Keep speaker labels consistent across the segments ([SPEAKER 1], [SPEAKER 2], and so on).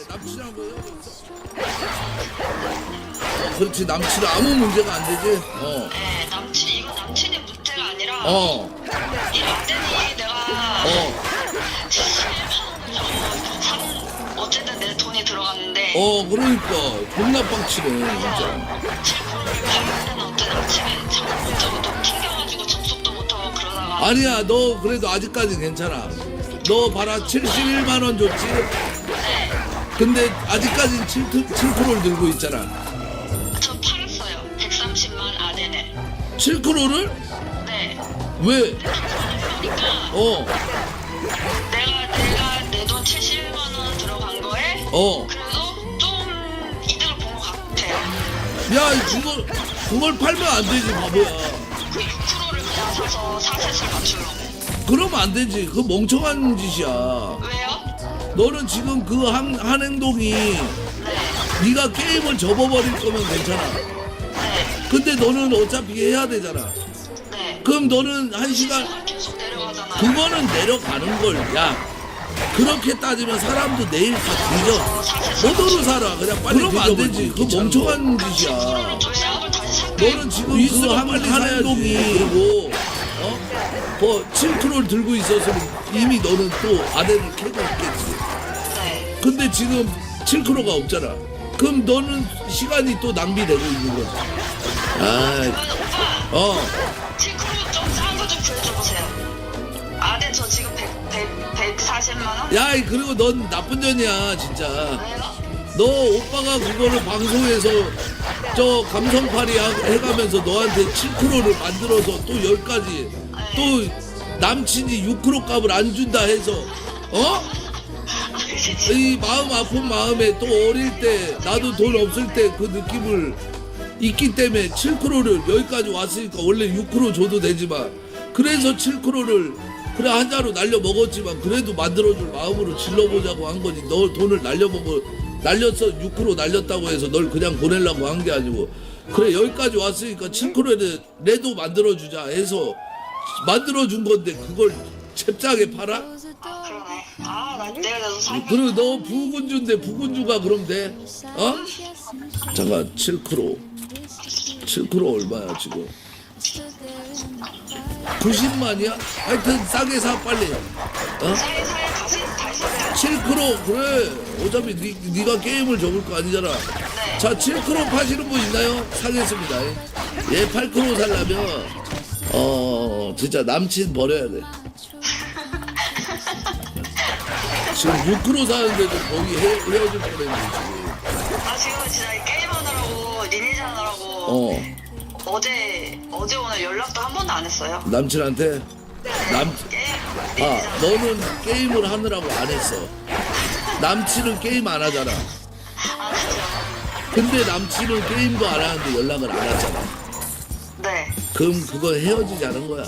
[SPEAKER 1] 남친하고 그렇지. 남친 아무 문제가 안 되지.
[SPEAKER 2] 네, 이거 남친이 문제가 아니라 이 라덴이 내가 7만원을 어쨌든 내 돈이 들어갔는데
[SPEAKER 1] 그러니까 존나 빡치네 진짜.
[SPEAKER 2] 7%를 갚을 때는 어때 남친이 저거 또 튕겨가지고 접속도 못하고 그러다가
[SPEAKER 1] 아니야 너 그래도 아직까지 괜찮아. 너 봐라 71만원 줬지?
[SPEAKER 2] 네,
[SPEAKER 1] 근데 아직까지는 7%를 들고 있잖아.
[SPEAKER 2] 저 팔았어요. 130만 아덴에.
[SPEAKER 1] 7%를?
[SPEAKER 2] 네.
[SPEAKER 1] 왜?
[SPEAKER 2] 그러니까 내가 내 돈 71만 원 들어간 거에 그래도 좀 이득을 본 것 같아.
[SPEAKER 1] 야 그걸 팔면 안 되지 바보야.
[SPEAKER 2] 그 6%를 그냥 사서 사셋을 맞추려고.
[SPEAKER 1] 그러면 안 되지. 그 멍청한 짓이야.
[SPEAKER 2] 왜요?
[SPEAKER 1] 너는 지금 그 한 행동이
[SPEAKER 2] 네.
[SPEAKER 1] 네가 게임을 접어버릴 거면 괜찮아.
[SPEAKER 2] 네.
[SPEAKER 1] 근데 너는 어차피 해야 되잖아.
[SPEAKER 2] 네.
[SPEAKER 1] 그럼 너는 1시간
[SPEAKER 2] 계속 내려가잖아요.
[SPEAKER 1] 그거는 내려가는 걸. 야 그렇게 따지면 사람도 내일 다 뒤져. 너도로 살아. 그냥 빨리 그러면 안 되지. 그 멍청한 짓이야. 너는 지금 그 한 행동이 그리고 7%를 들고 있었으면 이미 너는 또 아덴을 캐고 있겠지.
[SPEAKER 2] 네.
[SPEAKER 1] 근데 지금 7%가 없잖아. 그럼 너는 시간이 또 낭비되고 있는 거지.
[SPEAKER 2] 오빠 7% 좀 싼 거 좀 구해줘보세요. 아덴 저 지금 140만 원?
[SPEAKER 1] 야 그리고 넌 나쁜 년이야 진짜.
[SPEAKER 2] 왜요?
[SPEAKER 1] 너 오빠가 그거를 방송에서 저 감성팔이 해가면서 너한테 7%를 만들어서 또 10가지 또 남친이 6% 값을 안 준다 해서 이 마음 아픈 마음에 또 어릴 때 나도 돈 없을 때 그 느낌을 있기 때문에 7%를 여기까지 왔으니까 원래 6% 줘도 되지만 그래서 7%를 그래 한자로 날려 먹었지만 그래도 만들어줄 마음으로 질러보자고 한 거지. 너 돈을 날렸어 6% 날렸다고 해서 널 그냥 보내려고 한 게 아니고 그래 여기까지 왔으니까 7%라도 만들어주자 해서 만들어준 건데 그걸 잽싸게 팔아?
[SPEAKER 2] 아 그러네. 나 내가 살.
[SPEAKER 1] 그리고 너 부군주인데 부군주가 그럼 돼? 잠깐 7% 얼마야 지금? 90만이야? 하여튼 싸게 사 빨리.
[SPEAKER 2] 싸게 다시
[SPEAKER 1] 7% 그래. 어차피 네가 게임을 접을 거 아니잖아.
[SPEAKER 2] 네.
[SPEAKER 1] 자 7% 파시는 분 있나요? 사겠습니다. 얘 8% 살려면 진짜 남친 버려야 돼. 지금 6% 사는데도 거기 헤어질 뻔했는데 지금.
[SPEAKER 2] 지금 진짜 게임하느라고 리니지 하느라고 어제 오늘 연락도 한 번도 안 했어요.
[SPEAKER 1] 남친한테? 너는 게임을 하느라고 안 했어. 남친은 게임 안 하잖아.
[SPEAKER 2] 안 했죠.
[SPEAKER 1] 근데 남친은 게임도 안 하는데 연락을 안 하잖아.
[SPEAKER 2] 네.
[SPEAKER 1] 그럼 그거 헤어지자는 거야.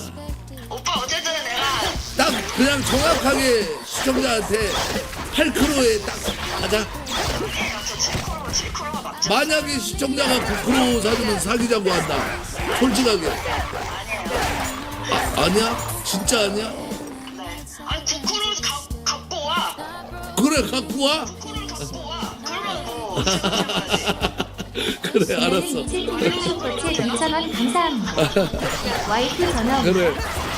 [SPEAKER 2] 오빠 어쨌든 내가
[SPEAKER 1] 딱 그냥 정확하게 시청자한테 8%에 딱 가자.
[SPEAKER 2] 저 7%가 맞죠?
[SPEAKER 1] 만약에 시청자가 9% 사주면 사귀자고 한다. 솔직하게.
[SPEAKER 2] 아니에요.
[SPEAKER 1] 아니야? 진짜 아니야?
[SPEAKER 2] 네. 아니 9%를 갖고 와.
[SPEAKER 1] 그래 갖고 와.
[SPEAKER 2] 9%를 갖고 와. 그러면 뭐 생각해야지.
[SPEAKER 1] 그래 알았어.
[SPEAKER 3] 슈퍼챗 2,000원 감사합니다. 와이프 전화
[SPEAKER 1] 그래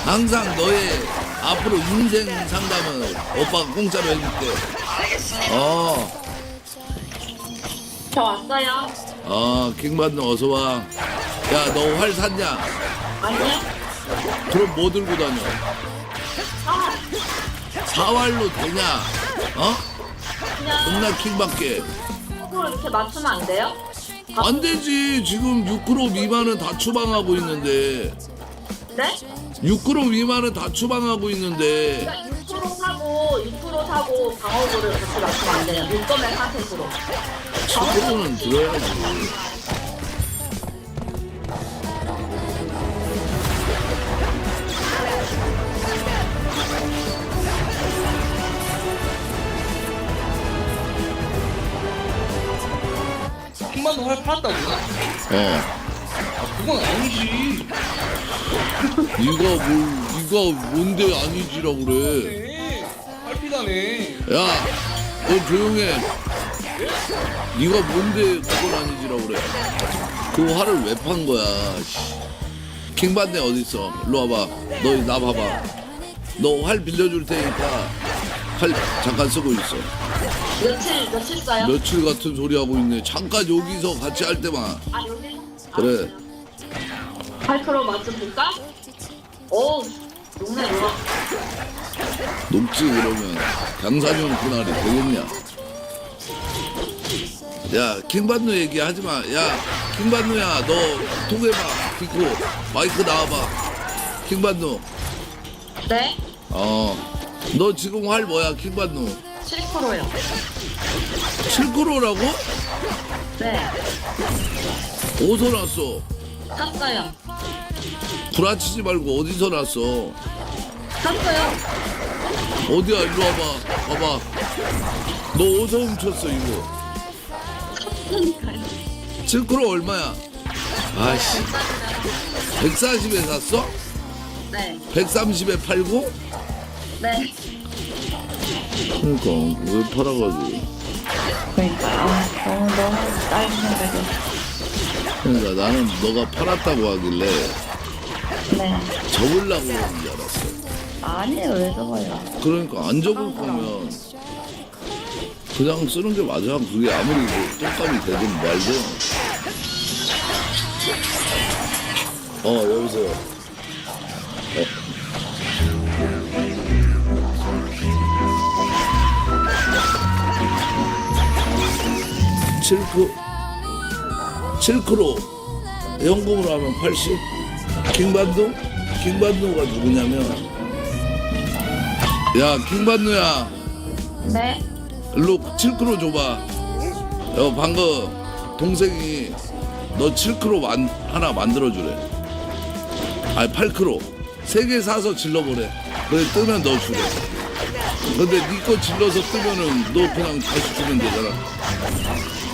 [SPEAKER 1] 항상 너의 앞으로 인생 상담은 오빠가 공짜로 해줄게.
[SPEAKER 2] 알겠습니다.
[SPEAKER 4] 저 왔어요.
[SPEAKER 1] 킹받는 어서와. 야 너 활 샀냐?
[SPEAKER 4] 아니요?
[SPEAKER 1] 그럼 뭐 들고 다녀? 사활로 되냐?
[SPEAKER 4] 그냥
[SPEAKER 1] 겁나 킹받게.
[SPEAKER 4] 속으로 이렇게 맞추면 안 돼요?
[SPEAKER 1] 안 되지. 지금 6% 미만은 다 추방하고 있는데
[SPEAKER 4] 네?
[SPEAKER 1] 6% 미만은 다 추방하고 있는데
[SPEAKER 4] 그러니까 6% 사고 방어구를 같이 맞추면 안 돼요. 물건의 4%로.
[SPEAKER 1] 7%는 들어야지.
[SPEAKER 5] 킹만도 활 팔았다고? 그건 아니지.
[SPEAKER 1] 네가 뭔데 아니지라고 그래.
[SPEAKER 5] 네. 팔피다네.
[SPEAKER 1] 야, 너 조용해. 네가 뭔데 그건 아니지라고 그래. 그 화를 왜 판 거야. 킹받네 어딨어. 일로 와봐. 너 나 봐봐. 너 활 빌려줄 테니까 활 잠깐 쓰고 있어.
[SPEAKER 4] 며칠 써요?
[SPEAKER 1] 며칠 같은 소리 하고 있네. 잠깐 여기서 같이 할 때만.
[SPEAKER 4] 아 여기?
[SPEAKER 1] 그래.
[SPEAKER 4] 8% 맛 좀 볼까? 오 녹네 녹아.
[SPEAKER 1] 녹지 그러면 강사년 그날이 되겠냐. 야 킹받누 얘기하지 마. 야 킹받누야 너 통해봐. 듣고 마이크 나와봐. 킹받누.
[SPEAKER 4] 네?
[SPEAKER 1] 너 지금 활 뭐야 킹받누?
[SPEAKER 4] 7%요.
[SPEAKER 1] 7%라고?
[SPEAKER 4] 네.
[SPEAKER 1] 어디서 났어?
[SPEAKER 4] 샀어요.
[SPEAKER 1] 구라치지 말고 어디서 났어?
[SPEAKER 4] 샀어요.
[SPEAKER 1] 어디야 일로 와봐. 봐봐. 너 어디서 훔쳤어 이거?
[SPEAKER 4] 샀으니까요.
[SPEAKER 1] 7% 얼마야? 아씨 140에 샀어?
[SPEAKER 4] 네.
[SPEAKER 1] 130에 팔고?
[SPEAKER 4] 네.
[SPEAKER 1] 그러니까 왜 팔아가지고.
[SPEAKER 4] 그러니까 너무 짜증나게.
[SPEAKER 1] 그러니까 나는 너가 팔았다고 하길래
[SPEAKER 4] 네.
[SPEAKER 1] 접으려고 그러는 줄 알았어.
[SPEAKER 4] 아니에요 왜 저거요?
[SPEAKER 1] 그러니까 안 접을 거면 그냥 쓰는 게 맞아. 그게 아무리 뭐 똥감이 되든 말든. 여보세요. 칠크로 현금으로 하면 80. 킹반누? 킹반누가 누구냐면 야 킹반누야
[SPEAKER 4] 네.
[SPEAKER 1] 일로 7크로 줘봐. 방금 동생이 너 7크로 하나 만들어주래. 아니 8크로 3개 사서 질러보래. 그래 뜨면 너 주래. 근데 네 거 질러서 뜨면은 너 그냥 다시 주면 되잖아.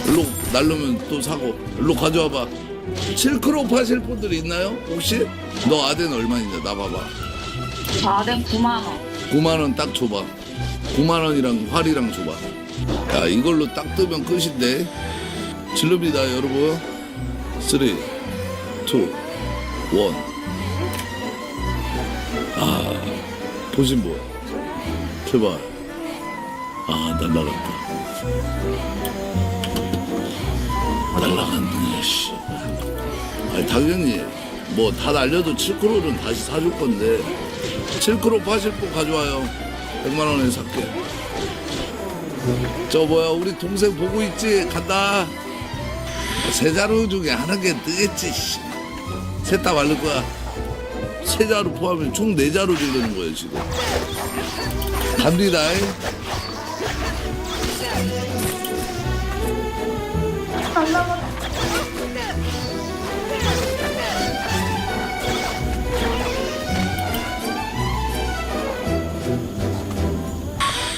[SPEAKER 1] 일로 날르면 또 사고. 일로 가져와봐. 7크로 파실 분들 있나요? 혹시? 너 아덴 얼마인데 나 봐봐.
[SPEAKER 4] 아덴 9만 원.
[SPEAKER 1] 9만 원 딱 줘봐. 9만 원이랑 활이랑 줘봐. 야 이걸로 딱 뜨면 끝인데. 질릅니다 여러분. 3, 2, 1. 보신 분 제발. 날라갔다. 날라갔네 씨. 아니 당연히 뭐 다 날려도 7크로는 다시 사줄 건데 7크로 파실 분 가져와요. 100만 원에 살게. 저 뭐야 우리 동생 보고 있지? 간다. 세 자루 중에 하나 개 뜨겠지. 셋 다 말릴 거야. 세 자루 포함하면 총 4자루 지르는 거예요 지금. 갑니다.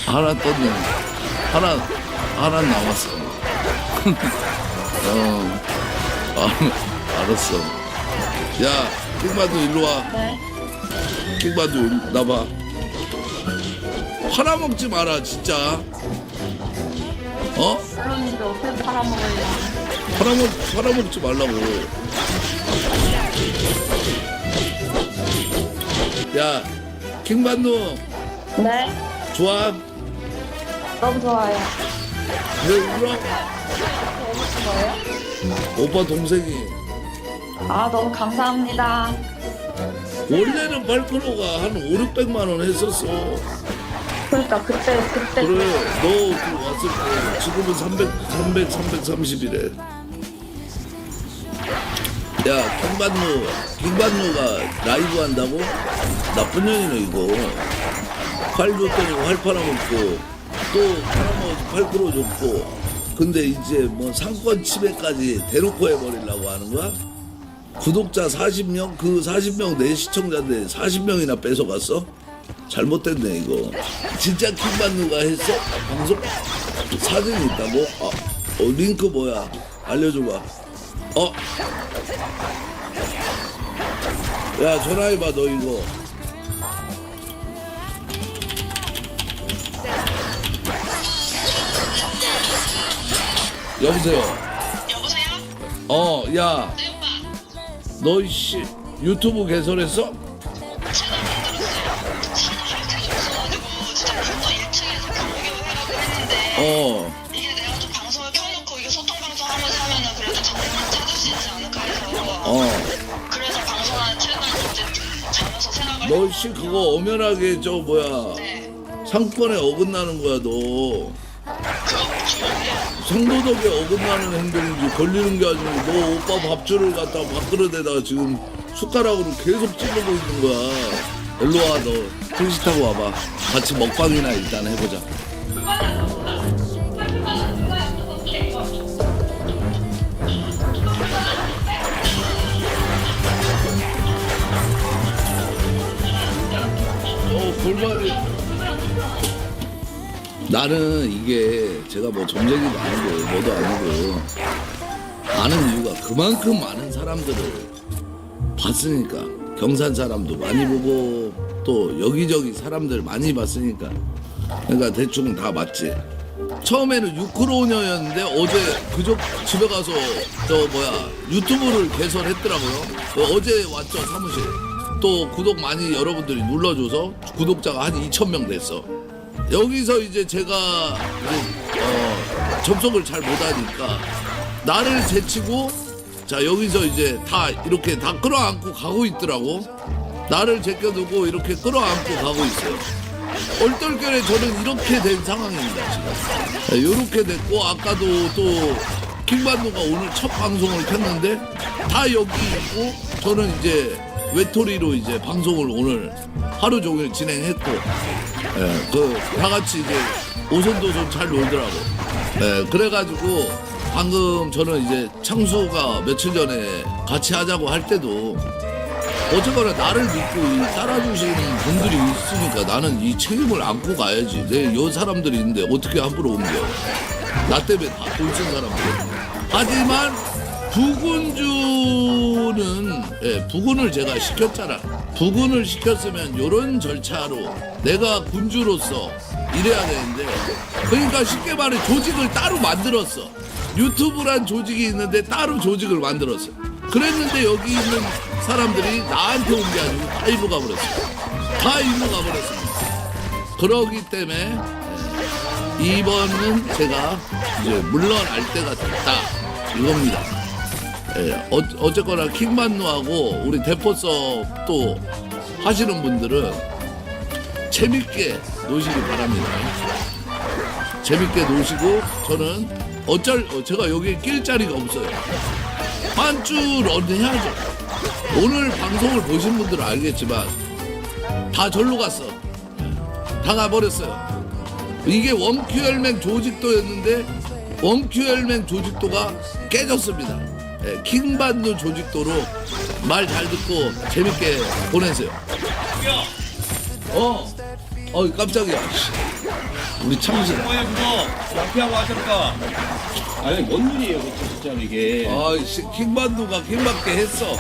[SPEAKER 1] 하나 떴네. 하나 남았어. 알았어. 야, 킹바도 일로 와.
[SPEAKER 4] 네.
[SPEAKER 1] 킹바도 나봐. 팔아먹지 마라, 진짜.
[SPEAKER 4] 물론이죠. 어떻게 팔아먹어요?
[SPEAKER 1] 팔아먹지 말라고. 야, 킹바누
[SPEAKER 4] 네.
[SPEAKER 1] 좋아?
[SPEAKER 4] 너무 좋아요.
[SPEAKER 1] 왜 울어?
[SPEAKER 4] 뭐예요?
[SPEAKER 1] 오빠 동생이.
[SPEAKER 4] 아 너무 감사합니다.
[SPEAKER 1] 원래는 8%가 한 5, 600만 원 했었어.
[SPEAKER 4] 그러니까 그때
[SPEAKER 1] 그래, 너 그 왔을 때 지금은 330이래. 야, 킹반누가 라이브 한다고? 나쁜 년이네 이거. 활 줬더니 활 팔아먹고 또 팔아먹어서 8% 줬고. 근데 이제 뭐 상권 침해까지 대놓고 해버리려고 하는 거야? 구독자 40명? 그 40명 내 시청자인데 40명이나 뺏어갔어? 잘못됐네 이거. 진짜 킹반누가 했어? 방송? 사진이 있다고? 링크 뭐야? 알려줘봐. 야 전화해봐 너 이거. 여보세요.
[SPEAKER 2] 여보세요?
[SPEAKER 1] 야,
[SPEAKER 2] 네 오빠.
[SPEAKER 1] 너 씨 유튜브 개설했어?
[SPEAKER 2] 채널 만들었어요. 채널이 되게 없어가지고 진짜 컴퓨터 1층에서 경비해라고 했는데 이게 내가 좀 방송을 켜놓고 이게 소통 방송 하면은 그래도 정보를 찾을 수 있지 않을까 해서 그래서 방송하는 채널 이제 잡아서 생각을
[SPEAKER 1] 너 씨 그거 엄연하게 저 뭐야
[SPEAKER 2] 네.
[SPEAKER 1] 상권에 어긋나는 거야 너.
[SPEAKER 2] 그거 무슨 말이에요?
[SPEAKER 1] 상도덕에 어긋나는 행동이지 걸리는 게 아니고 너 오빠 밥줄을 갖다 밥그릇에다가 지금 숟가락으로 계속 찌르고 있는 거야. 일로 와, 너 택시 타고 와봐. 같이 먹방이나 일단 해보자. 골반이. 나는 이게 제가 뭐 점쟁이도 아니고 뭐도 아니고 아는 이유가 그만큼 많은 사람들을 봤으니까. 경산 사람도 많이 보고 또 여기저기 사람들 많이 봤으니까. 그러니까 대충 다 맞지. 처음에는 유크로녀였는데 어제 그저 집에 가서 저 뭐야 유튜브를 개설했더라고요. 어제 왔죠 사무실. 또 구독 많이 여러분들이 눌러줘서 구독자가 한 2,000명 됐어. 여기서 이제 제가 접속을 잘 못하니까 나를 제치고 자 여기서 이제 다 이렇게 다 끌어안고 가고 있더라고. 나를 제껴두고 이렇게 끌어안고 가고 있어요. 얼떨결에 저는 이렇게 된 상황입니다 지금. 이렇게 됐고 아까도 또 킹반도가 오늘 첫 방송을 켰는데 다 여기 있고 저는 이제 외톨이로 이제 방송을 오늘 하루 종일 진행했고 다 같이 이제 오손도손 잘 놀더라고. 그래가지고 방금 저는 이제 창수가 며칠 전에 같이 하자고 할 때도 어쨌거나 나를 믿고 따라주시는 분들이 있으니까 나는 이 책임을 안고 가야지. 이 사람들이 있는데 어떻게 함부로 옮겨. 나 때문에 다 돈 쓴 사람들. 하지만 부군주는 부군을 제가 시켰잖아. 부군을 시켰으면 이런 절차로 내가 군주로서 이래야 되는데 그러니까 쉽게 말해 조직을 따로 만들었어. 유튜브란 조직이 있는데 따로 조직을 만들었어. 그랬는데 여기 있는 사람들이 나한테 온 게 아니고 다 일로 가버렸어. 다 일로 가버렸습니다. 그러기 때문에 이번은 제가 이제 물러날 때가 됐다 이겁니다. 어쨌거나 킹만누하고 우리 대포섭 또 하시는 분들은 재밌게 노시기 바랍니다. 재밌게 노시고 저는 제가 여기 낄 자리가 없어요. 반주 런 해야죠. 오늘 방송을 보신 분들은 알겠지만 다 절로 갔어. 다 가버렸어요. 이게 웜큐얼맹 조직도였는데 웜큐얼맹 조직도가 깨졌습니다. 킹반누 조직도로 말 잘 듣고 재밌게 보내세요. 깜짝이야. 우리 창수.
[SPEAKER 5] 뭐야 그거 마피아고 하셨다. 아니 뭔 일이에요 진짜 이게.
[SPEAKER 1] 아이씨 킹반누가 킹받게 했어.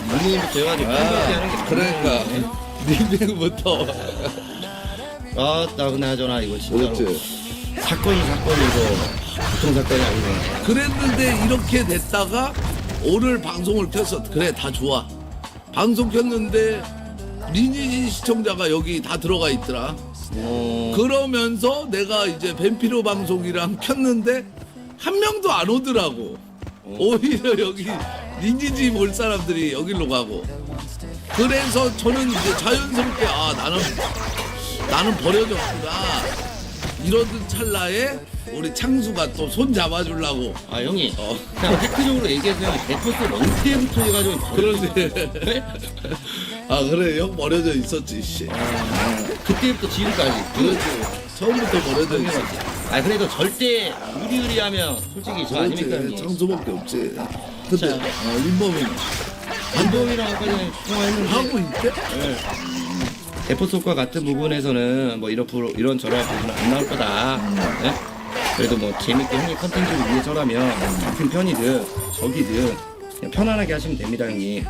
[SPEAKER 5] 누님부터 해가지고 킹받게 하는 게.
[SPEAKER 1] 그러니까 닉네임부터.
[SPEAKER 5] 나 그나저나 이거 진짜로.
[SPEAKER 1] 그렇지.
[SPEAKER 5] 사건이 이거 보통 사건이 아니네.
[SPEAKER 1] 그랬는데 이렇게 됐다가 오늘 방송을 켰어. 그래 다 좋아. 방송 켰는데 리니지 시청자가 여기 다 들어가 있더라. 그러면서 내가 이제 뱀피로 방송이랑 켰는데 한 명도 안 오더라고. 오히려 여기 리니지 볼 사람들이 여기로 가고. 그래서 저는 이제 자연스럽게 나는 버려졌구나 이러던 찰나에 우리 창수가 또 손 잡아주려고.
[SPEAKER 5] 형이 그냥 팩트적으로 얘기해서 대포스 런스에부터 해가지고.
[SPEAKER 1] 그런데 그래 형 버려져 있었지 씨.
[SPEAKER 5] 그때부터 지금까지.
[SPEAKER 1] 그렇지. 처음부터 버려져 있었지.
[SPEAKER 5] 그래도 절대 의리하면 솔직히 저 아닙니까
[SPEAKER 1] 그렇지.
[SPEAKER 5] 형님?
[SPEAKER 1] 창수밖에 없지. 근데
[SPEAKER 5] 자.
[SPEAKER 1] 윤범이
[SPEAKER 5] 안동이랑 아까 전에 통화했는데
[SPEAKER 1] 하고 있대?
[SPEAKER 5] 대포속과 같은 부분에서는 뭐 이런 저런 부분은 안 나올 거다. 네? 그래도 뭐 재밌게 형님 컨텐츠를 위해서라면 같은 편이든 적이든 그냥 편안하게 하시면 됩니다 형님.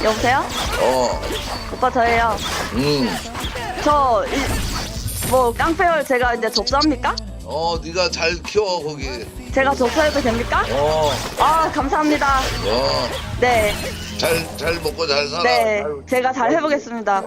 [SPEAKER 6] 여보세요? 오빠 저예요. 저 뭐 깡패를 제가 이제 접수합니까?
[SPEAKER 1] 네가 잘 키워 거기.
[SPEAKER 6] 제가 접수해도 됩니까? 아 감사합니다. 네,
[SPEAKER 1] 잘 먹고 잘 살아.
[SPEAKER 6] 네, 제가 잘 해보겠습니다.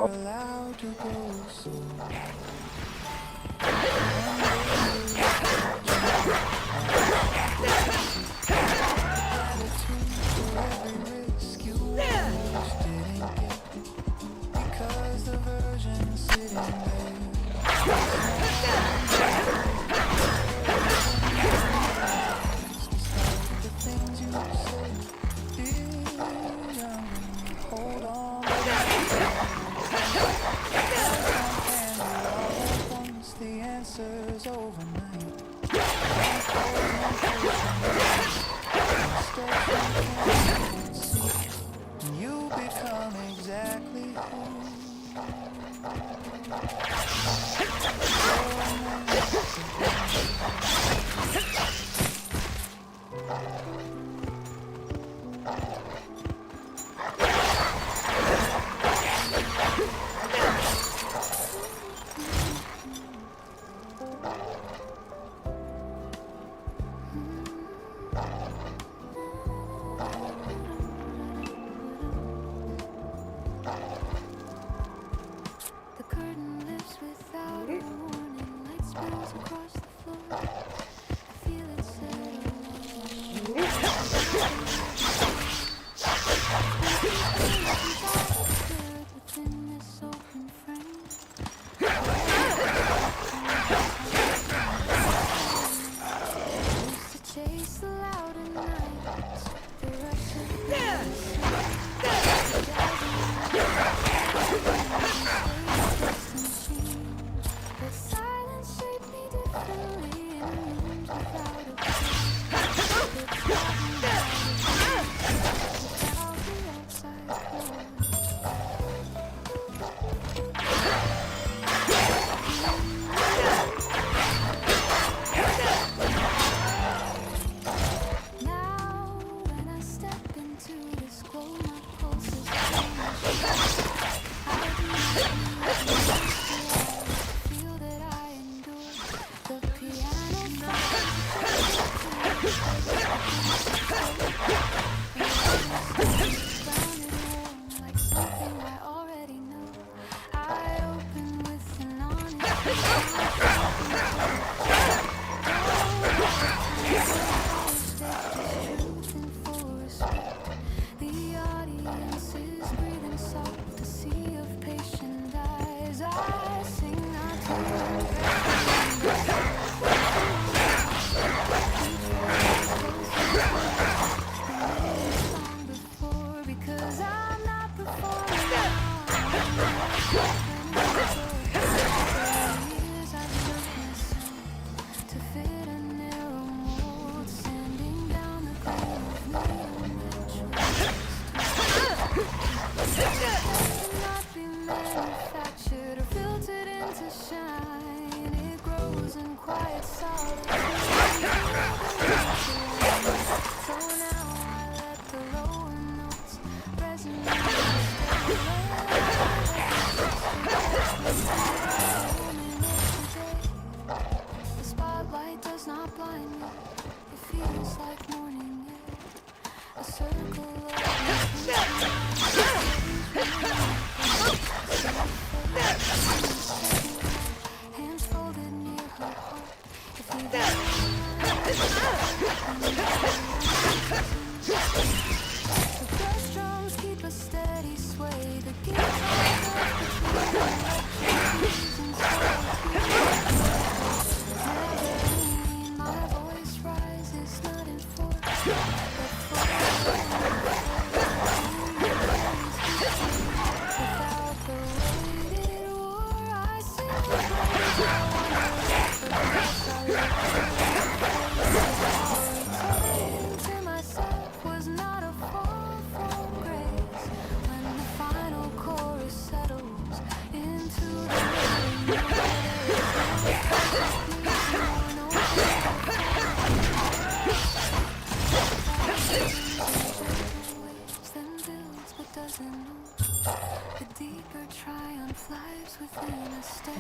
[SPEAKER 7] lives within a steady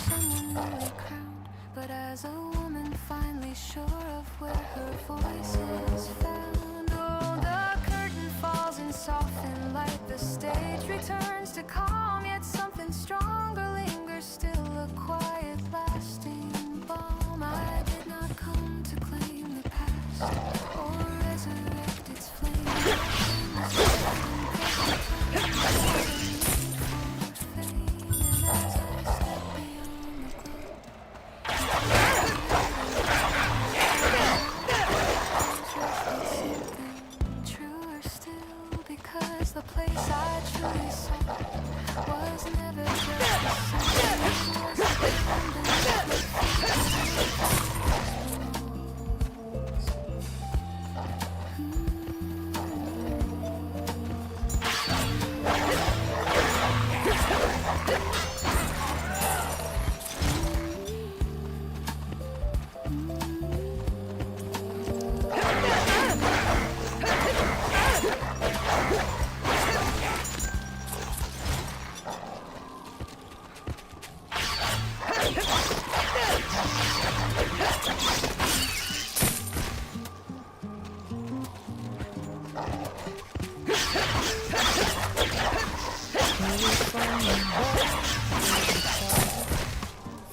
[SPEAKER 7] someone newly crowned, but as a woman finally sure of where her voice is found. Oh, the curtain falls in softened light, the stage returns to calm, yet something stronger lingers, still a quiet lasting balm. I did not come to claim the past or resurrect its flame. Truer still, because the place I truly saw was never just the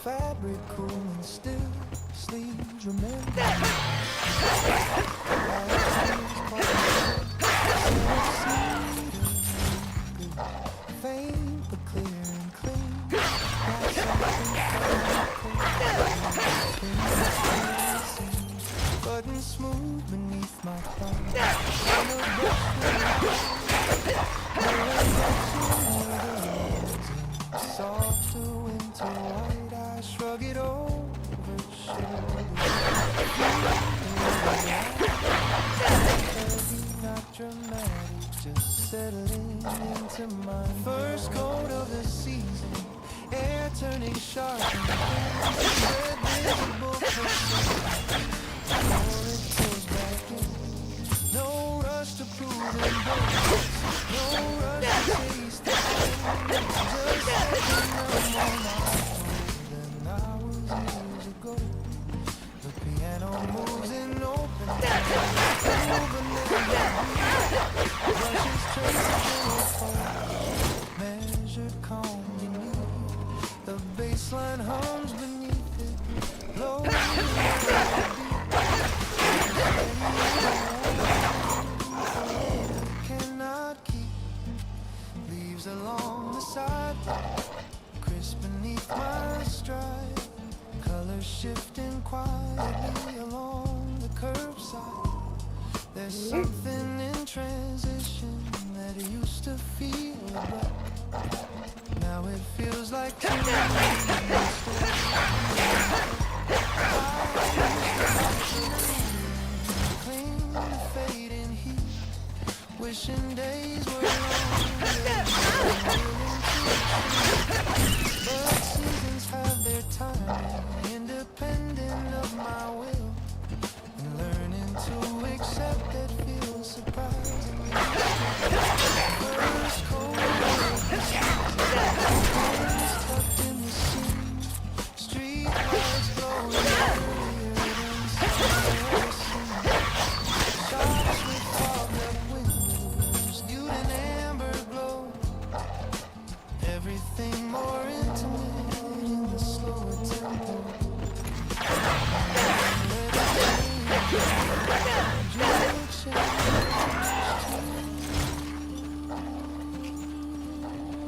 [SPEAKER 8] fabric cool and still, sleeves remember. Faint but clear and clean. Button smooth beneath my thumb. Softer winter white, I shrug it over shoulder. Not dramatic, just settling into my first coat of the season. Air turning sharp and red visible pursuit. Before it goes back in, no rush to prove it, no rush to taste it. Just setting up on my toes than I was years ago. The piano moves in open brushes trace of measured calm beneath. The bassline hums beneath it. Low cannot keep leaves along the sidewalk, crisp beneath my stride. Colors shifting quietly along the curbside. There's something in transition that I used to feel, but now it feels like too cling to fading heat, wishing days were longer, but seasons have their time, independent of my will, and learning to accept that feels surprising. First cold tucked in the scene, street lights glowing earlier than summer seen. Shops with fogged up windows, skewed an amber glow. Everything more intimate in the slower tempo.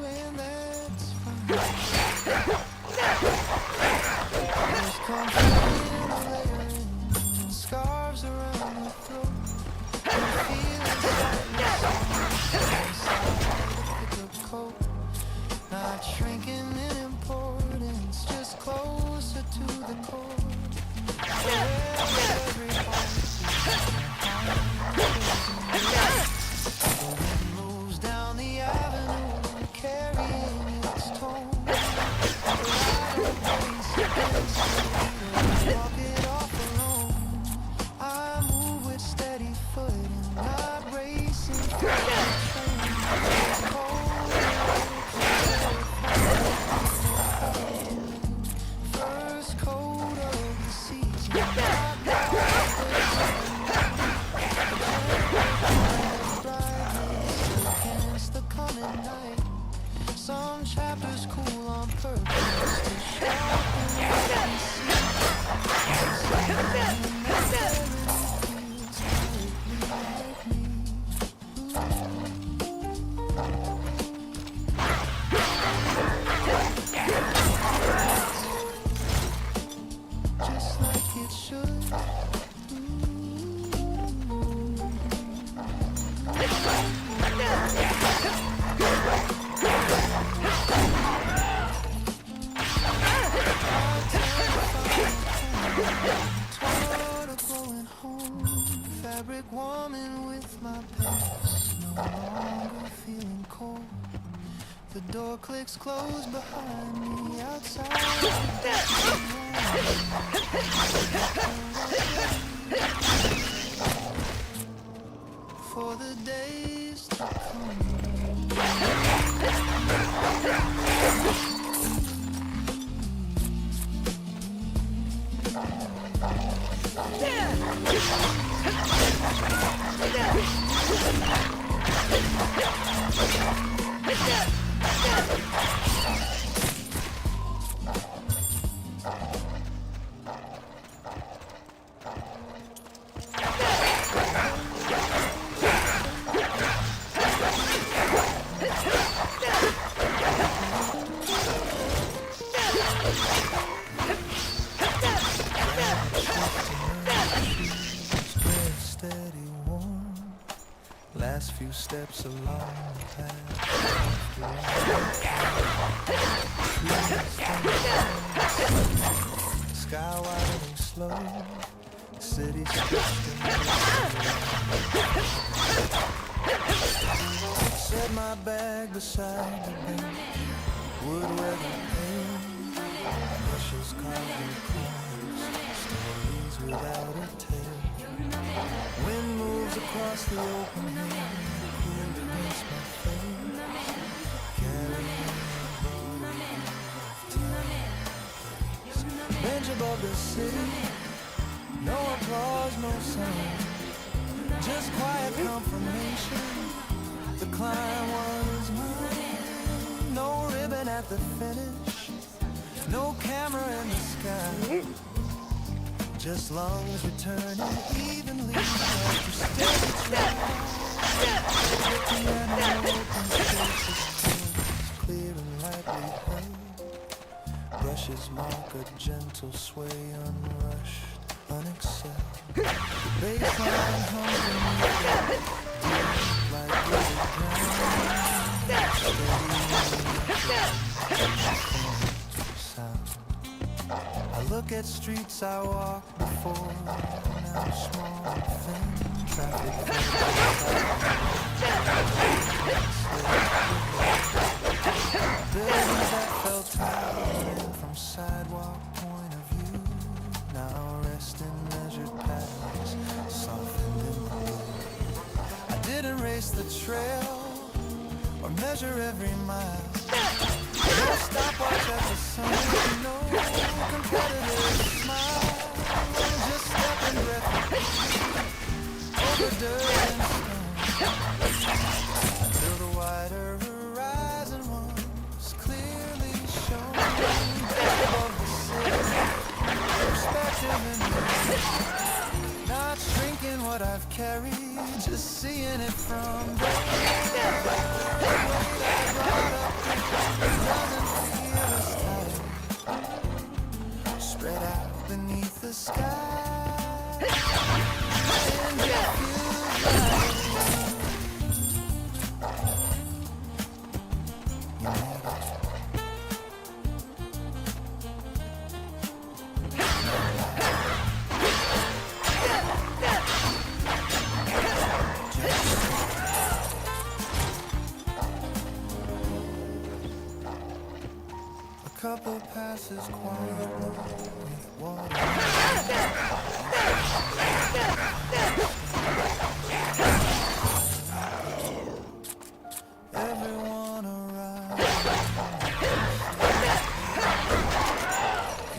[SPEAKER 8] And that's fine. There's comfort in layering scarves around the throat. Pick a coat, not shrinking in importance, just closer to the core. Every the wind moves down the avenue, carrying its tone. Walk it off alone. I move with steady foot and not racing The door clicks closed behind me outside. For the days to steady warm. Last few steps along the path. Sky widening slow. City stretched in. Set my bag beside the bench. Wood weather pane. Bushes carving corners. Stories without a tale. Wind moves across the open hand, cool against my face, carrying a body of time. Bench above the city, no applause, no sound, just quiet confirmation. The climb was mine, no ribbon at the finish, no camera in the sky. Just lungs returning evenly after steady try. The piano open spaces clear and lightly held. Brushes mark a gentle sway, unrushed, unexcelled. The bassline hums in the deep like rooted ground. Sound. I look at streets I walked before, now small and thin, traffic buildings that felt towering from sidewalk point of view, now rest in measured patterns, softened in blue. I didn't race the trail or measure every mile. No stopwatch at the sun, no competitive smile. Just stepping breath over dirt and stone until the wider horizon was clearly shown. Above the city, perspective in me, not shrinking what I've carried, just seeing it from there. Doesn't feel as tight, spread out beneath the sky. And it feels couple passes quietly with water. Everyone around,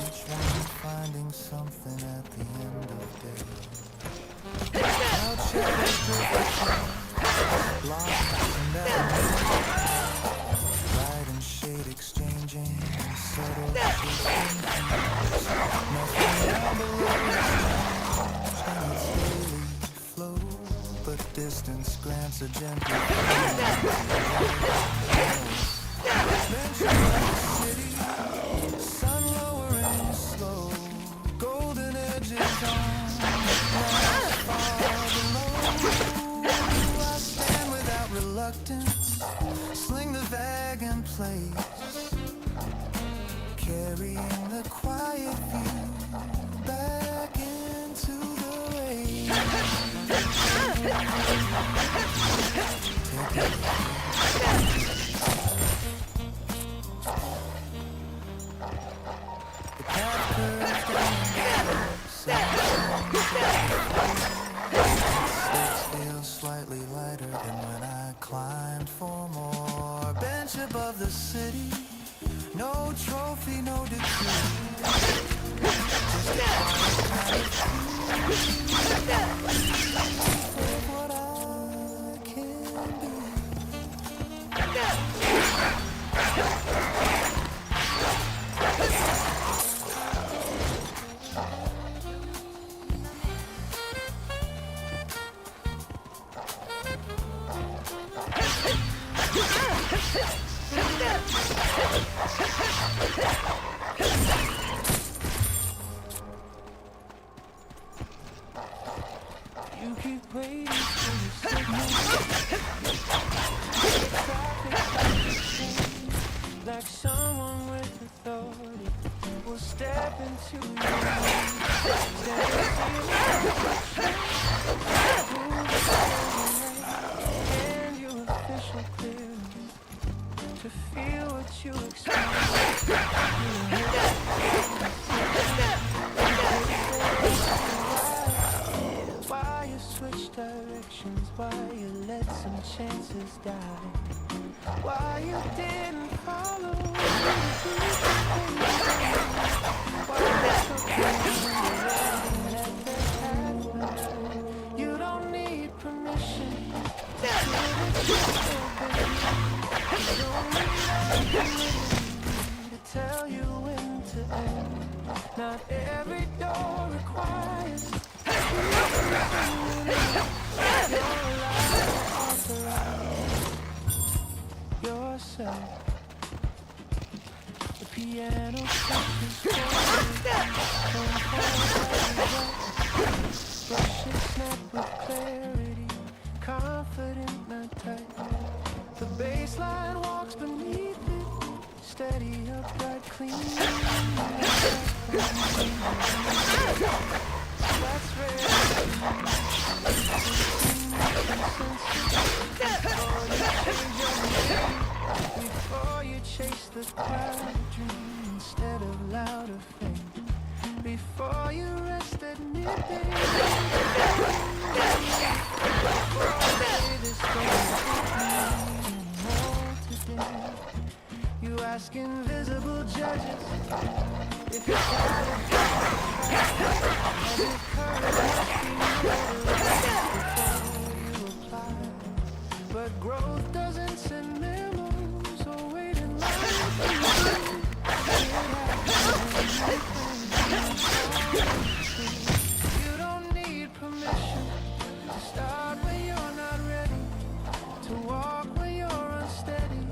[SPEAKER 8] each one finding something at the end of day. Out shadows drifting, blocks and light and shade exchanging. Subtle shifting, nothing down below is changed in its daily flow, but distance grants a gentle mention of the city, sun lowering slow, golden edges on glass far below. I stand without reluctance, sling the bag in place, carrying the quiet view back into the rain. city. No trophy, no degree. What I can be. You keep waiting for the signal. Like someone with authority will step into your and your official clearance to feel what you expect. Why you switch directions? Why you let some chances die? Why you didn't follow? You don't need permission. To tell you when to end. Not every door requires yourself. The piano brushes snap with clarity, confident, not tight. The bass line walks beneath it, steady, upright, clean. That's rare. Before you chase the crowd dream instead of louder fame. Before you rest at midday. You ask invisible judges if it's but growth doesn't send memos or wait in line. You don't need permission to start when you're not ready, to walk when you're unsteady.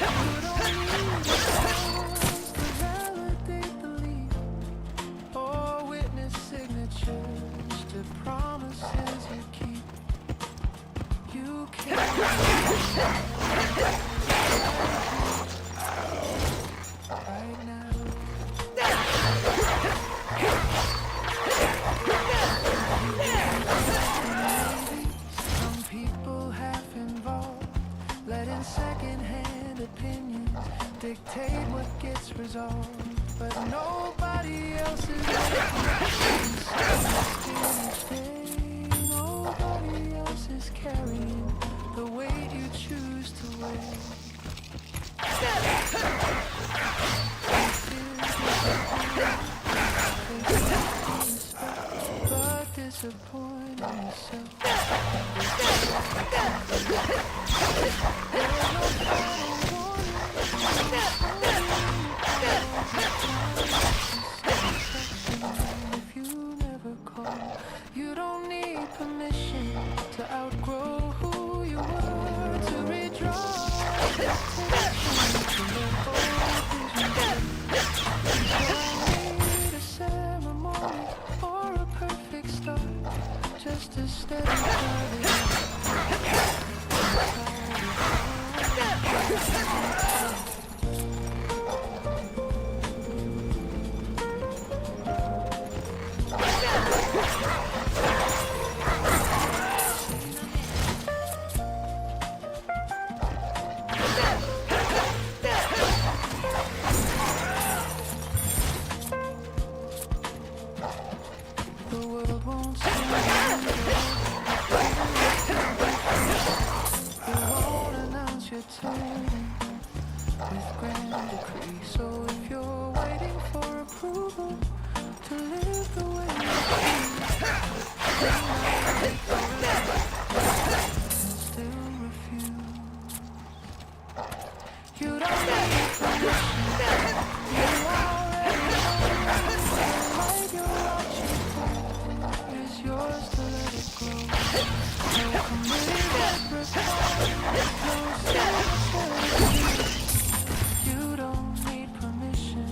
[SPEAKER 8] You don't need songs to validate the lead or witness signatures to promises you keep. You can't right now. Some people half involved, letting second-hand opinions dictate what gets resolved, but nobody else is waiting. Nobody else is carrying the weight you choose to wear. But disappoint yourself. If you never call, you don't need permission to outgrow who you were, to redraw.
[SPEAKER 7] turning with grand decree. So if you're waiting for approval to live the way you still refuse. You don't need permission. You already know the light you're watching for is yours to let it grow. No committed response, no sincerity. You don't need permission.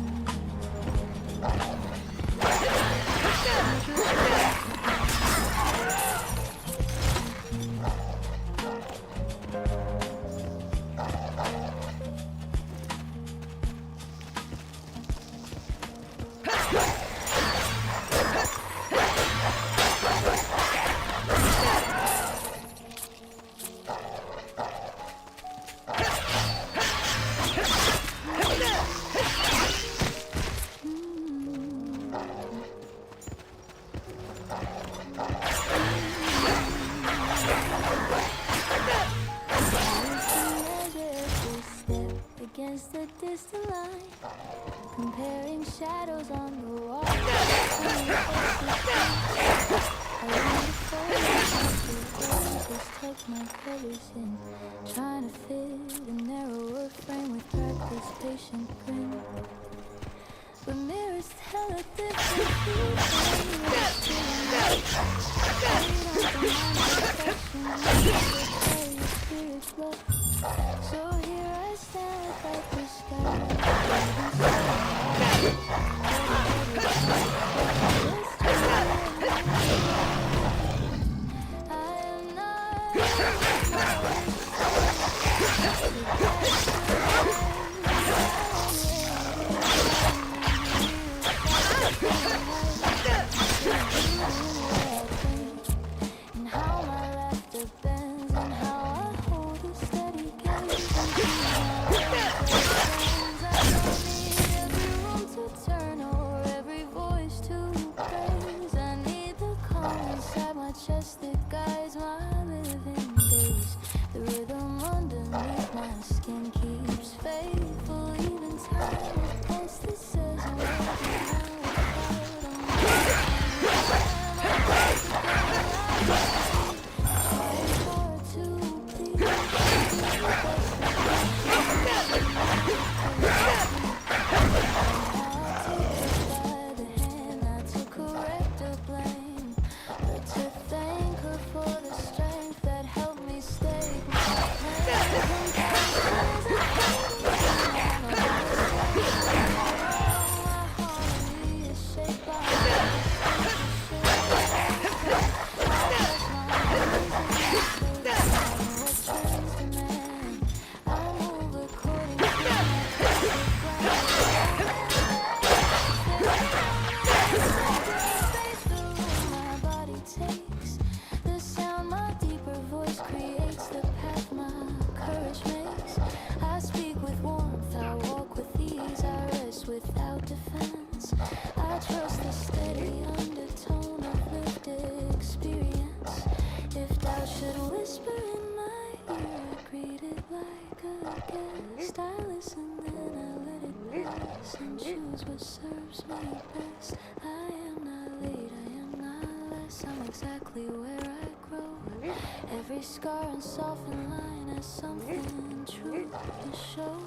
[SPEAKER 3] Against the distant line, comparing shadows on the wall. Just tuck my colors in, trying to fit a narrower frame with practice, patient grin. But mirrors tell a different story. So here I stand without the sky. I am not and how my laughter bends and how I hold a steady gaze. I don't need every room to turn or every voice to praise. I need the calm inside my chest that guides my living days. The rhythm underneath my skin keeps faithful, even time against that says I'm working hard to without defense. I trust the steady undertone of lived experience. If doubt should whisper in my ear, I greet it like a guest. I listen, then I let it pass and choose what serves me best. I am not late, I am not less. I'm exactly where I grow. Every scar and softened line has something true to show.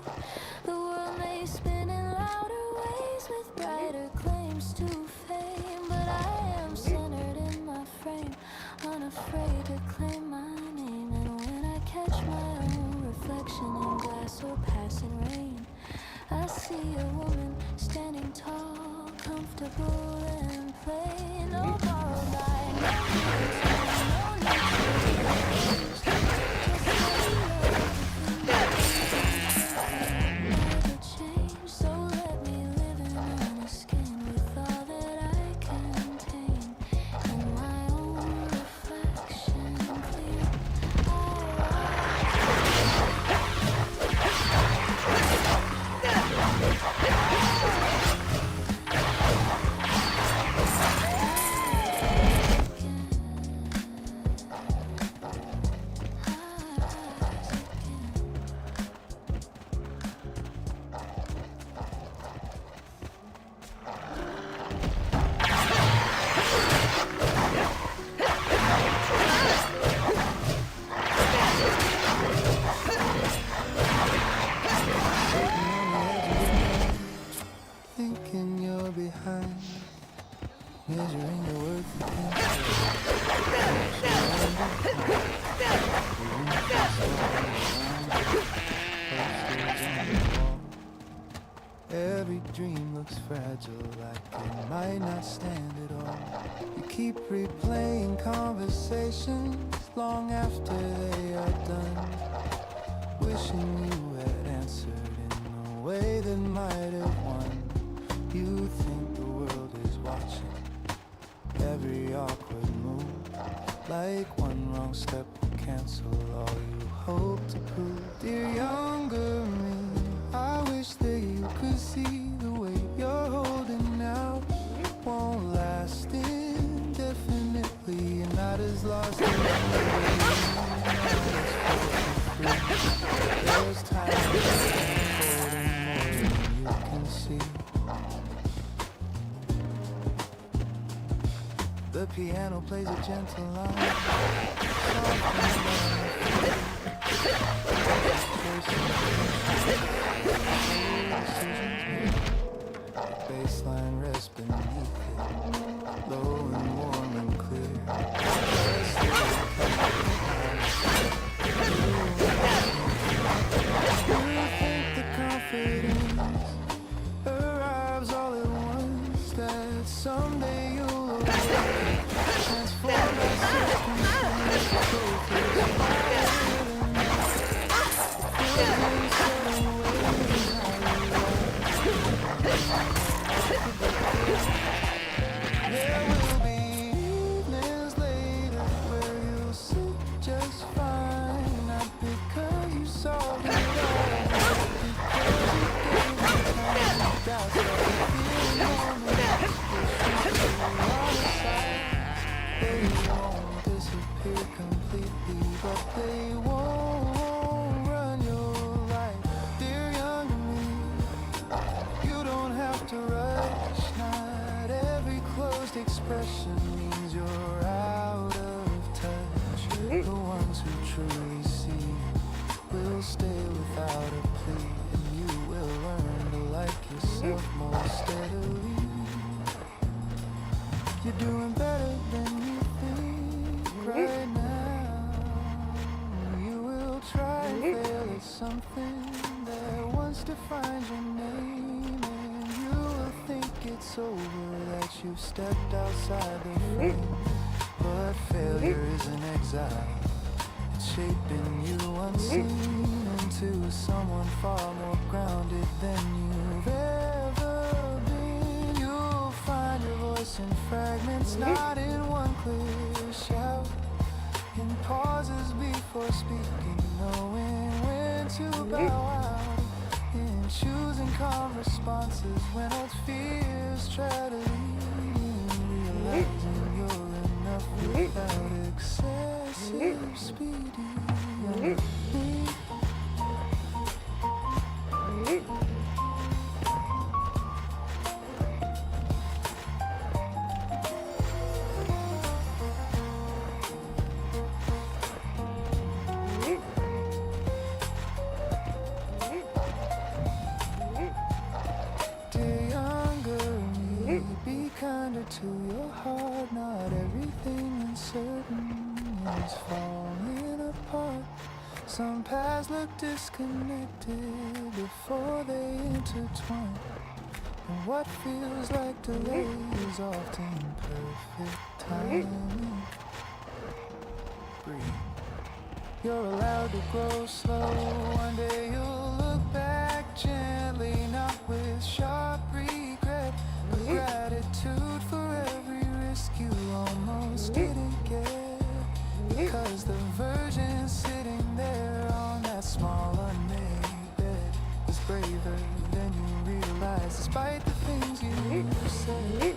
[SPEAKER 3] The world may spin in louder ways with brighter claims to fame, but I am centered in my frame, unafraid to claim my name. And when I catch my own reflection in glass or passing rain, I see a woman standing tall, comfortable and plain. No borrowed light, no need to never change. So let me live in honest skin with all that I contain, and my own reflection clear.
[SPEAKER 8] you're behind, measuring your worth against every dream looks fragile, like it might not stand at all. You keep replaying conversations long after they are done, wishing you had answered in a way that might have won. You think the world is watching every awkward move, like one wrong step will cancel all you hope to prove. Dear younger me, I wish that you could see the way you're holding out won't last indefinitely. You're not as lost as you there's time unfolding more than you can see. The piano plays a gentle line, baseline rests beneath it, low and warm and clear. You think the confidence arrives all at once, that someday you'll transform that There will be evenings later where you'll sit just fine, not because you solved it all, because you gave the time to doubt that they won't disappear completely, but they won't run your life. Dear young me, you don't have to rush. Not every closed expression means you're out of touch. The ones who truly see will stay without a plea, and you will learn to like yourself more steadily. You're doing better than you think right now. You will try and fail at something that once defined your name, and you will think it's over, that you've stepped outside the frame. But failure is an exile, it's shaping you unseen into someone far more grounded than you've ever been. You'll find your voice in fragments, not in one clear shout, in pauses before speaking, knowing when to bow out, in choosing calm responses when old fears try to lead, realizing you're enough without excessive speedy. To your heart, not everything uncertain is falling apart. Some paths look disconnected before they intertwine, and what feels like delay is often perfect timing. Breathe. You're allowed to grow slow. One day you'll look back gently, not with sharp regret, but gratitude for every risk you almost didn't get. Because the version sitting there on that small unmade bed was braver than you realize, despite the things you said.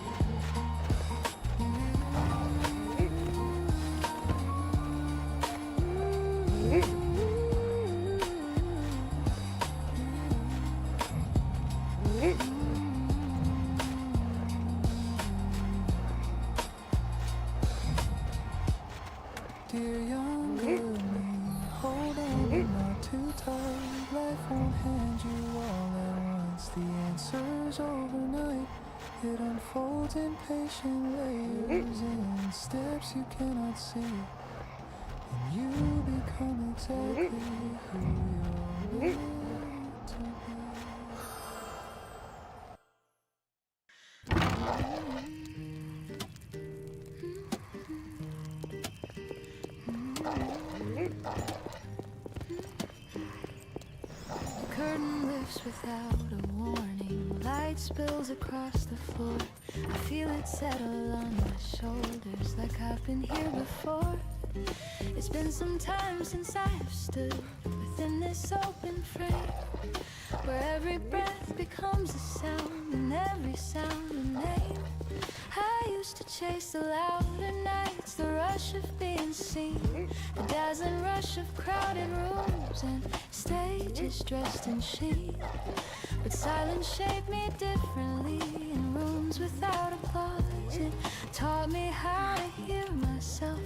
[SPEAKER 8] Dear younger me, hold on, not too tight. Life won't hand you all at once the answers overnight. It unfolds in patient layers and steps you cannot see. And you become exactly who you're meant to be.
[SPEAKER 7] The curtain lifts without a warning. Light spills across the floor. I feel it settle on my shoulders like I've been here before. It's been some time since I've stood within this open frame, where every breath becomes a sound and every sound a name. I used to chase the louder nights, the rush of being seen, the dazzling rush of crowded rooms and stages dressed in sheen. But silence shaped me differently in rooms without applause. It taught me how to hear myself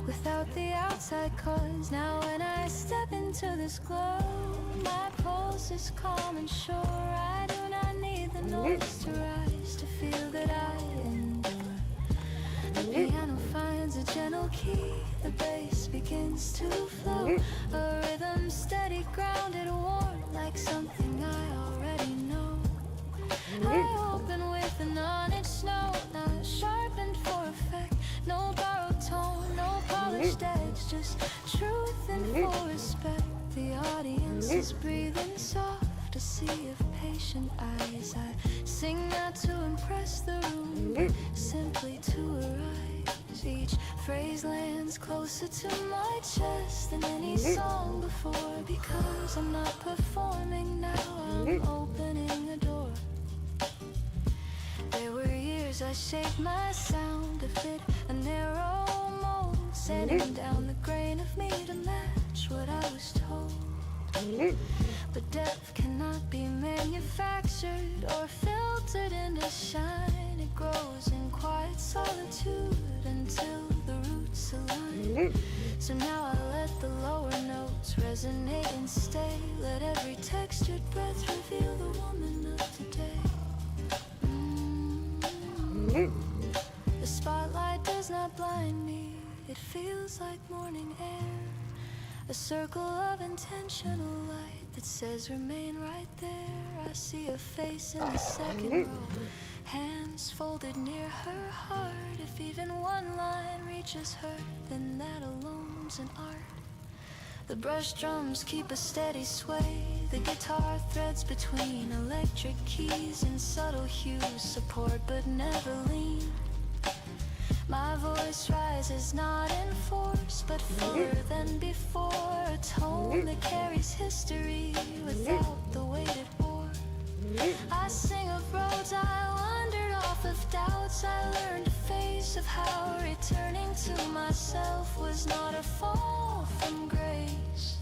[SPEAKER 7] without the outside cause. Now when I step into this glow, my pulse is calm and sure. I do not need the noise to rise to feel that I endure. The piano finds a gentle key, the bass begins to flow, a rhythm steady, grounded, warm, like something I already know. I open with an on-edged note, not sharpened for effect. No borrowed tone, no polished edge, just truth and full respect. The audience is breathing soft, a sea of patient eyes. I sing not to impress the room, simply to arise. Each phrase lands closer to my chest than any song before, because I'm not performing now, I'm opening a door. There were years I shaped my sound to fit a narrow mold, sanding down the grain of me to match what I was told. But depth cannot be manufactured or filtered into shine. It grows in quiet solitude until the roots align. So now I let the lower notes resonate and stay. Let every textured breath reveal the woman of today. The spotlight does not blind me. It feels like morning air, a circle of intentional light that says remain right there. I see a face in the second row, hands folded near her heart. If even one line reaches her, then that alone's an art. The brush drums keep a steady sway, the guitar threads between electric keys and subtle hues, support but never lean. My voice rises not in force, but fuller than before, a tone that carries history without the weight it bore. I sing of roads I wandered off, of doubts I learned to face, of how returning to myself was not a fall from grace.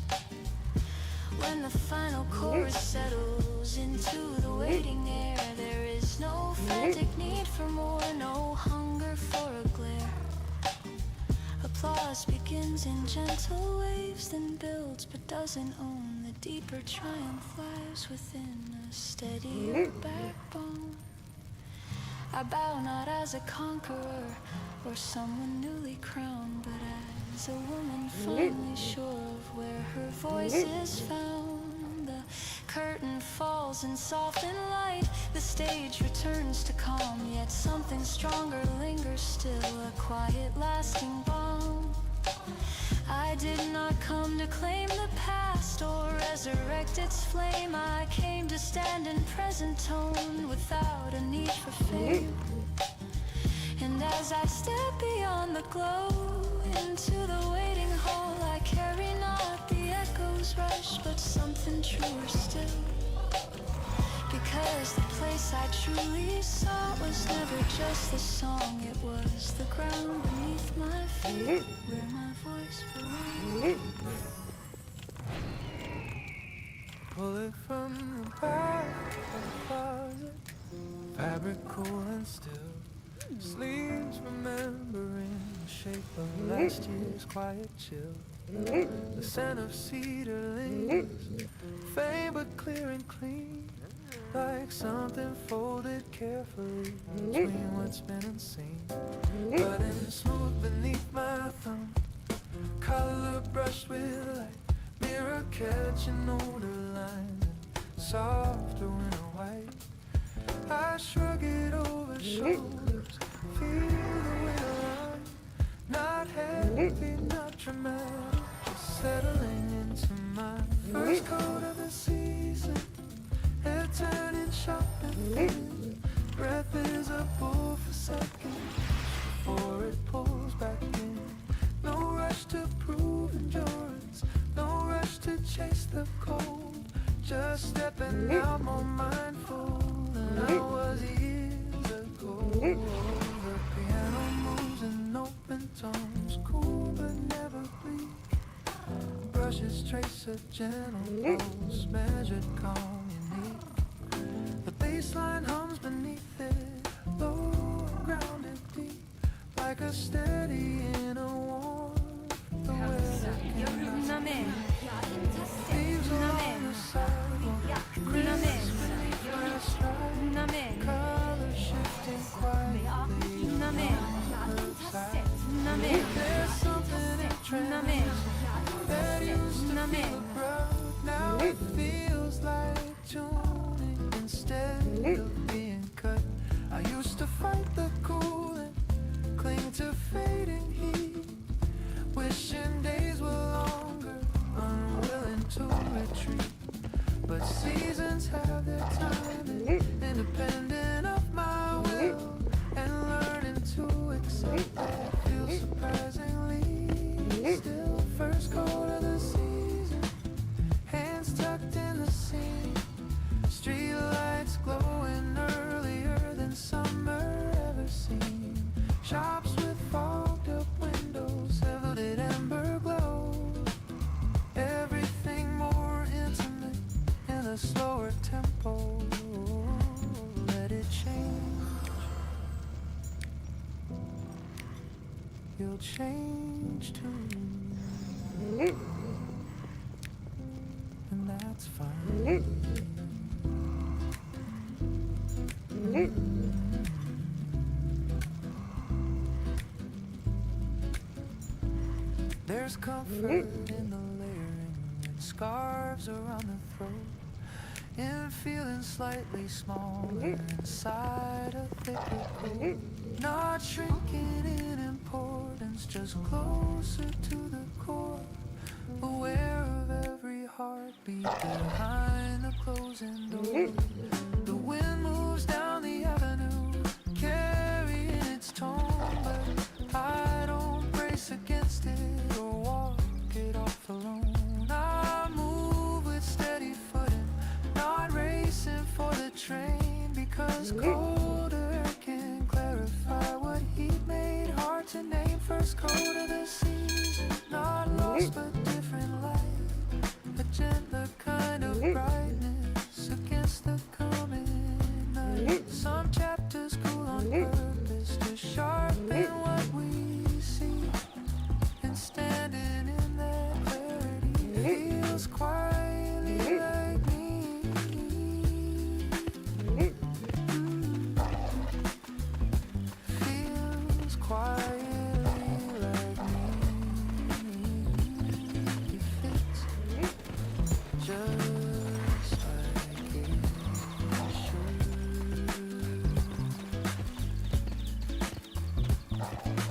[SPEAKER 7] When the final chorus settles into the waiting air, there is no frantic need for more, no hunger for a glare. Applause begins in gentle waves, then builds but doesn't own. The deeper triumph lies within a steadier backbone. I bow not as a conqueror or someone newly crowned, but as a woman finally sure of where her voice is found. The curtain falls in softened light, the stage returns to calm, yet something stronger lingers still, a quiet lasting balm. I did not come to claim the past or resurrect its flame. I came to stand in present tone without a need for fame. And as I step beyond the glow into the waiting hall, I carry not the echo's rush, but something truer still. Because the place I truly sought was never just the song, it was the ground beneath my feet, where my voice belonged.
[SPEAKER 8] Pull it from the back of the closet, fabric cool and still, sleeves remembering the shape of last year's quiet chill. The scent of cedar leaves, faint but clear and clean. like something folded carefully between what's been unseen. Button smooth beneath my thumb, color brushed with light, mirror catching older lines, softer winter white. I shrug it over shoulders, feel the winter run, not heavy, not dramatic, just settling into my first coat of the season. Head turning sharp and thin, breath is a pull for seconds before it pulls back in. No rush to prove endurance, no rush to chase the cold, just stepping out more mindful than I was years ago. The piano moves in open tones, cool but never bleak. Brushes trace a gentle pulse, measured, calm, unique. The bassline hums beneath it, low, grounded deep, like a steady inner warmth. The weather cannot leaves along the sidewalk, crisp beneath my stride, color shifting quietly outside. There's something entrancing that used to feel abrupt, now it feels like tuning instead of being cut. I used to fight the cool and cling to fading heat, wishing days were longer, unwilling to retreat. But seasons have their timing, independent of my will, and learning to accept that feels surprisingly still. First coat of the season, hands tucked in the seam, street lights glowing earlier than summer ever seen. Shops with fogged up windows, velvet amber glow, everything more intimate in a slower tempo. Let it change, you'll change too, and that's fine. There's comfort in the layering and scarves around the throat, in feeling slightly smaller inside a thicker coat. Not shrinking in importance, just closer to the core, aware of every heartbeat behind the closing door. The wind moves down the avenue, carrying its tone, but I don't brace against it or walk it off alone. I move with steady footing, not racing for the train, because cold air can clarify what heat made hard to name. First coat of the season, not lost but different light, a gentler kind of brightness against the coming night. Some chapters cool on purpose to sharpen what we see, and standing in that clarity feels quietly like me. Feels quietly like me. It fits just like it should.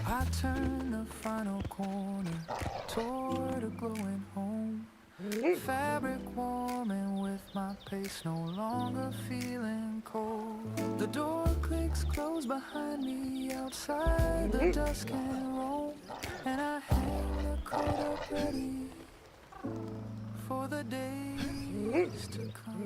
[SPEAKER 8] I turn the final corner toward a glowing home, fabric warming with my pace, no longer feeling cold. The door clicks closed behind me, outside the dusk and roam, and I hang the coat up ready for the days to come.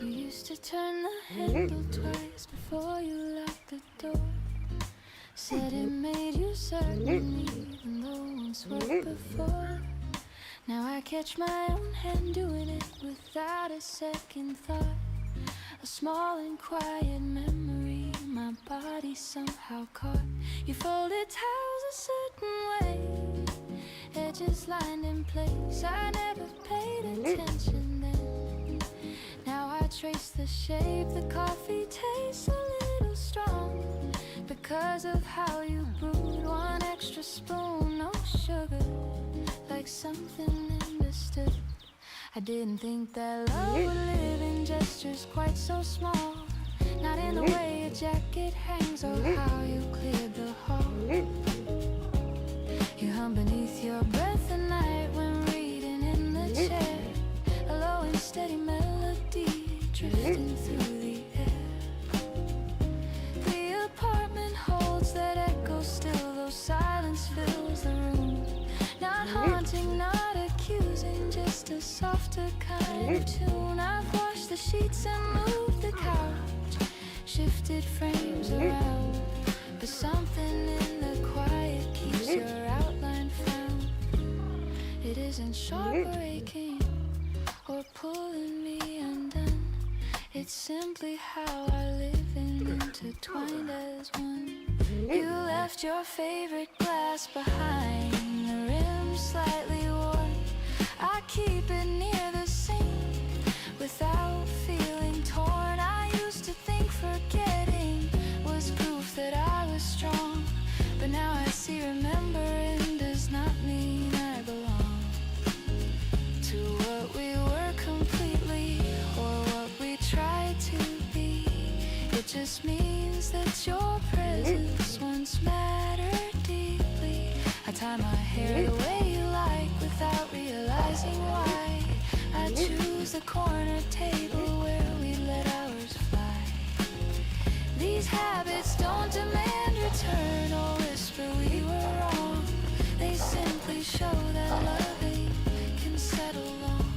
[SPEAKER 3] You used to turn the handle twice before you locked the door. Said it made you certain even though once worked before. Now I catch my own hand doing it without a second thought. A small and quiet memory
[SPEAKER 7] my body somehow caught. You folded towels a certain way, edges lined in place. I never paid attention then. Now I trace the shape. The coffee tastes a little strong because of how you brewed. One extra spoon, no sugar, like something understood. I didn't think that love would live in gestures quite so small. Not in the way a jacket hangs or how you cleared the hall. You hum beneath your breath at night when reading in the chair, a low and steady melody drifting through the air. The apartment holds that echo still, though silence fills the room. Not haunting, not accusing, just a softer kind of tune. I've washed the sheets and moved the couch, shifted frames around, but something in the quiet keeps your outline found. It isn't sharp or aching or pulling me undone. It's simply how I live in, intertwined as one. You left your favorite glass behind, the rim slightly worn. I keep it near the sink without feeling torn. I used to think forgetting was proof that I was strong, but now I see remembering does not mean I belong to what we were completely or what we tried to be. It just means that your presence once mattered deeply. I tie my hair the way you like without realizing why. I choose the corner table where we let ours fly. These habits don't demand return or whisper we were wrong. They simply show that loving can settle long.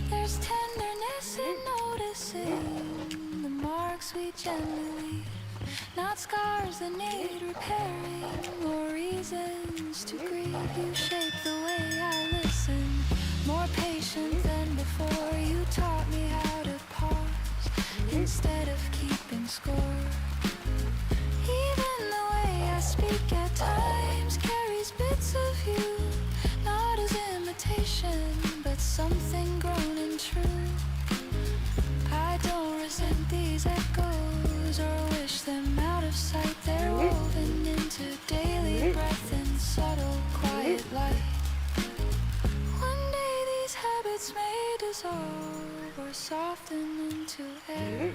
[SPEAKER 7] There's tenderness in noticing the marks we gently leave, not scars that need repairing or reasons to grieve. You shape the way I listen, more patient than before. You taught me how to pause instead of keeping score. Even the way I speak at times carries bits of you, not as imitation, but something grown and true. I don't resent these echoes or wish them out of sight. They're woven into daily breath and subtle quiet light. One day these habits may dissolve or soften into air,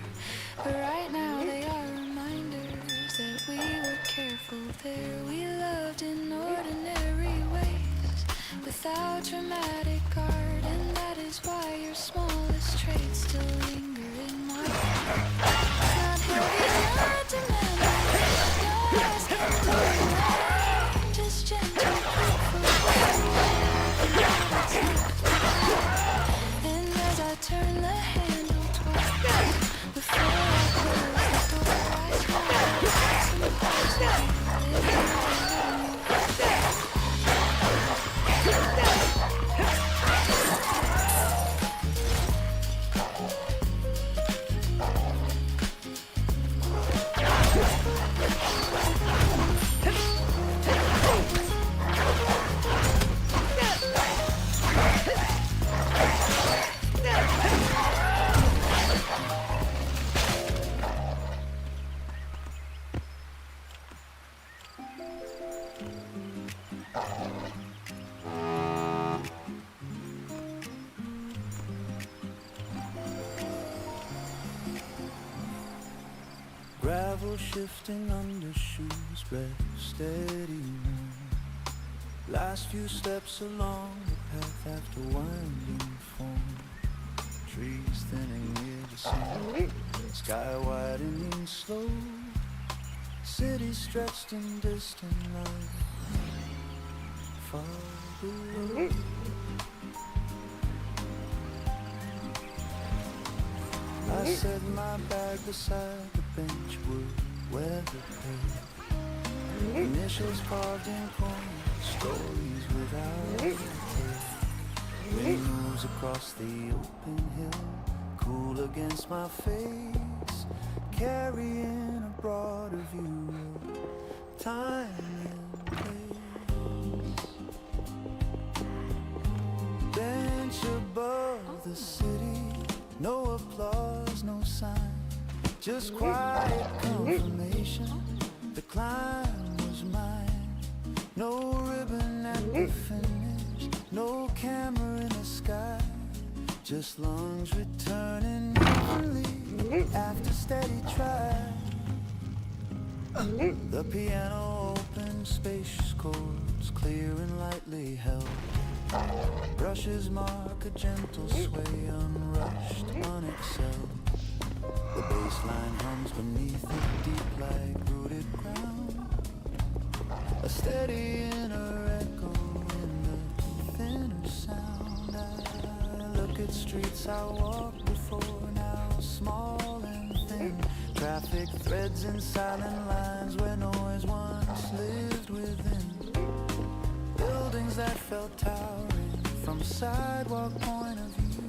[SPEAKER 7] but right now they are reminders that we were careful there. We loved in ordinary ways without dramatic art, and that is why your smallest traits still linger in my heart. Not heavy, not demanding, no asking for more, just gentle and as I turn the handle twice before I close the door, I smile.
[SPEAKER 8] Gravel shifting under shoes, breath steady now. Last few steps along the path after winding form. Trees thinning near the sun, sky widening slow. City stretched in distant line, far below. I set my bag beside the bench, wood, weather paint. Initials carved in corners, stories without a tale. Wind moves across the open hill, cool against my face. carrying a broader view of time and place. Bench above the city, no applause, no sign, just quiet confirmation. The climb was mine. No ribbon at the finish, no camera in the sky, just lungs returning evenly after steady try. The piano open, spacious chords, clear and lightly held. Brushes mark a gentle sway, unrushed, unexcelled. The bass line hums beneath it, deep like rooted ground. A steady inner echo in the thinner sound. I look at streets I walked before, now small and thin. Traffic threads and silent lines where noise once lived within. Buildings that felt towering from a sidewalk point of view,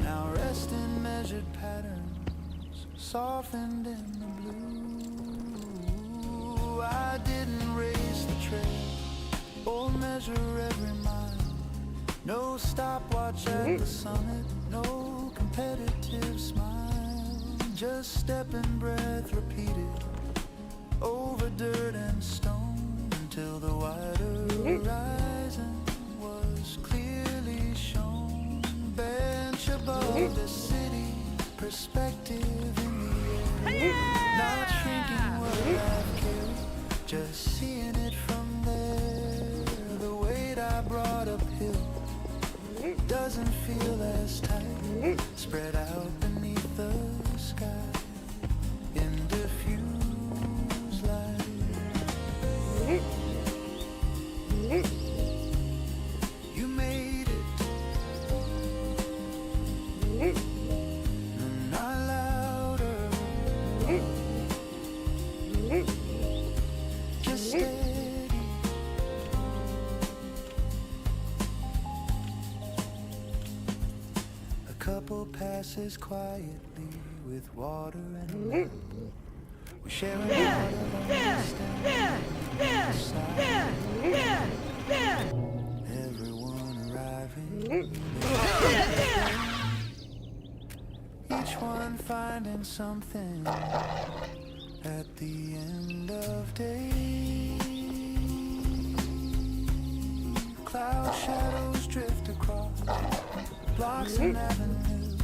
[SPEAKER 8] now rest in measured patterns, softened in the blue. I didn't race the trail or measure every mile. No stopwatch at the summit, no competitive smile. Just step and breath repeated over dirt and stone until the wider horizon was clearly shown. Bench above the city, perspective in the air. Not shrinking what I've carried, just seeing it from there. The weight I brought uphill doesn't feel as tight, spread out beneath the sky in diffuse light. You made it, not louder, just steady. A couple passes quietly with water and lamp. We're sharing part of understanding. Everyone arriving, each one finding something at the end of day. Cloud shadows drift across blocks and avenues,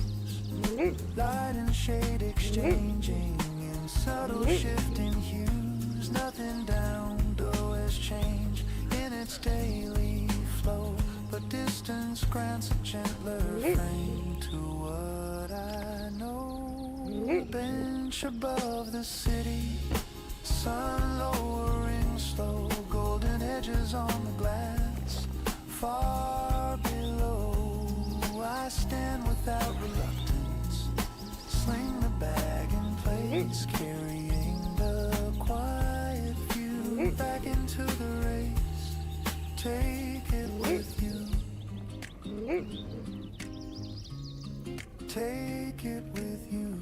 [SPEAKER 8] light and shade exchanging in subtle shifting hues. Nothing down, always change in its daily flow, but distance grants a gentler frame to what I know. Bench above the city, sun lowering slow, golden edges on the glass. Far below, I stand without reluctance, sling the bag in place, carrying the quiet view back into the race. Take it with you, take it with you.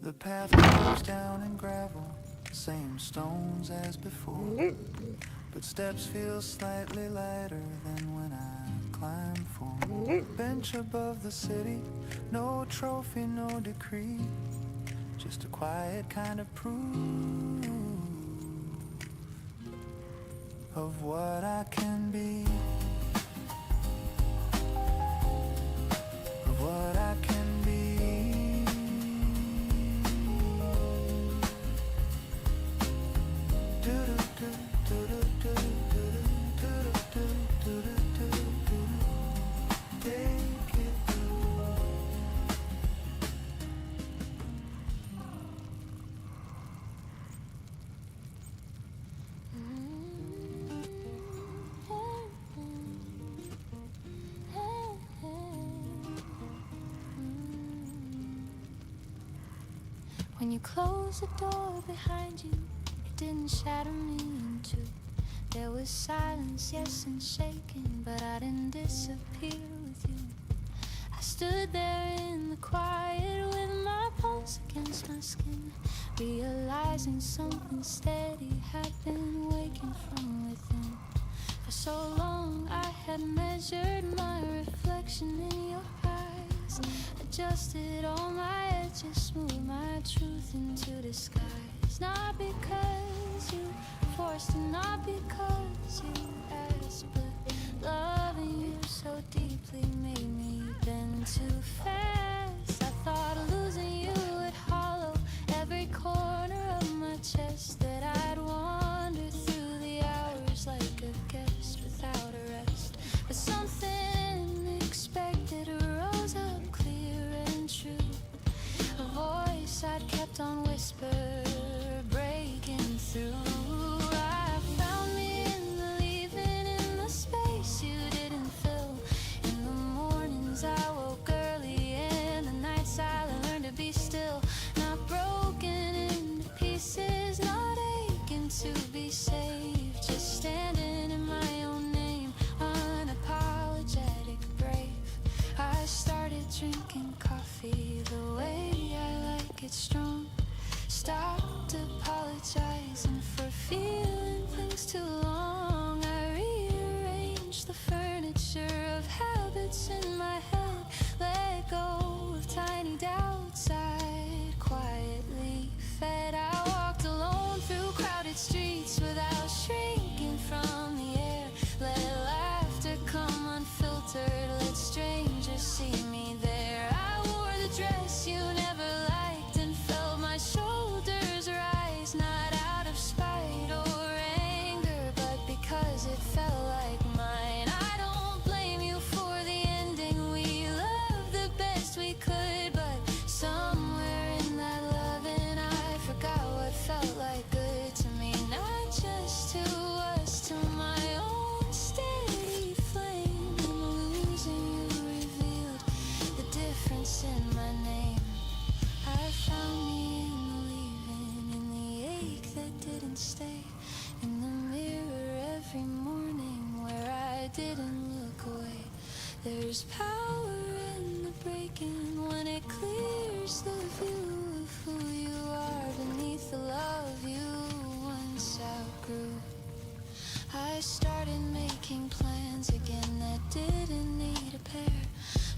[SPEAKER 8] The path goes down in gravel, same stones as before, but steps feel slightly lighter than when I climb for more. Bench above the city, no trophy, no decree, just a quiet kind of proof of what I can be, of what I can be.
[SPEAKER 3] When you closed the door behind you, it didn't shatter me in two. There was silence, yes, and shaking, but I didn't disappear with you. I stood there in the quiet with my pulse against my skin, realizing something steady had been waking from within. For so long I had measured my reflection in your eyes, adjusted all my edges, smoothed my truth into disguise. Not because you forced it, not because you asked, but loving you so deeply made me bend too fast. I thought losing you would hollow every corner of my chest, that I'd wander through the hours like a guest without a rest. But something unexpected arose up clear and true, a voice I'd kept on whisper breaking through. I found me in the leaving, in the space you didn't fill. In the mornings I woke early, in the nights I learned to be still. Not broken into pieces, not aching to be saved, just standing in my own name, unapologetic, brave. I started drinking coffee the way I like it strong, stopped apologizing for feeling things too long. I rearranged the furniture of habits in my head, let go of tiny doubts I'd quietly fed. I walked alone through crowded streets without shrinking from the air, let laughter come unfiltered, let strangers see me there. I wore the dress you never liked and felt my shoulders rise, not out of spite or anger, but because it felt like mine. I don't blame you for the ending, we loved the best we could, but somewhere in that loving I forgot what felt like good to me. Not just to us, to my own steady flame. Losing you revealed the difference in my name. I found me in the leaving, in the ache that didn't stay, in the mirror every morning where I didn't look away. There's power in the breaking when it clears the view of who you are beneath the love you once outgrew. I started making plans again that didn't need a pair,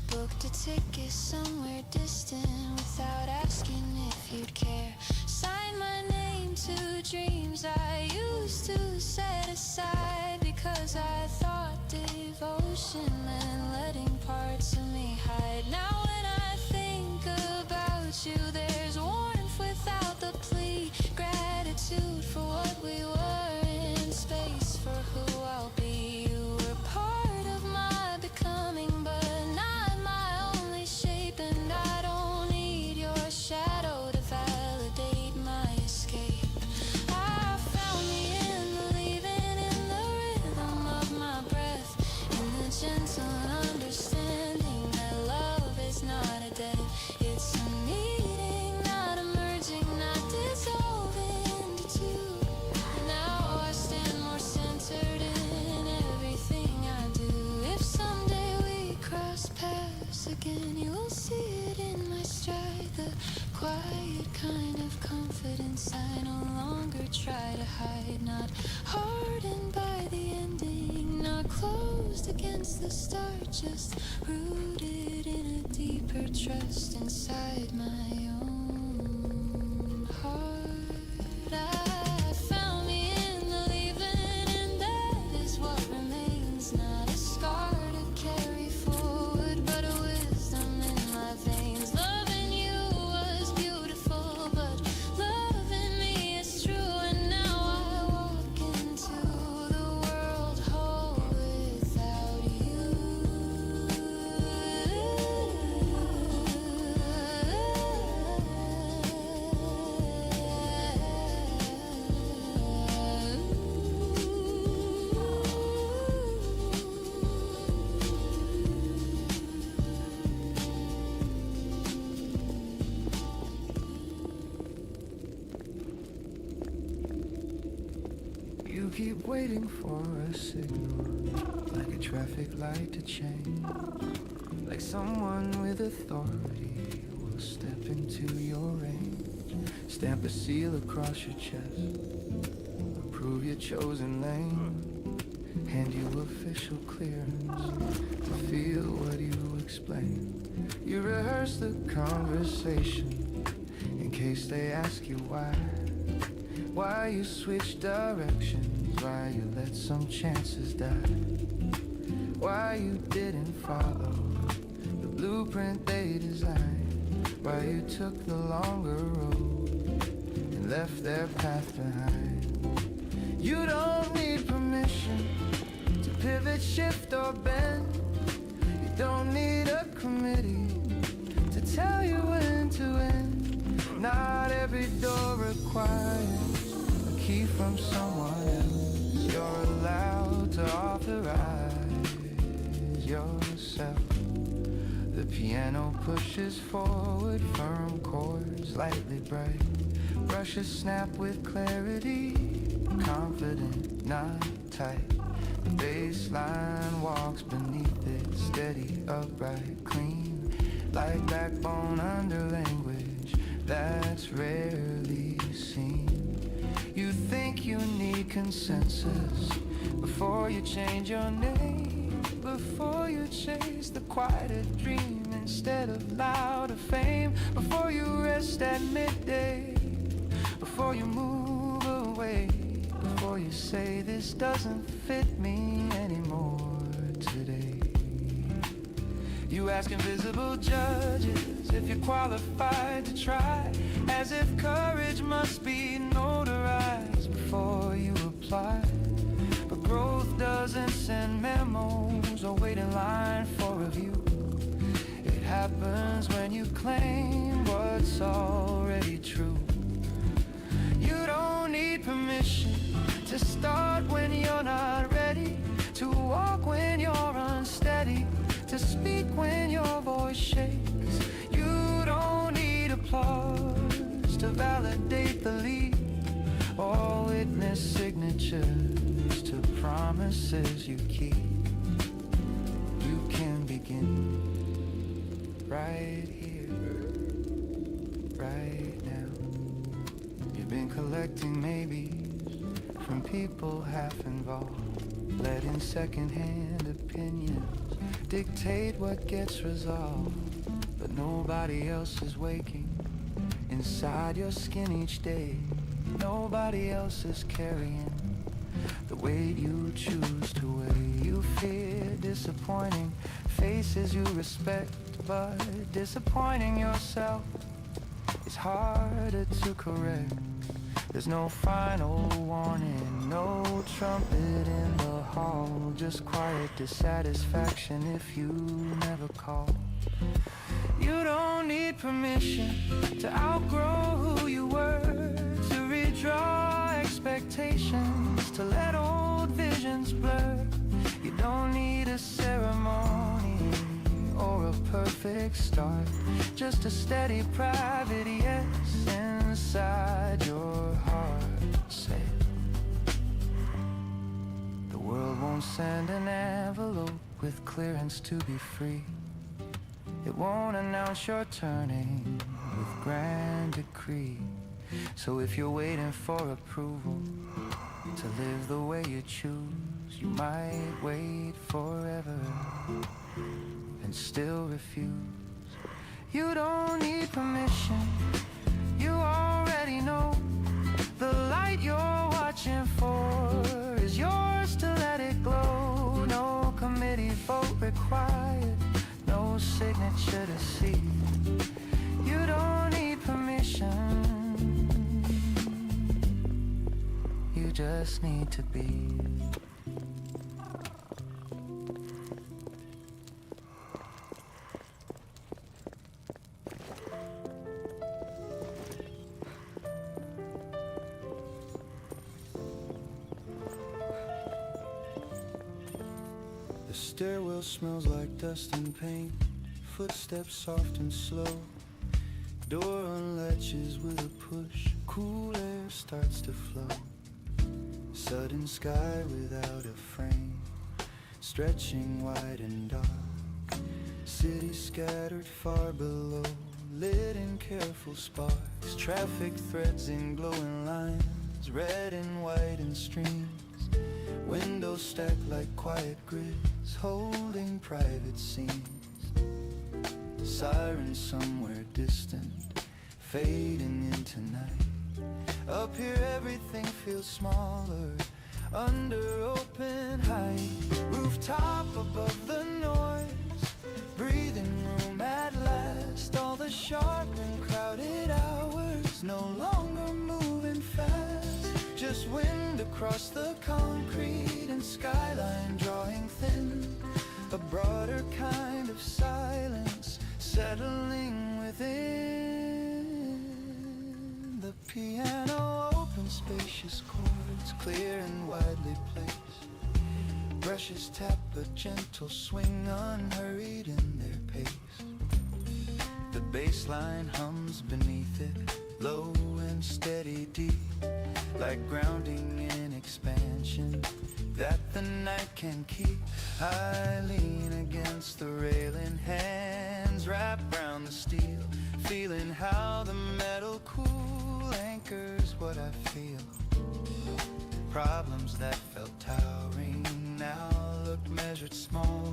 [SPEAKER 3] booked a ticket somewhere distant without asking if you'd care, signed my name to dreams I used to set aside, because I thought devotion meant letting parts of me hide. Now when I think about you, there's warmth without the plea, gratitude for what we were, in space for who I'll be. You were part of my becoming, but not my only shape, and I don't need your shadow to validate my escape. I found me in the leaving, in the rhythm of my breath, in the gentle understanding that love is not a debt, it's a meeting, not a merging, not dissolving into two. Now I stand more centered in everything I do. If someday we cross paths again, you will see it in my stride, the quiet kind of confidence I no longer try to hide, not hardened by the ending, not closed against the start, just rooted in a deeper trust inside my own heart. I found me in the leaving, and that is what remains, not a scar to carry forward, but a wisdom in my veins. Loving you was beautiful, but loving me is true, and now I walk into the world whole without you.
[SPEAKER 8] You keep waiting for a signal, like a traffic light to change. like someone with authority will step into your range, stamp a seal across your chest, approve your chosen lane, hand you official clearance to feel what you explain. You rehearse the conversation in case they ask you why you switch directions, why you let some chances die, why you didn't follow the blueprint they designed, why you took the longer road and left their path behind. You don't need permission to pivot, shift, or bend. You don't need a committee to tell you when to end. Not every door requires a key from someone else. You're allowed to authorize yourself. The piano pushes forward, firm chords lightly bright. Brushes snap with clarity, confident, not tight. The bass line walks beneath it, steady, upright, clean, like backbone under language that's rarely seen. You think you need consensus before you change your name, before you chase the quieter dream instead of louder fame, before you rest at midday, before you move away, before you say this doesn't fit me anymore today. You ask invisible judges if you're qualified to try, as if courage must be notarized before you apply. But growth doesn't send memos or wait in line for review. It happens when you claim what's already true. You don't need permission to start when you're not ready, to walk when you're unsteady, to speak when your voice shakes. You don't need applause to validate the lead, or witness signatures to promises you keep. You can begin right here, right now. You've been collecting maybes from people half involved, letting secondhand opinions dictate what gets resolved. But nobody else is waking inside your skin each day. Nobody else is carrying the weight you choose to weigh. You fear disappointing faces you respect, but disappointing yourself is harder to correct. There's no final warning, no trumpet in the hall, just quiet dissatisfaction if you never call. You don't need permission to outgrow who you were, to redraw expectations, to let old visions blur. You don't need a ceremony or a perfect start, just a steady private yes inside your heart. Say, the world won't send an envelope with clearance to be free. It won't announce your turning with grand decree. So if you're waiting for approval to live the way you choose, you might wait forever and still refuse. You don't need permission, you already know. The light you're watching for is yours to let it glow. No committee vote required, no signature to see. You don't need permission, you just need to be. The stairwell smells like dust and paint, footsteps soft and slow. Door unlatches with a push, cool air starts to flow. Sudden sky without a frame, stretching wide and dark. City scattered far below, lit in careful sparks, traffic threads in glowing lines, red and white in streams, windows stacked like quiet grids, holding private scenes, sirens somewhere distant, fading into night. Up here everything feels smaller, under open height, rooftop above the noise, breathing room at last. All the sharp and crowded hours no longer moving fast, just wind across the concrete and skyline drawing thin, a broader kind of silence settling within. The piano open, spacious chords clear and widely placed, brushes tap a gentle swing unhurried in their pace. The bass line hums beneath it, low and steady deep, like grounding in expansion that the night can keep. I lean against the railing, hands wrap round the steel, feeling how the metal cool anchors what I feel. Problems that felt towering now look measured small,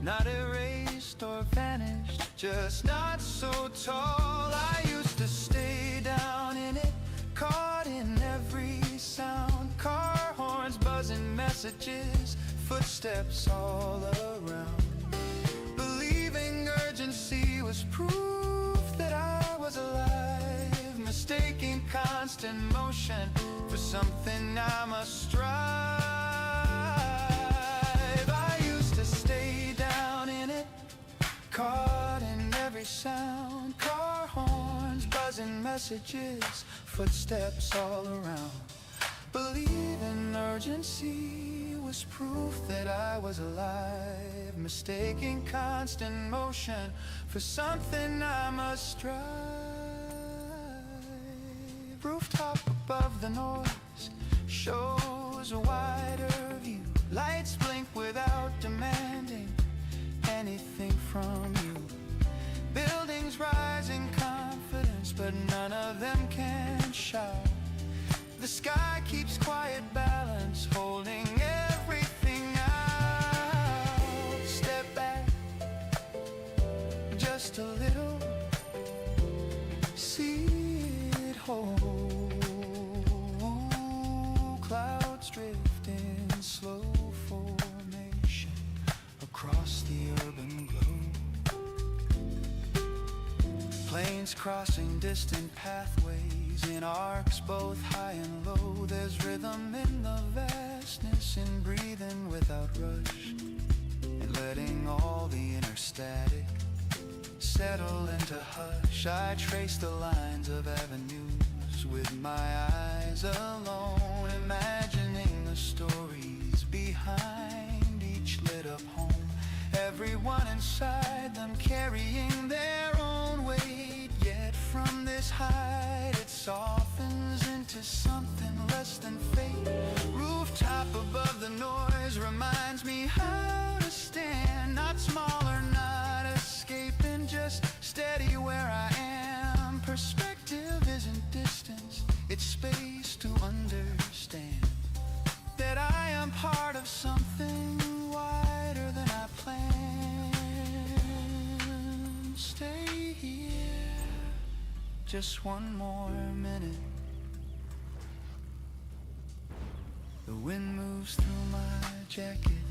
[SPEAKER 8] not erased or vanished, just not so tall. I used to stay down in it, caught in every sound, car horns buzzing messages, footsteps all around, believing urgency was proof that I was alive, mistaking constant motion for something I must strive. I used to stay down in it, caught in every sound, car horns buzzing messages, footsteps all around, believing urgency was proof that I was alive, mistaking constant motion for something I must strive. Rooftop above the noise shows a wider view, lights blink without demanding anything from you, buildings rise in confidence but none of them can shout. The sky keeps quiet balance, holding everything out. Step back just a little, see it whole. Clouds drift in slow formation across the urban globe, planes crossing distant pathways in arcs both high and low. There's rhythm in the vastness, in breathing without rush, and letting all the inner static settle into hush. I trace the lines of avenues with my eyes alone, imagining the stories behind each lit up home, everyone inside them carrying their own weight. Yet from this height it softens into something less than fate. Rooftop above the noise reminds me how to stand, not smaller, not escaping, just steady where I am. Perspective isn't distance, it's space to understand that I am part of something wider than I planned. Stay here just one more minute. The wind moves through my jacket,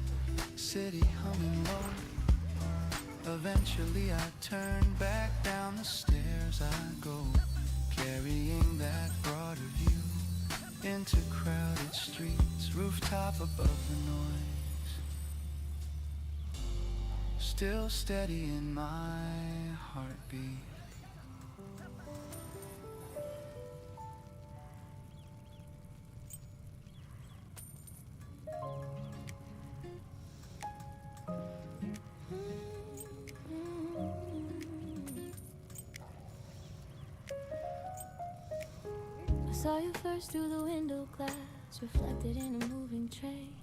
[SPEAKER 8] city humming low. Eventually I turn back down the stairs I go, carrying that broader view into crowded streets, rooftop above the noise, still steady in my heartbeat.
[SPEAKER 3] I saw you first through the window glass, reflected in a moving train.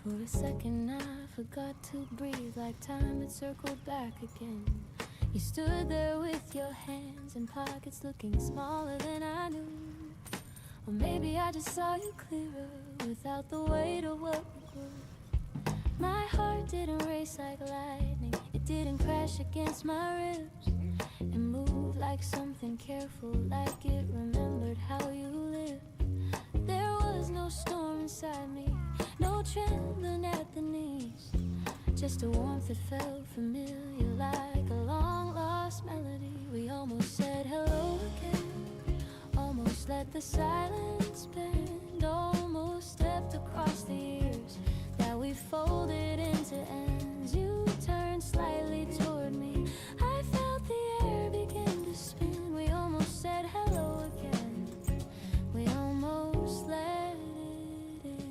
[SPEAKER 3] For a second I forgot to breathe like time had circled back again. You stood there with your hands in pockets looking smaller than I knew. Or maybe I just saw you clearer without the weight of what we grew. My heart didn't race like lightning, it didn't crash against my ribs. It moved like something careful, like it remembered how you lived. There was no storm inside me, no trembling at the knees. Just a warmth that felt familiar, like a long lost melody. We almost said hello again, almost let the silence bend, almost stepped across the years that we folded into ends. You turned slightly toward me, I felt the air begin to spin. We almost said hello again, we almost let it in.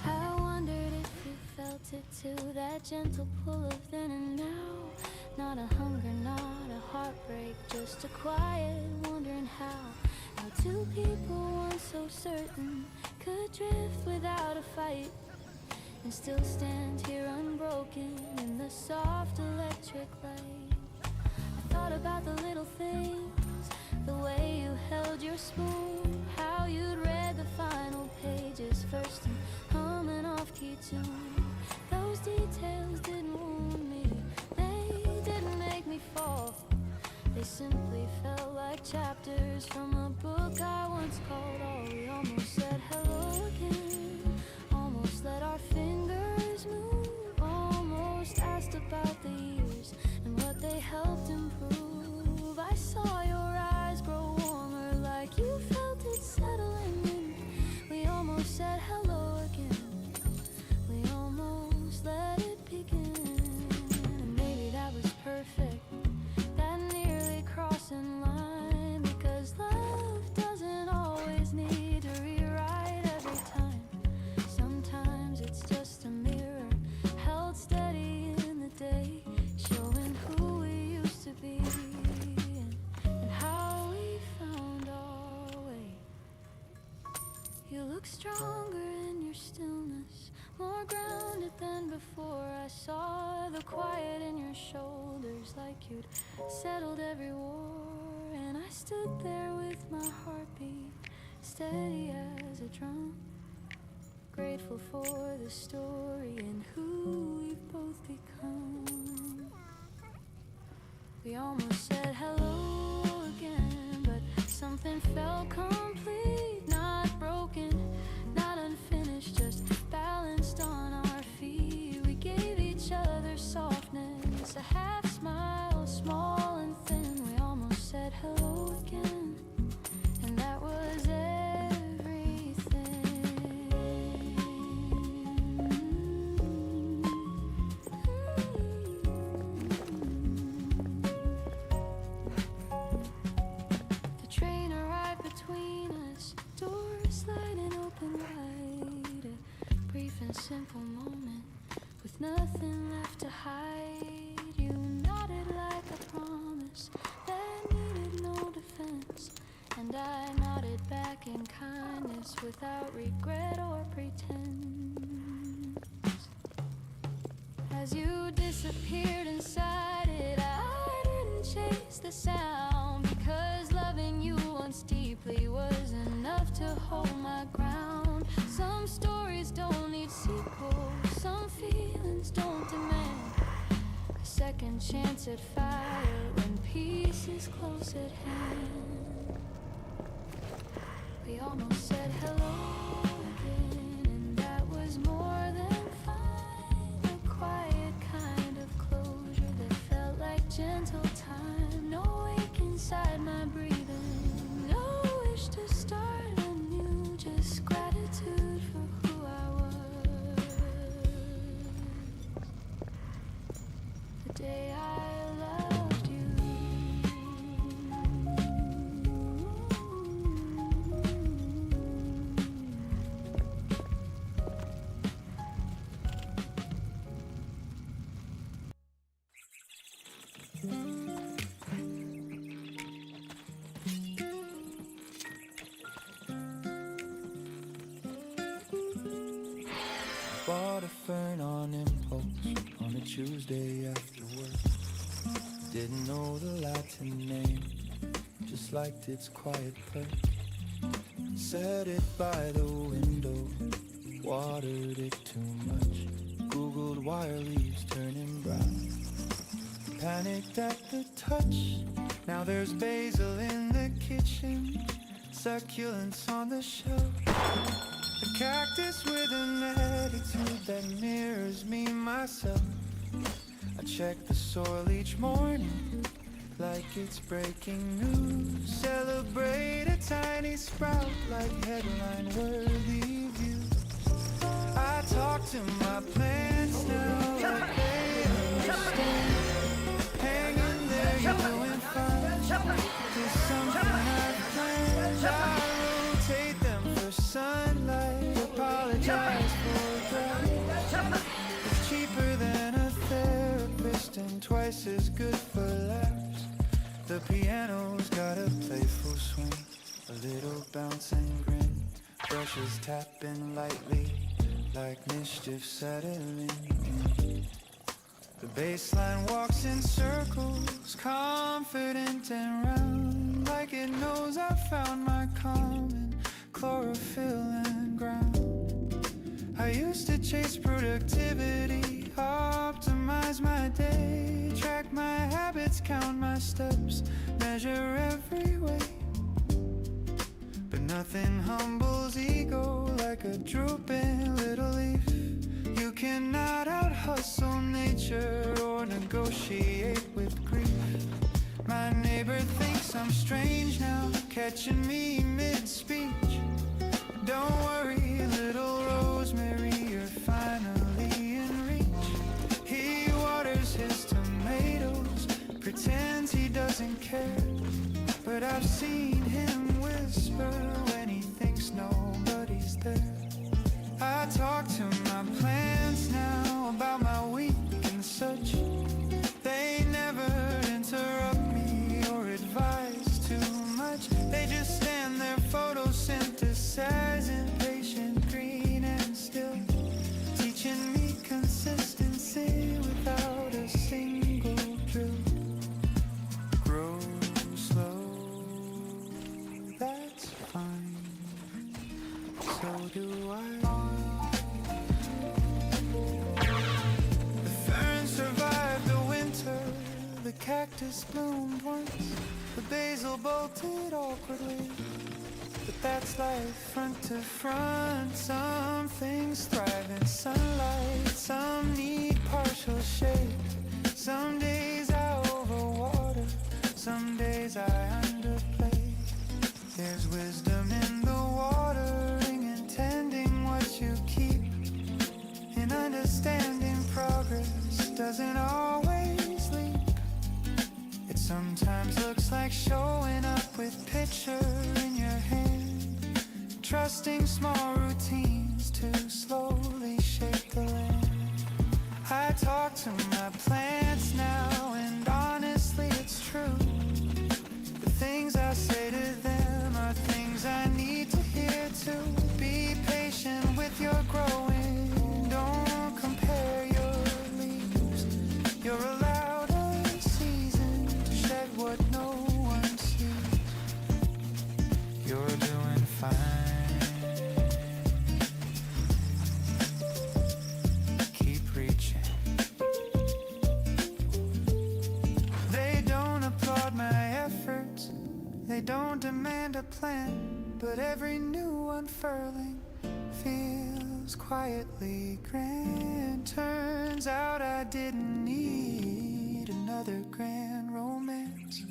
[SPEAKER 3] I wondered if you felt it too, that gentle pull of then and now. Not a hunger, not a heartbreak, just a quiet wondering how two people once so certain could drift without a fight and still stand here unbroken in the soft electric light. I thought about the little things, the way you held your spoon, how you'd read the final pages first and hum an off-key tune. Those details didn't wound me, they didn't make me fall. They simply felt like chapters from a book I once called all. We almost said hello again, almost let our fingers move, almost asked about the years and what they helped improve. I saw your eyes grow warmer, like you felt it settling in. We almost said hello again, we almost let it begin. And maybe that was perfect, that nearly crossing line, because love doesn't always need to rewrite every time. Sometimes it's just a mirror held steady in the day, showing who we used to be and how we found our way. You look stronger in your stillness, more grounded than before. I saw the quiet in your shoulders, like you'd settled every war. And I stood there with my heartbeat steady as a drum, grateful for the story and who we've both become. We almost said hello again, but something felt complete, not broken, not unfinished, just balanced on our feet. We gave each other softness, a half smile, small and thin. We almost said hello again, and that was everything. The train arrived between us, doors sliding open wide. A brief and simple moment with nothing left to hide. You nodded like a promise that needed no defense, and I nodded back in kindness without regret or pretense. As you disappeared inside it, I didn't chase the sound, because loving you once deeply was enough to hold my ground. Some stories don't need sequels, some feelings don't demand a second chance at fire when peace is close at hand. We almost said hello again, and that was more than fine. A quiet kind of closure that felt like gentle time. No ache inside my breathing, no wish to start anew, just gratitude for who I was the day I loved you.
[SPEAKER 8] Bought a fern on impulse on a Tuesday after work. Didn't know the Latin name, just liked its quiet perk. Set it by the window, watered it too much. Googled why are leaves turning brown. Panicked at the touch. Now there's basil in the kitchen, succulents on the shelf. A cactus with an attitude that mirrors me myself. I check the soil each morning like it's breaking news. Celebrate a tiny sprout like headline-worthy views. I talk to my plants now like they understand. Hang in there, you're doing fine. There's something I've planned. I rotate them for sunlight. Apologize for drought. It's cheaper than a therapist and twice as good for laughs. The piano's got a playful swing, a little bounce and grin. Brushes tapping lightly like mischief settling in. The bassline walks in circles, confident and round, like it knows I found my common chlorophyll and ground. I used to chase productivity, optimize my day, track my habits, count my steps, measure every way. But nothing humbles ego like a drooping little leaf. You cannot out-hustle nature or negotiate with grief. My neighbor thinks I'm strange now, catching me mid-speech. Don't worry, little rosemary, you're finally in reach. He waters his tomatoes, pretends he doesn't care. But I've seen him whisper when he thinks nobody's there. I talk to my plants now about my week and such. They never interrupt me or advise too much. They just stand there photosynthesizing, patient, green and still, teaching me consistency without a single drill. Grow slow, that's fine. So do I. Survived the winter, the cactus bloomed once, the basil bolted awkwardly. But that's life front to front. Some things thrive in sunlight, some need partial shade. Some days I overwater, some days I underplay. There's wisdom in the watering and tending what you keep, in understanding progress doesn't always leap. It sometimes looks like showing up with picture in your hand, trusting small routines to slowly shape the land. I talk to my plants now, and honestly it's true. The things I say to them are things I need to hear too. Be patient with your growing, don't compare your leaves. You're allowed a season to shed what no one sees. You're doing fine. Keep reaching. They don't applaud my efforts, they don't demand a plan, but every new unfurling feels quietly grand. Turns out I didn't need another grand romance,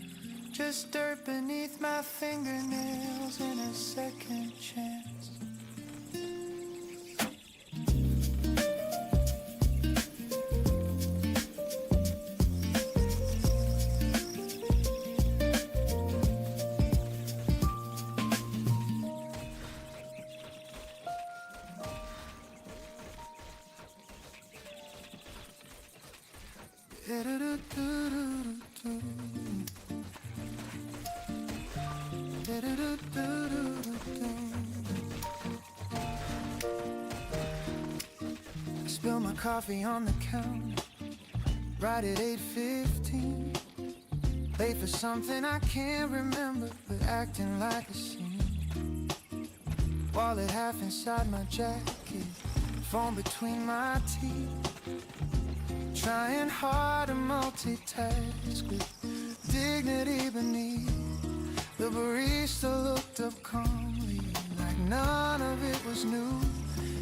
[SPEAKER 8] just dirt beneath my fingernails and a second chance. Spill my coffee on the counter right at 8:15. Late for something I can't remember, but acting like a scene. Wallet half inside my jacket, phone between my teeth. Trying hard to multitask with dignity beneath. The barista looked up calmly, like none of it was new.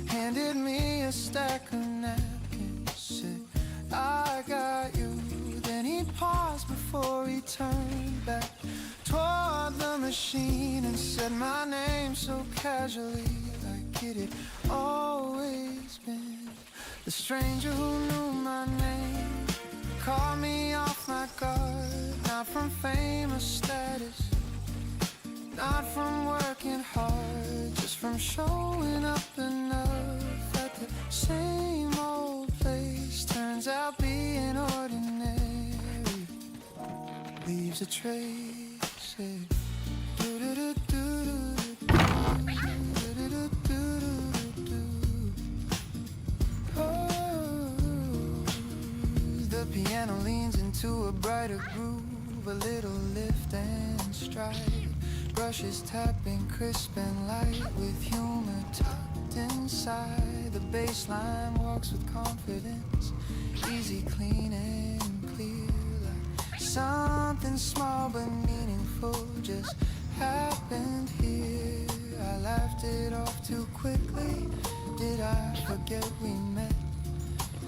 [SPEAKER 8] Handed me a stack of napkins, said, I got you. Then he paused before he turned back toward the machine and said my name so casually, like it had always been. The stranger who knew my name caught me off my guard, not from fame or status, not from working hard, just from showing up enough at the same old place. Turns out being ordinary leaves a trace. Yeah. The piano leans into a brighter groove, a little lift and stride. Brushes tapping crisp and light with humor tucked inside. The bass line walks with confidence, easy, clean and clear, like something small but meaningful just happened here. I laughed it off too quickly. Did I forget we met?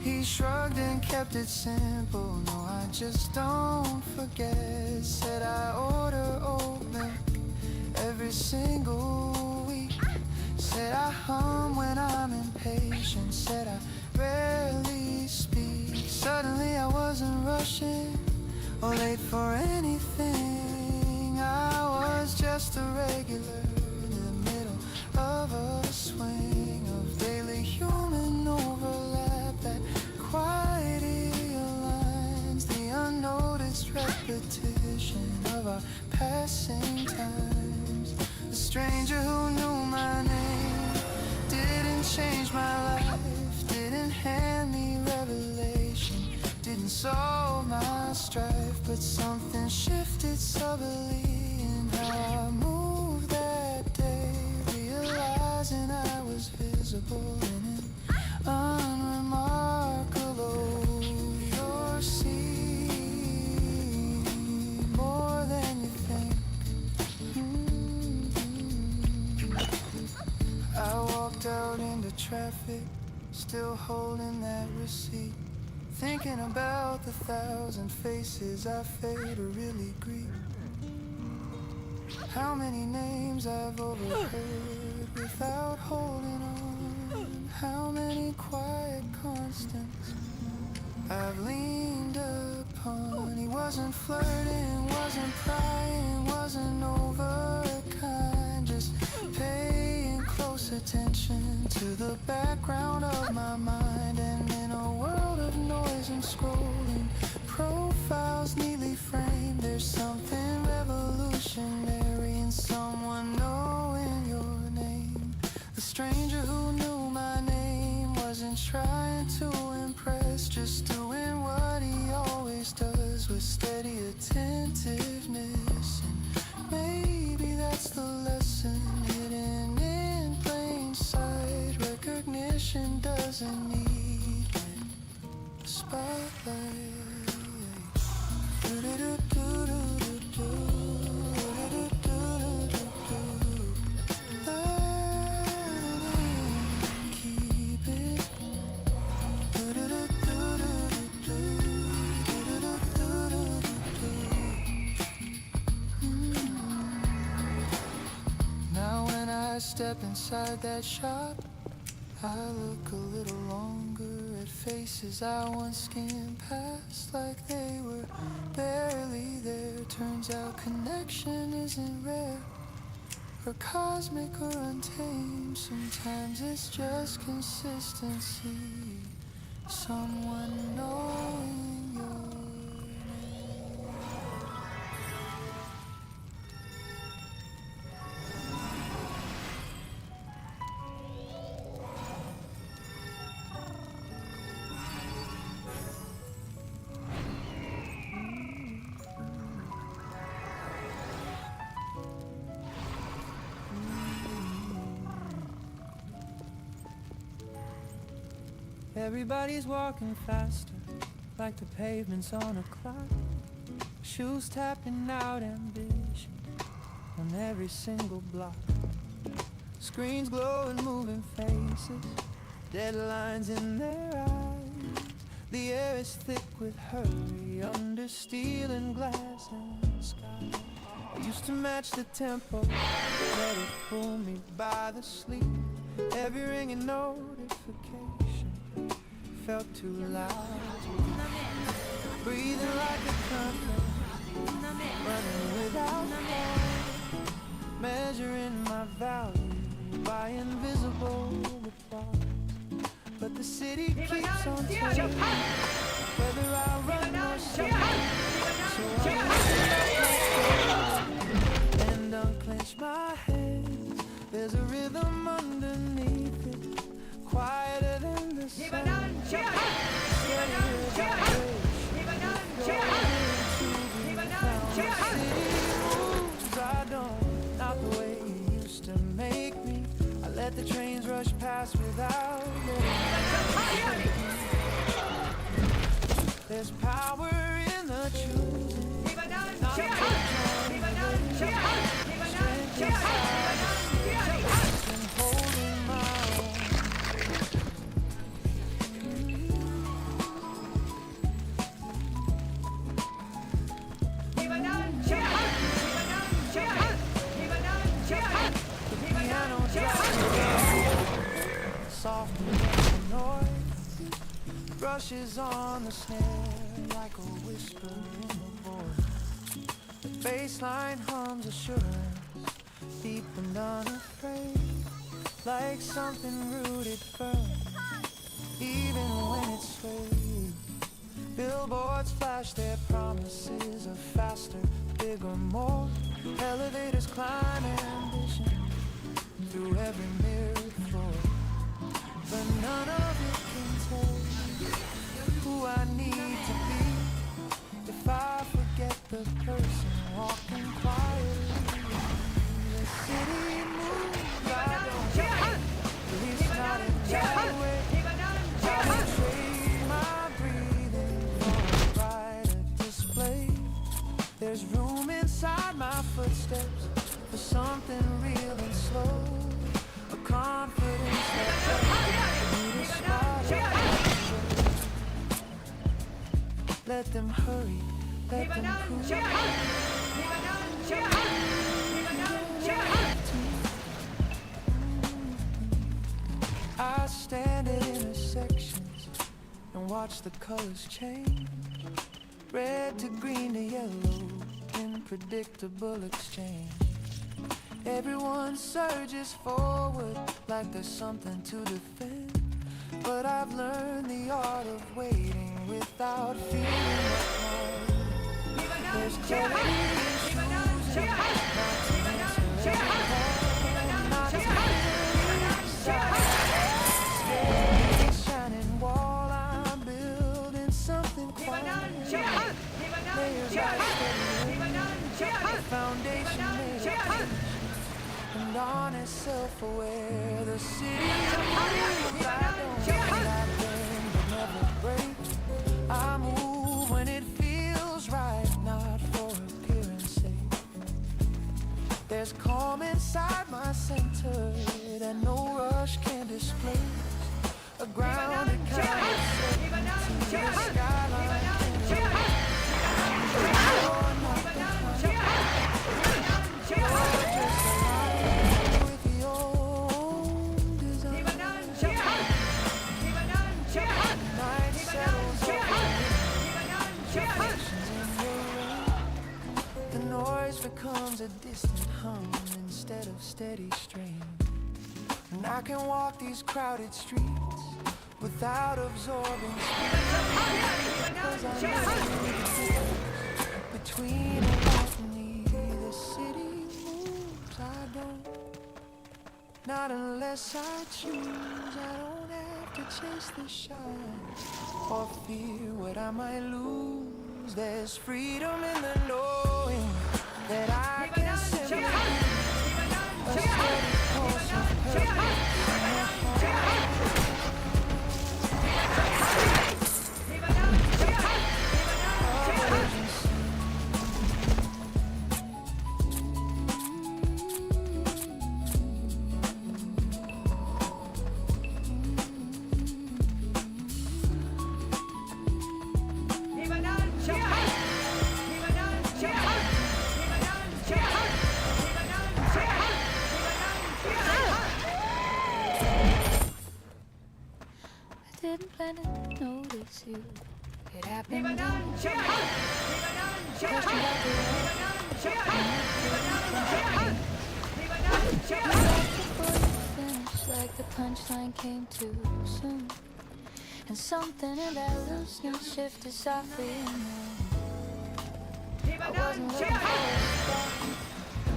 [SPEAKER 8] He shrugged and kept it simple. No, I just don't forget. Said I order oat milk every single week. Said I hum when I'm impatient. Said I rarely speak. Suddenly I wasn't rushing or late for anything. I was just a regular in the middle of a swing of daily human overlap that quietly aligns the unnoticed repetition of our passing times. The stranger who knew my name didn't change my life, didn't hand me revelation, didn't solve my strife, but something shifted subtly in how I moved that day, realizing I was visible in an unremarkable. You're seen more than you think. I walked out into traffic, still holding that receipt, thinking about the 1,000 faces I failed to really greet. How many names I've overheard without holding on. How many quiet constants I've leaned upon. He wasn't flirting, wasn't prying, wasn't over kind, just paying close attention to the background of my mind. And in a world of noise and scrolling profiles neatly framed, there's something revolutionary in someone knowing your name. The stranger who knew my name wasn't trying to impress, just doing what he always does with steady attentiveness. And maybe that's the lesson hidden in plain sight. Recognition doesn't need a spotlight. Keep it. Now when I step inside that shop, I look a little longer at faces I once skimmed past like they were barely there. Turns out connection isn't rare or cosmic or untamed. Sometimes it's just consistency, someone knowing your name. Everybody's walking faster, like the pavements on a clock. Shoes tapping out ambition on every single block. Screens glowing, moving faces, deadlines in their eyes. The air is thick with hurry under steel and glass and sky. I used to match the tempo, let it pull me by the sleeve. Every ringing notification felt too loud. Breathing like a trumpet, running without thought, measuring my value by invisible applause. But the city keeps on telling me whether I run or something. So I and unclench my hands. There's a rhythm underneath it, quieter than the sun. I don't, not the way you used to make me. I let the trains rush past without looking. There's power in the choosing, not the strength inside and holding my own. Soft noise brushes on the snare like a whisper in the voice. The bass line hums assurance, deep and unafraid, like something rooted firm, even when it sways. Billboards flash their promises of faster, bigger, more. Elevators climb ambition through every mirrored floor. But none of it can tell who I need to be if I forget the person walking quietly. The city moves, I don't know, at least not in that way. I would trade my breathing for a brighter display. There's room inside my footsteps for something real and slow, a confidence that let them hurry, let them prove. I stand at intersections and watch the colors change. Red to green to yellow in predictable exchange. Everyone surges forward like there's something to defend. But I've learned the art of waiting without feeling hard. There's clarity in choosing not to answer every call, not to feel inside. Steady shining wall, I'm building something quiet. Layers by steady, the foundation made of and honest, self-aware. The city's moves, I don't bend but never break. I move when it feels right, not for appearance sake. There's calm inside my center that no rush can displace. A grounded kind of certainty, the skyline becomes a distant hum instead of steady strain. And I can walk these crowded streets without absorbing speed, because I know between a life and me, the city moves. I don't, not unless I choose. I don't have to chase the shine or fear what I might lose. There's freedom in the knowing that I can simply be a steady course of purpose.
[SPEAKER 7] didn't plan to notice you. It happened in question before you finished, like the punchline came too soon. And something in that looseness shifted softly in me. I wasn't looking for a spot,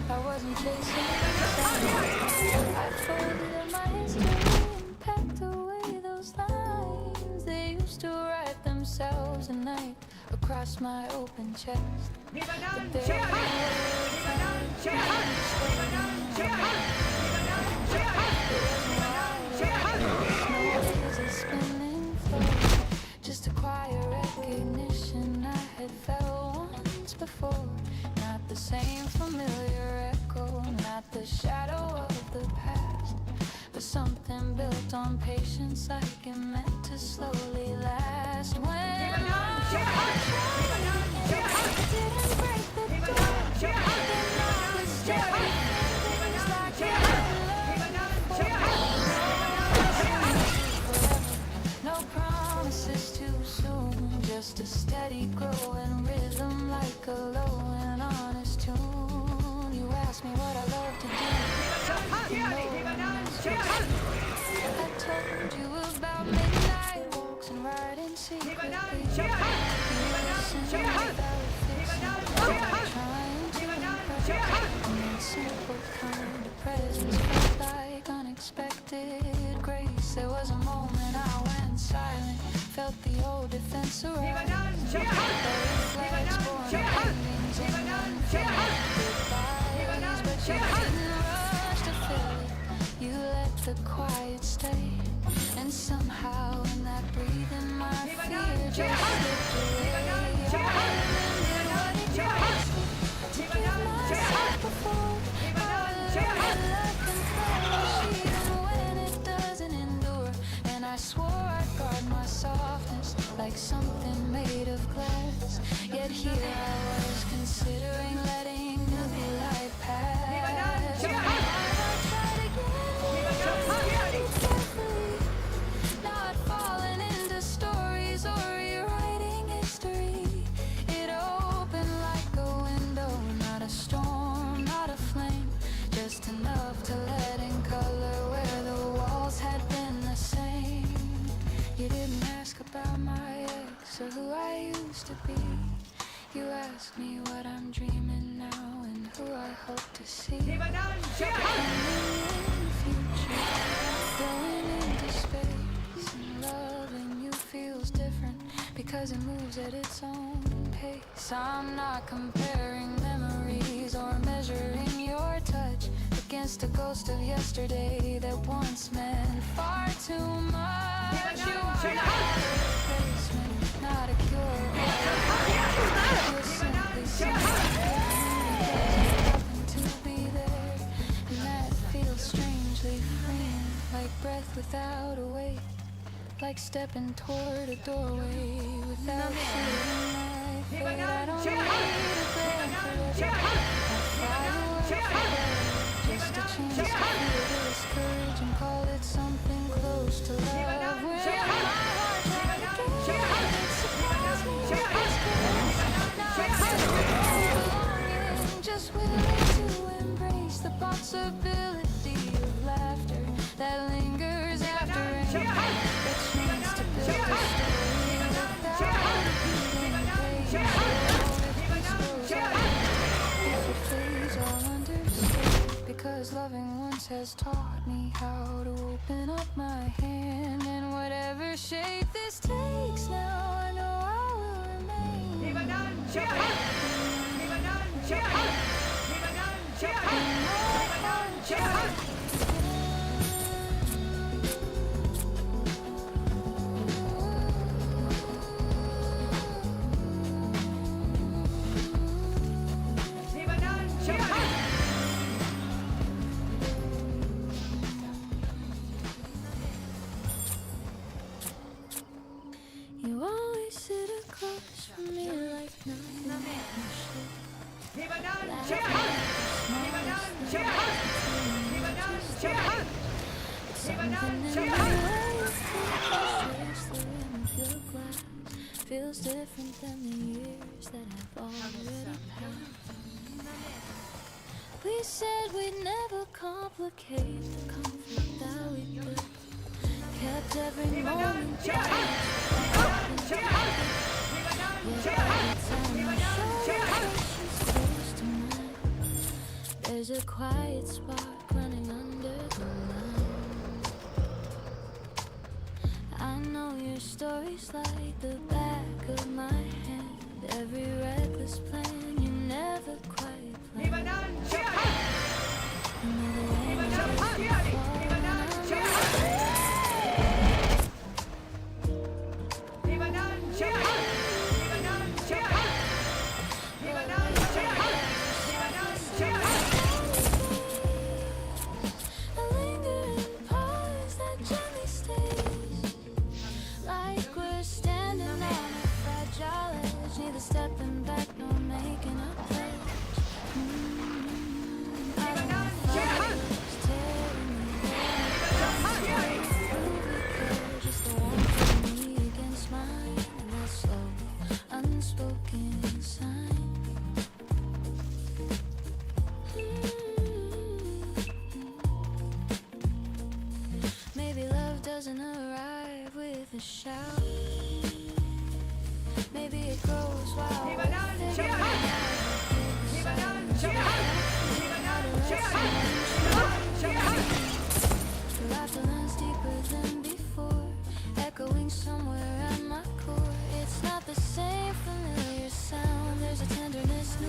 [SPEAKER 7] I wasn't chasing the I folded up my history and packed away those lines. They used to write themselves at night across my open chest. But there was a spinning floor, just a quiet recognition I had felt once before. Not the same familiar echo, not the shadow of the past, but something built on patience, like it meant to slowly last. When my heart didn't break the door, then I was staring at things like it no promises too soon, just a steady growing rhythm, like a low and honest tune. You asked me what I love to do, you know I told you about midnight walks and riding secretly. You listened without fixing, trying to impress. And that simple kind of presence felt like unexpected grace. There was a moment I went silent, felt the old defense arise. The reflex born endings and unfinished goodbyes, but you didn't rush to fill it. You let the quiet stay, and somehow in that breathing my fear just slipped away. I remembered what it cost me to give myself before I learned love can flourish even when it doesn't endure. And I swore I'd guard my softness like something made of glass. Yet here I was considering letting new light pass. My heart tried again, carefully, not falling into stories or rewriting history. It opened like a window, not a storm, not a flame, just enough to let in color where the walls had been the same. You didn't ask about my ex or who I used to be. You asked me what I'm dreaming now and who I hope to see. Going in the future, going into space, and loving you feels different because it moves at its own pace. I'm not comparing memories or measuring your touch against a ghost of yesterday that once meant far too much. You are not a replacement, not a cure. You're simply something to be there, and that feels strangely freeing, like breath without a weight, like stepping toward a doorway without feeling my fate. I don't need a plan forever. I'll fly away, just a chance to feel this courage and call it something close to love. When my heart tried again, it surprised me. Just willing to embrace the possibility of laughter that lingers after rain. The chance to build a story without being patient. If it fades, I'll understand, because loving once has taught me how to open up my hand. And whatever shape this takes now, I know I will remain. You always sit across from me like nothing should. Something in the way you feel
[SPEAKER 3] your glass feels different than the years that have already passed. We said we'd never complicate the conflict that we built. Kept every moment there's a quiet spark running under the line. I know your story's like the back of my hand. Every reckless plan you never quite planned. Stepping back, no making a pledge. I don't know if it's tearing me down. Just the one for me against mine, and that slow, unspoken sign. Maybe love doesn't arrive with a shout. Maybe it grows wild. The laughter runs deeper than before, echoing somewhere at my core. It's not the same familiar sound. There's a tenderness new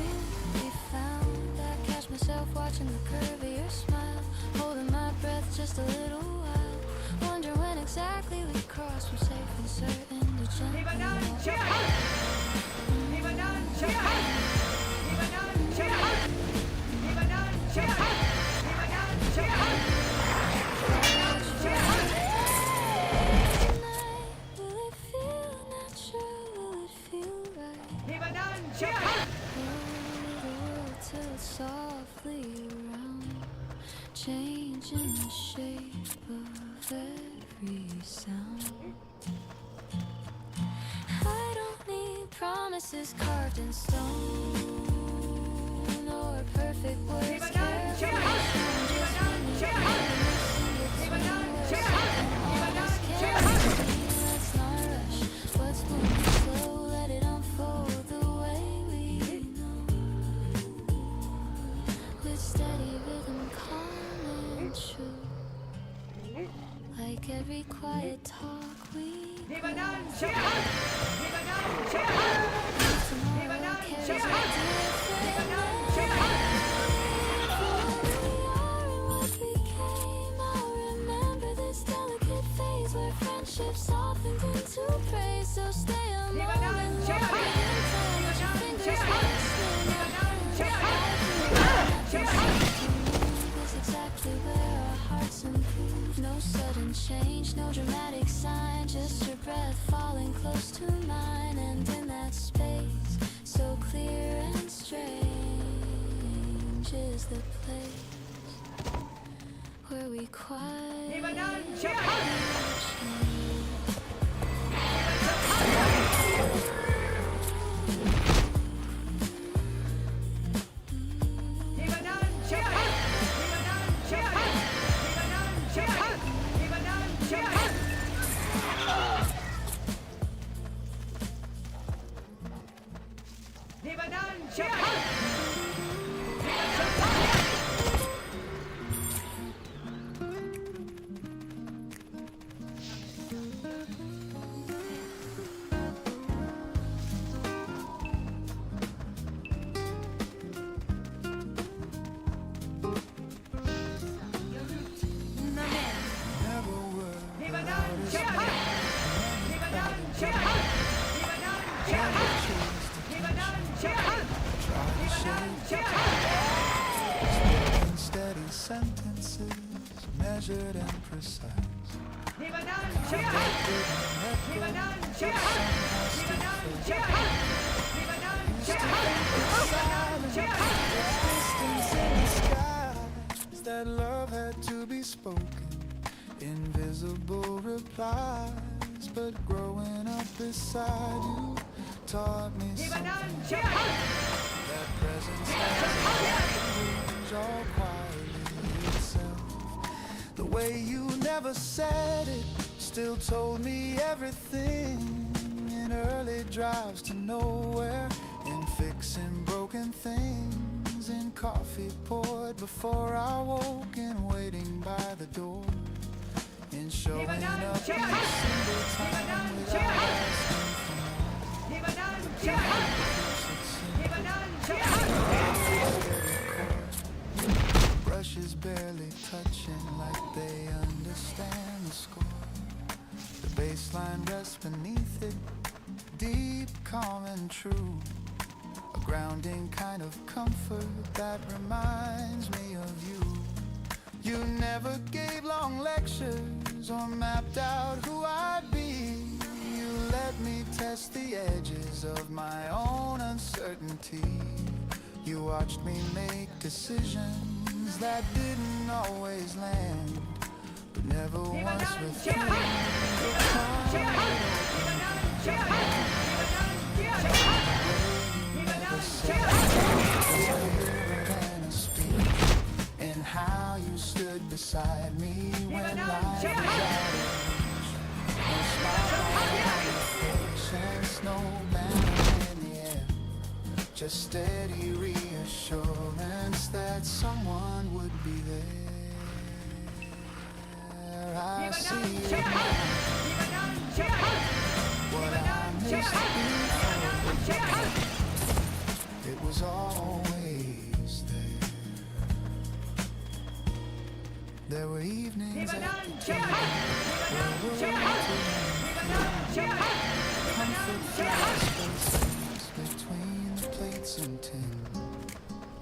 [SPEAKER 3] we found. I catch myself watching the curve of your smile, holding my breath just a little while. Wonder when exactly we cross from safe and certain to gently. Softly around, changing the shape of every sound. I don't need promises carved in stone or perfect words carefully shown. Just when you let's not rush. What's moving slow, let it unfold the way we know. With steady rhythm, calm and true. Like every quiet talk we tomorrow carries a different where friendship softened into praise. So stay a moment longer than time. Let your fingers is exactly where our hearts improve. No sudden change, no dramatic sign, just your breath falling close to mine. And in that space, so clear and strange, is the place where we quiet.
[SPEAKER 8] Steady sentences, measured and precise. That love had to be spoken, invisible replies, but growing up beside you taught me something. That presence has a language all quietly itself. The way you never said it still told me everything. In early drives to nowhere, in fixing broken things, in coffee poured before I woke, in waiting by the door, in showing up each single time without asking for more. Brushes barely touching like they understand the score. The baseline rests beneath it, deep, calm and true. A grounding kind of comfort that reminds me of you. You never gave long lectures or mapped out who I'd be. You let me test the edges of my own uncertainty. You watched me make decisions that didn't always land, but never once and how you stood beside me when life was out of reach. No smile on your face, no banner in the air, just steady reassurance that someone would be there. I see it now, what I missed before. It was always there. There were evenings at the table where comfort filled spaces between the plates and tin.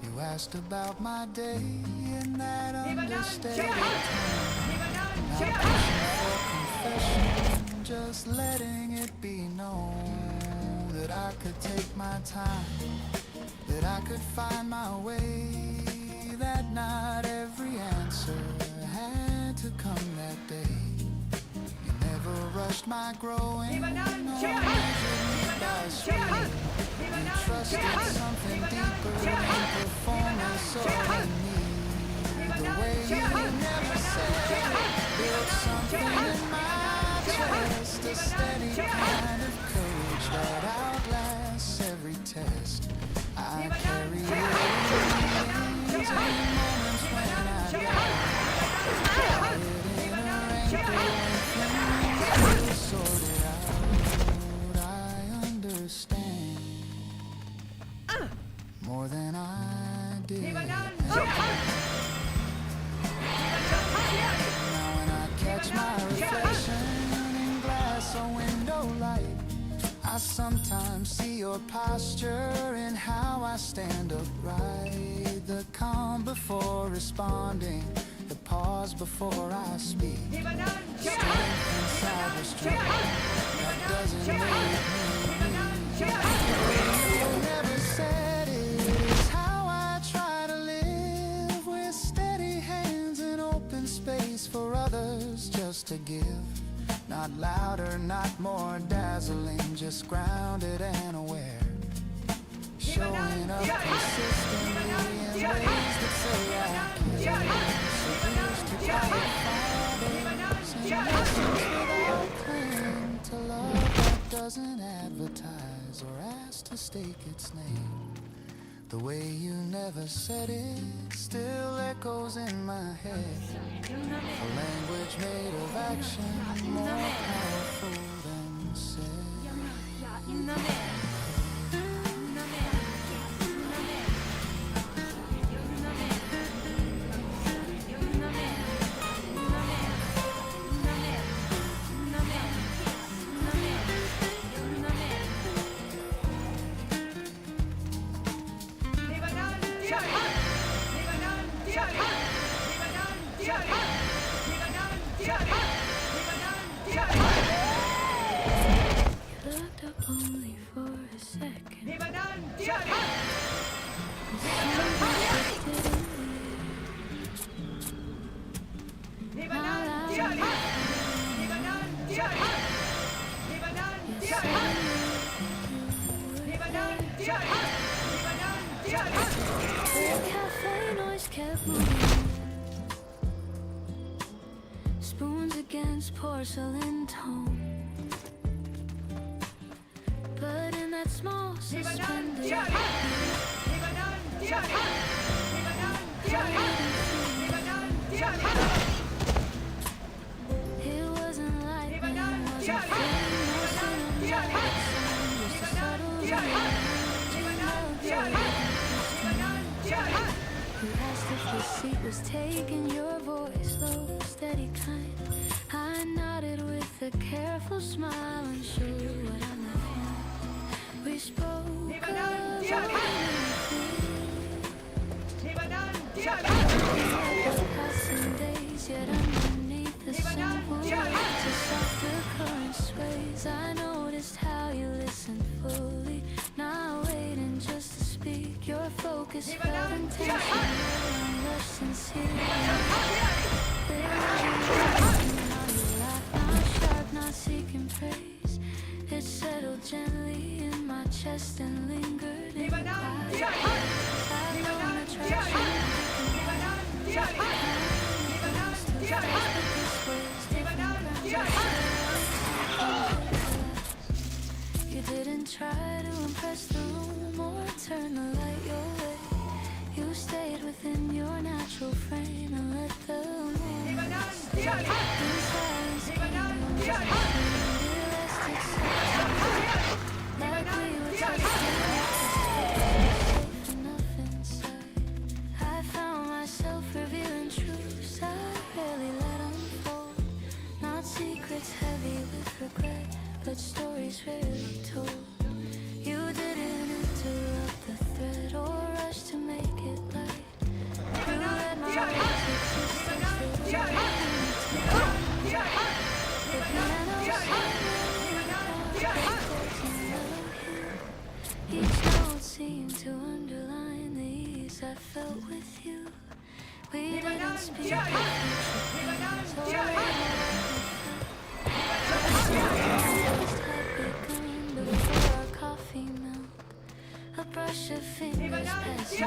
[SPEAKER 8] You asked about my day in that understated tone. Not pushing for confession, just letting it be known that I could take my time, that I could find my way, that not every answer had to come that day. You never rushed my growing, or measured me by speed. You trusted something deeper than performance or in need. The way you never said it built something in my chest, a steady kind of courage that outlasts every test. I carry your wings in moments when I die. In a rainbow and things sorted out, I understand more than I did. Now when I catch my reflection in glass or window light, I sometimes see your posture in how I stand upright. The calm before responding, the pause before I speak. Strength inside restraint that doesn't make me weak. You never said it is how I try to live, with steady hands and open space for others just to give. Not louder, not more dazzling, just grounded and aware. Showing up consistently in ways that say I care. So here's to quiet fathers and lessons without claim, to love that doesn't advertise or ask to stake its name. The way you never said it still echoes in my head. A language made of action, more powerful than said.
[SPEAKER 3] Looked up only for a second. The cafe noise kept moving. Spoons against porcelain tone. But in that small suspended it wasn't like when I wasn't feeling just a subtle you asked if the seat was taking your voice, low, steady kind. I nodded with a careful smile, unsure what I left feeling. We spoke of passing days, yet underneath the simple words, a softer current sways. I noticed how you listened fully, not waiting just to speak. Your focus felt intentional, rushed sincerely. Not sharp, not seeking praise. It settled gently in my chest and lingered in my eyes. I know an attraction. You didn't try to impress the room or turn the light your way. You stayed within your natural frame and let the moment stay. In silence, like we were safe enough inside. I found myself revealing truths I rarely let unfold. Not secrets heavy with regret, but stories rarely told. You didn't interrupt the thread or rush to make it light. You read my words, existence, the each note seemed to underline the ease I felt with you. We didn't speak of the before our coffee milk. A brush of fingers passing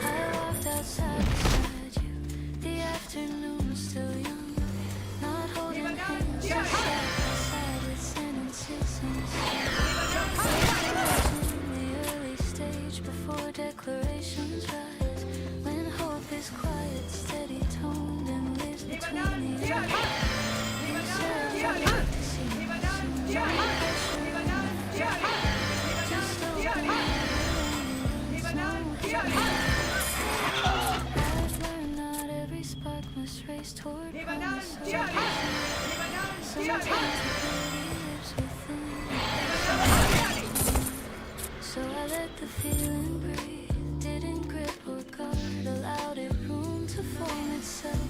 [SPEAKER 3] I walked outside beside you. The afternoon was still young. Not holding hands, just side by side with sentences in the early stage before declarations rise. When hope is quiet, steady toned and lives between the eyes. Just open I've learned not every spark must race toward promise. Sometimes the beauty lives within. So I let the feeling breathe, didn't grip or guard, allowed it room to form itself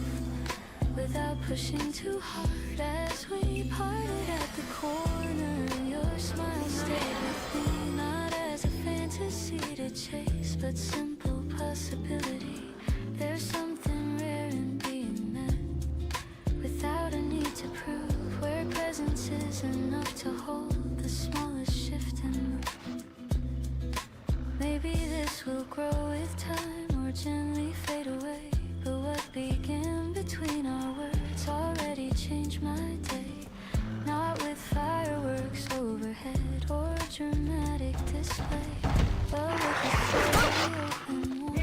[SPEAKER 3] without pushing too hard. As we parted at the corner, your smile stayed with me, not as a fantasy to chase, but simple possibility. There's something rare in being met without a need to prove, where presence is enough to hold the smallest shift in mood. Maybe this will grow with time or gently fade away, but what began between our words already changed my day. Not with fireworks overhead or dramatic display, but with a steady open wound.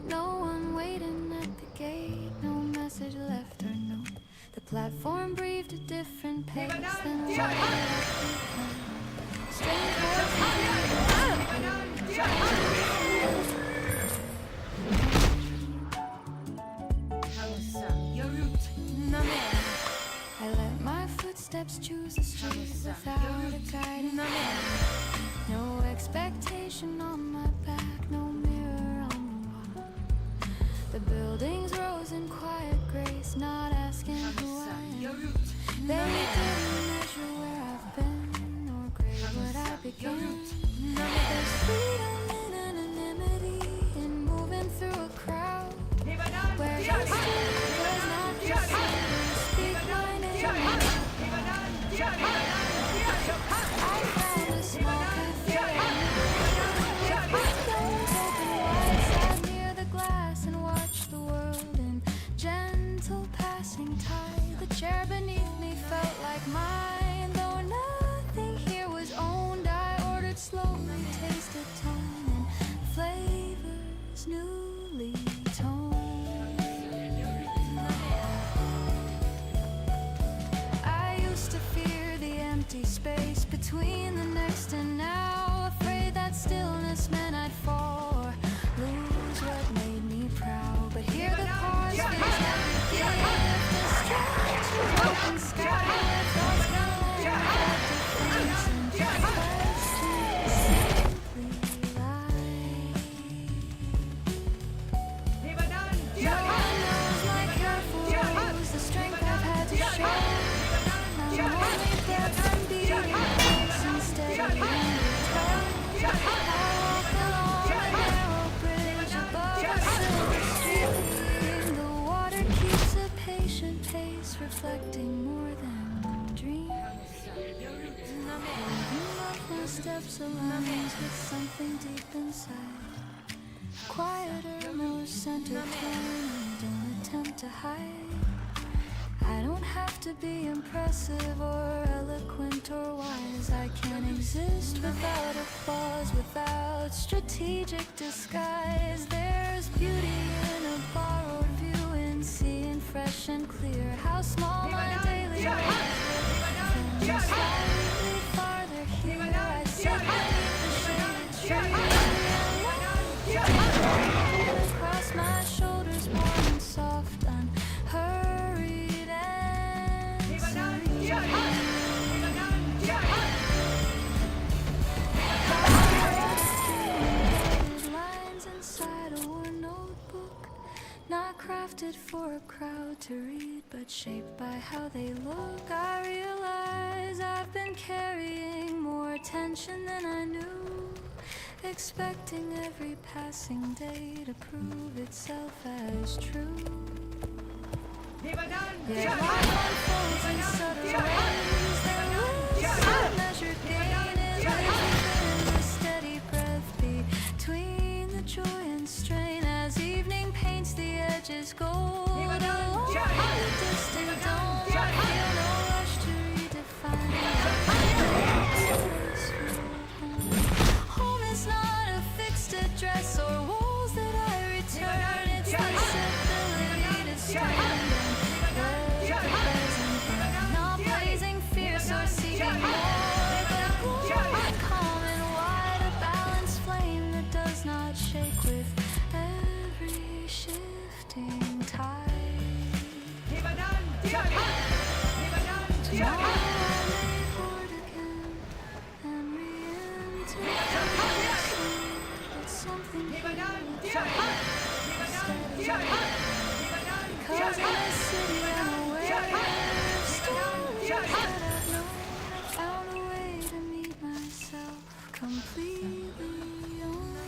[SPEAKER 3] No one waiting at the gate, no message left or note. The platform breathed a different pace than what I had become. Strange I let my foot
[SPEAKER 7] footsteps choose a street without a guiding light. No expectation on my back, no mirror on the wall. The buildings rose in quiet grace, not asking who I am. They didn't measure where I've been or grade what I began. There's freedom in anonymity, in moving through a crowd where history does not just speak my name. I found a small cafe with windows open wide, sat near the glass and watched the world in gentle passing tide. The chair beneath me felt like mine, though nothing here was owned. I ordered slowly, tasted tone and flavors newly toned. I used to fear the empty space between the next and now, afraid that stillness meant I'd fall or lose what made me proud. But here the pause feels like a gift, a stretch of open sky where thoughts can land without defense and questions simply lie. No one knows my careful rules, the strength I've had to show. I'm only dead from beating hearts instead of being told. I walk along a narrow bridge above a silver stream. The water keeps a patient pace, reflecting more than dreams. My steps aligns with something deep inside. Quieter, more centered tone, I don't attempt to hide. I don't have to be impressive or eloquent or wise. I can exist without applause, without strategic disguise. There's beauty in a borrowed view, in seeing fresh and clear how small my daily life is. From slightly farther here, I sit beneath the shaded tree. Across my shoulders, warm and soft, unhurried and serene. Lines inside a worn notebook, not crafted for a crowd to read, but shaped by how they look. I realize I've been carrying more tension than I knew, expecting every passing day to prove itself as true. Yet life unfolds in subtle ways. There is some measured gain in living, the steady breath between the joy and strain. As evening paints the edges gold along the distant dome, I feel no rush to redefine it. Home is not a fixed address or walls that I return. It's the ability to stand and let the present burn. Not blazing fierce or seeking more, but glowing calm and wide, a balanced flame that does not shake with every shifting tide. Tomorrow I may board again and re-enter the sleep, but something here because in a city I'm aware of stories that I've known. I found a way to meet myself completely on my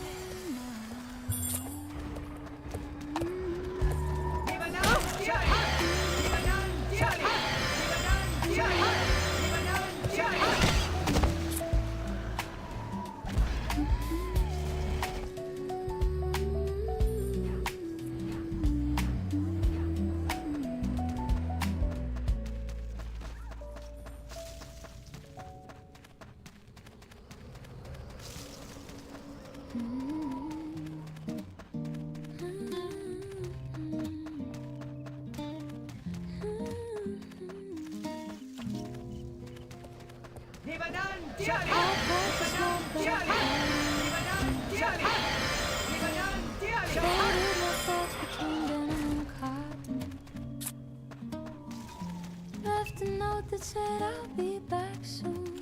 [SPEAKER 3] Left a note that said I'll be back soon.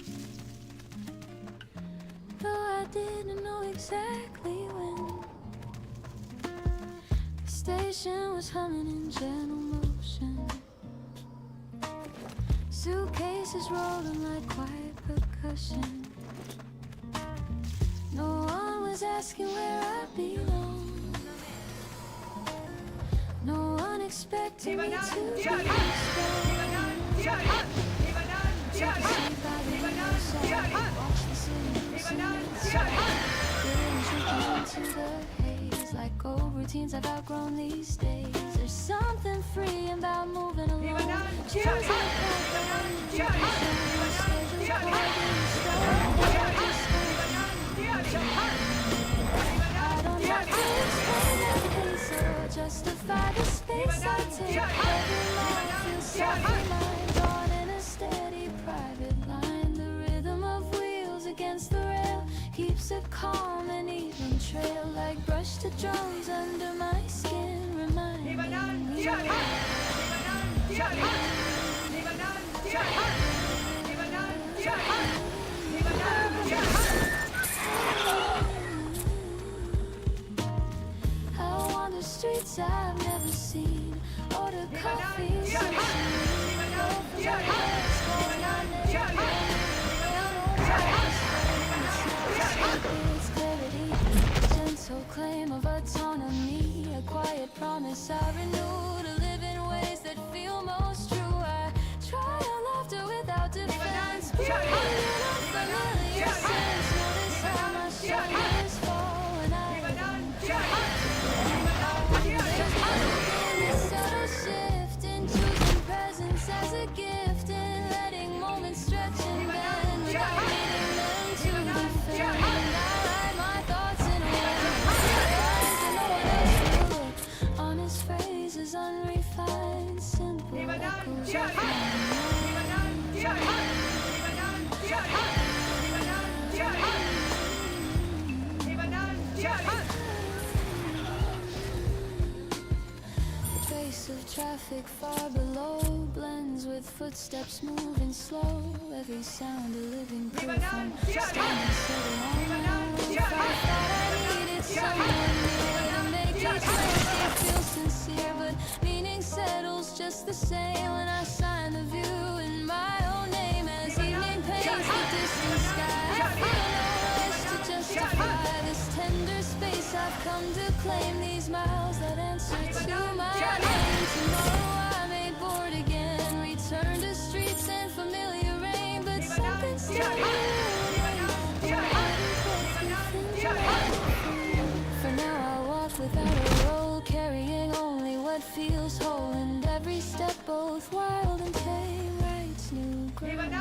[SPEAKER 3] Though I didn't know exactly when. The station was humming in gentle motion. Suitcases rolling like quiet percussion. No one was asking where I belong. No one expected me to be strong. Like old routines I've outgrown these days. There's something free about moving along. Choosing a justify the space I take. Every line feels so aligned, drawn in a steady private line. The rhythm of wheels against the rail keeps a calm and even trail. Like brushed to drums under my skin, reminding me. Streets I've never seen. Order coffee, it's clarity, gentle claim of autonomy, a quiet promise I renew to live in ways that feel most true. I try on laughter without defense, breathing in unfamiliar sense. Notice how my shoulders fall when I subtle shift in choosing presence as a gift and letting moments stretch and bend without needing them to defend. I write my thoughts in words and no one else will look. Honest phrases, unrefined, simple echoes of my mind. Of traffic far below blends with footsteps moving slow. Every sound a living proof I'm standing sitting on my roof. I thought I needed someone near to make each landscape feel sincere, but meaning settles just the same when I sign the view in my own name as evening paints the distant sky. I feel no rush to justify this tender space I've come to claim. These miles that answer to my name. Tomorrow I may board again, return to streets and familiar rain, but something still for now I walk without a roll, carrying only what feels whole, and every step both wild and tame writes new ground.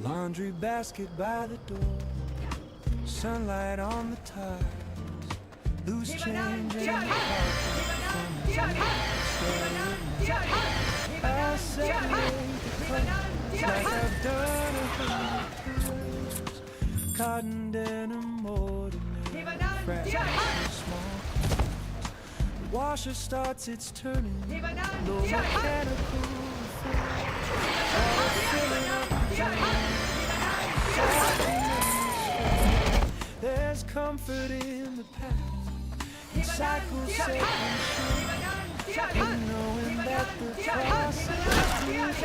[SPEAKER 8] Laundry basket by the door, sunlight on the tiles, loose change in the pocket. I'll separate the clothes like I've done 100 times. Cotton denim, ordinary, fragile, small. The washer starts its turning, no mechanical filling up the drain. There's comfort in the past, in cycles set in motion, and knowing that the process is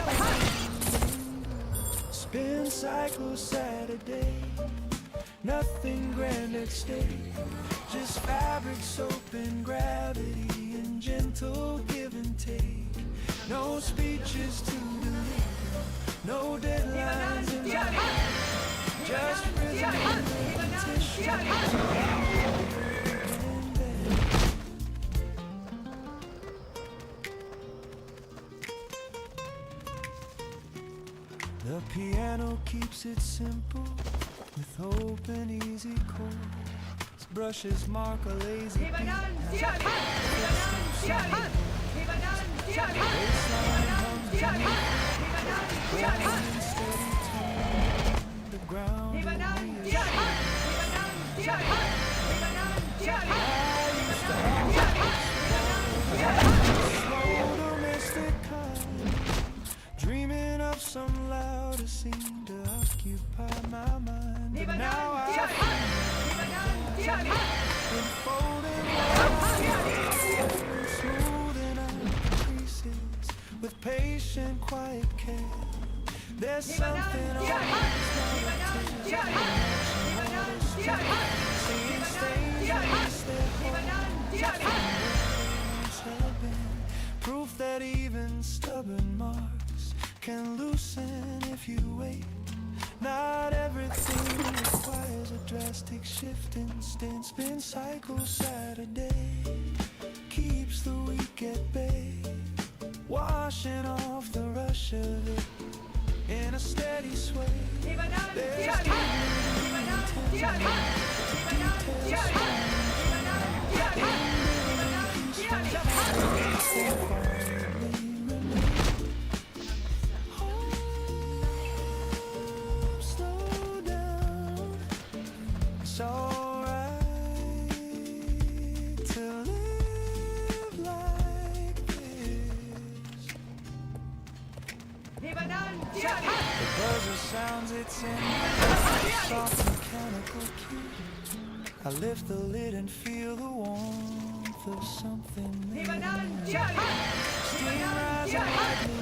[SPEAKER 8] spin cycles Saturday, nothing grand at stake, just fabric, soap, and gravity, and gentle give and take. No speeches to deliver, no deadlines in my life, just rhythm and repetition. piano keeps it simple with open easy chords. Brushes mark a lazy beat. Baseline hums beneath. Rolling in steady tone. The ground beneath is slow domestic kind. Dreaming of some louder scene to occupy my mind. But now I unfolding walls, smoothing out creases with patient, quiet care. There's something always seeing stains against their hearts have been proof that even stubborn marks can loosen if you wait. Not everything requires a drastic shift. Instant spin cycle Saturday keeps the week at bay, washing off the rush of it in a steady sway. There's slow down. It's alright to live like this. The buzzer sounds its end. Soft mechanical cue. I lift the lid and feel the warmth of something new. Steam rising lightly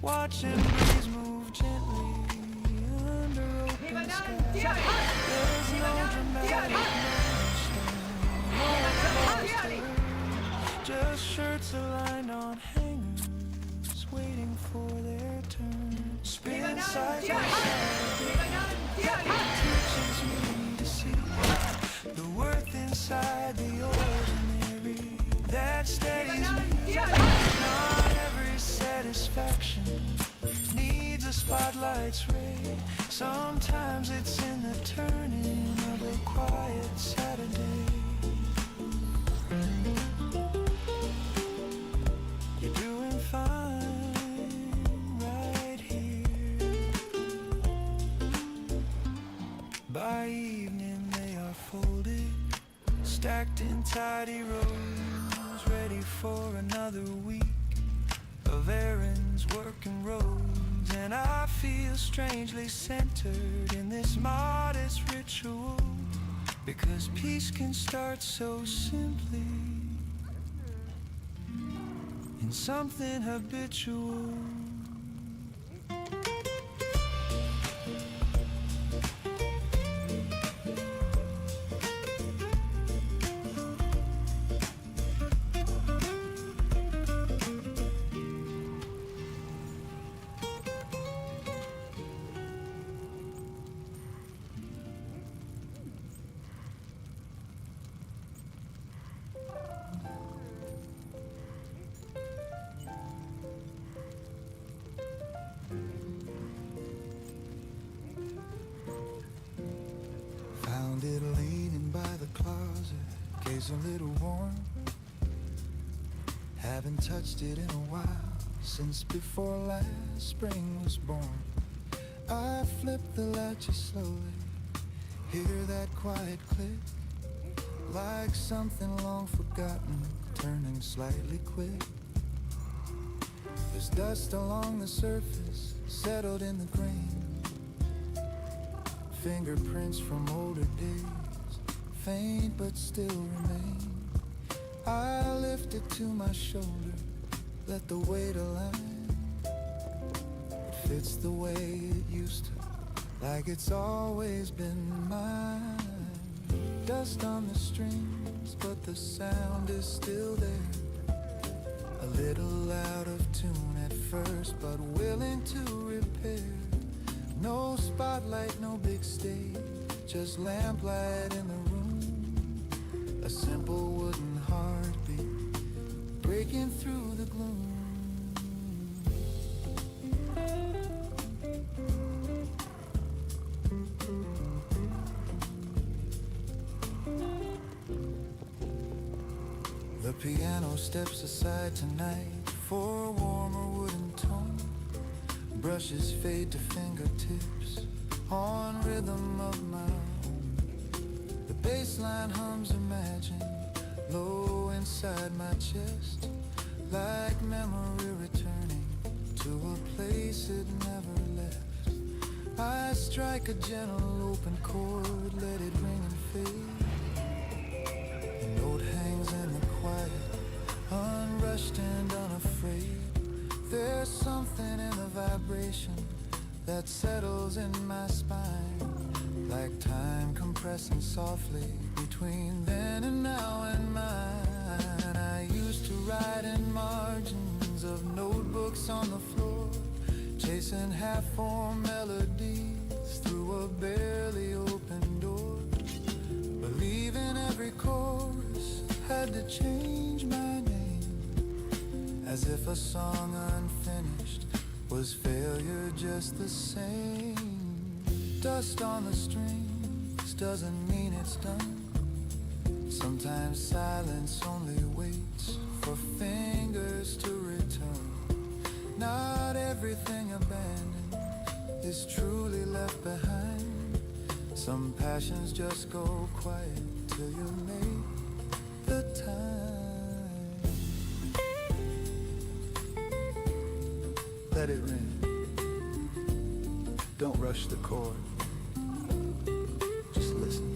[SPEAKER 8] watching breeze move gently under open sky. There's no dramatic milestone, just shirts aligned on hangers, waiting for their turn. Spin cycle teaches me to see the worth inside the ordinary that steadies me. Not every satisfaction needs a spotlight's ray. Sometimes it's in the turning of a quiet Saturday. You're doing fine right here. By evening they are folded, stacked in tidy rows, ready for another week of errands, work and roads. And I feel strangely centered in this modest ritual, because peace can start so simply in something habitual. Found it leaning by the closet, case a little warm. Haven't touched it in a while, since before last spring was born. I flip the latches slowly, hear that quiet click, like something long forgotten, turning slightly quick. There's dust along the surface, settled in the grain. Fingerprints from older days, faint but still remain. I lift it to my shoulder, let the weight align. It fits the way it used to, like it's always been mine. Dust on the strings, but the sound is still there. A little out of tune at first, but willing to repair. No spotlight, no big stage, just lamplight in the room. A simple wooden heartbeat breaking through the gloom. The piano steps aside tonight for a warmer wooden tone. Brushes fade to fingertips on rhythm of my own. The bass line hums Imagine low inside my chest, like memory returning to a place it never left. I strike a gentle open chord, let it ring and fade. A note hangs in the quiet, unrushed and unafraid. There's something in the vibration that settles in my spine, like time compressing softly between then and now and mine. I used to write in margins of notebooks on the floor, chasing half-formed melodies through a barely open door. Believing every chorus had to change my name, as if a song unfinished was failure just the same. Dust on the strings doesn't mean it's done. Sometimes silence only waits for fingers to return. Not everything abandoned is truly left behind. Some passions just go quiet till you make the time. Let it ring. Don't rush the chord. Just listen.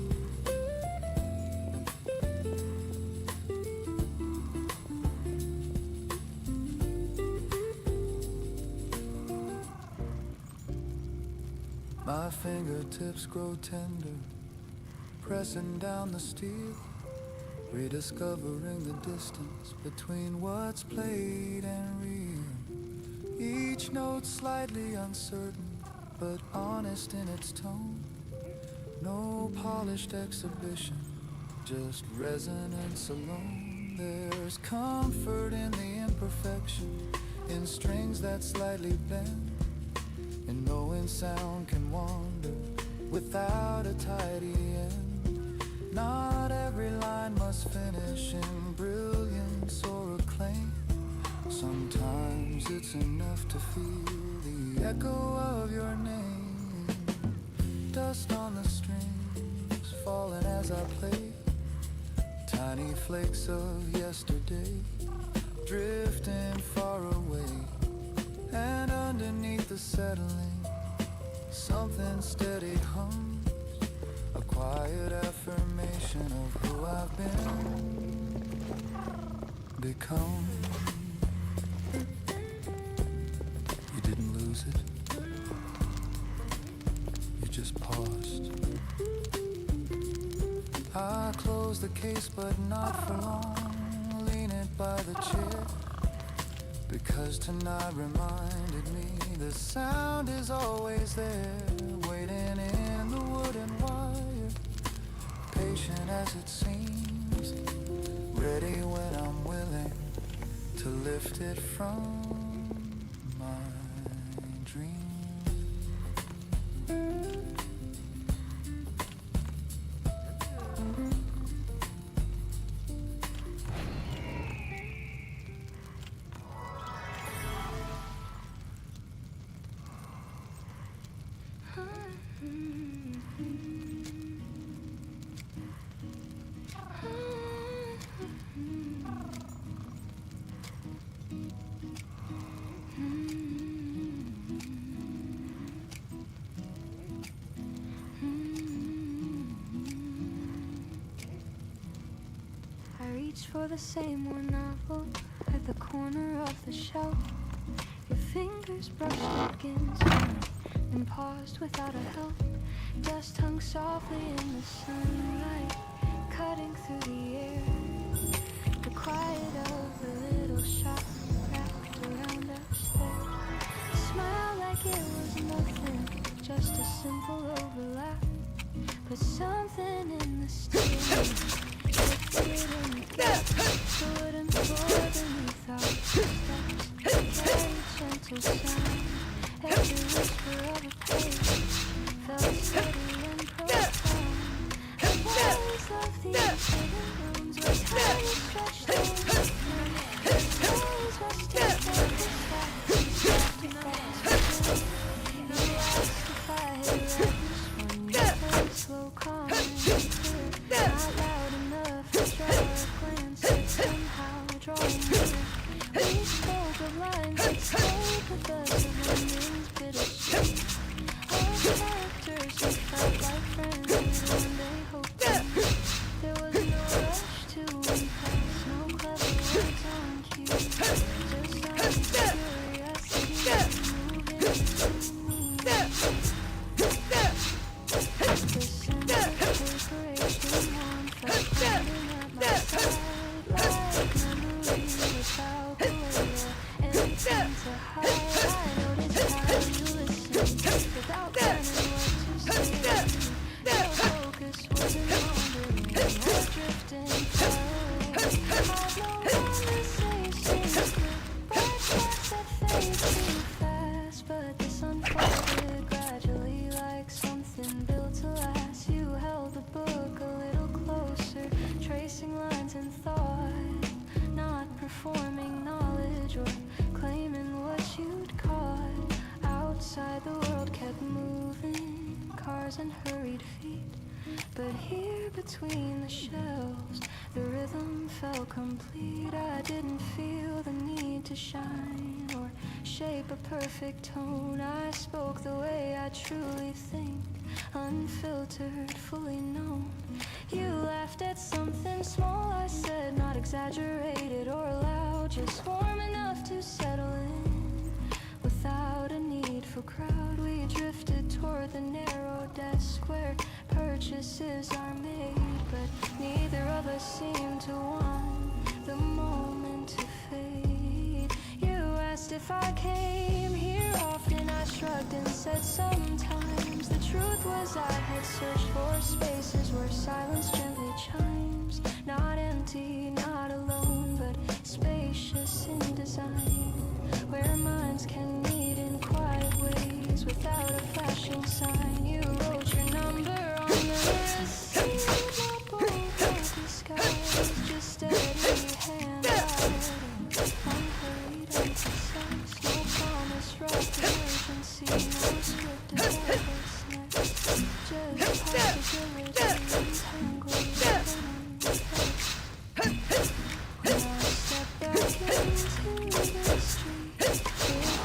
[SPEAKER 8] My fingertips grow tender, pressing down the steel, rediscovering the distance between what's played and real. Each note slightly uncertain, but honest in its tone. No polished exhibition, just resonance alone. There's comfort in the imperfection, in strings that slightly bend, and knowing sound can wander without a tidy end. Not every line must finish in brilliance or acclaim. Sometimes it's enough to feel the echo of your name. Dust on the strings falling as I play, tiny flakes of yesterday drifting far away. And underneath the settling, something steady hums, a quiet affirmation of who I've become. You didn't lose it, you just paused. I closed the case but not for long, lean it by the chair, because tonight reminded me the sound is always there, waiting in the wooden wire, patient as it seems, ready when I'm willing to lift it from my dreams.
[SPEAKER 7] I reached for the same one novel at the corner of the shelf. Your fingers brushed against mine and paused without a help. Dust hung softly in the sunlight, cutting through the air. The quiet of the little shop wrapped around us there. A smile like it was nothing, just simple overlap, but something in the steel didn't couldn't pour beneath our steps. Carried gentle sound, every whisper of a page felt steady and profound. The walls of these hidden rooms were tiny stretched over time. Always resting focused, you asked if I had read this one. You said slow, calm, and clear, not loud enough to draw a glance, but somehow draw near. We spoke of lines that stayed with us, of endings bittersweet. Our characters who felt like friends we'd one day hope to meet. There was no rush to impress, no clever words on cue, just honest curiosity moving to me. The sense of corporation warmth felt pounding at my side, like memory without the weight or anything to hide. I noticed how you listened without planning what to say. Your focus wasn't wandering or drifting far away. Had no conversations, goodbye talks that fade too fast, but this unfolded gradually like something built to last. You held the book a little closer, tracing lines in thought, not performing knowledge or claiming what you'd caught. Outside the world kept moving, cars and hurried feet, but here between the shelves the rhythm felt complete. I didn't feel the need to shine or shape a perfect tone. I spoke the way I truly think, unfiltered, fully known. You laughed at something small I said, not exaggerated or loud, just warm enough to settle in. Without a need for crowd, we drifted toward the narrow desk where purchases are made, but neither of us seemed to want the moment to fade. You asked if I came here often, I shrugged and said sometimes. The truth was I had searched for spaces where silence gently chimes, not empty, not alone, but spacious in design, where minds can meet in quiet ways without a flashing sign. You wrote your number on the receipt, not bold or disguised, just steady hand writing, unhurried, unprecise, no promise, rough emergency, no script of what's next, just possibility entangled in the text. When I stepped back into the street, with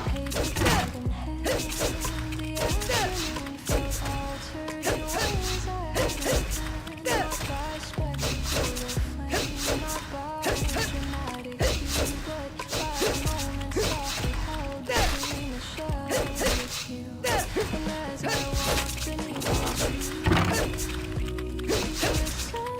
[SPEAKER 7] paper bag in hand, the afternoon felt altered in ways I hadn't planned. Not by spectacle or flame, not by dramatic cue, but by moments softly held between the shelves with you. And as I walked beneath the trees, with silent mind,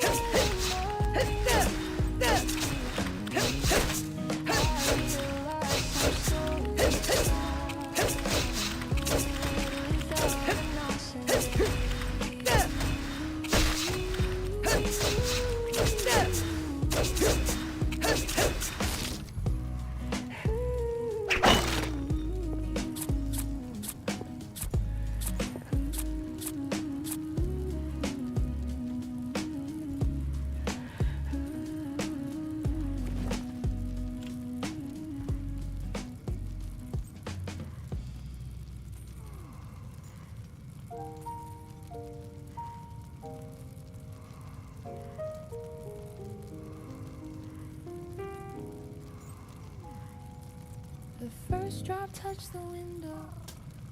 [SPEAKER 7] the first drop touched the window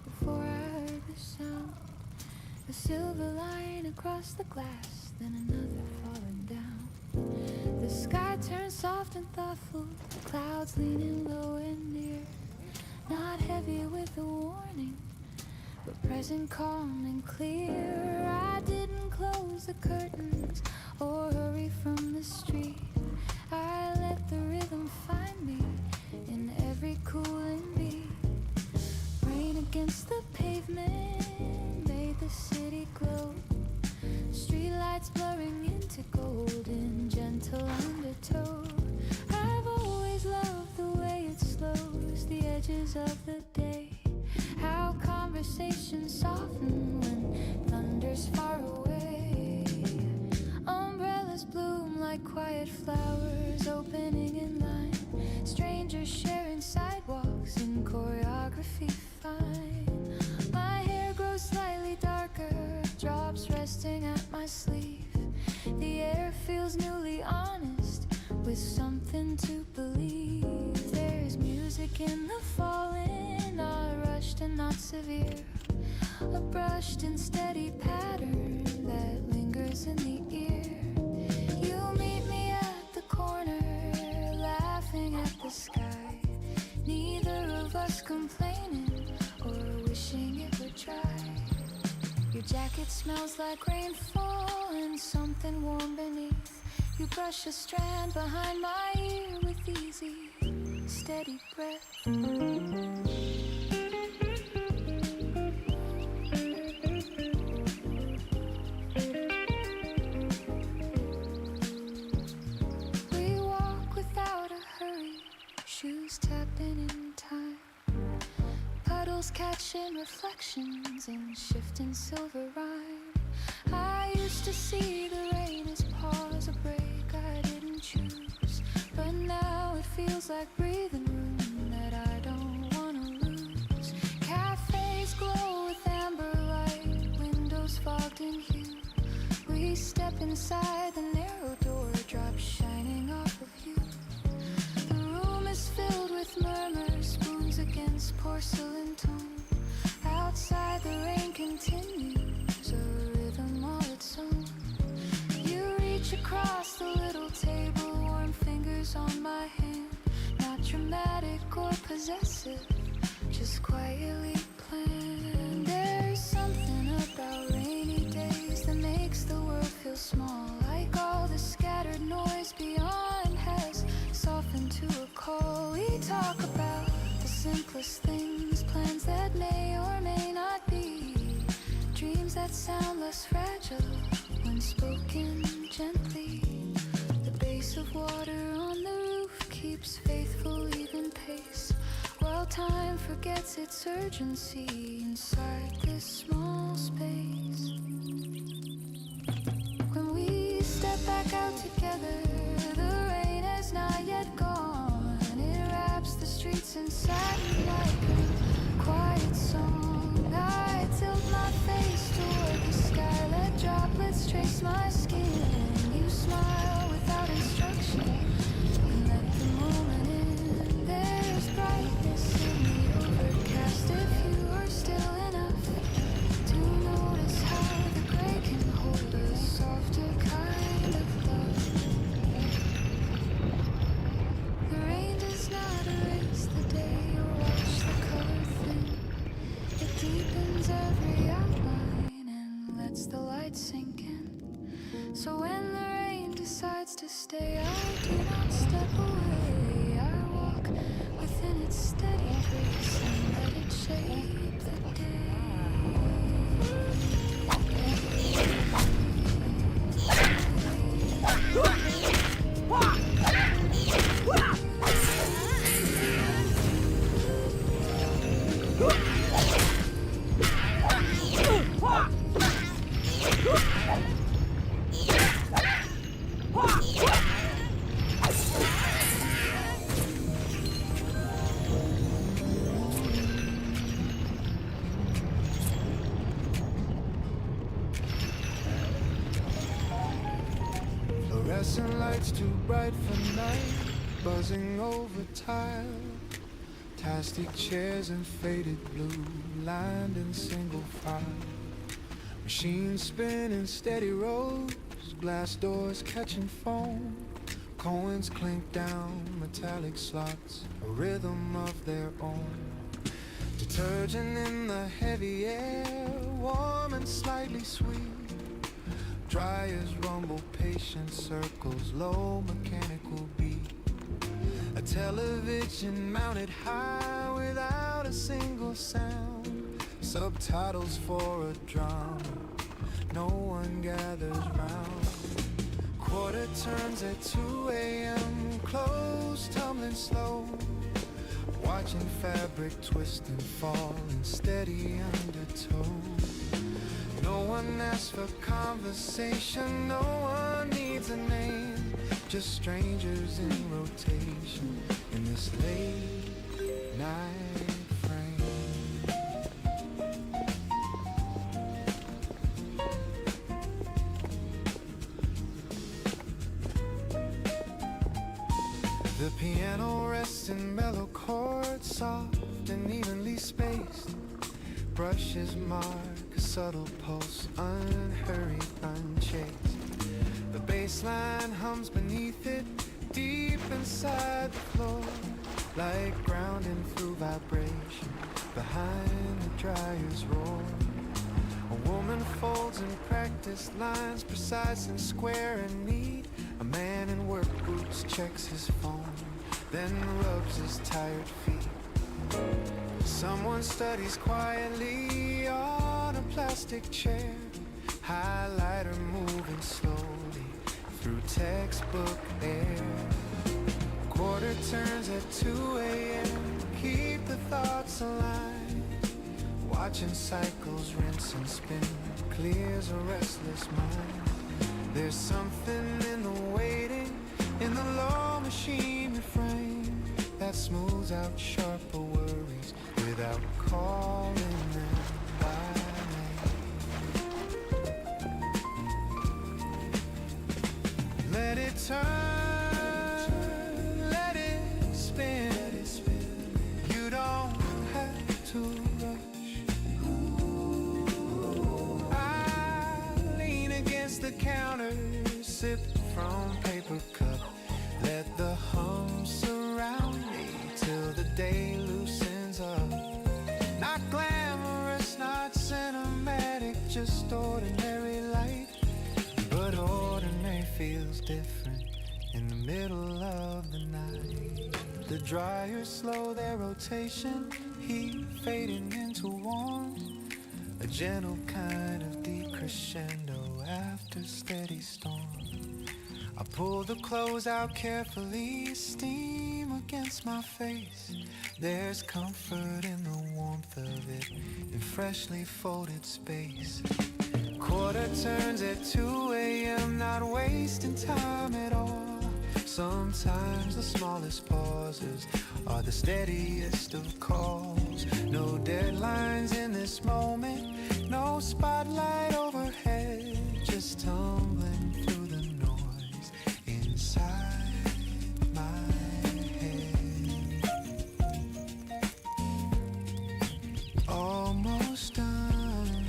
[SPEAKER 7] before I heard the sound. A silver line across the glass, then another falling down. The sky turned soft and thoughtful, the clouds leaning low and near, not heavy with a warning, but present, calm and clear. I didn't close the curtains or hurry from the street. I let the rhythm find me in every cooling beat. Rain against the pavement made the of the day. How conversations soften when thunder's far away. Umbrellas bloom like quiet flowers opening in line. Strangers sharing sidewalks in choreography fine. My hair grows slightly darker, drops resting at my sleeve. The air feels newly honest, with something to believe. There's music in the falling, not rushed and not severe. A brushed and steady pattern that lingers in the ear. You meet me at the corner, laughing at the sky. Neither of us complaining or wishing it would dry. Your jacket smells like rainfall and something warm beneath. You brush a strand behind my ear with easy, steady breath. We walk without a hurry, shoes tapping in time. Puddles catching reflections in shifting silver rhyme. I used to see the rain as pause, a break I didn't choose. But now it feels like breathing room that I don't wanna lose. Cafes glow with amber light, windows fogged in hue. We step inside the narrow door, drop shining off of you. The room is filled with murmurs, spoons against porcelain tone. Outside the rain continues, a rhythm all its own. You reach across the little table, warm fingers on my hand. Not dramatic or possessive, just quietly planned. There's something about rainy days that makes the world feel small. Like all the scattered noise beyond has softened to a call. We talk about the simplest things, plans that may or may not be. Dreams that sound less fragile when spoken gently. The base of water on the roof keeps faithful even pace, while time forgets its urgency inside this small space. When we step back out together, the rain has not yet gone. It wraps the streets in satin like a quiet song. I tilt my face toward the sky, let droplets trace my skin. You smile without instruction and let the moment in. There's brightness in the overcast if you are still enough to notice how the gray can hold a softer kind of love. The rain does not erase the day or wash the color thin. It deepens every outline and lets the light sink in. So when the rain decides to stay, I do not step away. I walk within its steady grace and let it shape the day.
[SPEAKER 8] Fluorescent lights too bright for night, buzzing over tile. Plastic chairs in faded blue, lined in single file. Machines spin in steady rows, glass doors catching foam. Coins clink down metallic slots, a rhythm of their own. Detergent in the heavy air, warm and slightly sweet. Dryers rumble patient circles, low mechanical beat. A television mounted high without a single sound. Subtitles for a drama, no one gathers round. Quarter turns at 2 a.m., clothes tumbling slow. watching fabric twist and fall in steady undertow. No one asks for conversation, no one needs a name, just strangers in rotation in this late night frame. The piano rests in mellow chords, soft and evenly spaced. Brushes mark a subtle pulse, unhurried, unchased. The bass line hums beneath it, deep inside the floor, like grounding through vibration behind the dryer's roar. A woman folds in practice lines, precise and square and neat. A man in work boots checks his phone, then rubs his tired feet. Someone studies quietly on a plastic chair, highlighter moving slowly through textbook air. Quarter turns at 2 a.m., keep the thoughts aligned. Watching cycles rinse and spin clears a restless mind. There's something in the waiting, in the low machine refrain, that smooths out sharper worries without calling them by name. Let it turn, let it spin. You don't have to rush. I lean against the counter, sip from paper cup. Let the hum surround me till the day loosens up. Not glamorous, not cinematic, just ordinary light. But ordinary feels different in the middle of the night. The dryers slow their rotation, heat fading into warmth. A gentle kind of decrescendo after steady storm. I pull the clothes out carefully, steam against my face. There's comfort in the warmth of it, in freshly folded space. Quarter turns at 2 a.m., not wasting time at all. Sometimes the smallest pauses are the steadiest of calls. No deadlines in this moment, no spotlight overhead, just tumbling through the noise inside my head. Almost done,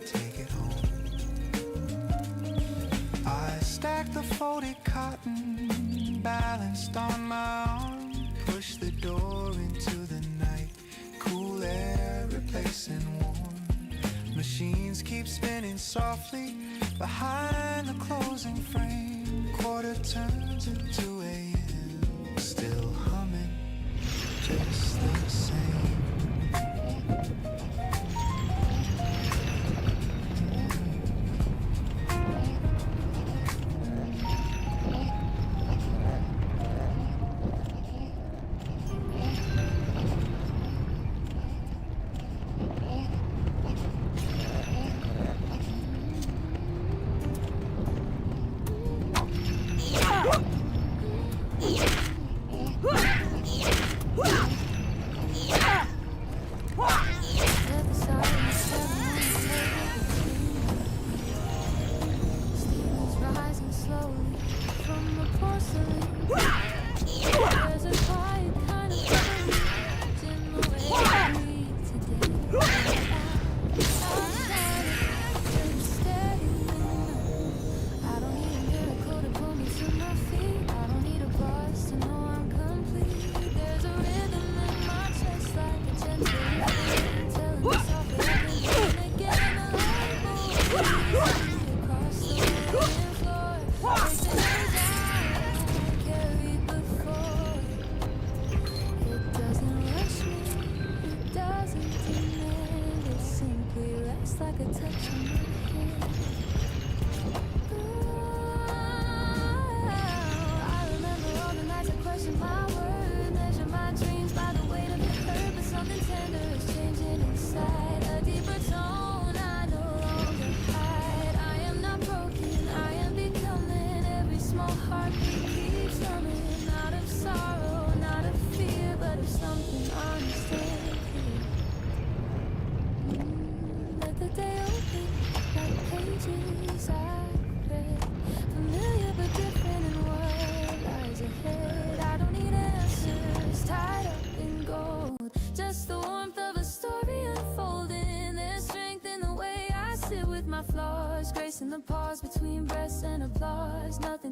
[SPEAKER 8] take it home. I stack the folded cotton, balanced on my arm, push the door into the night, cool air replacing warm. Machines keep spinning softly behind the closing frame. Quarter turns at 2 a.m., still humming just the same.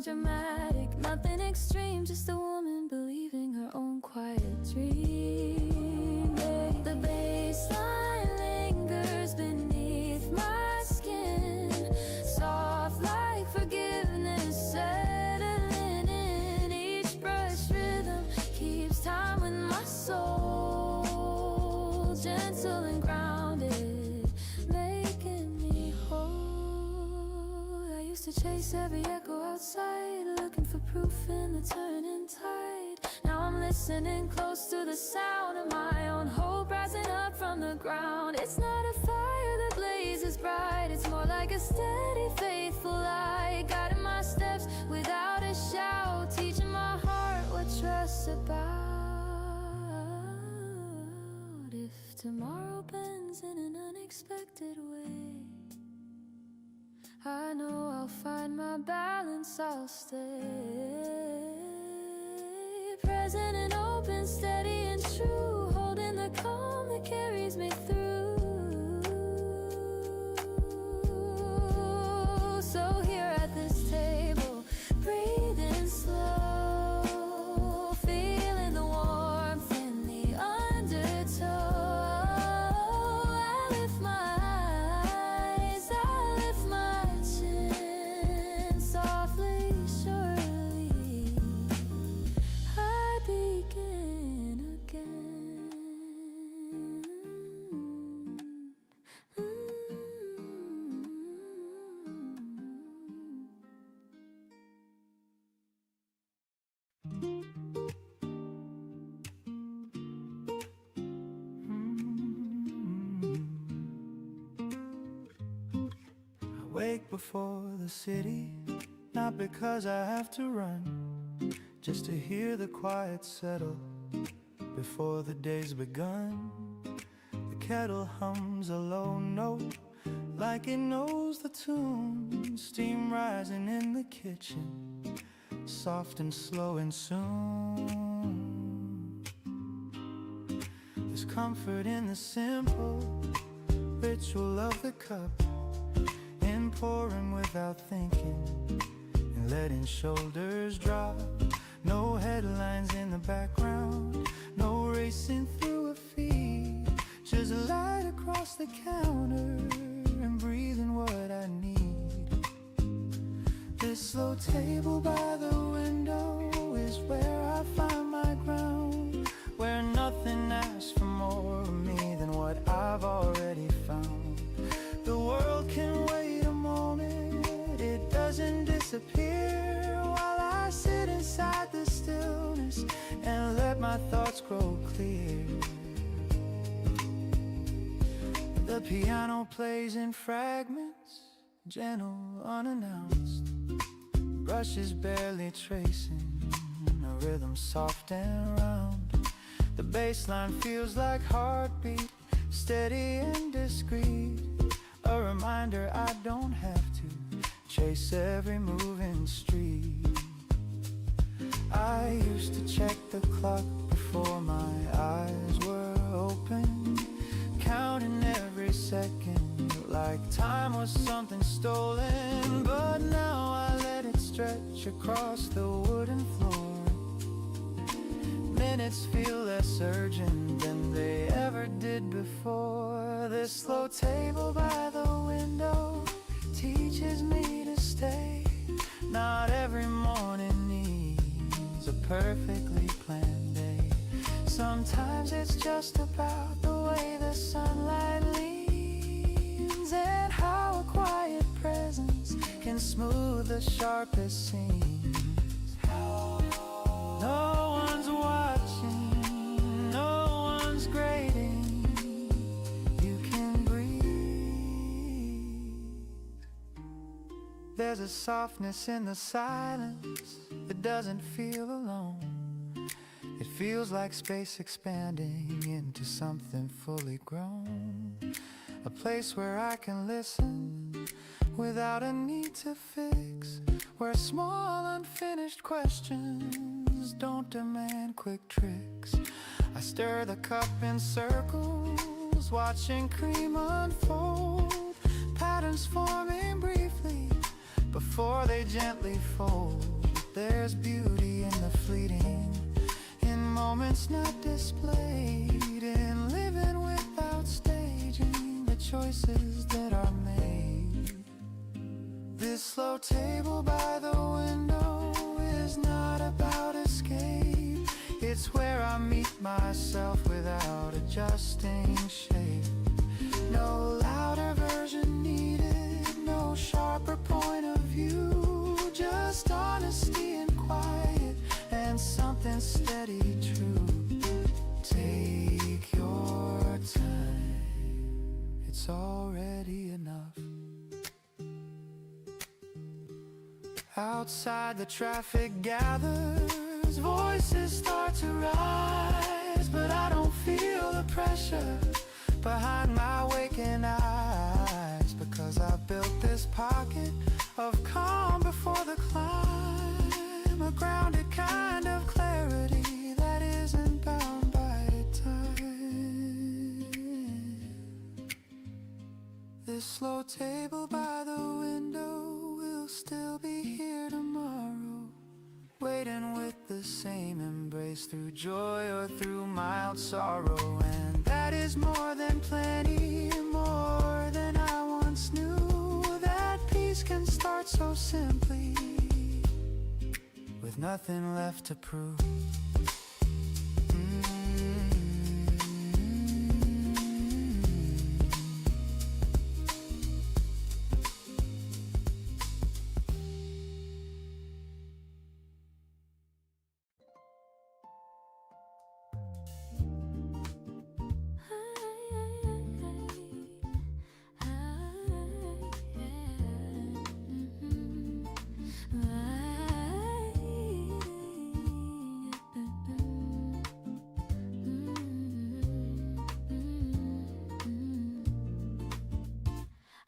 [SPEAKER 7] nothing dramatic, nothing extreme, just a woman believing her own quiet dream. Yeah. The baseline lingers beneath my skin, soft like forgiveness settling in. Each brush rhythm keeps time with my soul, gentle and grounded, making me whole. I used to chase every echo outside, looking for proof in the turning tide. Now I'm listening close to the sound of my own hope rising up from the ground. It's not a fire that blazes bright, it's more like a steady, faithful light, guiding my steps without a shout, teaching my heart what trust's about. If tomorrow bends in an unexpected way, I know I'll find my balance, I'll stay present and open, steady and true, holding the calm that carries me through. So here at this table, breathing slow, feeling the warmth in the undertow. I lift my eyes, I lift my chin, softly, surely I begin again.
[SPEAKER 8] I wake before the city, not because I have to run, just to hear the quiet settle before the day's begun. The kettle hums a low note, like it knows the tune. Steam rising in the kitchen, soft and slow and soon. There's comfort in the simple ritual of the cup, in pouring without thinking and letting shoulders drop. No headlines in the background, no racing through a feed, just light across the counter and breathing what I need. This slow table by the window is where I find my ground, where nothing asks for more of me than what I've already found. The world can wait a moment, it doesn't disappear, while I sit inside the stillness and let my thoughts grow clear. The piano plays in fragments, gentle, unannounced, brushes barely tracing, a rhythm soft and round. The bass line feels like heartbeat, steady and discreet, a reminder I don't have to chase every moving street. I used to check the clock before my eyes were open, counting every second like time was something stolen. But now I let it stretch across the wooden floor. Minutes feel less urgent than they ever did before. This slow table by the window teaches me to stay. Not every morning needs a perfectly planned day. Sometimes it's just about the way the sunlight leans, and how a quiet presence can smooth the sharpest seams. No one's watching, no one's grading, you can breathe. There's a softness in the silence that doesn't feel alone. It feels like space expanding into something fully grown. A place where I can listen without a need to fix, where small unfinished questions don't demand quick tricks. I stir the cup in circles, watching cream unfold, patterns forming briefly before they gently fold. There's beauty in the fleeting, in moments not displayed, in living without staging the choices that are made. This slow table by the window is not about escape. It's where I meet myself without adjusting shape. No louder version needed, no sharper point of view, just honesty and quiet and something steady true. Take your time, it's already enough. Outside the traffic gathers, voices start to rise, but I don't feel the pressure behind my waking eyes, because I've built this pocket of calm before the climb, a grounded kind of clarity that isn't bound by time. This slow table by the window will still be here tomorrow, waiting with the same embrace through joy or through mild sorrow. And that is more than plenty, more than I once knew. That peace can start so simply, with nothing left to prove.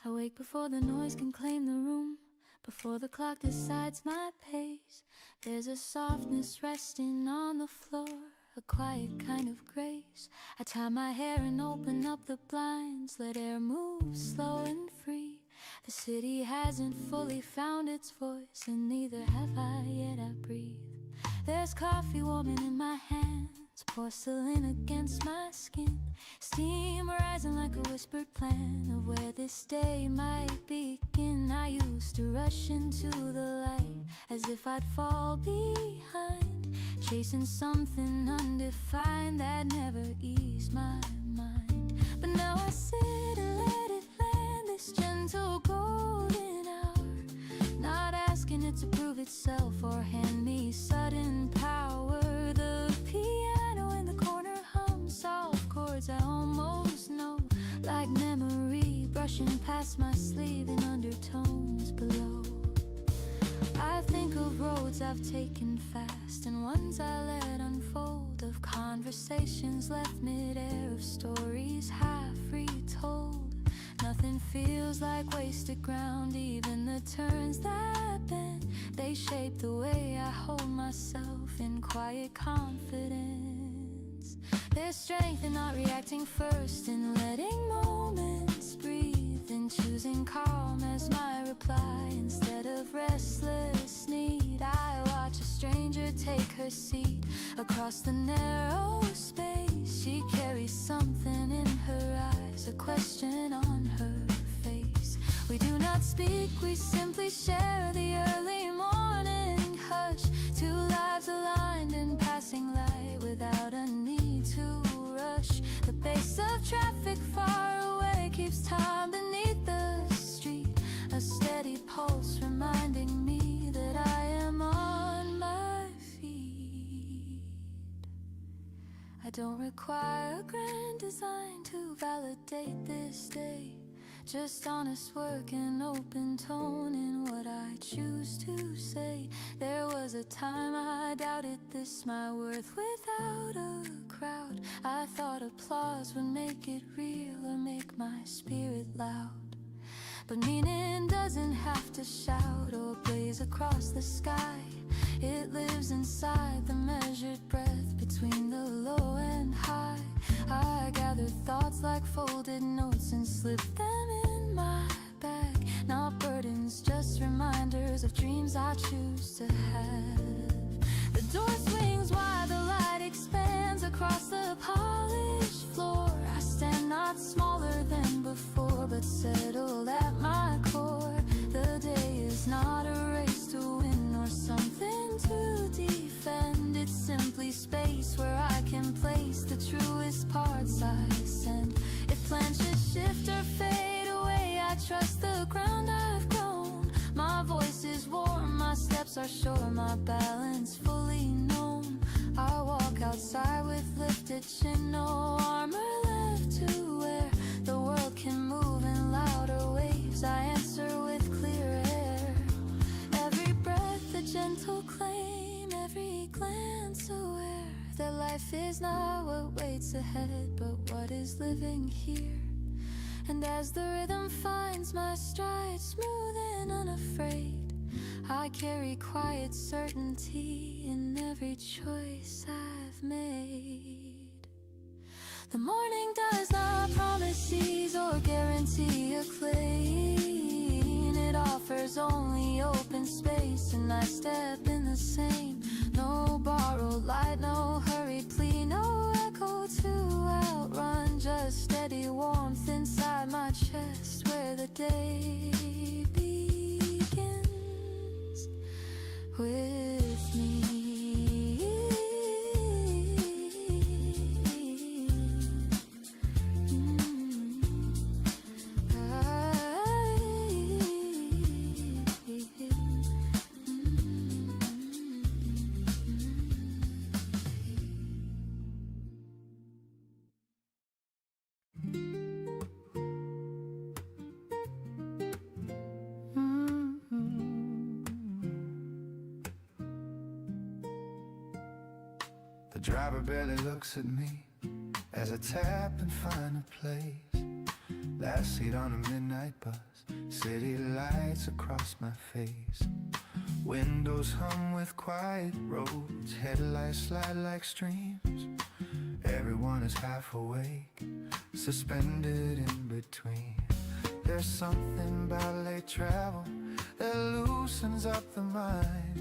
[SPEAKER 3] Awake before the noise can claim the room, before the clock decides my pace. There's a softness resting on the floor, a quiet kind of grace. I tie my hair and open up the blinds, let air move slow and free. The city hasn't fully found its voice, and neither have I yet. I breathe. There's coffee warming in my hands, porcelain against my skin, steam rising like a whispered plan of where this day might begin. I used to rush into the light as if I'd fall behind, chasing something undefined that never eased my mind. But now I sit and let it land, this gentle golden hour, not asking it to prove itself or hand me sudden power. The piano in the corner hums soft chords I almost know, like memory brushing past my sleeve in undertones below. I think of roads I've taken fast and ones I let unfold, of conversations left mid-air, of stories half retold. Nothing feels like wasted ground, even the turns that bend, they shape the way I hold myself in quiet confidence. There's strength in not reacting first, in letting moments breathe, in choosing calm as my reply instead of restless need. I watch a stranger take her seat across the narrow space. She carries something in her eyes, a question on her face. We do not speak, we simply share the early morning hush, two lives aligned in passing light without a need to rush. The pace of traffic far away keeps time beneath the street, a steady pulse reminding me that I am on my feet. I don't require a grand design to validate this day, just honest work and open tone in what I choose to say. There was a time I doubted this, my worth without a crowd. I thought applause would make it real or make my spirit loud. But meaning doesn't have to shout or blaze across the sky. It lives inside the measured breath between the low and high. I gather thoughts like folded notes and slip them in my bag. Not burdens, just reminders
[SPEAKER 7] sure my balance fully known. I walk outside with lifted chin, no armor left to wear. The world can move in louder waves, I answer with clear air. Every breath a gentle claim, every glance aware that life is not what waits ahead, but what is living here. And as the rhythm finds my stride, smooth and unafraid, I carry quiet certainty in every choice I've made. The morning does not promise ease or guarantee a clean. It offers only open space, and I step in the same. No borrowed light, no hurried plea, no echo to outrun, just steady warmth inside my chest where the day begins with me.
[SPEAKER 8] The driver barely looks at me as I tap and find a place. Last seat on a midnight bus, city lights across my face. Windows hum with quiet roads, headlights slide like streams. Everyone is half awake, suspended in between. There's something about late travel that loosens up the mind.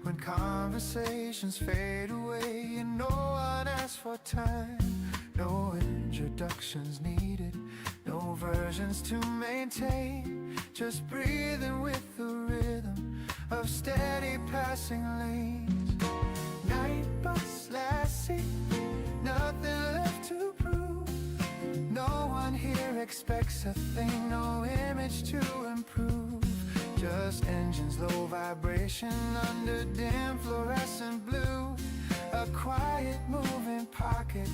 [SPEAKER 8] When conversations fade away and no one asks for time, no introductions needed, no versions to maintain, just breathing with the rhythm of steady passing lanes. Night bus, last seat, nothing left to prove. No one here expects a thing, no image to improve. Just engines, low vibration under dim fluorescent blue. A quiet moving pocket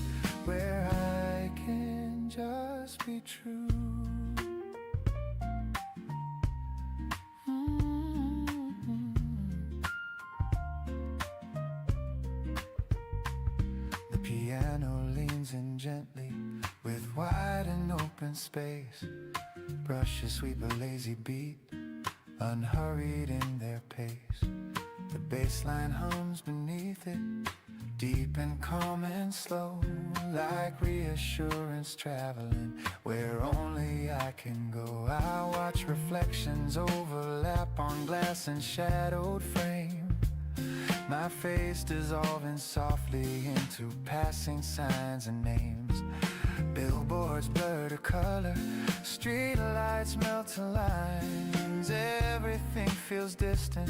[SPEAKER 8] where I can just be true. The piano leans in gently with wide and open space. Brushes sweep a lazy beat, unhurried in their pace. The bass line hums beneath it, deep and calm and slow, like reassurance traveling where only I can go. I watch reflections overlap on glass and shadowed frame, my face dissolving softly into passing signs and names. Billboards blur to color, street lights melt to lines. Everything feels distant,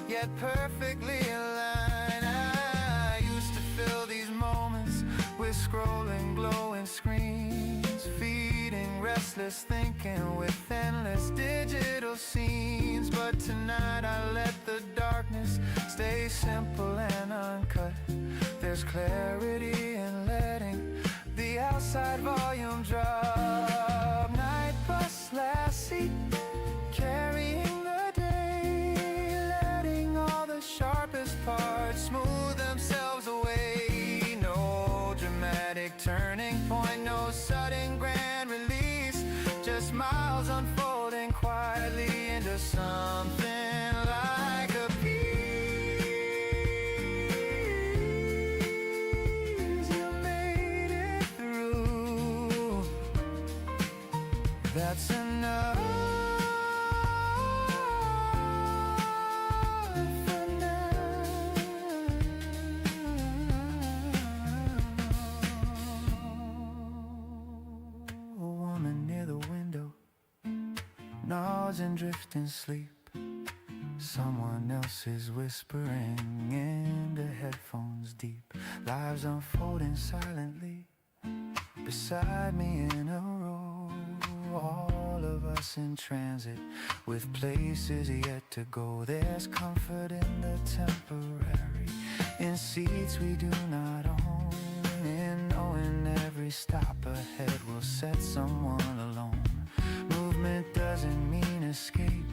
[SPEAKER 8] yet perfectly aligned. I used to fill these moments with scrolling, glowing screens, feeding restless thinking with endless digital scenes. But tonight I let the darkness stay simple and uncut. There's clarity in letting the outside volume drop. Night bus, last seat, carrying the day, letting all the sharpest parts smooth themselves away. No dramatic turning point, no sudden grand release, just miles unfolding quietly into something like a piece. That's enough for now. A woman near the window nods in drifting sleep. Someone else is whispering into headphones deep. Lives unfolding silently beside me in a row. all of us in transit with places yet to go. There's comfort in the temporary, in seats we do not own, in knowing every stop ahead will set someone alone. Movement doesn't mean escape,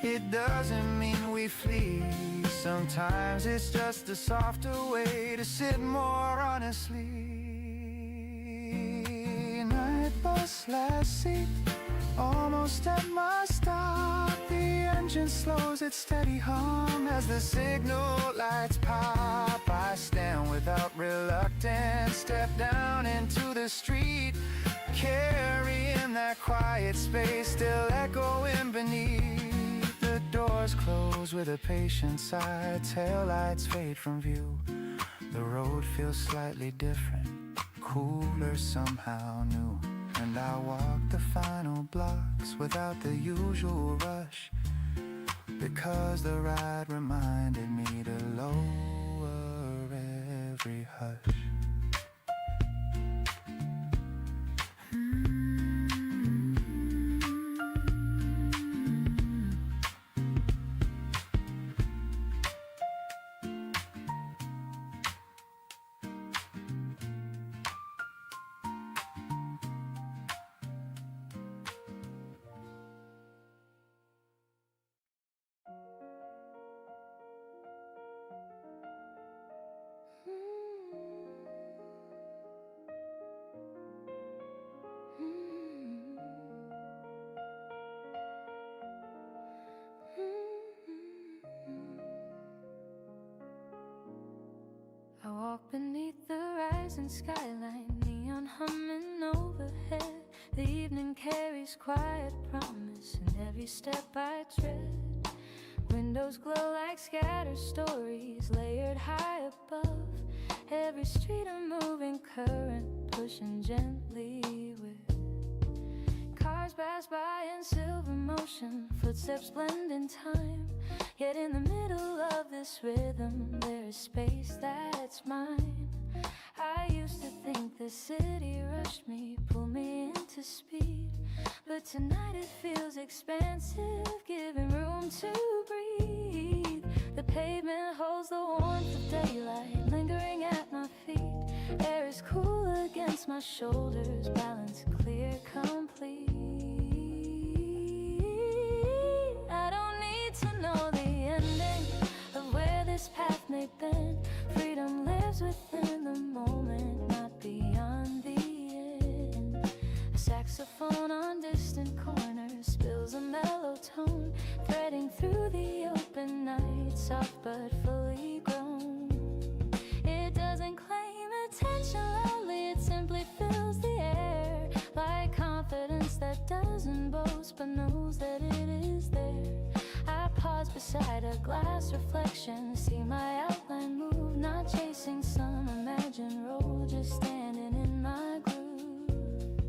[SPEAKER 8] it doesn't mean we flee. Sometimes it's just a softer way to sit more honestly. Night bus, last seat, almost at my stop. The engine slows its steady hum as the signal lights pop. I stand without reluctance, step down into the street, carrying that quiet space still echoing beneath. The doors close with a patient sigh, taillights fade from view. The road feels slightly different, cooler, somehow new. And I walk the final blocks without the usual rush, because the ride reminded me to lower every hush.
[SPEAKER 7] I walk beneath the rising skyline, neon humming overhead. The evening carries quiet promise in every step I tread. Windows glow like scattered stories layered high above. Every street a moving current pushing gently with. Cars pass by in silver motion, footsteps blend in time. Yet in the middle of this rhythm there is space that's mine. I used to think the city rushed me, pulled me into speed, but tonight it feels expansive, giving room to breathe. The pavement holds the warmth of daylight lingering at my feet. Air is cool against my shoulders, balance clear, complete. I don't need to know the ending of where this path may bend. Freedom lives within the moment, not beyond the end. A saxophone on distant corners spills a mellow tone, threading through the open night, soft but fully grown. It doesn't claim attention loudly, it simply fills the air, like confidence that doesn't boast but knows that it is there. I pause beside a glass reflection, see my outline move, not chasing some imagined road, just standing in my groove.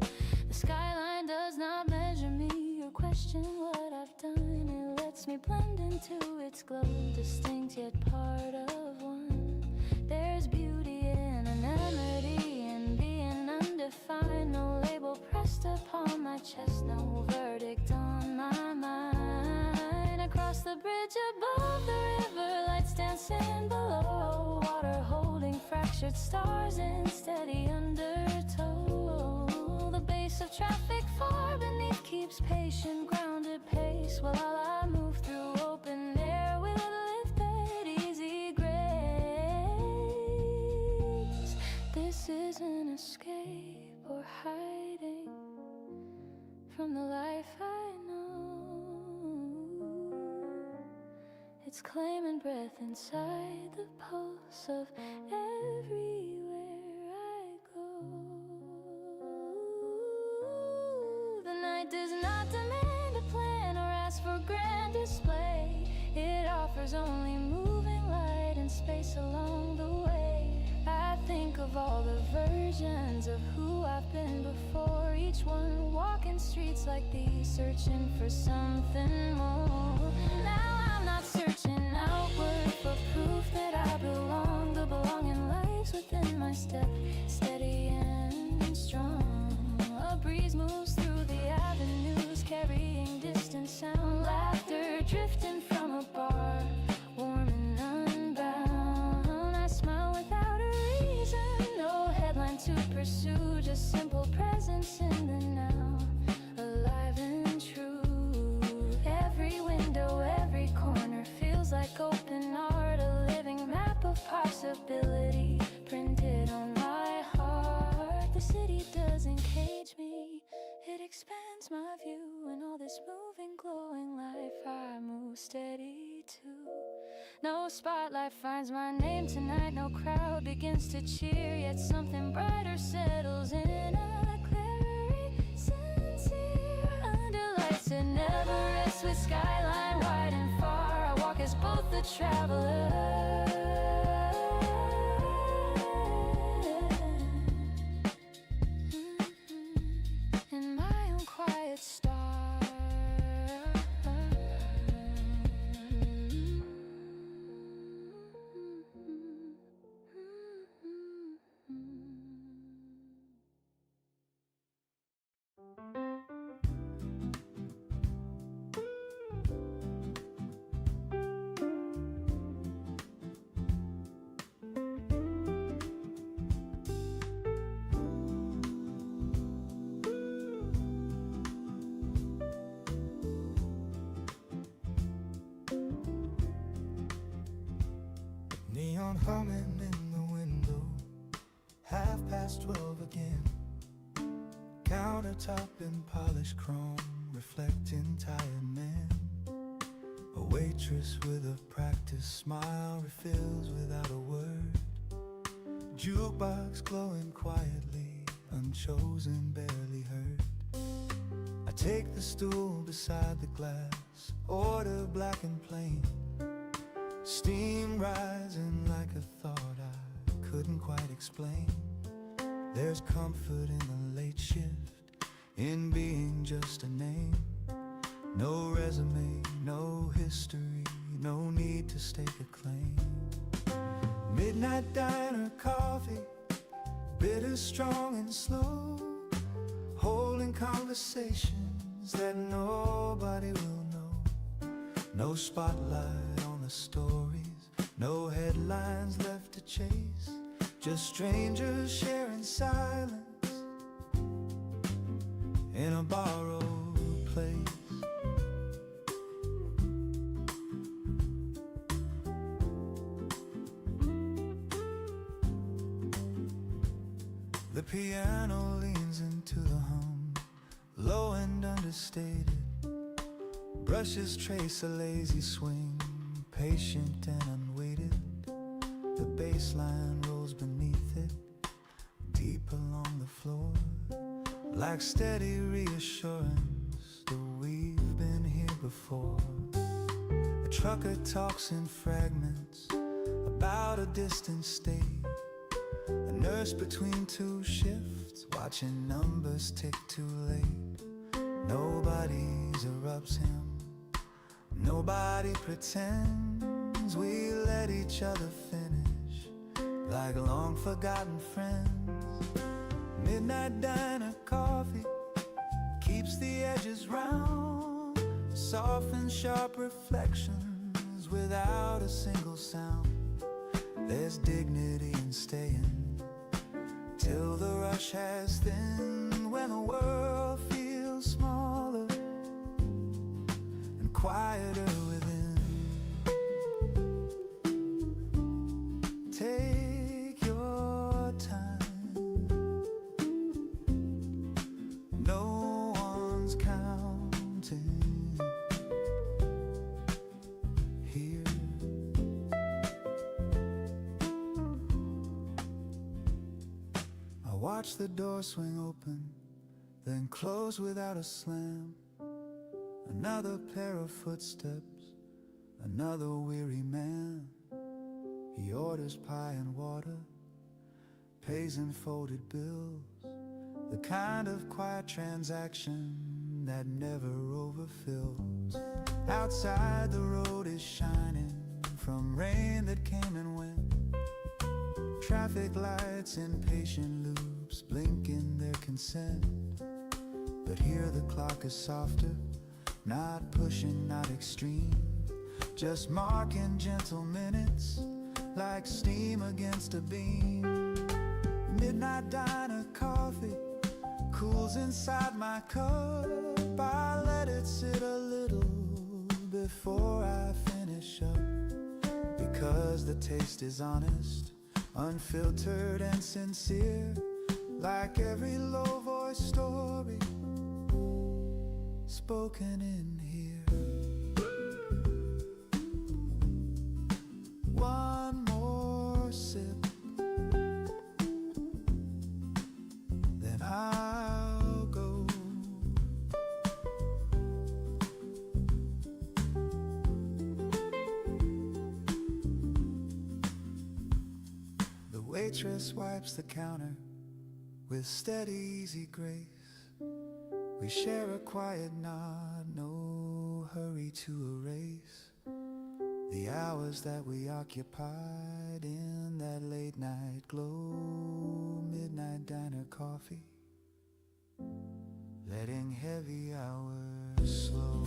[SPEAKER 7] The skyline does not measure me or question what I've done. It lets me blend into its glow, distinct yet part of one. There's beauty in anonymity and being undefined. No label pressed upon my chest, no verdict on my mind. Across the bridge above the river, lights dancing below, water holding fractured stars in steady undertow. The bass of traffic far beneath keeps patient, grounded pace, while I move through open air with lifted easy grace. This isn't escape or hiding from the life I know. It's claiming breath inside the pulse of everywhere I go. The night does not demand a plan or ask for grand display. It offers only moving light and space along the way. I think of all the versions of who I've been before, each one walking streets like these, searching for something more. Now I'm not searching outward for proof that I belong. The belonging lies within my step, steady and strong. A breeze moves through the avenue,
[SPEAKER 3] carrying distant sound, laughter drifting from a bar, warm and unbound. I smile without a reason, no headline to pursue, just simple presence in the now, alive and true. Every window, every corner feels like open art, a living map of possibility printed on my heart. The city doesn't cage me, it expands my view. In all this moving, glowing life, I move steady too. No spotlight finds my name tonight, no crowd begins to cheer, yet something brighter settles in, a clarity sincere. Under lights that never rest, with skyline wide and far, I walk as both the traveler and my own quiet star.
[SPEAKER 8] Neon humming in the window, 12:30 again. Countertop in polished chrome, reflecting tired men. A waitress with a practiced smile refills without a word. Jukebox glowing quietly, unchosen, barely heard. I take the stool beside the glass, order black and plain. Steam rising like a thought I couldn't quite explain. There's comfort in the late shift, in being just a name. No resume, no history, no need to stake a claim. Midnight diner coffee, bitter, strong and slow, holding conversations that nobody will know. No spotlight on the stories, no headlines left to chase, just strangers sharing silence in a borrowed place. The piano leans into the hum, low and understated. Brushes trace a lazy swing, patient and unweighted. The bass line rolls beneath it, deep along the floor, like steady reassurance that we've been here before. A trucker talks in fragments about a distant state. A nurse between two shifts, watching numbers tick too late. Nobody erupts him, nobody pretends. We let each other finish like long forgotten friends. Midnight diner coffee keeps the edges round, soft sharp reflections without a single sound. There's dignity in staying till the rush has thinned, when the world feels smaller and quieter within. Take your time, no one's counting here. I watch the door swing open, then close without a slam. Another pair of footsteps, another weary man. He orders pie and water, pays in folded bills, the kind of quiet transaction that never overfills. Outside the road is shining from rain that came and went. Traffic lights in patient loops, blinking their consent. But here the clock is softer, not pushing, not extreme, just marking gentle minutes like steam against a beam. Midnight diner coffee cools inside my cup. I let it sit a little before I finish up, because the taste is honest, unfiltered and sincere, like every low voice story spoken in here. One more sip, then I'll go. The waitress wipes the counter with steady, easy grace. We share a quiet nod, no hurry to erase the hours that we occupied in that late night glow. Midnight diner coffee, letting heavy hours slow.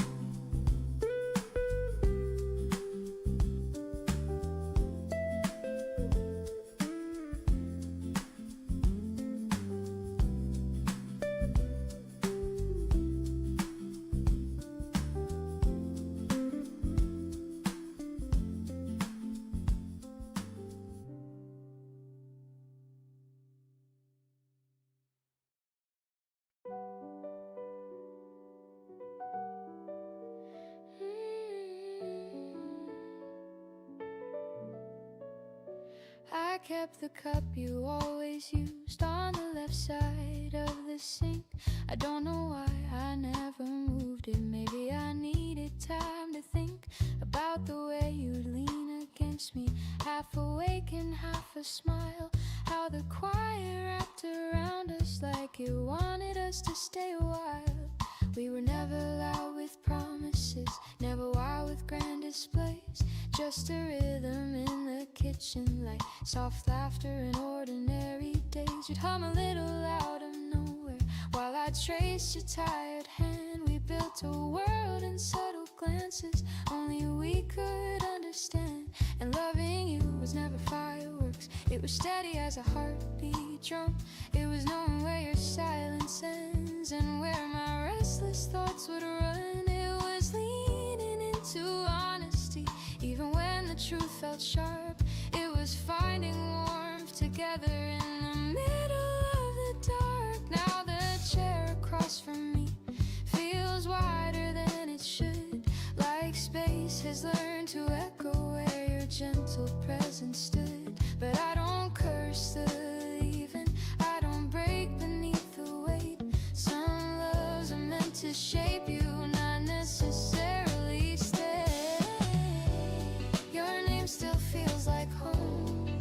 [SPEAKER 7] I kept the cup you always used on the left side of the sink. I don't know why I never moved it. Maybe I needed time to think about the way you'd lean against me, half awake and half a smile. How the quiet wrapped around us like it wanted us to stay a while. We were never loud with promises, never wild with grand displays, just a rhythm in the kitchen, like soft laughter in ordinary days. You'd hum a little out of nowhere while I traced your tired hand. We built a world in subtle glances only we could understand. And loving you was never fireworks, it was steady as a heartbeat drum. It was knowing where your silence ends and where my restless thoughts would run. It was leaning into honesty even when the truth felt sharp. It was finding warmth together in the middle of the dark. Now the chair across from me feels wider than it should, like space has learned to echo where your gentle presence stood. But I don't curse the leaving, I don't break beneath the weight. Some loves are meant to shape you, not necessarily stay. Your name still feels like home,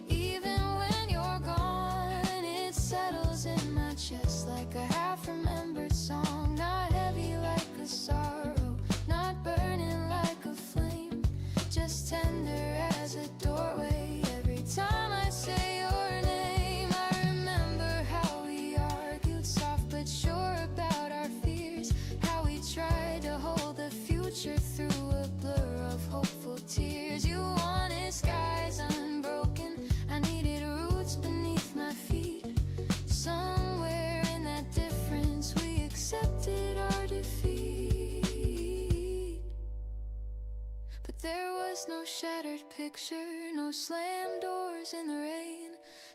[SPEAKER 7] even when you're gone. It settles in my chest like a half-remembered song, not heavy like a sorrow, not burning like a flame, just tender as a doorway. Every time I say your name, I remember how we argued, soft but sure about our fears, how we tried to hold the future through a blur of hopeful tears. You wanted skies unbroken, I needed roots beneath my feet. Somewhere in that difference we accepted our defeat. But there was no shattered picture, no slammed doors in the rain,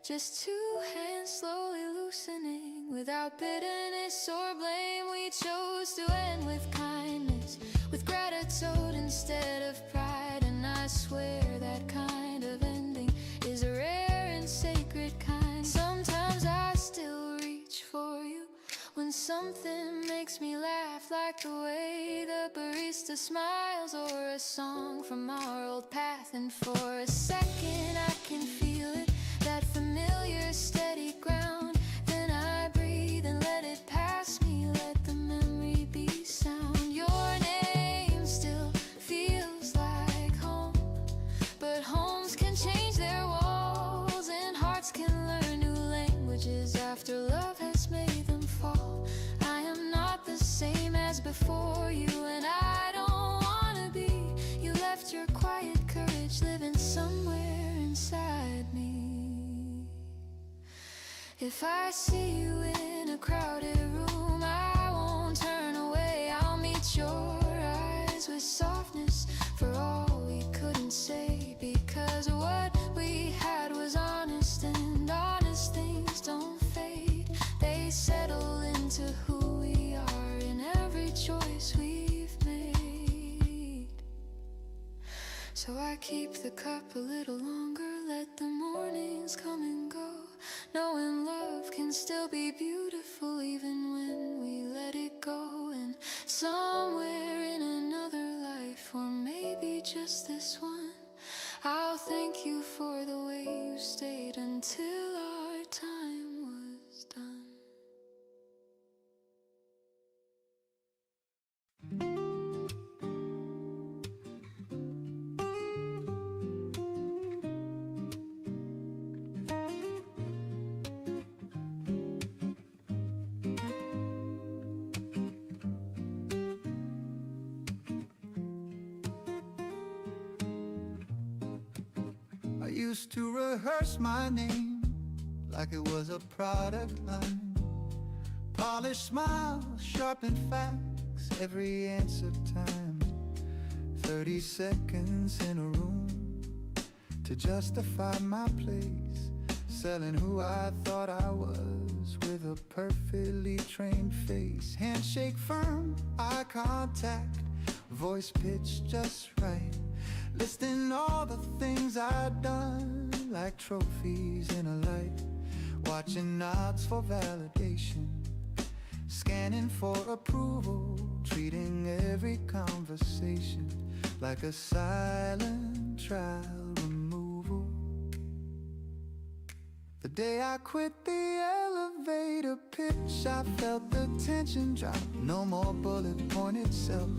[SPEAKER 7] just two hands slowly loosening without bitterness or blame. We chose to end with kindness, with gratitude instead of pride. And I swear that kind of ending is a rare and sacred kind. Sometimes I still reach for you when something makes me laugh, like the way the barista smiles, or a song from our old path. And for a second I can feel it, that familiar steady ground. Then I breathe and let it pass me, let the memory be sound. Your name still feels like home, but homes can change their walls, and hearts can learn new languages after love has made them fall. I am not If I see you in a crowded room, I won't turn away. I'll meet your eyes with softness for all we couldn't say. Because what we had was honest, and honest things don't fade. They settle into who we are in every choice we've made. So I keep the cup a little longer, let the mornings come and go, knowing love can still be beautiful even when we let it go. And somewhere in another life, or maybe just this one, I'll thank you for the way you stayed until our time was done.
[SPEAKER 8] I used to rehearse my name like it was a product line. Polished smiles, sharpened facts, every answer timed. 30 seconds in a room to justify my place. Selling who I thought I was with a perfectly trained face. Handshake firm, eye contact, voice pitch just right. Listing all the things I'd done like trophies in a light. Watching nods for validation, scanning for approval, treating every conversation like a silent trial removal. The day I quit the elevator pitch, I felt the tension drop. No more bullet pointed self,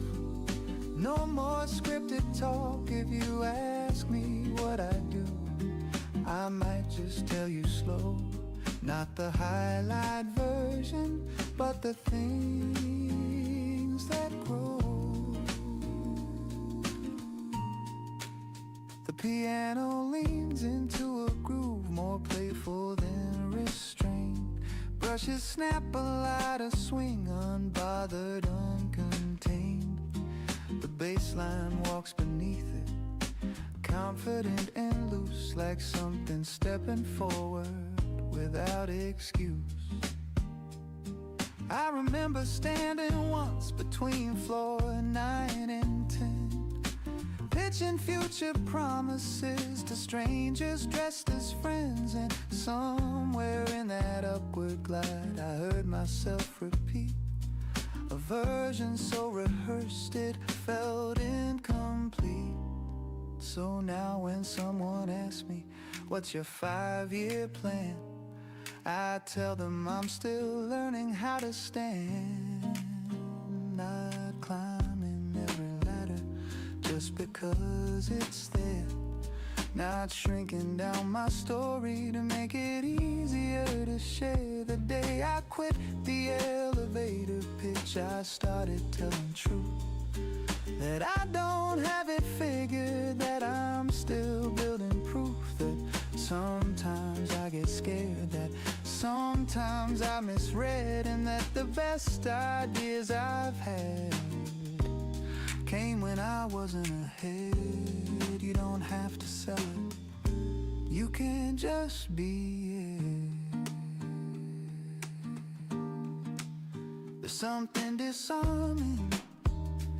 [SPEAKER 8] no more scripted talk. If you ask me what I do, I might just tell you slow. Not the highlight version, but the things that grow. The piano leans into a groove, more playful than restrained. Brushes snap a lighter swing, unbothered, uncontained. The bass line walks beneath it, confident and loose, like something stepping forward without excuse. I remember standing once between floor 9 and 10, pitching future promises to strangers dressed as friends. And somewhere in that upward glide, I heard myself repeat a version so rehearsed it felt incomplete. So now when someone asks me, what's your 5-year plan? I tell them I'm still learning how to stand. Not climbing every ladder just because it's there. Not shrinking down my story to make it easier to share. The day I quit the elevator pitch, I started telling truth, that I don't have it figured, that I'm still building proof, that sometimes I get scared, that sometimes I misread, and that the best ideas I've had came when I wasn't ahead. You don't have to sell it, you can just be it. There's something disarming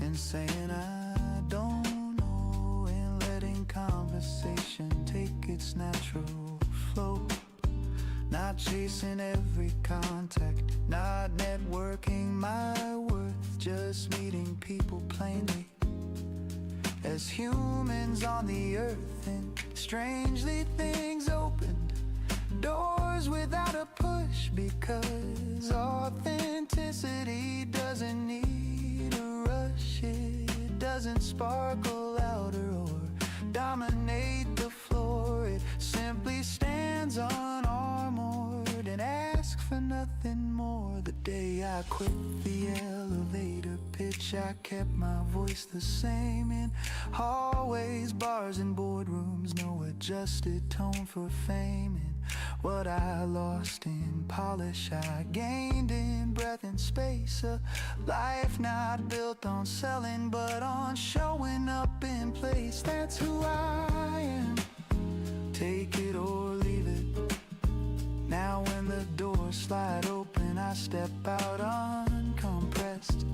[SPEAKER 8] in saying I don't know, and letting conversation take its natural flow. Not chasing every contact, not networking my worth, just meeting people plainly as humans on the earth. And strangely things opened, doors without a push, because authenticity doesn't need a rush. It doesn't sparkle louder or dominate the floor. It simply stands unarmored and asks for for nothing more. The day I quit the elevator pitch, I kept my voice the same in hallways, bars, and boardrooms. No adjusted tone for fame. And what I lost in polish, I gained in breath and space. A life not built on selling, but on showing up in place. That's who I am. Take it or leave it. Now when the doors slide open, I step out uncompressed.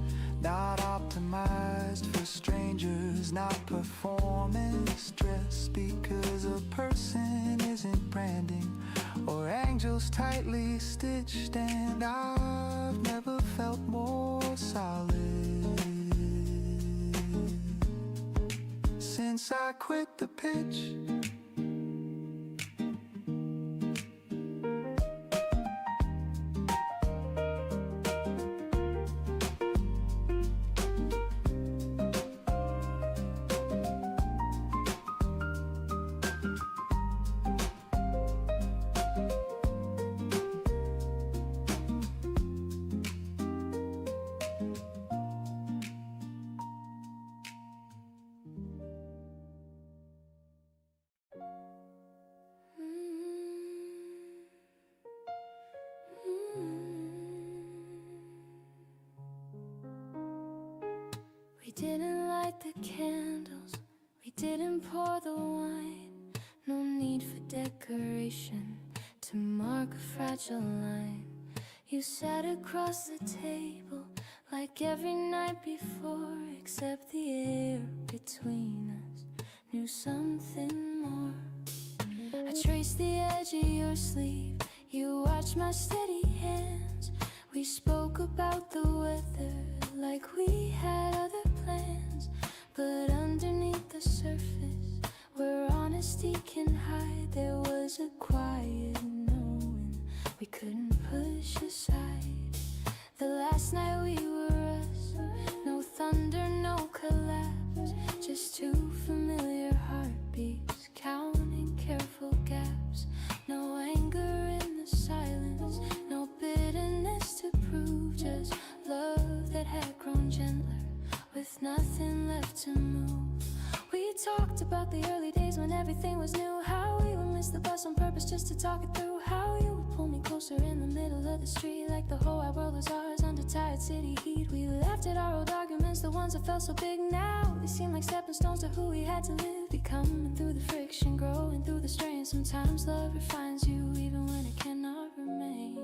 [SPEAKER 8] Not optimized for strangers, not performance dress. Because a person isn't branding or angels tightly stitched. And I've never felt more solid since I quit the pitch.
[SPEAKER 3] We didn't light the candles, we didn't pour the wine. No need for decoration to mark a fragile line. You sat across the table like every night before, except the air between us knew something more. I traced the edge of your sleeve, you watched my steady hands. We spoke about the weather like we had other plans. But underneath the surface, where honesty can hide, there was a quiet knowing we couldn't push aside. The last night we were us, no thunder, no collapse, just two familiar heartbeats, counting careful gaps. No anger in the silence, no bitterness to prove, just love that had grown gentler with nothing left to move. We talked about the early days when everything was new, how we would miss the bus on purpose just to talk it through, how you would pull me closer in the middle of the street like the whole wide world was ours under tired city heat. We laughed at our old arguments, the ones that felt so big now. They seem like stepping stones to who we had to live, becoming through the friction, growing through the strain. Sometimes love refines you even when it cannot remain.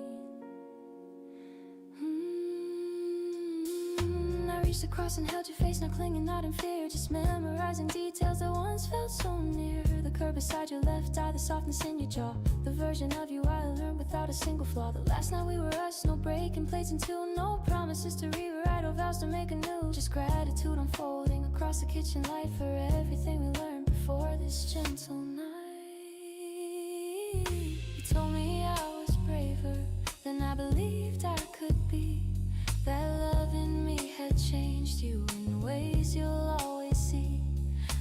[SPEAKER 3] I reached across and held your face, not clinging, not in fear, just memorizing details that once felt so near. The curve beside your left eye, the softness in your jaw, the version of you I learned without a single flaw. The last night we were us, no breaking plates in two, no promises to rewrite or vows to make anew, just gratitude unfolding across the kitchen light for everything we learned before this gentle night. You told me I was braver than I believed I could be, that love in me had changed you in ways you'll always see.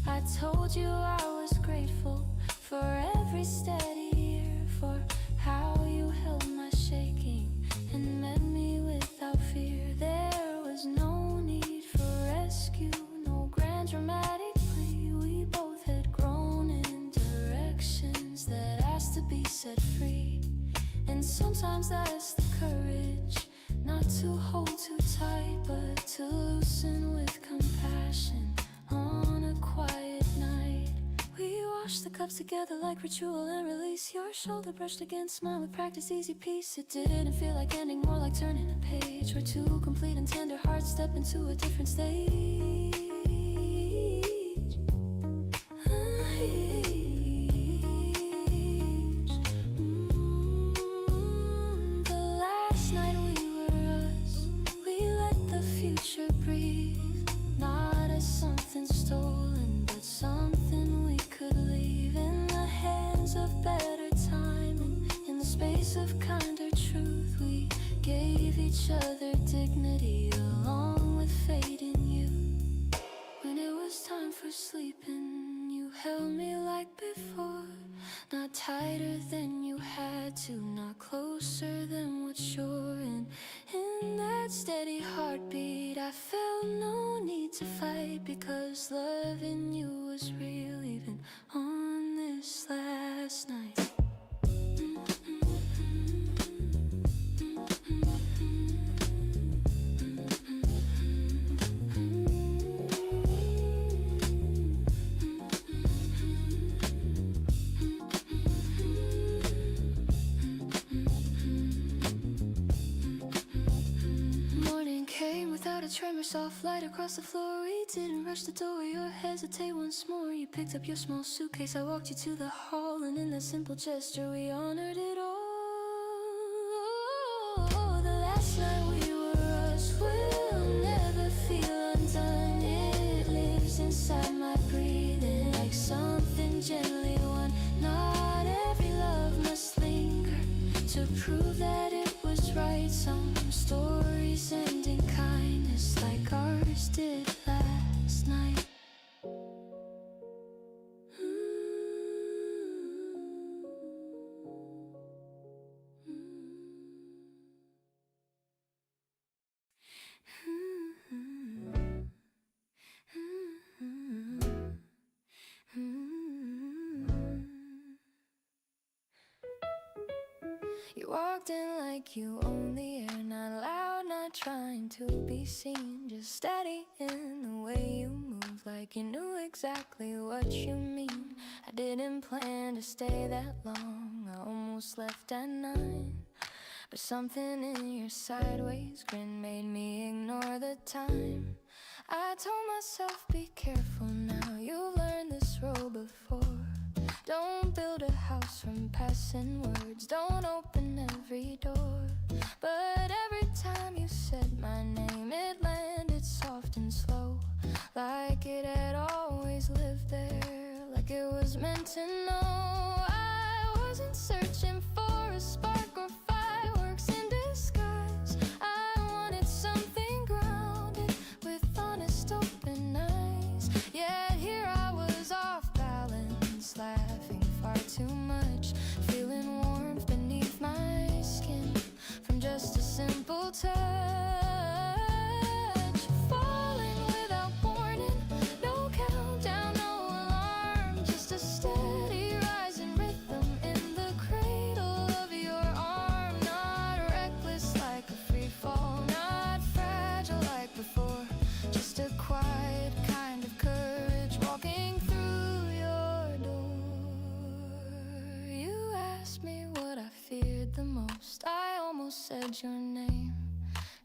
[SPEAKER 3] I told you I was grateful for every steady year, for how you held my shaking and met me without fear. There was no need for rescue, no grand dramatic plea. We both had grown in directions that asked to be set free. And sometimes that's the courage, not to hold too tight, but to loosen with compassion on a quiet night. We washed the cups together like ritual and release. Your shoulder brushed against mine with practice, easy peace. It didn't feel like ending, more like turning a page, where two complete and tender hearts step into a different stage. Breathe, not as something stolen, but something we could leave in the hands of better time. And in the space of kinder truth, we gave each other dignity along with fate in you. When it was time for sleeping, you held me like before, not tighter than you had to, not closer than what
[SPEAKER 7] but sure. And in that steady heartbeat, I felt no need to fight, because loving you was real even on this last night. A tremor, soft light across the floor. We didn't rush the door or hesitate once more. You picked up your small suitcase, I walked you to the hall, and in that simple gesture we honored it all. The last night we were us, we'll never feel undone. It lives inside my breathing like something gently won. Not every love must linger to prove that it was right. Some stories end in kindness like ours did last night. You walked in like you owned the air, not loud, not trying to be seen, just steady in the way you move, like you knew exactly what you mean. I didn't plan to stay that long, I almost left at 9, but something in your sideways grin made me ignore the time. I told myself, be careful now, you've learned this role before. Don't build a house from passing words, don't open every door. But every time you said my name, it landed soft and slow, like it had always lived there, like it was meant to know. I wasn't searching for a spark or fireworks in disguise. I wanted something grounded with honest open eyes. Yet here I was off balance, laughing far too much, feeling warmth beneath my skin from just a simple touch. Falling without warning, no countdown, no alarm, just a steady rising rhythm in the cradle of your arm. Not reckless like a free fall, not fragile like before, just a quiet kind of courage walking through your door. You asked me what I feared the most, I almost said your name,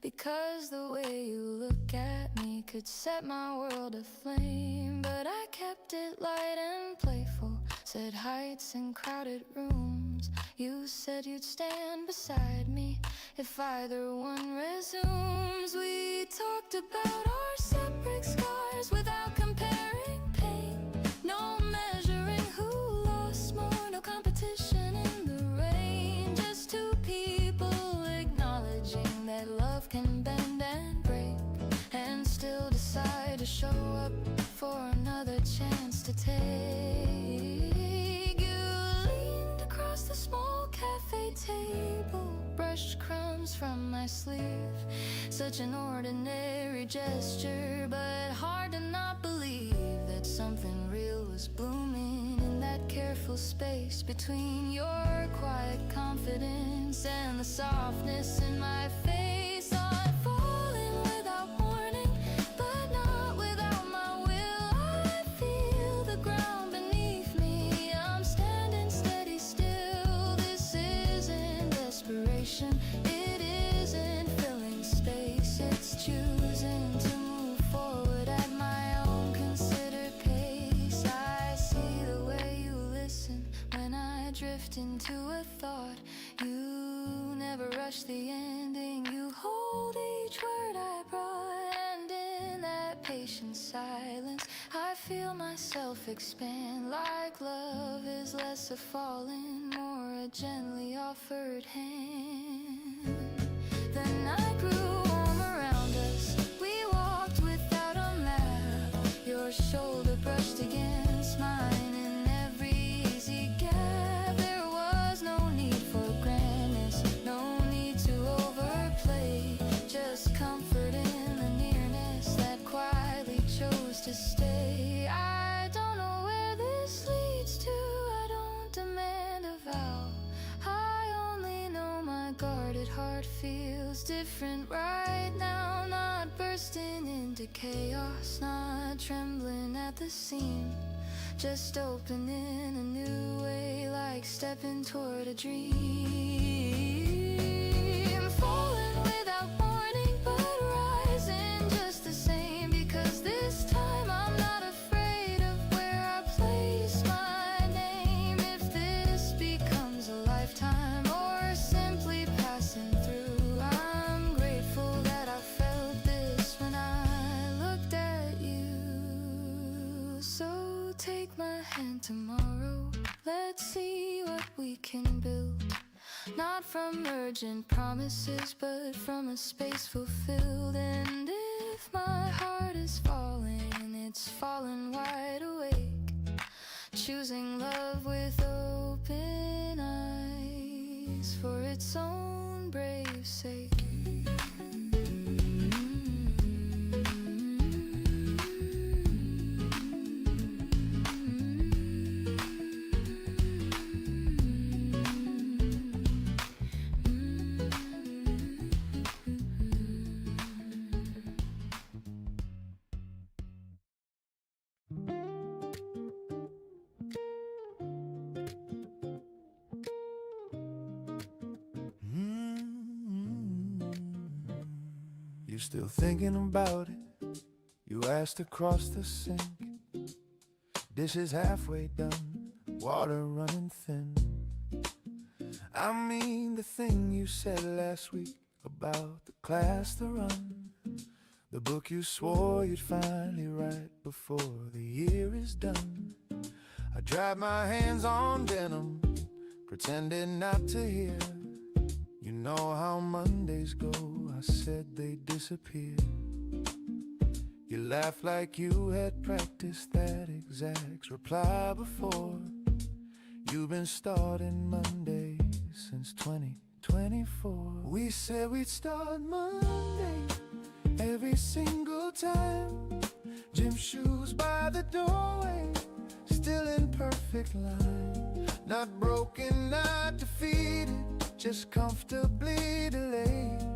[SPEAKER 7] because the way you look at me could set my world aflame. But I kept it light and playful, said heights and crowded rooms. You said you'd stand beside me if either one resumes. We talked about our separate scars without comparing pain, no measuring who lost more, no competition in the rain, just two people acknowledging that love can bend and break, and still decide to show up for another chance to take. You leaned across the small cafe table, brushed crumbs from my sleeve, such an ordinary gesture, but hard to not believe that something real was blooming in that careful space between your quiet confidence and the softness in my face. I'm falling without warning, but not without my will. I feel the ground beneath me, I'm standing steady still. This isn't desperation, it isn't filling space, it's choosing to move forward at my own considered pace. I see the way you listen when I drift into a thought. You never rush the ending, you hold each word I brought, and in that patient silence I feel myself expand, like love is less a falling, more a gently offered hand. The night grew warm around us, we walked without a map, your shoulder brushed against mine in every easy gap. There was no need for grandness, no need to heart feels different right now. Not bursting into chaos, not trembling at the seam. Just opening a new way, like stepping toward a dream. Falling without warning, but rising just the same. Because this time I'm not afraid of where I place my name. If this becomes a lifetime or simply passing through, I'm grateful that I felt this when I looked at you. So take my hand tomorrow, let's see what we can build. Not from urgent promises, but from a space fulfilled. And if my heart is falling, it's falling wide awake, choosing love with open eyes for its own brave sake.
[SPEAKER 8] You're still thinking about it. You asked to cross the sink. Dishes halfway done, water running thin. I mean the thing you said last week about the class to run, the book you swore you'd finally write before the year is done. I dried my hands on denim, pretending not to hear. You know how Mondays go, I said they'd disappear. You laughed like you had practiced that exact reply before. You've been starting Mondays since 2024. We said we'd start Monday every single time. Gym shoes by the doorway, still in perfect line. Not broken, not defeated, just comfortably delayed.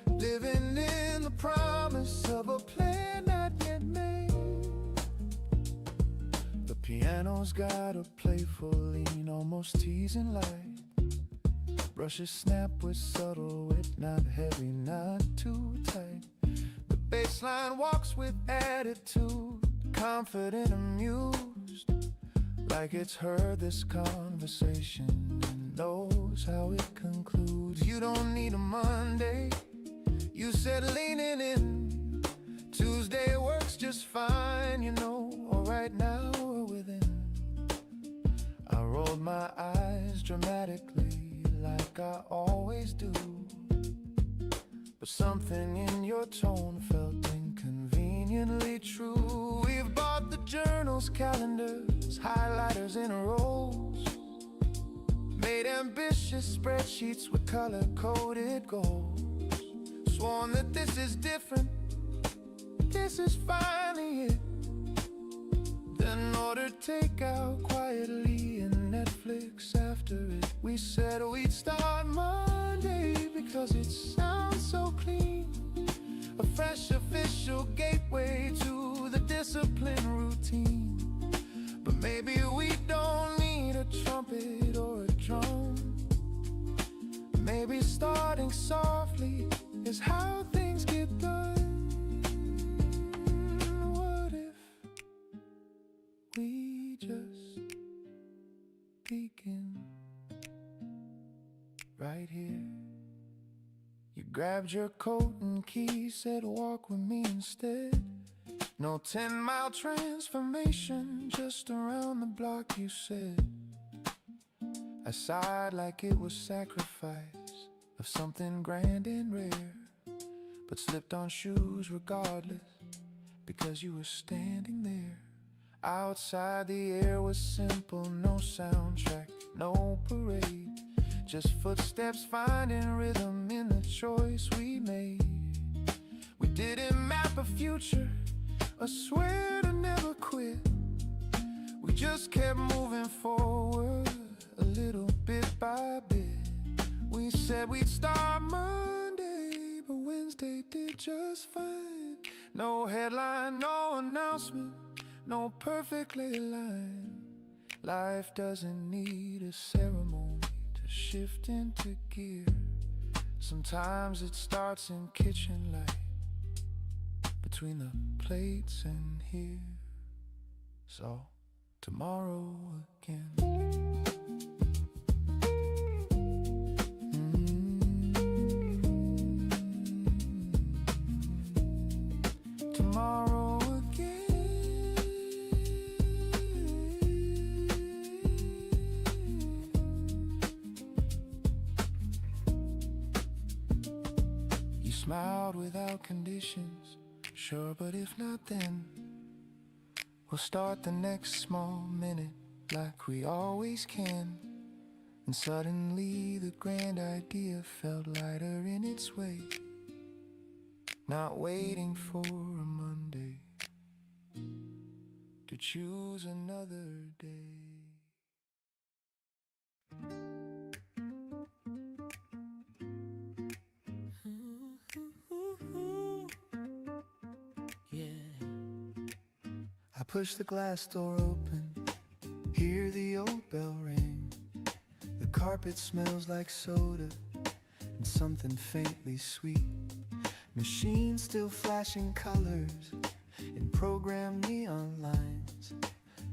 [SPEAKER 8] Living in the promise of a plan not yet made. The piano's got a playful lean, almost teasing light. Brushes snap with subtle wit, not heavy, not too tight. The bass line walks with attitude, confident, amused, like it's heard this conversation and knows how it concludes. You don't need a Monday, you said leaning in. Tuesday works just fine, you know, or right now we're within. I rolled my eyes dramatically like I always do, but something in your tone felt inconveniently true. We've bought the journals, calendars, highlighters in rows, made ambitious spreadsheets with color-coded goals. Sworn that this is different, this is finally it. Then ordered takeout quietly and Netflix after it. We said we'd start Monday because it sounds so clean, a fresh official gateway to the discipline routine. But maybe we don't need a trumpet or a drum. Maybe starting softly is how things get done. What if we just begin right here? You grabbed your coat and keys, said walk with me instead. No 10-mile transformation, just around the block, you said. I sighed like it was sacrifice of something grand and rare, but slipped on shoes regardless, because you were standing there. Outside the air was simple, no soundtrack, no parade, just footsteps finding rhythm in the choice we made. We didn't map a future, or swear to never quit. We just kept moving forward, a little bit by bit. We We said we'd start Monday, but Wednesday did just fine. No headline, no announcement, no perfectly aligned. Life doesn't need a ceremony to shift into gear. Sometimes it starts in kitchen light, between the plates and here. So tomorrow again. Tomorrow again. You smiled without conditions, sure, but if not then we'll start the next small minute like we always can. And suddenly the grand idea felt lighter in its weight. Not waiting for a Monday to choose another day. I push the glass door open, hear the old bell ring. The carpet smells like soda and something faintly sweet. Machines still flashing colors in programmed neon lines,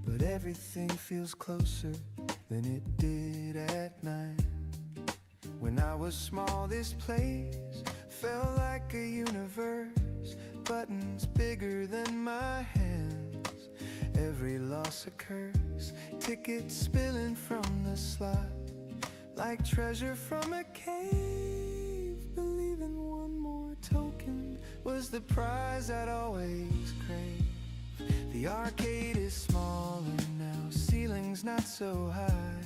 [SPEAKER 8] but everything feels closer than it did at night. When I was small, this place felt like a universe. Buttons bigger than my hands, every loss a curse. Tickets spilling from the slot like treasure from a cave. Believing one more token was the prize I'd always crave. The arcade is smaller now, ceiling's not so high.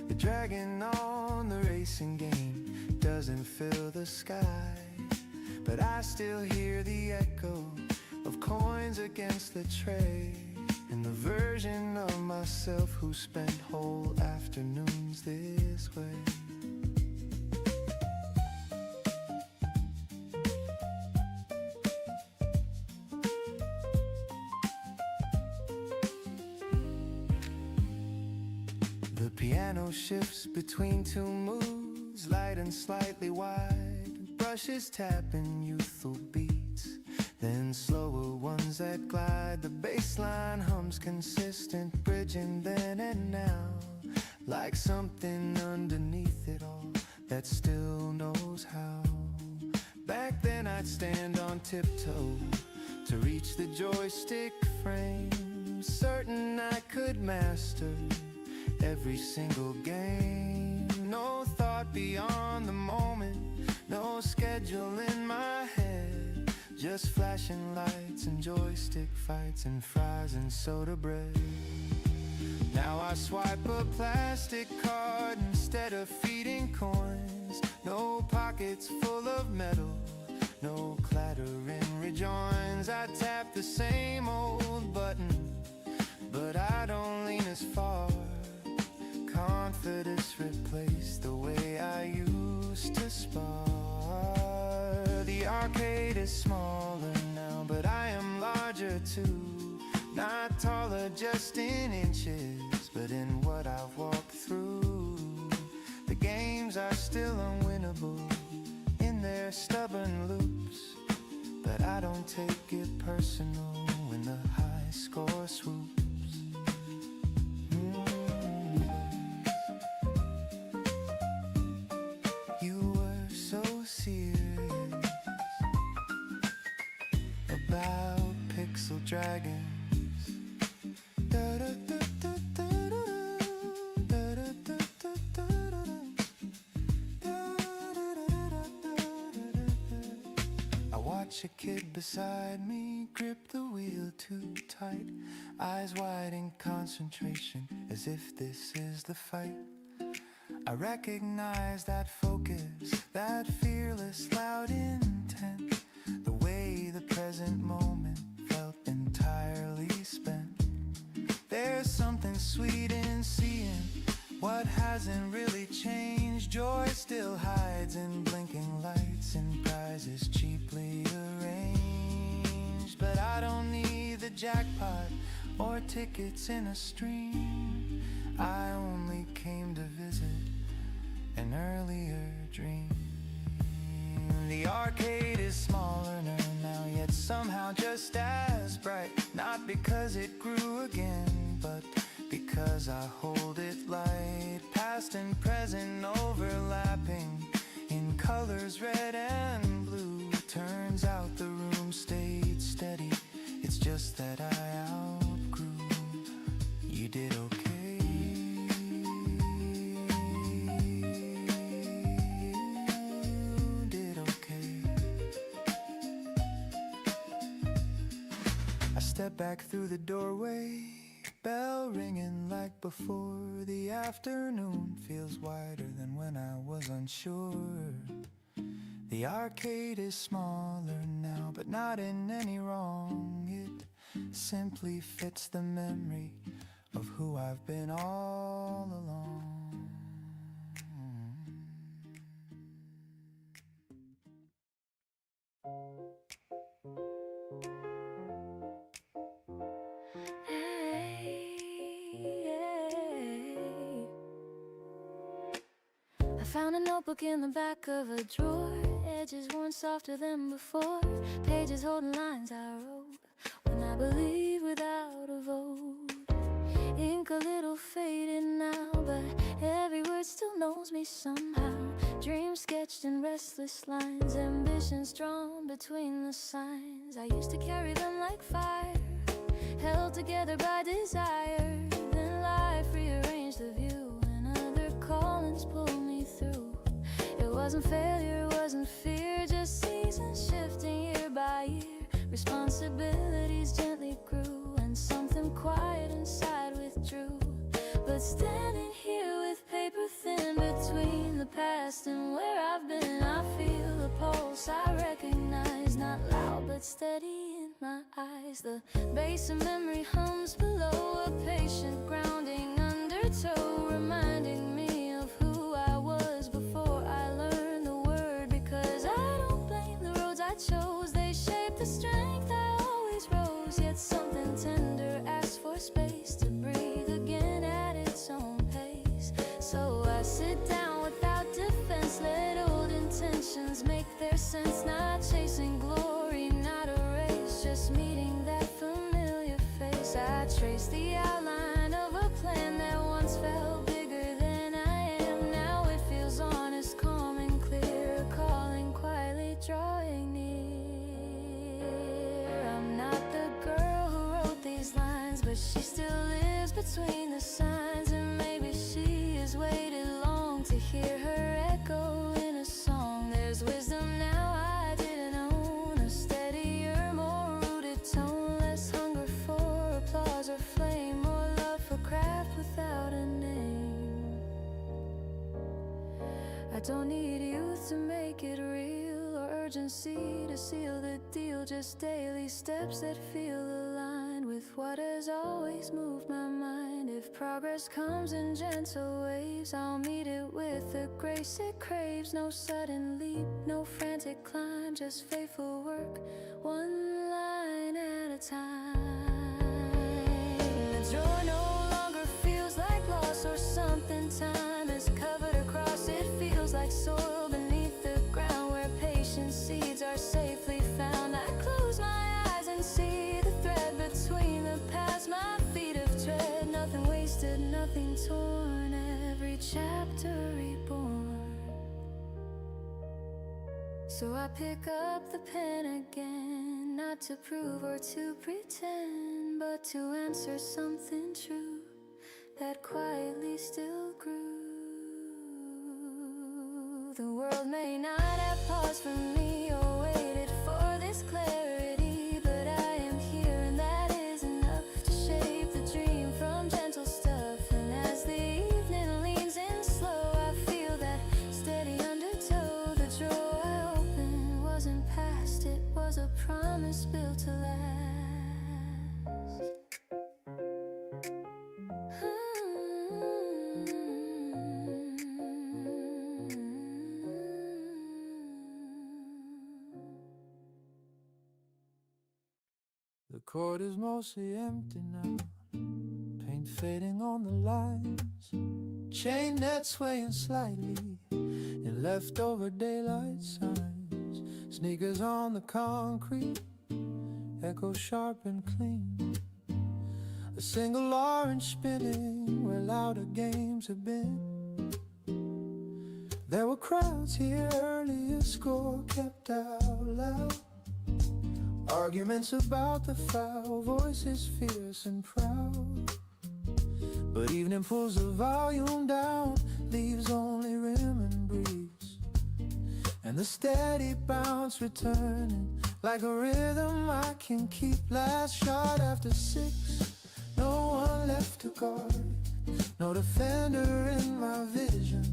[SPEAKER 8] The dragon on the racing game doesn't fill the sky, but I still hear the echo of coins against the tray, and the version of myself who spent whole afternoons this way. The piano shifts between two moods, light and slightly wide. Brushes tapping youthful beats, then slower ones that glide. The bass line hums consistent, bridging then and now, like something underneath it all that still knows how. Back then I'd stand on tiptoe to reach the joystick frame, certain I could master every single game. No thought beyond the moment, no schedule in my head, just flashing lights and joystick fights and fries and soda bread. Now I swipe a plastic card instead of feeding coins. No pockets full of metal, no clattering rejoins. I tap the same old button, but I don't lean as far. Confidence replaced the way I used to spar. The arcade is smaller now, but I am larger too. Not taller just in inches, but in what I've walked through. The games are still unwinnable in their stubborn loops, but I don't take it personal when the high score swoops. You were so serious about pixel dragons. I watch a kid beside me grip the wheel too tight, eyes wide in concentration, as if this is the fight. I recognize that focus, that fearless, loud intent, the way the present moment felt entirely spent. There's something sweet in seeing What hasn't really changed? Joy still hides in blinking lights and prizes cheaply arranged. But I don't need the jackpot or tickets in a stream. I only came to visit an earlier dream. The arcade is smaller now, yet somehow just as bright. Not because it grew again, but because I hold it light. Past and present overlapping in colors red and blue. Turns out the room stayed steady, it's just that I outgrew. You did okay. You did okay. I step back through the doorway, bell ringing like before. The afternoon feels wider than when I was unsure. The arcade is smaller now, but not in any wrong. It simply fits the memory of who I've been all along.
[SPEAKER 3] I found a notebook in the back of a drawer, edges worn softer than before, pages holding lines I wrote when I believed without a vote. Ink a little faded now, but every word still knows me somehow. Dreams sketched in restless lines, ambitions drawn between the signs. I used to carry them like fire, held together by desire. Then life rearranged the view, and other callings pulled me through. It wasn't failure, it wasn't fear, just seasons shifting year by year. Responsibilities gently grew, and something quiet inside withdrew. But standing here with paper thin between the past and where I've been, I feel a pulse I recognize, not loud but steady in my eyes. The bass of memory hums below, a patient grounding undertow, reminding me of who I was before I learned the word. Because I don't blame the roads I chose, they shaped the strength I always rose. Yet something tender asked for space to breathe again at its own pace. So I sit down without defense, let old intentions make their sense. Not chasing glory, not a race, just meeting that familiar face. I trace the outline of a plan that once felt bigger than I am. Now it feels honest, calm and clear, calling quietly, drawing near. I'm not the girl who wrote these lines, but she still lives between the signs. And maybe she has waited long to hear her echo in a song. There's wisdom now I didn't own, a steadier, more rooted tone. Less hunger for applause or flame, more love for craft without a name. I don't need youth to make it real, or urgency to seal the deal. Just daily steps that feel aligned with what has always moved my mind. If progress comes in gentle waves, I'll meet it with the grace it craves. No sudden leap, no frantic climb, just faithful work, one line at a time. The door no longer feels like loss or something time has covered across. It feels like soil beneath the ground, where patient seeds are safely found. I close my eyes and see the thread between the past my feet have tread. Nothing wasted, nothing torn, every chapter reborn. So I pick up the pen again, not to prove or to pretend, but to answer something true that quietly still grew. The world may not have paused for me or waited for this clarity, but I am here, and that is enough to shape the dream from gentle stuff. And as the evening leans in slow, I feel that steady undertow. The drawer I opened wasn't past, it was a promise built to last.
[SPEAKER 8] The court is mostly empty now, paint fading on the lines, chain net swaying slightly in leftover daylight signs. Sneakers on the concrete echo sharp and clean. A single orange spinning where louder games have been. There were crowds here earlier, score kept out loud. Arguments about the foul, voices fierce and proud. But evening pulls the volume down, leaves only rim and breeze, and the steady bounce returning like a rhythm I can keep. Last shot after 6, no one left to guard. No defender in my vision,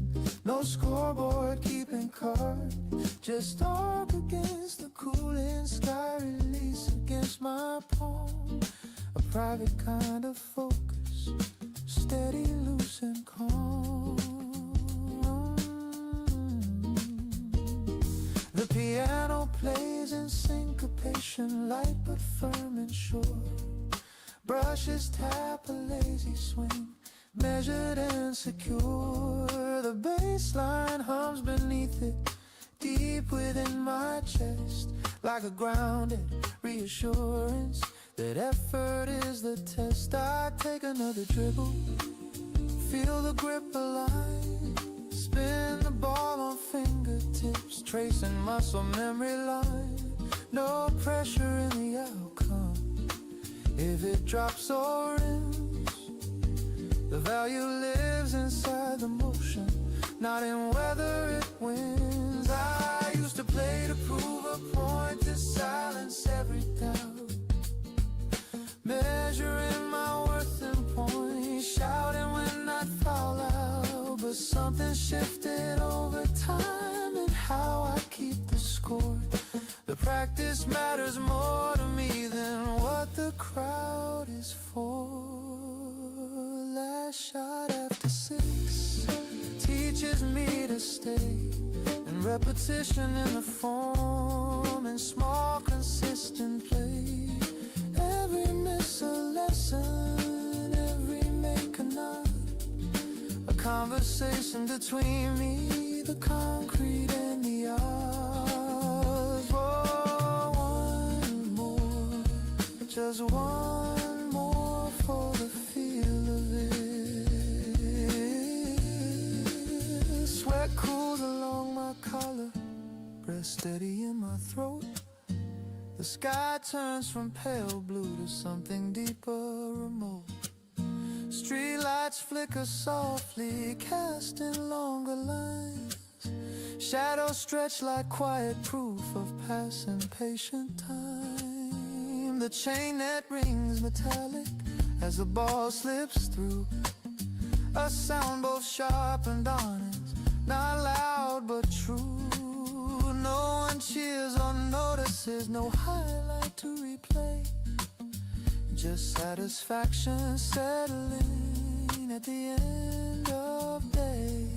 [SPEAKER 8] no scoreboard keeping card. Just arc against the cooling sky, release against my palm. A private kind of focus, steady, loose and calm. The piano plays in syncopation, light but firm and sure. Brushes tap a lazy swing, measured and secure. The bass line hums beneath it, deep within my chest, like a grounded reassurance that effort is the test. I take another dribble, feel the grip align, spin the ball on fingertips, tracing muscle memory line. No pressure in the outcome, if it drops or rims. The value lives inside the motion, not in whether it wins. I used to play to prove a point, to silence every doubt, measuring my worth in points, shouting when I'd foul out. But something shifted over time in how I keep the score. The practice matters more to me than what the crowd is for. Last shot after 6 teaches me to stay, and repetition in the form, and small consistent play. Every miss a lesson, every make a nod, a conversation between me, the concrete and the art. Oh, one more, just one more for the feel of it. Sweat cools along my collar, breath steady in my throat. The sky turns from pale blue to something deeper, remote. Streetlights flicker softly, casting longer lines. Shadows stretch like quiet proof of passing patient time. The chain net rings metallic as the ball slips through, a sound both sharp and honest, not loud but true. No one cheers or notices, no highlight to replay, just satisfaction settling at the end of day.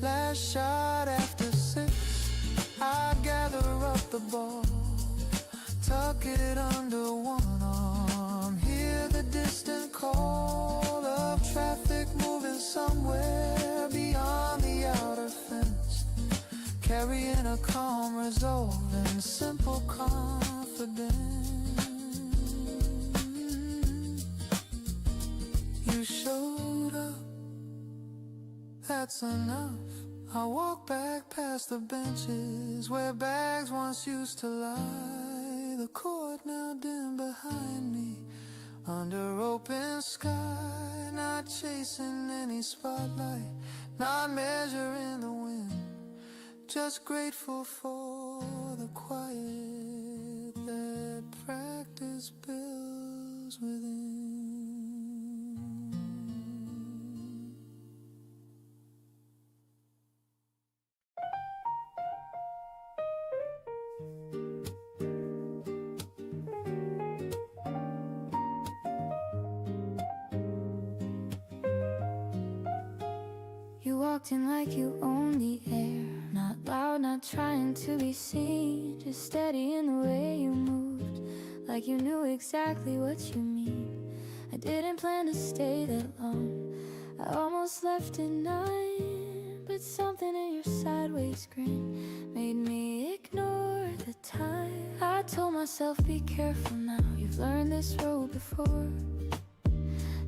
[SPEAKER 8] Last shot after 6, I gather up the ball, tuck it under one arm, hear the distant call of traffic moving somewhere beyond the outer fence, carrying a calm resolve and simple confidence. You showed up, that's enough. I walk back past the benches where bags once used to lie, the court now dim behind me, under open sky, not chasing any spotlight, not measuring the wind, just grateful for the quiet that practice builds within.
[SPEAKER 3] You walked in like you own the air, not loud, not trying to be seen, just steady in the way you moved, like you knew exactly what you mean. I didn't plan to stay that long. I almost left at 9, but something in your sideways grin made me ignore the time. I told myself, be careful now, you've learned this road before.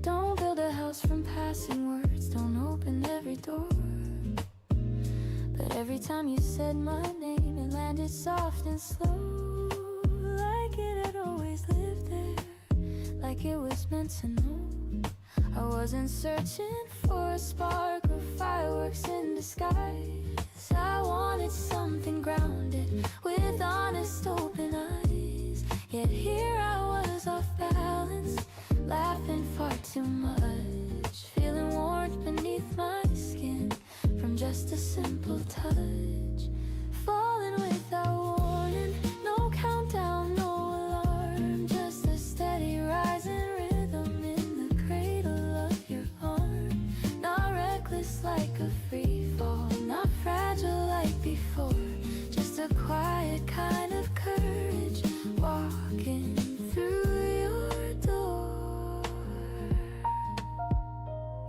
[SPEAKER 3] Don't build a house from passing words, don't open every door. But every time you said my name, it landed soft and slow, like it had always lived there, like it was meant to know. I wasn't searching for a spark or fireworks in disguise. I wanted something grounded with honest open eyes. Yet here I was off balance, laughing far too much, feeling warmth beneath my skin from just a simple touch. Falling without warning, no countdown, no alarm, just a steady rising rhythm in the cradle of your arm. Not reckless like a free fall, not fragile like before, just a quiet kind of courage walking through your door.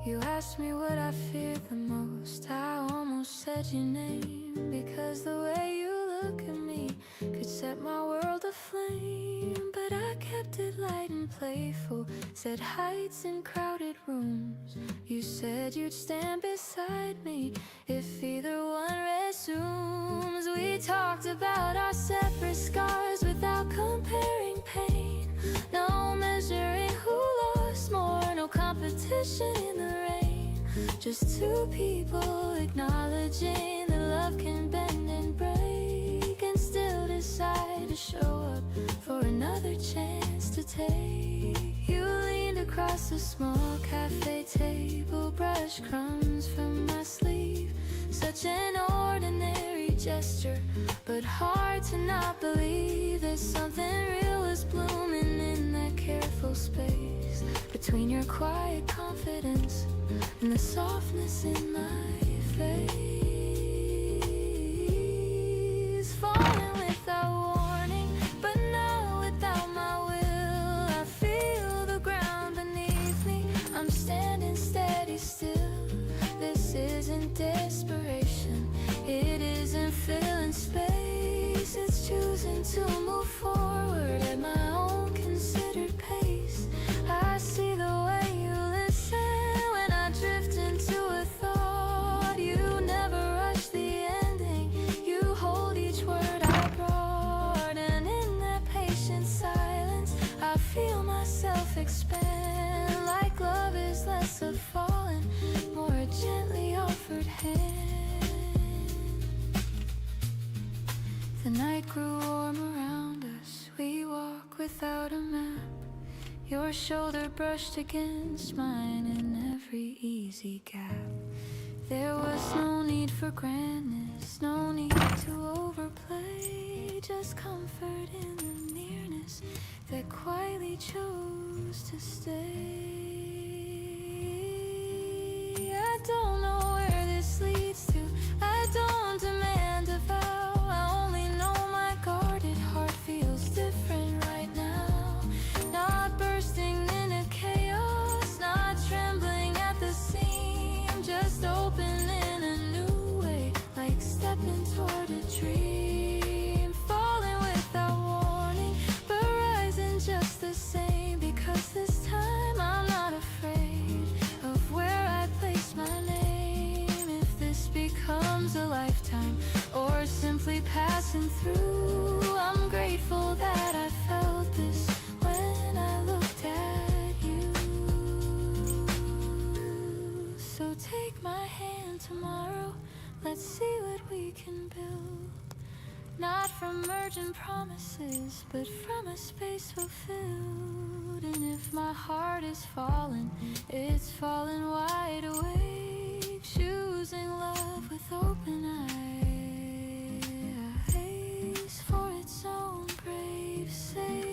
[SPEAKER 3] You asked me what I feared the most, I almost said your name, because the way you look at me could set my world aflame. But I kept it light and playful, said heights in crowded rooms. You said you'd stand beside me if either one resumes. We talked about our separate scars without comparing pain, no measuring who lost more, no competition in the rain. Just two people acknowledging that love can bend and break, and still decide to show up for another chance to take. You leaned across a small cafe table, brushed crumbs from my sleeve. Such an ordinary gesture, but hard to not believe that something real was blooming in that careful space between your quiet confidence and the softness in my face. Falling without warning, but now without my will. I feel the ground beneath me, I'm standing steady still. This isn't desperation, it isn't filling space, it's choosing to move forward at my own considered pace. I see the way you listen when I drift into a thought. You never rush the ending, you hold each word I brought. And in that patient silence, I feel myself expand, like love is less of falling, more a gently offered hand. The night grew warm around us, we walk without a map. Your shoulder brushed against mine in every easy gap. There was no need for grandness, no need to overplay, just comfort in the nearness that quietly chose to stay. I don't know where this leads to, I don't demand a vow, I only know my guarded heart feels different right now. Not bursting into chaos, not trembling at the seam, just open in a new way, like stepping toward a dream. Falling without warning, but rising just the same, because this time I'm not afraid of where I place my name. If this becomes a lifetime or simply passing through, I'm grateful that I felt this when I looked at you. So take my hand tomorrow, let's see what we can build. Not from urgent promises, but from a space fulfilled. And if my heart is falling, it's falling wide awake, choosing love with open eyes for its own brave sake.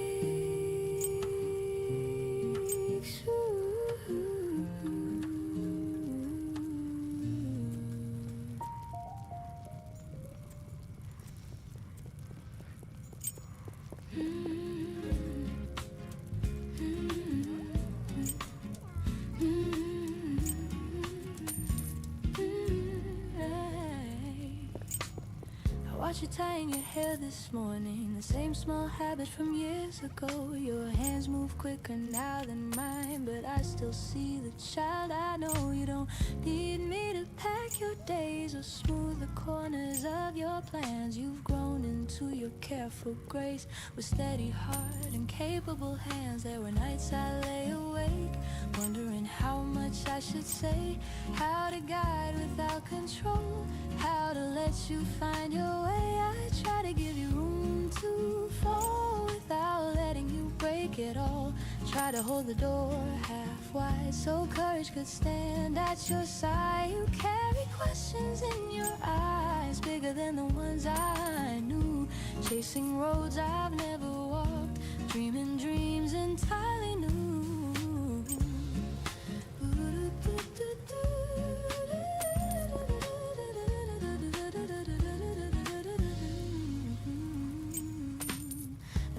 [SPEAKER 7] Watch you tying your hair this morning, the same small habit from years ago. Your hands move quicker now than mine, but I still see the child I know. You don't need me to pack your days or smooth the corners of your plans. You've grown into your careful grace with steady heart and capable hands. There were nights I lay awake, wondering how much I should say, how to guide without control, how to let you find your way. I try to give you room to fall without letting you break it all. Try to hold the door half wide so courage could stand at your side. You carry questions in your eyes bigger than the ones I knew, chasing roads I've never walked, dreaming dreams entirely new.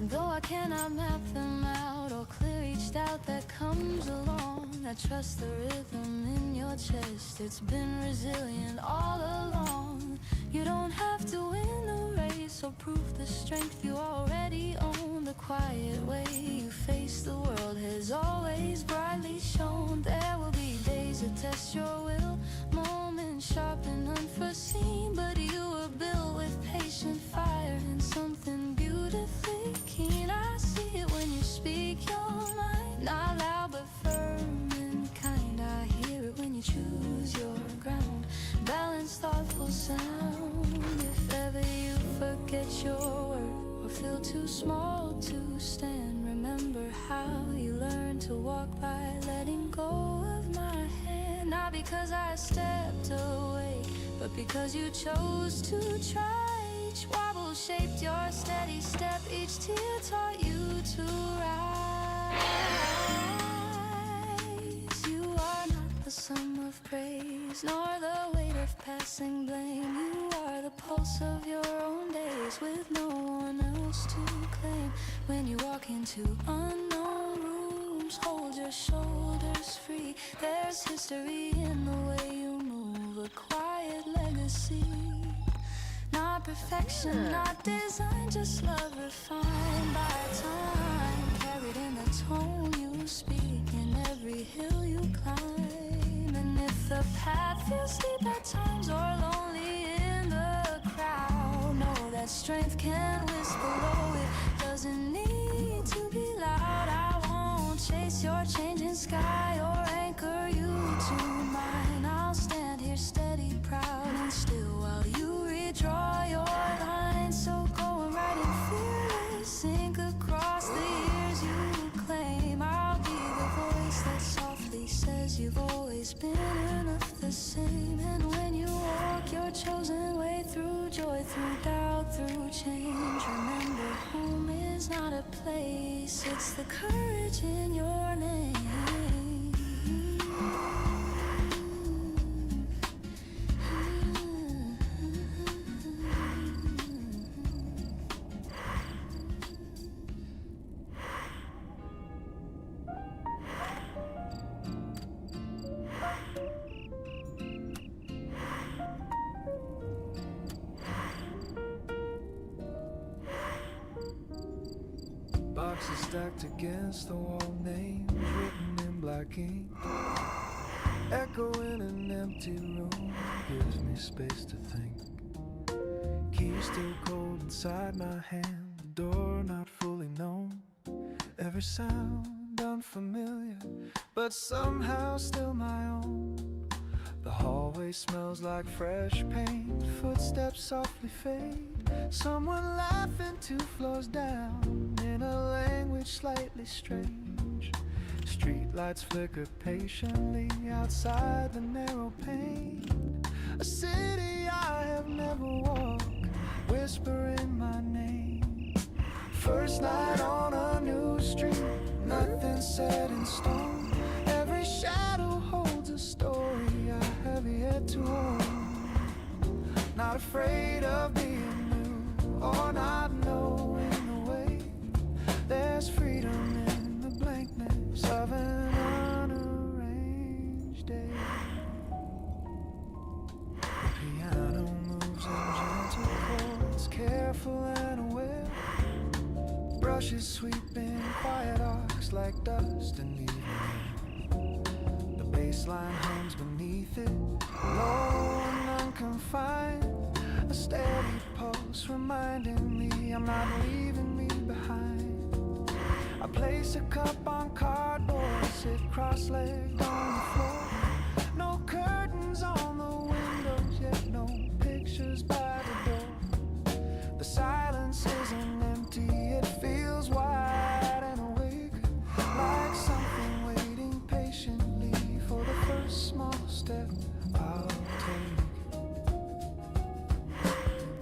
[SPEAKER 7] Though I cannot map them out or clear each doubt that comes along, I trust the rhythm in your chest. It's been resilient all along. You don't have to win the race or prove the strength you already own. The quiet way you face the world has always brightly shone. There will be days that test your will, moments sharp and unforeseen, but you were built with patient fire and something beautifully keen. I see it when you speak your mind, not loud but firm and kind. I hear it when you choose your ground, balanced, thoughtful sound. If ever you forget your worth or feel too small to stand, remember how you learned to walk by letting go of my hand. Not because I stepped away, but because you chose to try. Each wobble shaped your steady step, each tear taught you to rise. You are not the sum of praise, nor the weight of passing blame. You are the pulse of your own days, with no one else to claim. When you walk into unknown rooms, hold your shoulders free. There's history in the way you move, a quiet legacy. Not perfection, not design, just love refined by time, carried in the tone you speak, in every hill you climb. And if the path feels steep at times or lonely in the crowd, know that strength can whisper low. It doesn't need to be loud. I won't chase your changing sky or anchor you to mine. I'll stand here steady, proud and still while you draw your line. So go and ride it fearless, sink across the years you claim. I'll be the voice that softly says you've always been enough the same. And when you walk your chosen way through joy, through doubt, through change, remember home is not a place, it's the courage in your name.
[SPEAKER 8] Boxes stacked against the wall, names written in black ink, echo in an empty room, gives me space to think. Key still cold inside my hand, the door not fully known. Every sound unfamiliar, but somehow still my own. The hallway smells like fresh paint, footsteps softly fade. Someone laughing 2 floors down in a language slightly strange. Streetlights flicker patiently outside the narrow pane. A city I have never walked, whispering my name. First night on a new street, nothing set in stone. Every shadow holds a story I have yet to own. Not afraid of being new or not knowing the way. There's freedom in the blankness of an unarranged day. The piano moves in gentle chords, mindful and aware. Brushes sweeping quiet arcs like dust in the evening. The baseline hums beneath it, low and unconfined. A steady pulse reminding me I'm not leaving me behind. I place a cup on cardboard, sit cross-legged on the floor. No curtains on the windows, yet no pictures by the door. The silence isn't empty, it feels wide and awake, like something waiting patiently for the first small step I'll take.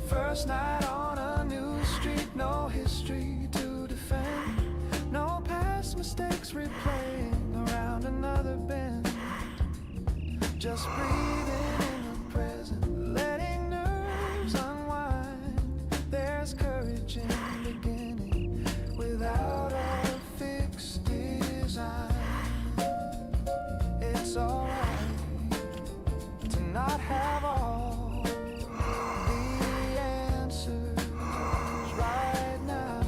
[SPEAKER 8] First night on a new street, no history to defend, no past mistakes replaying around another bend. Just breathing in the present, letting nerves unwind. There's courage in beginning without a fixed design. It's alright to not have all the answers right now.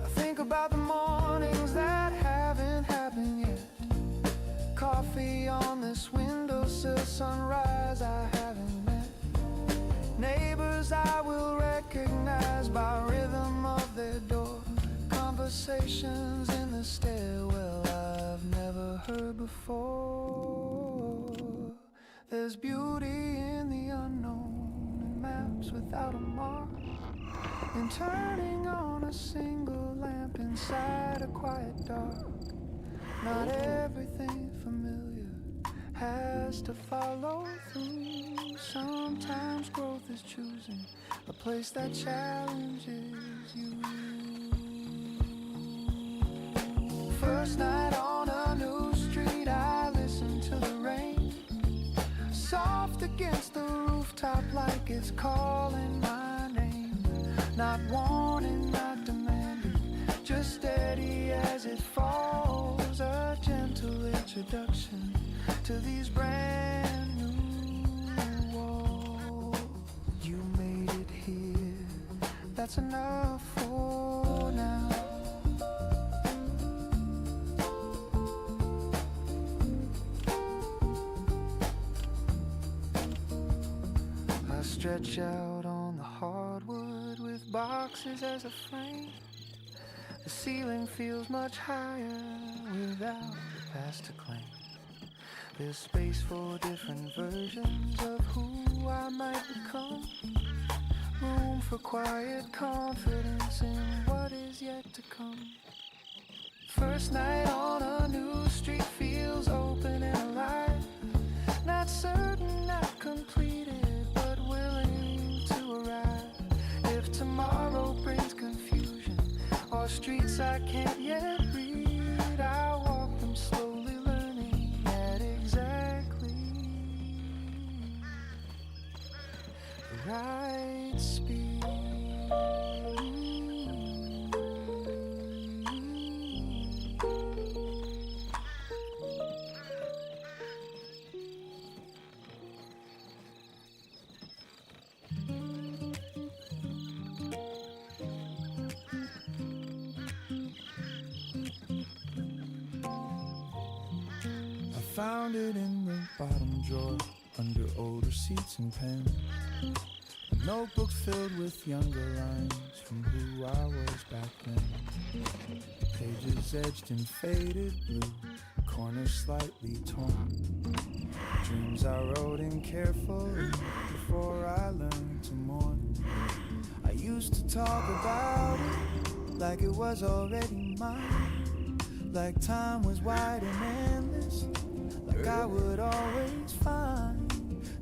[SPEAKER 8] I think about the mornings that haven't happened yet. Coffee on this windowsill, sunrise I haven't met. Neighbors I will recognize by rhythm of their door. Conversations in the stairwell I've never heard before. There's beauty in the unknown, in maps without a mark, in turning on a single lamp inside a quiet dark. Not everything familiar has to follow through. Sometimes growth is choosing a place that challenges you. First night on a new street, I listen to the rain, soft against the rooftop like it's calling my name. Not wanting, not demanding, just steady as it falls. A gentle introduction to these brand new walls. You made it here, that's enough for now. I stretch out on the hardwood with boxes as a frame. The ceiling feels much higher without the past to claim. There's space for different versions of who I might become. Room for quiet confidence in what is yet to come. First night on a new street feels open and alive. Not certain, not completed, but willing to arrive. If tomorrow brings confusion or streets I can't yet read, I'll walk them slowly, learning at exactly the right speed. Found it in the bottom drawer, under old receipts and pens. A notebook filled with younger lines from who I was back then. Pages edged in faded blue, corners slightly torn. Dreams I wrote in carefully before I learned to mourn. I used to talk about it like it was already mine, like time was wide and endless, like I would always find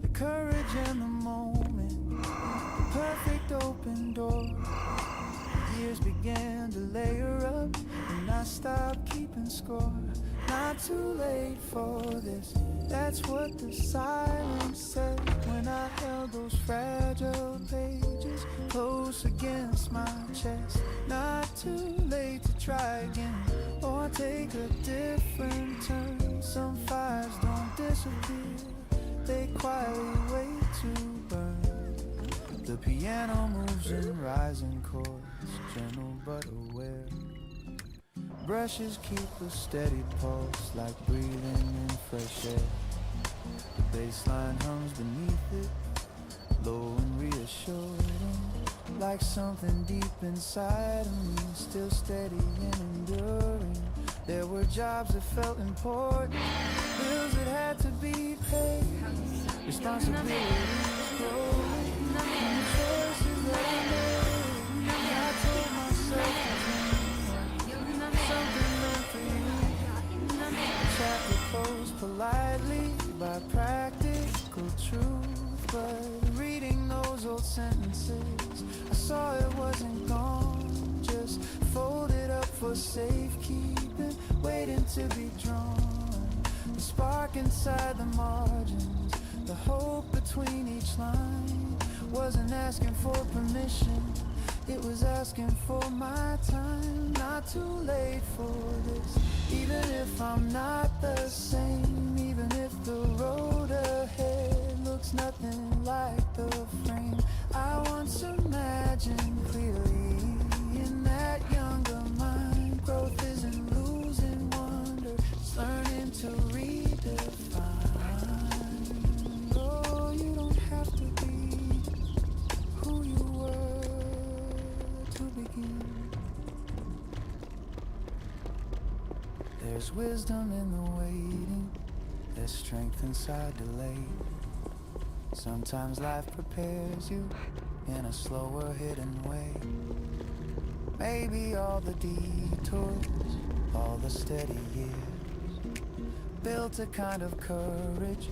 [SPEAKER 8] the courage in the moment, the perfect open door. Years began to layer up and I stopped keeping score. Not too late for this, that's what the silence said when I held those fragile pages close against my chest. Not too late to try again or take a different turn. Some fires don't disappear, they quietly wait to burn. piano moves in rising chords, gentle but aware. Brushes keep a steady pulse, like breathing in fresh air. The bass line hums beneath it, low and reassuring, like something deep inside of me, still steady and enduring. There were jobs that felt important, bills that had to be paid, responsibilities growing, and the choices that I made. I told myself something meant for you. The chapter closed politely by practical truth, but reading those old sentences, I saw it wasn't gone, just folded up for safekeeping, waiting to be drawn. The spark inside the margins, the hope between each line, wasn't asking for permission, it was asking for my time. Not too late for this, even if I'm not the same, even if the road ahead looks nothing like the frame I once imagined clearly. In that younger mind, growth isn't losing wonder, it's learning to redefine. Oh, you don't have to be who you were to begin. There's wisdom in the waiting, there's strength inside delay. Sometimes life prepares you in a slower hidden way. Maybe all the detours, all the steady years, built a kind of courage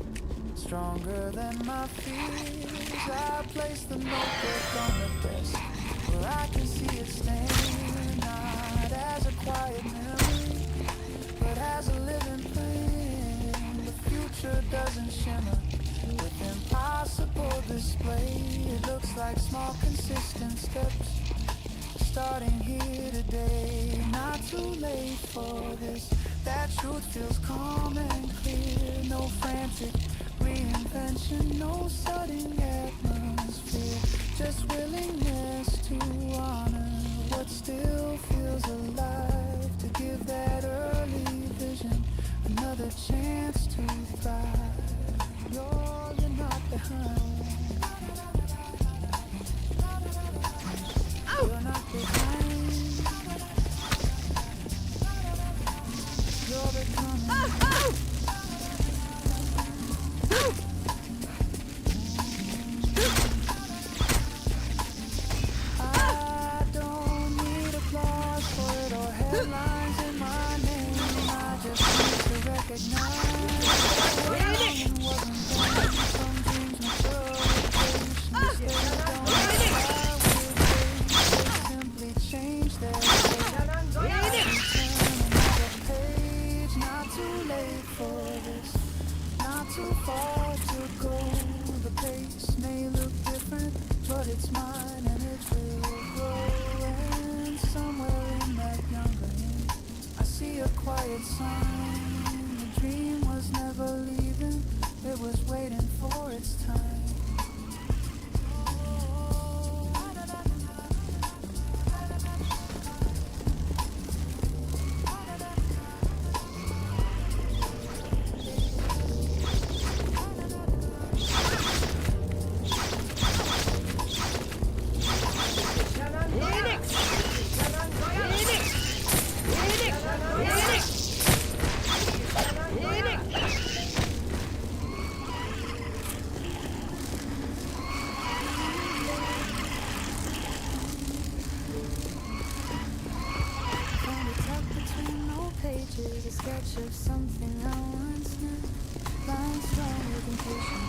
[SPEAKER 8] stronger than my fears. I place the notebook on the desk where I can see it stand, not as a quiet memory, but as a living plan. The future doesn't shimmer with impossible display. It looks like small consistent steps, starting here today. Not too late for this, that truth feels calm and clear. No frantic reinvention, no sudden atmosphere, just willingness to honor what still feels alive, to give that early vision another chance to thrive. You're not behind. You're not behind. You're becoming. I don't need applause for it or headlines in my name. I just need to recognize it wasn't done. Some dreams mature, patience don't simply change their page. Not too late for this, not too far to go. The pace may look different, but it's mine and it will grow. And somewhere in that younger me, I see a quiet sign. The dream was never leaving, it was waiting for its time. A sketch of something I once knew. Lines drawn with impatient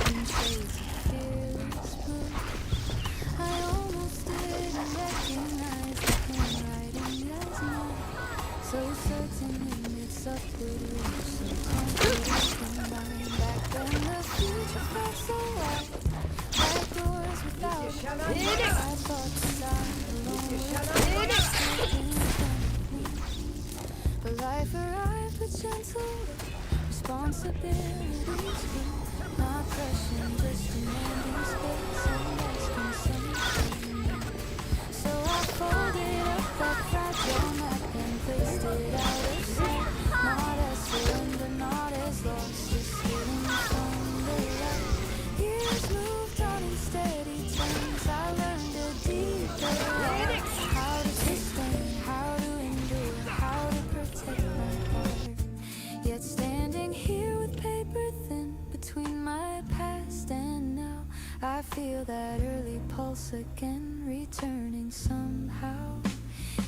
[SPEAKER 8] in shades of fearless blue. I almost didn't recognize the handwriting as mine. So certain in its upward reach, so confident combined. Back then the future felt so right, like doors without a key. I thought that I alone was but life arrived with gentle responsibilities, not crushing, just demanding space and less concern.
[SPEAKER 7] feel that early pulse again, returning somehow.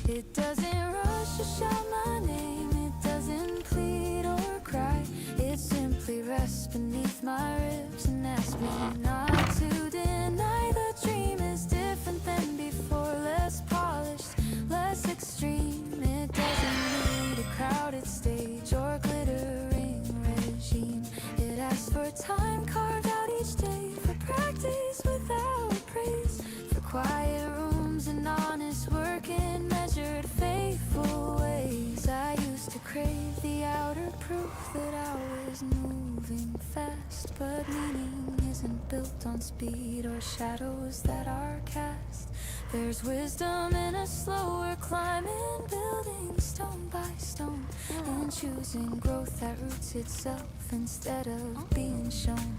[SPEAKER 7] It doesn't rush to shout my name, it doesn't plead or cry. It simply rests beneath my ribs and asks me not to deny the dream is different than before, less polished, less extreme. It doesn't need a crowded stage or glittering regime. It asks for time carved out each day, for practice without praise, for quiet rooms and honest work in measured faithful ways. I used to crave the outer proof that I was moving fast, but meaning isn't built on speed or shadows that are cast. There's wisdom in a slower climbing, building stone by stone, and choosing growth that roots itself instead of being shown.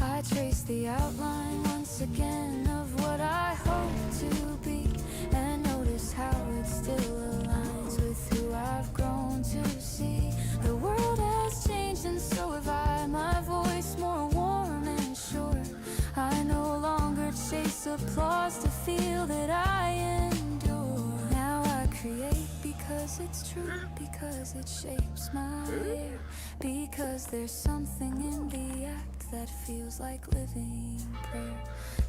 [SPEAKER 7] I trace the outline once again of what I hope to be, and notice how it still aligns with who I've grown to see. The world has changed and so have I, my voice more warm and sure. I no longer chase applause to feel that I endure. Now I create because it's true, because it shapes my air, because there's something in the act that feels like living prayer.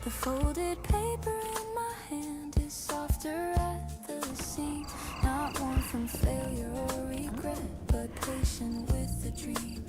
[SPEAKER 7] The folded paper in my hand is softer at the seam, not worn from failure or regret, but patient with the dream.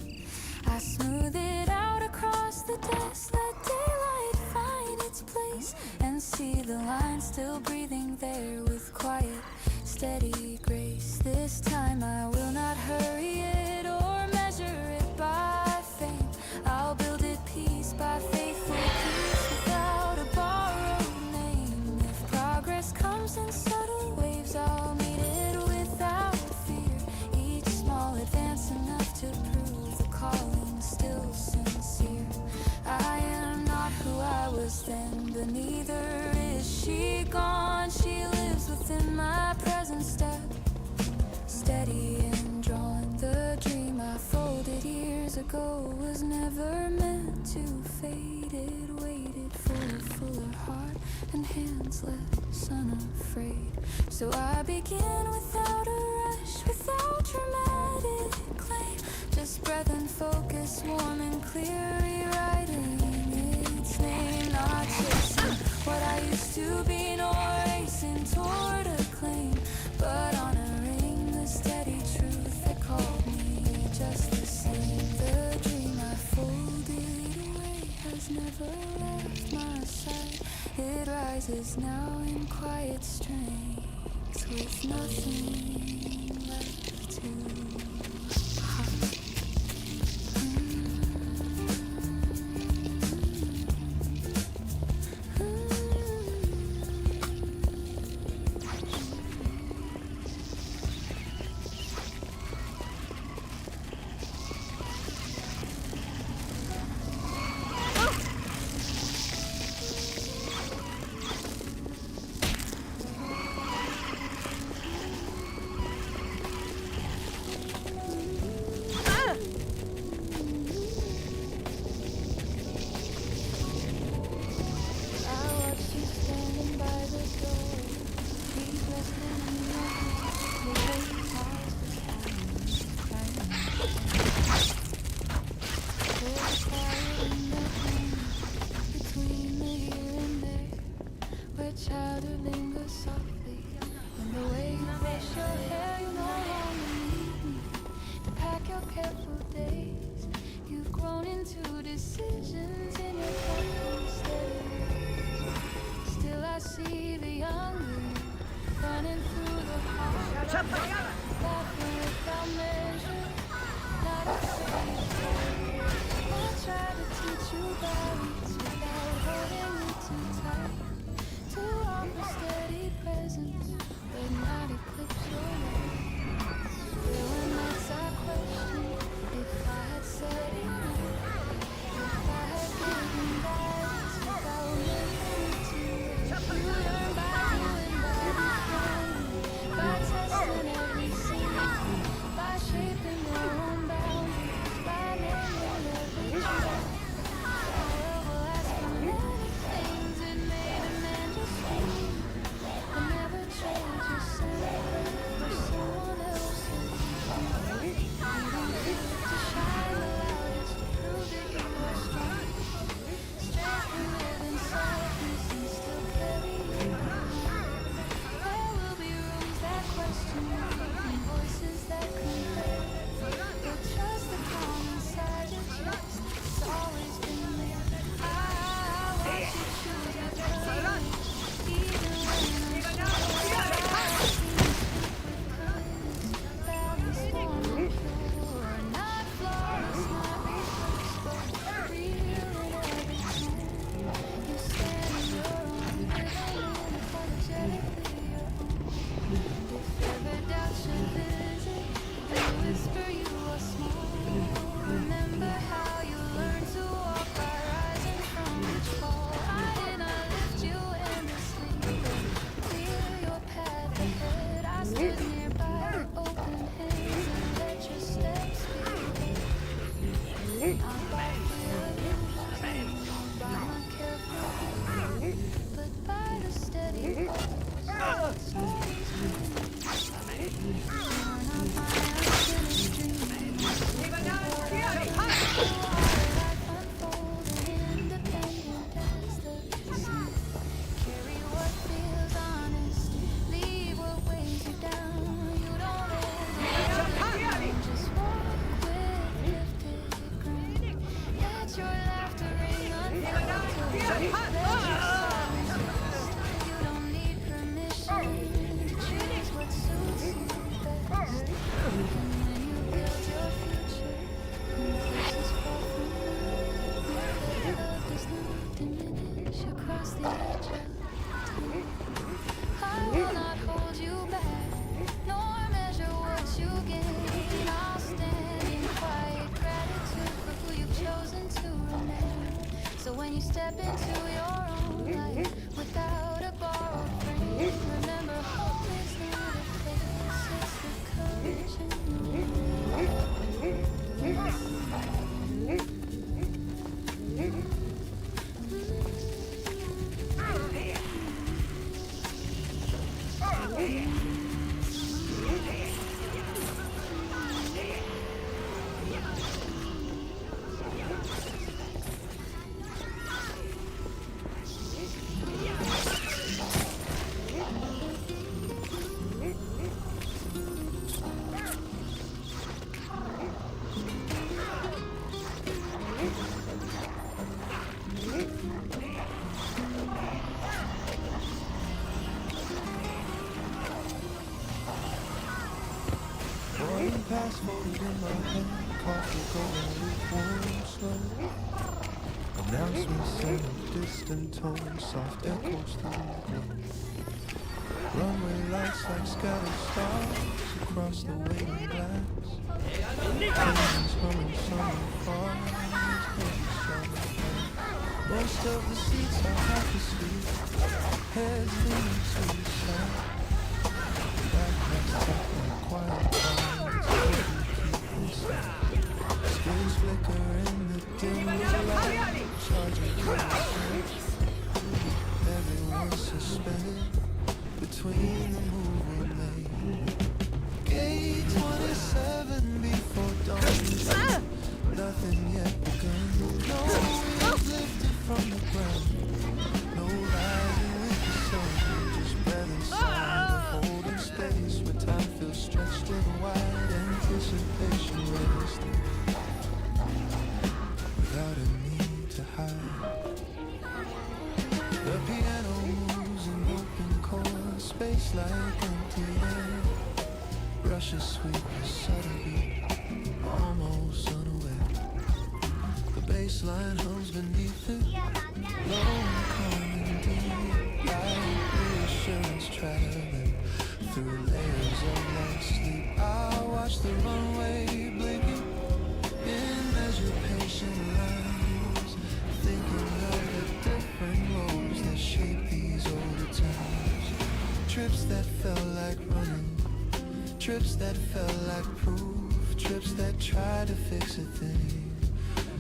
[SPEAKER 7] I smooth it out across the desk, let daylight find its place, and see the line still breathing there with quiet, steady grace. This time I will not hurry it or measure it by fame. I'll build it piece by faithful piece without a borrowed name. If progress comes in subtle waves, I'll meet it without fear. Each small advance enough to prove the calling still sincere. I am not who I was then, but neither is she gone. She lives within my present step, steady and drawn. The dream I folded years ago was never meant to fade. It waited for a fuller heart and hands less unafraid. So I begin without a rush, without dramatic claim, just breath and focus, warm and clear, rewriting its name. Not chasing what I used to be, nor racing toward a claim, but honoring the steady truth that called me just the same. The dream I folded away has never left my side. It rises now in quiet strength, with nothing left to hide. You don't need permission to choose what suits you best. And when you build your future, when places fall from you, love does not diminish across the edge of time. I will not hold you back, nor measure what you gain. I'll stand in quiet gratitude for who you've chosen to remain. So when you step into your own light without a borrowed frame, remember home is not a place, it's the courage in
[SPEAKER 8] Morning past folded in my hand, coffee going lukewarm slow. Announcements in a distant tone, soft echoes through the gloom. Runway lights like scattered stars across the waiting glass. Engines humming summer falls, heavy summer. Most of the seats are half asleep, heads leaning to the side. Backpacks tucked in quiet corners, keep inside. Screens flicker in the dim light, charging clouds. Everyone's suspended between the moving lanes. Gate 27 before dawn. Nothing yet begun. No wings lifted from the ground. No rising with the sun. Just breath inside the holding space where time feels stretched in wide anticipation resting without a need to hide. The piano moves in open chord, space like empty air. Rushes sweep the subtle beat, almost unaware. The bass line hums beneath it, low and calm and deep, like reassurance traveling through layers of light sleep. I watch the runway blinking in measured patient lines, thinking of the different roads that shape these older times. Trips that felt like running, trips that felt like proof, trips that tried to fix a thing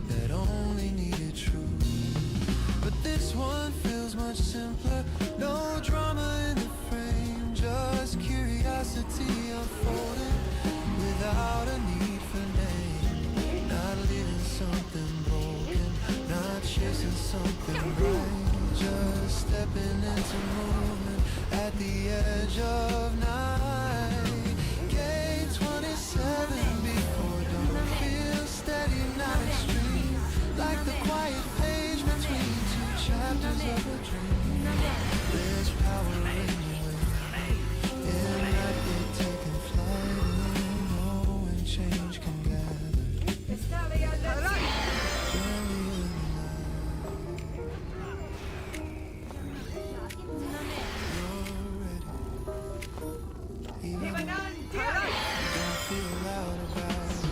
[SPEAKER 8] that only needed truth. But this one feels much simpler, no drama in the frame, just curiosity unfolding without a need for name. Not leaving something broken, not chasing something right, just stepping into movement at the edge of night. Gate 27 before dawn, feel steady, not extreme, like the quiet page between two chapters of a dream. There's power in the wind, in that get taking flight, and knowing change can gather gently in the night. You're ready, even don't feel loud about it.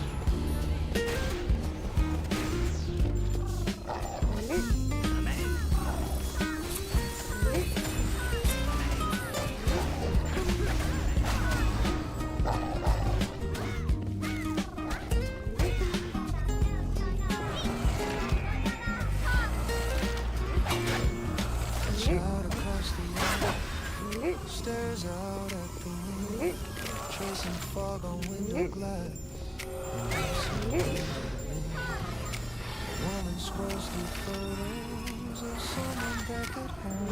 [SPEAKER 8] Shout across the yard, stares out at the wind, tracing fog on window glass. Woman scrolls through photos of someone back at home,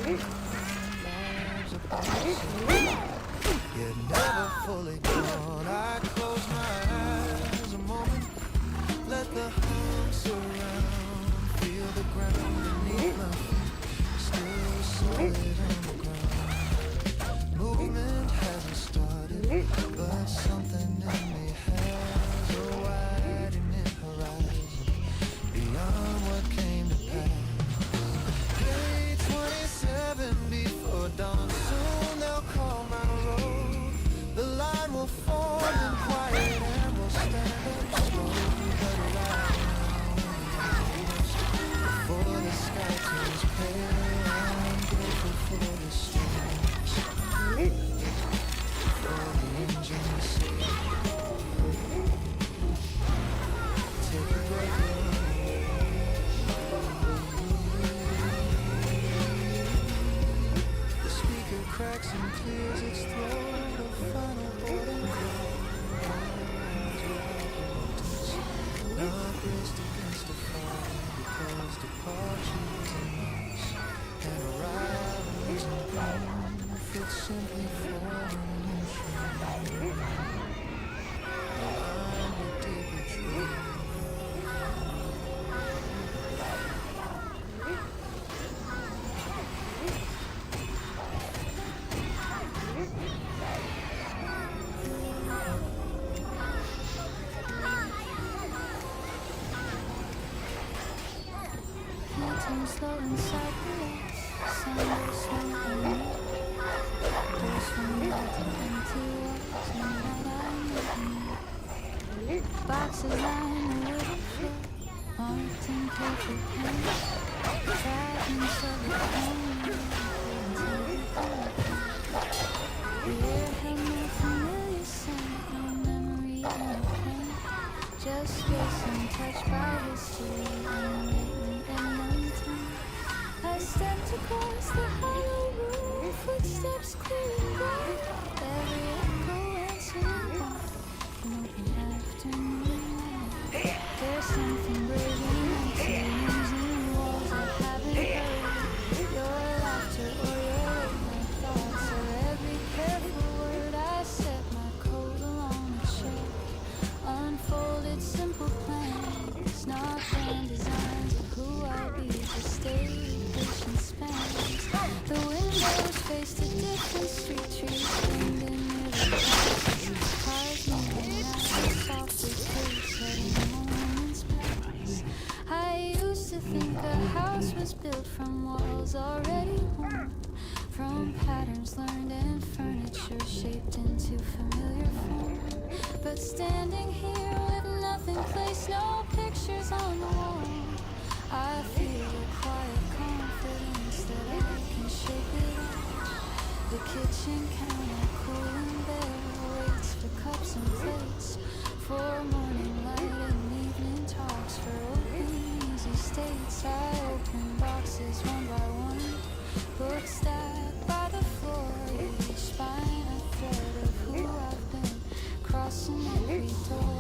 [SPEAKER 8] lives apart, yet never fully gone. I close my eyes a moment, let the hum surround, feel the ground beneath my feet. cracks and clears its throat. A final boarding call. Not braced against a fall, because departure is a loss, and arrival isn't proof, it's simply formation. Aligned with deeper truth.
[SPEAKER 3] Beating slow inside the walls, sound is slow and new. Doors from out to empty walls, and night I'm looking. Boxes line the wooden floor, marked in careful pen. Fragments of the corner, the air held no familiar scent, no memory, no pain. Just space untouched by history, unwritten and untamed. I stepped across the hollow roof, footsteps clear and bright. Every echo answering back from open afternoon light. There's something brave and empty in walls I haven't heard. Your laughter or your my thoughts, or every careful word. I set my coat along the shelf, unfolded simple plans, not grand designs of who I'll be. Just stay patient spans. The windows faced a different street, trees blending near the houses. Cars moving at a softer pace, letting moments pass. I used to think a house was built from walls already worn, from patterns learned and furniture shaped into familiar form. But standing here with nothing placed, no pictures on the wall, I feel a quiet confidence that I can shake it off. The kitchen counter cool and bare waits for cups and plates, for morning light and evening talks, for open easy states. I open boxes one by one, books stacked by the floor, each spine a thread of who I've been, crossing every door.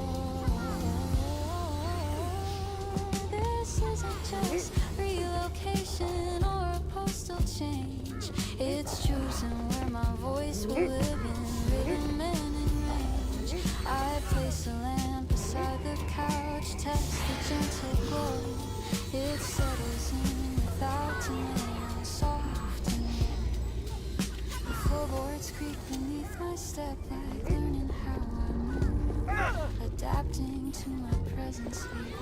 [SPEAKER 3] This isn't just relocation or a postal change. It's choosing where my voice will live in rhythm and in range. I place a lamp beside the couch, test the gentle glow. It settles in without delay, soft and low. The floorboards creak beneath my step, like learning how I move, adapting to my presence here,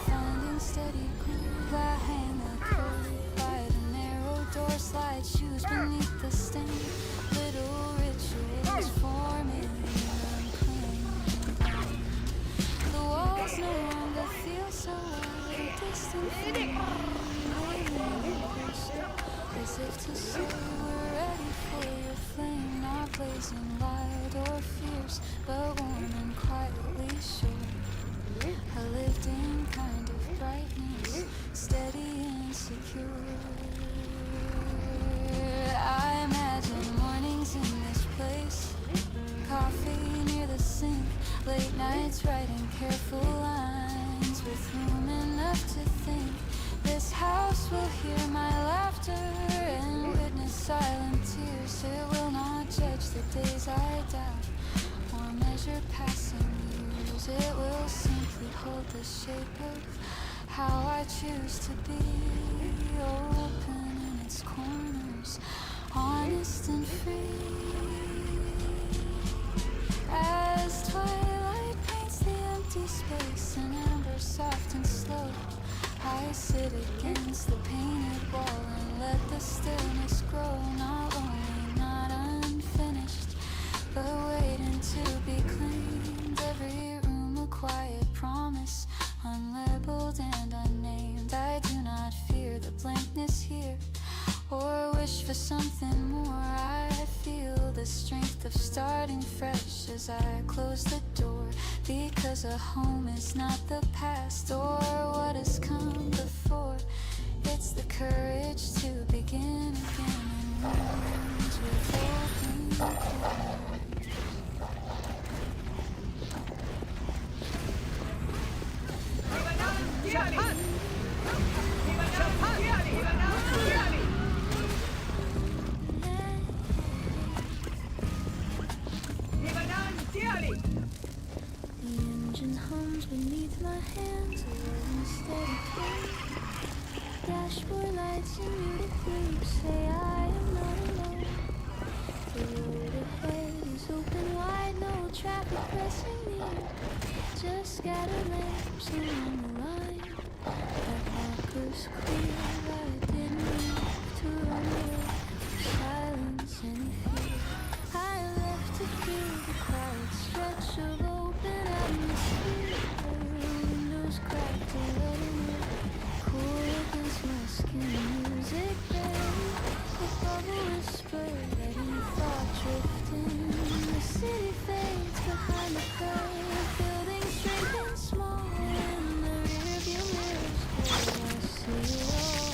[SPEAKER 3] finding steady groove. I hang a curve by the narrow door, slide shoes beneath the stain. Little rituals forming unclaimed. The walls no longer feel so wide, distant from me, as if to say we're ready for your flame, not blazing loud or fierce, but warm and quietly sure. A lived-in kind of brightness, steady and secure. I imagine mornings in this place, coffee near the sink, late nights writing careful lines, with room enough to think. This house will hear my laughter and witness silent tears. It will not judge the days I doubt or measure passing years. It will simply hold the shape of how I choose to be, open in its corners, honest and free. As twilight paints the empty space in amber, soft and slow, I sit against the painted wall and let the stillness grow. Not lonely, not unfinished, but waiting to be claimed. Every room a quiet promise, unlabeled and unnamed. I do not fear the blankness here, or wish for something more. I feel the strength of starting fresh as I close the door, because a home is not the past or what has come before. It's the courage to begin again in wounds with scattered lamps along the line. That marker's clear, I didn't have to run away from silence any fear. I left to feel the quiet stretch of open atmosphere. Windows cracked to let in air, cool against my skin. Music buried, a bubble whisper, letting thought drift in. The city fades behind the curve, buildings shrink and small. In the rearview mirrors, I see it all.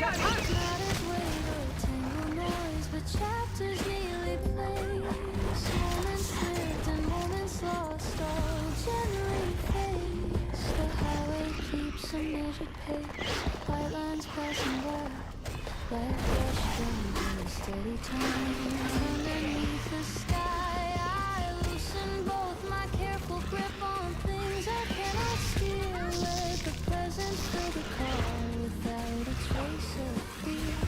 [SPEAKER 3] Not as weight or tangled noise, but chapters neatly placed. Moments lived and moments lost, all gently faced. The highway keeps a measured pace, white lines passing by, like rush drums in a steady time. Underneath the sky, I loosen both my careful grip on things I cannot steal. Let the present fill the car without a trace of fear.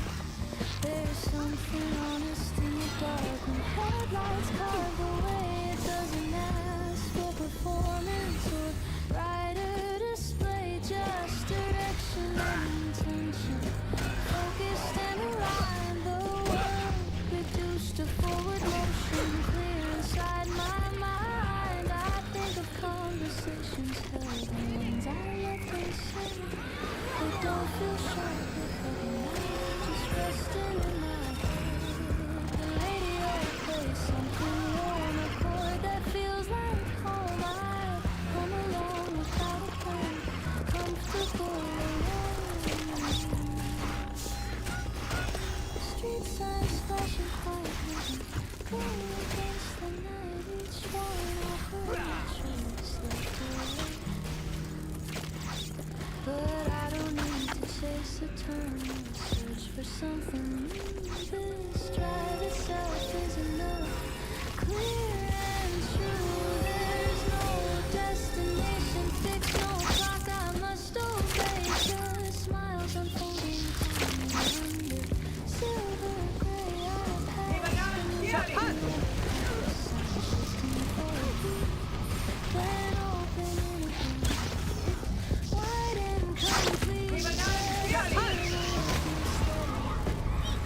[SPEAKER 3] There's something honest in the dark when headlights carve the way. It doesn't ask for performance or rider display, just direction and intention. Focused and aligned, the world reduced to forward motion, clear inside my mind. I think of conversations held and ones I let them say. They don't feel sharp or heavy now, just resting in my head. The radio plays something low on a chord that feels like home. I come along without a plan, comfortable alone. Street signs flashing quietly, going against the night. Each one I heard trees left away. But I don't need to chase a turn or search for something new. This drive itself is enough, clear and true. There's no destination fixed, no clock I must obey. Just smiles unfolding under silver gray. I pass then open wide and complete.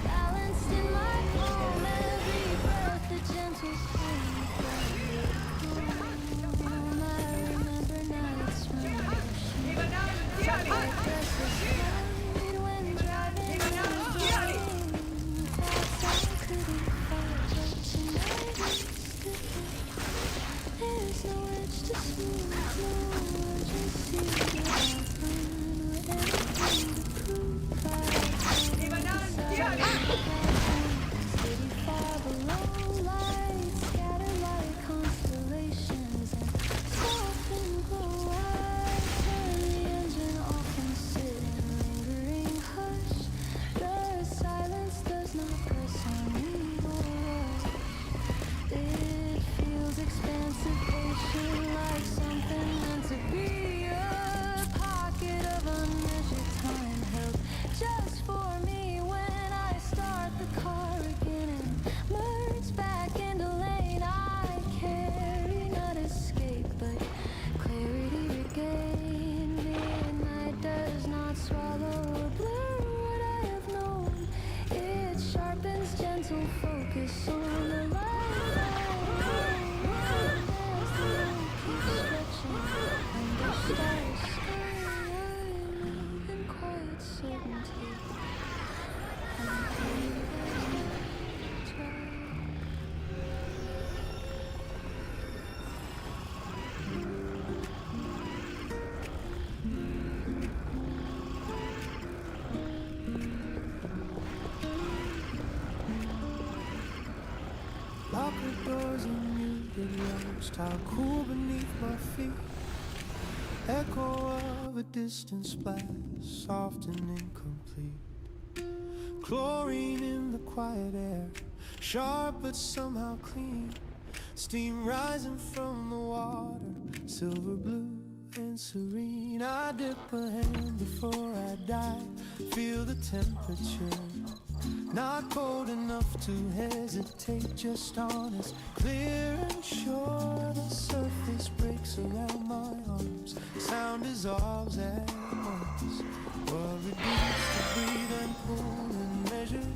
[SPEAKER 3] Balanced in my palm, every breath a gentle swing. I remember nights when restless night when driving in the rain. Paths I couldn't find, but tonight it's different. There's no edge to smooth, no urgency to happen, or anything to prove. City far below, lights scattered like constellations and soften glow. I turn the engine off and sit in lingering hush. The silence does not press on me or rush. It feels expansive, patient, like something meant to be. A pocket of unmeasured time held just for me. When I start the car again and merge back into lane, I carry not escape but clarity regain. Midnight does not swallow or blur what I have known. It sharpens gentle focus on the light. As the road keeps stretching under starry sky, I move in quiet certainty. And breathe as I try.
[SPEAKER 8] Locker doors and muted lights, tile cool beneath my feet. Echo of a distant splash, soft and incomplete. Chlorine in the quiet air, sharp but somehow clean. Steam rising from the water, silver blue and serene. I dip a hand before I die. Feel the temperature, not cold enough to hesitate. Just honest, clear and sure. The surface breaks around my arms. Sound dissolves at once. World reduced to breathe and pull and measure.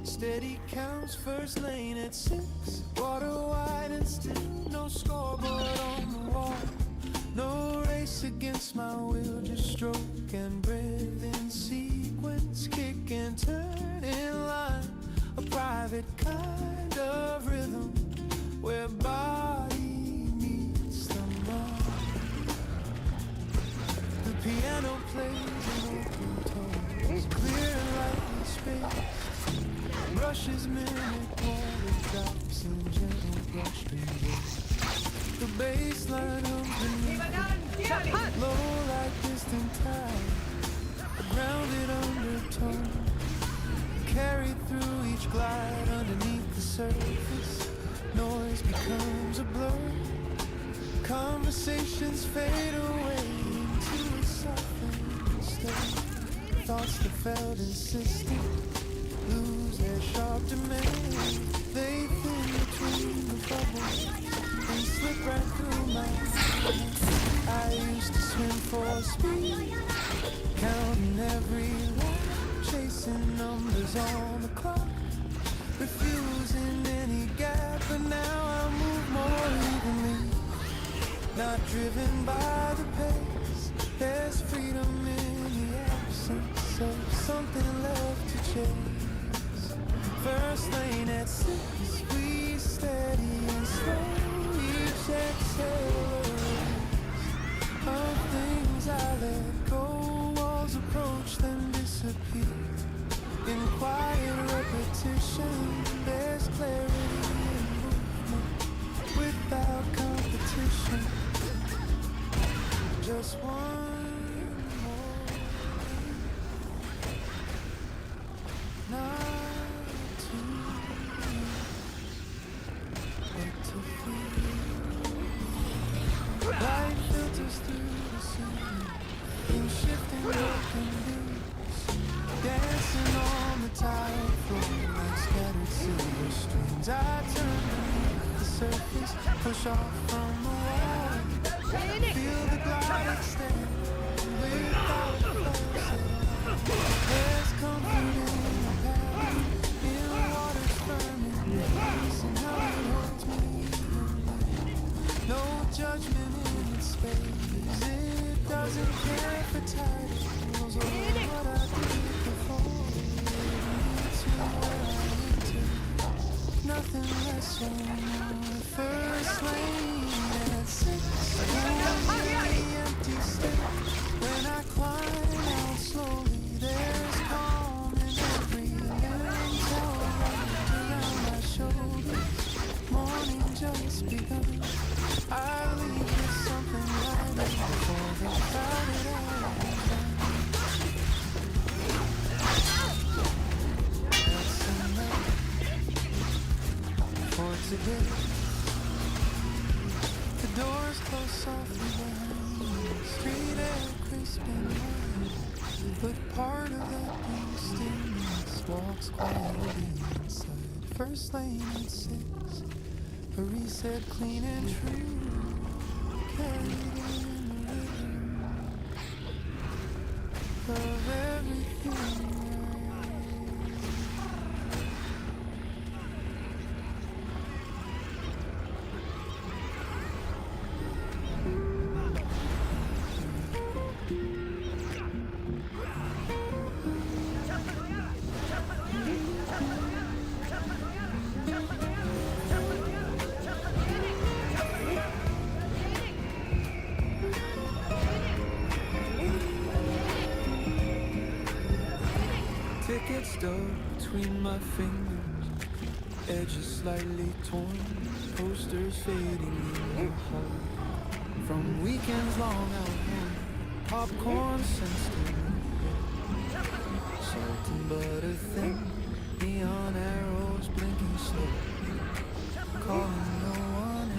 [SPEAKER 8] Steady counts, first lane at 6. Water wide and still, no scoreboard on the wall. No race against my will, just stroke and breath in sequence. Kick and turn in line, a private kind of rhythm where body meets the mind. The piano plays an open tone, clear and light space. Brushes mimic water drops in gentle brush fingers. The bass line hums beneath, low like distant tide. A grounded undertone carried through each glide. Underneath the surface, noise becomes a blur. Conversations fade away into a softened state. Thoughts that felt insistent lose their sharp demand. They thin between the bubbles and slip right through my hands. I used to swim for speed, counting every lap, chasing numbers on the clock, refusing any gap. But now I move more evenly, not driven by the pace. There's freedom in the absence of something left to chase. First lane at 6, we steady and slow. Each exhale of things I let go. Walls approach, then disappear. In quiet repetition, there's clarity in movement without competition. Just one more, not too but to feel. Light filters through the scene in shifting broken beats, dancing on the tile floor like scattered silver strings. I turn beneath the surface, push off from the wall, feel the glide extend without force. There's comfort in the pattern, in water's firm embrace, and how it holds me evenly. No judgment in its space. It doesn't care for titles or what I did before. It leads me where I enter, nothing less or more. First lane at 6, the empty stage. When I climb out slowly, there's calm in every limb. Wrapped around my shoulders, morning just begun. I leave with something lighter before the crowded hour is done. That's enough for today. The doors close softly behind me, street air crisp and warm. But part of that deep stillness walks quietly inside. First lane at 6, a reset clean and true, carried in the rhythm of everything. Tickets stuck between my fingers, edges slightly torn, posters fading in the heart. From weekends long out home, popcorn sensed in the air. Salt and butter thin, neon arrows blinking slow, calling no one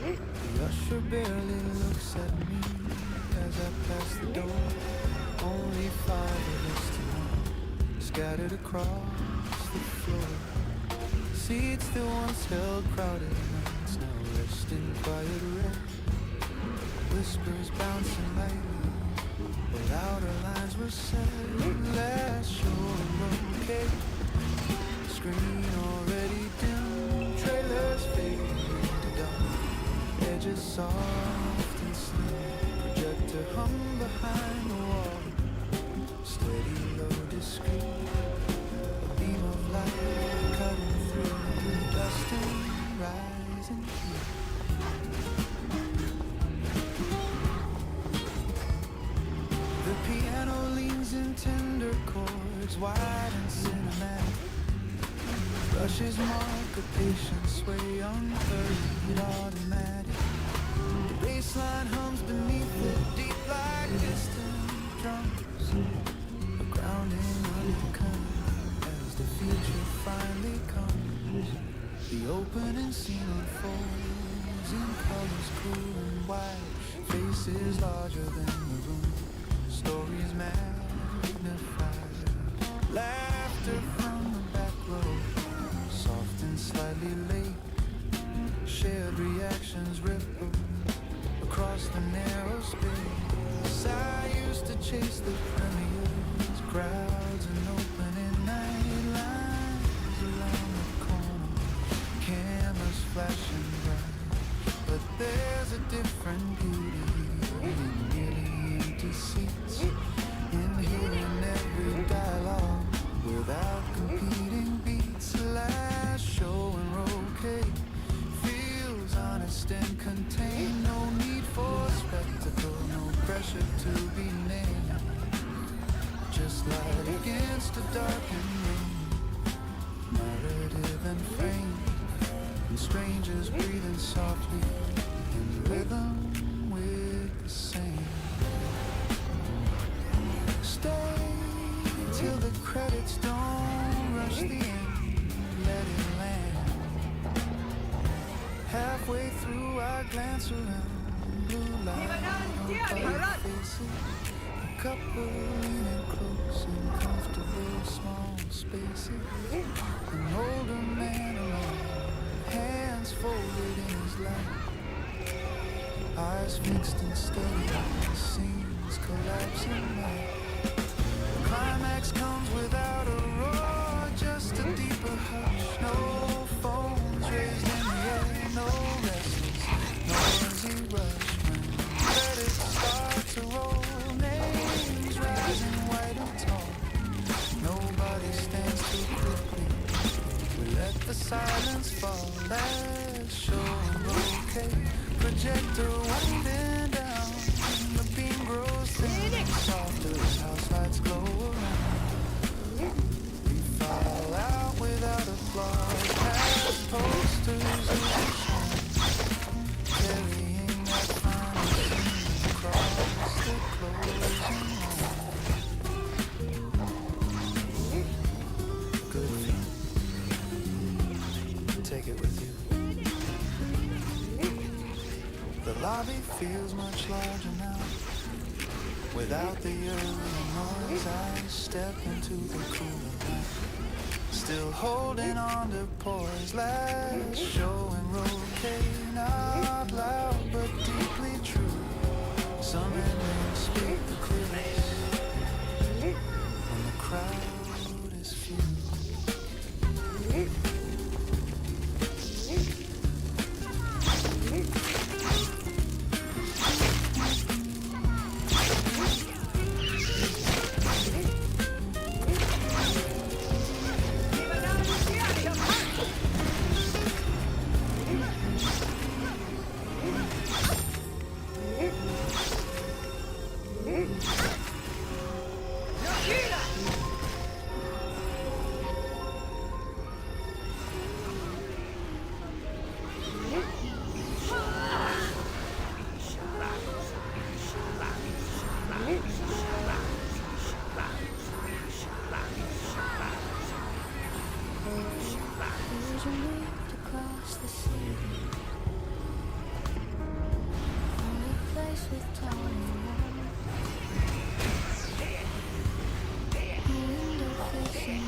[SPEAKER 8] in. The usher barely looks at me. scattered across the floor. Seats that once held crowded minds now rest in quiet rest. Whispers bouncing lightly, but outer lines were said. Last show okay. Screen already dim, trailers fading into dark. Edges soft and slim, projector hung behind the wall. Steady, low, discreet, a beam of light cutting through dust and rising heat. The piano leans in tender chords, wide and cinematic. Brushes mark a patient sway, unhurried, automatic. The bassline hums beneath it, deep like distant drums. A grounding undercurrent as the future finally comes. The opening scene unfolds in colors cool and white. Faces larger than the room, stories magnified. Laughter from the back row, soft and slightly late. Shared reactions ripple across the narrow space. I used to chase the premieres, crowds and opening night lines around the corner, cameras flashing bright. But there's a different beauty in nearly empty seats, in hearing every dialogue without competing beats. Last show and rocade feels honest and contained. No need for spectacle, no pressure to be named. Just light against a darkened room, narrative and frame, and strangers breathing softly in rhythm with the same. Stay till the credits don't rush the end, let it land. Halfway through I glance around, blue light on faces. A couple leaning close in comfortable small spaces. An older man alone, hands folded in his lap, eyes fixed and steady, the scenes collapsing now. The climax comes without a roar, just a deeper hush. No phones raised in the air, no restless, noisy rush. When credits start to roll, names rising white and tall. Nobody stands too quickly, we let the silence fall. Last show okay, projector winding down. The beam grows thin and softer as house lights glow around. We fall out without applause, past posters of the shine, carrying that final scene across the closing line. Good feeling, take it with you. The lobby feels much larger now. Without the early noise, I step into the cooler night. Still holding on to poise. Last show and rocade, not loud but deeply true. Some endings speak the clearest when the crowd is few.
[SPEAKER 3] Vision moved across the sea. Only place with tawny light. A window facing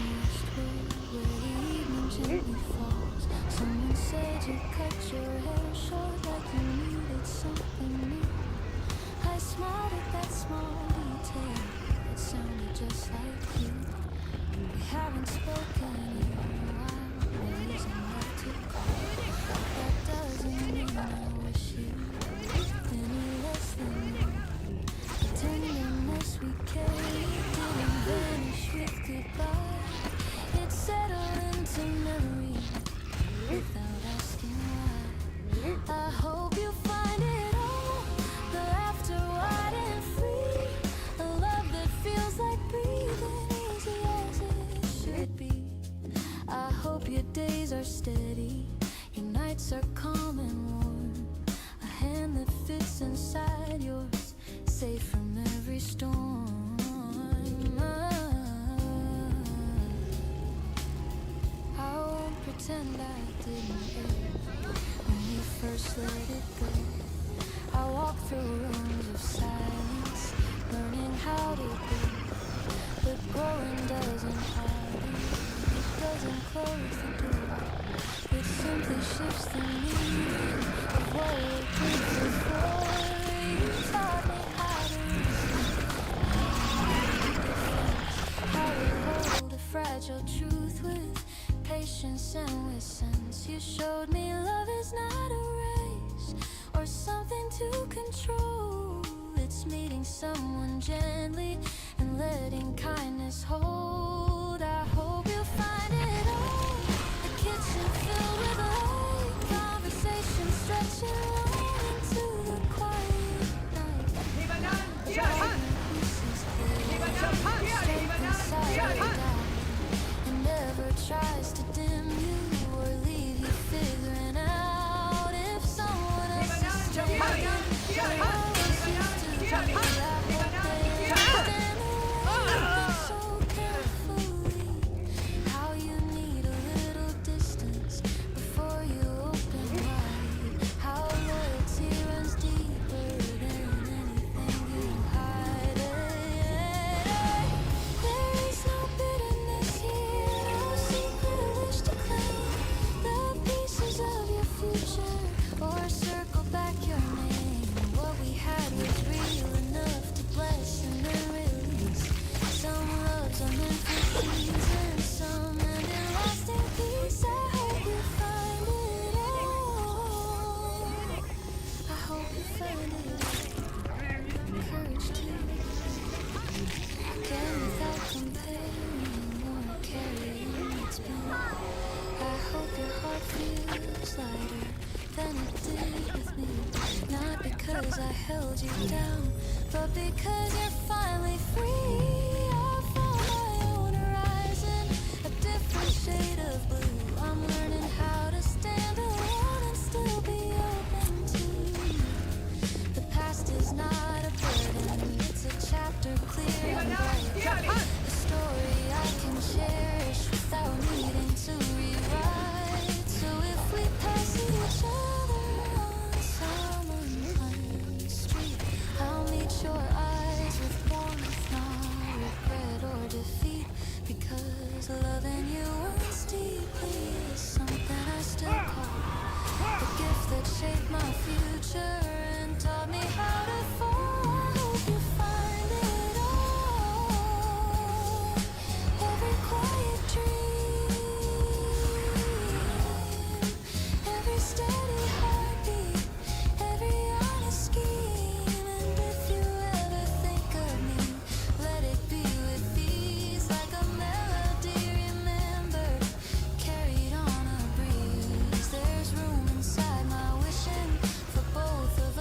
[SPEAKER 3] to cut your hair short like you needed something new. I smiled at that small detail. It sounded just like you. We haven't spoken in a while. There's enough to call. That doesn't mean I wish you any less than you. The tenderness we carried didn't vanish with goodbye. It settled into memory without asking why. I hope you find it all, the laughter wide and free, a love that feels like breathing, easy as it should be. I hope your days are steady, your nights are calm and warm, a hand that fits inside yours, safe from every storm. I won't pretend I didn't hear when you first let it go. I walk through rooms of silence, learning how to breathe. But growing doesn't hide it, it doesn't close the door. It simply shifts the meaning of what it did before. You taught me how to listen, how to hold a fragile truth with patience and with sense. You showed me love is not a race or something to control. It's meeting someone gently and letting kindness hold. I hope you find it all, a kitchen filled with light, conversation stretching long into the quiet night. Pieces clear, strength inside your doubt. It never tries to dim you or leave you figuring out if someone else is straying. I always used to be, I hope they understand the way you think so carefully. How you need a little distance before you open wide. How loyalty runs deeper than anything you hide. There is no bitterness here, no secret wish to claim the pieces of your future or circle back your name. What we had was real enough to bless and then release. Some loves are meant for seasons, some ended lost in peace. I hope you find it all. I hope you find it all. Courage to again without comparing or carrying its pain. I hope your heart feels lighter than it did with me. Not because I held you down, but because you're finally free. I found my own horizon, a different shade of blue. I'm learning how to stand alone and still be open to you. The past is not a burden, it's a chapter clear and bright. A story I can cherish without needing to rewrite. So if we pass each other on some unplanned street, I'll meet your eyes with warmth, not regret or defeat. Because loving you once deeply is something I still call the gift that shaped my future and taught me how to fall. I hope you find it all, every quiet dream, every steady heartbeat, every honest scheme. And if you ever think of me, let it be with these, like a melody remembered, carried on a breeze. There's room inside my wishing for both of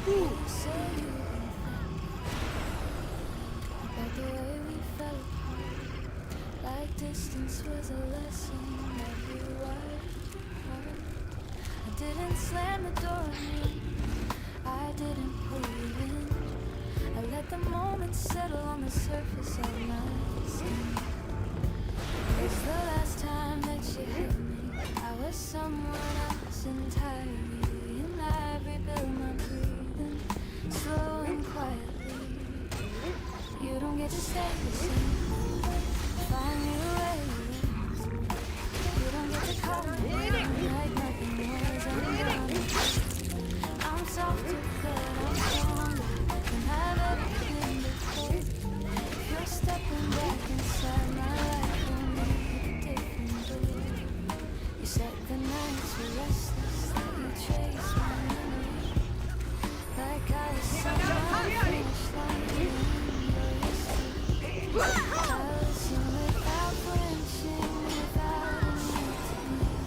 [SPEAKER 3] About the way we fell apart, like distance was a lesson that you wiped apart. I didn't slam the door on you, I didn't pull you in. I let the moment settle on the surface of my skin. It's the last time that you held me, I was someone else entirely, and I rebuilt my breathing, slow and quietly. You don't get to stay the same, find me where you live. You don't get to call me like nothing was undone. I'm softer, but I'm stronger than I've ever been before. If you're stepping back inside my life, we'll need a different door. You said the nights were restless, that you chased my memory, like I was someone finish line in your history. I listen without flinching, without admitting it,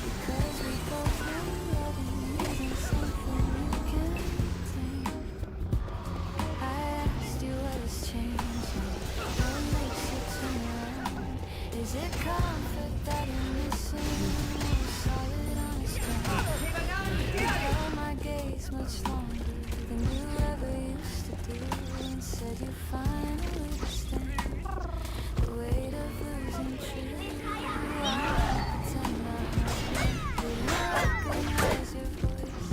[SPEAKER 3] because we both know loving isn't something you can tame. I asked you what has changed, what makes you turn around. Is it comfort that you're missing, or solid honest ground? You held my gaze much longer than you ever used to do, and said you finally understand the weight of losing truth. I pretend I recognize your voice.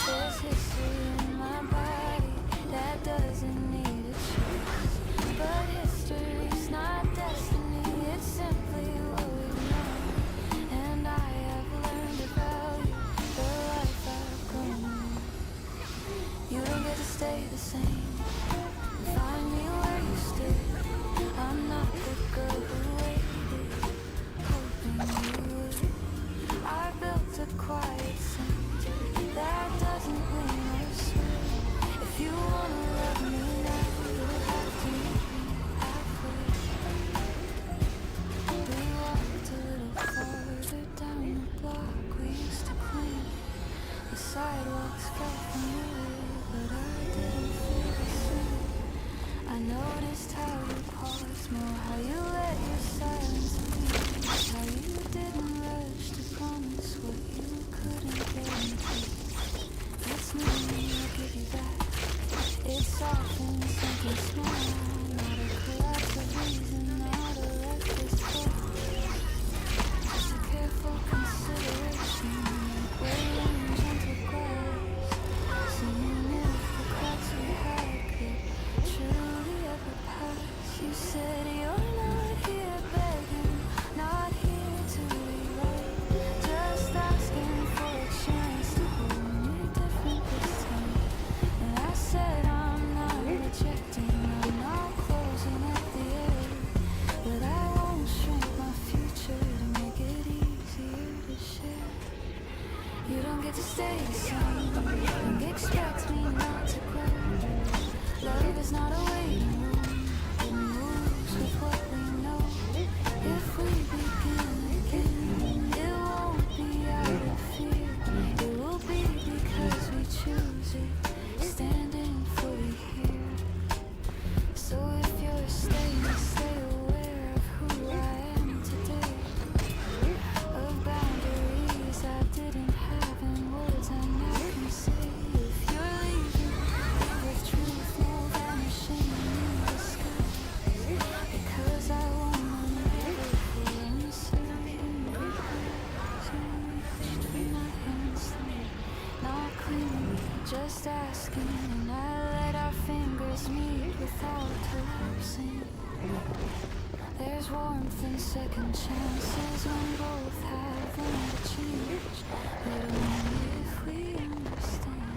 [SPEAKER 3] There's history in my body that doesn't need a choice. But history's not destiny, it's simply what we know. And I have learned about you, the life I've grown. You don't get to stay the same, find me where you stood. I'm not the girl who waited, hoping you would. I built a quiet center that doesn't win or swim. If you wanna love me now, you'll have to meet me halfway. We walked a little farther down the block we used to clean. The sidewalks felt familiar, but I didn't feel the same. I noticed how you paused more, how you let your silence lead, how you didn't rush to promise what you couldn't guarantee. It's me, I'll give you back. It's often something small, not a collapse of reason, not a reckless fall. Just a careful consideration, waiting in gentle glass, seeing if the cracks we had could truly ever pass. You said you're not here begging, not here to rewrite, just asking for a chance to hold me different this time. And I said I'm not rejecting, I'm not closing at the edge, but I won't shrink my future to make it easier to share. You don't get to stay the same, don't expect me not to grow. Love is not a waiting room, it moves with what we know. If we begin again, it won't be out of fear, it will be because we choose it, standing fully here. So if you're staying, stay aware of who I am today, of boundaries I didn't have and words I now can say. If you're leaving, leave with truth, no vanishing in the sky, because I won't remember for uncertain regrets. You reached for my hands, not clean, just asking, and I let our fingers meet without collapsing. There's warmth and second chances when both have room to change, but only if we understand.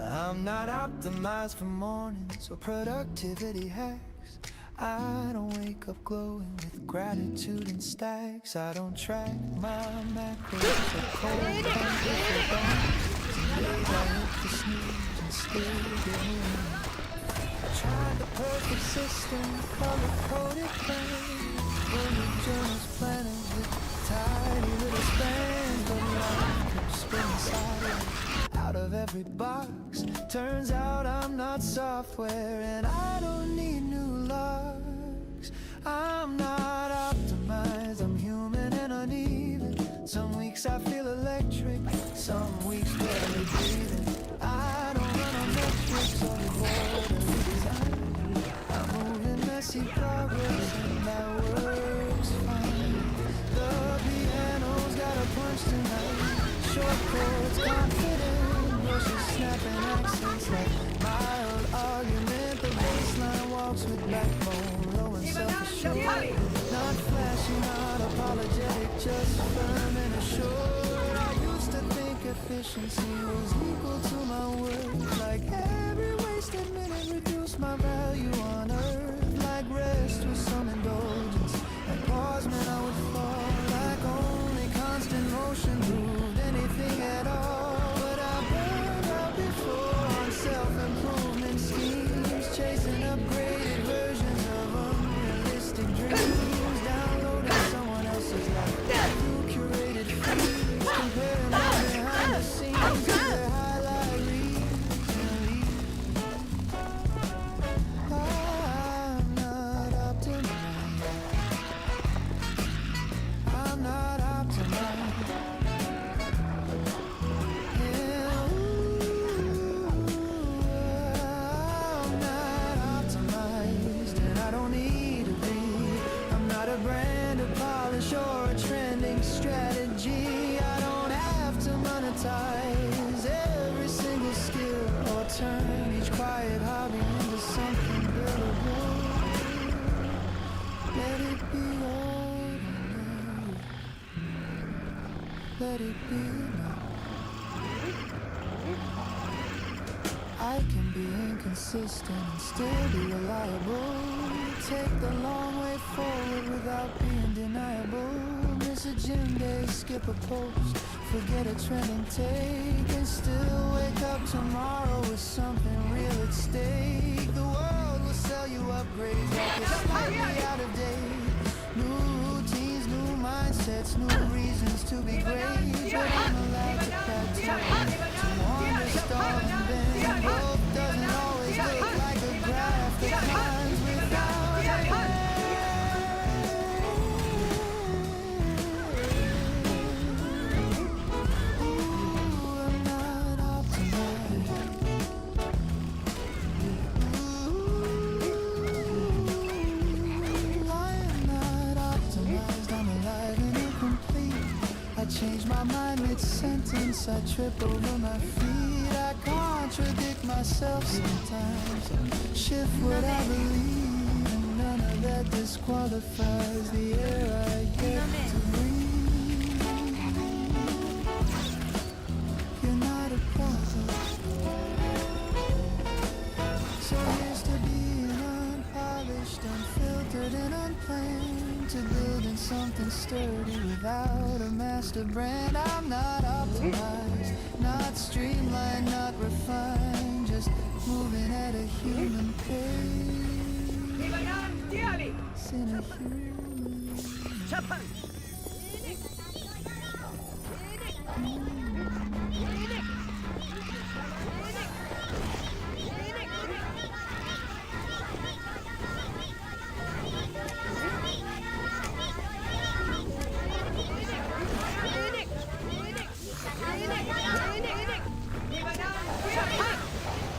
[SPEAKER 8] I'm not optimized for mornings or productivity hacks. I don't wake up glowing with gratitude and stacks. I don't track my macros or cold temperature bands. Some days I hit the snooze and still get moving. perfect system, color-coded plan. Bullet journals, planners with tiny little spans, but life keeps spinning sideways out of every box. Turns out I'm not software, and I don't need new locks. I'm not optimized, I'm human and uneven. Some weeks I feel electric, some weeks barely breathing. I don't run on metrics, only orderly design. I'm moving messy progress, and that works fine. The piano's got a punch tonight. Short chords, confident, brushes snapping accents like mild argument. The baseline walks with backbone, low and self-assured. Not flashy, not apologetic, just firm and assured. I used to think efficiency was equal to my worth. Like every wasted minute reduced my value on earth. Like rest was some indulgence. Like pause meant I would fall. Like only constant motion proved anything at all. But I burned out before on self-improvement schemes, chasing upgraded versions of unrealistic dreams, downloading someone else's life through curated feeds, comparing my behind the scenes to their highlight reels and leaves. I'm not optimized. I'm not optimized. Yeah, ooh, I'm not optimized, and I don't need to be. I'm not a brand of polish or a trending strategy. I don't have to monetize every single skill or turn each quiet hobby into something buildable. Let it be ordinary. Let it be enough. I can be inconsistent and still be reliable. Take the long way forward without being deniable. Miss a gym day, skip a post, forget a trending take, and still wake up tomorrow with something real at stake. The world will sell you upgrades like it's slightly out of date. New routines, new mindsets, new reasons to be great. But I'm allowed to plateau, to wander, stall, and bend. Growth doesn't always look like a graph that climbs without end. Ooh, I'm not optimized. Ooh, I am not optimized. I'm alive and incomplete. I change my mind mid-sentence. I trip over my feet. I contradict myself sometimes. Shift what I believe, and none of that disqualifies the air I get to breathe. You're not a problem. So here's to being unpolished, unfiltered, and unplanned, to building something sturdy without a master brand. I'm not optimized, not streamlined, not refined, just moving at a human pace. In a human.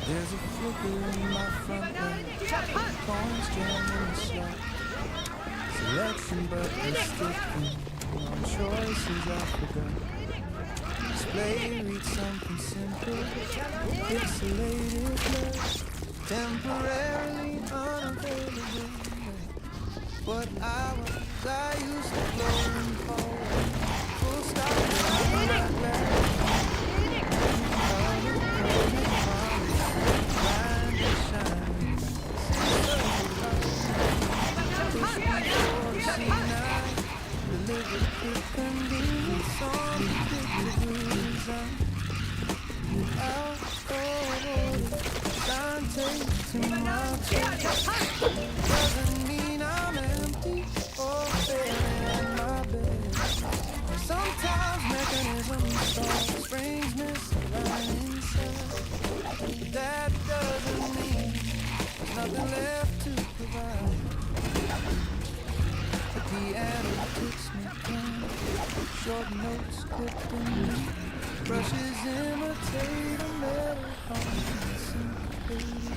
[SPEAKER 8] There's a flicker in my front leg, coins jammed in the slot. Selection but restricting on choices I forgot. Display read something simple, pixelated blur, temporarily unavailable. What I used to blow and forward, full stop on my glass. Take to my chest. Doesn't mean I'm empty or failing at my best. Sometimes mechanism starts, springs misalign inside. That doesn't mean there's nothing left to provide. The piano kicks me down, short notes clipped in me. Brushes imitate a metal harmony syncopated.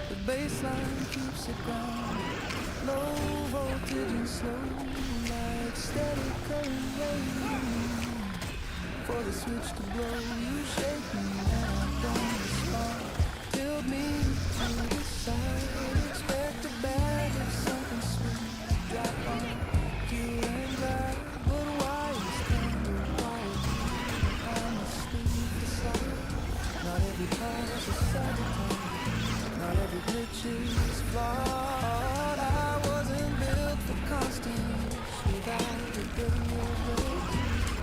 [SPEAKER 8] The bass line keeps it grounded, low voltage and slow, like steady current wave. For the switch to blow, you shake me and I don't respond. Tilt me to the side, expect a bag of something sweet. Drop on, cute and glad, but why is tender wild? I'm asleep beside. Not every pause is sabotage, not every glitch is flawed. I wasn't built for constant use, without a day of rest,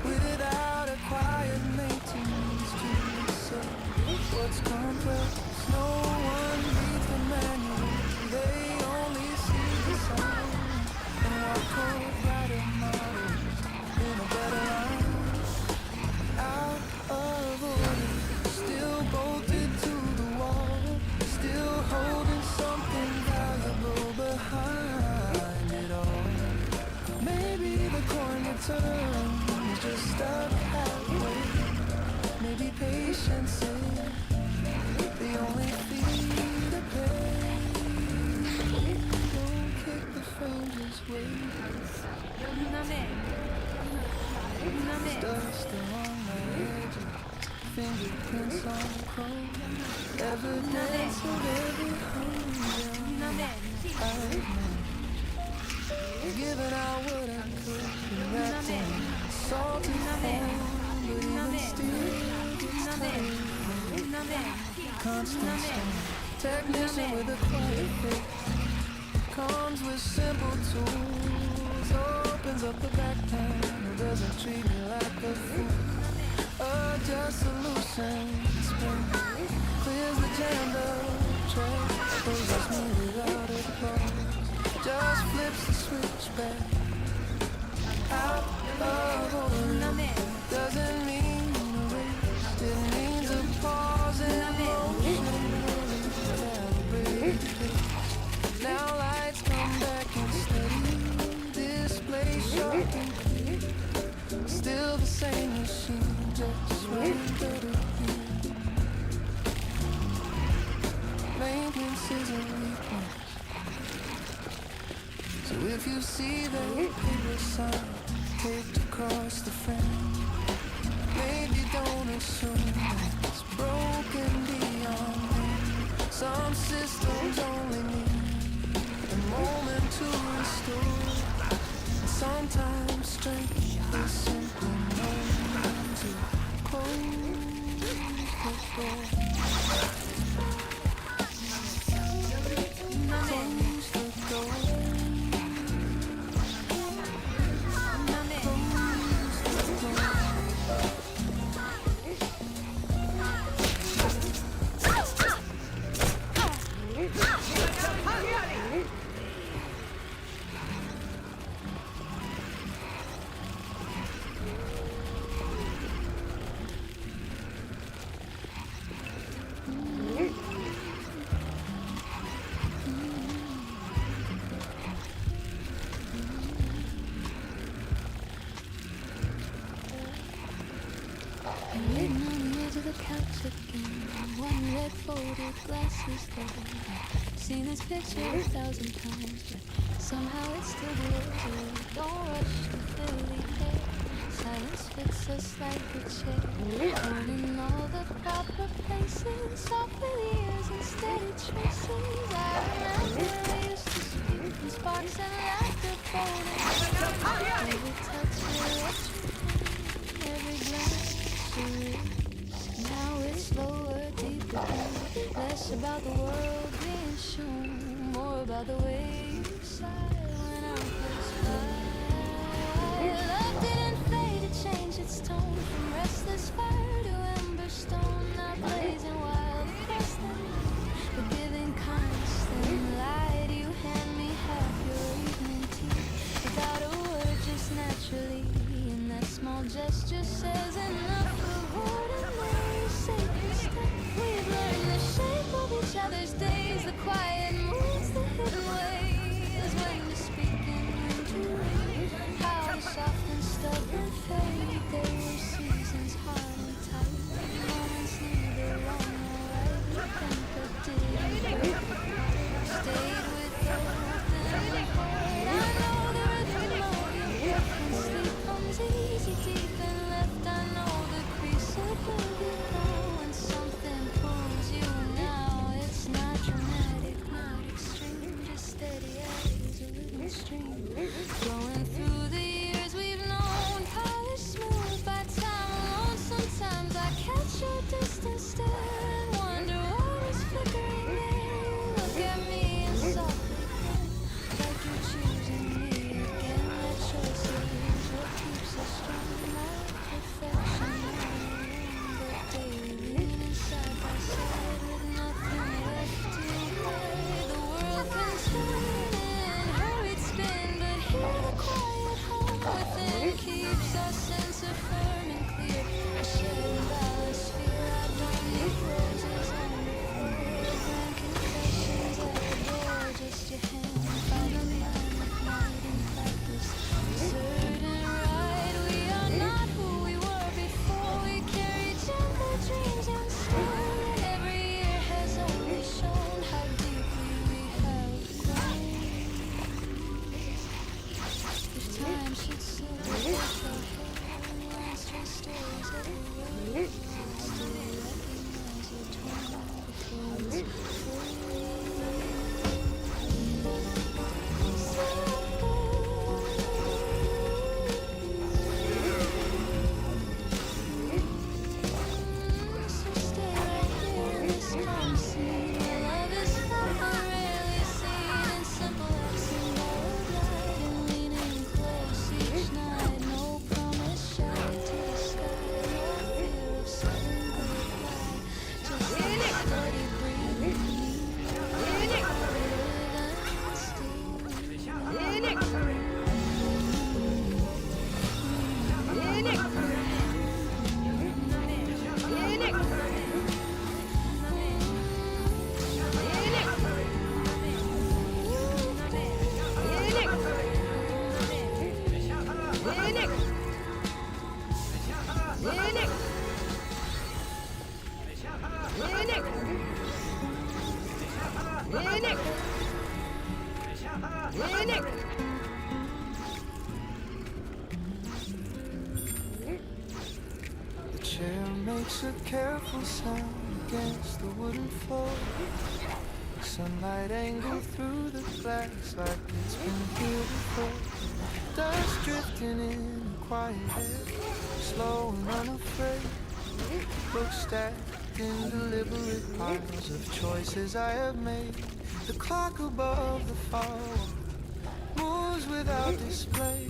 [SPEAKER 8] without a quiet maintenance to myself. What's complex? No one reads the manual, they only see the sign. And walk cold riding models in a better line. Out of order, still bolted to the wall, still holding something valuable behind it all. Maybe the coin return is just stuck halfway. Maybe patience is the only fee to pay. Don't kick the frame, just wait. Dust along my edges, fingerprints on the chrome, evidence of every hunger I've known. Giving out what I could, wrapped in salty form, but even still gets tired. Constant storm, technician with a quiet face, comes with simple tools, opens up the back panel, doesn't treat me like a fool. Just solution, spring, clears the jammed up track, possess me without applause, just flips the switch back. Out of order, doesn't mean a race, it means a pause in motion, calibrated. Now lights come back and steady, display sharp and clear. Still the same machine, just running better gear. Maintenance is a weakness, so if you see that paper sign taped across the frame, maybe don't assume that it's broken beyond me. Some systems only need a moment to restore. Sometimes strength is simply known to close the door. Close the door.
[SPEAKER 3] Waiting on the edge of the couch again, one red folded glasses though. Seen this picture 1,000 times, but somehow it still blows away. Don't rush to fill the air, silence fits us like a chair. Holding all the proper places, soft with ears and steady traces. I remember we used to speak in sparks and laughter folding. Every touch electric, every glance. Now it's slower, deeper, less about the world being shown, more about the way you sigh when I pass by. Love didn't fade, it changed its tone from restless fire to ember stone, now blazing wild across the night.
[SPEAKER 7] quiet moves, the hidden ways, when you're speaking into how to soften stubborn fate. There were seasons hard and tight, moments neither wrong nor right. Think I didn't stayed with open heart. I know the rhythm of your breath when sleep comes easy deep and left. I know the crease of where you go when something pulls you now. It's not dramatic, not extreme, just steady as a little stream flowing through the years we've known, polished smooth by time alone. Sometimes I catch your distant stare and wonder what is flickering there. You look at me and softly grin, like you're choosing me again. That choice is what keeps us strong. Not perfection, but daily leaning side by side with nothing left to hide. The world can turn and hurried spin, but here the quiet home within keeps our sense of firm and clear. A shared biosphere. I don't need roses on the floor, grand confessions at the door. Just your hand, follow me on the night in practice. Certain right, we are not who we were before. We carry gentler dreams unstored, and every year has only shown how deeply we have grown. If time should slow your hair, last your stories of the road, still recognize your torn before it's so stay right here in this calm scene. Love is felt but rarely seen in simple acts and borrowed light and leaning close each night. No promise shouting to the sky, no fear of sudden goodbye. Just a steady breathing, rhythm
[SPEAKER 8] The chair makes a careful sound against the wooden floor. Sunlight angled through the glass like it's been here before. Dust drifting in the quiet air, slow and unafraid. Books stacked in deliberate piles of choices I have made. The clock above the firewall moves without display.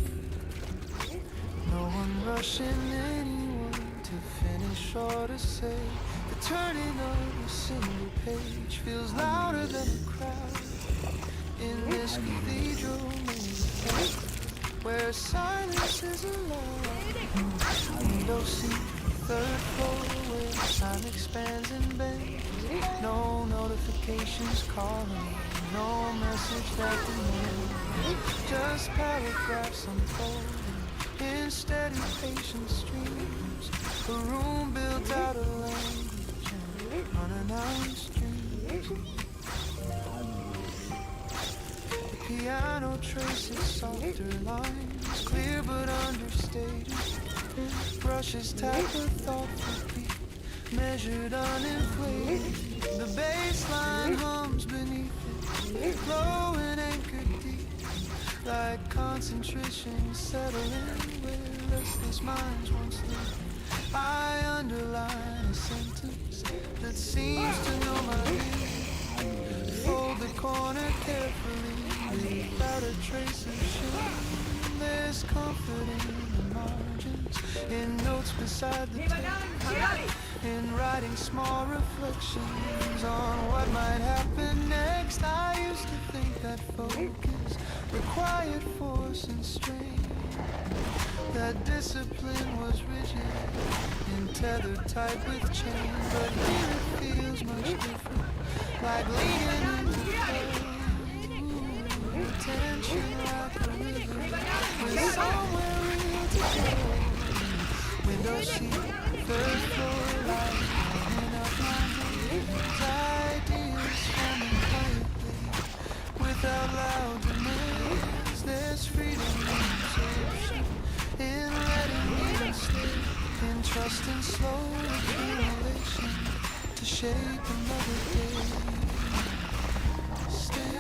[SPEAKER 8] No one rushing anyone to finish or to say. The turning of a single page feels louder than a crowd in this cathedral made where silence is allowed. Window seat, third floor, where time expands and bends. No notifications calling, no message that demands. Just paragraphs unfolding in steady, patient streams. A room built out of language and unannounced dreams. The piano traces softer lines, clear but understated. Brushes tap a thoughtful beat, measured, uninflated. The bass line hums beneath it, low and anchored deep, like concentration settling where restless minds once lived. I underline a sentence that seems to know my name. Fold the corner carefully without a trace of shame. There's comfort in the margins, in notes beside the text, in writing small reflections on what might happen next. I used to think that focus required force and strain, that discipline was rigid and tethered tight with chain. But here it feels much different, like leaning into seat, third floor light, hanging up my hands, ideas forming quietly, without loud demands. There's freedom in absorption, in letting me stay, in trust and slow accumulation, to shape another day. Stay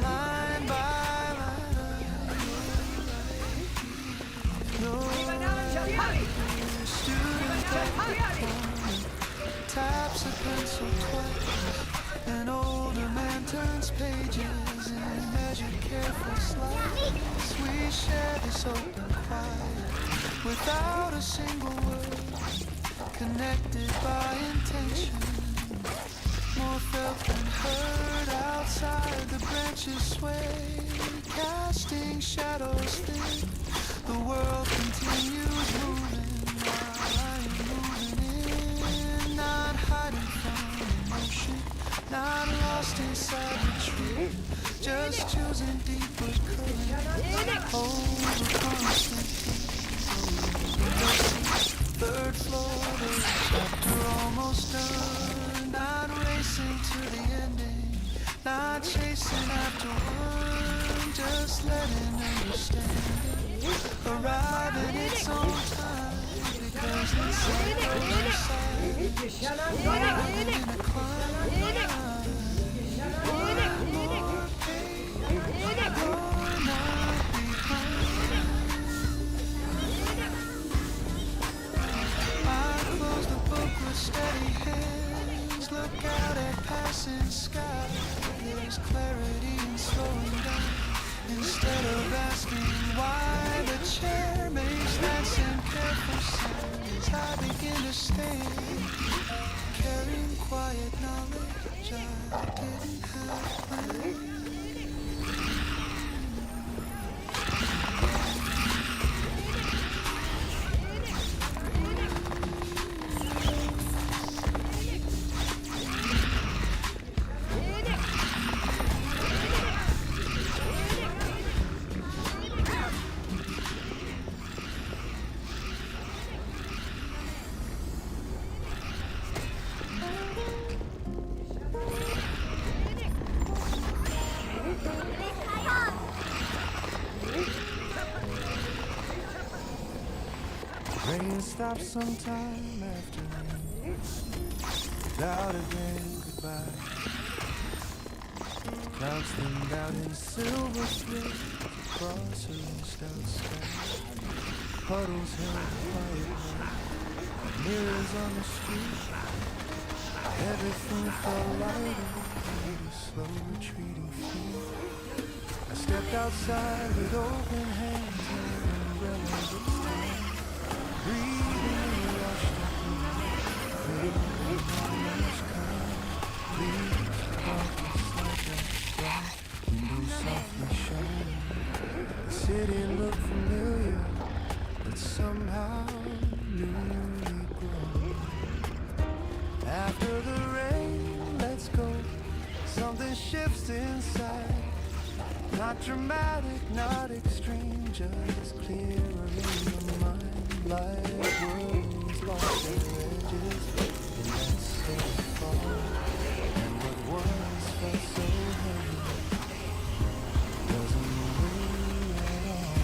[SPEAKER 8] line by line, no student at the corner taps a pencil twice. An older man turns pages in measured, careful slides. We share this open quiet without a single word, connected by intention. More felt than heard outside. The branches sway, casting shadows thick. The world continues moving while I am moving in, not hiding from emotion, not lost inside the truth, just choosing deeper current over constant heat. Third floor, the chapter almost done, not racing to the ending, not chasing after one, just letting understanding arrive in its own time, because inside the side, living in a climb, more pain, you're not behind. I close the book with steady hands, look out at passing sky. There's clarity in slowing down, instead of asking why. The chair makes that same careful sound as I begin to stand, carrying quiet knowledge I didn't have planned. Rain stops sometime after rain, without again goodbye. Clouds thinned out in silver thread across a rinsed out sky. Puddles held quiet night, mirrors on the street. Everything felt lighter under slow retreating feet. I stepped outside with open hands and umbrellas at hand. Breathing in the rush of wind, leaves come, leaves darkness like a black window softly shining. The city looked familiar, but somehow newly grown. After the rain, let's go. Something shifts inside. Not dramatic, not extreme, just clearer in the mind. Like worlds lost their edges in that steady fall, and what once felt so heavy doesn't weigh at all.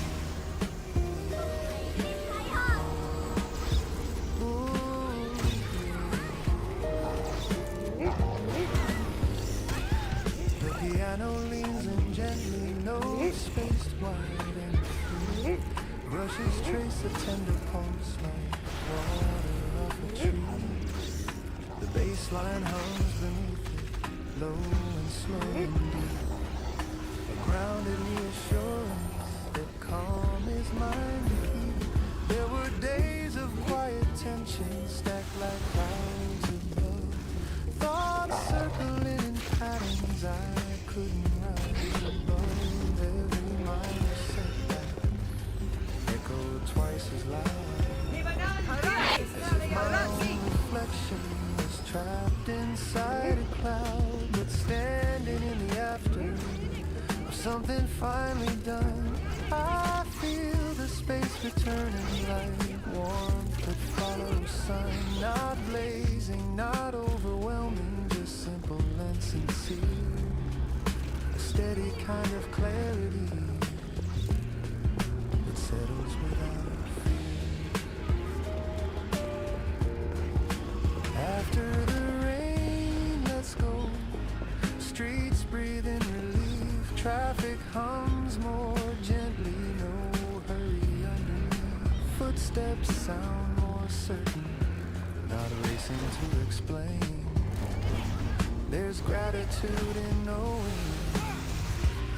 [SPEAKER 8] Ooh, the piano leans in gently, notes spaced wide and free. Brushes trace a tender pulse like water off a tree. The bass line hums beneath it, low and slow and deep. A grounded reassurance that calm is mine to keep. There were days of quiet tension stacked like clouds above. Thoughts circling in patterns I couldn't rise above. Every minor setback echoed twice as loud, as if my own reflection was trapped inside a cloud. But standing in the after of something finally done, I feel the space returning light, warmth that follows sun, not blazing, not overwhelming, just simple and sincere, a steady kind of clarity that settles without fear. After the rain, let's go. Streets breathe in relief, traffic hums more gently, no hurry underneath. Footsteps sound more certain, not racing to explain. There's gratitude in knowing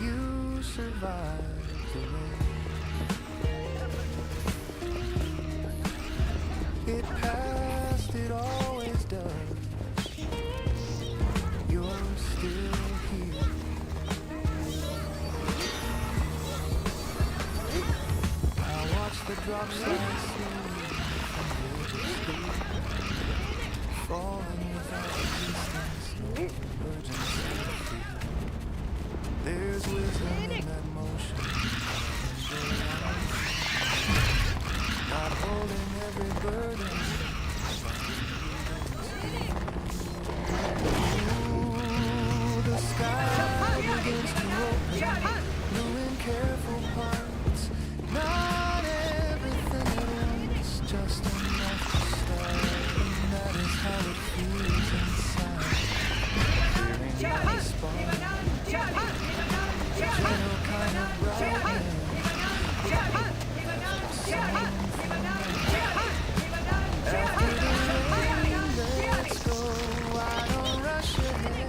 [SPEAKER 8] you survived the rain. It passed, it always does. You're still here. I watch the drops slide slowly from the street, falling without resistance, no urgency. There's wisdom in that motion, not holding every burden. The sky begins to open, new and careful parts, not everything at once, just enough to start, and that is how it feels inside. Hearing my response, gentle kind of brightness. After the rain, let's go. I don't rush ahead.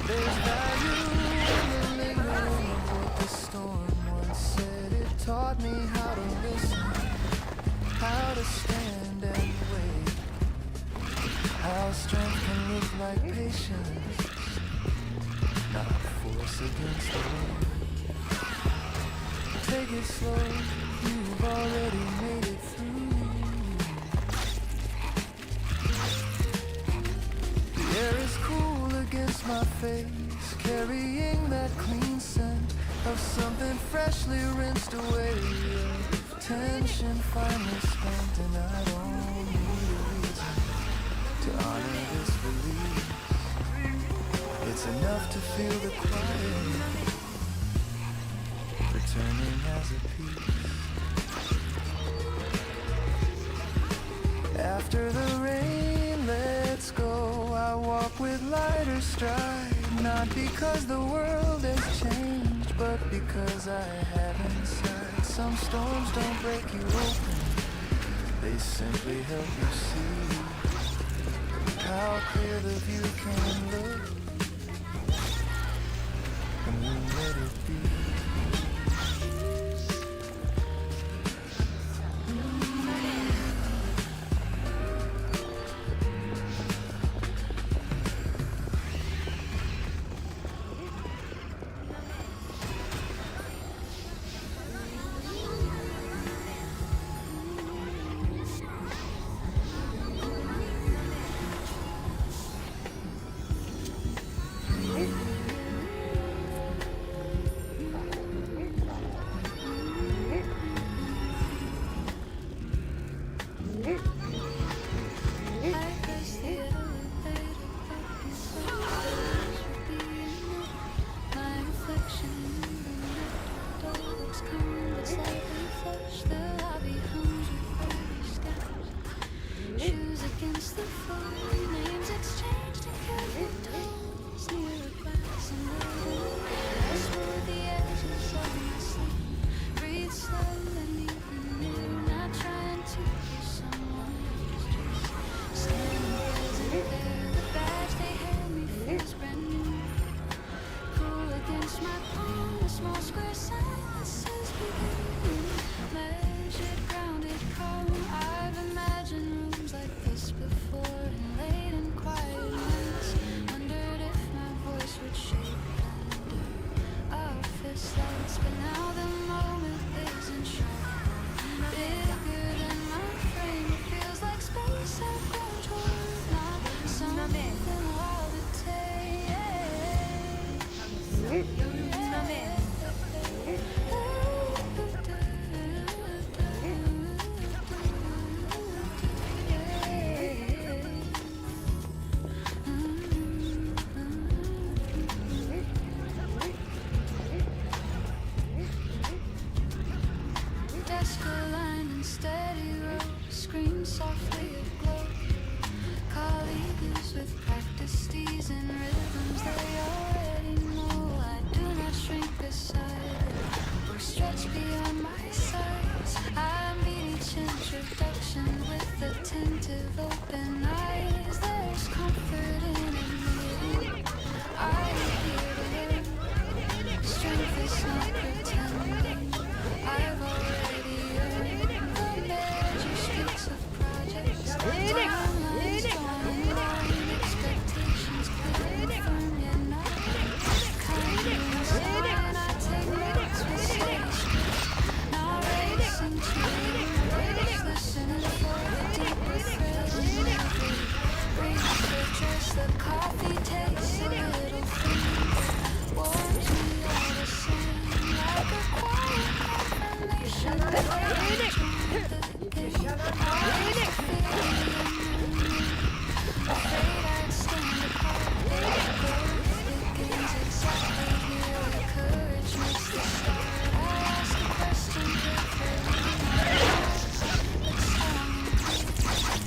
[SPEAKER 8] There's value in the lingering of what the storm once said. It taught me how to listen, how to stand and wait, how strength can look like patience, not force against the wind. Take it slow, you've already made it through. The air is cool against my face, carrying that clean scent of something freshly rinsed away, of tension finally spent, and I don't need a reason to honor this release. It's enough to feel the quiet returning as a peace. After the rain, let's go. I walk with lighter stride, not because the world has changed, but because I have inside. Some storms don't break you open, they simply help you see how clear the view can look when you let it be.
[SPEAKER 7] coffee tastes a little thin, warms me all the same, like a quiet confirmation that I joined the game. Afraid I'd stand apart, both begins exactly here where courage meets the start. I ask a question carefully,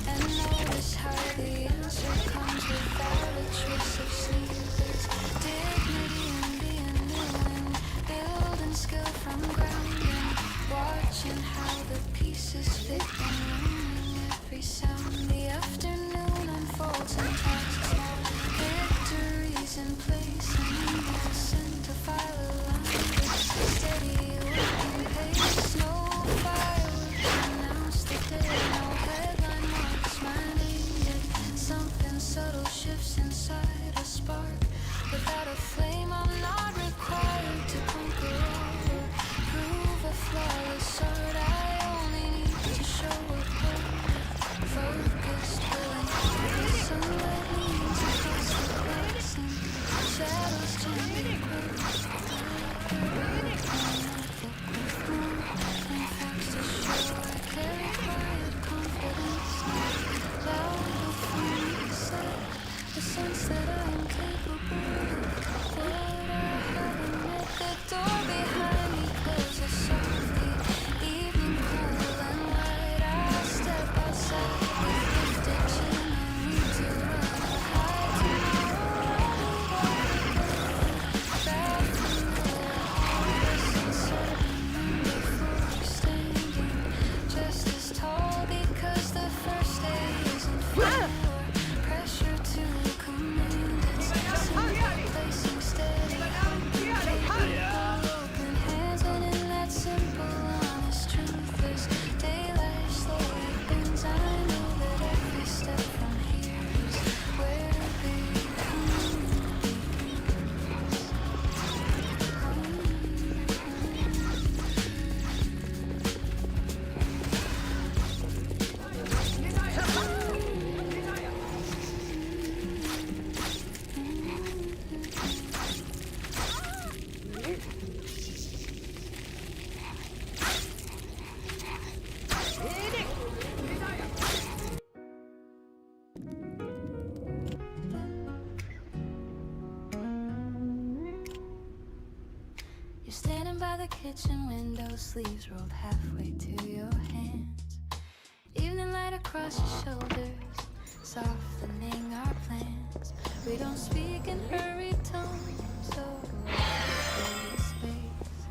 [SPEAKER 7] and notice how the answer comes without a trace of sleep. There's dignity in being new and building skill from grounding, watching how the pieces fit and learning every sound. The afternoon unfolds in tasks, small victories in place, and the scent of fire line, steady working pace. No fireworks announce the day, no headline marks my name, yet something subtle shifts inside a spark. Without a flame, I'm not required to conquer or prove a flawless art. I only need to show up focused, willing. The sunlight leans across the cracks and shadows gently grow. Facts to show I carry quiet confidence, loud before me said the sense that I am capable, that I haven't met the door behind me closes softly. Evening cool and light, I step outside with lifted chin. I need to run or hide tomorrow. Back from nowhere, uncertain and before standing just as tall, because the first day isn't fair. Pressure to command, it's simply placing steady, open hands, and in that simple, honest truth, there's daylight slowly bends. I know that every step from here is where You're standing by the kitchen window, sleeves rolled halfway to your hands. Evening light across your shoulders, softening our plans. We don't speak in hurried tones, so space.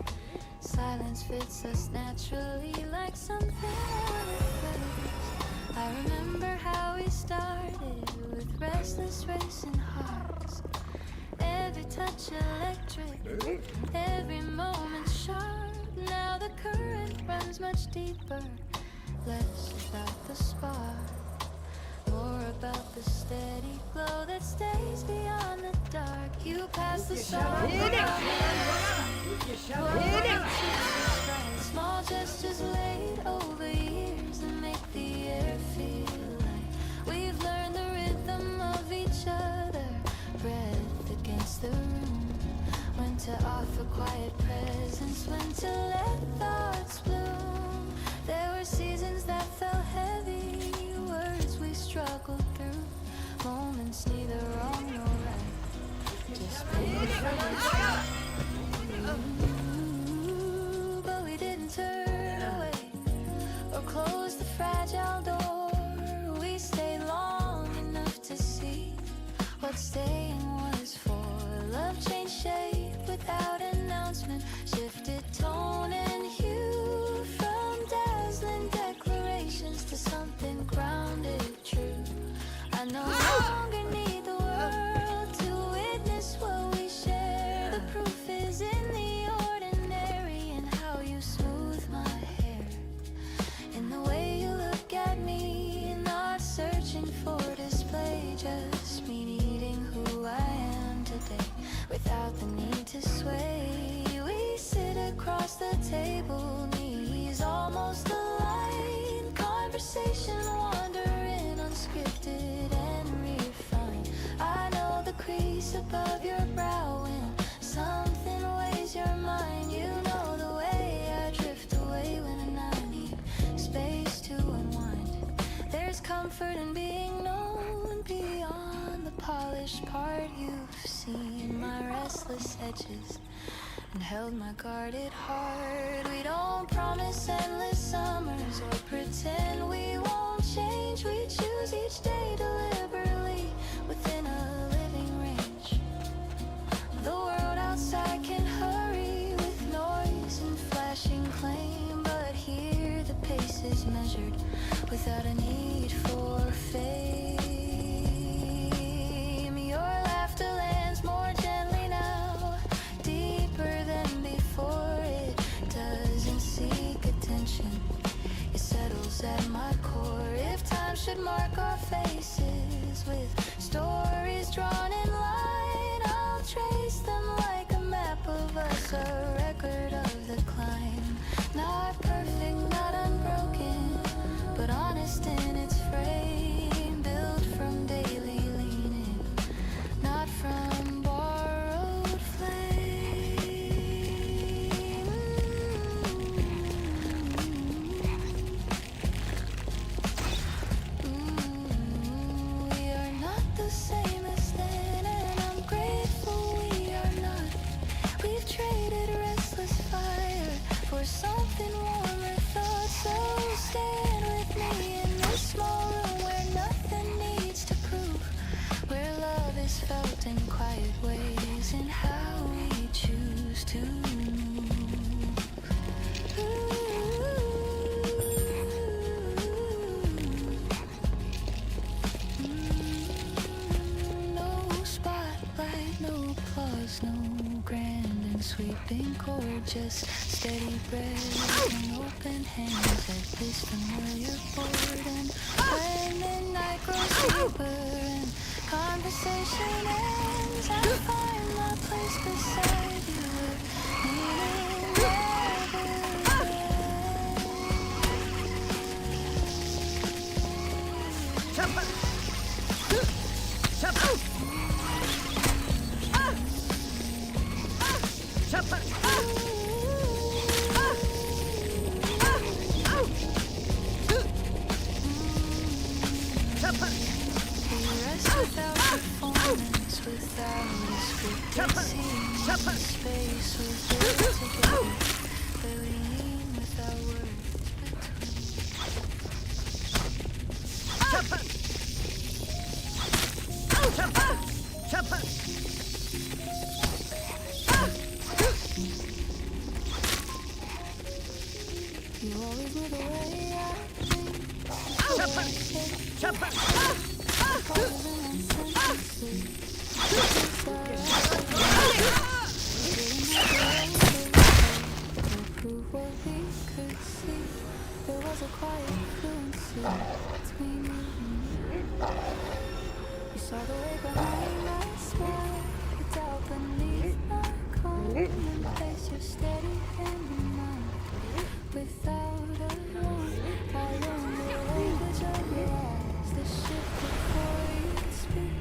[SPEAKER 7] Silence fits us naturally like something out of place. I remember how we started with restless racing hearts. Every touch electric, every moment sharp. Now the current runs much deeper, less about the spark, more about the steady glow that stays beyond the dark. You pass the song, small gestures laid over years that make the air feel light. We've learned the rhythm of each other, breath against the room, when to offer quiet presence, when to let thoughts bloom. There were seasons that felt heavy, words we struggled through, moments neither wrong nor right, just painful. But we didn't turn away or close the fragile door. We stayed long enough to see what staying was for. Love changed shape without announcement, shifted tone and hue, from dazzling declarations to something grounded true. I no longer need the world to witness what we share. The proof is in the ordinary, in how you smooth my hair, in the way you look at me, not searching for display, just me needing who I am today, without the need to sway. We
[SPEAKER 3] above your brow. When something weighs your mind, you know the way I drift away when I need space to unwind. There's comfort in being known beyond the polished part. You've seen my restless edges and held my guarded heart. We don't promise endless summers or pretend we won't change. We choose each day deliberately within a living range. The world outside can hurry with noise and flashing claim, but here the pace is measured without a need for fame. Your laughter lands more gently now, deeper than before. It doesn't seek attention, it settles at my core. If time should mark our faces with stories drawn in line, I'll trace them like a map of us, a record of the climb. Not perfect, not unbroken, but honest in its frame. Built from daily leaning, not from borrowed flame. We are not the same as then, and I'm grateful we are not. We've traded restless fire for something warmer thought. So stand with me in this small room where nothing needs to prove, where love is felt in quiet ways and how we choose to move. No spotlight, no applause, no grand and sweeping chord, just steady breath and open hands at this familiar board. And when midnight grows deeper and conversation ends, I find my place beside you where meaning never without performance, without a scripted scene. Space we've built together, where we lean without words You always knew the way I think. Prove what we could see. There was a quiet fluency between you and me. You saw the way behind my smile, the doubt beneath my calm, and placed your steady hand in mine. Without a warning, I learned the language of your eyes. The shift before you could speak.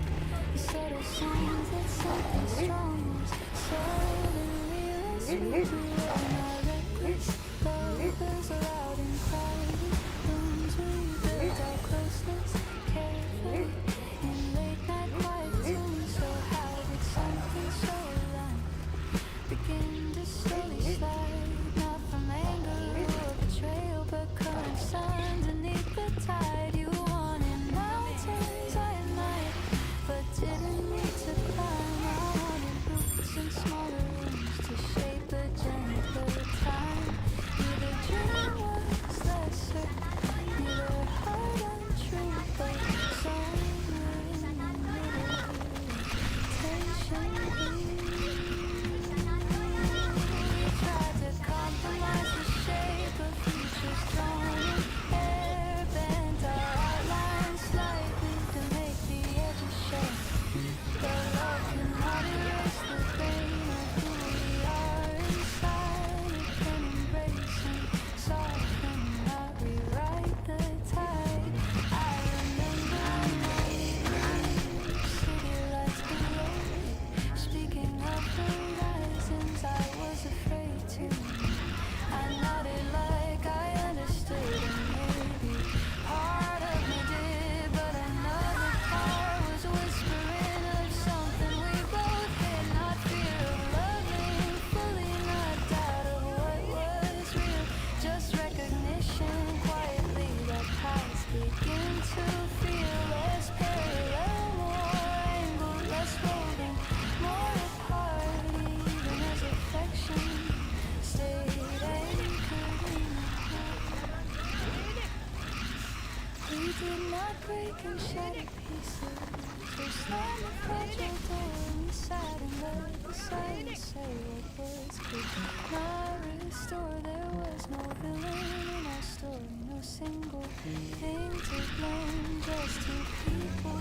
[SPEAKER 3] You subtle signs that something strong was suddenly less weak. You were my reckless love is allowed in private rooms. We built our closeness carefully in late night quiet tunes. So how did something so aligned begin to slowly slide? Not from anger or betrayal, but currents underneath the tide. You wanted mountains I admired, but didn't need to climb. I wanted roots and smaller rooms to shape a gentler time. Neither dream was lesser, neither hard untrue, but somewhere in the middle, patiently. We tried to compromise the shape of futures drawn in air, bent our outlines slightly to make the edges show. But love cannot erase the pain of who we are inside. It can embrace and soften, not rewrite the tide. I remember when we city lights below,
[SPEAKER 7] can shatter pieces. Just slam the fragile door inside and let the silence say what words could not restore. There was no villain in our story, no single thing to blame. Just two people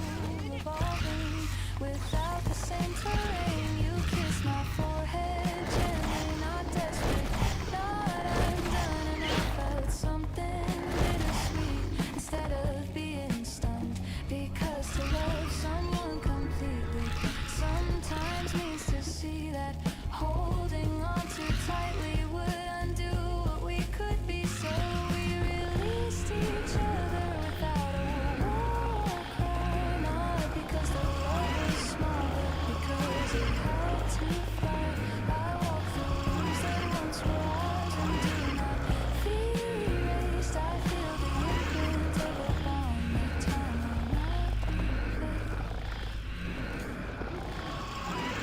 [SPEAKER 7] evolving without the same terrain. You kissed my forehead gently, not desperate. Thought I'm done and I felt something bittersweet instead of being stunned. Because to love someone completely sometimes means to see that holding on too tightly would undo what we could be. So we released each other without a war cry. Not because the love was small, but because it had to fly. I walked the rooms that once were ours and do not feel erased. I feel the imprint of a bond that time will not erase.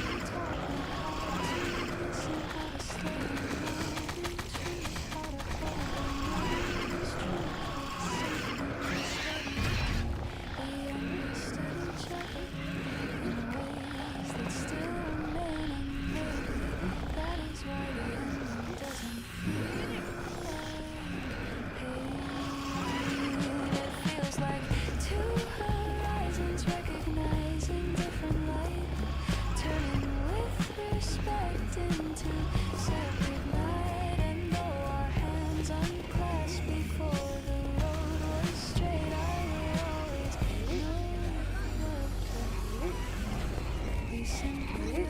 [SPEAKER 7] You taught me how to listen, how to stay in the retreat, how to hold on these truths. We understood each other in ways that still remain unmade. That is why the ending doesn't feel like pain. It feels like two horizons recognizing different light, turning with respect into separate night. And though our hands unclasped before the road was straight, I will always know that we simply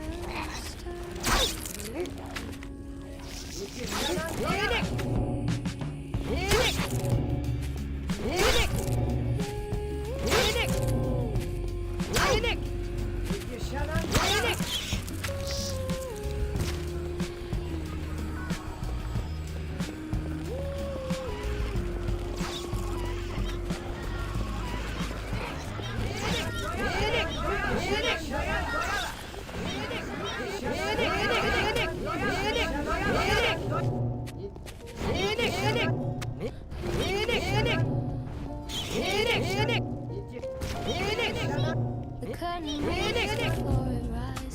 [SPEAKER 7] the curtain moves, the floor it rises.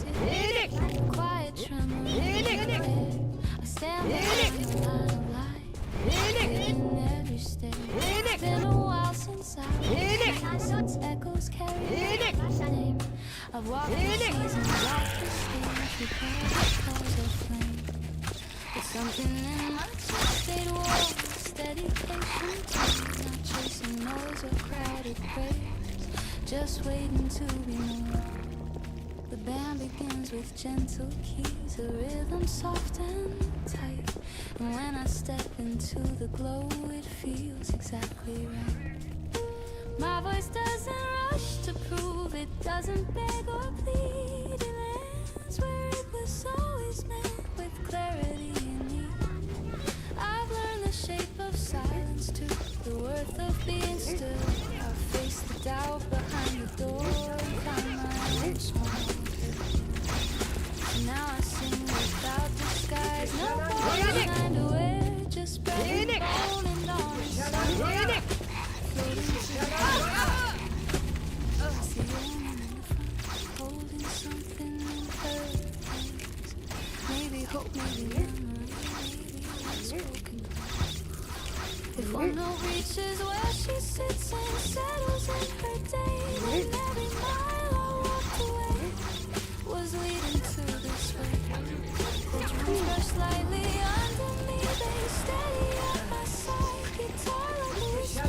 [SPEAKER 7] Quiet tremor in the air. I stand there in line of light, in every step. It's been a while since since echoes carry my name. I've walked the seasons, walked the stage, because of flame. But something in my chest stayed warm, steady, patient, not chasing noise or crowded prayers, just waiting to be known. The band begins with gentle keys, a rhythm soft and tight. And when I step into the glow, it feels exactly right. My voice doesn't rush to prove, it doesn't beg or plead. It lands where it was always meant, with clarity and ease. I've learned the shape of silence too, the worth of being still. I've faced the doubt behind the door and found my own small. Now I sing without disguise, no borders underwear, just breath rolling on the sun. Floating to the I see a woman in the front, holding something in her hands. Maybe hope, maybe memory, maybe unspoken. If one note reaches where she sits and settles in her day, then every mile I walked away was leading to this way. The drums brush lightly under me, they steady at my side. Guitar like a whisper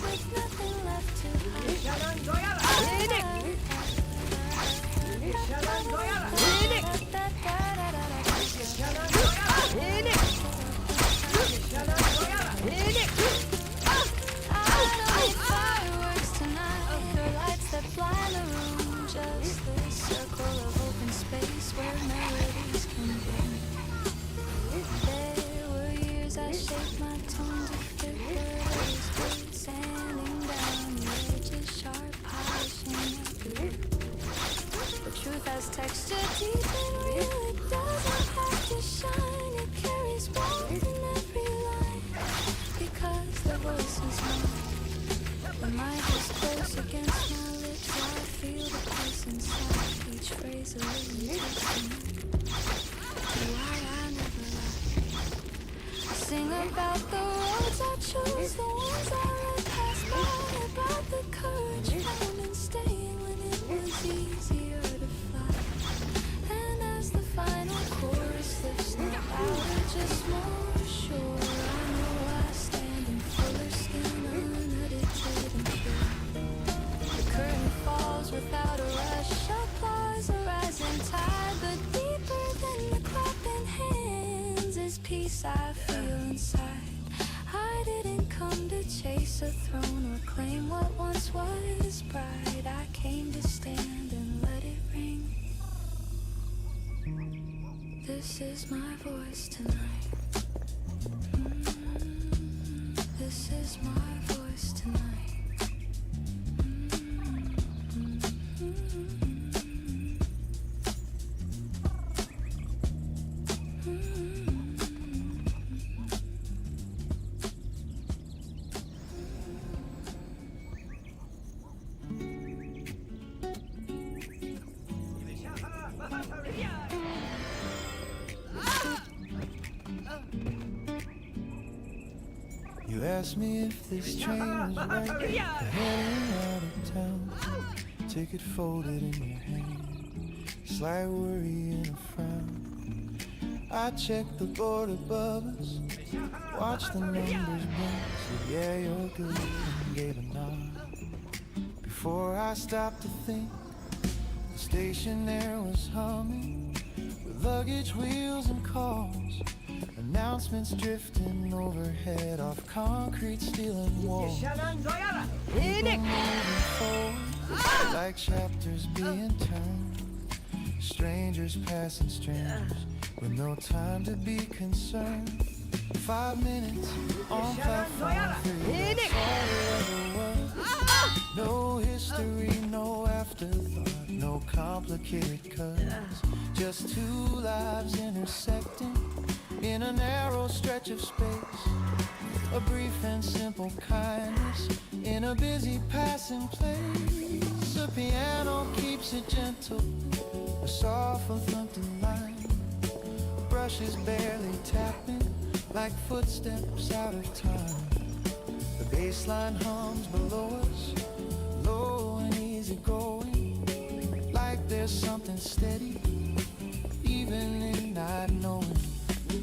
[SPEAKER 7] with nothing left to fireworks tonight, or lights that blind the room, just this circle of open space where melodies can bloom. There were years I shaped my tone to fit words, great sanding down the edges, sharp polishing up blue. The truth has texture deep and real, it doesn't have to shine, it carries warmth in every line, because the voice is mine. my head's close against my lips, I feel the pulse inside. Each phrase a living testament to why I never lie. I sing about the roads I choose, the ones I let pass by, about the courage found in staying when it was easier to fly. And as the final chorus lifts no louder, just more sure, I know I stand in fuller skin, unedited and pure. The curtain falls without a rush, applause a rising tide, but deeper than the clapping hands is peace I feel inside. I didn't come to chase a throne or claim what once was pride. I came to stand and let it ring. This is my voice tonight. This is my voice tonight.
[SPEAKER 8] You asked me if this train was right for heading out of town. Ticket folded in your hand, slight worry and a frown. I checked the board above us, watched the numbers blink, said yeah you're good, and gave a nod. Before I stopped to think, the station there was humming, with luggage, wheels and calls. Announcements drifting overhead off concrete, steel and walls. People moving forward, like chapters being turned. Strangers passing strangers with no time to be concerned. 5 minutes on platform 3, that's all it ever was. No history, no afterthought, no complicated cuts. Just two lives intersecting in a narrow stretch of space. A brief and simple kindness in a busy passing place. A piano keeps it gentle, a soft and thumping line. Brushes barely tapping like footsteps out of time. The bass line hums below us, low and easy going, like there's something steady even in not knowing.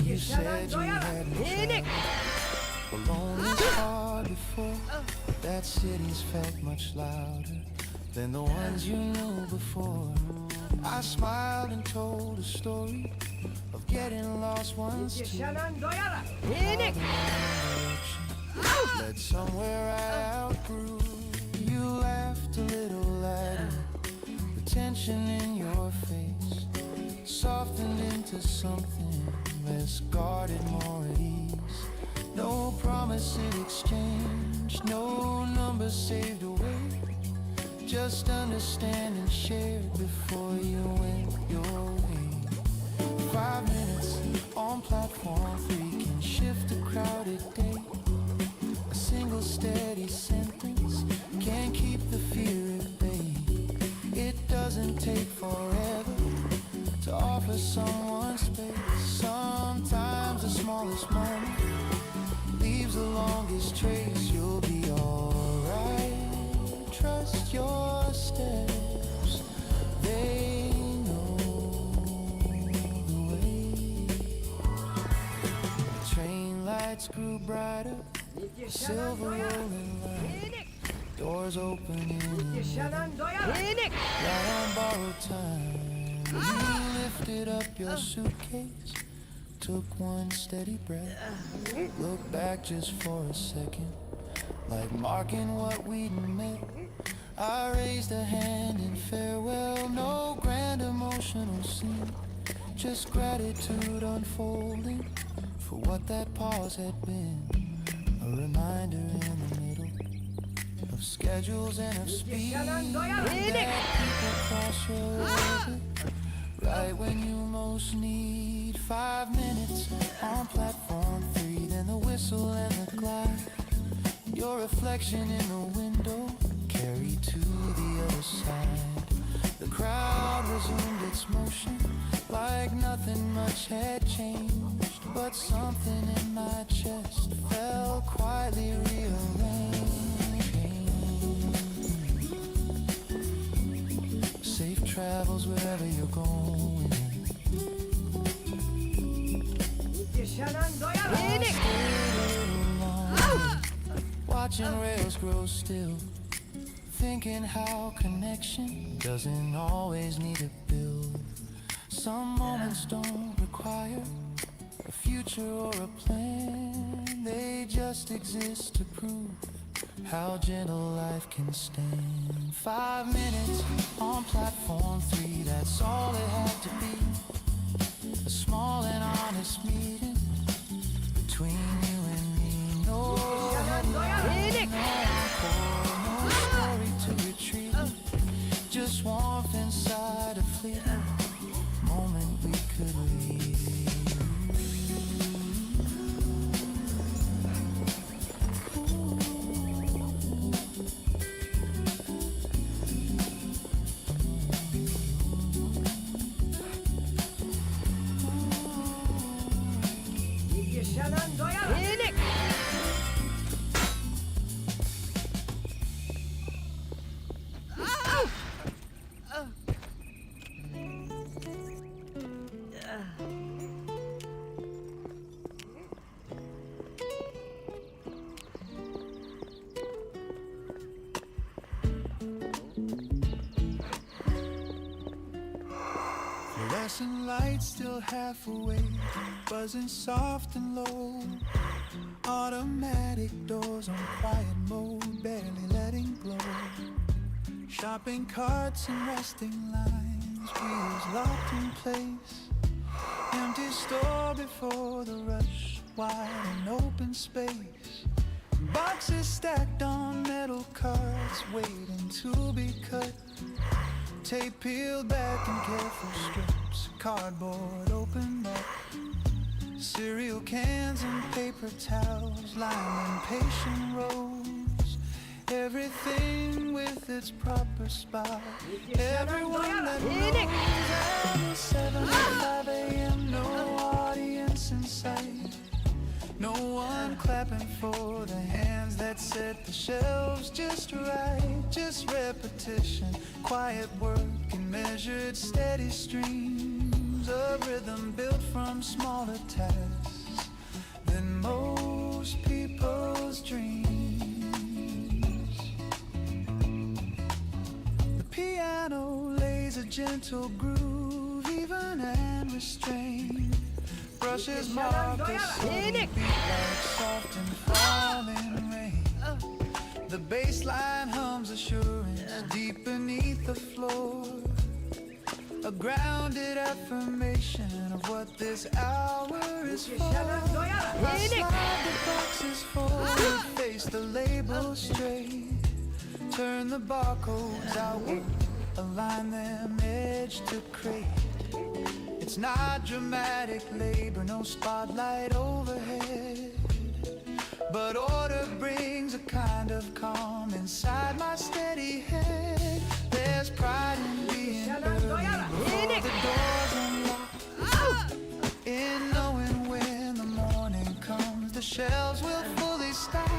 [SPEAKER 8] You said you hadn't tried. Alone is hard before. That city's felt much louder than the ones you knew before. I smiled and told a story of getting lost once too. Led somewhere I outgrew. You laughed a little louder. The tension in your face softened into something less guarded, more at ease. No promise in exchange, no number saved away. Just understanding shared before you went your way. 5 minutes on platform 3 can shift a crowded day. A single steady sentence can keep the fear at bay. It doesn't take forever to offer someone space. Sometimes the smallest moment leaves the longest trace. You'll be alright, trust your steps, they know the way. The train lights grew brighter, silver rolling light, doors opening right on borrowed time. You lifted up your suitcase, took one steady breath, looked back just for a second, like marking what we'd met. I raised a hand in farewell, no grand emotional scene, just gratitude unfolding for what that pause had been. A reminder in the middle of schedules and of speed, that people cross your orbit right when you most need. 5 minutes on platform 3, then the whistle and the glide. Your reflection in the window carried to the other side. The crowd resumed its motion like nothing much had changed. But something in my chest felt quietly rearranged. Safe travels wherever you're going. Watching rails grow still, thinking how connection doesn't always need to build. Some moments don't require a future or a plan. They just exist to prove how gentle life can stand. 5 minutes on platform 3, that's all it had to be. A small and honest meeting between you and me. No headline, no encore, no story to retreat. Just warmth inside a fleeting moment we could leave. Fluorescent lights still half awake, buzzing soft and low. Automatic doors on quiet mode, barely letting glow. Shopping carts and resting lines, wheels locked in place. Empty store before the rush, wide and open space. Boxes stacked on metal carts, waiting to be cut. Tape peeled back in careful strips, cardboard opened up. Cereal cans and paper towels lined impatient rows. Everything with its proper spot. Everyone that knows at 7:05 a.m. No audience in sight. No one clapping for the hands that set the shelves just right. Just repetition, quiet work and measured steady streams of rhythm built from smaller tasks than most people's dreams. The piano lays a gentle groove, even and restrained. Brushes mark a subtle beat like soft and falling rain. The bass line hums assurance deep beneath the floor. A grounded affirmation of what this hour is for. I slide the boxes forward, face the label straight. Turn the barcodes outward, align them edge to crate. It's not dramatic labor, no spotlight overhead. But order brings a kind of calm inside my steady head. There's pride in being early before the doors unlock. In knowing when the morning comes, the shelves will fully stock.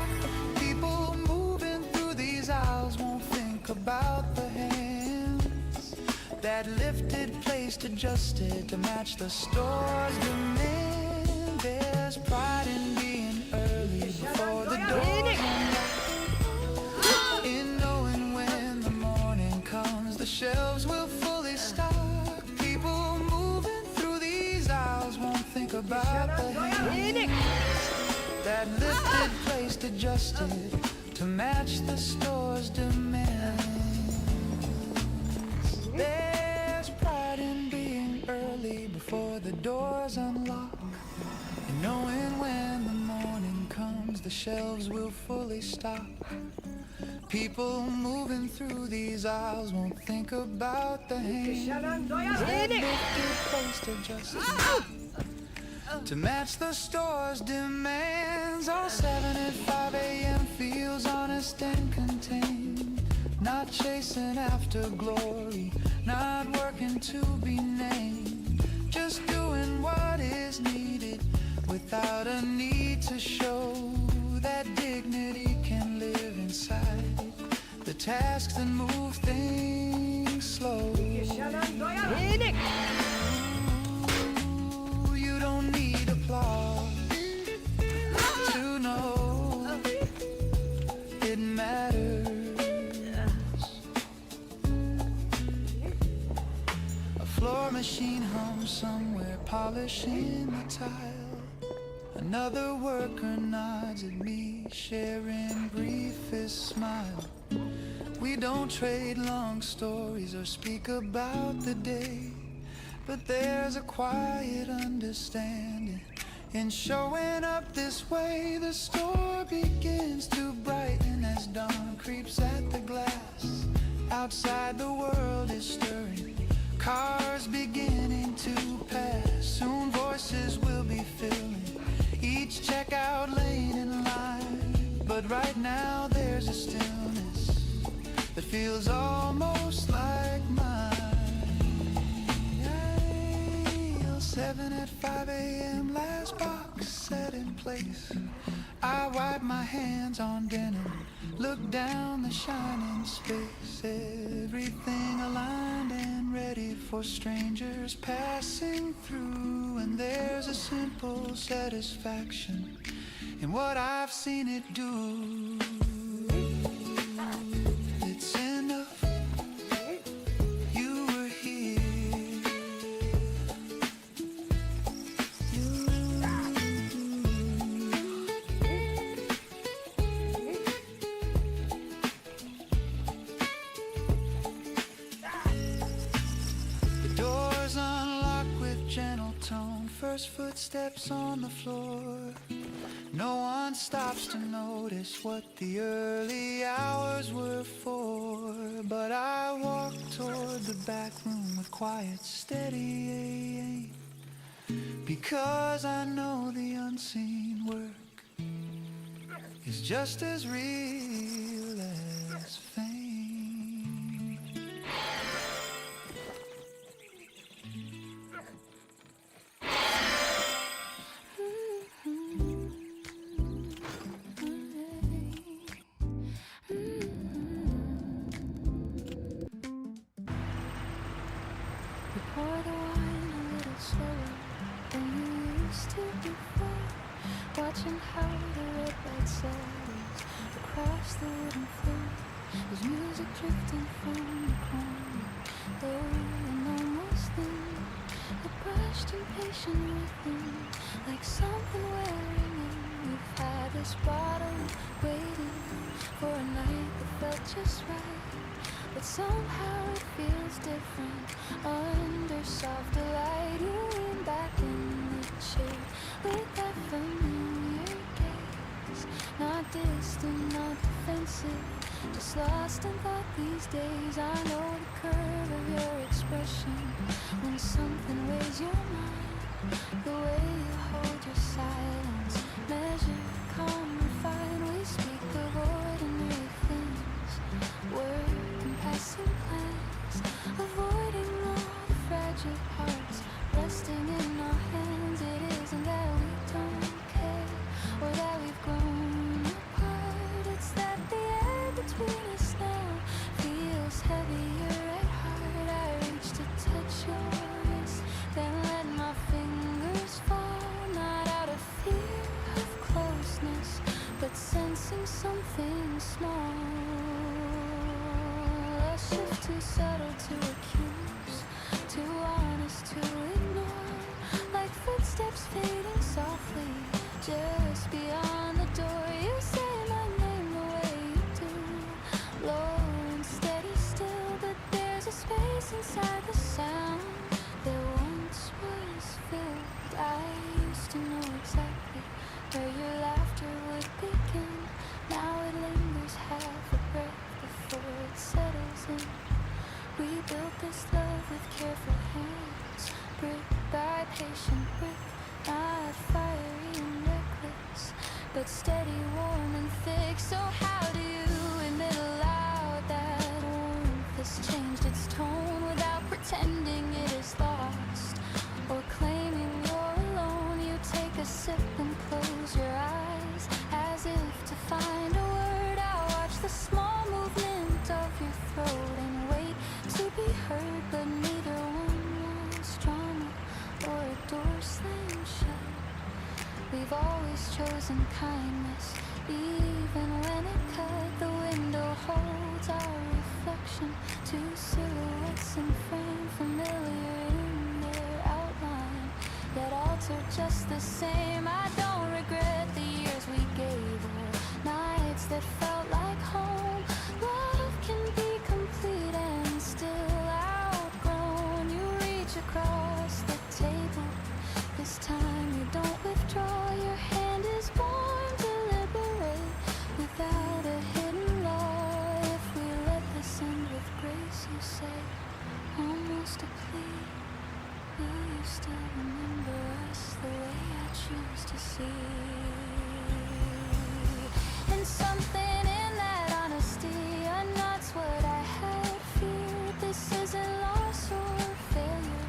[SPEAKER 8] People moving through these aisles won't think about the hands that lifted, placed, adjusted to match the store's demand. There's pride in being early before the doors unlock. In knowing when the morning comes, the shelves will fully stock. People moving through these aisles won't think about the hands that lifted, placed, adjusted to match the store's demand. There's pride in being early before the doors unlock. And knowing when the morning comes, the shelves will fully stock. People moving through these aisles won't think about the hands that lifted, placed, adjusted to match the store's demands. All 7 and 5 a.m. feels honest and contained. Not chasing after glory, not working to be named. Just doing what is needed without a need to show. That dignity can live inside the tasks that move things slow. Ooh, you don't need applause to know it matters. A floor machine hums somewhere, polishing the tile. Another worker nods at me, sharing briefest smile. We don't trade long stories or speak about the day, but there's a quiet understanding in showing up this way. The store begins to brighten as dawn creeps at the glass. Outside the world is stirring, cars beginning to pass. Soon voices will be filling each checkout lane in line. But right now there's a stillness that feels almost like mine. Aisle 7 at 5 a.m. Last box set in place. I wipe my hands on denim, look down the shining space. Everything aligned and ready for strangers passing through. And there's a simple satisfaction in what I've seen it do. It's enough, you were here. The doors unlock with gentle tone, first footsteps on the floor. No one stops to notice what the early hours were for. But I walk toward the back room with quiet, steady aim, because I know the unseen work is just as real as fame.
[SPEAKER 3] Pour the wine a little slower than you used to before. Watching how the red light settles across the wooden floor. There's music drifting from the corner, low and almost thin. A brushed impatient rhythm, like something wearing in. We've had this bottle waiting for a night that felt just right. But somehow it feels different under softer light. You lean back in the chair with that familiar gaze. Not distant, not defensive, just lost in thought these days. I know the curve of your expression when something weighs your mind. The way you hold your silence, measured, calm, refined. We speak of ordinary things, words passing plans, avoiding all the fragile parts, resting in our hands. It isn't that we don't care or that we've grown apart. It's that the air between us now feels heavier at heart. I reach to touch your wrist, then let my fingers fall, not out of fear of closeness, but sensing something small. Too subtle to accuse, too honest to ignore. Like footsteps fading softly, just beyond the door. You say my name the way you do, low and steady still. But there's a space inside the sound that once was filled. I used to know exactly where your laughter would begin. Now it lingers half a breath before it settles in. We built this love with careful hands, brick by patient brick, not fiery and reckless, but steady, warm and
[SPEAKER 7] thick. So how do you admit aloud that warmth has changed its tone without pretending it is lost or claiming you're alone? You take a sip and close your eyes as if to find a word. I watch the small movement of your throat and wait to be heard, but neither one wants drama or a door slammed shut. We've always chosen kindness, even when it cut. The window holds our reflection, two silhouettes in frame, familiar in their outline, yet altered just the same. I don't regret the years we gave or nights that felt like home. Love can be complete and still outgrown. You reach across the table, this time you don't withdraw. Your hand is born to liberate without a hidden law. If we let this end with grace, you say, almost a plea. Will you still remember us the way I choose to see? And something in that honesty unnots what I had feared. This isn't loss or failure,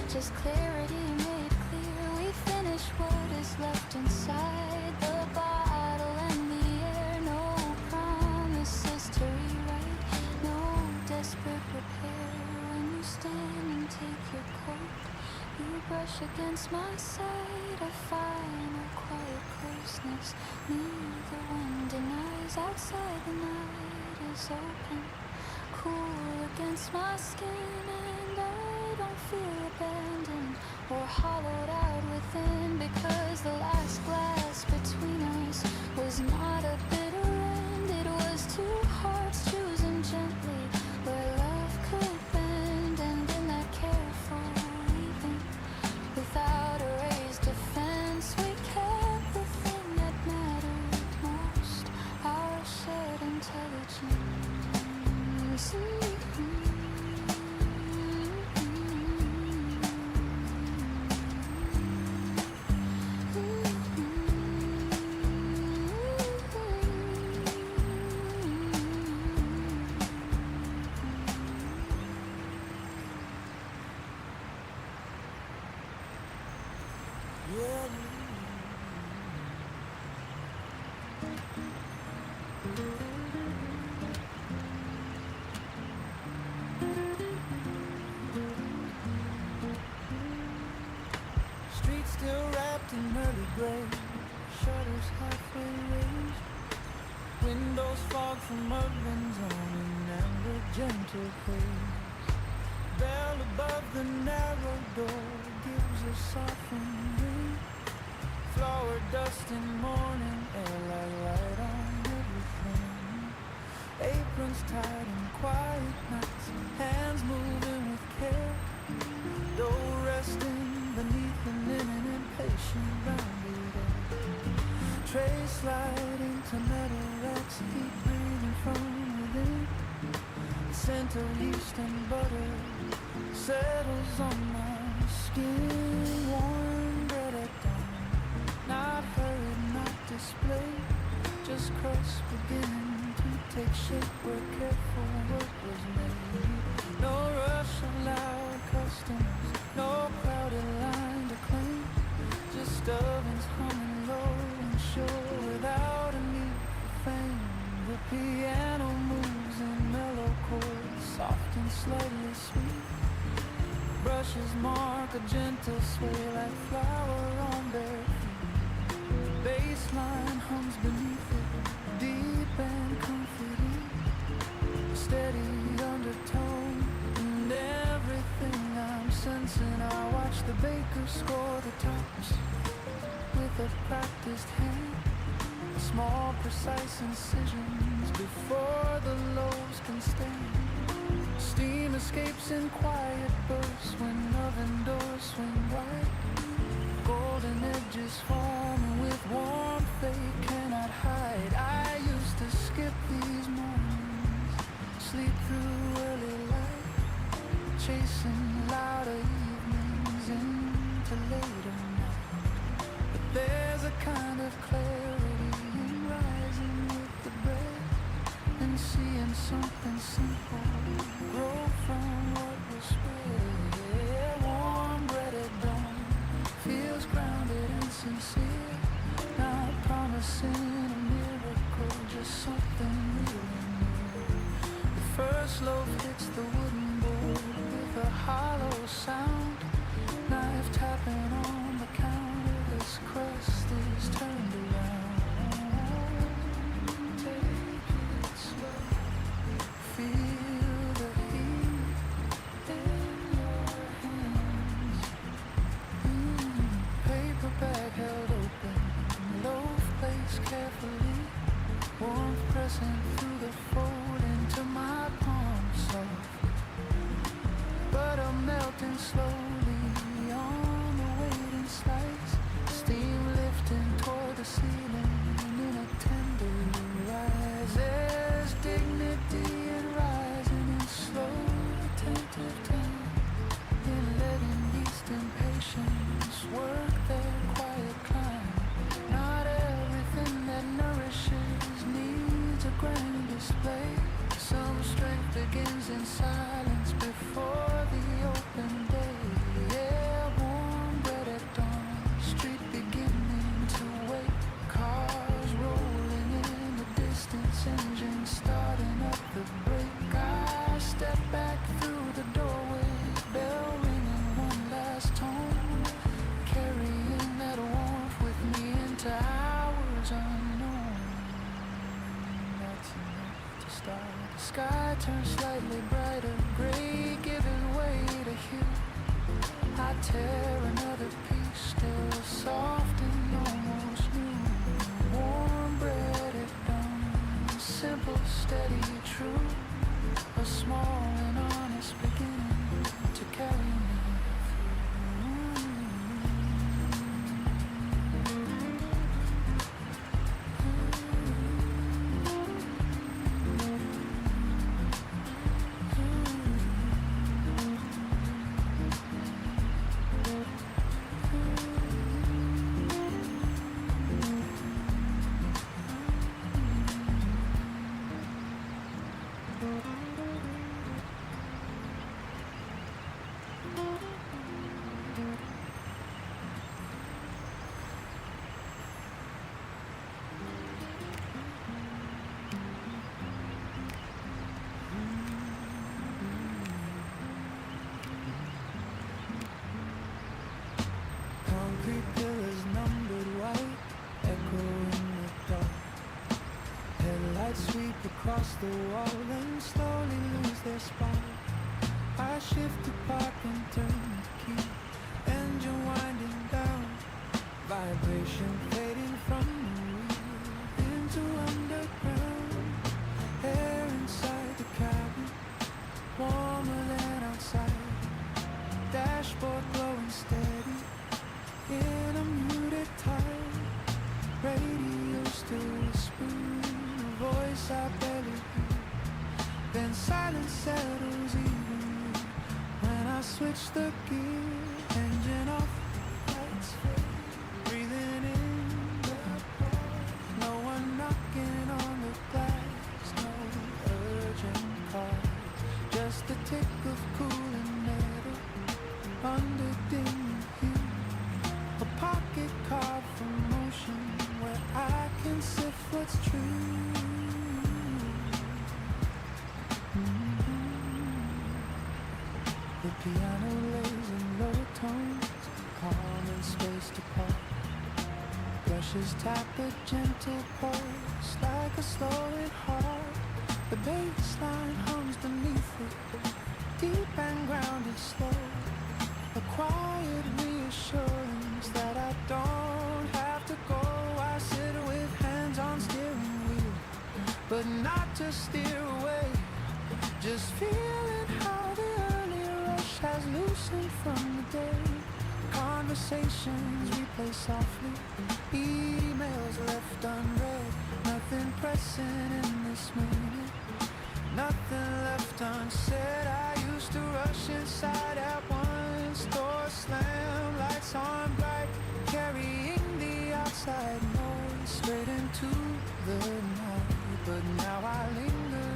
[SPEAKER 7] just clarity made clear. We finish what is left inside the bottle and the air. No promises to rewrite, no desperate repair. When you stand and take your coat, you brush against my side, a final quiet closeness. Neither one denies. Outside the night is open, cool against my skin, and I don't feel abandoned or hollowed out within, because the last glass between us was not a bitter end. It was two hearts choosing gently where love could bend, and in that careful weaving, without a raised defense, we kept the thing that mattered most, our shared intelligence.
[SPEAKER 8] Streets still wrapped in early gray, shutters halfway raised, windows fogged from urban zone and amber gentle haze. Bell above the narrow door gives a softened ring, flower dust in morning air like light on everything. Aprons tied in quiet nights, hands moving with care, though resting beneath an impatient rounded air. Tray sliding to metal racks, heat breathing from within. The scent of yeast and butter settles on my skin. Warm bread at dawn, not hurried, not displayed, just crust beginning to take shape where careful work was made. No rush of loud customers, no crowded line to claim, just ovens humming low and sure without a need for fame. The piano moves in mellow chords, soft and slightly sweet. Brushes mark a gentle sway like flower on bare feet. The bass line hums beneath it, deep and comforting, steady undertone and everything I'm sensing. I watch the baker score the tops with a practiced hand, small precise incisions before the loaves can stand. Steam escapes in quiet bursts when oven doors swing wide, golden edges forming with warmth they cannot hide. I used to skip these mornings, sleep through early light, chasing louder evenings into later night. But there's a kind of clarity in rising with seeing something simple grow from what was spare. Warm bread at dawn feels grounded and sincere, not promising a miracle, just something real and new. The first loaf hits the wooden board with a hollow sound, knife tapping on the counter, this crust is turned around. Take it slow, feel the heat in your hands. Paper bag held open, loaf placed carefully, warmth pressing through the fold into my palm soft, butter melting slowly on the waiting slice, steam lifting toward the ceiling in a tender rise. There's dignity in rising in slow, attentive time, in letting yeast and patience work their quiet climb. Not everything that nourishes needs a grand display. Some strength begins in silence before the open day. Yeah, warm bread at dawn, street beginning to wake, cars rolling in the distance, engine starting up the brake. I step back through the doorway, bell ringing one last tone, carrying that warmth with me into hours unknown. That's enough to start. The sky turns slightly brighter, gray giving way to hue. I tear another piece, still soft and almost new. Warm bread at dawn, simple, steady, true. A small and honest beginning to carry me concrete pillars numbered white, echo in the dark. Headlights sweep across the wall and slowly lose their spark. I shift to park and turn the key, engine winding down, vibration fading from the wheel into underground. Air inside the cabin, warmer than outside. Dashboard glowing steady in a muted tide. Radio still whispering, a voice I barely hear. Then silence settles evenly when I switch the gear. Engine off, lights fade, breathing in the pause. No one knocking on the glass, no urgent call, just the tick of cooling metal under dim hue. A pocket carved from motion where I can sift what's true. The piano lays in low tones, calm and spaced apart. Brushes tap a gentle pulse like a slowing heart. The bass line hums beneath it, deep and grounded slow. A quiet reassurance that I don't have to go. I sit with hands on steering wheel, but not to steer away. Just feeling how the early rush has loosened from the day. Conversations replay softly, emails left unread. Nothing pressing in this minute, nothing left unsaid. I used to rush inside at once, door slam, lights on bright, carrying the outside noise straight into the night. But now I linger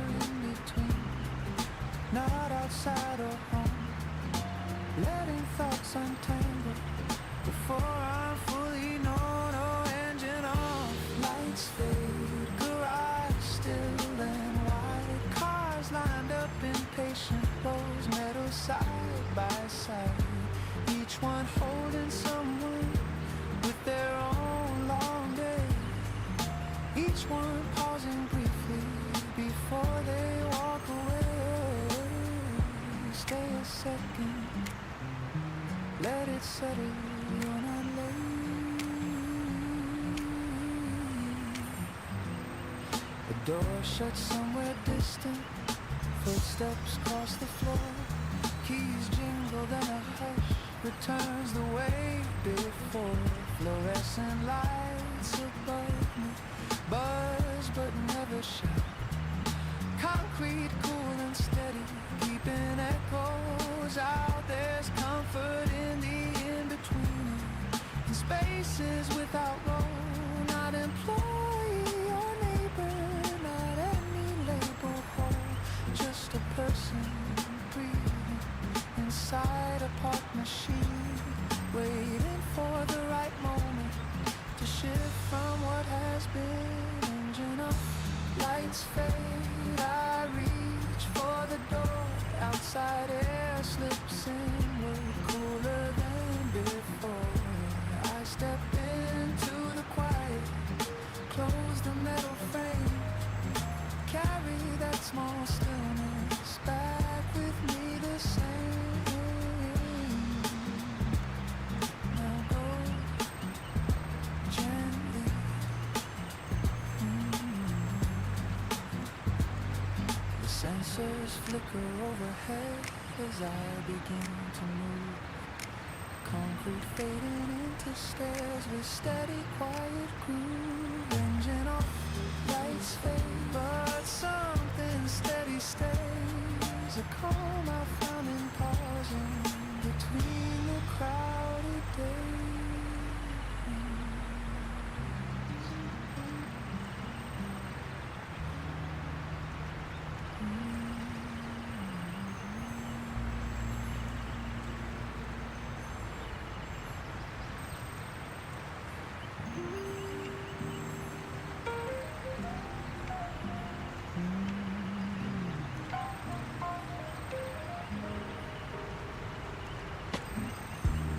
[SPEAKER 8] thoughts untangled before I'm fully known. Oh, engine off, lights fade, garage still and white, cars lined up in patient rows, metal side by side, each one holding someone with their own long day, each one pausing briefly before they walk away. Stay a second, let it settle, you're not late. The door shuts somewhere distant, footsteps cross the floor, keys jingle, then a hush returns the way before. Fluorescent lights above me buzz but never shout, concrete cool and steady, keeping echoes out. There's comfort in the in-between, in spaces without role, not employee or neighbor, not any label hole, just a person breathing inside a part machine, waiting for the right moment to shift from what has been. Engine up, lights fade, I reach for the door, outside air slips inward, cooler than before. I step into the quiet, close the metal frame, carry that small stillness back with me the same. Now go gently. The sensors flicker overhead as I begin to move, concrete fading into stairs with steady quiet groove. Engine off, lights fade, but something steady stays, a calm I found in pausing between the crowded days.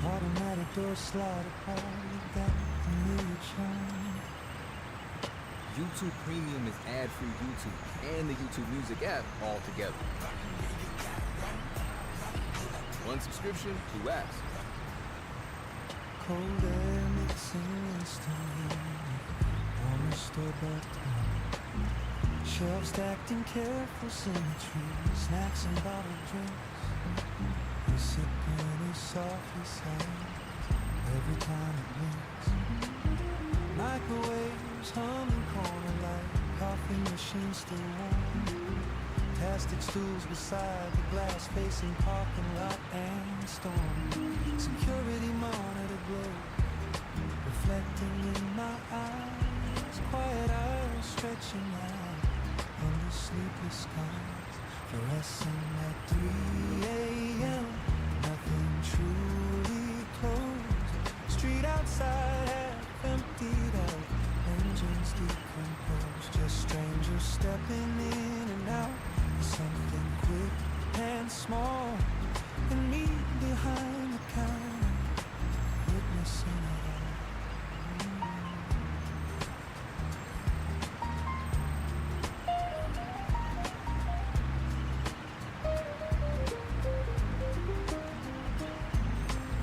[SPEAKER 8] Automatic door slide apart, that familiar charm.
[SPEAKER 9] YouTube Premium is ad-free YouTube and the YouTube Music app all together. One subscription, 2 apps.
[SPEAKER 8] Cold air mixing instantly, warmer store bought time, shelves stacked in careful symmetry, snacks and bottled drinks. We sip in a softly sighs every time it blinks. Microwaves humming corner light, coffee machine still warm, plastic stools beside the glass facing parking lot and storm. Security monitor glow, reflecting in my eyes, quiet eyes stretching out under sleepless skies, fluorescing at 3 a.m. Nothing truly closed, street outside half emptied out, engines decomposed, just strangers stepping in and out, something quick and small, and me behind the counter, witnessing it all.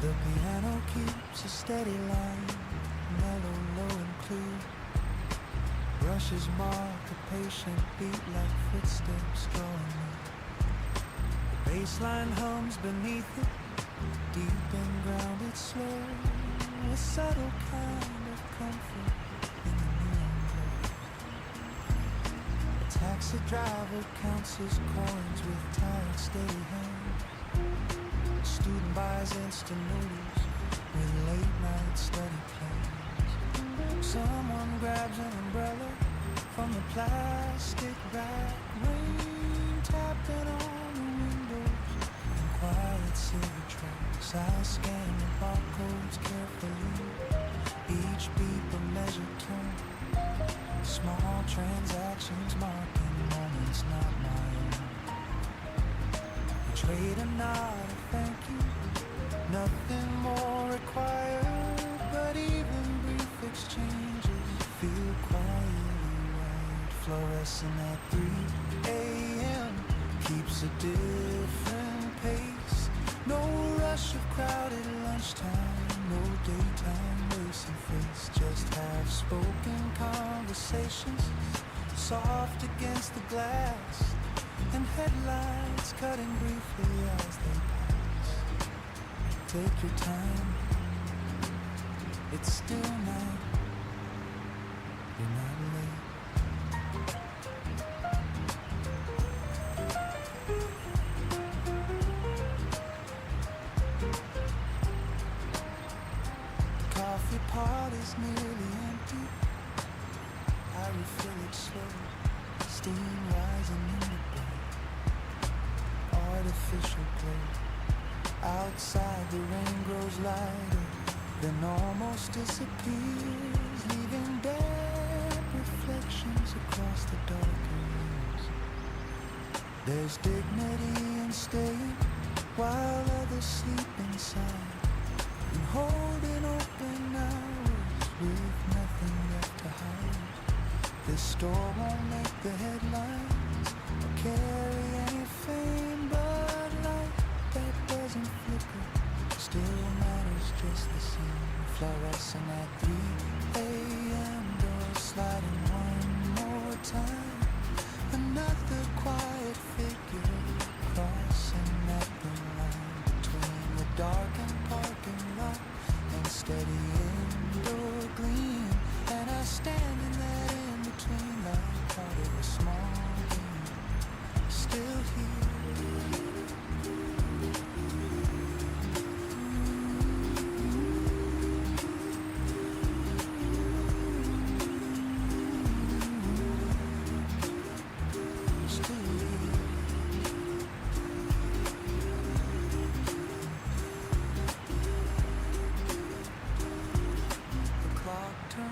[SPEAKER 8] The piano keeps a steady line, mellow, low and clear. Brushes mark a patient beat like footsteps drawing near. The bassline hums beneath it, deep and grounded slow, a subtle kind of comfort in the neon glow. A taxi driver counts his coins with tired, steady hands. A student buys instant noodles with late night study plans. Someone grabs an umbrella from the plastic rack, rain tapping on the windows and quiet silver tracks. I scan the barcodes carefully. Each beat a measured tone. Small transactions marking moments not my own. A trade or not a thank you. Nothing more required, but even brief exchanges feel quietly right. Fluorescent at 3 a.m. keeps a different pace. No rush of crowded lunchtime, no daytime racing face. Just half-spoken conversations, soft against the glass, and headlights cutting briefly as they pass. Take your time, it's still night, you're not late. Coffee pot is nearly empty. I refill it slow, steam rising in the bowl. Artificial glow. Outside the rain grows lighter, then almost disappears, leaving damp reflections across the darker rooms. There's dignity in staying while others sleep inside, and holding open hours with nothing left to hide. This store won't make the headlines or carry any fame, but light that doesn't flicker still matters just the same. Fluorescent at 3 a.m. door sliding one more time. Another quiet figure crossing at the line between the darkened parking lot and steady indoor gleam. And I stand in that in-between like part of a small game, still here.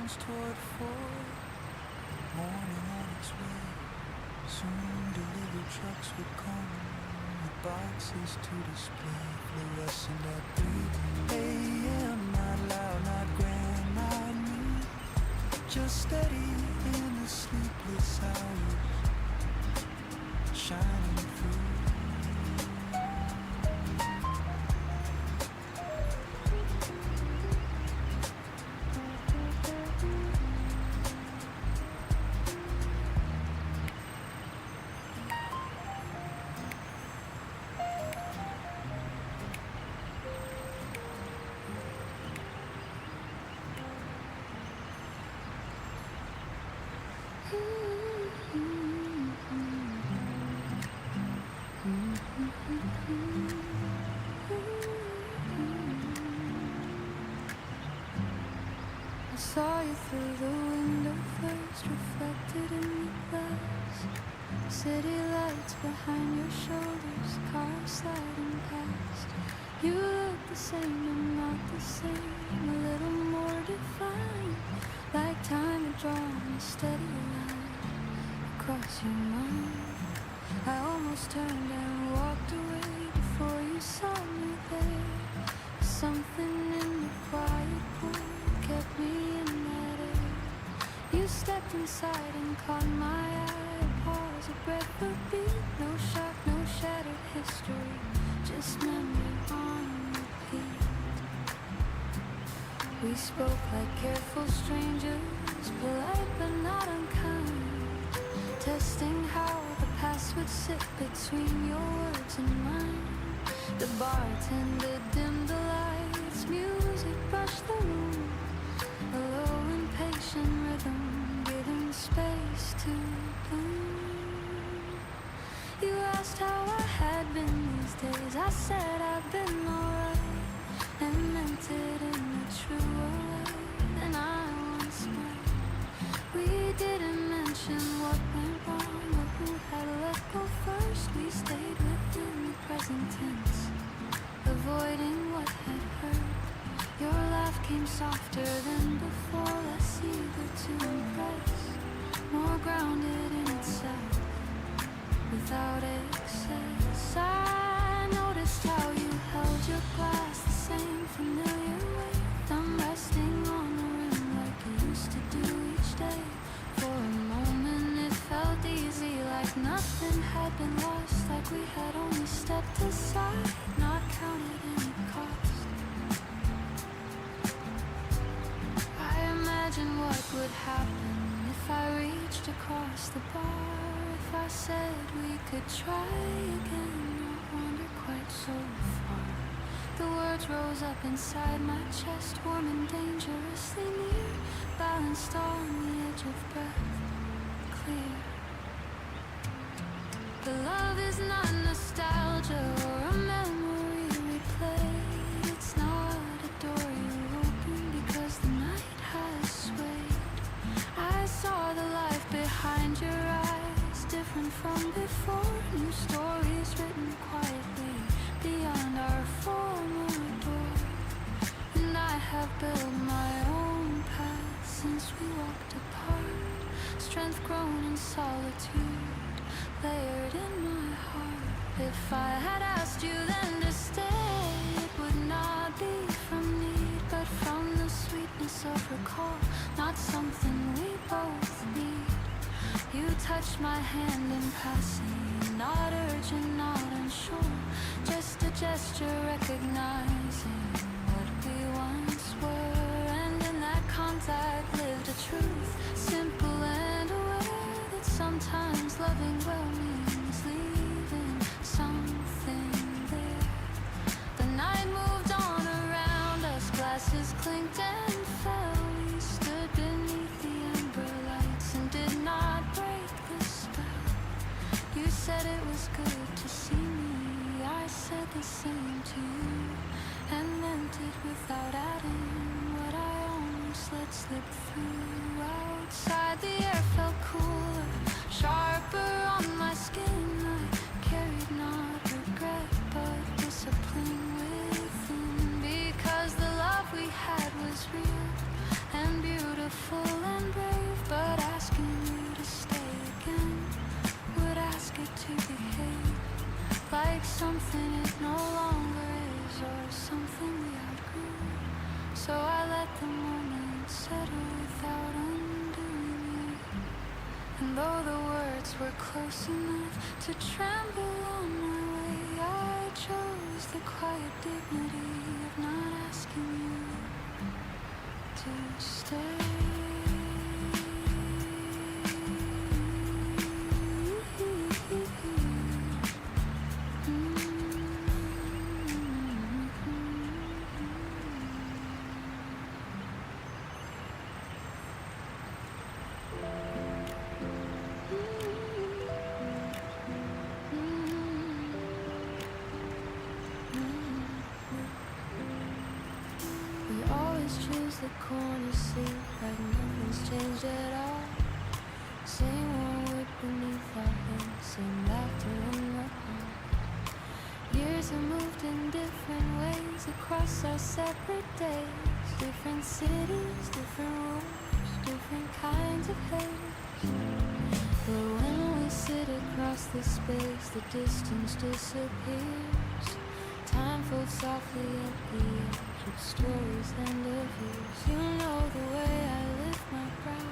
[SPEAKER 8] Toward 4, morning on its way. Soon delivery trucks will come with boxes to display. Fluorescent at 3 a.m. Not loud, not grand, not new. Just steady in the sleepless hours, shining through.
[SPEAKER 7] Saw you through the window first, reflected in the glass. City lights behind your shoulders, cars sliding past. You look the same but not the same, a little more defined, like time had drawn a steady line across your mind. I almost turned and walked away before you saw me there. Something in the quiet pool kept me in that air. You stepped inside and caught my eye. A pause, a breath, a beat. No shock, no shattered history, just memory on repeat. We spoke like careful strangers, polite but not unkind, testing how the past would sit between your words and mine. The bartender dimmed the lights, music brushed the room, a low impatient rhythm giving space to bloom. You asked how I had been these days, I said I've been alright, and meant it in a truer way than I once might. We didn't mention what went wrong or who had let go first. We stayed within the present tense, softer than before, less eager to impress, more grounded in itself, without excess. I noticed how you held your glass the same familiar way, thumb resting on the rim like you used to do each day. For a moment it felt easy, like nothing had been lost, like we had only stepped aside, not counted any cost. I imagine what would happen if I reached across the bar, if I said we could try again, not wander quite so far. The words rose up inside my chest, warm and dangerously near, balanced on the edge of breath, clear. The love is not nostalgia or a memory replayed. It's not a door you open because the night has swayed. I saw the life behind your eyes, different from before. New stories written quietly beyond our former door. And I have built my own path since we walked apart. Strength grown in solitude, layered in my heart. If I had asked you then to stay, it would not be from need, but from the sweetness of recall, not something we both need. You touched my hand in passing, not urgent, not unsure, just a gesture recognizing what we once were. And in that contact lived a truth, simple and aware, that sometimes loving well means leaving something there. The night moved on around us, glasses clinked and fell. We stood beneath the amber lights and did not break the spell. You said it was good to see me, I said the same to you, and meant it without adding what I almost let slip through. Outside the air felt cooler, sharper on my skin. I carried not regret but discipline within, because the love we had was real and beautiful and brave. But asking you to stay again would ask it to behave like something it no longer is, or something we outgrew. So I let the moment settle without undoing you. And though the words were close enough to tremble on my way, I chose the quiet dignity of not asking you to stay. The corner seat like nothing's changed at all. Same warm wood beneath our hands, same laughter in the hall. Years have moved in different ways across our separate days. Different cities, different rules, different kinds of haze. But when we sit across the space, the distance disappears. Time folds softly at the edge of stories and of years. You know the way I lift my brow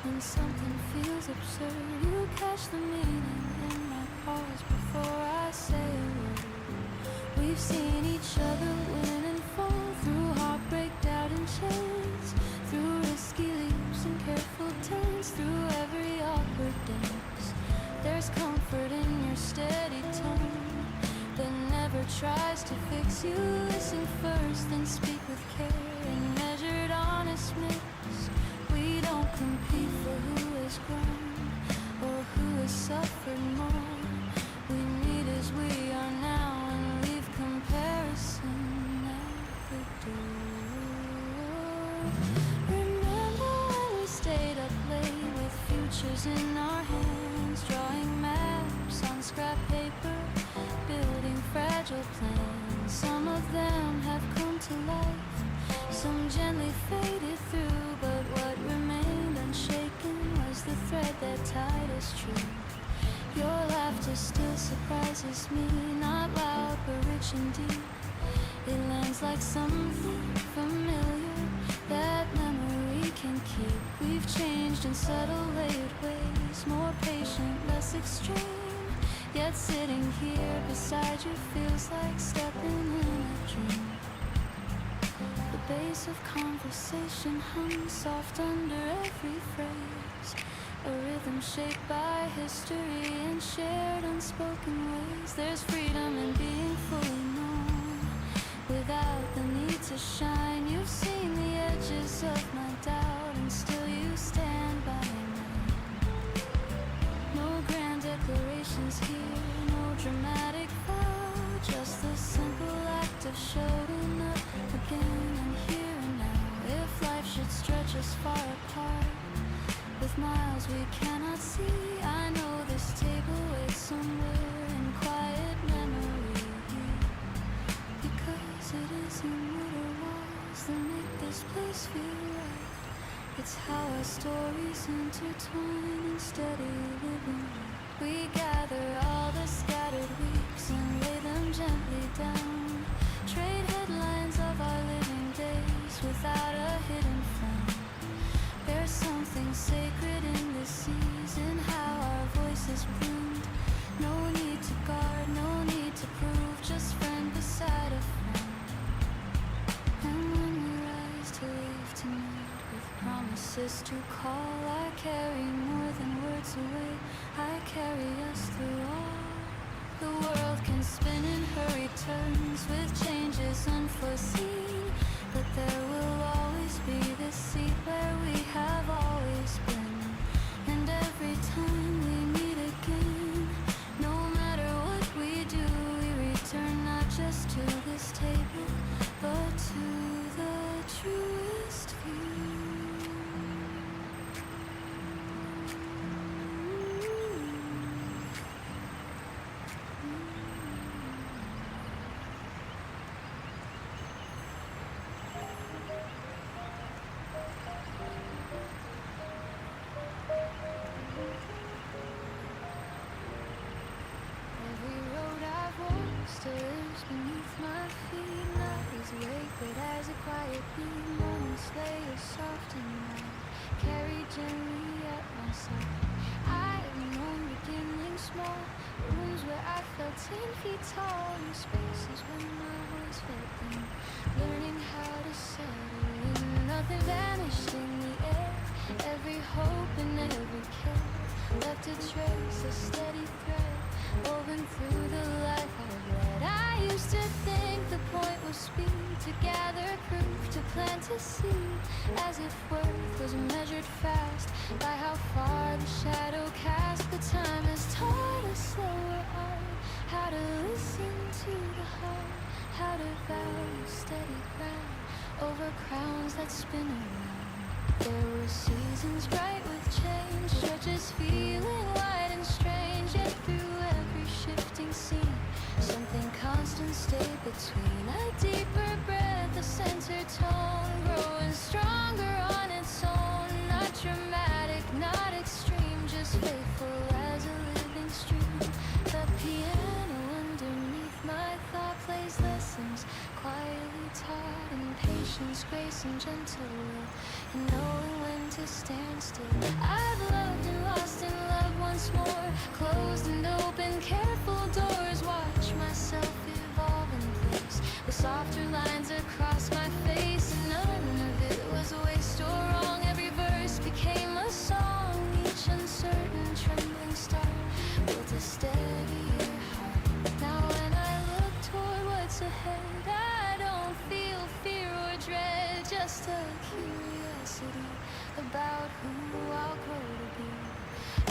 [SPEAKER 7] when something feels absurd. You catch the meaning in my pause before I say a word. We've seen each other win and fall, through heartbreak, doubt and chance, through risky leaps and careful turns, through every awkward dance. There's comfort in your steady tone that never tries to fix you. Listen first, then speak with care and measured honest mix. We don't compete for who has grown or who has suffered more. We meet as we are now and leave comparison at the door. Remember when we stayed up late with futures in our hands, drawing maps on scrap paper, building fragile plans. Some of them have come to life,
[SPEAKER 3] Some gently faded through, but what remained unshaken was the thread that tied us true. Your laughter still surprises me, not loud but rich and deep. It lands like something familiar that memory can keep. We've changed in subtle layered ways, more patient, less extreme. Yet sitting here beside you feels like stepping in a dream. The bass of conversation hums soft under every phrase, a rhythm shaped by history and shared unspoken ways. There's freedom in being fully known without the need to shine. You've seen the edges of my doubt and still you stand by me. No grand declarations here, no dramatic vow, just the simple act of showing up again and here and now. If life should stretch us far apart with miles we cannot see, I know this table waits somewhere in quiet memory. Because it isn't what it was that make this place feel right. It's how our stories intertwine in steady living. We gather all the scattered weeks and lay them gently down. Trade headlines of our living days without a hidden frown. There's something sacred in this season, how our voices bloomed. No need to guard, no need to prove, just friend beside a friend. And when we rise to leave tonight with promises to call, I carry more than words away, I carry us through all. The world can spin in hurried turns with changes unforeseen, but there will always be this seat where we have always been. And every time we meet again, no matter what we do, we return not just to this table, but to the truest view. Every road I've walked still lives beneath my feet. Not as awake, but as a quiet beat. Moments lay as soft and light, carried gently at my side. I've known beginnings small, rooms where I felt 10 feet tall, and spaces where my voice felt thin, learning how to settle in. Nothing vanished in the air, every hope and every care left a trace, a steady thread woven through the life I've led. I used to think the point was speed, to gather proof, to plant a seed, as if worth was measured fast by how far the shadow cast. But time has taught us slower art, how to listen to the heart, how to value steady ground over crowns that spin around. There were seasons bright with change, stretches feeling wide and strange, yet through every shifting scene, something constant stayed between. A deeper breath, a center tone, growing stronger on its own. Not dramatic, not extreme, just faithful as a living stream. The piano underneath my thought plays lessons quietly taught in patience, grace, and gentle will, and knowing when to stand still. I've loved and lost and loved once more, closed and opened careful doors, watch myself evolve in place with softer lines across my face. And none of it was a waste or wrong, every verse became a song, each uncertain trembling star built a steadier heart. Now when I look toward what's ahead, I don't feel fear or dread, just a curiosity about who I'll grow to be.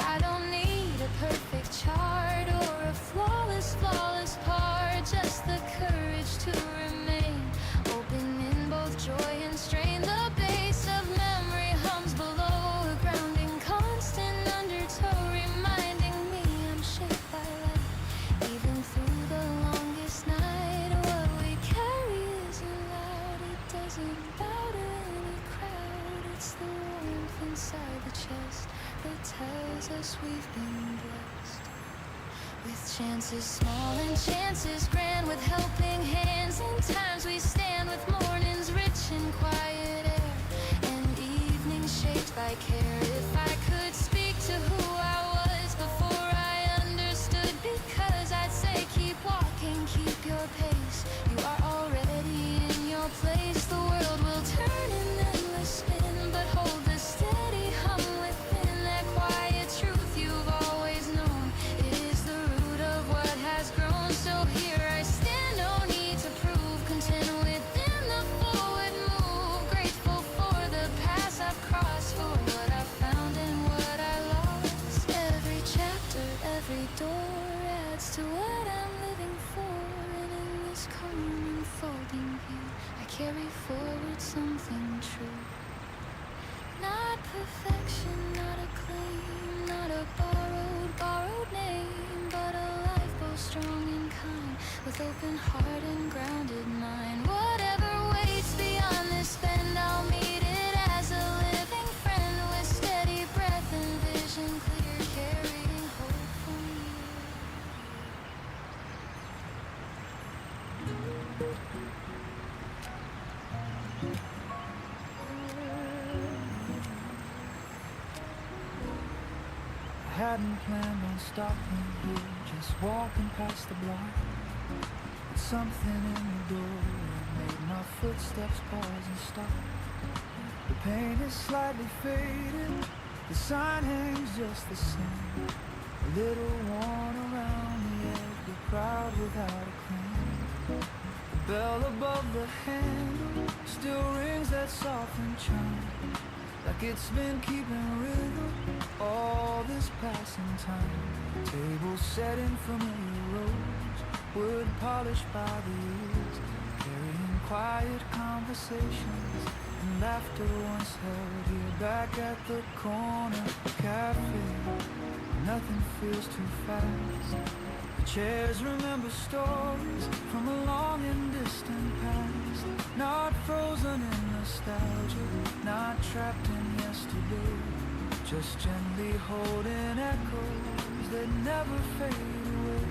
[SPEAKER 3] I don't need a perfect chart or a flawless part, just the courage to remain open isn't about any crowd. It's the warmth inside the chest that tells us we've been blessed. With chances small and chances grand, with helping hands and times we stand, with mornings rich in quiet air and evenings shaped by care. If I could speak to who I was before I understood, because I'd say keep walking, keep your pace. You are already in your place. The world will turn in endless spin, but hold the steady hum within, that quiet truth you've always known. It is the root of what has grown. So here I stand, no need to prove, content within the forward move, grateful for the paths I've crossed, for what I found and what I lost. Every chapter, every door adds to what I'm living for, and in this calm unfolding view I carry forward something true. Not perfection, not a claim, not a borrowed name, but a life both strong and kind, with open heart and grounded mind. Whatever waits beyond this bend, I'll meet it as a living friend, with steady breath and vision clear, carrying hope for me.
[SPEAKER 8] I hadn't planned on stopping here, just walking past the block. But something in the door made my footsteps pause and stop. The paint is slightly faded, the sign hangs just the same. A little worn around the edge, but proud without a claim. The bell above the handle still rings that soft chime, like it's been keeping rhythm all this passing time. Tables set in familiar rows, wood polished by the years, carrying quiet conversations and laughter once held here. Back at the corner cafe, nothing feels too fast. The chairs remember stories from a long and distant past, not frozen in nostalgia, not trapped in yesterday, just gently holding echoes that never fade away.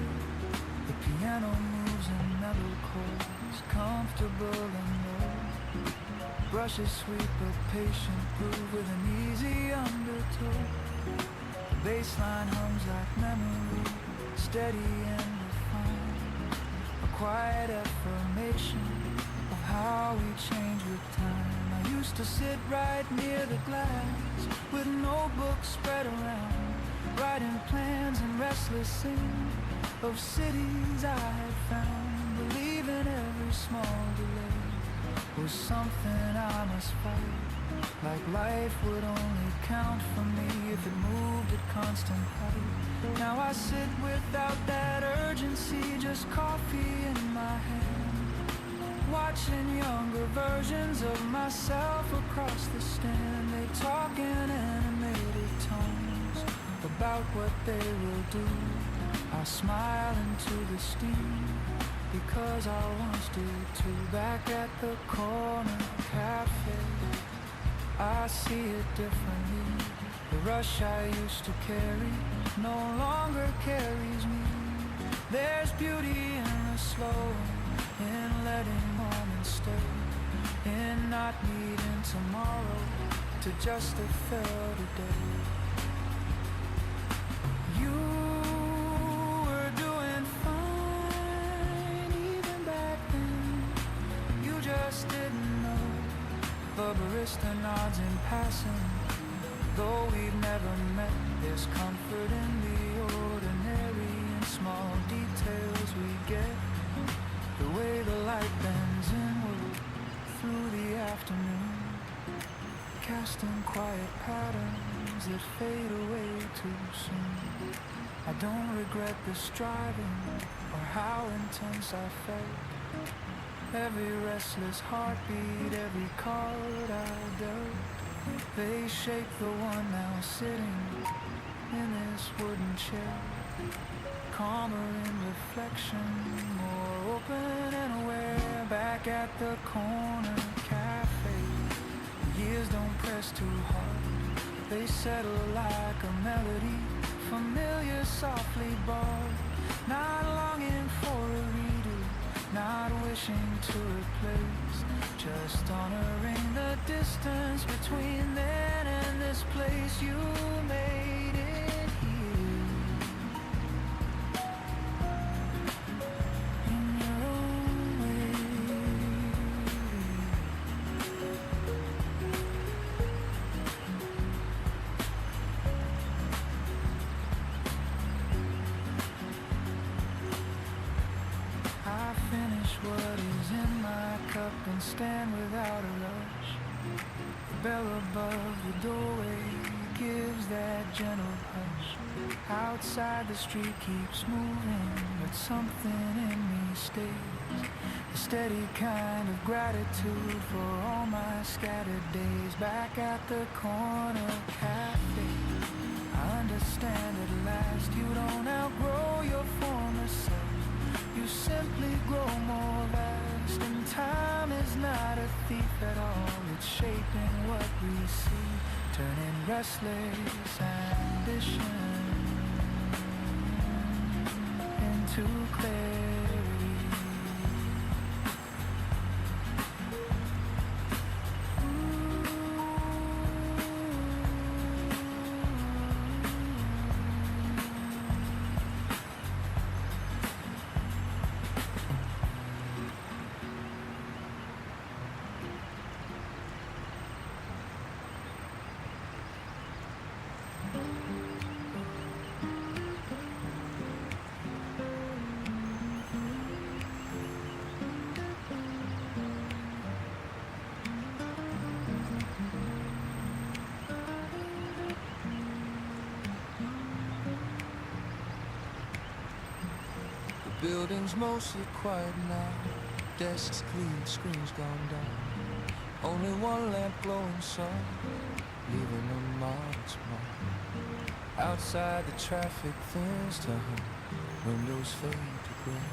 [SPEAKER 8] The piano moves in mellow chords, comfortable and low. Brushes sweep a patient groove with an easy undertow. The bass line hums like memory, steady and refined, a quiet affirmation of how we change with time. I used to sit right near the glass, with notebooks spread around, writing plans and restless scene of cities I had found. Believing every small delay was something I must fight, like life would only count for me if it moved at constant height. Now I sit without that urgency, just coffee in my hand, watching younger versions of myself across the stand. They talk in animated tones about what they will do. I smile into the steam, because I once did too. Back at the corner cafe, I see it differently. The rush I used to carry no longer carries me. There's beauty in the slow, in letting moments stay, in not needing tomorrow to just have felt a day. You were doing fine even back then, you just didn't know. The barista nods in passing, though we've never met. There's comfort in the ordinary, in small details we get. The way the light bends inward through the afternoon, casting quiet patterns that fade away too soon. I don't regret the striving or how intense I felt. Every restless heartbeat, every card I dealt, they shape the one now sitting in this wooden chair. Calmer in reflection, more open and aware. Back at the corner cafe, it's too hard. They settle like a melody, familiar, softly born. Not longing for a redo, not wishing to replace, just honoring the distance between then and this place. You made it here in your own way. I finish what is in my cup and stand without a rush. The bell above the doorway gives that gentle hush. Outside the street keeps moving, but something in me stays. A steady kind of gratitude for all my scattered days. Back at the corner cafe, I understand at last you don't outgrow your former self. You simply grow more vast, and time is not a thief at all. It's shaping what we see, turning restless ambition into clarity. Building's mostly quiet now, desks clean, screens gone down. Only one lamp glowing soft, leaving a marked mark. Outside the traffic thins to hum, windows fade to gray.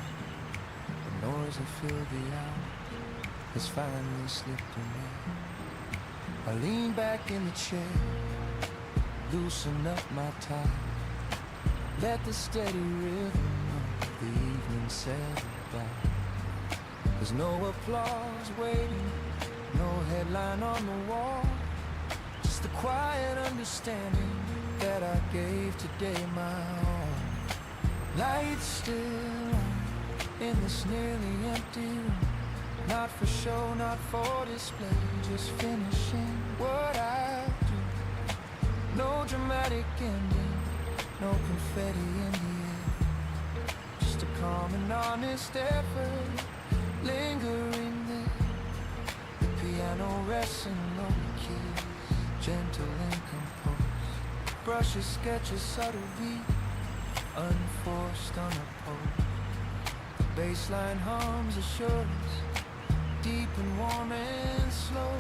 [SPEAKER 8] The noise that filled the hour has finally slipped away. I lean back in the chair, loosen up my tie, let the steady rhythm the evening settled down. There's no applause waiting, no headline on the wall, just the quiet understanding that I gave today my all. Lights still on in this nearly empty room, not for show, not for display, just finishing what I do. No dramatic ending, no confetti in the air, a calm and honest effort lingering there. The piano rests in low keys, gentle and composed. Brushes, sketches, subtle beat, unforced, unopposed. The bassline hums assurance, deep and warm and slow.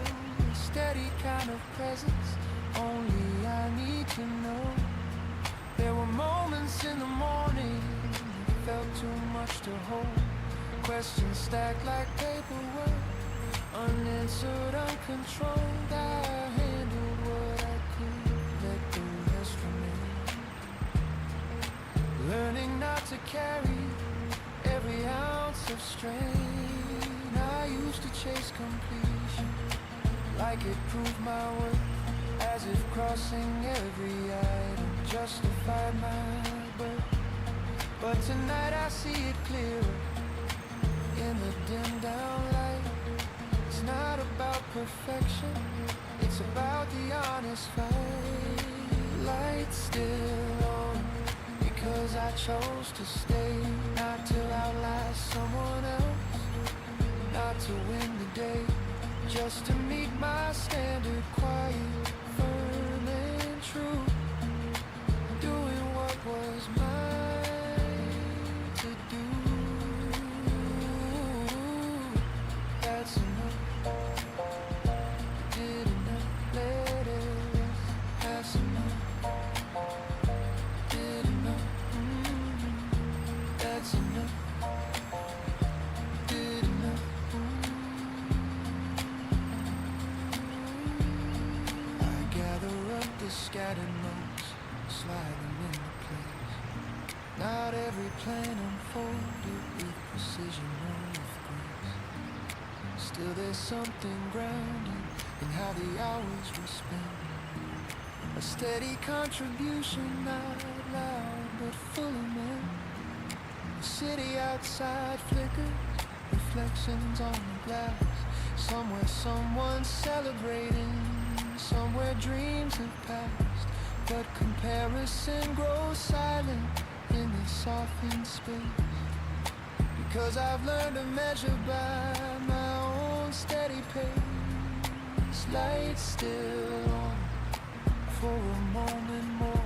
[SPEAKER 8] A steady kind of presence, only I need to know. There were moments in the morning, felt too much to hold. Questions stacked like paperwork, unanswered, uncontrolled. I handled what I could, let the rest remain. Learning not to carry every ounce of strain. I used to chase completion, like it proved my worth, as if crossing every item justified my birth. But tonight I see it clearer in the dimmed down light. It's not about perfection, it's about the honest fight. Lights still on because I chose to stay, not to outlast someone else, not to win the day, just to meet my standard, quiet, firm and true, doing what was mine to do. That's enough. Did enough. Let it rest. That's enough. Did enough. That's enough. Did enough. I scattered notes, slide them into place. Not every plan unfolded with precision or with grace. Still there's something grounded in how the hours were spent. A steady contribution, not loud but fully meant. The city outside flickers, reflections on the glass. Somewhere someone's celebrating, somewhere dreams have passed. But comparison grows silent in this softened space. Because I've learned to measure by my own steady pace. Lights still on for a moment more.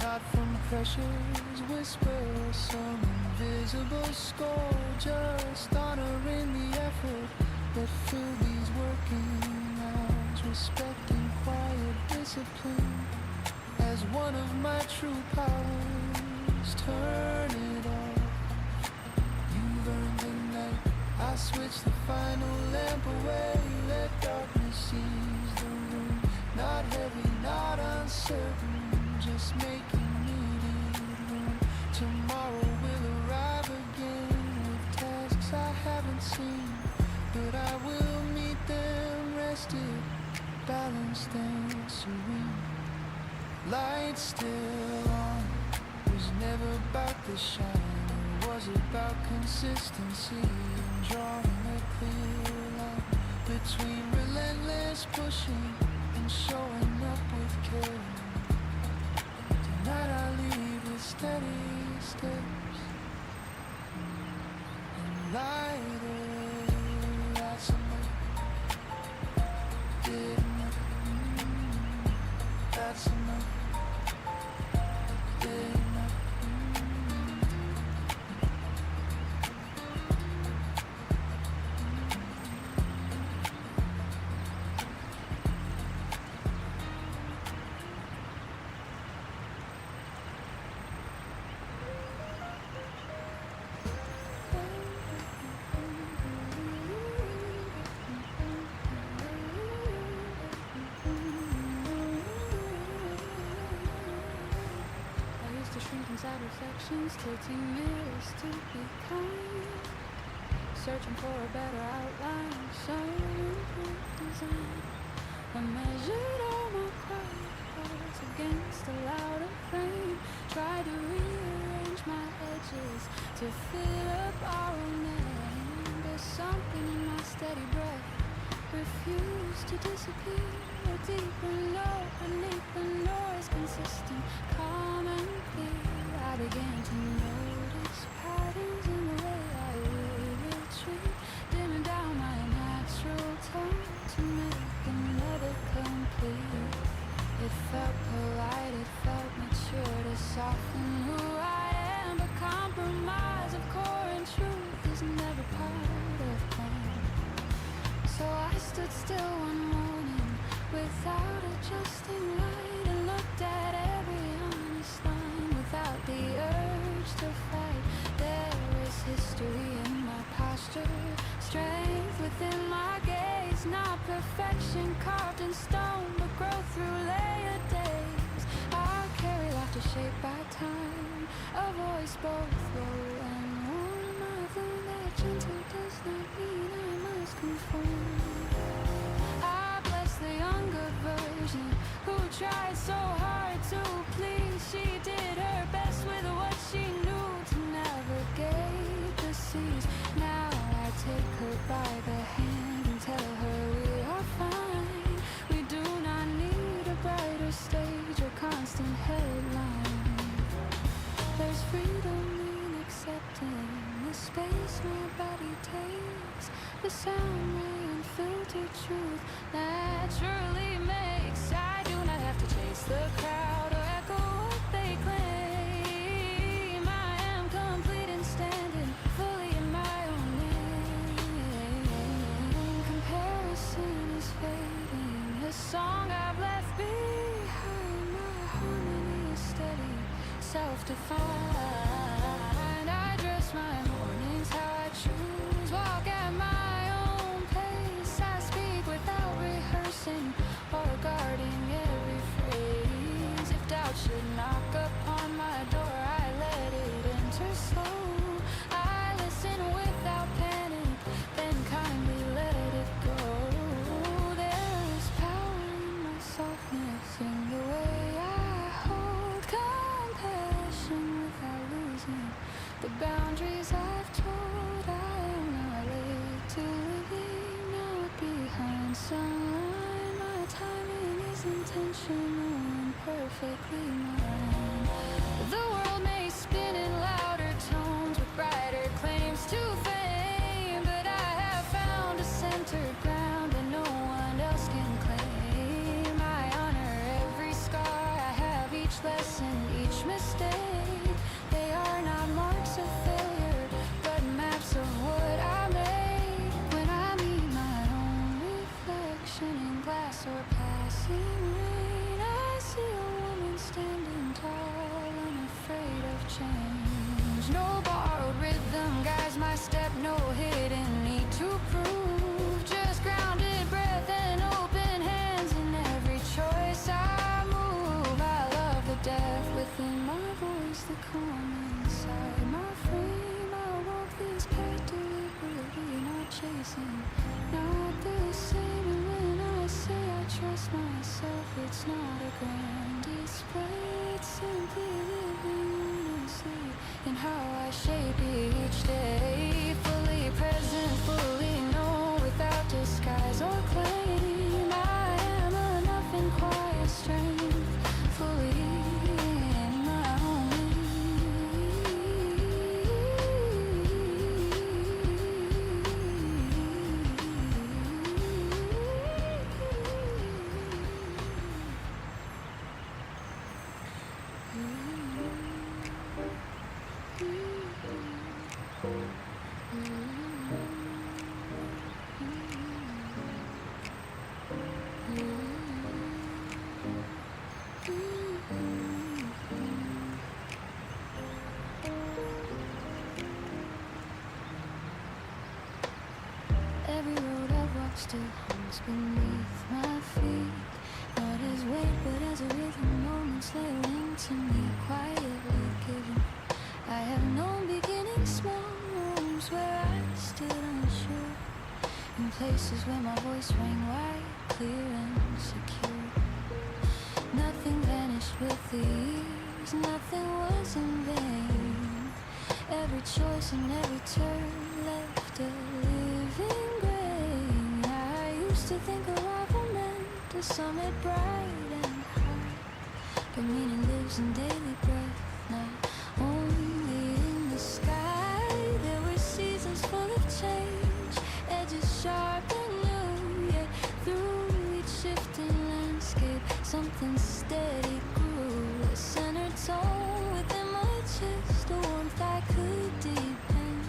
[SPEAKER 8] Not from pressure's whisper, some invisible score. Just honoring the effort that filled these working hours. Respecting quiet discipline as one of my true powers. Turn it off, you've earned the night. I switch the final lamp away, let darkness seize the room. Not heavy, not uncertain, just making needed room. Tomorrow will arrive again with tasks I haven't seen, but I will meet them rested, balanced and serene. Lights still on, was never about the shine, it was about consistency and drawing a clear line between relentless pushing and showing up with care. Tonight I leave with steady steps and lighter. That's enough. Good enough. That's enough. Good enough.
[SPEAKER 7] Inside reflections, tilting mirrors to be kind, searching for a better outline, some improved design. I measured all my quiet parts against a louder frame, tried to rearrange my edges to fill up our own name. There's something in my steady breath, refused to disappear. A deeper note beneath the noise, consistent, calm and clear. I began to notice patterns in the way I would retreat, dimming down my natural tone to make another complete. It felt polite, it felt mature to soften who I am, but compromise of core and truth is never part of plan. So I stood still one morning without adjusting light and looked at every honest line without the urge to fight. There is history in my posture, strength within my gaze, not perfection carved in stone, but growth through layered days. I'll carry laughter shaped by time, a voice both low and warm. I've learned that gentle does not mean I must conform. I bless the younger version who tried so hard to please. She did her best with what she knew to navigate the seas. Now I take her by the hand and tell her we are fine. We do not need a brighter stage or constant headline. There's freedom in accepting the space my body takes. The sound my unfiltered truth naturally makes. I do not have to chase the crowd or echo what they claim. I am complete and standing fully in my own name. Comparison is fading, the song I've left behind. My harmony is steady, self-defined. I dress my mornings how I choose, walk at my own pace. I speak without rehearsing or guarding every phrase. and sunlight. My timing is intentional and perfectly mine. The world may spin in louder tones with brighter claims to fame, but I have found a centered ground that no one else can claim. I honor every scar I have, each lesson, each mistake. They are not marks of failure, but maps of what I made. When I meet my own reflection in glass or passing rain, I see a woman standing tall, unafraid of change. No borrowed rhythm guides my step, no hidden need to prove. Just grounded breath and open hands in every choice I move. I love the depth within my voice, the calm inside my frame. I walk this path deliberately, not chasing, not the same. And when I say I trust myself, it's not a grand display. It's simply living honestly in how I shape each day. Fully present, fully know, without disguise or claim. I am enough in quiet strength, fully in my own Every road I've walked still hangs beneath my feet, not as weight but as a rhythm. Moments lay linked to me, quietly given. I have known beginning small rooms where I stood unsure, in places where my voice rang wide, clear and secure. Nothing vanished with the years, nothing was in vain. Every choice and every turn left a living grain. I used to think arrival meant a summit bright and high, but meaning lives in daily breath, not only in the sky. There were seasons full of change, edges sharp and new, yet through each shifting landscape something steady grew. A centered tone within my chest, a warmth I could depend.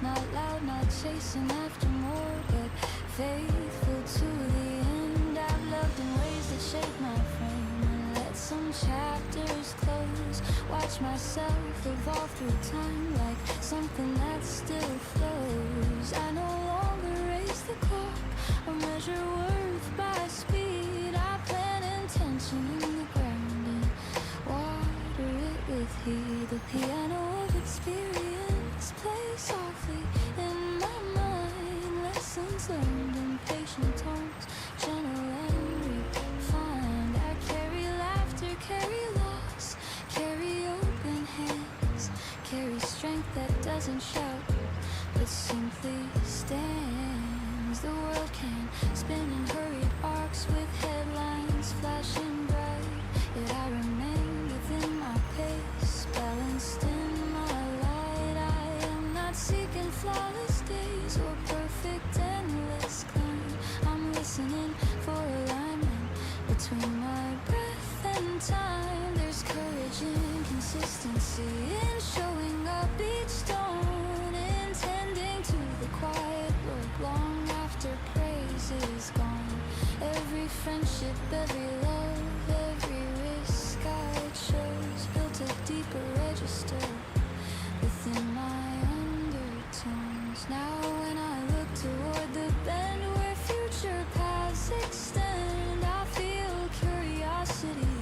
[SPEAKER 7] Not loud, not chasing after more, but faithful to the end. I've loved in ways that shape my frame and let some chapters close. Watch myself evolve through time like something that still flows. I no longer race the clock or measure worth by speed. I plan intention in the ground and water it with heat. The piano of experience plays softly in my mind. Lessons learned in patient tones, gentle and refined. I carry laughter, carry loss, carry open hands, carry strength that doesn't shout but simply stands. The world can spin in hurried arcs with headlines flashing bright, yet I remain within my pace, balanced in my light. I am not seeking flawless days or perfect endless climb. I'm listening for alignment between my breath and time. There's courage in consistency, in showing up each dawn, intending to the quiet work long after praise is gone. Every friendship, every love, every risk I chose built a deeper register within my undertones. Now when I look toward the bend where future paths extend, I feel curiosity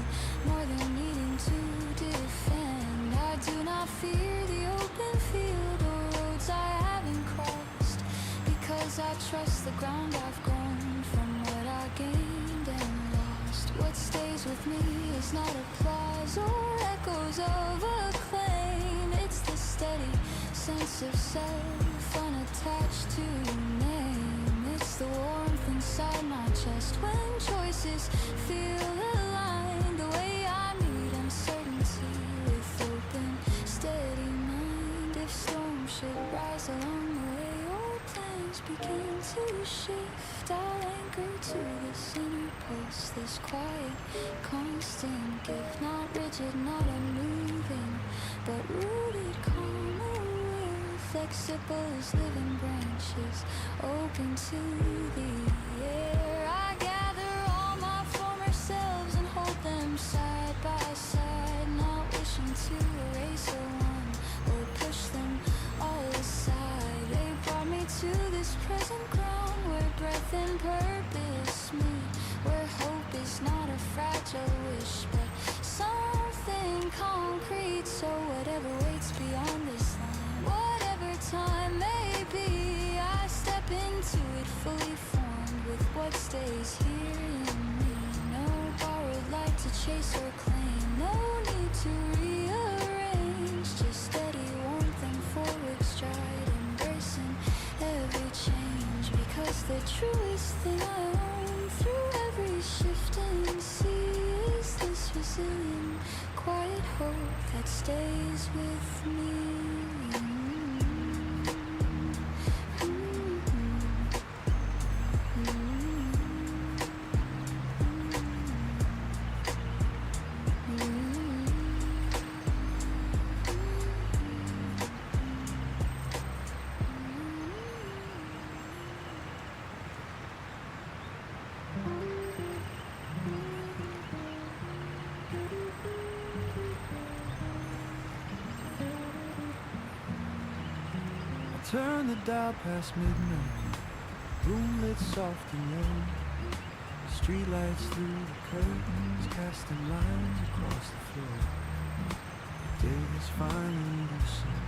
[SPEAKER 7] more than needing to defend. I do not fear the open field or roads I haven't crossed, because I trust the ground I've grown from what I gained and lost. What stays with me is not applause or echoes of acclaim. It's the steady sense of self, unattached to name. It's the warmth and inside my chest when choices feel aligned. The way I meet uncertainty with open, steady mind. If storms should rise along the way or plans begin to shift, I'll anchor to the center post, this quiet, constant gift. Not rigid, not unmoving, but rooted, calm, aware, flexible as living branches, open to the air. I gather all my former selves and hold them side by side, not wishing to erase or one or push them all aside. They brought me to this present ground where breath and purpose meet, where hope is not a fragile wish but something concrete. So whatever waits beyond this line, whatever time may be, I step into it fully formed with what stays here in me. No borrowed light to chase or claim, no need to rearrange, just steady warmth and forward stride, embracing every change. Because the truest thing I own through every shifting sea is this resilient, quiet hope that stays with me.
[SPEAKER 8] Turn the dial past midnight, room lit soft and young. Streetlights through the curtains, casting lines across the floor. Day is finally loosened,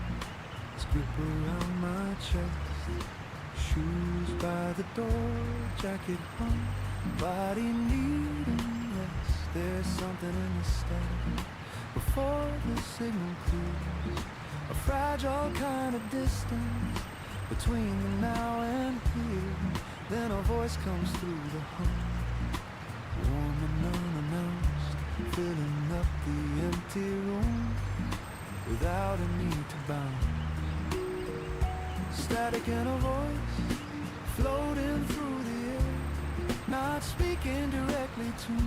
[SPEAKER 8] its grip around my chest. Shoes by the door, jacket hung, body needing rest. There's something in the static before the signal clears, a fragile kind of distance between the now and here. Then a voice comes through the hum, warm and unannounced, filling up the empty room without a need to bound. Static and a voice floating through the air, not speaking directly to me,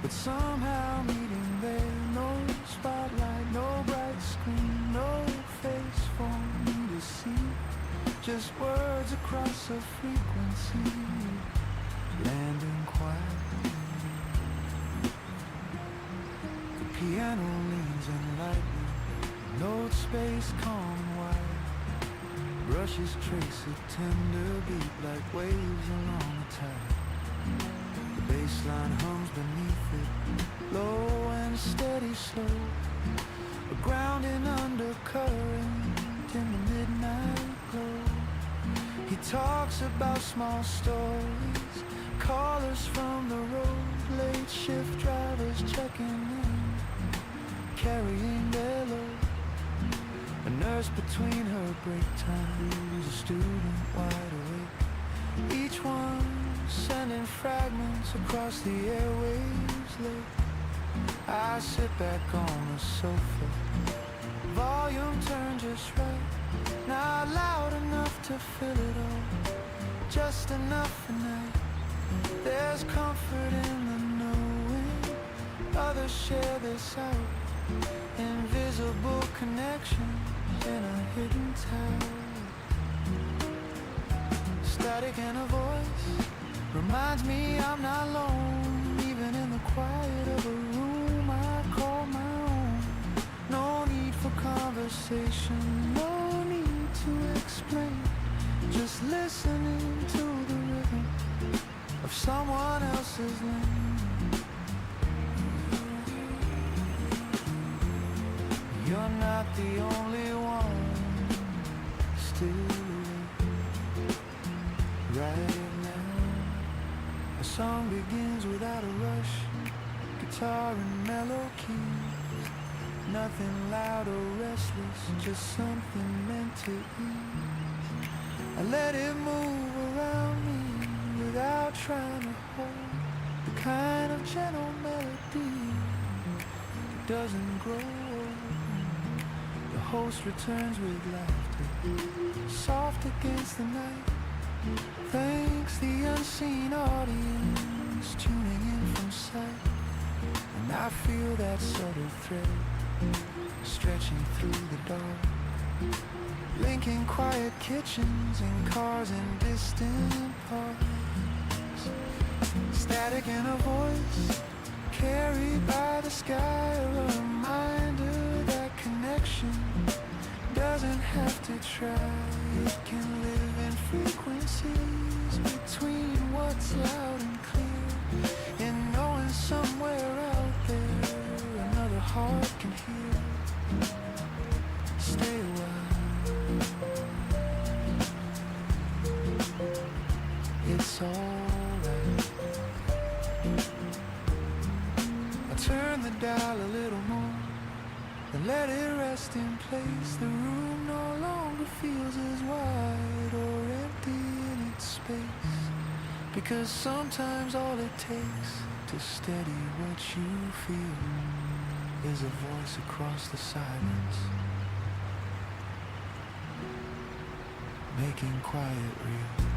[SPEAKER 8] but somehow meeting there. No spotlight, no bright screen, no face for me to see, just words across a frequency, landing quietly. The piano leans in lightly, note space calm and wide, brushes trace a tender beat like waves along the tide. The bassline hums beneath it, low and steady slow, a grounding undercurrent in the midnight glow. He talks about small stories, callers from the road, late shift drivers checking in, carrying their load. A nurse between her break times, a student wide awake, each one sending fragments across the airwaves late. I sit back on the sofa, volume turned just right, not loud enough to fill it all, just enough for night. There's comfort in the knowing others share this out, invisible connections in a hidden tower. Static and a voice reminds me I'm not alone, even in the quiet of a room I call my own. No need for conversation, no need to explain, just listening to the rhythm of someone else's lane. You're not the only one still awake right now. A song begins without a rush, guitar and mellow keys, nothing loud or restless, just something meant to ease. I let it move around me without trying to hold the kind of gentle melody that doesn't grow old. The host returns with laughter, soft against the night. Thanks the unseen audience tuning in from sight. And I feel that subtle thread stretching through the dark, linking quiet kitchens and cars in distant parks. Static in a voice carried by the sky, a reminder that connection doesn't have to try. It can live in frequencies between what's loud and clear, and knowing somewhere out there another heart can hear. Stay a while, it's alright. I turn the dial a little more and let it rest in place. The room no longer feels as wide or empty in its space, because sometimes all it takes to steady what you feel is a voice across the silence, making quiet real.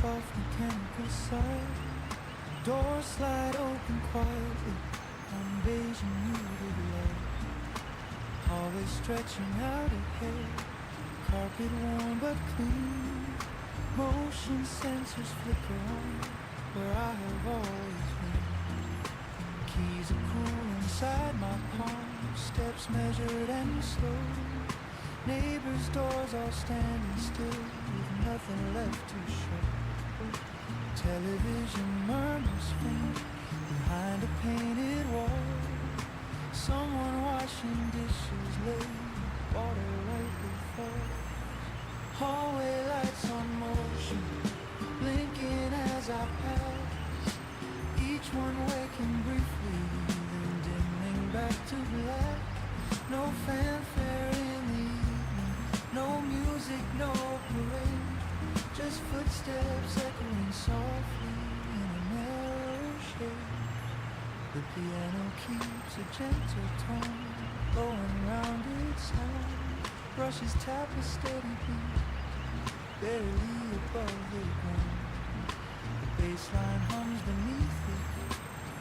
[SPEAKER 8] Soft mechanical side, doors slide open quietly on beige and muted light. Hallway stretching out ahead, carpet warm but clean. Motion sensors flicker on where I have always been. Keys are cool inside my palm, steps measured and slow. Neighbors' doors all standing still with nothing left to show. Television murmurs faint behind a painted wall. Someone washing dishes late, water lightly falls. Hallway lights on motion, blinking as I pass. Each one waking briefly, then dimming back to black. No fanfare in the evening, no music, no parade. Just footsteps echoing softly in a narrow shade. The piano keeps a gentle tone going round its sound. Brushes tap a steady beat, barely above the ground. The bass line hums beneath it,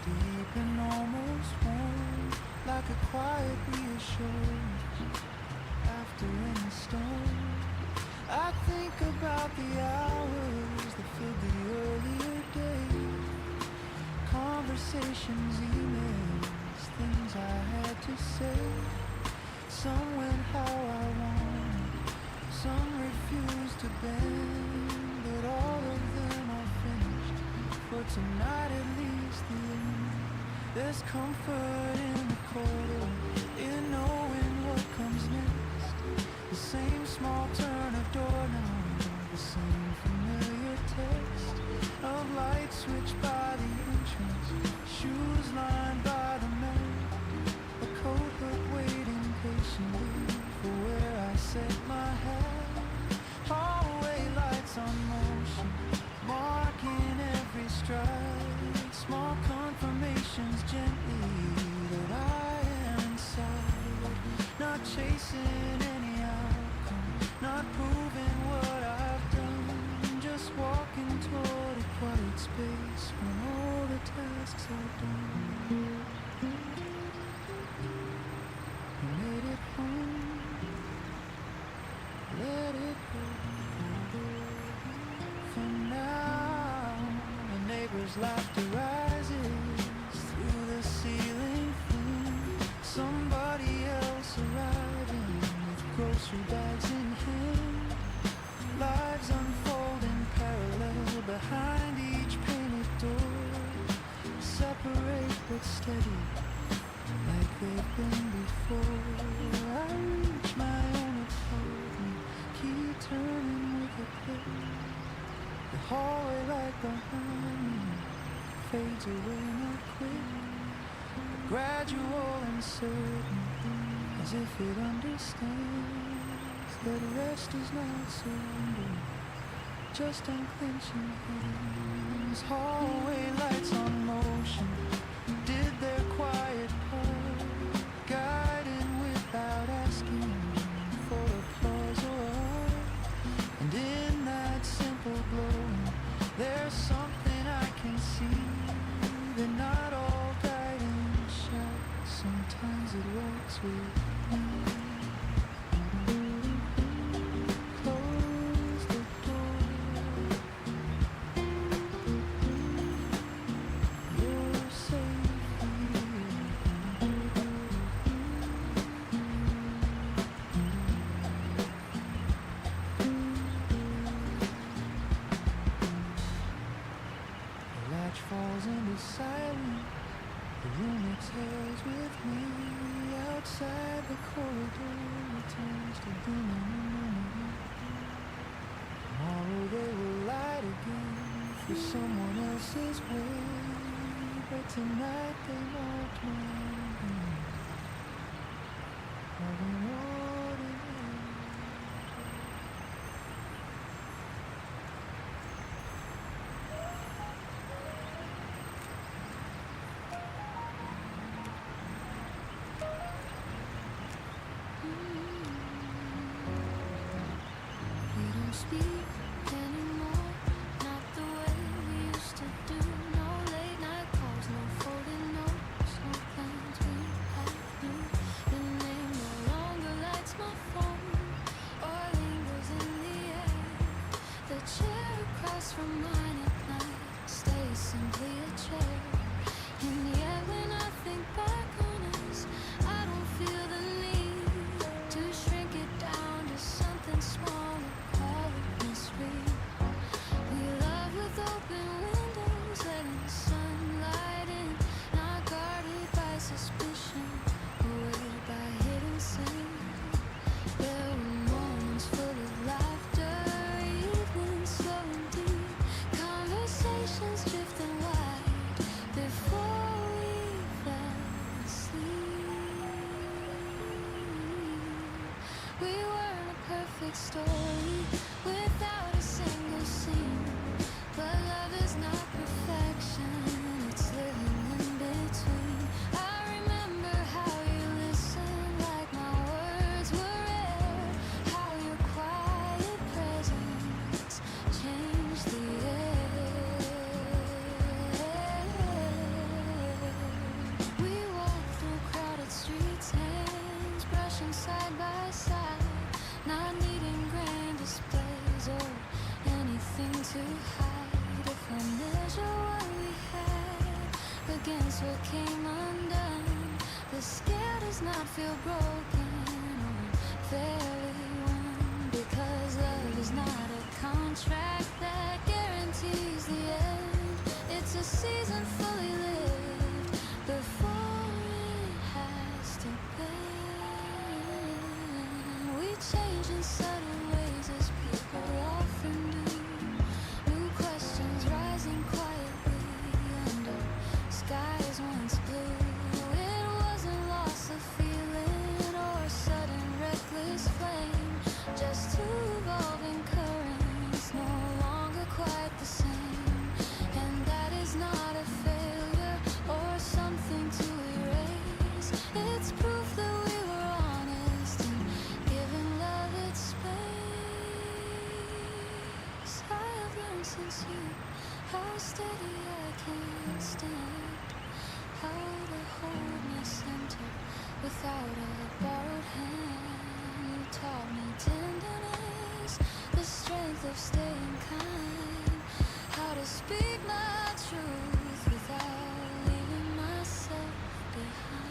[SPEAKER 8] deep and almost warm, like a quiet reassurance after any storm. I think about the hours that filled the earlier days, conversations, emails, things I had to say. Some went how I wanted, some refused to bend, but all of them are finished, for tonight at least the end. There's comfort in the corridor, in knowing what comes next. The same small turn of doorknob, the same familiar text of light switch by the entrance, shoes lined by the mat, a coat hook waiting patiently for where I set my hat. Hallway lights on motion, marking every stride, small confirmations gently that I am inside, not chasing any outcome, not proving what I've done, just walking toward a quiet space when all the tasks are done. You made it home, let it go. For now, the neighbor's laughter rises through the ceiling flame. Somebody Somebody else arriving with grocery bags in hand. Lives unfolding parallel behind each painted door. Separate but steady, like they've been before. I reach my own apartment, keep turning with a click. The hallway light behind me fades away not quick, gradual and certain, as if it understands that rest is not surrender, just unclenching hands. Hallway lights on motion did their quiet part, guiding without asking for applause or art. And in that simple glowing, there's something I can see, that not all guidance shouts, sometimes it walks with me. Close the door. You're safe here. The latch falls into silence. The room exhales with me. Outside the corridor returns to dimming memory. Tomorrow they will light again for someone else's way, but tonight they marked my hand. Of an ordinary.
[SPEAKER 7] We don't speak anymore, not the way we used to do. No late night calls, no folded notes, no plans we had through. Your name no longer lights my phone or lingers in the air. The chair across from mine at night stays simply a chair. And yet when I think back on us, I don't feel the need to shrink it down to something smaller, call it misread. We love with open windows, letting sunlight in, not guarded by suspicion, away by hidden sin. There were moments full of laughter, evenings slow and deep, conversations drifting wide before we fell asleep. We weren't a perfect story without a single scene, but love is not perfection, it's living in between. I remember how you listened like my words were rare, how your quiet presence changed the air. We walked through crowded streets, hands brushing side by side, not needing grand displays or anything to hide. If I measure what we had against what came undone, the scale does not feel broken or fairly won, because love is not a contract that guarantees the end. It's a season fully lived before it has to end. We change in subtle ways as people often do. New questions rising quietly under skies once blue. It wasn't loss of feeling or sudden reckless flame, just two evolving currents, no longer quite the same. And that is not a failure or something to erase. It's proof that we were honest and giving love its space. I have learned since you how steady I can stand, how to hold my center without a borrowed hand. You taught me tenderness, the strength of staying kind, how to speak my truth without leaving myself behind.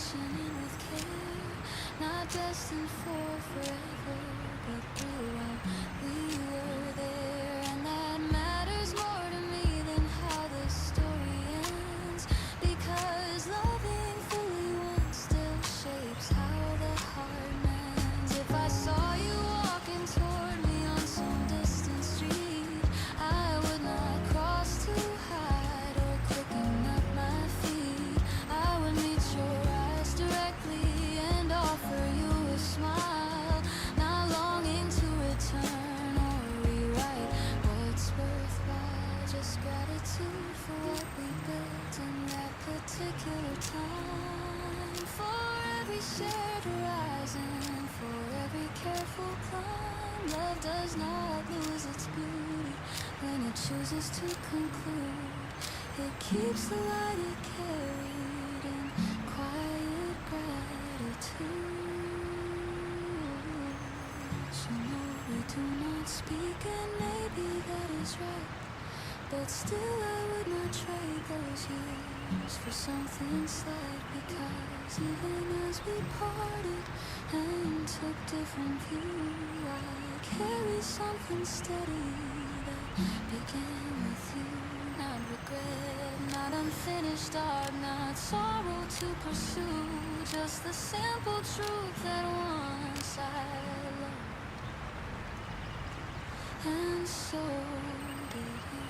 [SPEAKER 3] functioning with care, not destined for forever, but throughout we were there, and that matters more to me than how the story ends, because loving fully once still shapes how the heart mends. If I saw you walking toward me on some distant street, I would not cross to hide or quicken up my feet. I would meet your eyes directly and offer you a smile, not longing to return or rewrite what's worthwhile, just gratitude for what we built in that particular time. For every shared horizon, for every careful climb, love does not lose its beauty when it chooses to conclude. It keeps the light it carried in quiet gratitude. So no, we do not speak, and maybe that is right, but still I would not trade those years for something slight, because even as we parted and took different view, I carry something steady that began with you. Not regret, not unfinished art, not sorrow to pursue, just the simple truth that once I loved, and so did you.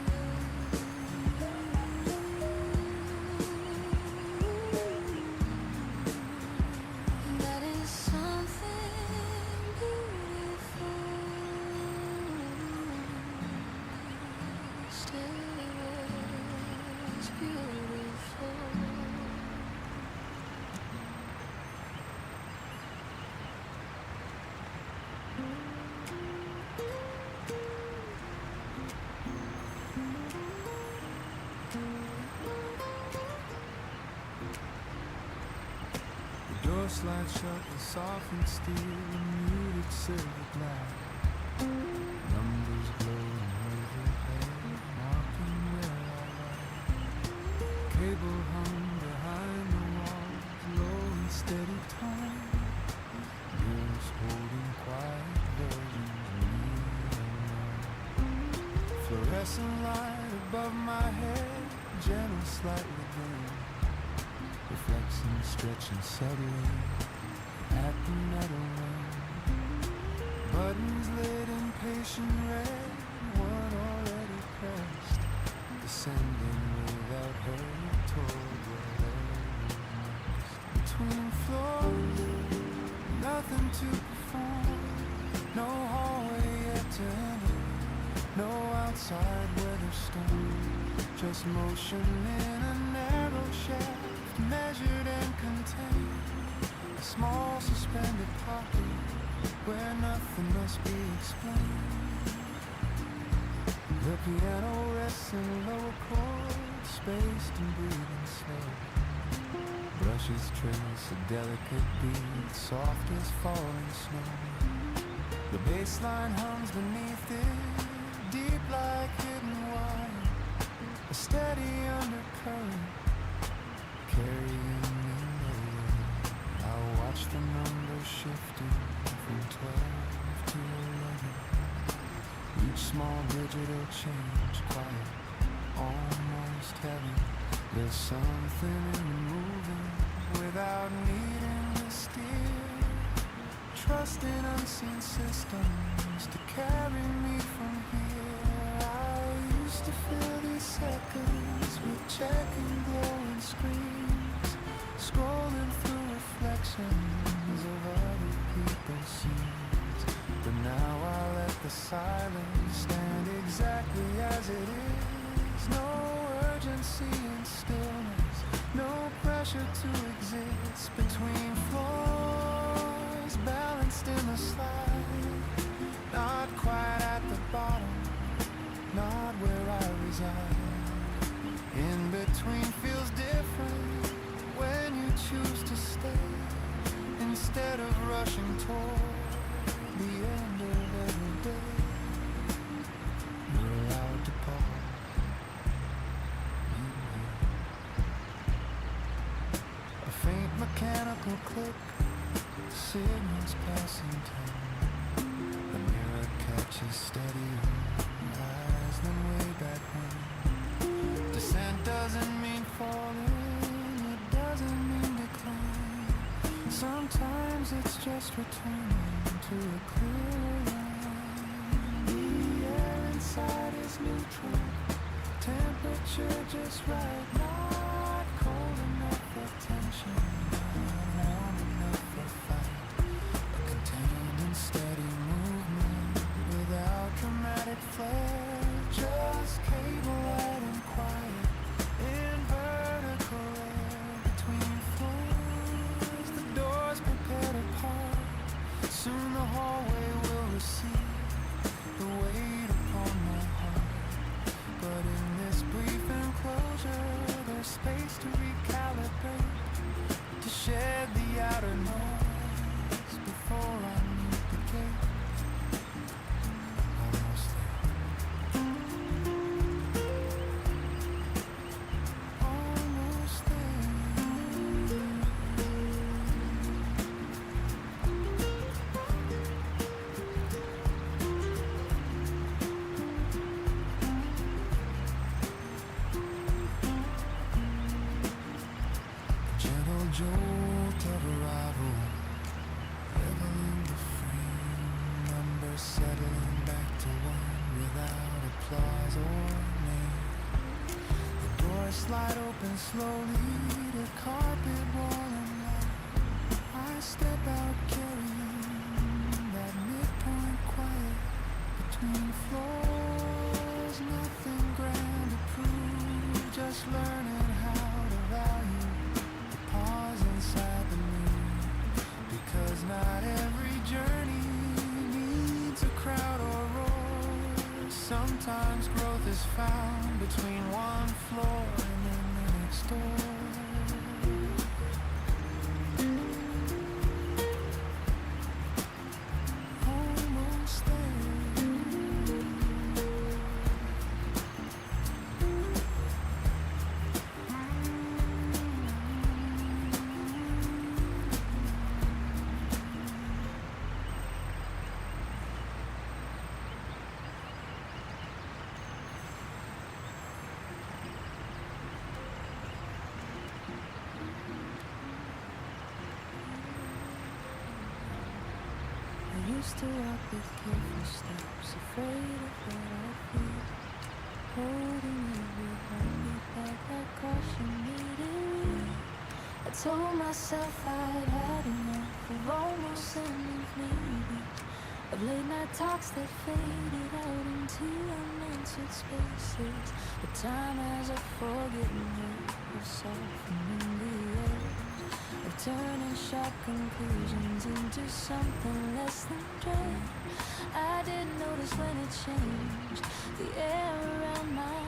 [SPEAKER 3] And that is something beautiful. Still was beautiful.
[SPEAKER 8] The door slides shut with softened steel and muted silver glass. Numbers glowing overhead, marking where I lie. Cable hung behind the walls, low and steady tone. Mirrors holding quiet versions of me alone. Fluorescent light above my head, gentle, slightly dim. Reflection stretching subtly at the metal ring. Buttons lit in patient red, one already pressed, descending without hurry toward whatever next. Between floors, nothing to perform, no hallway yet to enter, no outside weather storm, just motion in a narrow shaft, measured and contained, a small suspended pocket where nothing must be explained. The piano rests in lower chords, spaced and breathing slow. Brushes trace a delicate beat, soft as falling snow. The bass line hums beneath it, deep like hidden wine, a steady undercurrent carrying me nowhere. I watch the numbers shifting from 12 to 11. Each small digital change, quiet, almost heavy. There's something in the moving without needing to steer. Trusting unseen systems to carry me from here. I used to fill these seconds with checking glowing screens, scrolling through reflections of other people's scenes. But now I let the silence stand exactly as it is. No urgency and stillness, no pressure to exist. Between floors, balanced in the slide, not quite at the bottom, not where I reside. In between feels different when you choose to stay, instead of rushing toward the end of every day. You're allowed to pause. A faint mechanical just returning to a clear line. The air inside is neutral, temperature just right, not cold enough for tension, not warm enough for fight, but contained in steady movement without dramatic flair, just cable light and quiet in vertical air between floors. The doors prepared apart, soon the hallway will receive the weight upon my heart. But in this brief enclosure, there's space to recalibrate, to shed the outer noise before I meet the gate. Almost there. Almost there. Gentle jolt of arrival, leveling the frame, numbers settling back to one without applause or name. The doors slide open slowly, the carpet wall and light. I step out carrying that midpoint quiet between floors. Nothing grand to prove, just learning how to value the pause inside the moon. Because not every journey needs a crowd or roar. Sometimes growth is found between one floor and then the next door. Almost there. I used to walk with careful steps, afraid of what I feel, holding every heartbeat back like caution needed real. I told myself I'd had enough of almost endings, maybe, of late night talks that faded out into unanswered spaces. But time has a forgetting way of softening the edge, of turning sharp conclusions into something less than dread. I didn't notice when it changed the air around my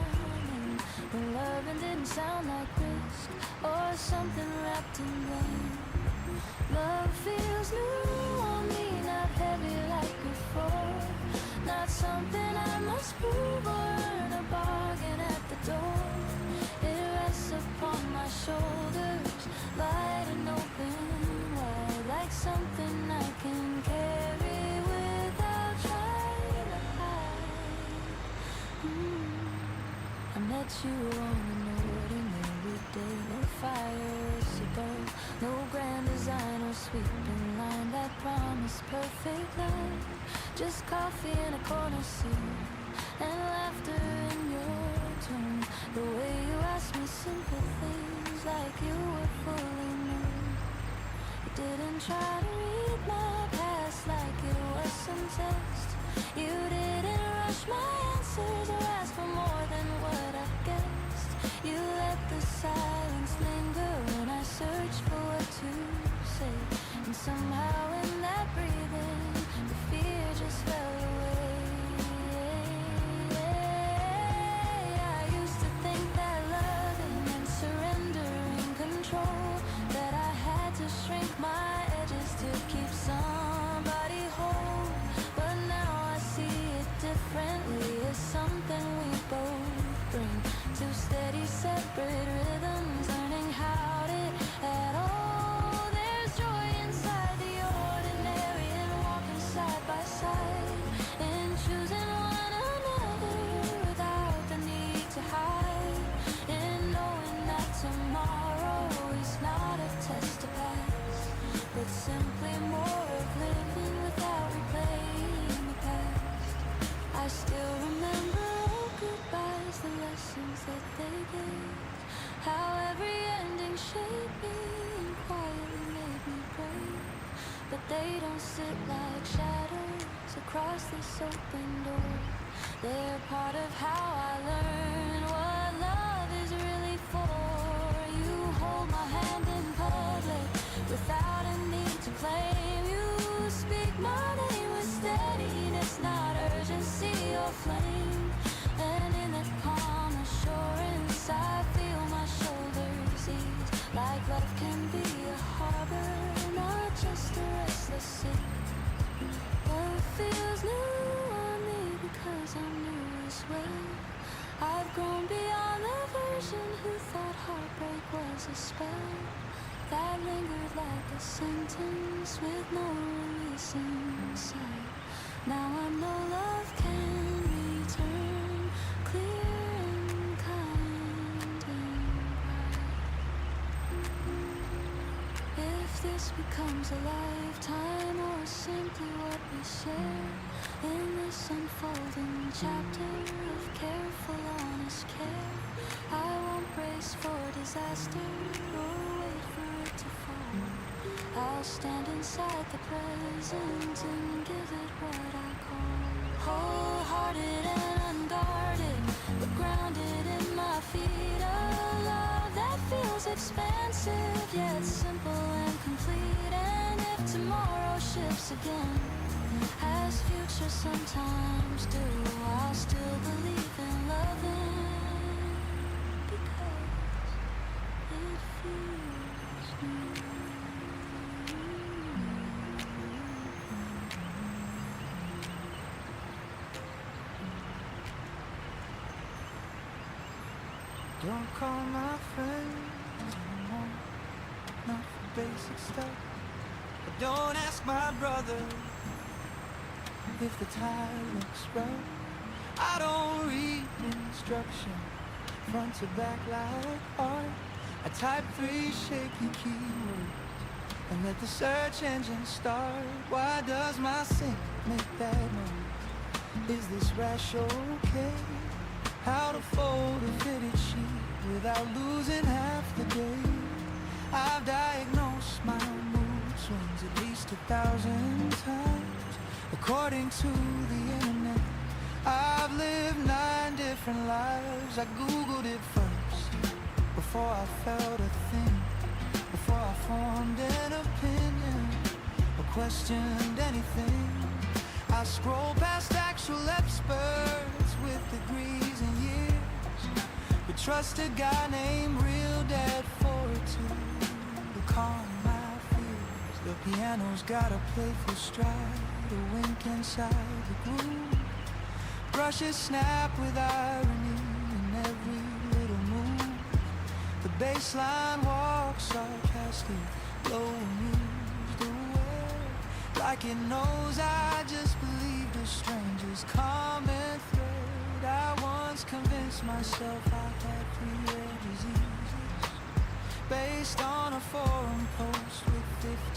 [SPEAKER 8] name. The loving didn't sound like risk or something wrapped in blame. Love feels new on me, not heavy like before, not something I must prove or earn a bargain at the door. It rests upon my shoulders, light and open wide, like something I can carry without trying to hide. I met you on an ordinary day, no fireworks above, no grand design or sweeping line that promised perfect love. Just coffee in a corner seat and laughter in your tone. The way you asked me simple things like you were fully known. You didn't try to read my past like it was some test. You didn't rush my answers or ask for more than what I guessed. You let the silence linger when I searched for what to say. And somehow in that breathing, the fear just fell away. I used to think that loving and surrendering control, that I had to shrink my edges to keep some
[SPEAKER 3] sit like shadows across this open door. They're part of how I learn what love is really for. You hold my hand in public without a need to claim. You speak my name with steadiness, not urgency or flame. And in that calm assurance, I feel my shoulders ease. Like love can be a harbor, not just a restless sea. Love feels new on me because I'm new as well. I've grown beyond the version who thought heartbreak was a spell that lingered like a sentence with no release in sight. Now I know love can return clear and kind and bright. If this becomes a lifetime or simply what we share in this unfolding chapter of careful, honest care, I won't brace for disaster or wait for it to fall. I'll stand inside the present and give it what I call wholehearted and unguarded, but grounded in my feet. A love that feels expansive yet simple and complete. And if tomorrow shifts again, as future sometimes do, I'll still believe in loving because it feels new.
[SPEAKER 8] Don't call my friends anymore, not for basic stuff. But don't ask my brother if the tide looks rough. I don't read instruction front to back like art. I type 3 shaky keywords and let the search engine start. Why does my sync make that noise? Is this rash okay? How to fold a fitted sheet without losing half the day. I've diagnosed my mood swings at least 1,000 times according to the internet. I've lived 9 different lives. I googled it first before I felt a thing, before I formed an opinion or questioned anything. I scroll past actual experts with degrees and years, but trust a guy named Real Dad Fortitude to calm my fears. The piano's got a playful stride, a wink inside the groove. Brushes snap with irony in every little move. The bass line walks sarcastic, low amused, aware, like it knows I just believed a stranger's common thread. I once convinced myself I had 3 rare diseases based on a forum post with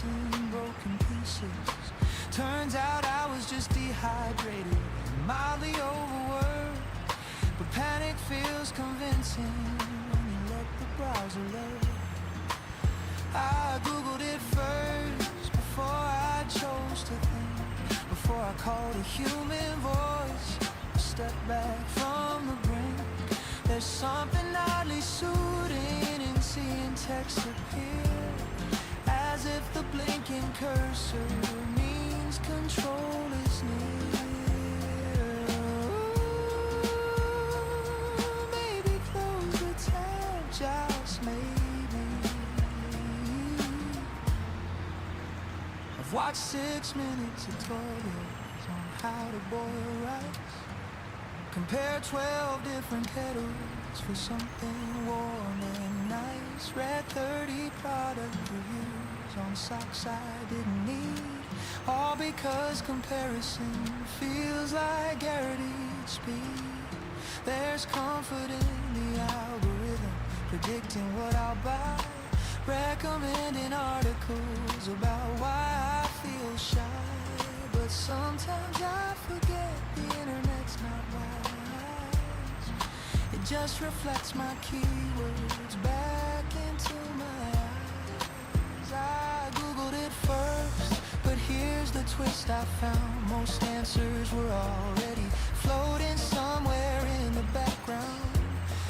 [SPEAKER 8] 15 broken pieces. Turns out I was just dehydrated, mildly overworked, but panic feels convincing when you let the browser load. I googled it first before I chose to think, before I called a human voice, a step back from the brink. There's something oddly soothing in seeing text appear, as if the blinking cursor means control is near. Ooh, maybe close the tab, just maybe. I've watched 6-minute tutorials on how to boil rice, compare 12 different kettles for something warm and nice. Read 30 product reviews on socks I didn't need, all because comparison feels like guaranteed speed. There's comfort in the algorithm predicting what I'll buy, recommending articles about why I feel shy. But sometimes I forget the internet's not wise. It just reflects my keywords back into my eyes. I googled it first, but here's the twist I found, most answers were already floating somewhere in the background.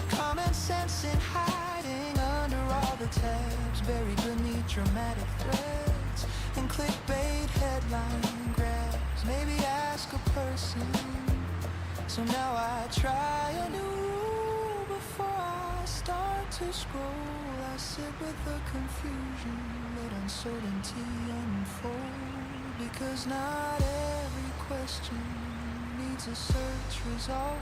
[SPEAKER 8] Common sense in hiding under all the tabs, buried beneath dramatic threads and clickbait headline grabs. Maybe ask a person. So now I try a new rule before I start to scroll. I sit with the confusion, let uncertainty unfold. Because not every question needs a search result.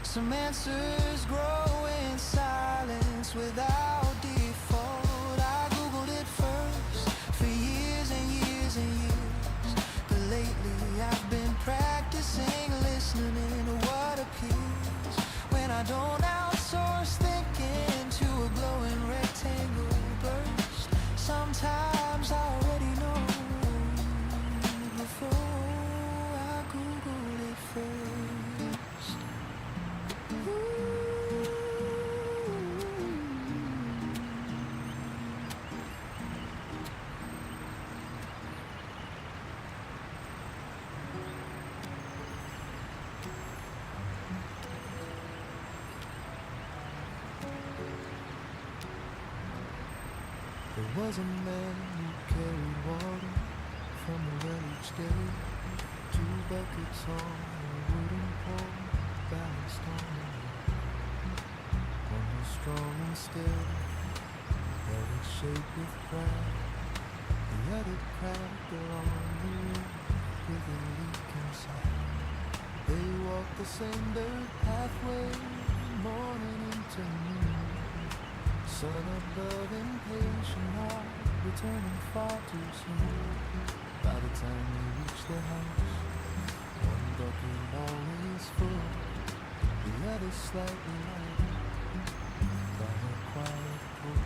[SPEAKER 8] Some answers grow in silence without default. I googled it first for years and years and years, but lately I've been practicing listening to what appears when I don't outsource thinking to a glowing rectangle burst. Sometimes I already know before I Google it first. There was a man who carried water from the well each day. 2 buckets on a wooden pole balanced on the wall. One was strong and steady, held its shape with pride. The other cracked along the road with a leak inside. They walked the same dirt pathway, morning into noon. Sun above, impatient heart, returning far too soon. By the time we reached the house, one bucket always full, the other slightly lighter, by a quiet pool.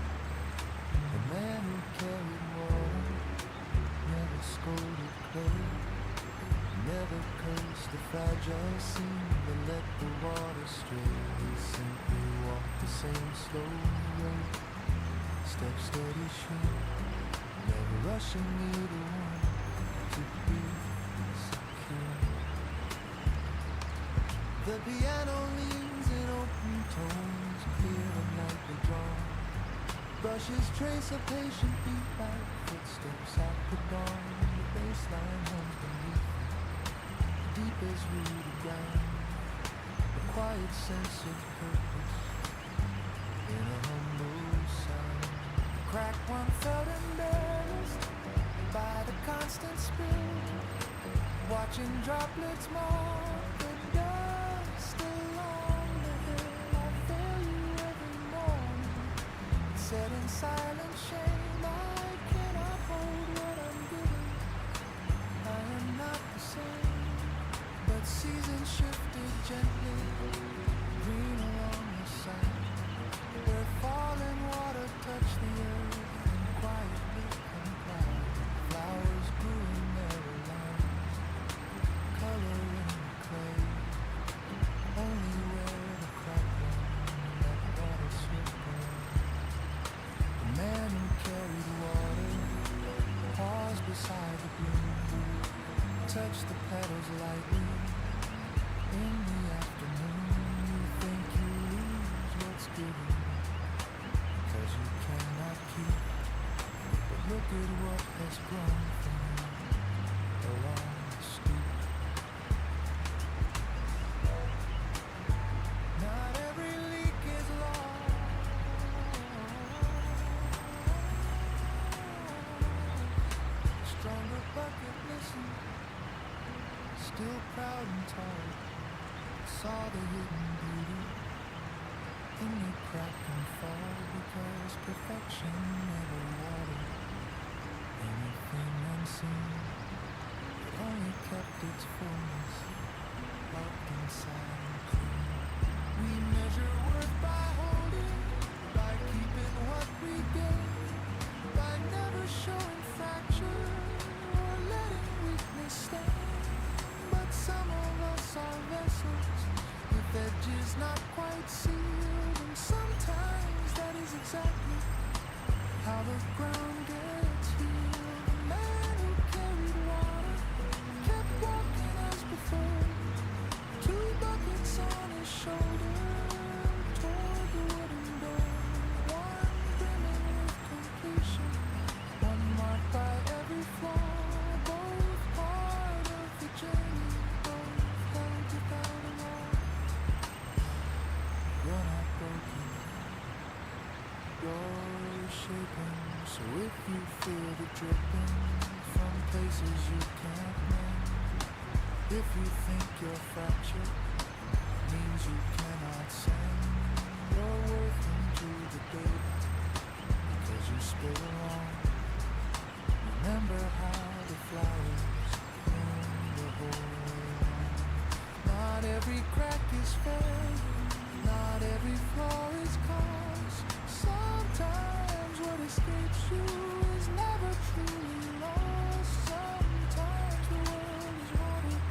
[SPEAKER 8] The man who carried water never scolded clay, never cursed the fragile scene that let the water stray. He simply walked the same slow road, step steady shoe, never rushing either one to be secure. The piano leans in open tones, clear and lightly drawn. Brushes trace a patient beat like footsteps at the dawn. The bass line hums beneath, deep as rooted ground. A quiet sense of purpose in a humble sound. The cracked one felt embarrassed by the constant spill, watching droplets mark the dust along the hill. I feel you every morning, said in silent shame. I cannot hold what I'm giving, I am not the same. But seasons shifted gently, green along the side, where falling water touched the earth and quietly complied. Flowers grew in narrow lines, color in the clay, only where the crack ran that water slipped away. The man who carried water paused beside the bloom, touched the petals lightly. In the afternoon, you think you lose what's given, because you cannot keep. But look at what has grown from you along the street. Not every leak is lost. Stronger bucket, listen, still proud and tall. Saw the hidden beauty in the crack and fall, because perfection never watered anything unseen. It only kept its fullness locked inside and clean. We measure worth by holding, by keeping what we gain, by never showing fracture or letting weakness stand. But some of us are vessels with edges not quite sealed, and sometimes that is exactly how the ground gets healed. The man who carried water So if you feel the dripping from places you can't mend, if you think you're fractured, means you cannot send your worth into the data because you spit wrong. Remember how the flowers bloom the whole way round. Not every crack is failure, not every flaw is cause. Sometimes what escapes you is never truly lost. Sometimes the world is watered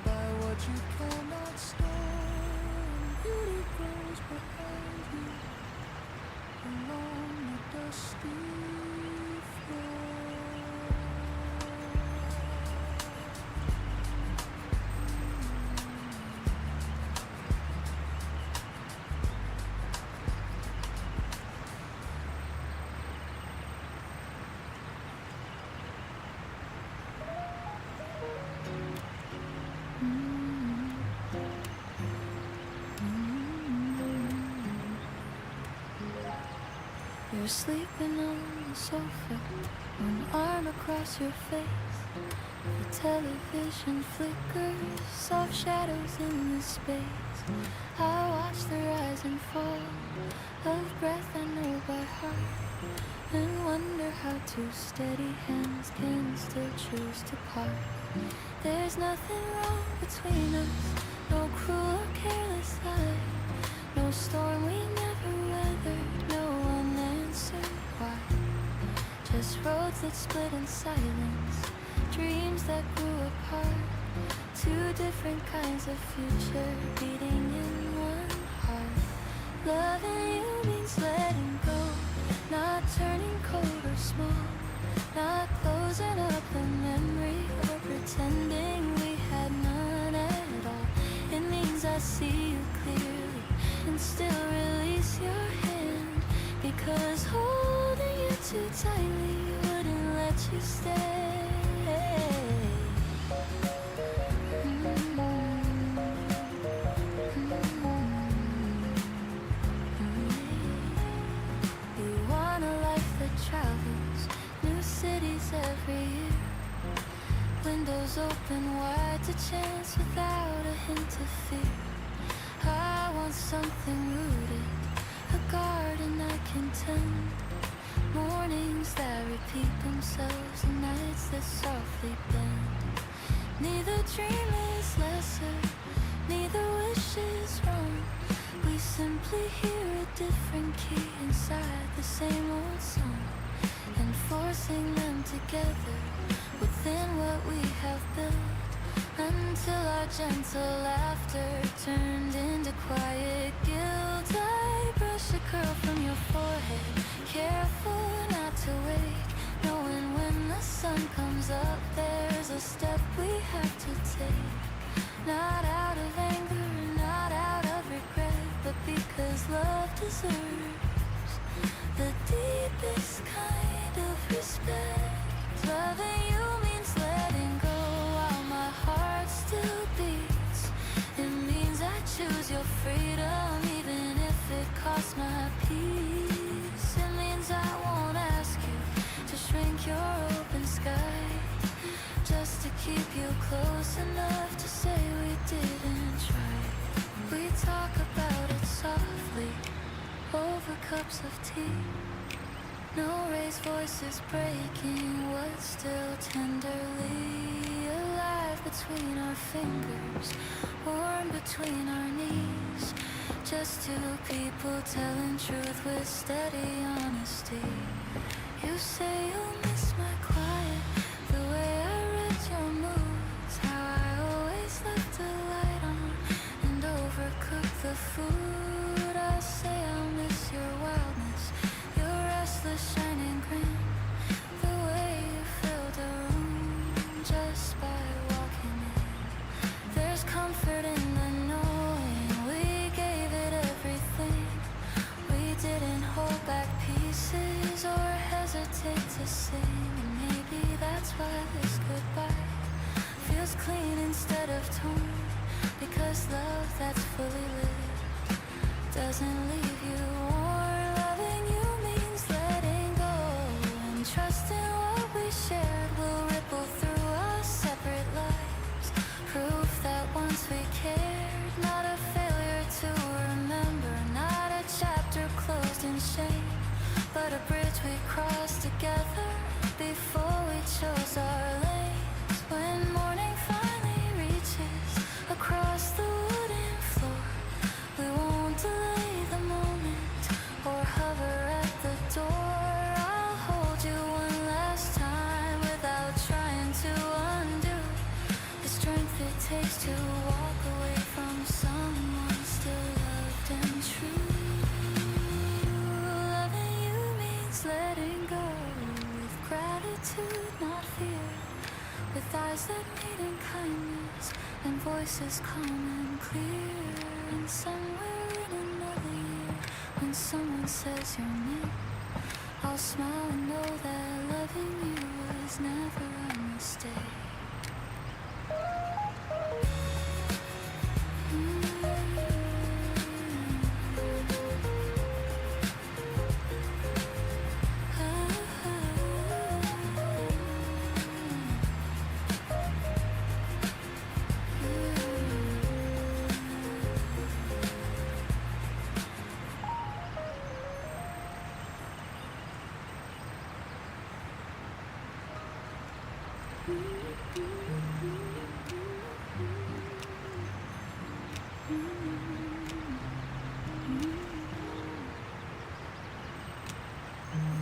[SPEAKER 8] by what you cannot stand. Beauty grows behind you along the dusty floor.
[SPEAKER 3] You're sleeping on the sofa, one arm across your face. The television flickers, soft shadows in the space. I watch the rise and fall of breath I know by heart, and wonder how two steady hands can still choose to part. There's nothing wrong between us, no cruel or careless lie, no storm we never weathered, no unanswered why. Just roads that split in silence, dreams that grew apart, two different kinds of future beating in one heart. Loving you means letting go, not turning cold or small, not closing up the memory or pretending we had none at all. It means I see you clearly and still release your hand, because holding you too tightly wouldn't let you stay. You want a life that travels, new cities every year, windows open wide to chance without a hint of fear. I want something rooted, a garden I can tend, mornings that repeat themselves and nights that softly bend. Neither dream is lesser, neither wish is wrong. We simply hear a different key inside the same old song, and forcing them together within what we have built, until our gentle laughter turned into quiet guilt. I brush a curl from your forehead, careful not to wake, knowing when the sun comes up there's a step we have to take. Not out of anger, not out of regret, but because love deserves the deepest kind of respect. Loving you means letting go while my heart still beats. It means I choose your freedom even if it costs my peace. It means I won't ask you to shrink your open sky, just to keep you close enough to say we didn't try. We talk about it softly over cups of tea, no raised voices breaking what's still tenderly alive between our fingers, warm between our knees. Just two people telling truth with steady honesty. You say you'll miss my quiet, the way I read your moods, how I always left the light on and overcooked the food. I say I'll miss your wildness, your restless shining grin, the way you filled the room just by walking in. There's comfort in the knowing we gave it everything. We didn't hold back pieces or hesitate to sing, and maybe that's why this goodbye feels clean instead of torn, because love that's fully lived doesn't leave you worn. Loving you means letting go, and
[SPEAKER 7] it takes to walk away from someone still loved and true. Loving you means letting go with gratitude, not fear. With eyes that meet in kindness and voices calm and clear. And somewhere in another year, when someone says your name, I'll smile and know that loving you was never a mistake.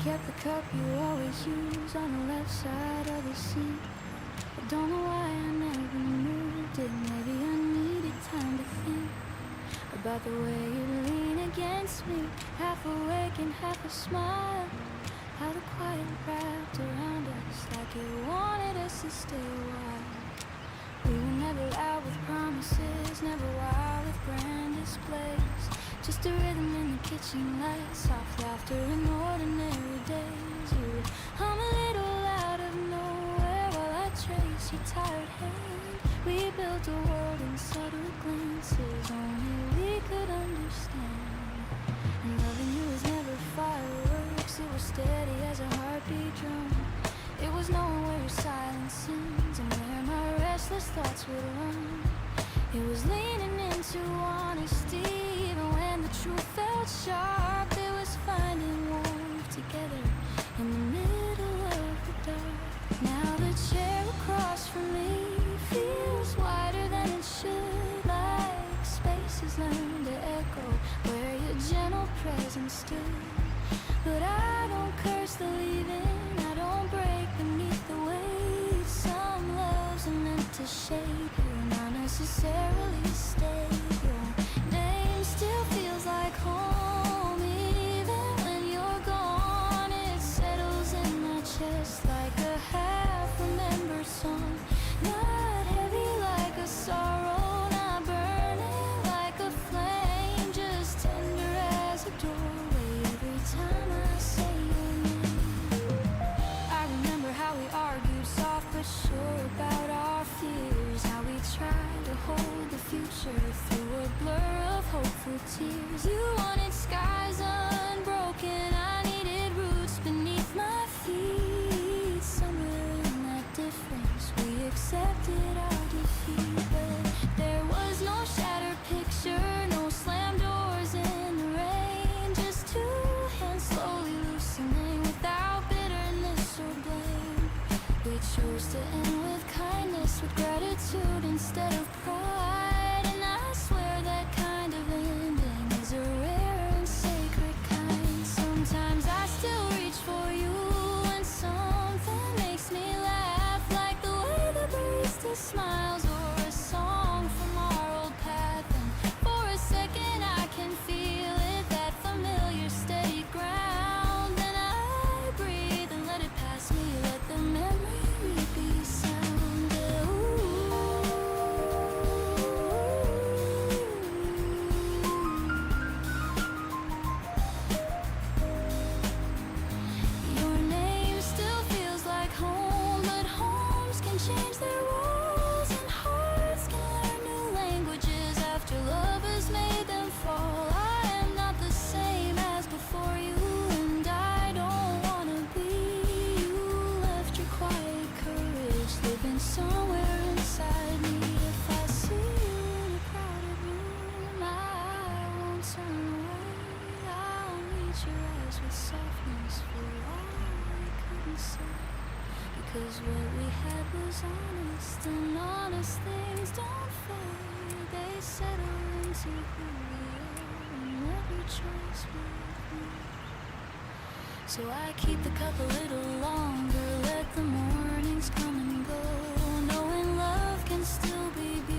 [SPEAKER 7] Kept the cup you always use on the left side of the sink. I don't know why I never moved it. Maybe I needed time to think about the way you lean against me, half awake and half a smile. How the quiet wrapped around us like it wanted us to stay a while. We were never out with promises, never wild with grand displays. Just a rhythm in the kitchen light, soft laughter in ordinary days. You would hum a little out of nowhere while I trace your tired hand. We built a world in subtle glances only we could understand. And loving you was never fireworks, it was steady as a heartbeat drum. It was knowing where your silence ends and where my restless thoughts would run. It was leaning into honesty even when the truth felt sharp. It was finding warmth together in the middle of the dark. Now the chair across from me feels wider than it should, like space has learned to echo where your gentle presence stood. But I don't curse the leaving, I don't break beneath the weight. Some loves are meant to shape you, not necessarily stay. Your name still feels like home, even when you're gone. It settles in my chest like a half-remembered song. Not heavy like a sorrow, not burning like a flame, just tender as a doorway every time I say your name. I remember how we argued, soft but sure about our fears, how we tried to hold the future through a blur of hopeful tears. You wanted skies unbroken, I needed roots beneath my feet. Somewhere in that difference we accepted our defeat. But there was no shattered picture, no slammed doors in the rain, just two hands slowly loosening without bitterness or blame. We chose to end with kindness, with gratitude instead of pride. And I swear that kind of ending is a rare and sacred kind. Sometimes I still reach for you when something makes me laugh, like the way the barista smiles or a song from our old path. And for a second I can feel it, that familiar steady ground. Then I breathe and let it pass me, let the memory be sound. Your name still feels like home, but homes can change their rules and hearts can learn new languages after lovers made them fall. I am not the same as before you, and I don't wanna be. You left your quiet courage living somewhere inside me. If I see you in a crowded room, I won't turn away. I'll meet your eyes with softness for all we couldn't say. Because what we had was honest, and honest things don't fade. They settle into who we are in every choice we make. So I keep the cup a little longer, let the mornings come and go, knowing love can still be beautiful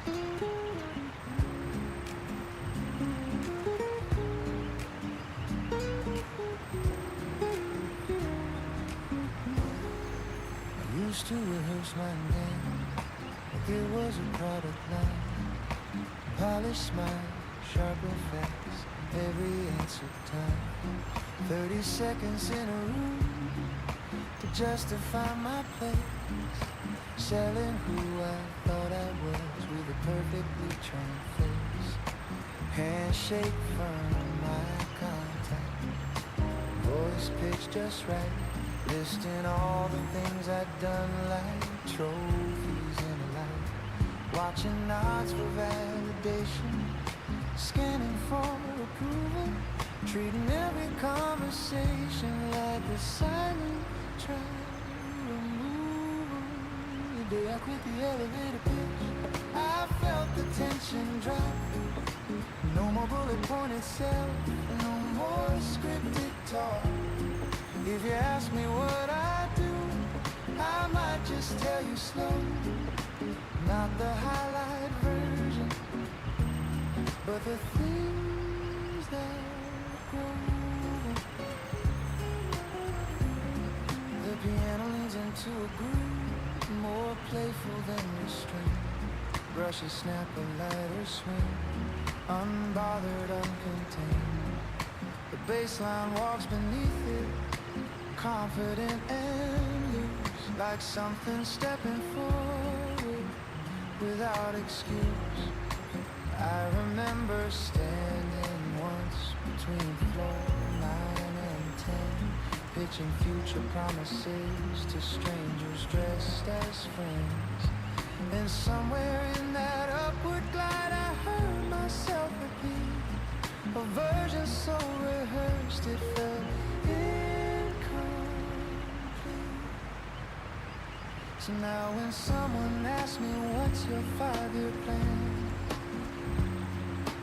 [SPEAKER 8] I used to rehearse my name like it was a product line. Polish smile, sharper facts, every answer time. 30 seconds in a room to justify my place. Selling who I thought I was with a perfectly trained face. Handshake firm, eye contact, voice pitch just right. Listing all the things I'd done like trophies in a life. Watching odds for validation, scanning for approval. Treating every conversation like a silent trial removal. The day I quit the elevator pitch, I felt the tension drop. No more bullet pointed self, no more scripted talk. If you ask me what I do, I might just tell you slow. Not the highlight version, but the things that grow. The piano leans into a groove, more playful than restraint. Brushes snap, a lighter swing, unbothered, uncontained. The bassline walks beneath it, confident and loose, like something stepping forward without excuse. I remember standing once between floor 9 and 10, pitching future promises to strangers dressed as friends. And somewhere in that upward glide I heard myself repeat a version so rehearsed it felt so now when someone asks me what's your 5-year plan,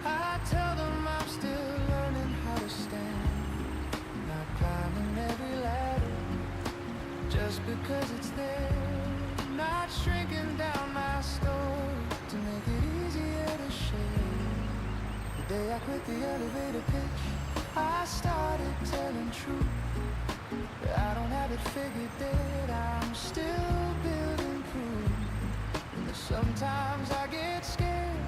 [SPEAKER 8] I tell them I'm still learning how to stand. Not climbing every ladder just because it's there. Not shrinking down my story to make it easier to share. The day I quit the elevator pitch, I started telling truth. I don't have it figured that I'm still building proof. Sometimes I get scared,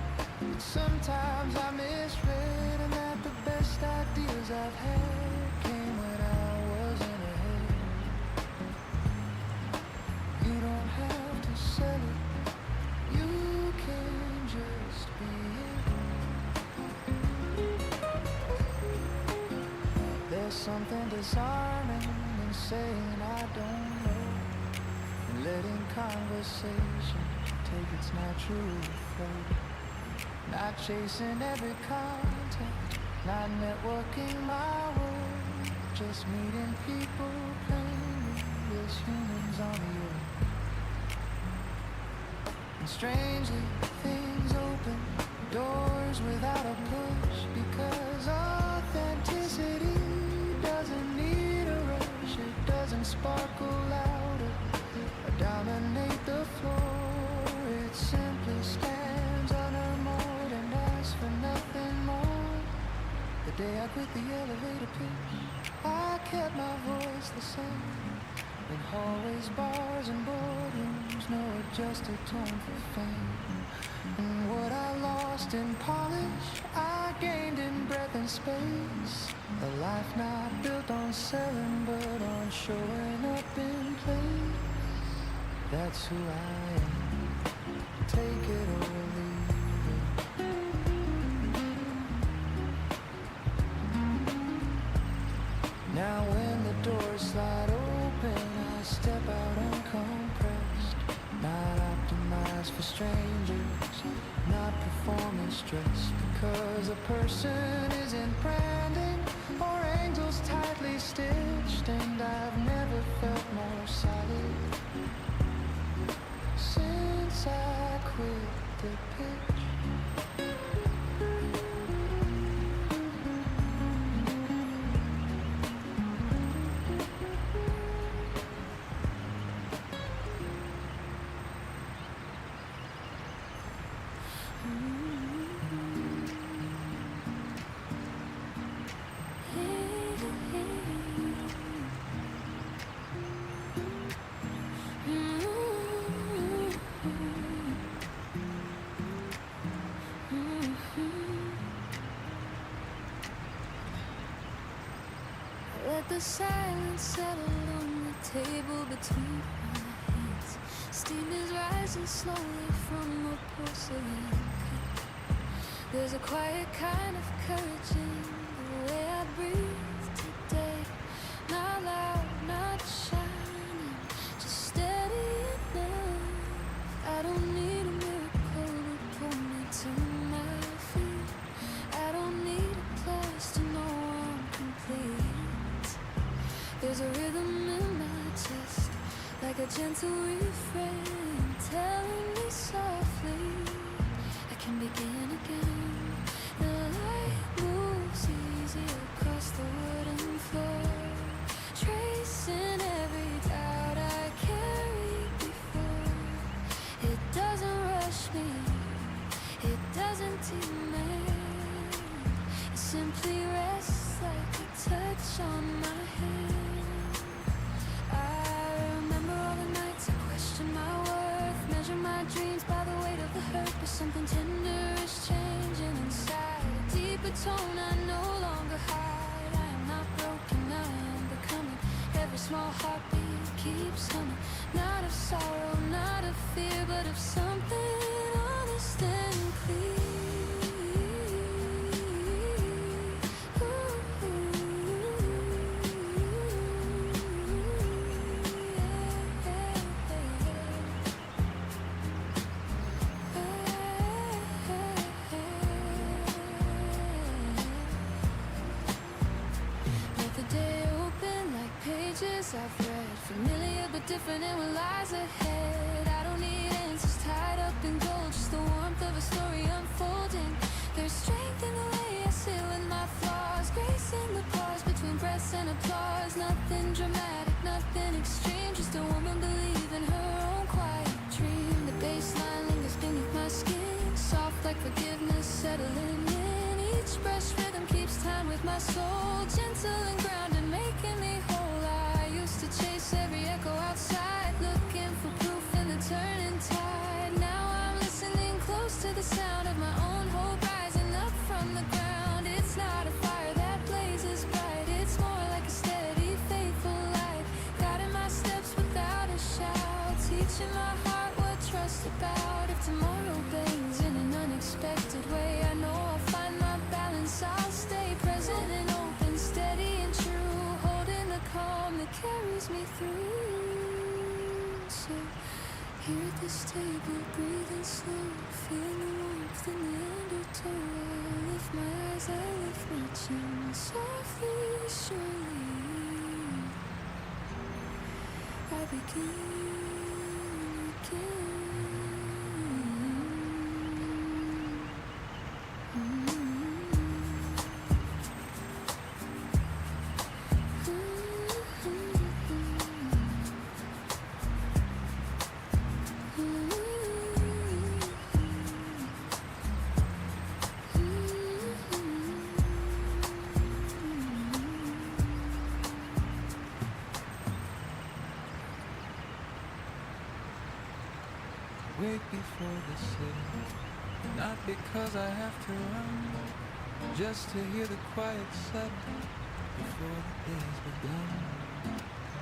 [SPEAKER 8] but sometimes I misread. And that the best ideas I've had came when I wasn't ahead. You don't have to sell it, you can just be it. There's something disarming in saying I don't know, and letting conversation take its natural flow. Not chasing every contact, not networking my world, just meeting people plainly as humans on the earth. And strangely things open doors without a push, because authenticity doesn't need a rush. It doesn't sparkle louder or dominate the floor. It simply stands unarmored and asks for nothing more. The day I quit the elevator pitch, I kept my voice the same. In hallways, bars, and boardrooms, no adjusted tone for fame. And what I lost in polish, I gained in breadth and space. A life not built on selling, but on showing up in place. That's who I am. Take it or leave it. Now when the doors slide open, I step out uncompressed. Not optimized for strangers, not performance stress. Because a person isn't branding or angels tightly stitched. And I've never felt more solid since I quit the pitch.
[SPEAKER 3] Let the silence settle on the table between my hands. Steam is rising slowly from a porcelain cup. There's a quiet kind of courage in the way I breathe today. Not loud, not shining, just steady enough. I don't need a miracle to pull me to my feet. I don't need applause to know I'm complete. There's a rhythm in my chest, like a gentle refrain, telling me softly I can begin again. The light moves easy across the wooden floor, tracing every doubt I carried before. It doesn't rush me, it doesn't demand. It simply rests like a touch on my hand. I remember all the nights I questioned my worth, measure my dreams by the weight of the hurt, but something tender is changing inside. A deeper tone I no longer hide. I am not broken, I am becoming. Every small heartbeat keeps humming. Not of sorrow, not of fear, but of something honest and clear. I've read, familiar but different, and what lies ahead. I don't need answers tied up in gold, just the warmth of a story unfolding. There's strength in the way I sit with my flaws, grace in the pause between breaths and applause. Nothing dramatic, nothing extreme, just a woman believing her own quiet dream. The baseline lingers beneath my skin, soft like forgiveness settling in. Each brush rhythm keeps time with my soul, gentle and grounded, making me whole. Used to chase every echo outside, looking for proof in the turning tide. Now I'm listening close to the sound of my own hope rising up from the ground. It's not a fire that blazes bright, it's more like a steady, faithful light, guiding my steps without a shout, teaching my heart what trust's about. If tomorrow bends in an unexpected way, I know I'll find my balance. I'll stay present and open, steady and true, holding the calm that carries me through. So here at this table, breathing slow, feeling the warmth in the undertow. I lift my eyes, I lift my chin, softly, surely I begin again.
[SPEAKER 8] Wake before the city, not because I have to run, just to hear the quiet settle before the day's begun.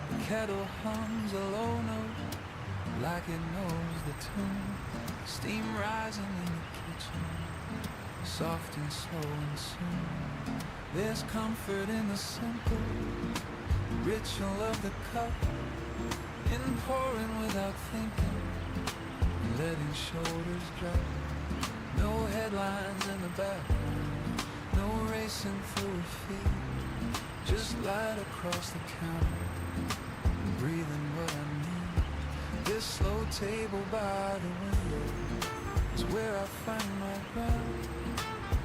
[SPEAKER 8] The kettle hums a low note like it knows the tune, steam rising in the kitchen, soft and slow and soon. There's comfort in the simple ritual of the cup, in pouring without thinking, letting shoulders drop. No headlines in the background, no racing through feet, just light across the counter, breathing what I need. This slow table by the window is where I find my ground,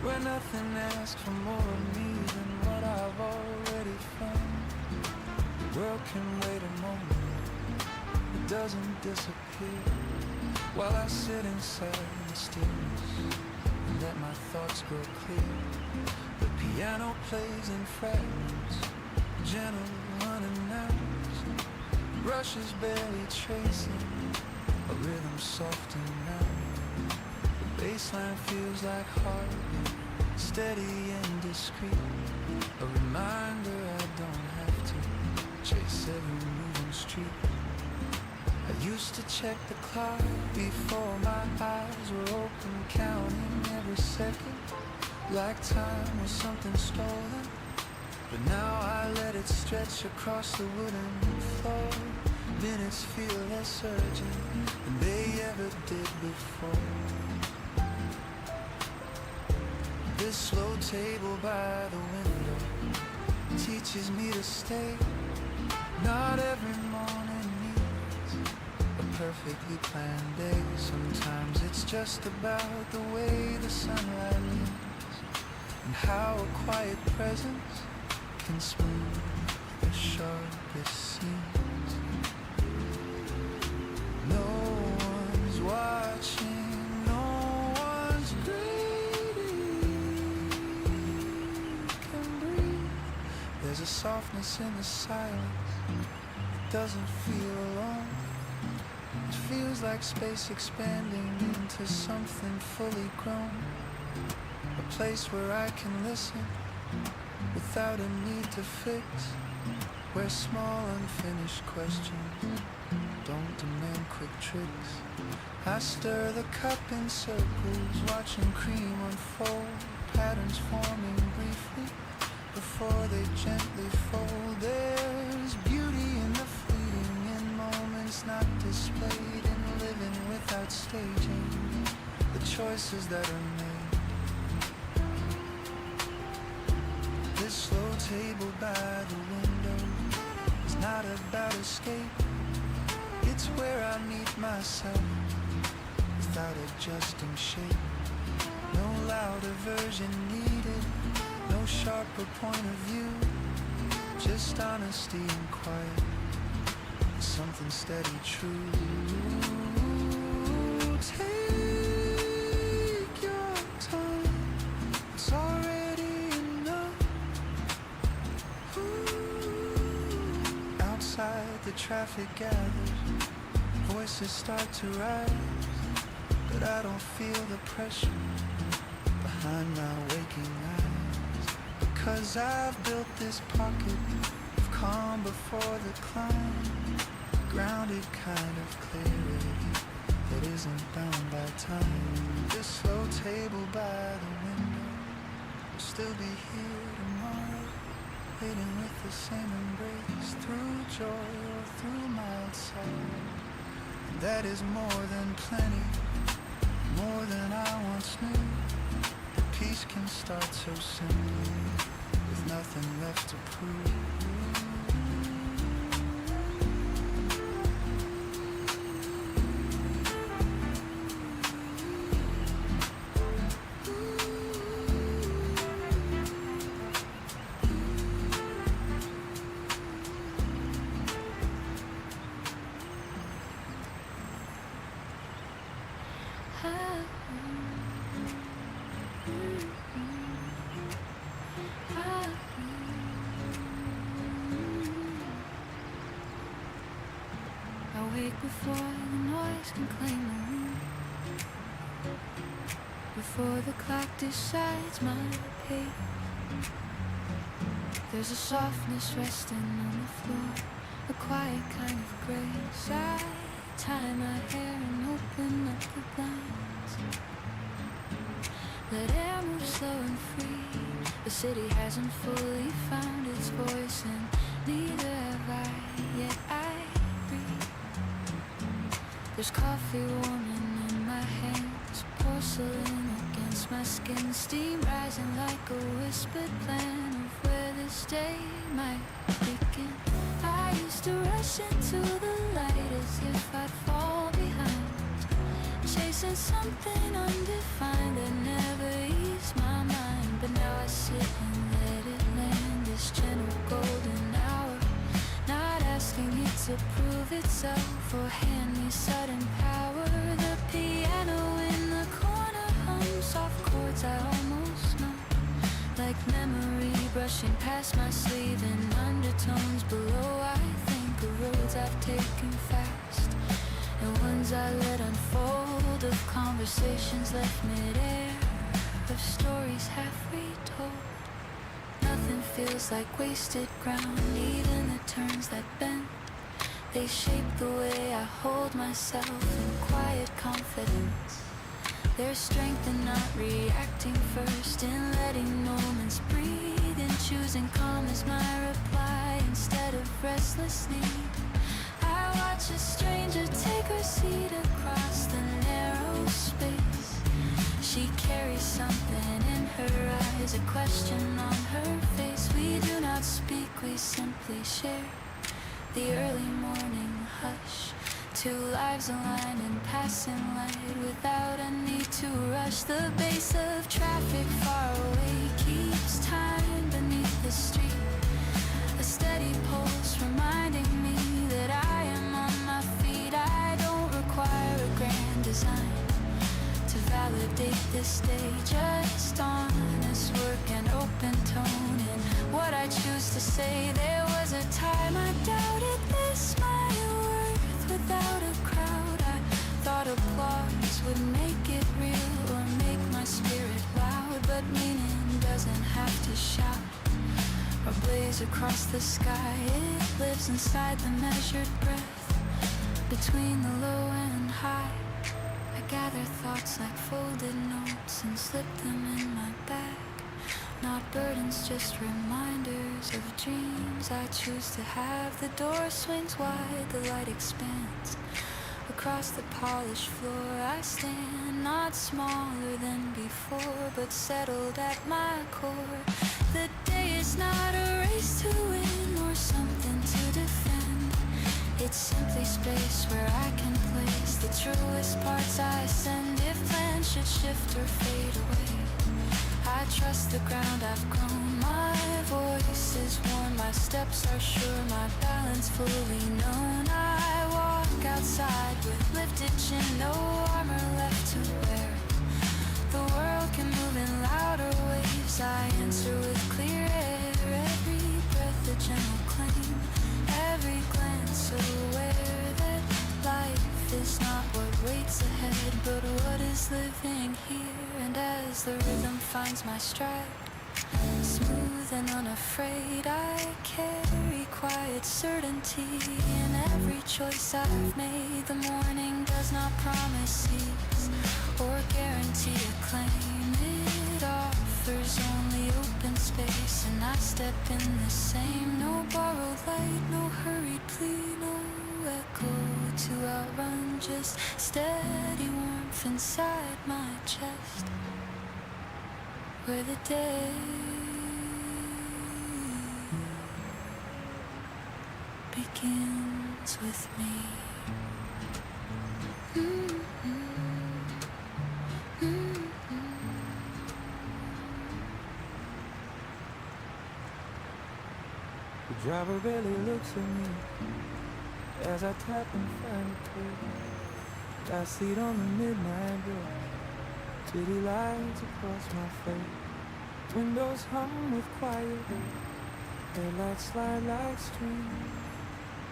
[SPEAKER 8] where nothing asks for more of me than what I've already found. The world can wait a moment, it doesn't disappear, while I sit inside the stillness. chords grow clear. The piano plays in fragments, gentle, unannounced. Brushes barely tracing, a rhythm soft and round. The bass line feels like heartbeat, steady and discreet. A reminder I don't have to chase every moving street. I used to check the clock before my eyes were open, counting every second like time was something stolen. But now I let it stretch across the wooden floor. Minutes feel less urgent than they ever did before. This slow table by the window teaches me to stay. Not every morning needs a perfectly planned day. Sometimes it's just about the way the sunlight leans, and how a quiet presence can smooth the sharpest seams. No one's watching, no one's grading. Can breathe. There's a softness in the silence. It doesn't feel alone. It feels like space expanding into something fully grown. A place where I can listen without a need to fix, where small unfinished questions don't demand quick tricks. I stir the cup in circles, watching cream unfold, patterns forming briefly before they gently fold. There's beauty in the fleeting, in moments not displayed, in living without staging the choices that are made. This slow table by the window is not about escape. It's where I meet myself without adjusting shape. No louder version needed, no sharper point of view. Just honesty and quiet, something steady, true. Take your time, it's already enough. Outside the traffic gathers, voices start to rise, but I don't feel the pressure behind my waking eyes, because I've built this pocket of calm before the climb, grounded kind of clarity that isn't bound by time. This slow table by the window will still be here tomorrow, waiting with the same embrace, through joy or through mild sorrow. And that is more than plenty, more than I once knew. The peace can start so simply, with nothing left to prove.
[SPEAKER 7] Awake before the noise can claim the room, before the clock decides my pace. There's a softness resting on the floor, a quiet kind of grace. I tie my hair and open up the blinds, let air move slow and free. The city hasn't fully found its voice, and neither have I, yet I breathe. There's coffee warming in my hands, porcelain against my skin, steam rising like a whispered plan of where this day might begin. I used to rush into the light as if I'd fall behind, chasing something undefined that never eased my mind. But now I sit and let it land, this gentle golden hour, not asking it to prove itself or hand me sudden power. The piano in the corner hums soft chords I almost like memory brushing past my sleeve in undertones below. I think of roads I've taken fast and ones I let unfold, of conversations left midair, of stories half retold. Nothing feels like wasted ground, even the turns that bend. They shape the way I hold myself in quiet confidence. There's strength in not reacting first, in letting moments breathe, in choosing calm as my reply instead of restless need. I watch a stranger take her seat across the narrow space. She carries something in her eyes, a question on her face. We do not speak, we simply share the early morning hush. Two lives aligned in passing light without a need to rush. The bass of traffic far away keeps time beneath the street. A steady pulse reminding me that I am on my feet. I don't require a grand design to validate this day. Just honest work and open tone in what I choose to say. There was a time I doubted this, my worth without a crowd. I thought applause would make it real or make my spirit loud, but meaning doesn't have to shout or blaze across the sky. It lives inside the measured breath, between the low and high. I gather thoughts like folded notes and slip them in my bag. Not burdens, just reminders of dreams I choose to have. The door swings wide, the light expands. Across the polished floor I stand, not smaller than before, but settled at my core. The day is not a race to win or something to defend. It's simply space where I can place the truest parts I send. If plans should shift or fade away, I trust the ground I've grown. My voice is worn, my steps are sure, my balance fully known. I walk outside with lifted chin, no armor left to wear. The world can move in louder waves, I answer with clear air. Every breath a gentle claim, every glance aware that life is not what waits ahead, but what is living here. And as the rhythm finds my stride, smooth and unafraid, I carry quiet certainty in every choice I've made. The morning does not promise ease or guarantee a claim. It offers only open space, and I step in the same. No borrowed light, no hurried plea, no echo to outrun, just steady warmth inside my chest, where the day begins with me.
[SPEAKER 8] The driver barely looks at me as I tap and find a place. I seat on the midnight road, city lights across my face. Windows hum with quiet hope, headlights slide like streams.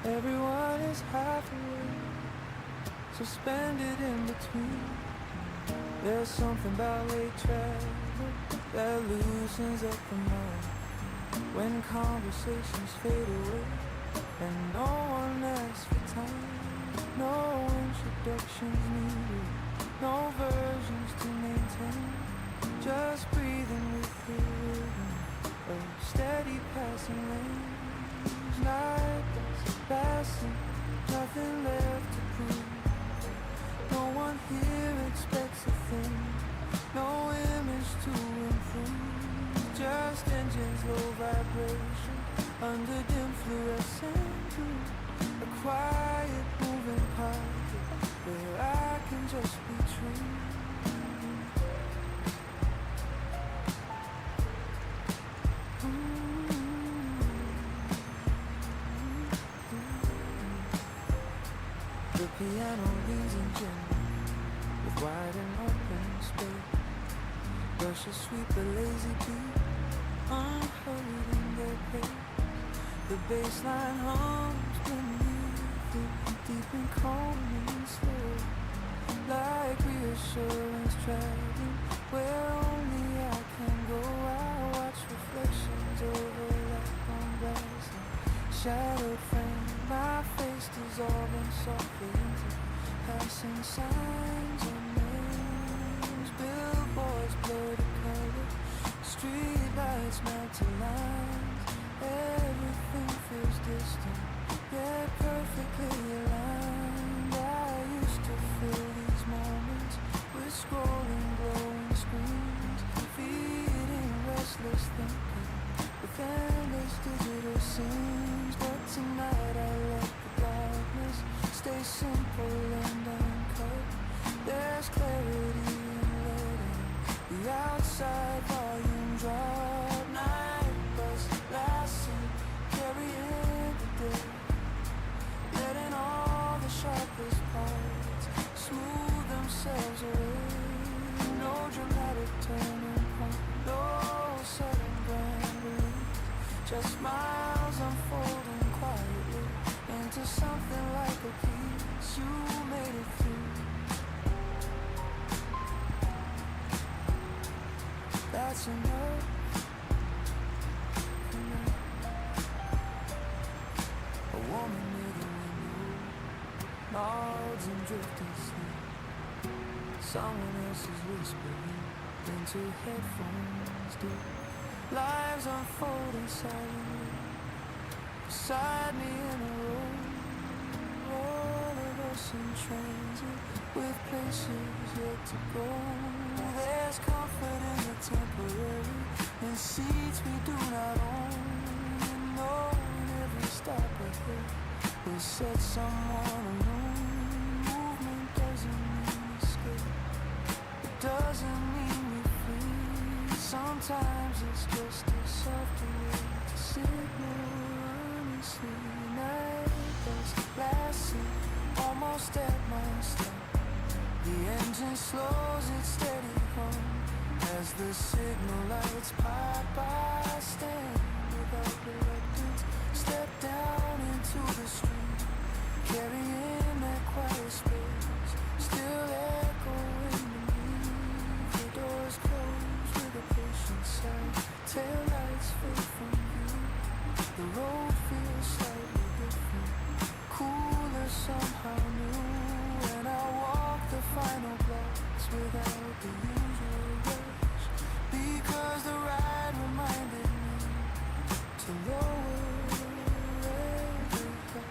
[SPEAKER 8] Everyone is half awake, suspended in between. There's something about late travel that loosens up the mind, when conversations fade away and no one asks for time. No introductions needed, no versions to maintain, just breathing with the rhythm of steady passing lanes. Night is passing, nothing left to prove. No one here expects a thing, no image to improve. Just engines, low vibration, under dim fluorescent tube. A quiet moving pocket where I can just be true. The piano leans in gently with wide and open space. Brushes sweep the lazy beat unhurried in their pace. The baseline hums beneath it, deep and calm and slow, like reassurance traveling where only I can go. I watch reflections overlap on glass, shadowed frame, my face dissolving softly into passing signs and names. Billboards blur the color, street lights melt to lines. Everything feels distant, yet perfectly aligned. I used to fill these moments with scrolling, glowing screens, feeding restless thinking with endless digital scenes. But tonight I let the darkness stay simple and uncut. There's clarity in letting the outside volume drop. Night bus, lasting, carrying the day, letting all the sharpest parts smooth themselves away. No dramatic turning point, no sudden grand release, just smiles unfolding quietly into something like a piece. You made it through. That's enough for me. A woman near the window nods and drifting sleep. Someone else is whispering into headphones deep. Lives unfolding silently beside me in a row. All of us in transit with places yet to go. There's comfort in the temporary, in seats we do not own. And knowing every stop ahead will set someone alone. Movement doesn't mean escape, it doesn't mean we free. Sometimes it's just a softer way to signal honestly. Night bus, last seat, almost at my stop. The engine slows its steady hum as the signal lights pop. I stand without reluctance, step down into the street, carrying that quiet space, still echoing beneath. The doors close with a patient sigh, tail lights fade from view. The road feels slightly different, cooler somehow new. And I walk the final blocks without the usual rush, because the ride reminded me to lower every cut.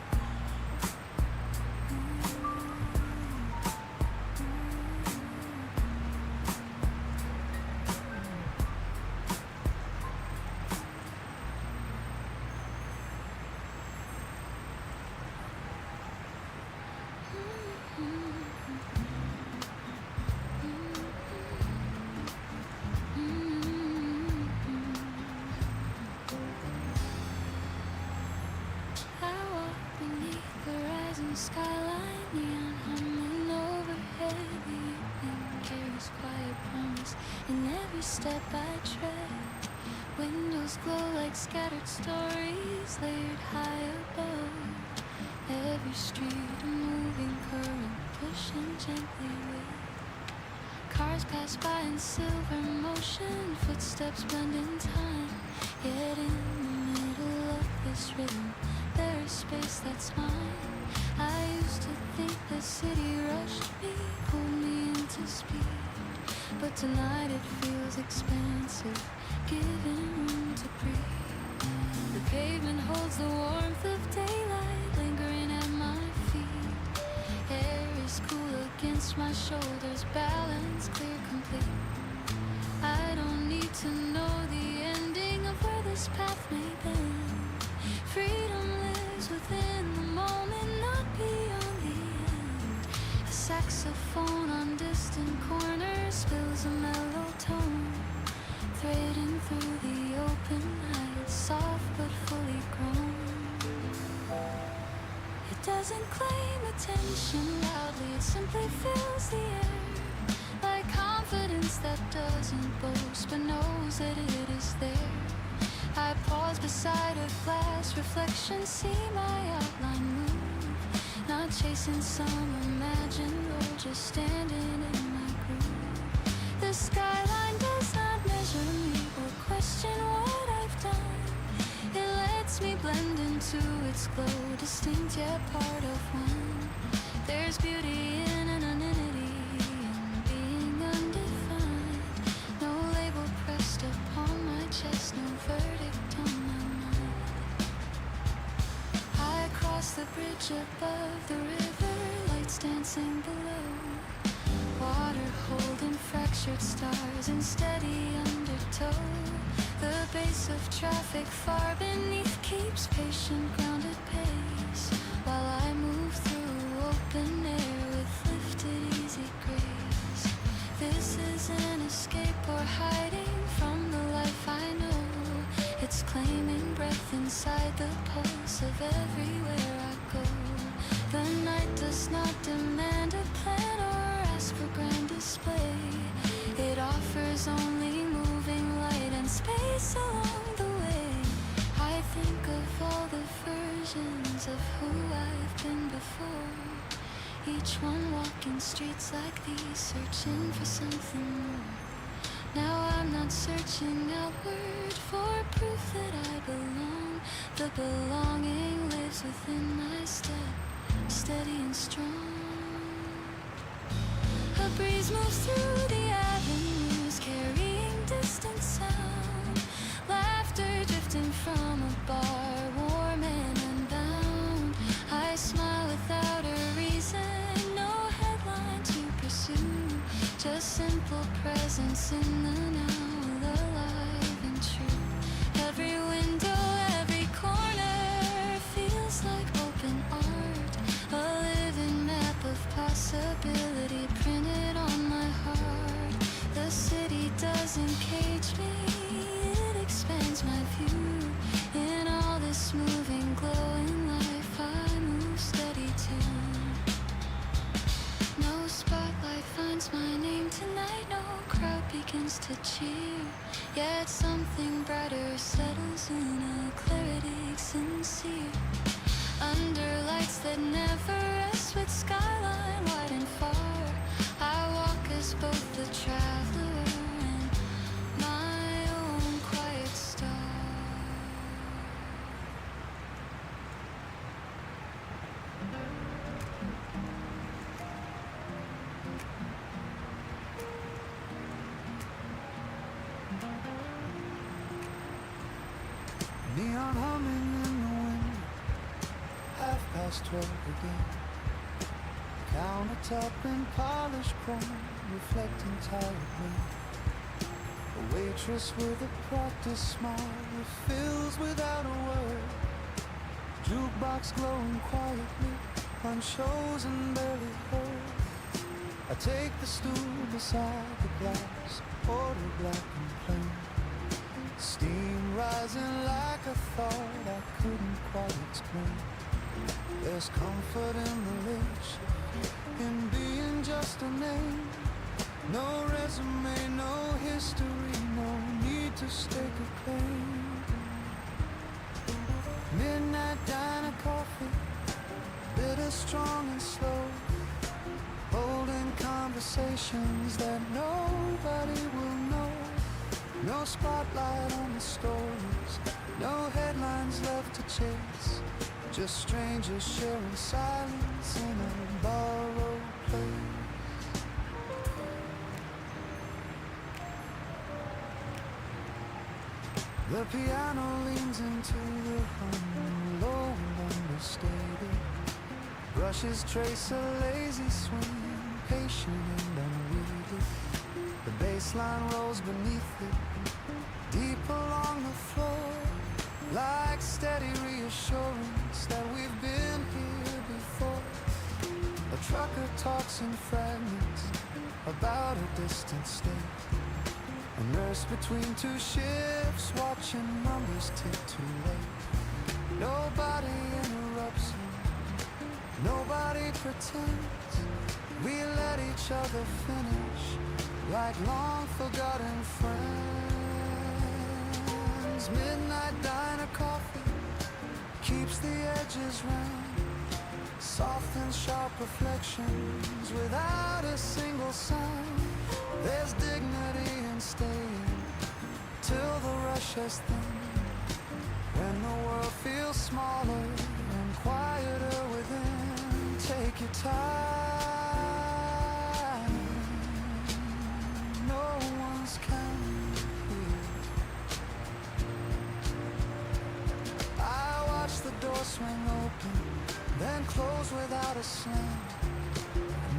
[SPEAKER 3] Skyline, neon humming overhead. The evening carries quiet promise in every step I tread. Windows glow like scattered stories layered high above. Every street a moving current pushing gently with. Cars pass by in silver motion, footsteps blend in time. Yet in the middle of this rhythm there is space that's mine. I used to think the city rushed me, pulled me into speed, but tonight it feels expansive, giving room to breathe. The pavement holds the warmth of daylight, lingering at my feet. Air is cool against my shoulders, balance clear, complete. I don't need to know the ending of where this path may bend. Freedom lives within the moment, not beyond the end. A saxophone on distant corners spills a mellow tone, threading through the open night, soft but fully grown. It doesn't claim attention loudly, it simply fills the air, like confidence that doesn't boast but knows that it is there.
[SPEAKER 7] A side of glass reflection, see my outline move. Not chasing some imagined role, just standing in my groove. The skyline does not measure me or question what I've done. It lets me blend into its glow, distinct yet part of one. There's beauty in anonymity and being undefined. No label pressed upon my chest, no verdict on my mind. I cross the bridge above the river, lights dancing below. Water holding fractured stars in steady undertow. The base of traffic far beneath keeps patient grounded pace, while I move through open air with lifted easy grace. This isn't escape or hiding from the life I know. It's claiming breath inside the pulse of everywhere I go. The night does not demand a plan or ask for grand display. It offers only moving light and space along the way. I think of all the versions of who I've been before. Each one walking streets like these, searching for something more. Now I'm not searching outward for proof that I belong. The belonging lives within my step, steady and strong. A breeze moves through the avenues, carrying distant sound. Laughter drifting from a bar, warm and unbound. I smile without a reason, no headline to pursue. Just simple presence in the now, alive and true. Every window, every corner feels like open art. A living map of possibility printed on my heart. The city doesn't cage me, it expands my view. In all this moving, glowing life, I move steady too. No spotlight finds my name tonight, no crowd begins to cheer. Yet something brighter settles in a clarity sincere. Under lights that never rest, with skyline wide and far, I walk as both the traveler and my own quiet star.
[SPEAKER 8] Neon humming in the wind, 12:30 again. Countertop and polished chrome, reflecting tired men. A waitress with a practiced smile that fills without a word. Jukebox glowing quietly on shows and barely heard. I take the stool beside the glass, order black and plain. Steam rising like a thought I couldn't quite explain. There's comfort in the rich, in being just a name. No resume, no history, no need to stake a claim. Midnight diner coffee, bitter, strong and slow. Holding conversations that nobody will know. No spotlight on the stories, no headlines left to chase. Just strangers sharing silence in a borrowed place. The piano leans into the hum, low and understated. Brushes trace a lazy swing, patient and unweeded. The bass line rolls beneath it, deep along the floor, like steady reassurance that we've been here before. A trucker talks in fragments about a distant state. A nurse between two shifts, watching numbers tick too late. Nobody interrupts him, nobody pretends. We let each other finish like long forgotten friends. Midnight diner keeps the edges round, soft and sharp reflections without a single sound. There's dignity in staying till the rush has thinned, when the world feels smaller and quieter within. Take your time, no one's counting here. I watch the door swing open, then close without a slam.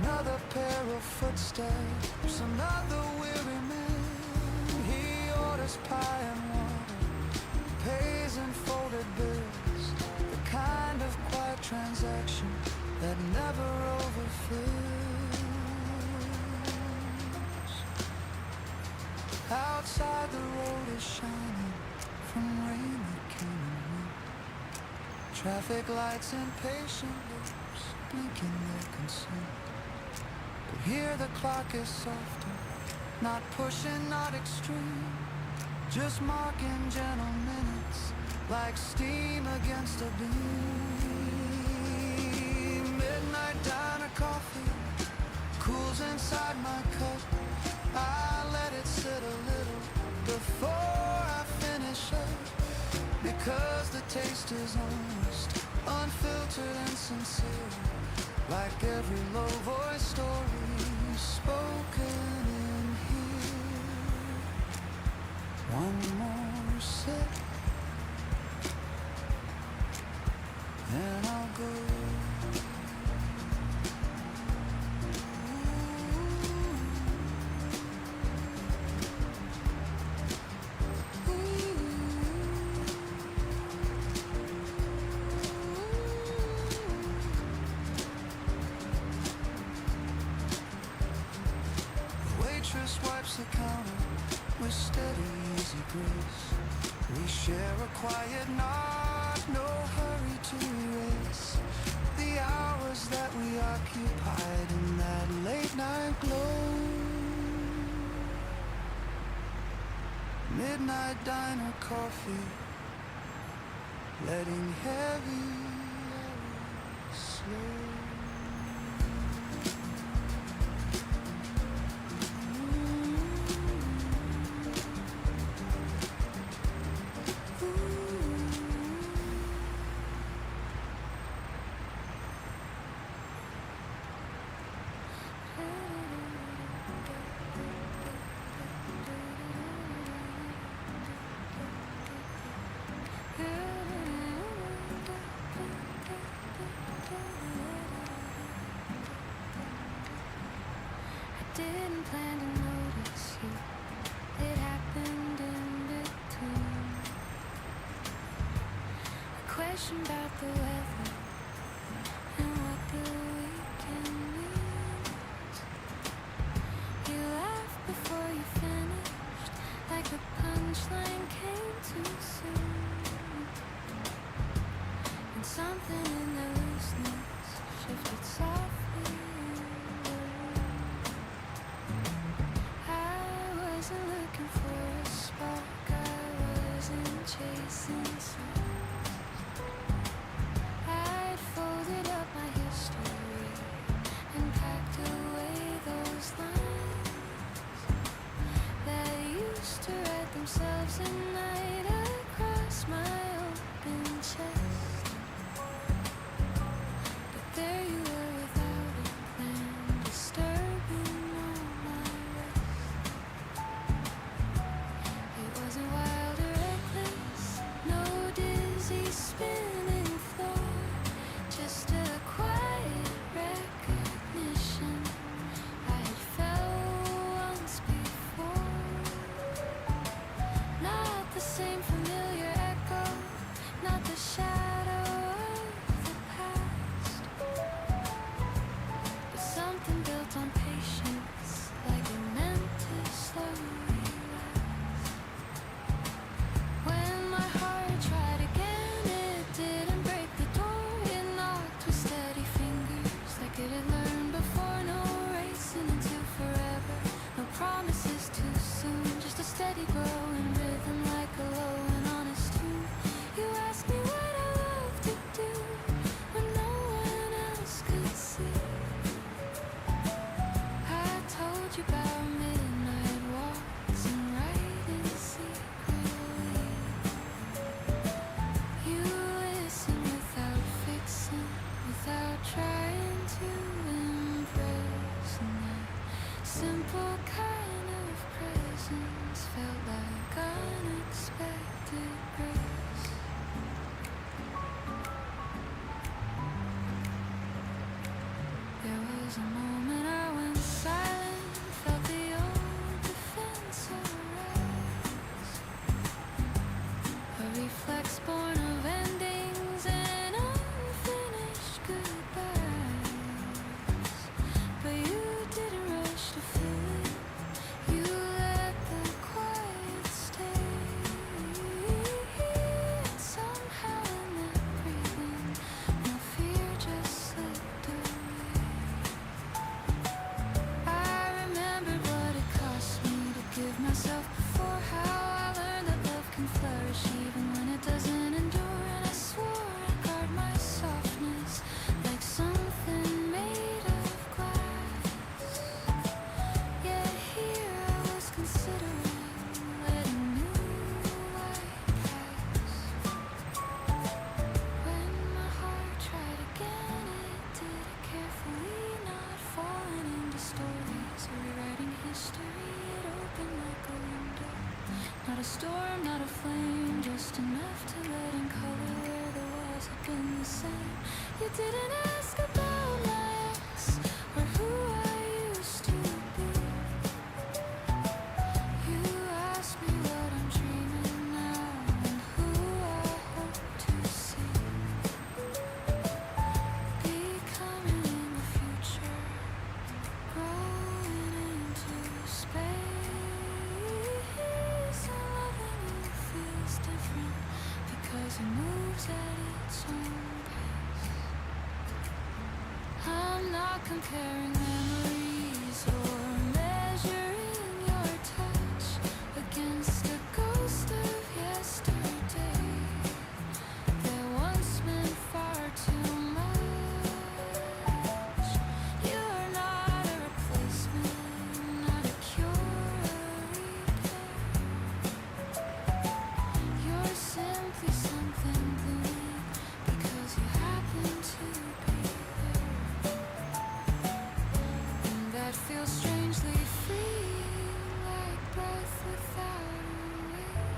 [SPEAKER 8] Another pair of footsteps, another weary man. He orders pie and water, pays in folded bills, the kind of quiet transaction that never overfills. Outside the road is shining from rain that came and went. Traffic lights, impatient lips blinking their consent. But here the clock is softer, not pushing, not extreme, just marking gentle minutes like steam against a beam. Midnight diner coffee cools inside my cup. I let it sit a little before I finish up, because the taste is honest, unfiltered and sincere, like every low voice story spoken in here. One more sip, then I'll go. Wipes the counter with steady, easy grace. We share a quiet nod, no hurry to erase the hours that we occupied in that late night glow. Midnight diner coffee, letting heavy hours slow.
[SPEAKER 7] Didn't plan to notice you. It happened in between. A question about the weather and what the weekend means. You laughed before you finished, like the punchline came too soon. And something in the looseness shifted softly. Looking for a spark, I wasn't chasing signs. I'd folded up my history and packed away those lines that used to write themselves at night across my open chest. But there you were without a plan, disturbing all my rest. It wasn't wild or reckless, no dizzy spinning floor, just a quiet recognition I had felt once before. Not myself before how I learned that love can flourish even when it doesn't endure. And I swore I'd guard my softness like something made of glass. Yet here I was considering letting new light pass. When my heart tried again, it did it carefully, not falling into stories or rewriting history. It opened like a window, not a storm, not a flame, just enough to let in color where the walls had been the same. You didn't ask about my ex or who I used to be. You asked me what I'm dreaming now and who I hope to see. Becoming in the future, growing into space. And loving you feels different because it moves at its own pace. I'm not comparing memories or measuring your touch against a ghost of yesterday that once meant far too much. You're not a replacement, not a cure, a repair. You're simply something blooming because you happen to be there. And that feels strangely freeing, like breath without a weight,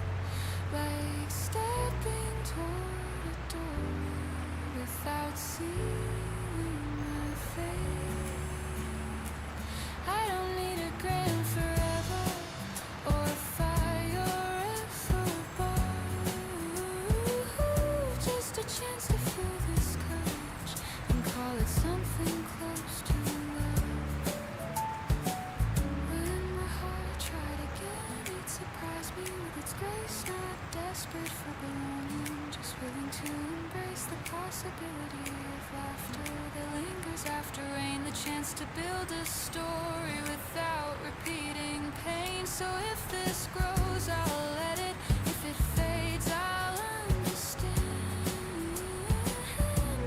[SPEAKER 7] like stepping toward a doorway without sealing my fate. I don't need a gram forever or fire for a bar. Just a chance to feel this courage and call it something close to love. When my heart tried again, it surprised me with its grace. Not desperate for belonging, just willing to embrace the possibility of laughter that lingers after rain. The chance to build a story without repeating pain. So if this grows, I'll let it. If it fades, I'll understand.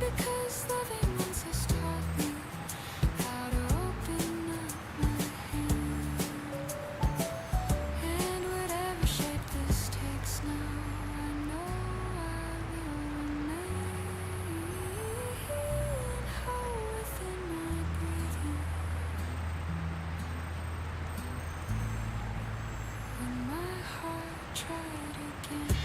[SPEAKER 7] Because loving once has taught me how to open up my hand. And whatever shape this takes now, I know I will remain whole within my breathing. When my heart tried again.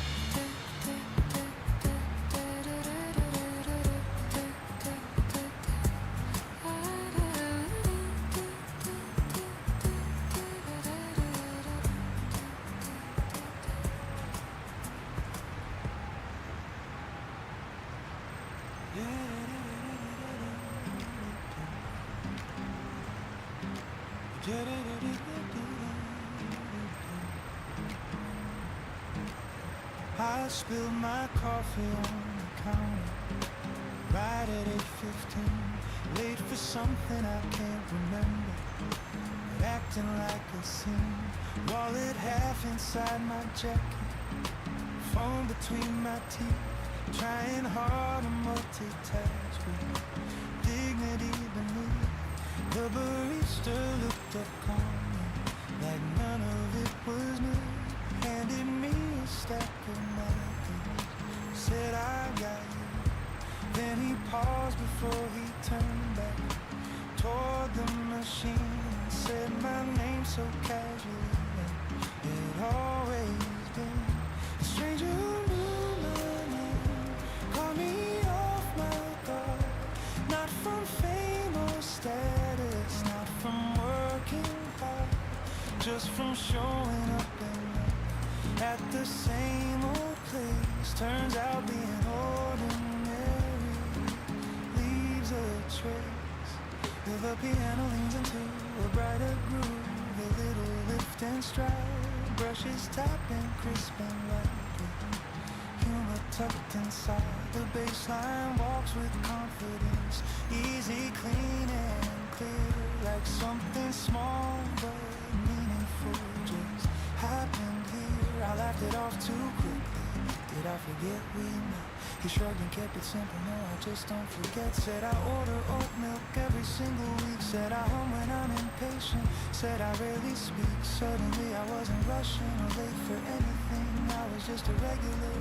[SPEAKER 8] I spilled my coffee on the counter right at 8:15. Late for something I can't remember, acting like a scene. Wallet half inside my jacket, phone between my teeth, trying hard to multitask with dignity beneath. The barista looked up calmly, like none of it was new. Handed me a stack of napkins, said I got you. Then he paused before he turned back toward the machine and said my name so casually, and it always been a stranger who knew my name. Call me off my guard, not from fame or status, not from working hard, just from showing up at the same old place. Turns out being ordinary leaves a trace. The piano leans into a brighter groove, a little lift and stride, brushes tapping crisp and light, humor tucked inside. The bass line walks with confidence, easy, clean and clear, like something small but meaningful. Just too quickly. Did I forget we met? He shrugged and kept it simple, no, I just don't forget. Said I order oat milk every single week. Said I hum when I'm impatient. Said I rarely speak. Suddenly I wasn't rushing or late for anything. I was just a regular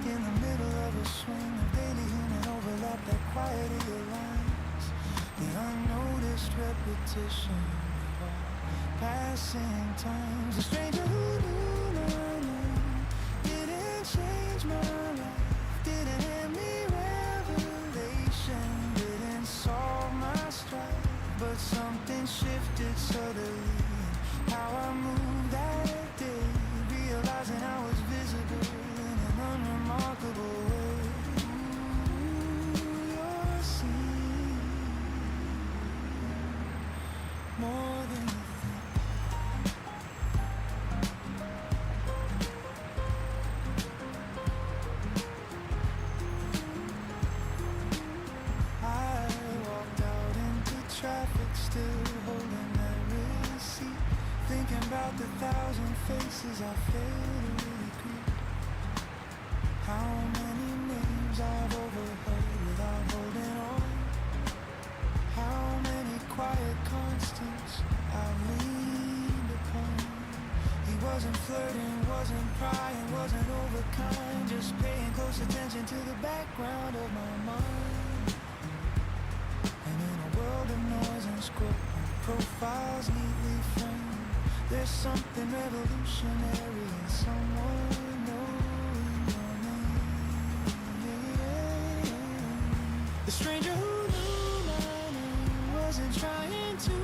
[SPEAKER 8] in the middle of a swing of daily human overlap that quieted your lines. The unnoticed repetition of all passing times. A stranger who knew my name didn't change my life. Didn't hand me revelation, didn't solve my strife, but something shifted subtly in how I moved that day, realizing I was visible in an unremarkable way. Ooh, you're seen more than you think. I walked out into traffic, still holding that receipt, thinking about the 1,000 faces I failed to really greet. How many names I've overheard without holding on. How many quiet constants I've leaned upon. He wasn't flirting, wasn't prying, wasn't overkind, just paying close attention to the background of my mind. And in a world of noise and scrolling, profiles neatly framed, there's something revolutionary in someone knowing your name. The stranger who knew my name wasn't trying to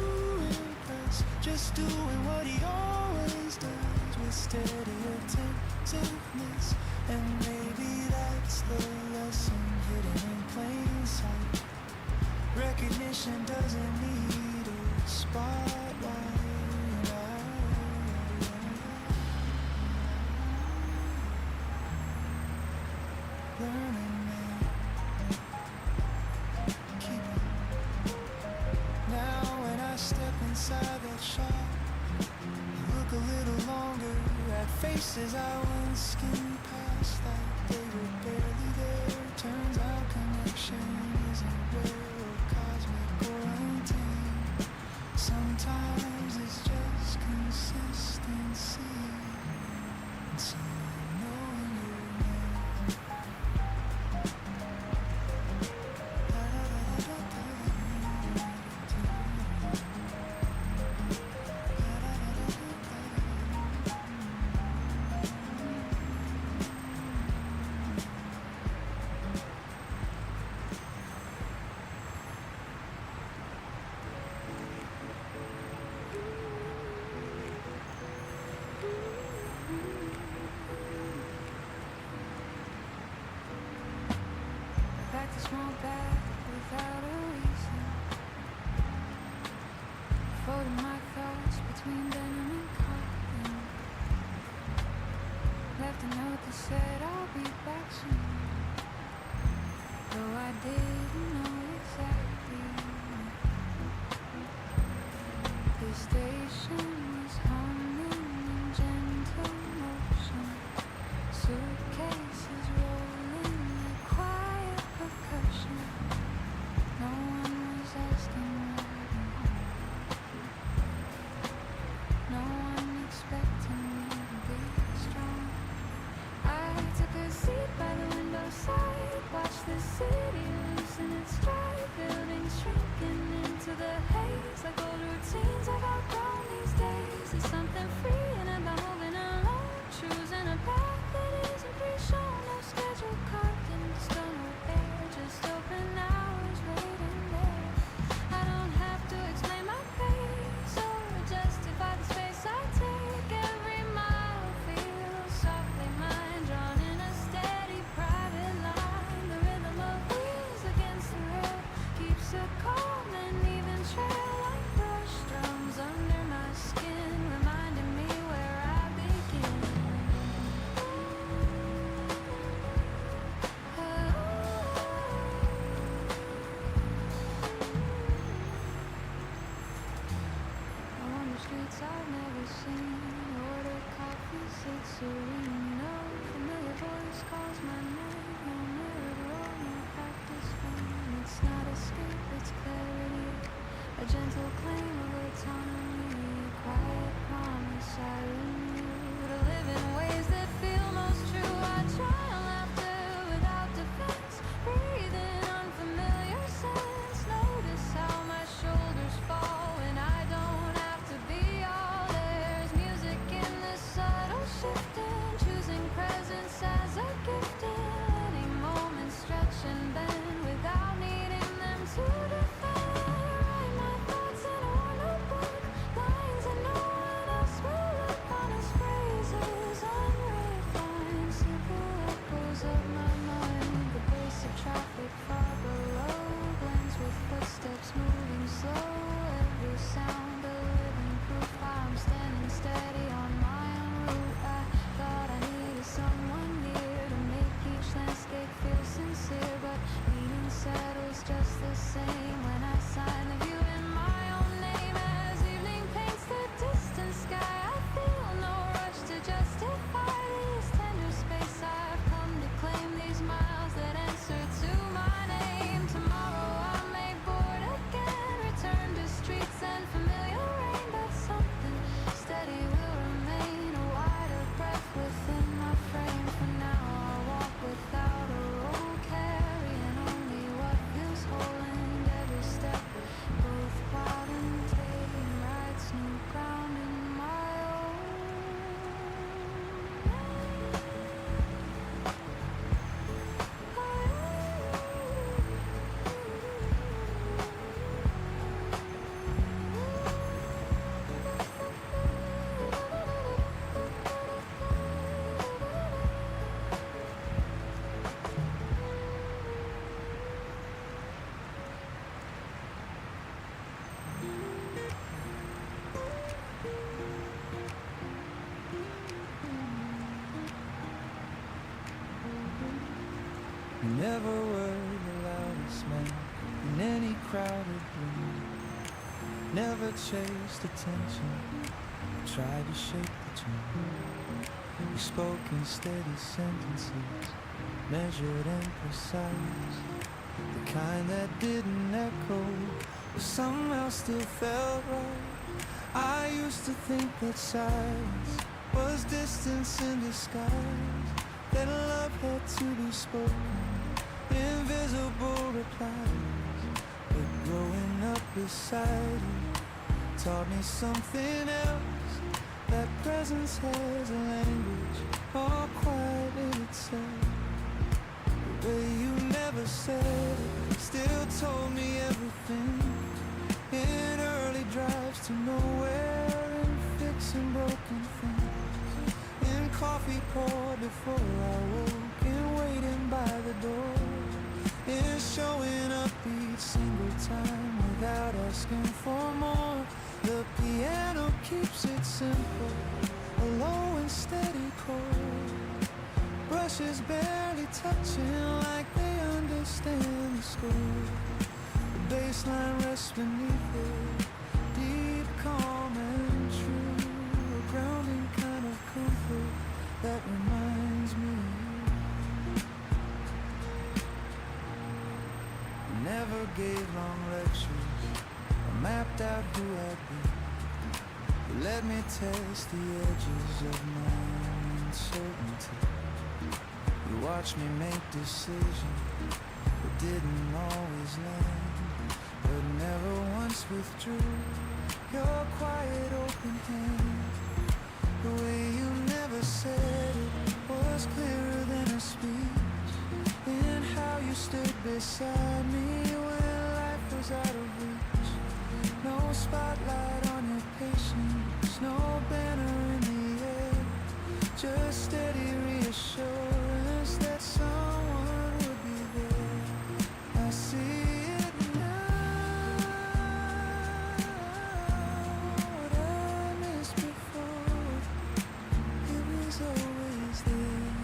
[SPEAKER 8] impress, just doing what he always does with steady attentiveness. And maybe that's the lesson hidden in plain sight. Recognition doesn't need a spotlight. Learning now, keep it. Now when I step inside that shop, look a little longer at faces I once skimmed past like they were barely there. Turns out connection isn't rare or cosmic or untamed. Sometimes it's just consistency. And so knowing your name.
[SPEAKER 7] Back to small bag without a reason. Folding my thoughts between denim and cotton. Left a note that said I'll be back soon, though I didn't know exactly. The station was humming in gentle motion. Suitcases rolling like quiet percussion. No one was asking where I'm home. No one expecting me to be strong. I took a seat by the window side, watched the city loosen its stride. Buildings shrinking into the haze like old routines I've outgrown these days. There's something freeing about moving alone, choosing a path that isn't pre-shown. No schedule carved into stone or air, just open hours waiting there. I don't have to explain my pace or justify the space I take. Every mile feels softly mine, drawn in a steady private line. The rhythm of wheels against the rail keeps a calm and even trail like brush strums under my skin, reminding me where I begin. I wander streets I've never seen, order coffee, sit serene, no gentle claim of autonomy, a quiet promise I renew to live in ways that feel most true. I try on laughter without defense, breathe in unfamiliar sense. Notice how my shoulders fall when I don't have to be all. There's music in this subtle shifting, choosing presence as a gift, and letting moments stretch and bend without needing them to defend. Write my thoughts in a notebook, lines that no one else will look on as phrases, unrefined, simple echoes of my mind. The pace of traffic far below blends with footsteps moving slow. Every sound a living proof I'm standing steady on my own roof. I thought I needed someone near to make each landscape feel sincere, but meaning settles just the same when I sign the view in my own name. As evening paints the distant sky, I feel no rush to justify this tender space I've come to claim, these miles that answer to my name. Tomorrow I may board again, return to streets and familiar rain, but something steady will remain, a wider breath within my frame. For now I walk without a road, carrying only what feels whole, and every step both wild and tame writes new ground in my own.
[SPEAKER 8] You never were the loudest man in any crowded room. Never chased attention, tried to shape the tune. You spoke in steady sentences, measured and precise, the kind that didn't echo, but somehow still felt right. I used to think that silence was distance in disguise, that love had to be spoken, invisible replies. But growing up beside you taught me something else, that presence has a language all quiet in itself. The way you never said it still told me everything, in early drives to nowhere, in fixing broken things, in coffee poured before I woke, in waiting by the door, in showing up each single time without asking for more. The piano keeps it simple, a low and steady chord, brushes barely touching like they understand the score. The bass line rests beneath it, deep, calm and true, a grounding kind of comfort that reminds me of you. Never gave long lectures or mapped out who I'd be. You let me test the edges of my uncertainty. You watched me make decisions that didn't always land, but never once withdrew your quiet open hand. The way you never said it was clearer than a speech, in how you stood beside me when life was out of reach. No spotlight on your patience, no banner in the air, just steady reassurance that someone would be there. I see it now, what I missed before, it was always there.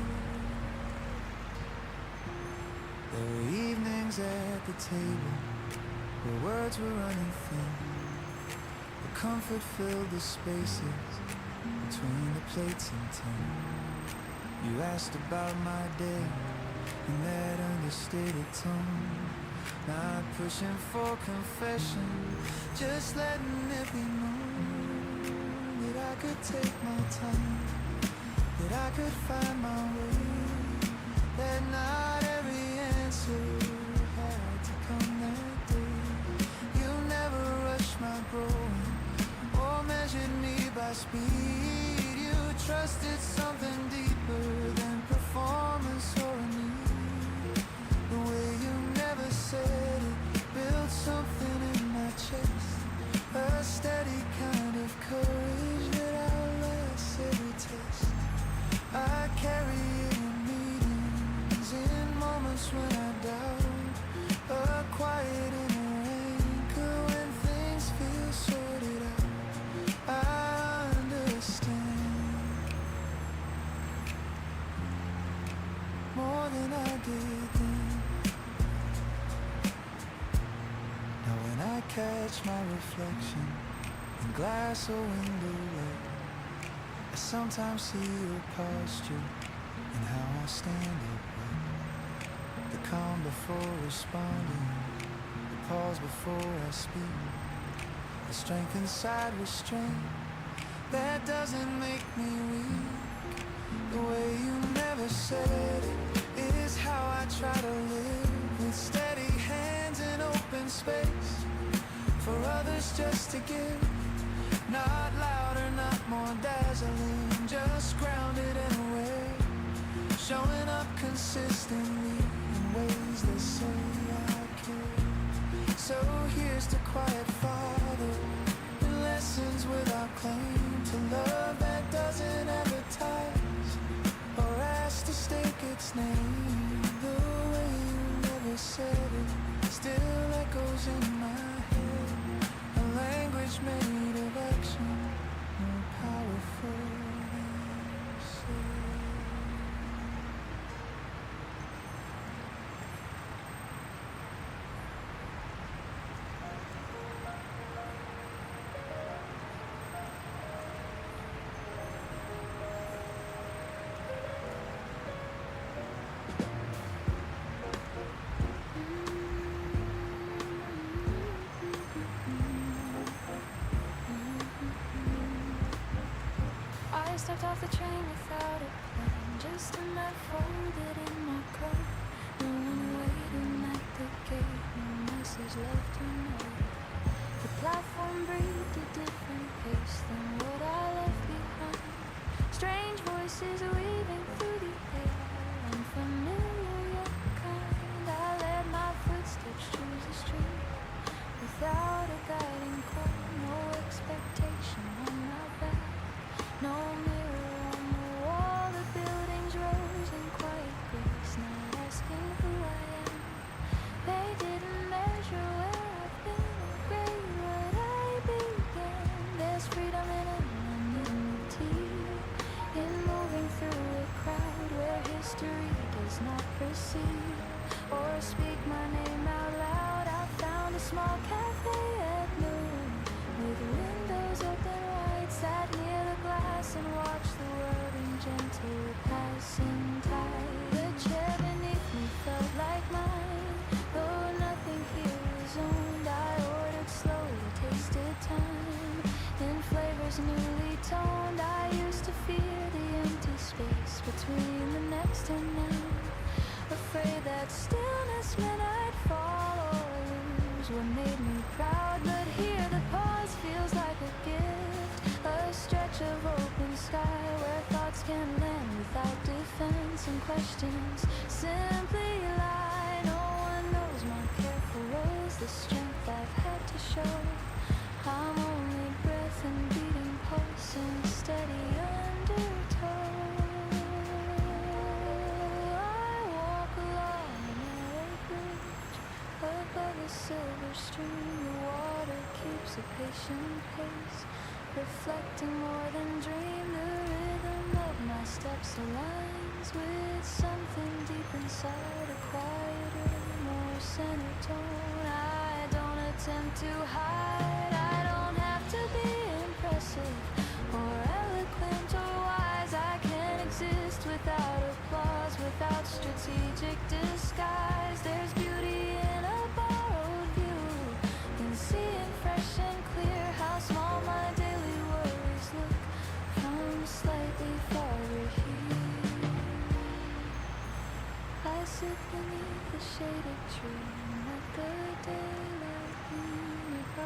[SPEAKER 8] There were evenings at the table where words were running thin, the comfort filled the spaces between the plates and tin. You asked about my day in that understated tone, Not pushing for confession, just letting it be known that I could take my time, that I could find my way, that not every answer had to come that day. You never rushed my growing or measured me by speed. You trusted something deeper than performance or a need. The way you never said it built something in my chest, a steady kind of courage that outlasts every test. I carry it in meetings, in moments when I doubt, a quiet inner anchor when things feel sorted out. I understand more than I did then. Now when I catch my reflection in glass or window light, I sometimes see your posture and how I stand upright. The calm before responding, the pause before I speak, the strength inside restraint that doesn't make me weak. The way you never said it is how I try to live, with steady hands and open space for others just to give. Not louder, not more dazzling, just grounded in a way, showing up consistently in ways that say I care. So here's to quiet Father, and lessons without claim to love that doesn't advertise or ask to stake its name. The way you never said it still echoes in my head, a language made of action, more powerful than say.
[SPEAKER 7] I stepped off the train without a plan, just a map folded in my coat. No one waiting at the gate, no message left or no. The platform breathed a different pace than what I left behind. Strange voices weaving through the air, unfamiliar yet kind. I let my footsteps choose the street without a guiding call, no expectation on my back. No mirror on the wall, the buildings rose in quiet grace, not asking who I am. They didn't measure where I've been or grade what I began. There's freedom in anonymity, in moving through a crowd where history does not proceed or speak my name out loud. I found a small cafe at noon with windows open wide, sat near the glass and watch the world in gentle passing tide. The chair beneath me felt like mine, though nothing here was owned. I ordered slowly, tasted time in flavors newly toned. I used to fear the empty space between the next and now, afraid that stillness meant I'd fall or lose what made me proud. But here the pause feels like a gift, a stretch of open sky where thoughts can land without defense and questions simply lie. No one knows my careful ways, the strength I've had to show. I'm only breath and beating pulse and steady undertow. I walk along a narrow bridge above a silver stream. The water keeps a patient pace, reflecting more than dream. The rhythm of my steps aligns with something deep inside, a quieter, more centered tone. I don't attempt to hide, I don't have to be impressive or eloquent or wise. I can exist without applause, without strategic disguise. There's beauty in a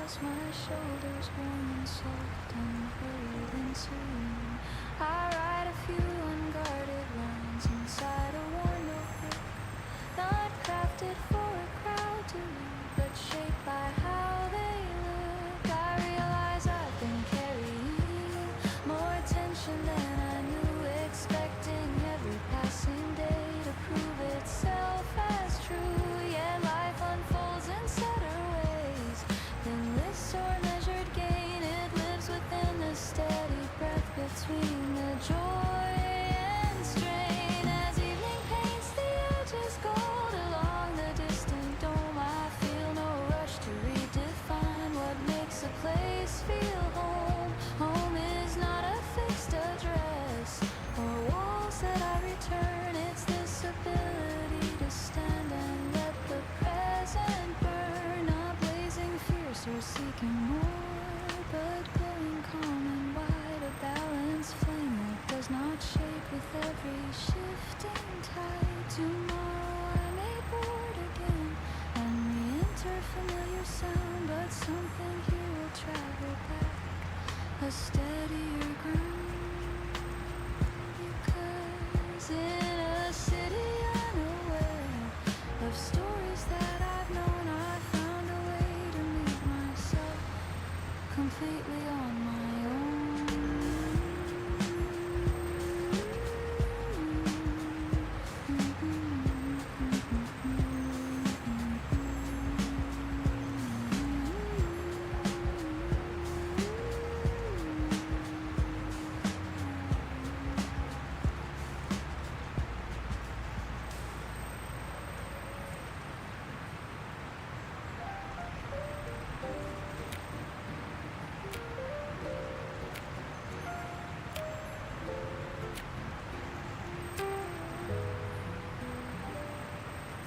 [SPEAKER 7] across my shoulders, warm and soft and hurried into me. I write a few unguarded lines inside a worn notebook, not crafted for a crowd to read, but shaped by how they look. I realize I've been carrying more tension than I knew, expecting every passing day to prove itself as true. Yet life unfolds in subtle ways, than lists or measured gain. It lives within the steady breath between the joy and strain. As evening paints the edges gold along the distant dome, I feel no rush to redefine what makes a place feel home. Home is not a fixed address or walls that I return. It's this ability to stand and let the present burn, not blazing fierce or seeking more, but glowing calm and wide, a balanced flame that does not shake with every shifting tide. Tomorrow I may board again and re-enter familiar sound, but something here will travel back, a steadier ground. Because in a city unaware of stories that I've known, I found a way to meet myself completely on my own.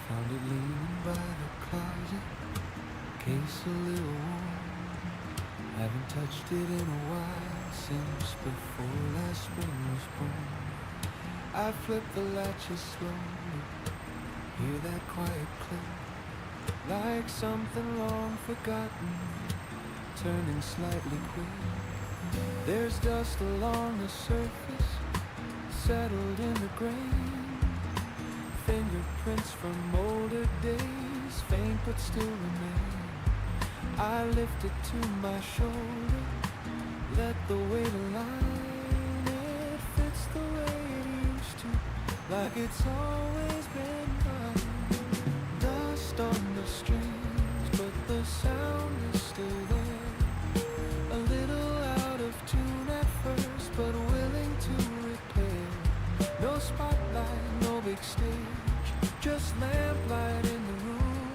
[SPEAKER 8] Found it leaning by the closet, case a little warm. Haven't touched it in a while, since before last spring was born. I flip the latches slowly, hear that quiet click, like something long forgotten, turning slightly quick. There's dust along the surface, settled in the grain. Fingerprints from older days, faint but still remain. I lift it to my shoulder, let the weight align. It fits the way it used to, like it's always been mine. Dust on the strings, but the sound is still there. A little out of tune at first, but willing to repair. No spotlight, no big stage, just lamplight in the room.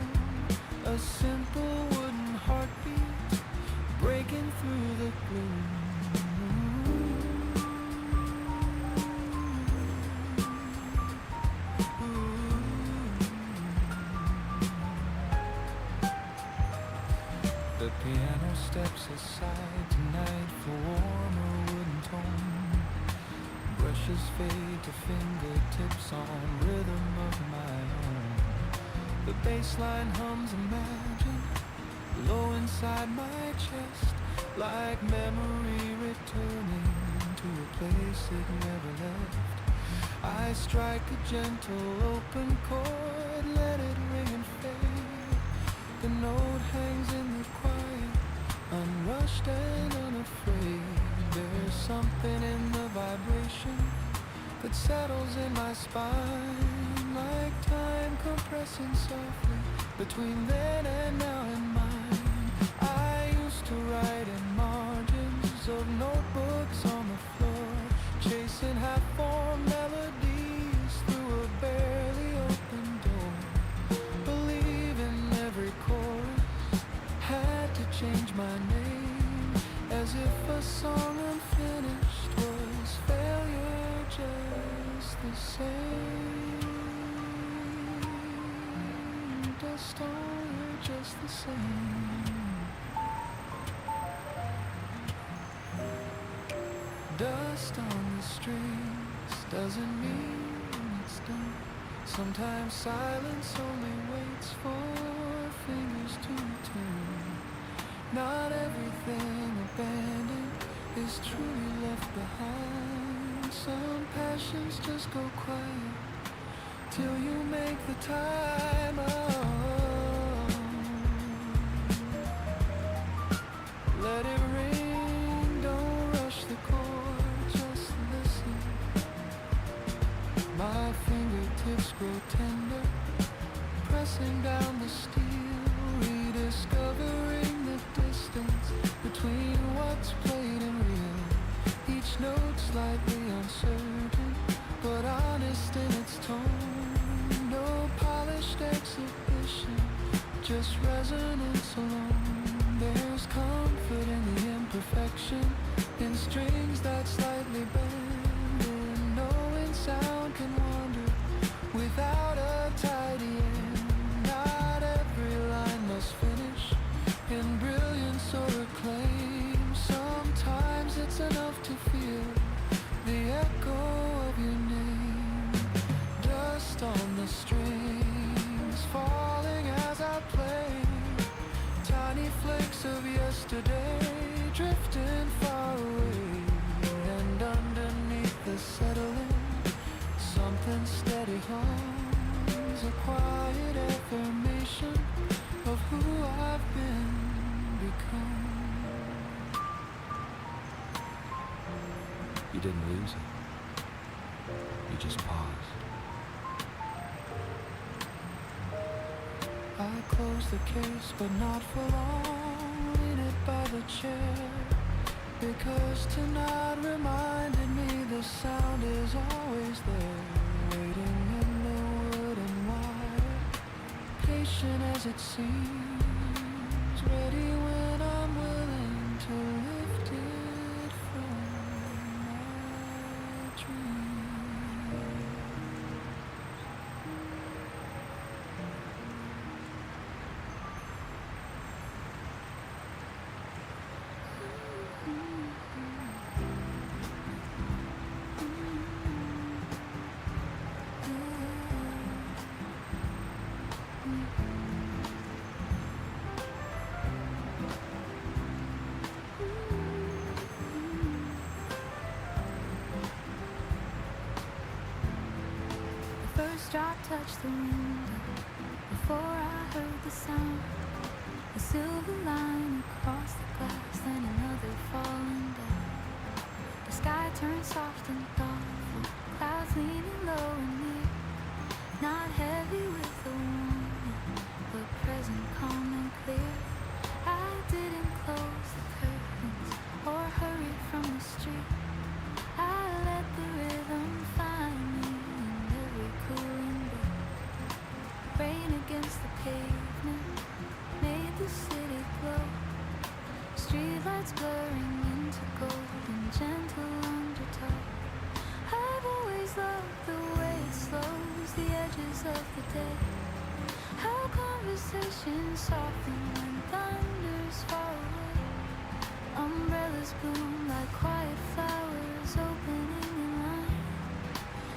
[SPEAKER 8] A simple wooden heartbeat breaking through the gloom. The piano steps aside tonight for warmer wooden tone. Brushes fade to fingertips on rhythm of my own. The bass line hums Imagine, low inside my chest, like memory returning to a place it never left. I strike a gentle open chord, let it ring and fade. The note hangs in the quiet, unrushed and unafraid. There's something in the vibration that settles in my spine, like time compressing softly between then and now in mine. I used to write in margins of notebooks on the floor, chasing half-formed melodies through a barely open door. Believe in every chorus, had to change my name, as if a song unfinished was failure just the same. Dust on you just the same. Dust on the strings doesn't mean it's done. Sometimes silence only waits for fingers to return. Not everything abandoned is truly left behind. Some passions just go quiet till you make the time. Let it rain, don't rush the chord, just listen. My fingertips grow tender, pressing down the steel, rediscovering the distance between what's played and real. Each note slightly uncertain, but honest in its tone. No polished exhibition, just resonance alone. There's comfort in the imperfection, in strings that slightly bend, in knowing sound can wander without a tidy end. Not every line must finish in brilliance or acclaim. Sometimes it's enough to feel the echo of your name. Dust on the strings, falling as I play. Tiny flakes of yesterday drifting far away. And underneath the settling, something steady hums, a quiet affirmation of who I've been become. You didn't lose it. You just paused. I closed the case, but not for long. Lean it by the chair, because tonight reminded me the sound is always there, waiting in the wooden wire, patient as it seems, ready when I'm willing to lift it from my dreams.
[SPEAKER 7] First drop touched the window before I heard the sound. A silver line across the glass, then another falling down. The sky turned soft and thoughtful, clouds leaning low and near. Not heavy with the warning, but present, calm and clear. I didn't close the curtains or hurry from the street. I let the rhythm find me in every cooling breeze. Rain against the pavement made the city glow. Streetlights blurring into gold and gentle undertow. I've always loved the way it slows the edges of the day. How conversations soften when thunders fall away. Umbrellas bloom like quiet flowers opening in line.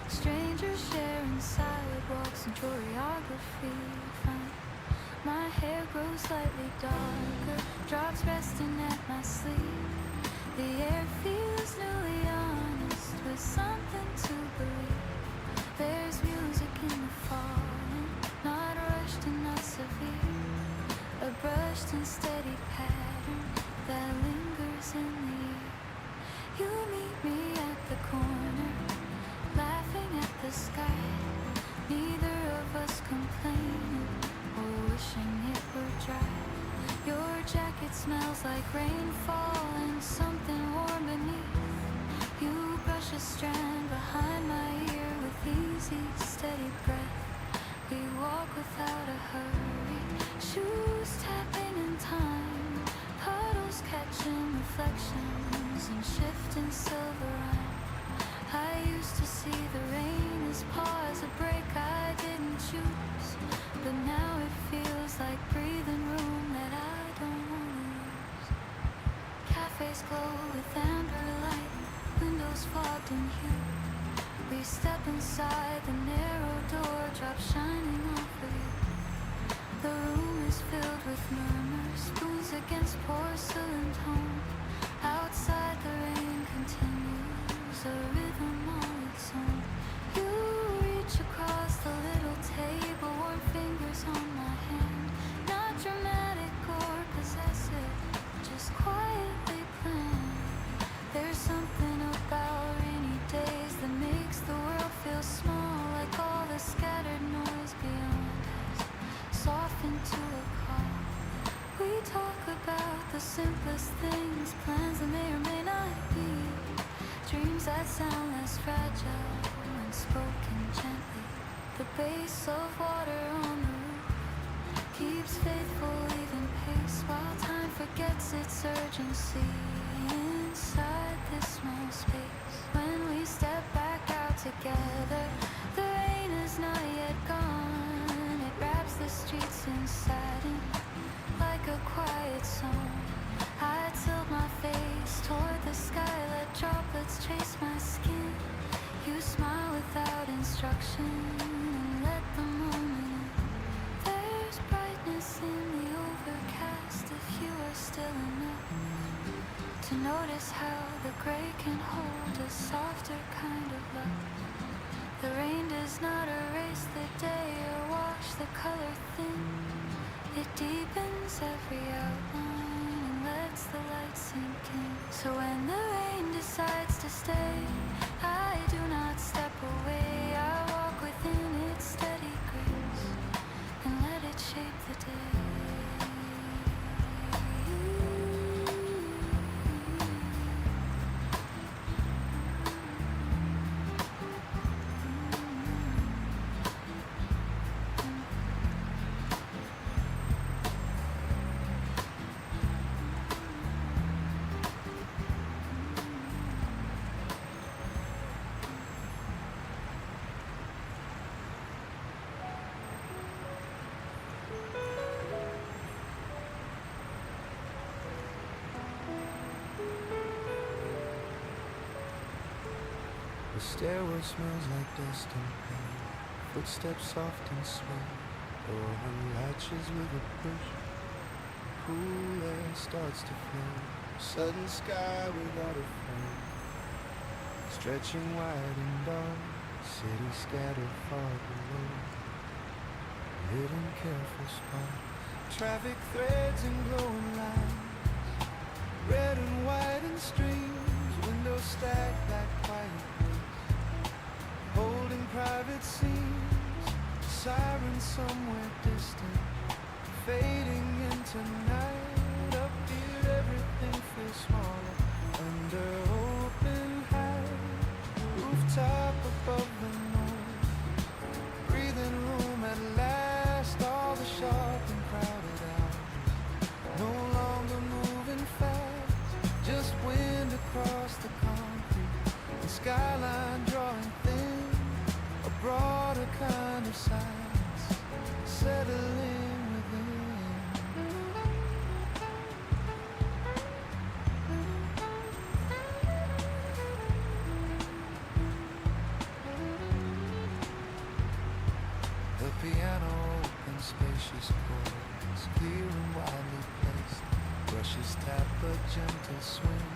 [SPEAKER 7] Strangers sharing sidewalks and choreography fine. My hair grows slightly darker, drops resting at my sleeve. The air feels newly honest with something to believe. There's music in the falling, not rushed and not severe. A brushed and steady pattern that lingers in the air. You meet me at the corner, laughing at the sky. Neither of us complaining or wishing it were dry. Your jacket smells like rainfall and something warm beneath. You brush a strand behind my ear with easy, steady breath. We walk without a hurry, shoes tapping in time, puddles catching reflections and shifting silver line. I used to see the rain as pause, a break I didn't choose, but now it feels like breathing room that I don't want to lose. Cafes glow with amber light, windows fogged in hue. We step inside, the narrow door drops shining off of you. The room is filled with murmurs, spoons against porcelain tone. Outside the rain continues, a rhythm all its own. You reach across the little table, warm fingers on my hand. Not dramatic or possessive, just quietly planned. There's something about rainy days that makes the world feel small, like all the scattered noise beyond us, softened to a call. We talk about the simplest things, plans that may or may not be, dreams that sound less fragile when spoken gently. The base of water on the roof keeps faithful even pace, while time forgets its urgency inside this small space. When we step back out together, the rain is not yet gone. It wraps the streets in satin like a quiet song. I tilt my face toward the sky, let droplets trace my skin. You smile without instruction and let the moment in. There's brightness in the overcast if you are still enough to notice how the gray can hold a softer kind of love. The rain does not erase the day or wash the color thin. It deepens every outline and lets the light sink in. So when the rain decides to stay, I do not step away. I walk within its steady grace and let it shape the day.
[SPEAKER 8] The stairwell smells like dust and pain. Footsteps soft and slow. Door unlatches with a push. Cool air starts to flow. Sudden sky without a frame. Stretching wide and dark. City scattered far below. Hidden careful spots. Traffic threads and glowing lines. Red and white and streams. Windows stacked like quiet place. Holding private scenes. Sirens somewhere distant. Fading into night. Up here everything feels smaller. Under open hatch. Rooftop above the noise. Breathing room at last. All the sharp and crowded hours. No longer moving fast. Just wind across the concrete. The skyline drawing thin. A broader kind of silence settling within. The piano open, spacious chords, clear and widely placed. Brushes tap a gentle swing,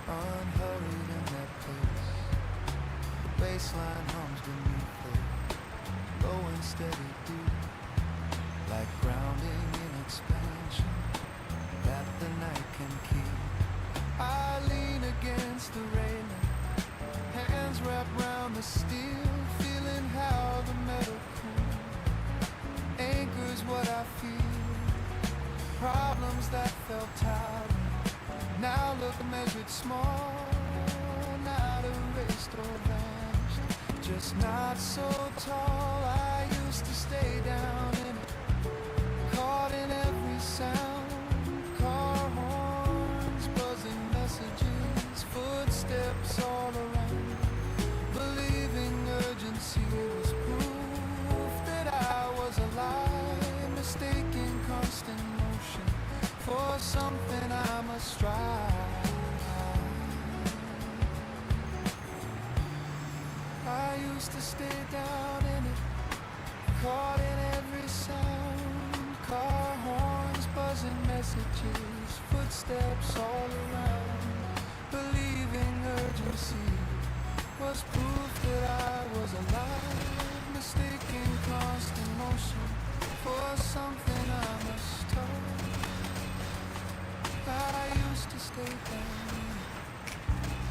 [SPEAKER 8] unhurried in that place. The bassline hums beneath it, low and steady deep, like grounding in expansion that the night can keep. I lean against the railing, hands wrapped round the steel, feeling how the metal cools, anchors what I feel. Problems that felt towering now look measured small, not erased or vanished, just not so tall. I used to stay down in it, caught in every sound, car horns, buzzing messages, footsteps all around, believing urgency was proof that I was alive, mistaking constant motion for something I must strive. I used to stay down in it, caught in every sound, Car horns, buzzing messages, footsteps all around. Believing urgency was proof that I was alive. Mistaking constant motion for something I must touch. I used to stay down,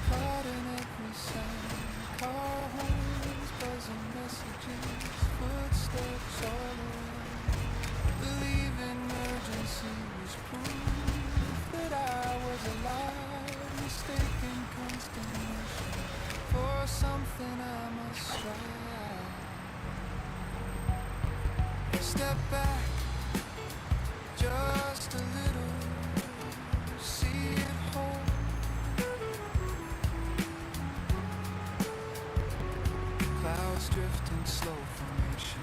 [SPEAKER 8] caught in every sound. Car horns, buzzing messages, footsteps all around. Believing urgency was proof that I was alive. Mistaken constant motion for something I must strive. Step back, just a little, see it whole. Clouds drifting, slow formation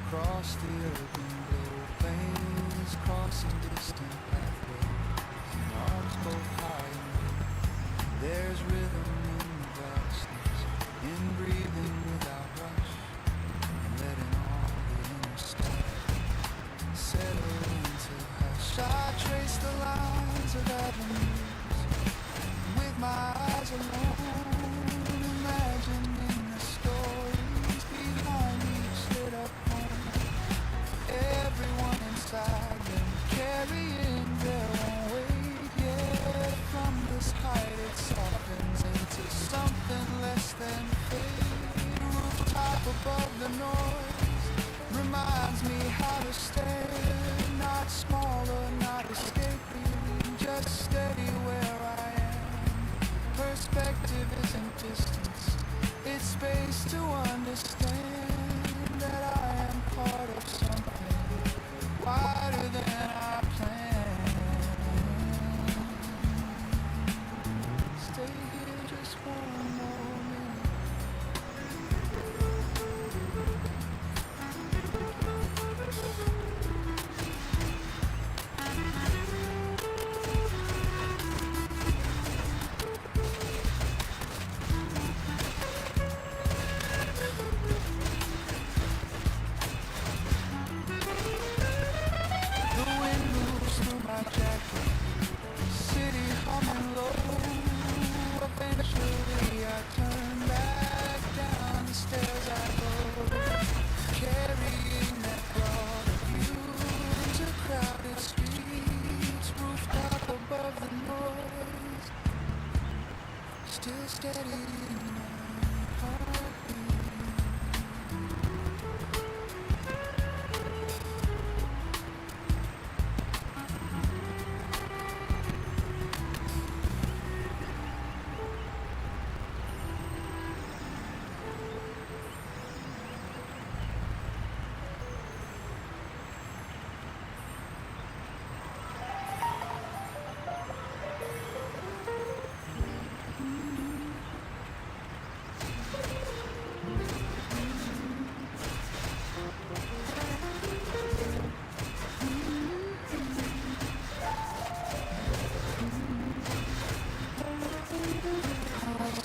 [SPEAKER 8] across the urban glow. Planes crossing distant pathways, arms both high and low. There's rhythm in the vastness, in breathing without rush, and letting all the inner stuff settle into hush. I trace the lines of avenues with my eyes alone, imagining the stories behind each lit up home. Everyone inside them carrying their own weight. Yeah, from this height it softens into something less than fate. Rooftop above the noise reminds me how to stay. Not smaller, not escaping, just steady where I am. Perspective isn't distance, it's space to understand that I am part of something wider than I planned. Stay here just one more minute. My jacket, city humming low. Eventually I turn back, down the stairs I go, carrying that broader view into crowded streets. Rooftop above the noise, still steady in my heartbeat.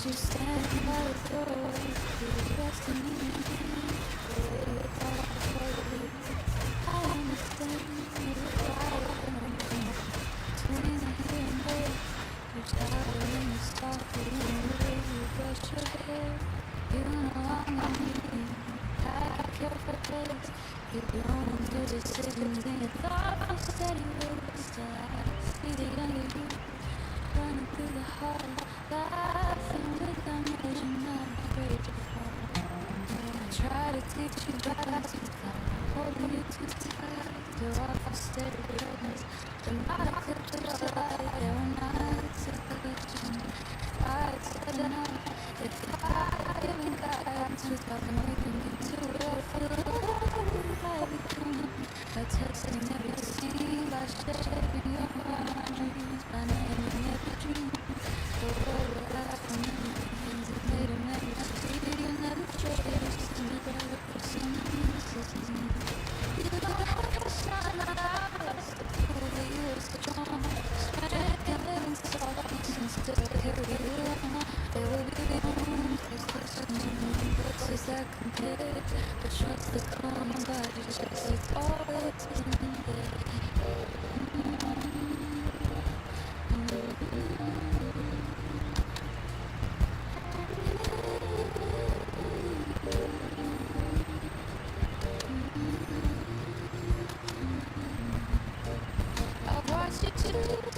[SPEAKER 3] You stand by the door, you're resting in your hand. I understand you're quiet between the here and there. You're tired and you're softly in the way you brush your hair. You know I'm on you, I care for days. You're blowing your decisions in your thought of steady ways. Still I see the younger you running through the hall, laughing without measure, not afraid to fall. I try to teach you fast without holding you too tight. You're off a steady rhythms, but not a clip to the light. Yeah, we're not sufficient. I said no, if I even got to talking, making me too real. Feel alive, I become by testing every scene, by shaping your dreams, by naming every dream. The world will laugh from many things that made him never see. You never traced and never put some pieces in. You don't have to shine lights to prove that you're strong. Strength and living softness and still carry it on. There will be moments, there's questions, but it's
[SPEAKER 7] second hit, but trust the calm, I'm glad you just it's always in I've watched you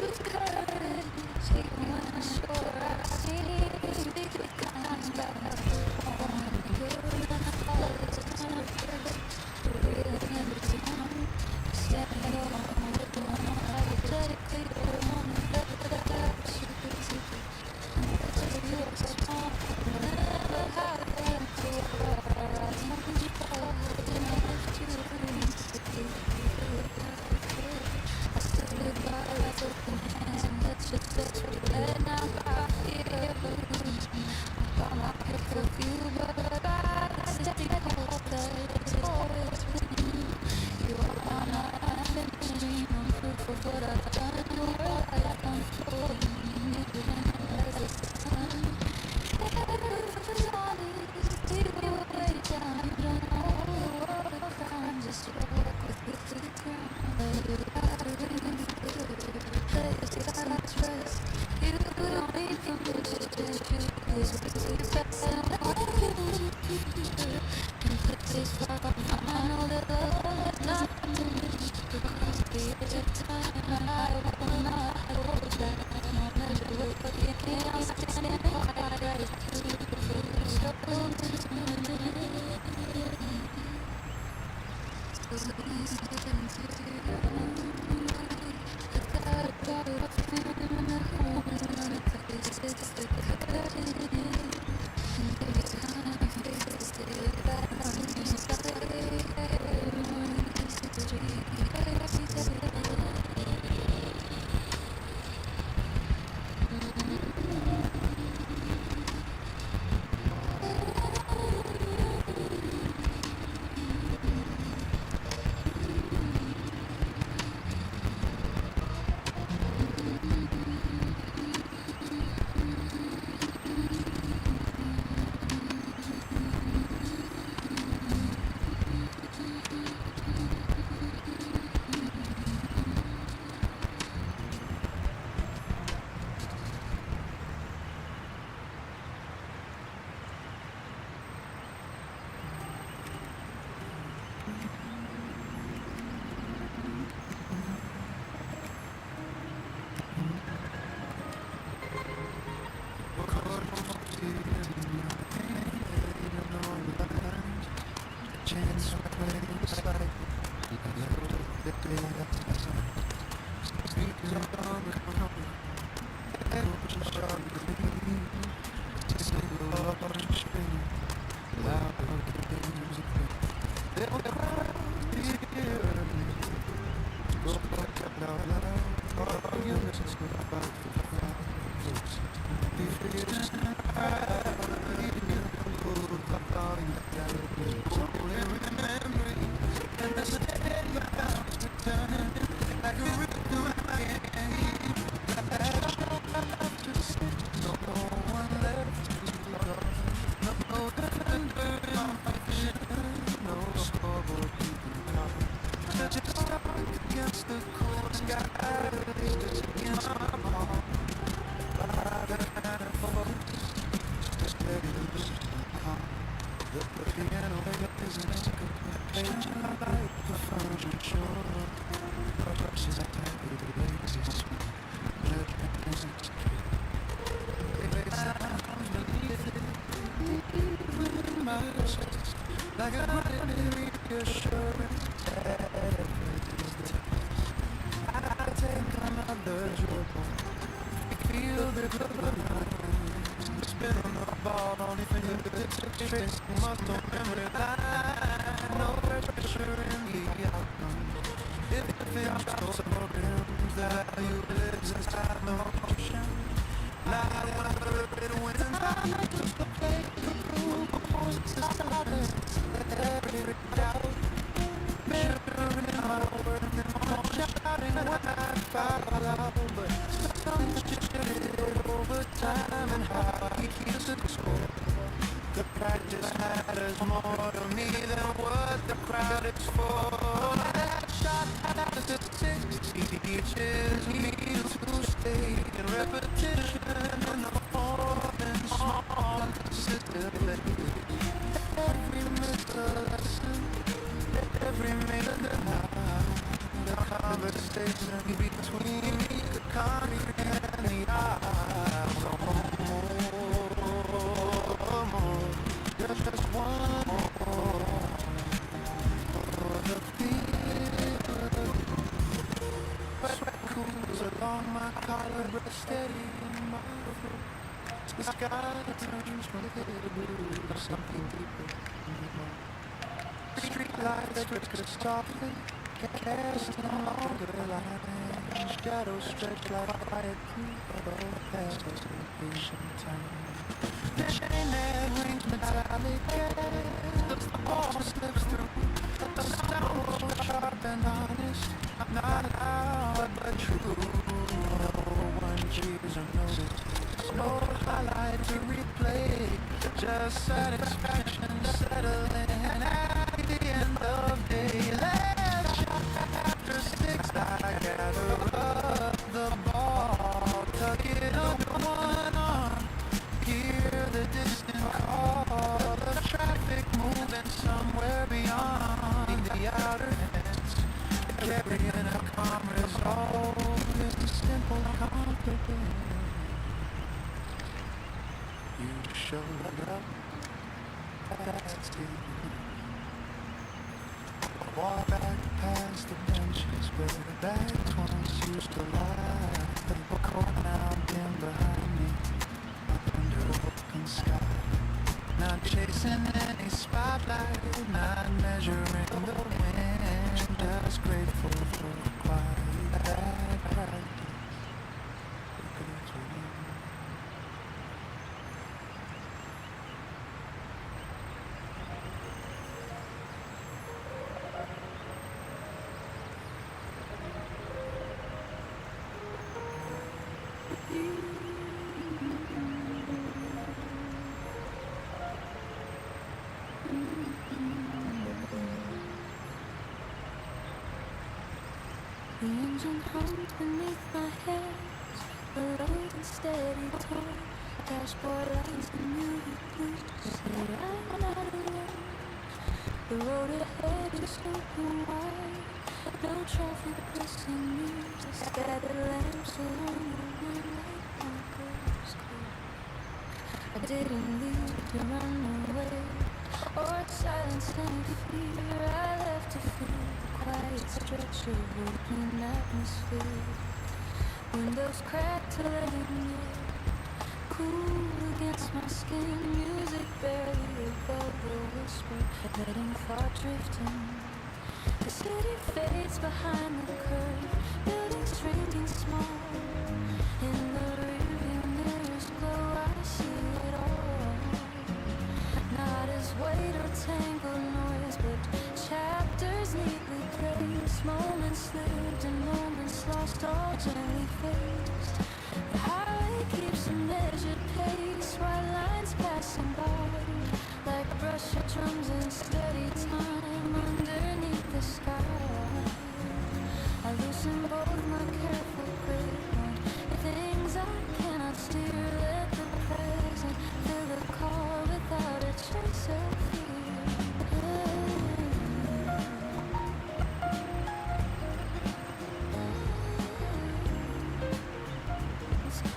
[SPEAKER 7] lose courage, even when I'm sure I've seen you speak with kind of good and all the time. Real and the time, standing on the one, hypothetically, the one that shoots you are strong, never had them to I don't you I stood by with open hands and let you touch me. And now I feel got my pick of you, but I steady hope that it's always been you. You are my dream, I'm proof of what I've done. The world I unfold, as the sun. Everyone's honest, you will way down. You don't know the world of crime, just walk with the ground. You gotta ring place, you gotta trust. You don't need permission, you pass it on. In places far from I know that love is not diminished. Because the time I will not hold back. No matter what you can, I'm standing by gratitude for your soul to me. So please stay into
[SPEAKER 8] The practice matters more to me than what the crowd is for. That shot at the 60 teaches me to stay in repetition in the form and small consistently. Every missed lesson, every minute the conversation between me, the concrete and the eye. Just one more. The fear sweat cools along my collar, breath steady in my throat. The sky turns from clear to blue, something deeper. Street lights flicker softly, casting longer lines. Shadows stretch like quiet people past us in patient time. That rings metallic as the ball slips through. The sound was sharp and honest, not loud but true. No one cheers or notice, no highlight to replay. Just satisfaction settling at the end of day. Last shot after 6, I gather up the ball, tuck it under one arm. Hear the distant call of traffic moving somewhere beyond the outer fence, carrying a calm resolve in simple confidence. You showed up, that's it. Walk back past the benches where the bags once used to lie. The cold now dim behind me, under open sky. Not chasing any spotlight, not measuring the wind, just grateful for the quiet practice.
[SPEAKER 3] The engine hums beneath my hands, the load and steady tone. Dashboard lights and music blues say I'm not alone. The road ahead is open wide, no traffic pressing me. Scattered lamps along the moonlight markers clear. I didn't leave to run away or silence any fear. I left to feel the quiet stretch of open atmosphere. Windows cracked to let in air, cool against my skin. Music barely above the whisper, letting thought drift in. The city fades behind the curve, buildings shrinking small. In the rearview mirror's glow, I see it all. Not as weight or tangled noise, but chapters neatly placed. Moments lived and moments lost, all gently faced. The highway keeps a measured pace, white lines passing by, like a brush of drums in steady time underneath the sky. I loosen both my careful grip on the things I cannot steer. Let the present fill the car without a trace of fear.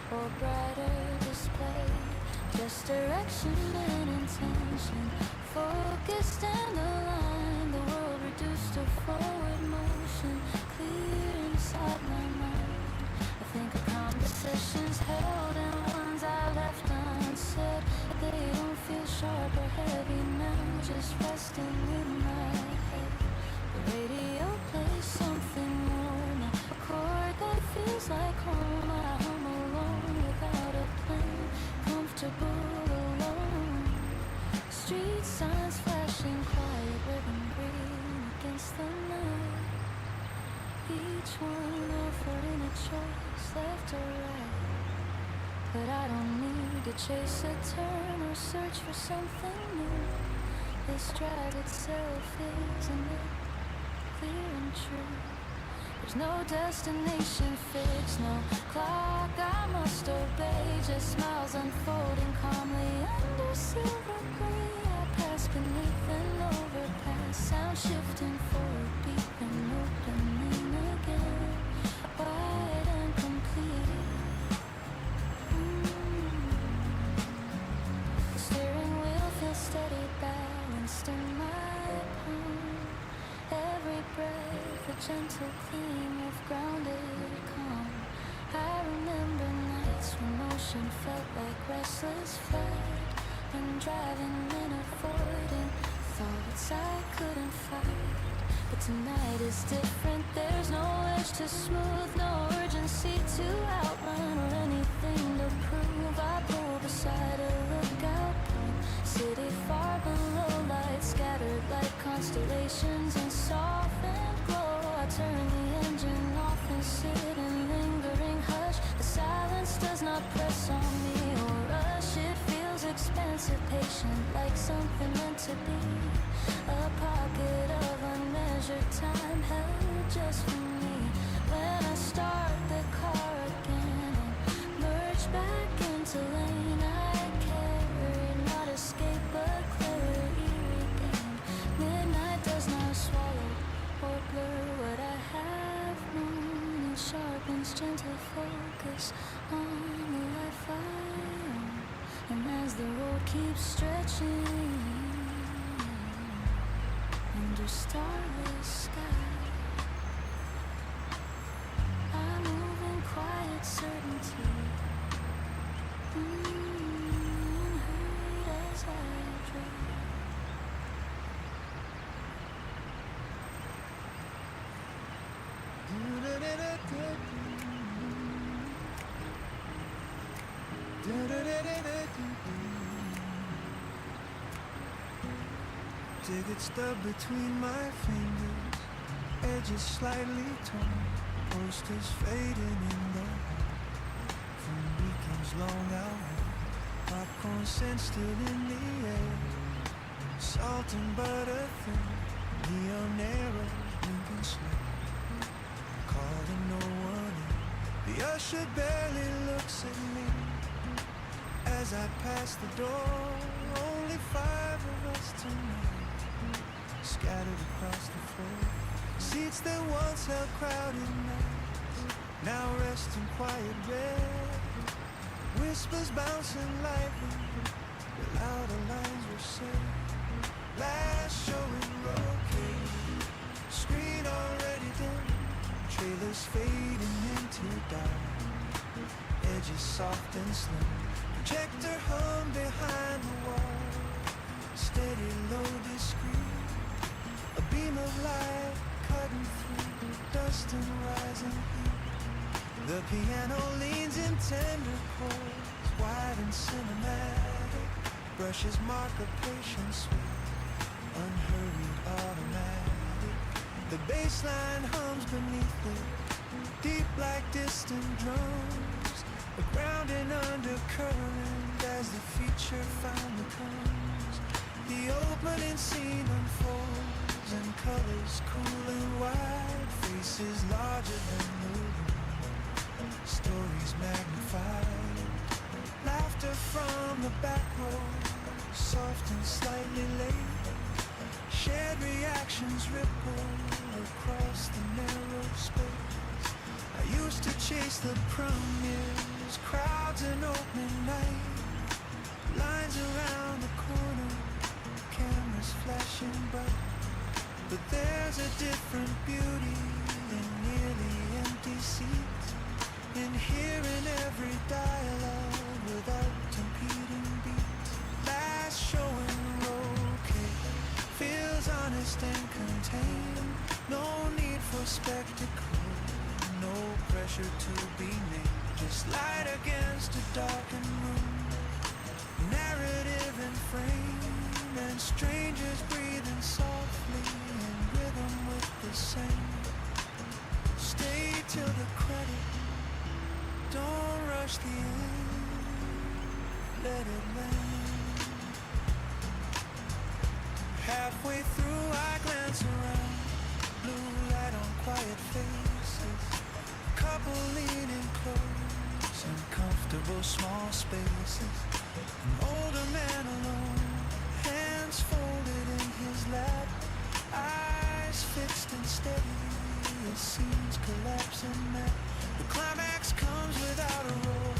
[SPEAKER 3] Or brighter display, just direction and intention, focused and aligned. The world reduced to forward motion, clear inside my mind. I think of conversations held and ones I left unsaid. They don't feel sharp or heavy now, just resting in my head. The radio plays something more now, a chord that feels like home. I hum alone without a plan, comfortable alone. Street signs flashing, quiet ribbon green against the night. Each one offering a choice, left or right. But I don't need to chase a turn or search for something new. This drive itself isn't it clear and true? There's no destination fixed, no clock I must obey. Just smiles unfolding calmly under silver gray. I pass beneath an overpass, sound shifting for a beat and opening again, wide and complete. The steering wheel feels steady, balanced in my palm. Every breath, a gentle gleam of grounded calm. I remember nights when motion felt like restless flight, when driving and avoiding thoughts I couldn't fight. But tonight is different, there's no edge to smooth, no urgency to outrun or anything to prove. I pull beside a lookout point, city far below, lights scattered like constellations in softened glow. I turn the engine off and sit in lingering hush. The silence does not press on me or rush. It feels expansive, patient, like something meant to be. A pocket of unmeasured time held just for me. When I start the car again and merge back into lane, I carry not escape but clarity regained. Midnight does not swallow or blur what I have known. It sharpens gentle focus on the life I own. And as the road keeps stretching under starless sky, I move in quiet certainty, unhurried as I drive.
[SPEAKER 8] Ticket stub between my fingers, edges slightly torn, posters fading in the from weekends long hours. Popcorn scent still in the air, salt and butter thin, neon arrows blinking slow, calling no one in. The usher barely looks at me as I pass the door. Only 5 of us tonight, scattered across the floor. Seats that once held crowded nights now rest in quiet red. Whispers bouncing lightly, the louder lines were said. Last show in Rockade, screen already dim, trailers fading into dark, edges soft and slim. Projector hung behind the wall, steady, low, discreet. A beam of light cutting through dust and rising heat. The piano leans in tender chords, wide and cinematic. Brushes mark a patient sweep, unhurried, automatic. The bass line hums beneath it, deep like distant drums. A grounding undercurrent as the feature finally comes. The opening scene unfolds in colors cool and wide, faces larger than the room, stories magnified. Laughter from the back row, soft and slightly late. Shared reactions ripple across the narrow space. I used to chase the premieres, crowds and opening night, lines around the corner, cameras flashing bright. But there's a different beauty in nearly empty seats, in hearing every dialogue without competing beats. Last show in Rockade feels honest and contained. No need for spectacle, no pressure to be named. Just light against a darkened room, narrative and frame, and strangers breathing softly in rhythm with the same. Stay till the credit, don't rush the end. let it land. Halfway through I glance around, blue light on quiet faces, couple leaning close in comfortable small spaces. An older man alone, hands folded in his lap, eyes fixed and steady as scenes collapse and map. The climax comes without a roar,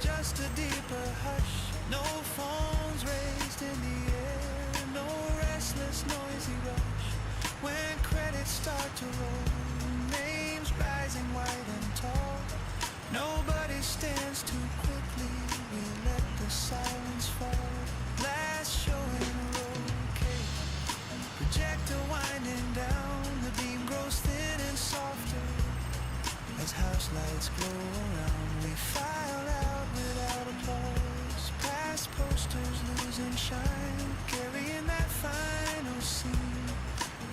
[SPEAKER 8] just a deeper hush. No phones raised in the air, no restless noisy rush. When credits start to roll, names rising wide and tall, nobody stands too quickly. We let the silence fall. Last show in a row, projector winding down, the beam grows thin and softer as house lights glow around. We file out without applause, past posters losing shine, carrying that final scene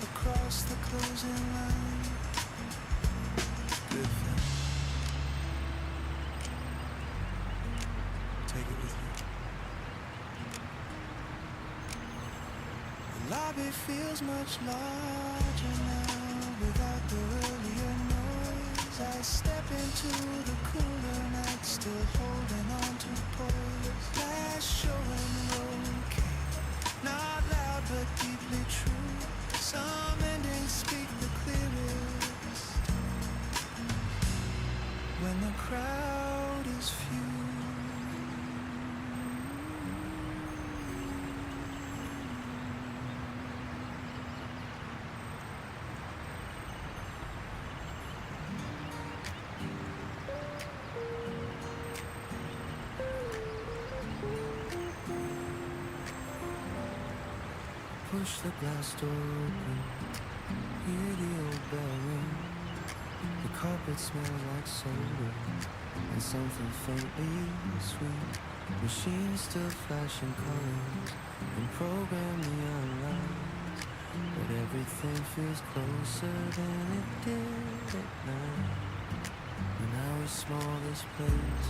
[SPEAKER 8] across the closing line. Good film. Take it with you. The lobby feels much larger now without the earlier noise. I step into the cooler night, still holding on to poise. Last show in the row came, not loud but deeply true. Some endings speak the clearest when the crowd is few. Push the glass door open, hear the old bell ring. The carpet smells like soda and something faintly sweet. Machines still flashing colors and program neon lights, but everything feels closer than it did at night. When I was small, this place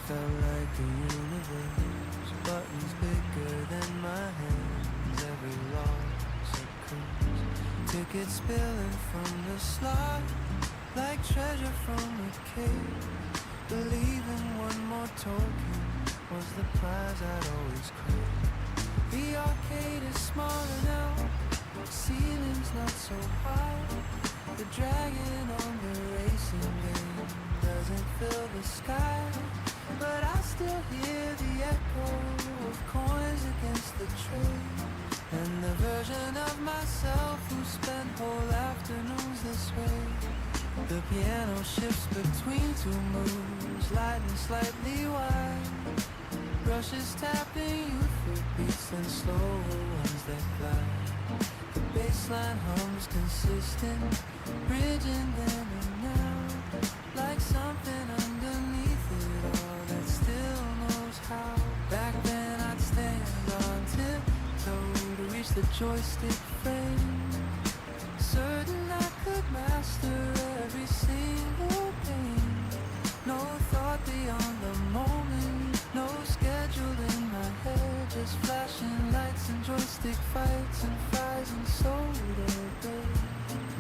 [SPEAKER 8] felt like the universe. Buttons bigger than my hands, every loss occurs. Tickets spilling from the slot, like treasure from a cave. Believing one more token was the prize I'd always craved. The arcade is smaller now, ceiling's not so high. The dragon on the racing game doesn't fill the sky, but I still hear the echo of coins against the trade. And the version of myself who spent whole afternoons this way. The piano shifts between two moves, light and slightly wide. Brushes tapping youthful beats and slow ones that glide. The bassline hums consistent, bridging then and now, like something underneath it all that still knows how. Back then I'd stand on tiptoe to reach the joystick frame, certain I could master every single game. No thought beyond the moment, no schedule in my head, just flashing lights and joystick fights and fries and soda bread.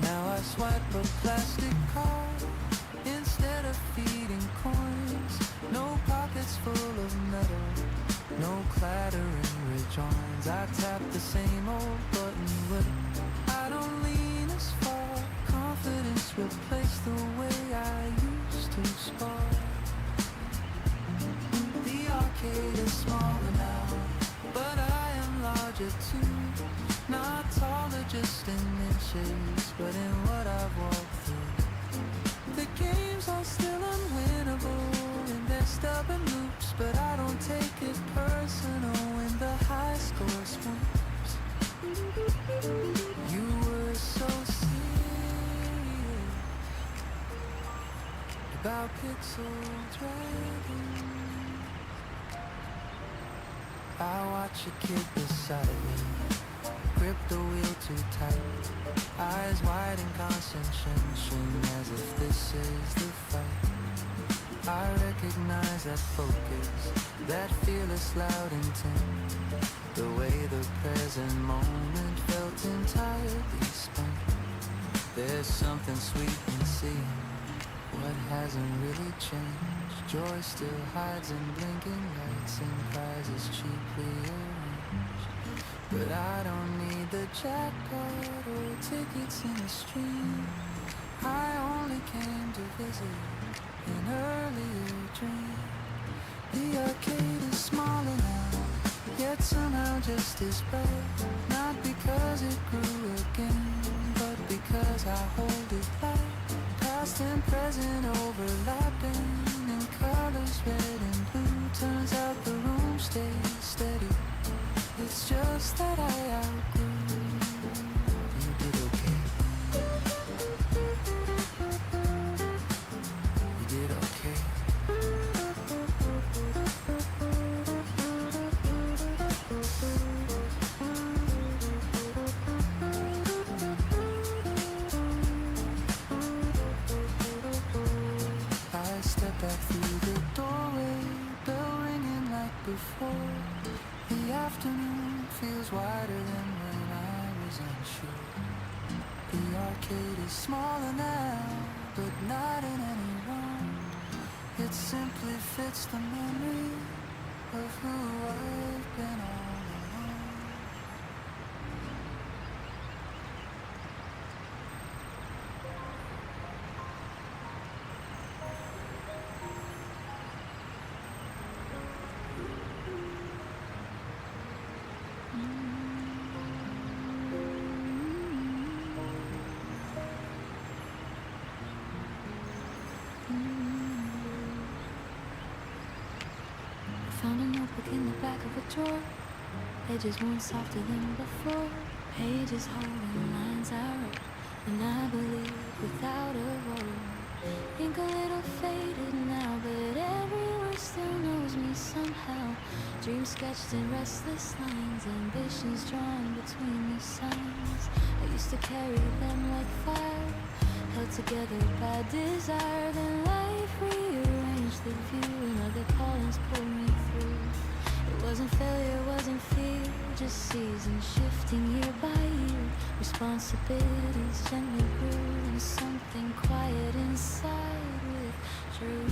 [SPEAKER 8] Now I swipe a plastic card instead of feeding coins. No pockets full of metal, no clattering rejoins. I tap the same old button, but I don't lean as far. Confidence replaced the way I used to spar. The arcade is smaller now, but I am larger too. Not taller just in inches, but in what I've walked through. The games are still unwinnable in their stubborn loops, but I don't take it personal when the high score swoops. You were so serious about pixel dragons. I watch a kid beside me grip the wheel too tight, eyes wide in concentration, as if this is the fight. I recognize that focus, that fearless, loud intent. The way the present moment felt entirely spent. There's something sweet in seeing what hasn't really changed. Joy still hides in blinking lights and prizes cheaply arranged. But I don't need the jackpot or tickets in the stream. I only came to visit an earlier dream. The arcade is smaller now, yet somehow just as bright. Not because it grew again, but because I hold it light. Past and present overlapping in colors red and blue. Turns out the room stays steady. It's just that I outgrew. You did okay. You did okay. I step back through the doorway, bell ringing like before. The afternoon feels wider than when I was unsure. The arcade is smaller now, but not in any wrong. It simply fits the memory of who I've been all along.
[SPEAKER 3] Found a notebook in the back of a drawer. Edges worn softer than before. Pages holding lines I wrote, and I believe without a vote. Ink a little faded now, but every word still knows me somehow. Dreams sketched in restless lines, ambitions drawn between the signs. I used to carry them like fire, held together by desire. Then life rearranged the view, and other callings pulled me through. It wasn't failure, wasn't fear, just seasons shifting year by year. Responsibilities gently grew, and something quiet inside withdrew.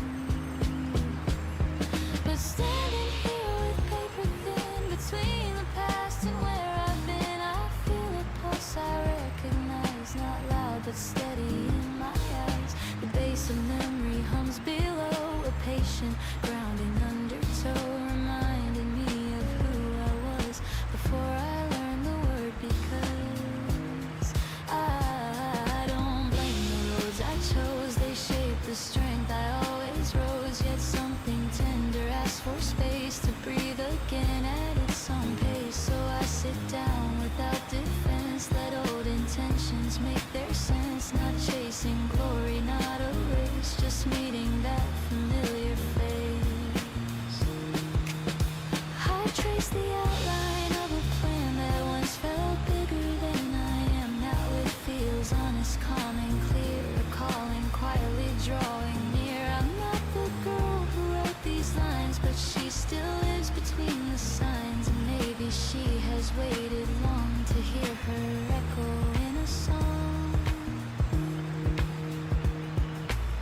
[SPEAKER 3] But standing here with paper thin between the past and where I've been, I feel a pulse I recognize, not loud but steady in my eyes. The bass of memory hums below, a patient grounding undertow, reminding me of who I was before I learned the word. Because I don't blame the roads I chose, they shaped the strength I always rose. Yet something tender asked for space to breathe again at its own pace. So I sit down without defense, let old intentions make their sense. Not chasing glory, not a race, just meeting that familiar face. I trace the outline of a plan that once felt bigger than I am. Now it feels honest, calm and clear, a calling quietly drawing near. I'm not the girl who wrote these lines, but she still lives between the signs. And maybe she has waited long to hear her echo in a song.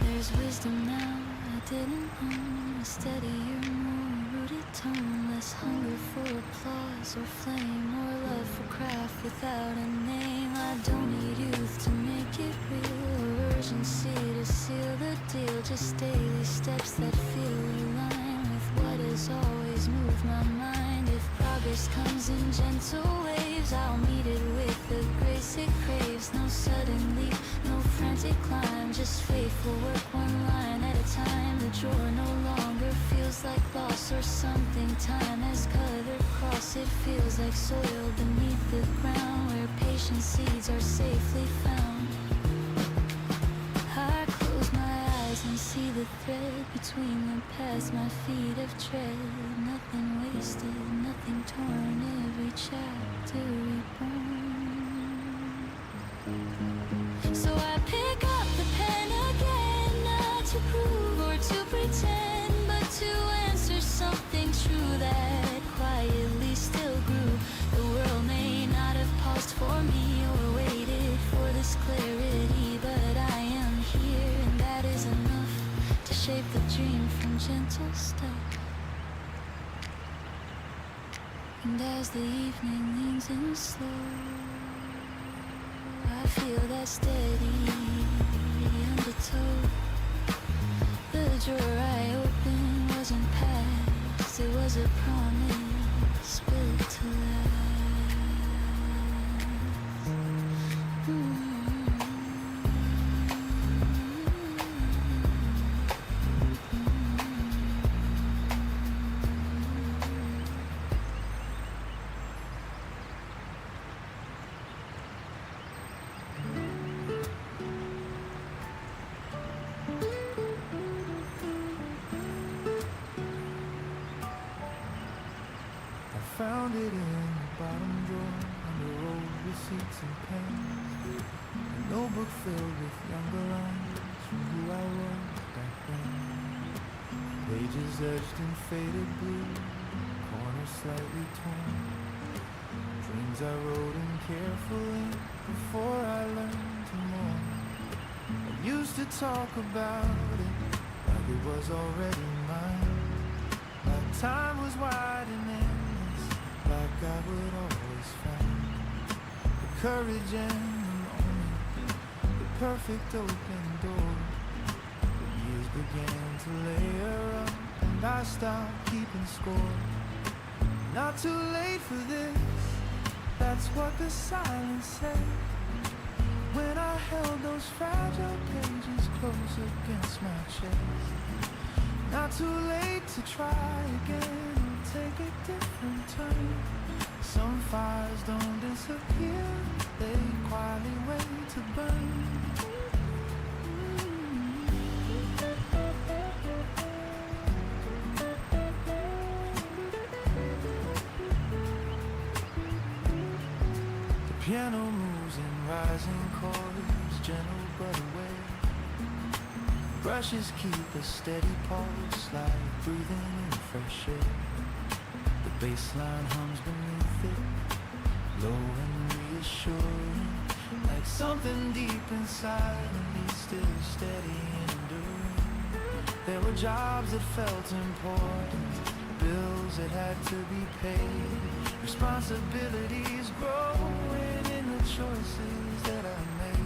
[SPEAKER 3] There's wisdom now I didn't own, a steadier, more rooted tone. Less hunger for applause or flame, or love for craft without a name. I don't need youth to make it real, or urgency to seal the deal. Just daily steps that feel aligned with what has always moved my mind. If progress comes in gentle waves, I'll meet it with the grace it craves. No sudden leap, no frantic climb, just faithful work one line at a time. The drawer no longer feels like loss or something time has cut across. It feels like soil beneath the ground, where patient seeds are safely found. I close my eyes and see the thread between the paths my feet have tread. Nothing wasted, nothing torn, every chapter reborn. So I pick up the pen again, not to prove or to pretend. shape the dream from gentle step. And as the evening leans in slow, I feel that steady undertow. The drawer I opened wasn't past, it was a promise built to last.
[SPEAKER 8] Found it in the bottom drawer under old receipts and pens. A notebook filled with younger lines from who I was back then. Pages etched in faded blue, corners slightly torn. Dreams I wrote in careful ink before I learned to mourn. I used to talk about it like it was already mine. Like time was wide and endless, like I would always find the courage and the moment, the perfect open door. The years began to layer up and I stopped keeping score. Not too late for this, that's what the silence said. When I held those fragile pages close against my chest. Not too late to try again and take a different turn. Some fires don't disappear, they quietly wait to burn. The piano moves in rising chords, gentle but aware. Brushes keep a steady pulse, like breathing in fresh air. The bass line hums beneath it, low and reassuring, like something deep inside me still steady and enduring. There were jobs that felt important, bills that had to be paid, responsibilities growing in the choices that I made.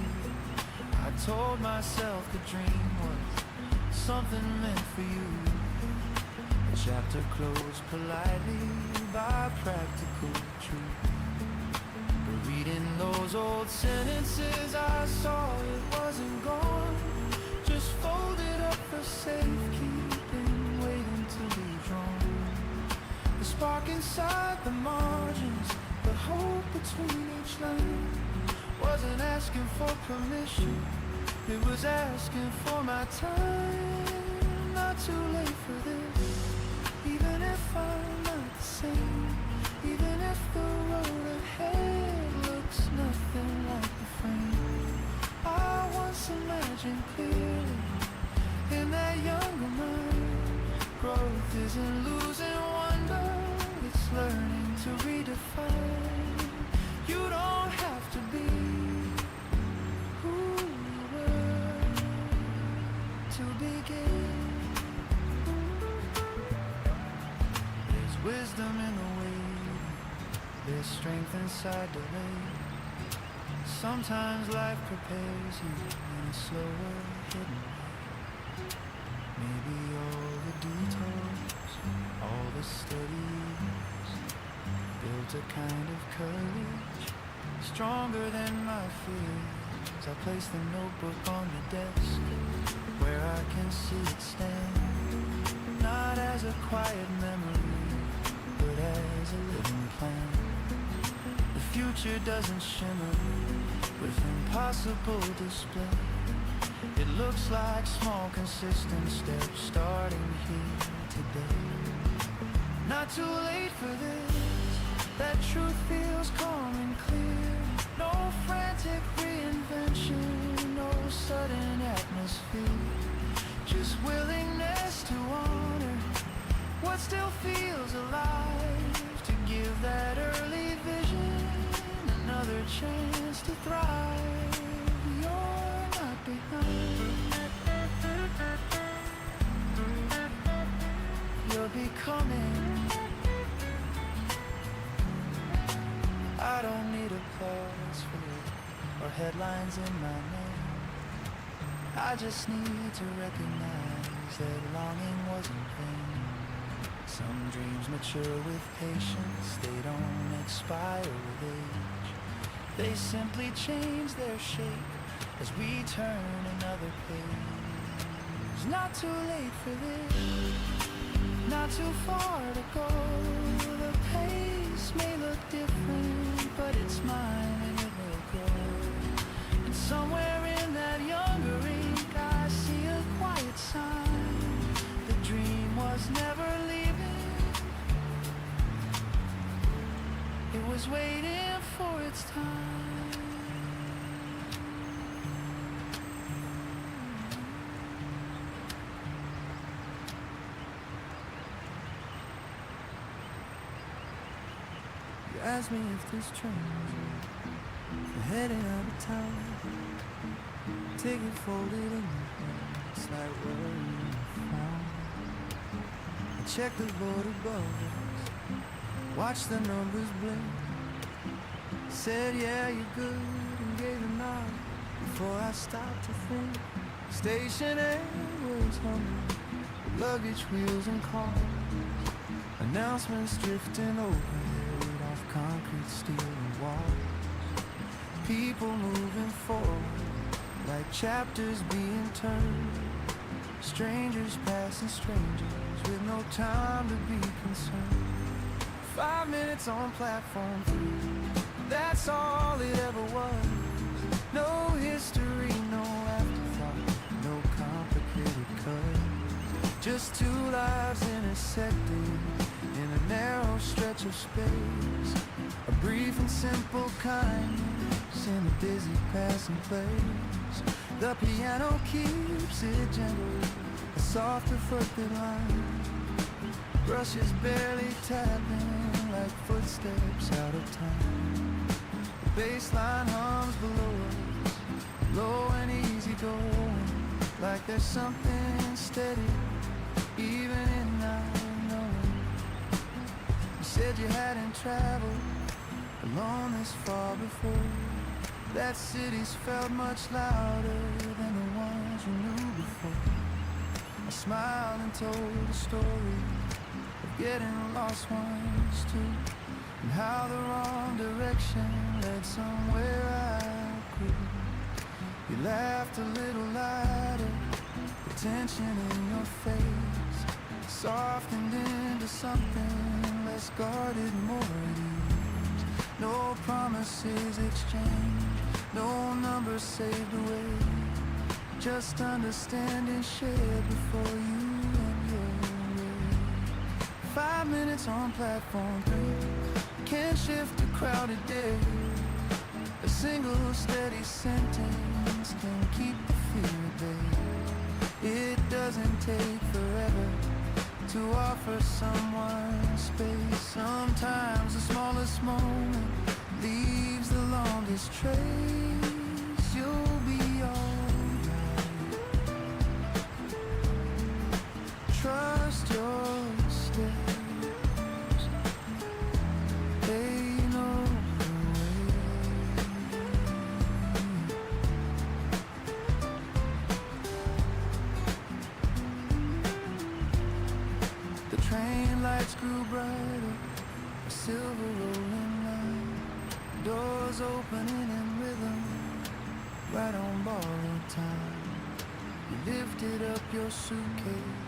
[SPEAKER 8] I told myself the dream was something meant for you. A chapter closed politely by practical truth. But reading those old sentences, I saw it wasn't gone, just folded up for safekeeping, waiting to be drawn. The spark inside the margins, the hope between each line, wasn't asking for permission, it was asking for my time. Not too late for this, even if I'm not the same, even if the road ahead looks nothing like the frame I once imagined clearly in that younger mind. Growth isn't losing wonder, it's learning to redefine. You don't have to be who you were to begin. There's wisdom in the waiting, there's strength inside delay. Sometimes life prepares you in a slower, hidden way. Maybe all the detours, all the steady years built a kind of courage stronger than my fears. I place the notebook on the desk where I can see it stand, not as a quiet memory, but as a living plan. The future doesn't shimmer with impossible display. It looks like small consistent steps starting here today. Not too late for this, that truth feels calm and clear. No frantic reinvention, no sudden atmosphere, just willingness to honor what still feels alive, to give that early vision another chance to thrive. You're not behind. be coming. I don't need applause for it or headlines in my name. I just need to recognize that longing wasn't vain. Some dreams mature with patience, they don't expire with age. They simply change their shape as we turn another page. Not too late for this, not too far to go. The pace may look different, but it's mine and it will grow. And somewhere in that younger ink I see a quiet sign. The dream was never leaving, it was waiting for its time. You ask me if this train's for heading out of town. Ticket folded in your hand, it's like where you found. I checked the board above us, watched the numbers blink. Said yeah, you're good, and gave a nod before I stopped to think. Station was humming, luggage wheels and cars. Announcements drifting overhead off concrete, steel and walls. People moving forward like chapters being turned. Strangers passing strangers with no time to be concerned. 5 minutes on platform 3, that's all it ever was. No history, no afterthought, no complicated cuts. Just two lives intersected in a narrow stretch of space. A brief and simple kindness in a busy passing place. The piano keeps it gentle, a softer footbeat line. Brushes barely tapping like footsteps out of time. The bass line hums below us, low and easy going, like there's something steady, even in not knowing. You said you hadn't traveled alone this far before. That city's felt much louder than the ones you knew before. I smiled and told a story of getting lost once too, and how the wrong direction led somewhere I could. You laughed a little lighter, the tension in your face softened into something less guarded, more at ease. No promises exchanged, no numbers saved away, just understanding shared before you and your way. 5 minutes on platform 3 can shift a crowded day. A single steady sentence can keep the fear at bay. It doesn't take forever to offer someone space. Sometimes the smallest moment leaves the longest trace. You'll be alright. Trust your steps, they know the way. The train lights grew brighter, a silver rolling line. Doors opening in rhythm, right on borrowed time. You lifted up your suitcase,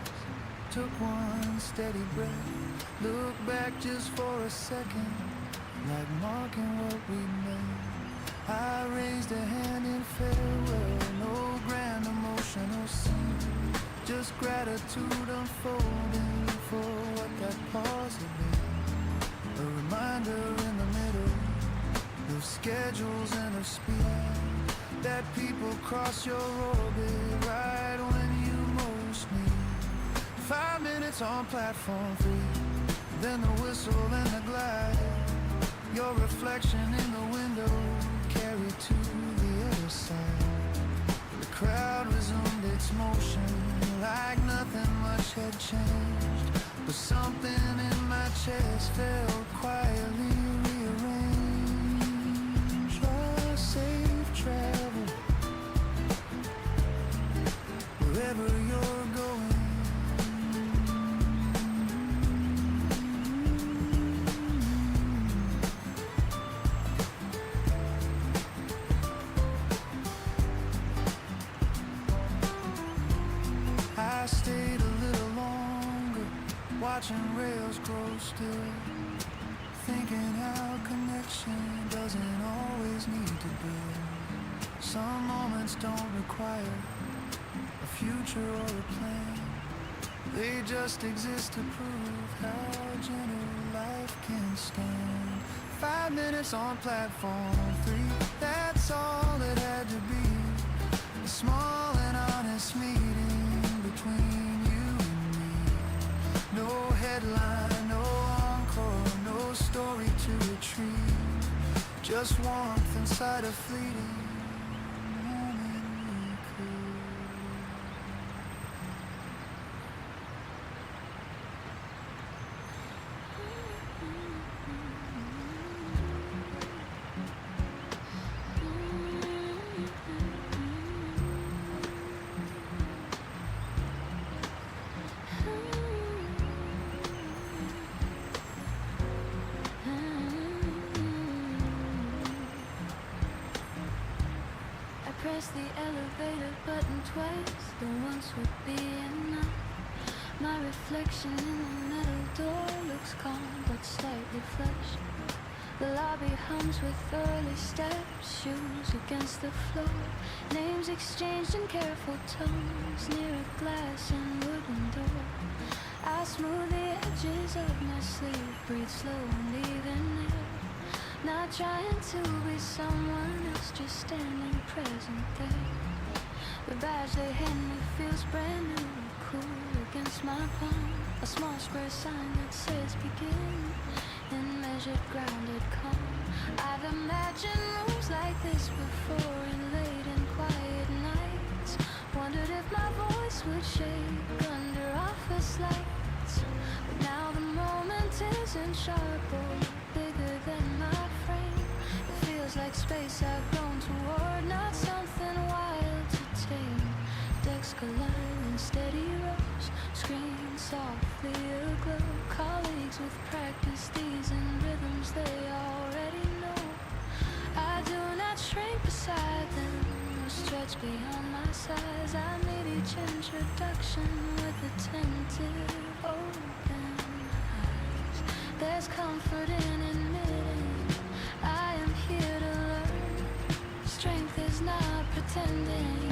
[SPEAKER 8] took one steady breath, looked back just for a second, like marking what we made. I raised a hand in farewell, no grand emotional scene, just gratitude unfolding for what that pause had been. A reminder in the middle of schedules and of speed, that people cross your orbit right when you most need. 5 minutes on platform 3, then the whistle and the glide. Your reflection in the window carried to the other side. The crowd resumed its motion like nothing much had changed, but some chest felt quietly rearranged. A safe travel wherever you're going. I stayed a little longer, watching rails grow still, thinking how connection doesn't always need to build. Some moments don't require a future or a plan. They just exist to prove how gentle life can stand. 5 minutes on platform 3, that's all it had to be. A small and honest meeting between you and me. No headline, no encore, no story to retrieve. Just warmth inside a fleeting moment we could.
[SPEAKER 3] I press the elevator button twice, the once would be enough. My reflection in the metal door looks calm but slightly flushed. The lobby hums with early steps, shoes against the floor, names exchanged in careful tones near a glass and wooden door. I smooth the edges of my sleeve, breathe slow and even there. Not trying to be someone else, just standing present there. The badge they hand me feels brand new, cool against my palm. A small square sign that says begin, in measured, grounded calm. I've imagined rooms like this before, in late and quiet nights. Wondered if my voice would shake under office lights. But now the moment isn't sharp or bigger than my frame. It feels like space I've grown toward, not something wild to tame. Decks collide in steady rows, screens softly aglow. Colleagues with practice these and rhythms they already know. I do not shrink beside them or stretch beyond my size. I meet each introduction with attentive open eyes. There's comfort in admitting I am here to learn. Strength is not pretending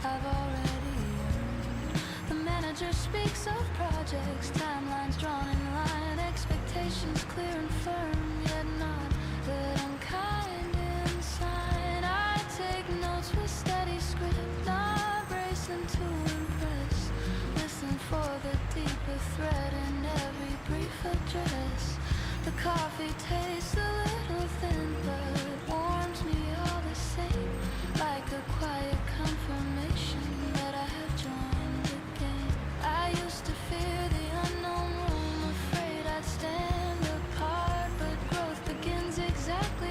[SPEAKER 3] I've already earned. The manager speaks of projects, timelines drawn in line, expectations clear and firm, yet not that unkind inside. I take notes with steady script, not racing to impress. Listen for the deeper thread in every brief address. The coffee tastes a little thin, but warms me all the same, like a quiet confirmation that I have joined the game. I used to fear the unknown room, afraid I'd stand apart, but growth begins exactly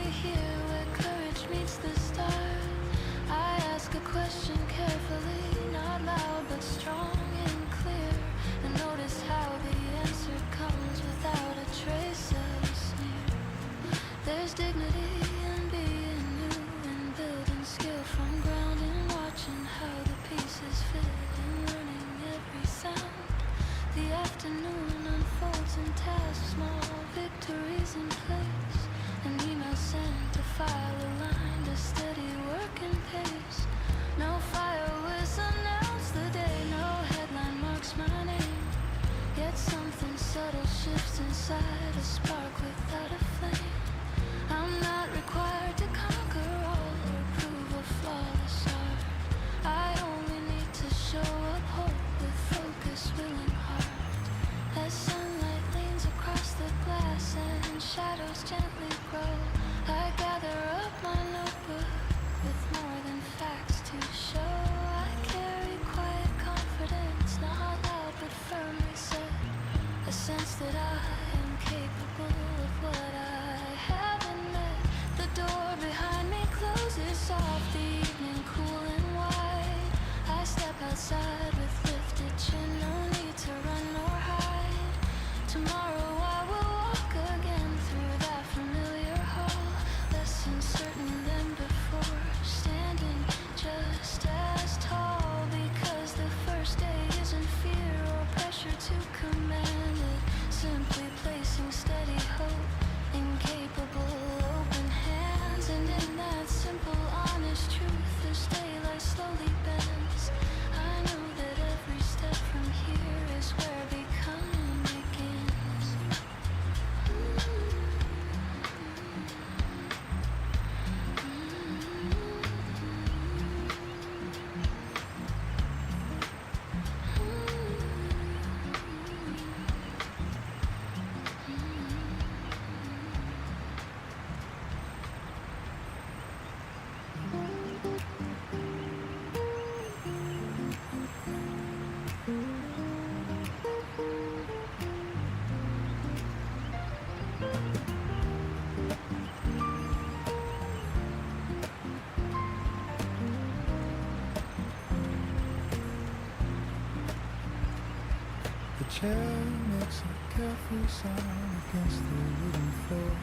[SPEAKER 8] The chair makes a careful sound against the wooden floor.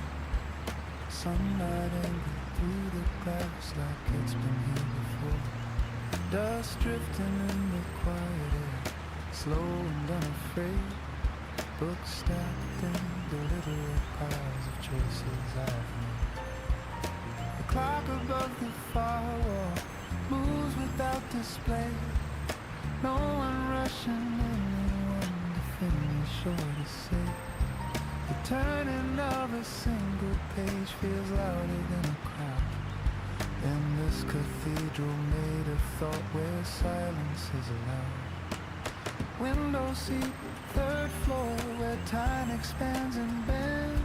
[SPEAKER 8] Sunlight angry through the glass like it's been here before. Dust drifting in the quiet air, slow and unafraid. Books stacked in deliberate piles of choices I've made. The clock above the firewall moves without display. No one rushing, anyone to finish or to say. The turning of a single page feels louder than a crowd. In this cathedral made of thought where silence is allowed. Window seat, third floor where time expands and bends.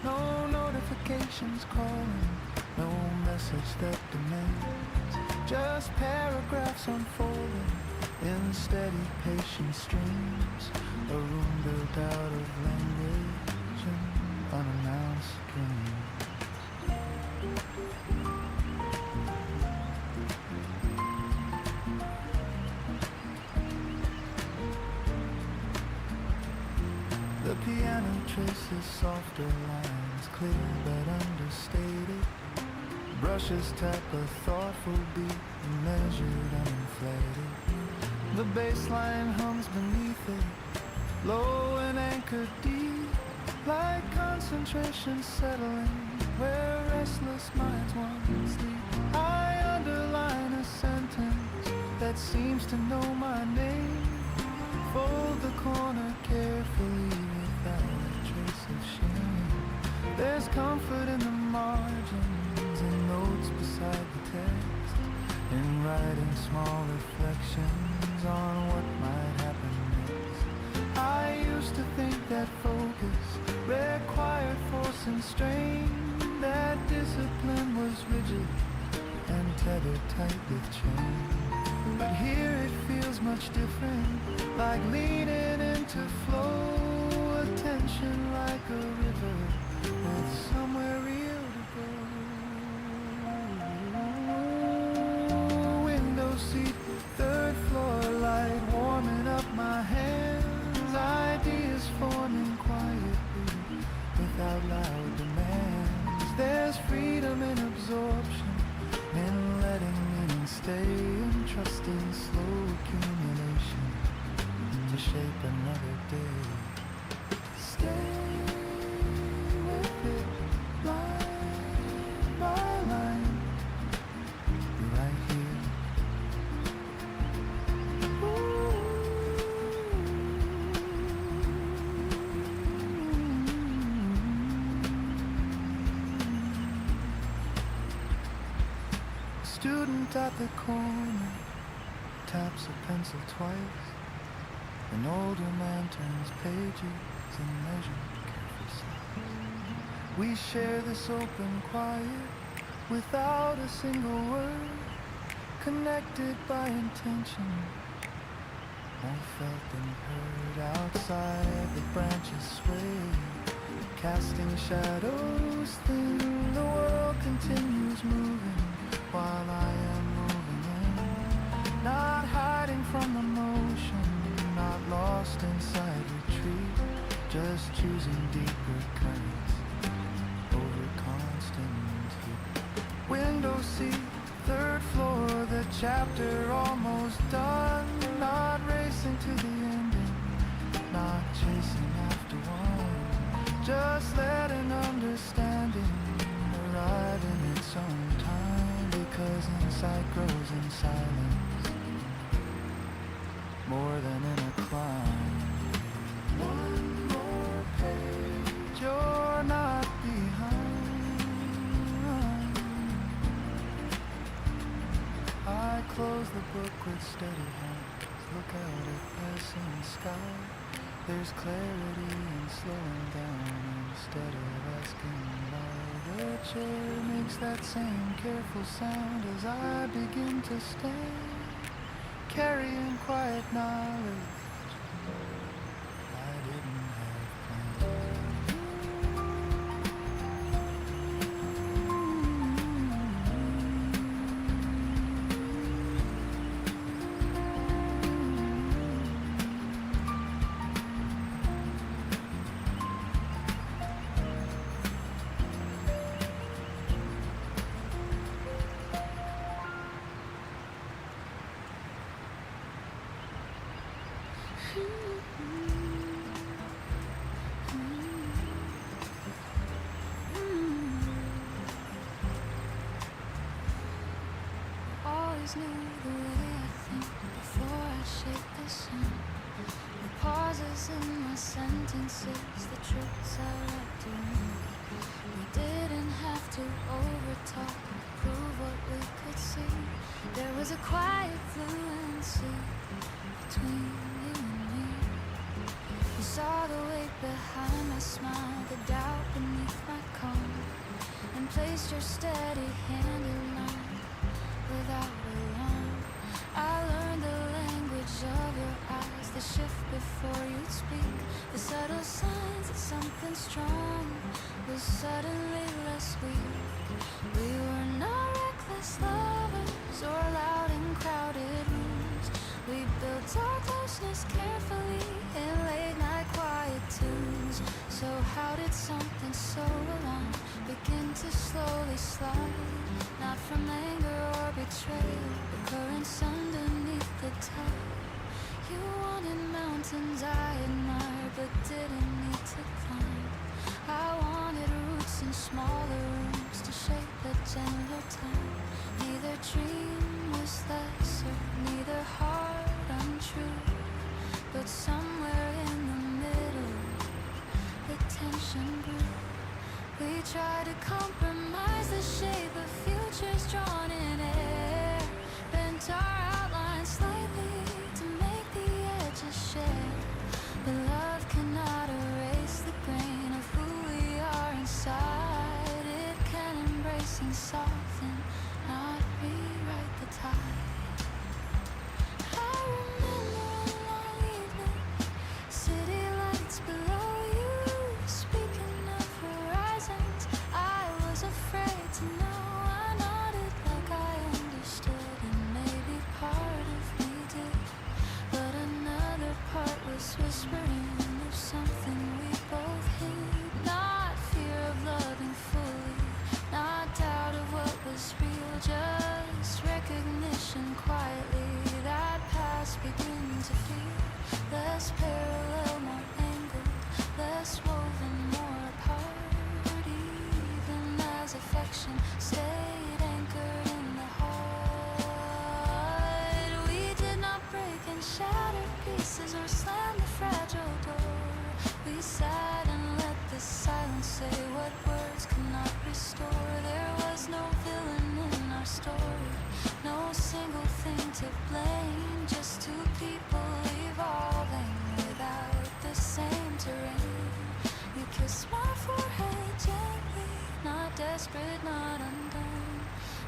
[SPEAKER 8] No notifications calling, no message that demands. Just paragraphs unfolding in steady patient streams. A room built out of language and unannounced dreams. The piano traces softer lines, clear but understated. Brushes tap a thoughtful beat, measured and inflated. The bass line hums beneath it, low and anchored deep, like concentration settling where restless minds once sleep. I underline a sentence that seems to know my name. Fold the corner carefully without a trace of shame. There's comfort in the margins and notes beside the text, in writing small reflections on what might happen next. I used to think that focus required force and strain, that discipline was rigid and tethered tight with chain. But here it feels much different, like leaning into flow, attention like a river with somewhere real to go. Window seat, third floor light warming up my hands. Ideas forming quietly without loud demands. There's freedom in absorption, in letting in and stay, and trusting slow accumulation to shape another day. Stay with it, line by line. You're right here. Student at the corner taps a pencil twice. An older man turns pages and measures careful slides. We share this open quiet without a single word, connected by intention, more felt than heard. Outside the branches sway, casting shadows thin. The world continues moving while I am moving in, not hiding from the motion, not lost inside retreat, just choosing deeper currents over constant heat. Window seat, third floor, the chapter almost done, not racing to the ending, not chasing after one, just letting understanding arrive in its own time, because insight grows in silence more than in a climb. One more page, you're not behind. I close the book with steady hands, look out at passing sky. There's clarity in slowing down instead of asking why. The chair makes that same careful sound as I begin to stand, carrying quiet knowledge I didn't have
[SPEAKER 7] Always knew the way I think before I shake the sun. The pauses in my sentences, the truths I wrapped around. We didn't have to overtalk, prove what we could see. There was a quiet fluency between you and me. You saw the weight behind my smile, the doubt beneath my calm, and placed your steady hand in mine without alarm. I learned the language of your eyes, the shift before you'd speak, the subtle signs that something strong was suddenly less weak. We were not reckless lovers or loud in crowded rooms. We built our closeness carefully in late night quiet tunes. So how did something so alone begin to slowly slide? Not from anger or betrayal, the currents underneath the tide. You wanted mountains I admired but didn't need to climb. I wanted roots in smaller rooms to shape a gentler time. Neither dream was lesser, neither heart untrue, but somewhere in the middle the tension grew. We tried to compromise the shape of futures drawn in air, bent our outlines slightly to make the edges share. But love cannot erase the grain of who we are inside. It can embrace and soften, not rewrite the tide. I remember a long evening, city lights below you, speaking of horizons. I was afraid to know. I nodded like I understood, and maybe part of me did, but another part was whispering of something we both hid. Not fear of loving fully, not doubt of what was real, just recognition quietly that past began to feel less parallel, more angled, less woven, more apart. Even as affection stayed anchored in the heart, we did not break and shatter pieces or slam the fragile door. We sat and let the silence say what words could not restore. There was no villain in our story, no single thing to blame, just two people evolving without the same terrain. You kissed my forehead gently, not desperate, not undone,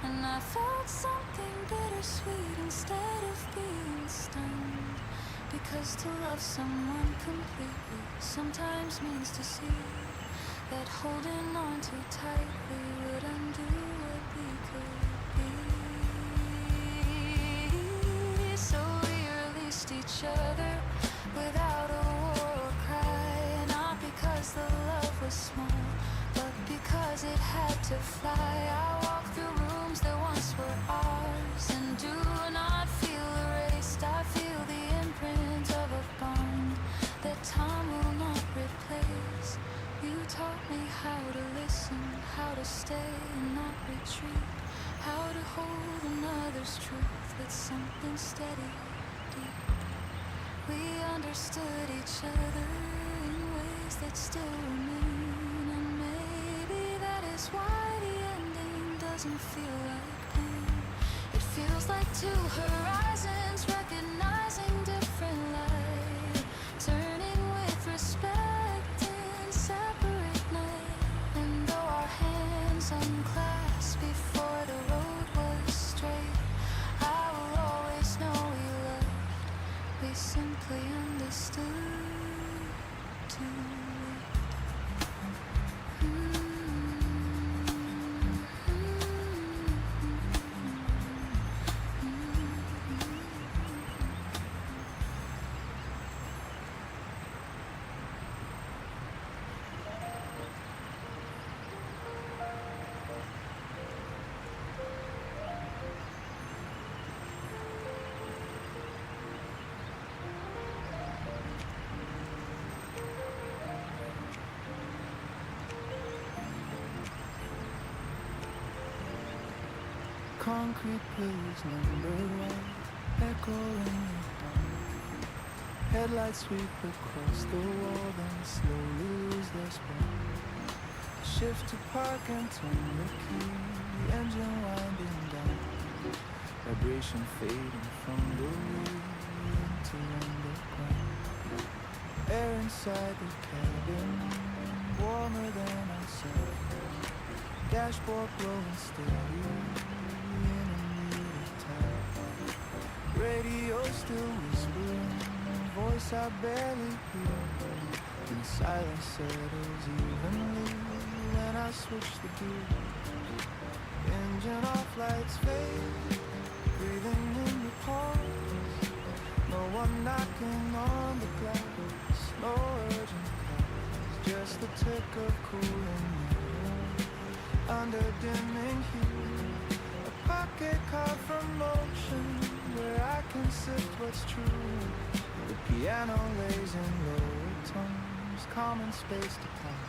[SPEAKER 7] and I felt something bittersweet instead of being stunned. Because to love someone completely sometimes means to see that holding on too tightly would undo what we could be. So we released each other without a war or cry, not because the love was small, but because it had to fly. I walked through rooms that once were ours and do not feel erased. I feel the imprint of a bond that time will not replace. You taught me how to listen, how to stay and not retreat, how to hold another's truth with something steady, deep. We understood each other in ways that still remain, and maybe that is why the ending doesn't feel like pain. It feels like two horizons recognizing different light, turning with
[SPEAKER 8] Concrete pillars numbered white, echoing the dawn. Headlights sweep across the wall, then slowly lose their spark. Shift to park and turn the key, the engine winding down. Vibration fading from the wheel into underground. Air inside the cabin, warmer than outside. Dashboard blowing steady in a muted tide. Radio still whispering, voice I barely hear. Then silence settles evenly when I switch the gear. Engine off, lights fade, breathing in the pause. No one knocking on the glass, no urgent calls, just the tick of cooling air under dimming hue. A pocket card from motion where I can sift what's true. The piano lays in lower tones, common space to play.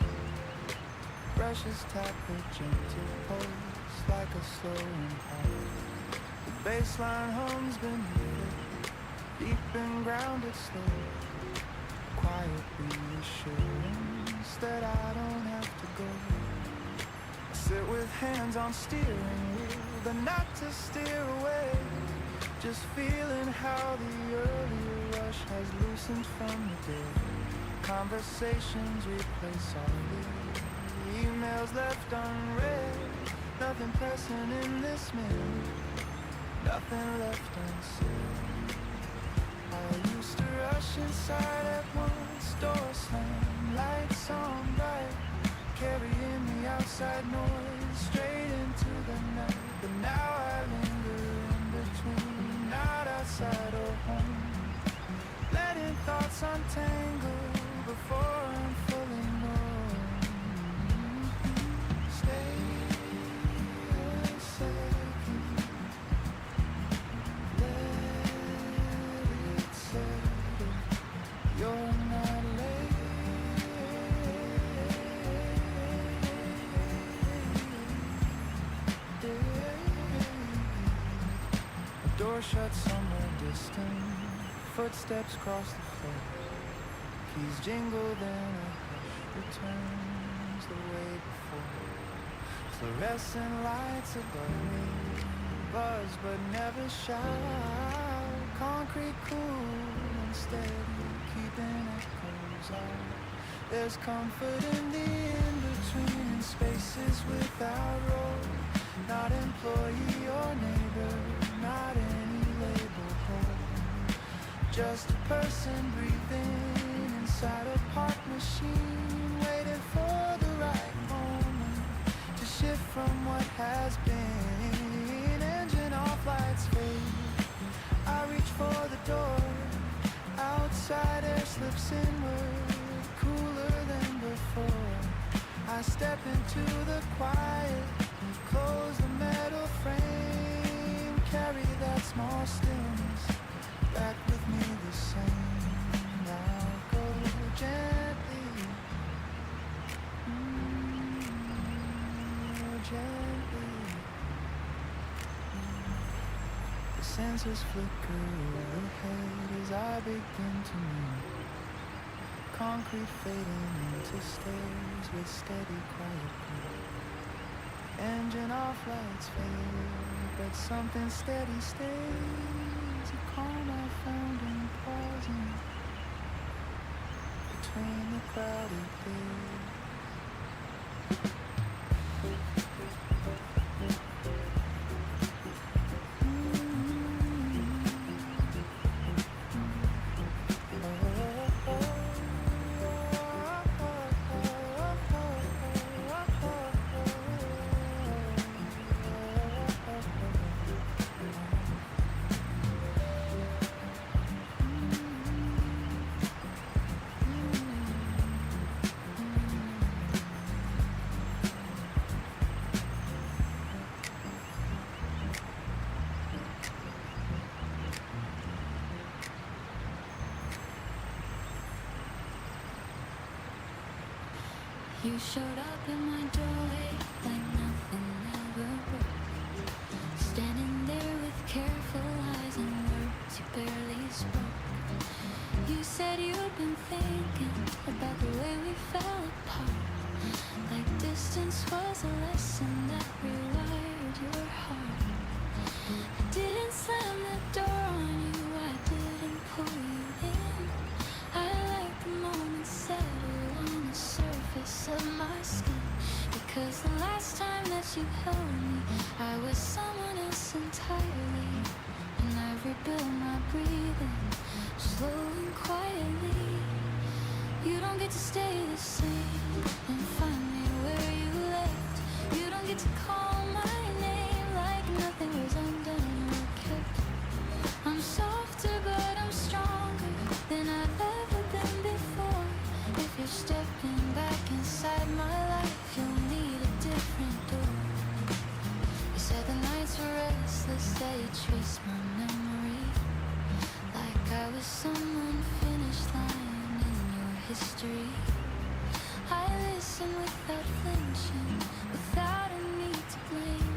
[SPEAKER 8] Brushes tap a gentle pulse like a slowing heart. The bassline hums beneath it, deep and grounded slow. Quiet reassurance that I don't have to go. I sit with hands on steering wheel, but not to steer away. Just feeling how the earlier rush has loosened from the day. Conversations replay softly, emails left unread. Nothing pressing in this minute, nothing left unsaid. I used to rush inside at once, door slam, lights on bright, carrying the outside noise straight into the night. But now I linger in between, not outside or home, letting thoughts untangle before I'm fully known. Stay a second, let it settle. You're not late. A door shut somewhere distant, footsteps cross the floor. Keys jingle, then a hush returns the way before. Fluorescent lights above me buzz but never shout. Concrete cool and steady, keeping echoes out. There's comfort in the in-between, in spaces without role. Not employee or neighbor, not any label hole. Just a person breathing inside a park machine, waiting for the right moment to shift from what has been. Engine off, lights fade, I reach for the door. Outside air slips inward, cooler than before. I step into the quiet, close the metal frame, carry that small stillness back with me the same. Now go gently, gently. The senses flicker overhead as I begin to move. Concrete fading into stairs with steady quiet groove. Engine off, lights fade, but something steady stays. A calm I found in pausing between the crowded days.
[SPEAKER 3] You showed up in my doorway like nothing ever would. distance was a lesson that rewired your heart. I didn't slam the door on you, I didn't pull you in. I like the moment settle on the surface of my skin. Because the last time that you held me, I was someone else entirely. And I rebuilt my breathing, slow and quietly. You don't get to stay the same and find me where you left. You don't get to call my name like nothing was undone or kept. I'm softer but I'm stronger than I've ever been before. If you're stepping back inside my life, you'll need a different door. You said the nights were restless, that you traced my memory like I was some unfinished line in your history. I listen without flinching, without a need to blame,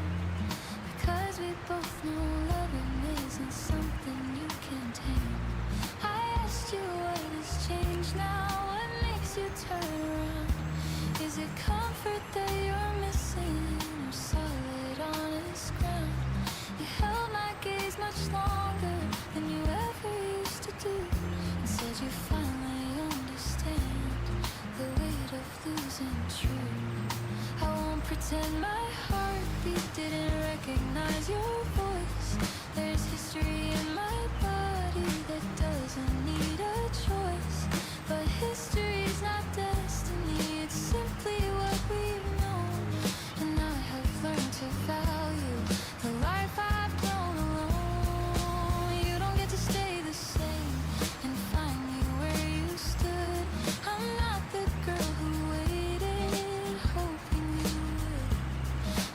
[SPEAKER 3] because we both know loving isn't something you can tame. I asked you what has changed now, what makes you turn around? Is it comfort that you're missing, or solid honest ground? You held my gaze much longer than you ever used to do, and said you finally understand the weight of losing truth. I won't pretend my heartbeat didn't recognize your voice. There's history in my body that doesn't need a choice. But history's not destiny, it's simply what we've known. And I have learned to value the life I've grown alone. You don't get to stay the same and find me where you stood. I'm not the girl who waited, hoping you would.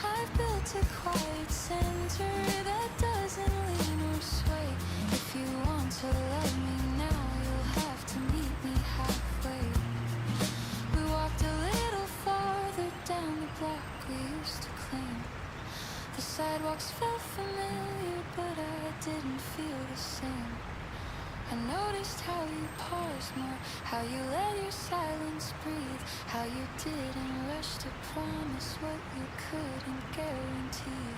[SPEAKER 3] I've built a quiet center that doesn't lean or sway. If you want to love me now, you'll have to meet me halfway. We walked a little farther down the block we used to claim. The sidewalks felt familiar, but I didn't feel the same. I noticed how you paused more, how you let your silence breathe, how you didn't rush to promise what you couldn't guarantee.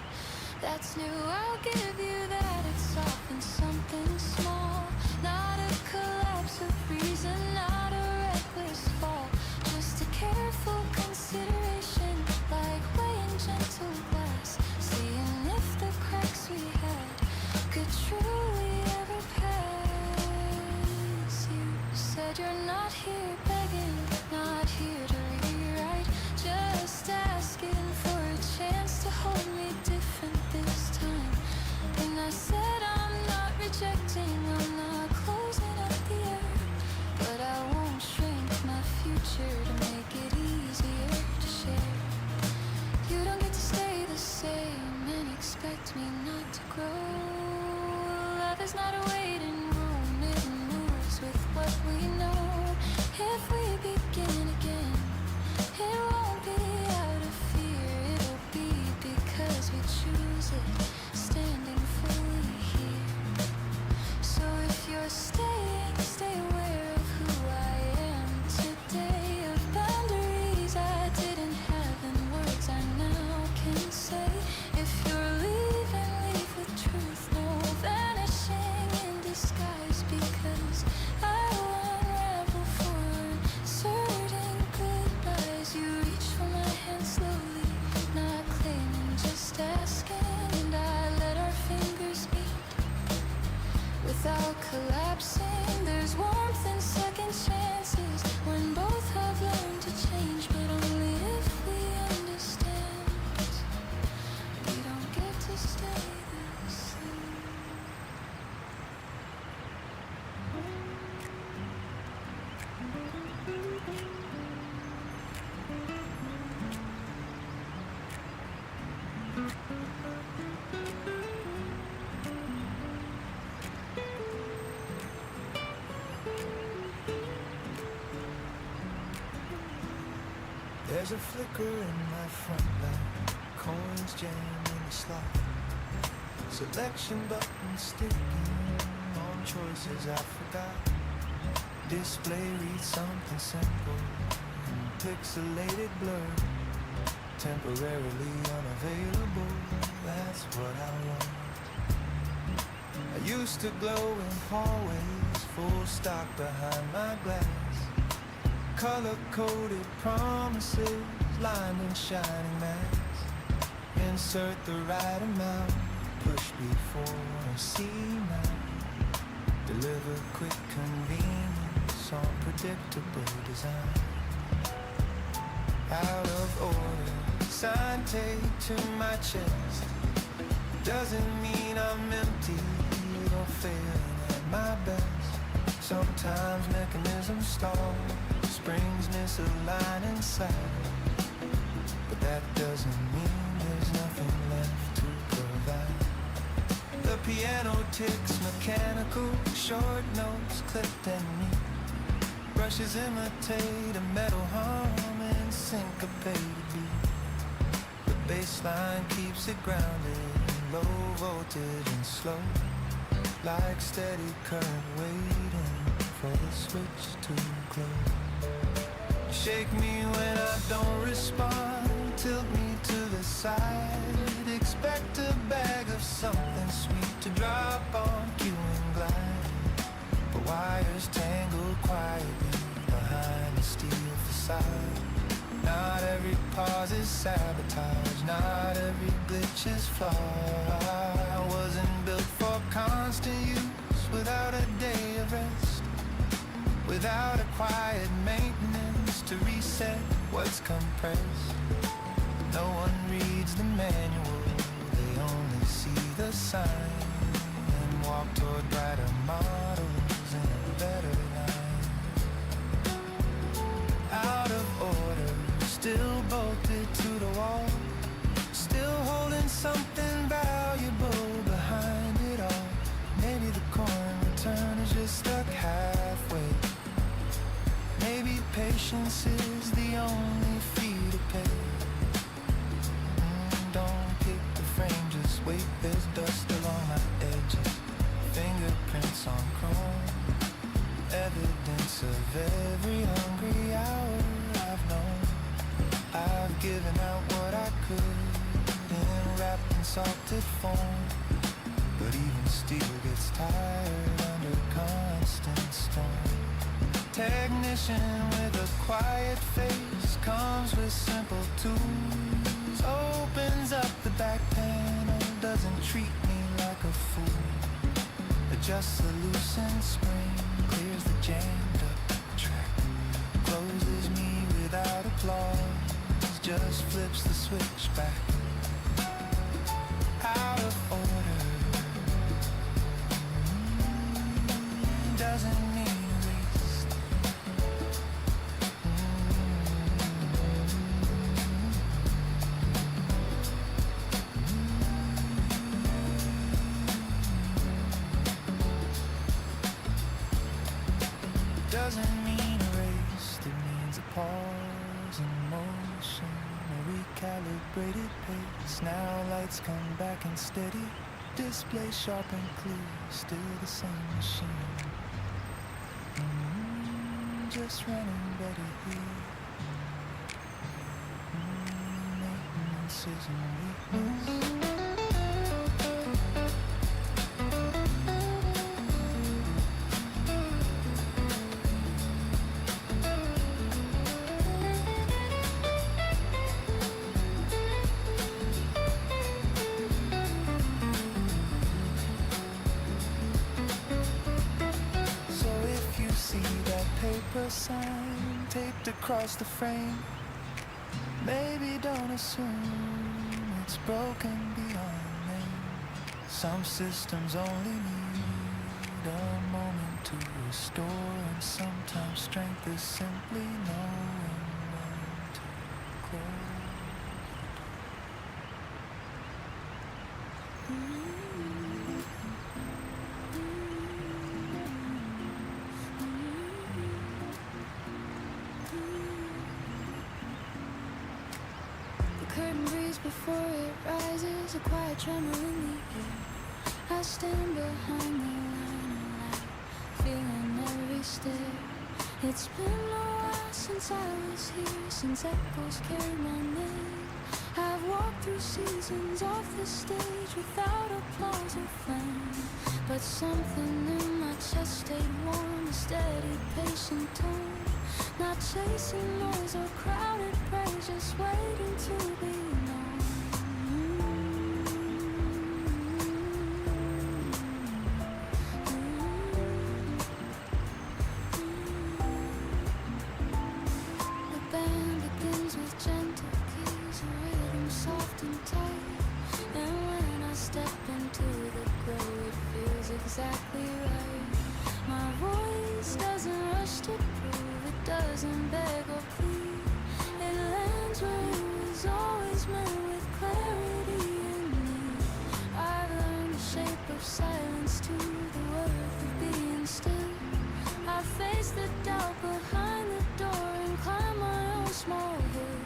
[SPEAKER 3] That's new, I'll give you that. It's often something small, not a collapse of reason, not a reckless fall, just a careful consideration, like weighing gentle glass, seeing if the cracks we had could truly ever pass. You said you're not here begging, not here to rewrite, just asking for a chance to hold me different this time. And I said I'm not rejecting, I'm not closing up the air, but I won't shrink my future to make it easier to share. You don't get to stay the same and expect me not to grow. Love is not a waiting room, it moves with what we know. If we begin again, it won't be out of fear, it'll be because we choose it, standing fully here. So if you're staying, stay aware of who I am today, of boundaries I didn't have and words I now can say. If you're leaving, leave with truth, no vanishing in disguise, because I will unravel for uncertain goodbyes. You reach for my hand slowly, not claiming, just asking, and I let our fingers meet without collapsing. There's warmth in second chances when both have learned to change, but only if we understand. We don't get to stay the same.
[SPEAKER 8] There's a flicker in my front light, coins jammed in the slot, selection buttons sticking on choices I forgot. Display reads something simple, pixelated blur. temporarily unavailable. That's what I want. I used to glow in hallways, full stock behind my glass. Color-coded promises, lined in shining masks. Insert the right amount, push before I see now. Deliver quick convenience on predictable design. Out of order, sign taped to my chest. Doesn't mean I'm empty or failing at my best. Sometimes mechanisms stall, springs misalign inside. But that doesn't mean there's nothing left to provide. The piano ticks mechanical, short notes clipped and neat. Brushes imitate a metal hum and syncopated beat. The bass line keeps it grounded, low voltage and slow, like steady current waiting for the switch to close. Shake me when I don't respond, tilt me to the side. Expect a bag of something sweet to drop on cue and glide. The wires tangled quietly behind the steel facade. Not every pause is sabotage, not every glitch is flawed. I wasn't built for constant use without a day of rest, without a quiet maintenance to reset what's compressed. No one reads the manual, they only see the sign and walk toward brighter models in a better line. Out of order, still bolted to the wall, still holding something valuable behind it all. Maybe the coin return is just stuck halfway. Maybe patience is the only fee to pay. Don't kick the frame, just wait, there's dust along my edges. Fingerprints on chrome, evidence of every hungry hour I've known. I've given out what I could and wrapped in salted foam. But even steel gets tired under constant storm. Technician with a quiet face comes with simple tools. Opens up the back panel, doesn't treat me like a fool. Adjusts the loosened spring, clears the jammed up track. Closes me without applause, just flips the switch back. Out of order, doesn't mean waste. Doesn't mean erased, it means a pause in motion, a recalibrated pace. Now lights come back and steady, display sharp and clear, still the same machine. Just running better here. Maintenance isn't weakness. Paper sign taped across the frame, maybe don't assume it's broken beyond name. Some systems only need a moment to restore, and sometimes strength is simply knowing when to close.
[SPEAKER 3] Curtain breeze before it rises, a quiet tremor in the air. I stand behind the line of light, feeling every stare. It's been a while since I was here, since echoes carried my name. 2 seasons off the stage without applause or flame. But something in my chest stayed warm, a steady, patient tone. Not chasing noise or crowded praise, just waiting to be known. The band begins with gentle keys, a rhythm soft and tight. And when I step into the glow, it feels exactly right. My voice doesn't rush to prove, it doesn't beg or plead. It lands where it was always meant, with clarity in me. I've learned the shape of silence to the worth of being still. I face the doubt behind the door and climb my own small hill.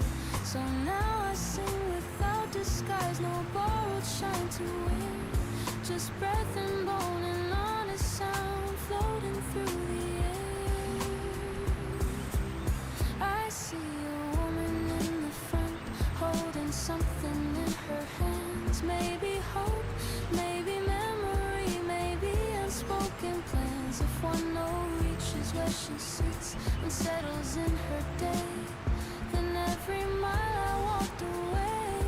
[SPEAKER 3] So now I sing without disguise, no borrowed shine to win. Just breath and bone and honest sound floating through the air. I see a woman in the front, holding something in her hands. Maybe hope, maybe memory, maybe unspoken plans. If one note reaches where she sits and settles in her day, then every mile I walked away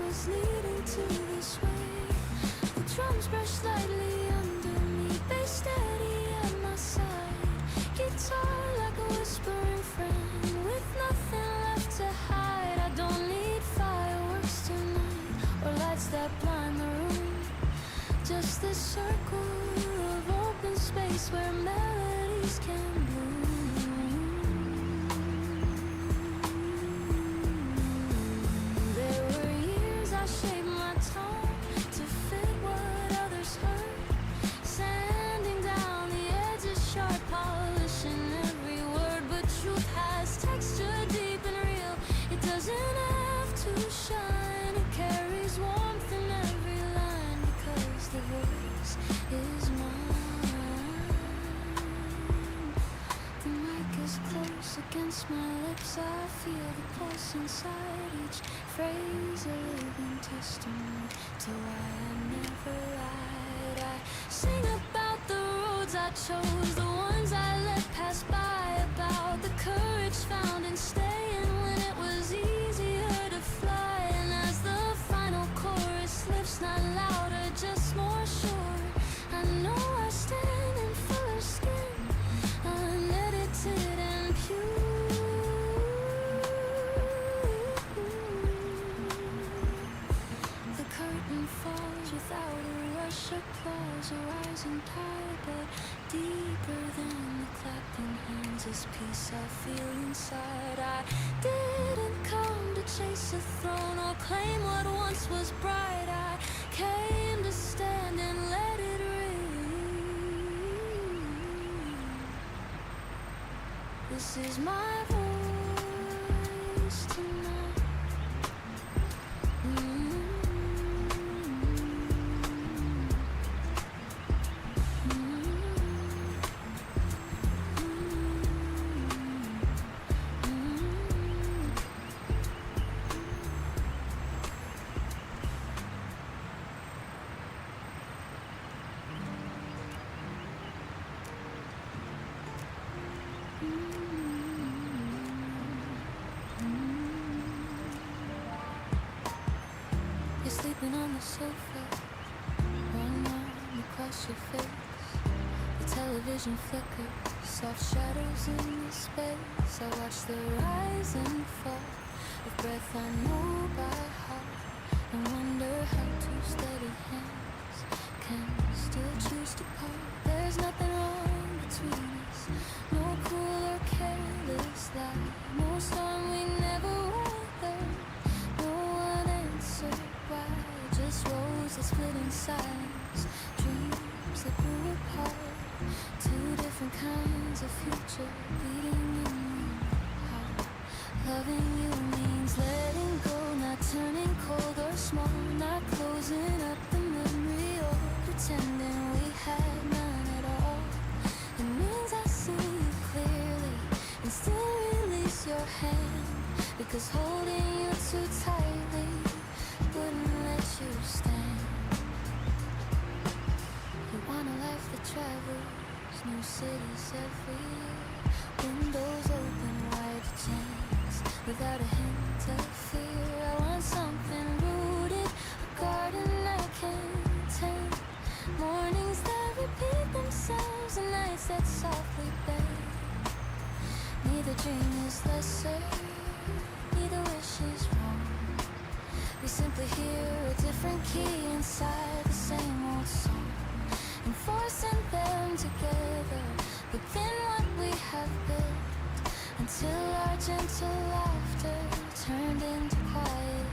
[SPEAKER 3] was leading to this way. The drums brush lightly under me, bass steady at my side. Guitar like a whispering friend, with nothing left to hide. I don't need fireworks tonight, or lights that blind the room. Just this circle of open space where melodies can bloom. There were years I shaped my tone to fit what others heard, sanding down the edges sharp, polishing every word. But truth has texture deep and real, it doesn't have to shine. It carries warmth in every line, because the voice is mine. The mic is close against my lips, I feel the pulse inside each phrase, a living testament to why I never lied. I sing about the roads I chose, the ones I let pass by, about the courage found in staying when it was easier to fly. And as the final chorus slips, not louder, just more sure, I know I stand in fuller skin, unedited and pure. The curtain falls without a rush, applause, a rising tide, but deeper than the clapping hands is peace I feel inside. I didn't come to chase a throne or claim what once was bright. I came to stand and let it ring. This is my voice tonight. You're sleeping on the sofa, one arm across your face. The television flickers, soft shadows in the space. I watch the rise and fall of breath I know by heart, and wonder how two steady hands can still choose to part. There's nothing wrong between us, no cool or careless lie, no storm we never weathered, no one answer why. Just roads that split in silence, dreams that grew apart, two different kinds of future beating in one heart. Loving you means letting go, not turning cold or small, not closing up the memory or pretending we had none at all. It means I see you clearly and still release your hand, because holding you too tightly would travels, new cities every year. Windows open wide to chance, without a hint of fear. I want something rooted, a garden I can tend. Mornings that repeat themselves, and nights that softly bend. Neither dream is lesser, neither wish is wrong. We simply hear a different key inside the same old song, enforcing them together within what we have built, until our gentle laughter turned into quiet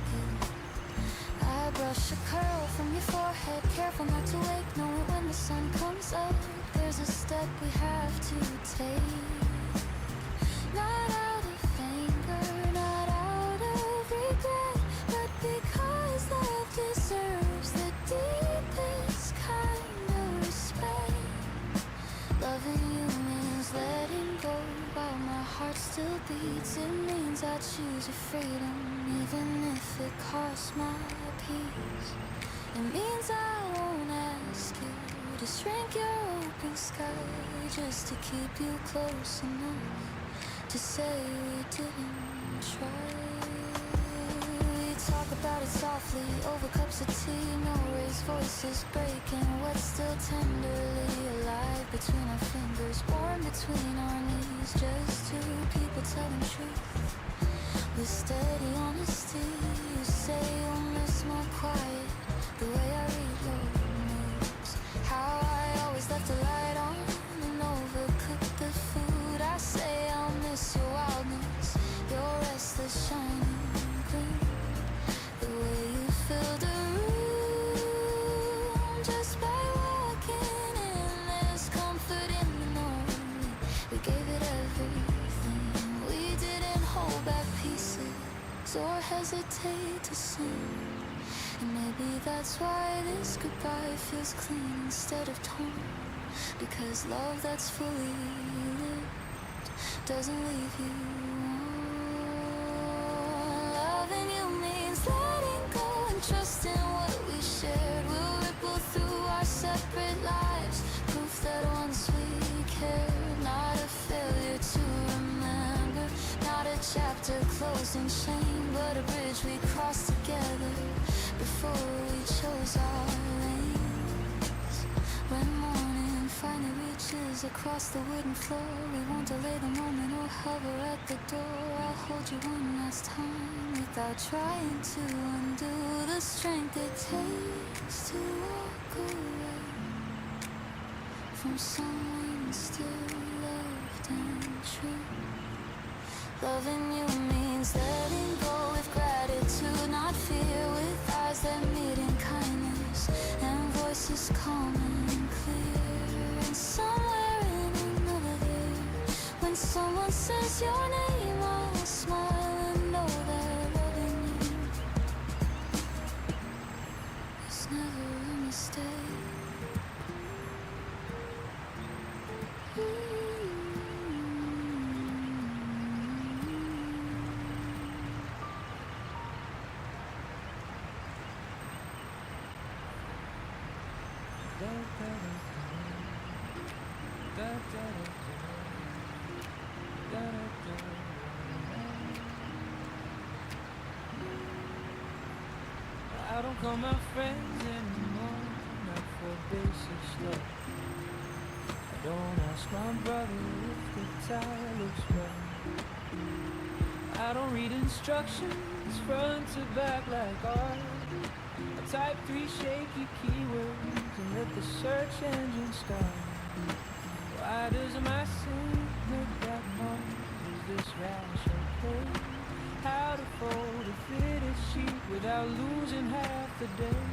[SPEAKER 3] guilt. I brush a curl from your forehead, careful not to wake, knowing when the sun comes up, there's a step we have to take. Not out of anger, not out of regret, but because love deserves the deepest kind of respect. Loving you means letting go while my heart still beats. It means I choose your freedom, even if it costs my peace. It means I won't ask you to shrink your open sky, just to keep you close enough to say we didn't try. We talk about it softly over cups of tea, no raised voices breaking what's still tenderly alive between our fingers, born between our knees, just two people telling truth with steady honesty. You say you'll miss my quiet, the way I read your moves, how I always left the light on and overcooked the food. I say I'll miss your wildness, your restless shining gleam, the way you filled a room just by walking in. There's comfort in the knowing we gave it everything. We didn't hold back pieces or hesitate to sing, and maybe that's why this goodbye feels clean instead of torn, because love that's fully lived doesn't leave you warm. Loving you means letting go and trusting what we shared will ripple through our separate lives, proof that once we cared. Not a failure to remember, not a chapter closed in shame, but a bridge we crossed together before we chose our lanes. When morning finally reaches across the wooden floor, we won't delay the moment or hover at the door. I'll hold you one last time without trying to undo the strength it takes to walk away from someone still loved and true. Loving you means letting go with gratitude, not fear, with eyes that meet in kindness and voices calm and clear. And somewhere in another year, when someone says your name, I'll smile and know that loving you is never a mistake.
[SPEAKER 8] I don't call my friends anymore, not for basic stuff. I don't ask my brother if the tie looks right. I don't read instructions front to back like art. I type 3 shaky keywords and let the search engine start. Why does my sink look that hard? Is this rash okay? How to fold a fitted sheet without losing half the day.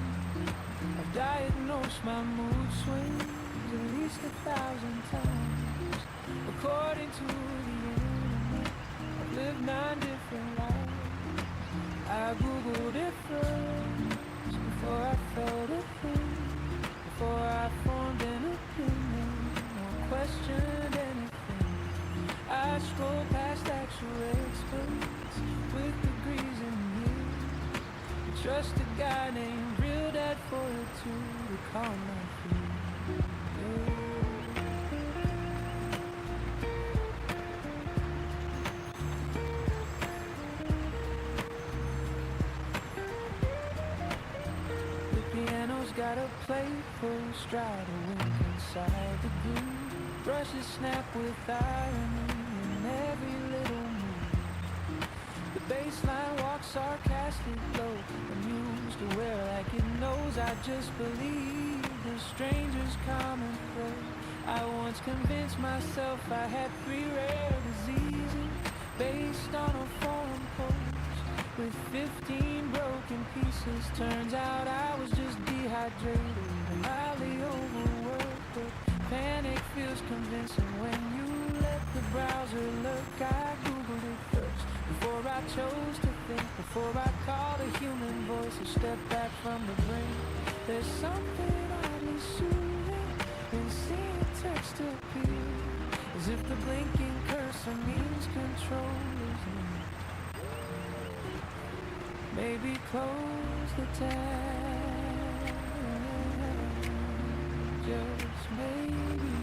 [SPEAKER 8] I've diagnosed my mood swings at least 1,000 times. According to the internet, I've lived 9 different lives. I googled it first before I felt a thing, before I formed an opinion or questioned anything. I scrolled past actual experts with degrees in years, and trust a guy named Real Dad 402 to calm my fears. got a playful stride, a wink inside the groove. Brushes snap with irony in every little move. The baseline walks sarcastic low, amused, aware like it knows. I just believe the stranger's common thread. I once convinced myself I had 3 rare diseases based on a forum post with 15 broken pieces. Turns out I was just dehydrated and highly overworked, but panic feels convincing when you let the browser lurk. I googled it first before I chose to think, before I called a human voice, a step back from the brain. There's something oddly soothing in seeing text appear, as if the blinking cursor means control is near. Maybe close the tab, just maybe.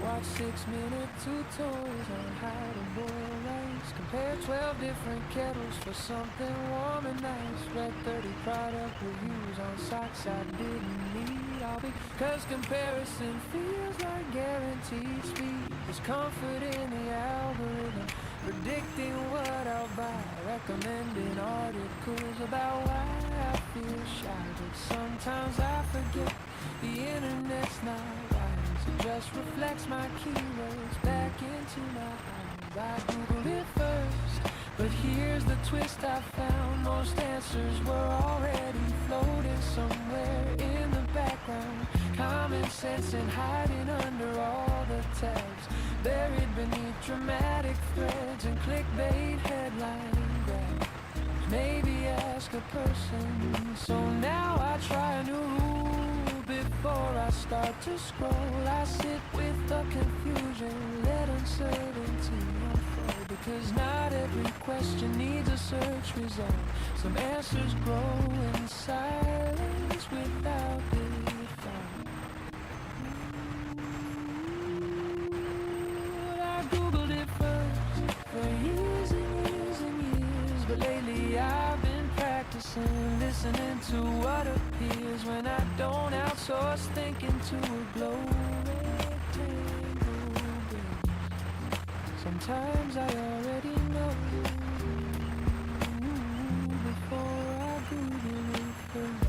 [SPEAKER 8] Watch 6-minute tutorials on how to boil rice. Compare 12 different kettles for something warm and nice. Read 30 product reviews on socks I didn't need. All because comparison feels like guaranteed speed. There's comfort in the algorithm predicting what I'll buy, recommending articles about why I feel shy. But sometimes I forget the internet's not wise. It just reflects my keywords back into my eyes. I googled it first, but here's the twist I found. Most answers were already floating somewhere in the background. Common sense and hiding under all the tabs, buried beneath dramatic threads and clickbait headline grabs. Maybe ask a person. So now I try a new rule before I start to scroll. I sit with the confusion, let uncertainty unfold, because not every question needs a search result. Some answers grow in silence without default. For years and years and years, but lately I've been practicing listening to what appears when I don't outsource thinking to a glow rectangle grid. Sometimes I already know before I Google it first.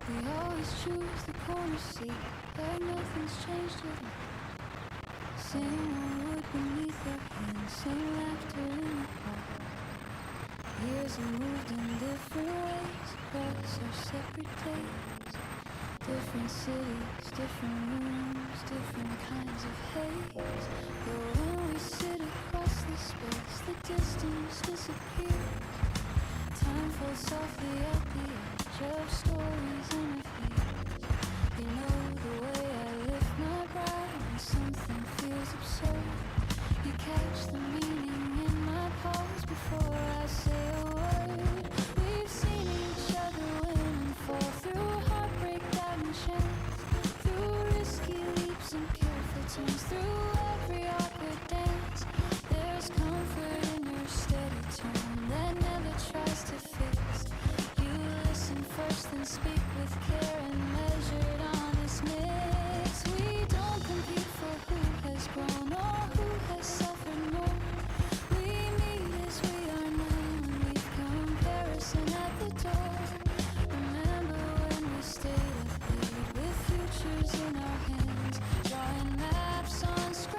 [SPEAKER 3] We always choose the corner seat, like nothing's changed with it. Same old wood beneath our hands, same laughter in the park. Years have moved in different ways across our separate days. Different cities, different rooms, different kinds of haze. But when we sit across the space, the distance disappears. Time falls softly at the edge of stories and of years. You know the way I lift my brow when something feels absurd. You catch the meaning in my pause before I say a word. We've seen each other win and fall, through heartbreak, doubt and chance, through risky leaps and careful turns, through every awkward dance. There's comfort in your steady tone that never tries to fix. You listen first, then speak with care and measured honest mix. We don't compete for who has grown or who has suffered more. We meet as we are now, and leave comparison at the door. Remember when we stayed up late with futures in our hands, drawing maps on screens.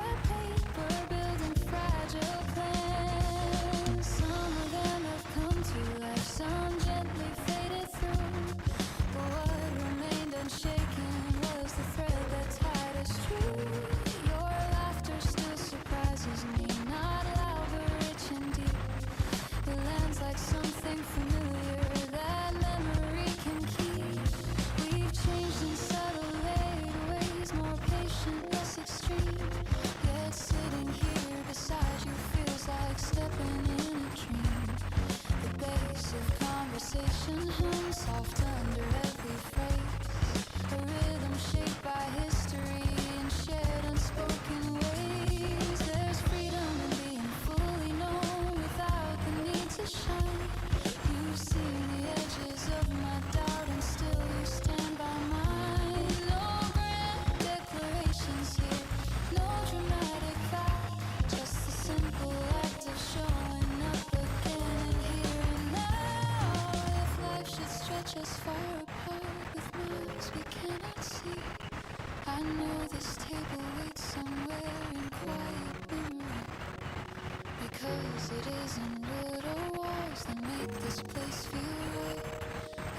[SPEAKER 7] passion hums soft under every phrase. A rhythm shaped by history and shared unspoken ways. There's freedom in being fully known without the need to shine. You've seen the edges of my doubt and still you stand by mine. No grand declarations here, no dramatic vow, just the simple act of showing up again and here and now. If life should stretch us far apart with miles we cannot see, I know this table waits somewhere in quiet memory. Because it isn't wood or walls that make this place feel right.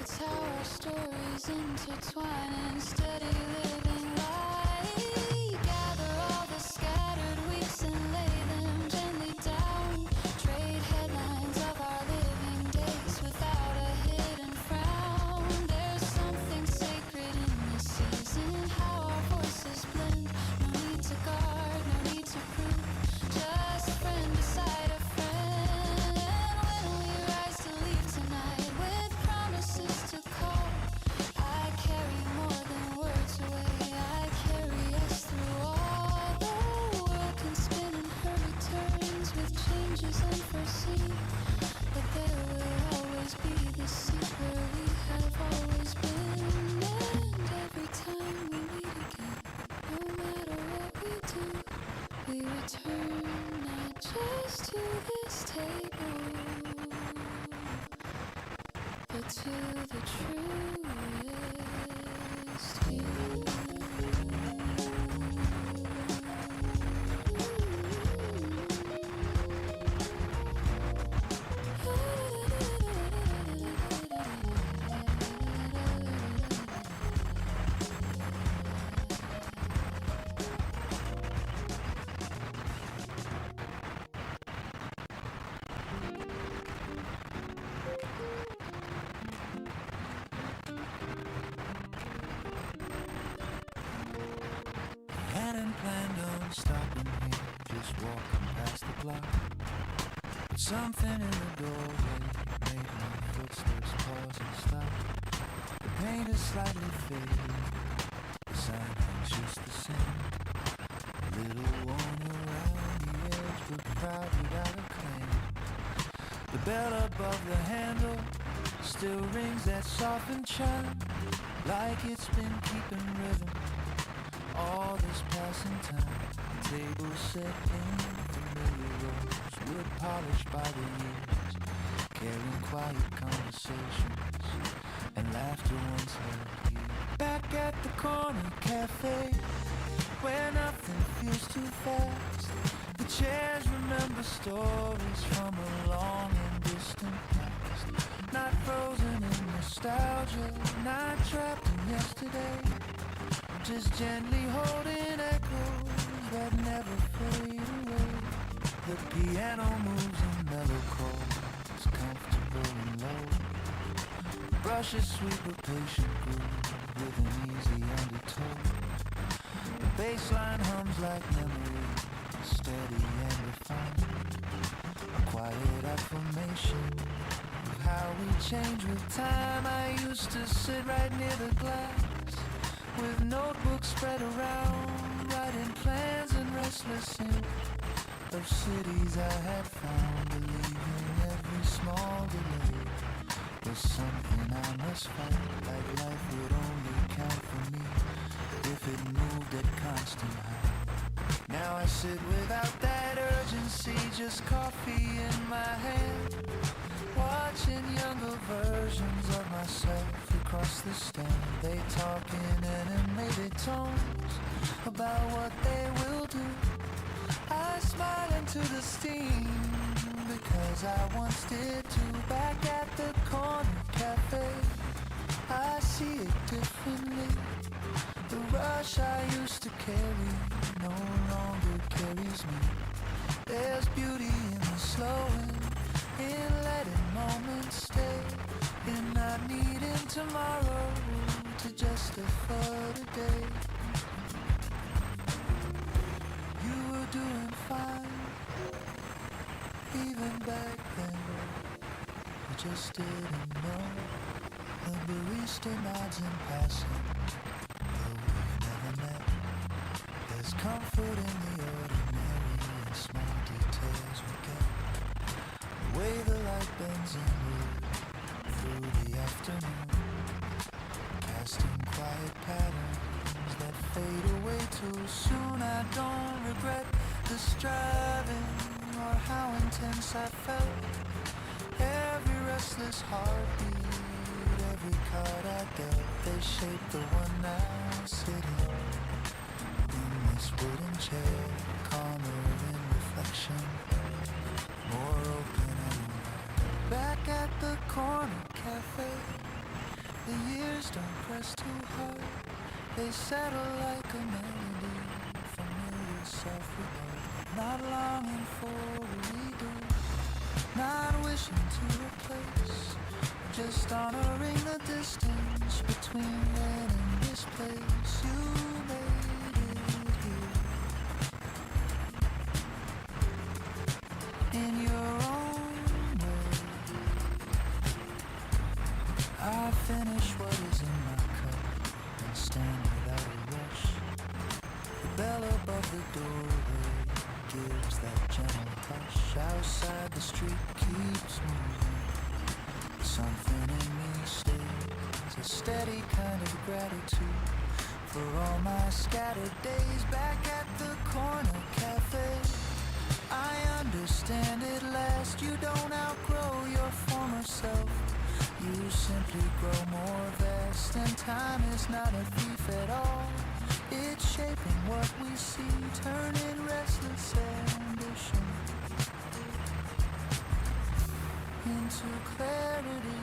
[SPEAKER 7] It's how our stories intertwine and steady living light. Gather all the scattered weeks and lay them gently down. Trade headlines of our living days without a hidden frown. There's something sacred in this season, how our voices blend. No need to guard, no need to prove, just friend beside a friend. And when we rise to leave tonight with promises to call, I carry more than words away, I carry us through all. The world can spin and hurry turns with changes unforeseen, but there will always be this seat where we have always been. And every time we meet again, no matter what we do, we return not just to this table, but to the truest you.
[SPEAKER 8] Hadn't planned on stopping here, just walking past the block. But something in the doorway made my footsteps pause and stop. The paint is slightly faded, the sign hangs just the same. A little worn around the edge, but proud without a claim. The bell above the handle still rings that softened chime, like it's been keeping rhythm all this passing time. Table set in familiar rows, wood polished by the years, carrying quiet conversations and laughter once held here. Back at the corner cafe, where nothing feels too fast. The chairs remember stories from a long and distant past. Not frozen in nostalgia, not trapped in yesterday, just gently holding echoes that never fade away. The piano moves in mellow chords, comfortable and low. Brushes sweep a patient groove with an easy undertone. The bass line hums like memory, steady and refined. A quiet affirmation of how we change with time. I used to sit right near the glass with notebooks spread around, writing plans and restless ink of cities I had found, believing every small delay was something I must fight, like life would only count for me if it moved at constant height. Now I sit without that urgency, just coffee in my hand, watching younger versions of myself across the stand. They talk in animated tones about what they will do. I smile into the steam because I once did too. Back at the corner cafe, I see it differently. The rush I used to carry no longer carries me. There's beauty in the slowing, in letting moments stay, in not needing tomorrow to just afford a day. You were doing fine, even back then, but just didn't know. The barista nods in passing, though we've never met. There's comfort in the ordinary and small details we get. The way the light bends in blue through the afternoon, casting quiet patterns that fade away too soon. I don't regret the striving or how intense I felt. Every restless heartbeat, every card I dealt, they shape the one now sitting in this wooden chair, calmer in reflection, more open and aware. Back at the corner cafe, the years don't press too hard. They settle like a melody, familiar, self-regard. Not longing for a redo, not wishing to replace, just honoring the distance between then and this place. You made it here in your own way. I finish what is in my cup and stand without a rush. The bell above the doorway gives that gentle hush. Outside the street keeps moving. Something in me stays, a steady kind of gratitude for all my scattered days. Back at the corner cafe, I understand at last. You don't outgrow your former self, you simply grow more vast. And time is not a thief at all, it's shaping what we see, turning restless ambition into clarity.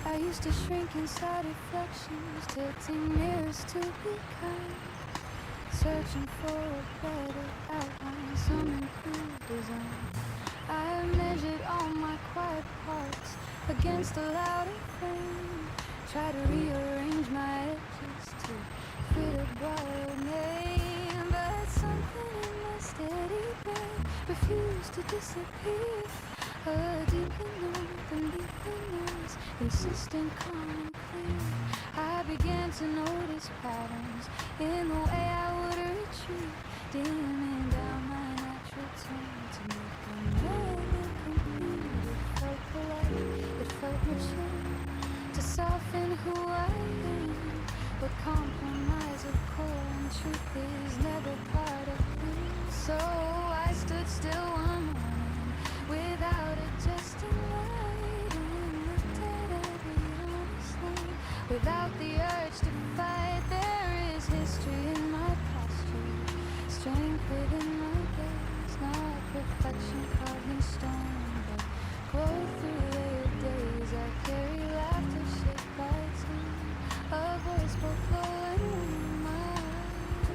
[SPEAKER 7] I used to shrink inside reflections, tilting mirrors to be kind, searching for a better outline, some improved design. I have measured all my quiet parts against a louder frame, try to rearrange my edges to fit a broader name, but something in my steady brain refused to disappear. A deep enough beneath the noise, insistent, calm and clear. I began to notice patterns in the way I would retreat, dimming down my natural tone to make the moment complete. It felt polite, it felt mature, to soften who I am. But compromise of core and truth is never part of me. So I stood still one morning without adjusting light and looked at every honest line. Without the urge to fight, there is history in my posture, strength within my gaze, not perfection carved in stone, but growth through layered days. I carry laughter shaped by time, a voice both low and wide.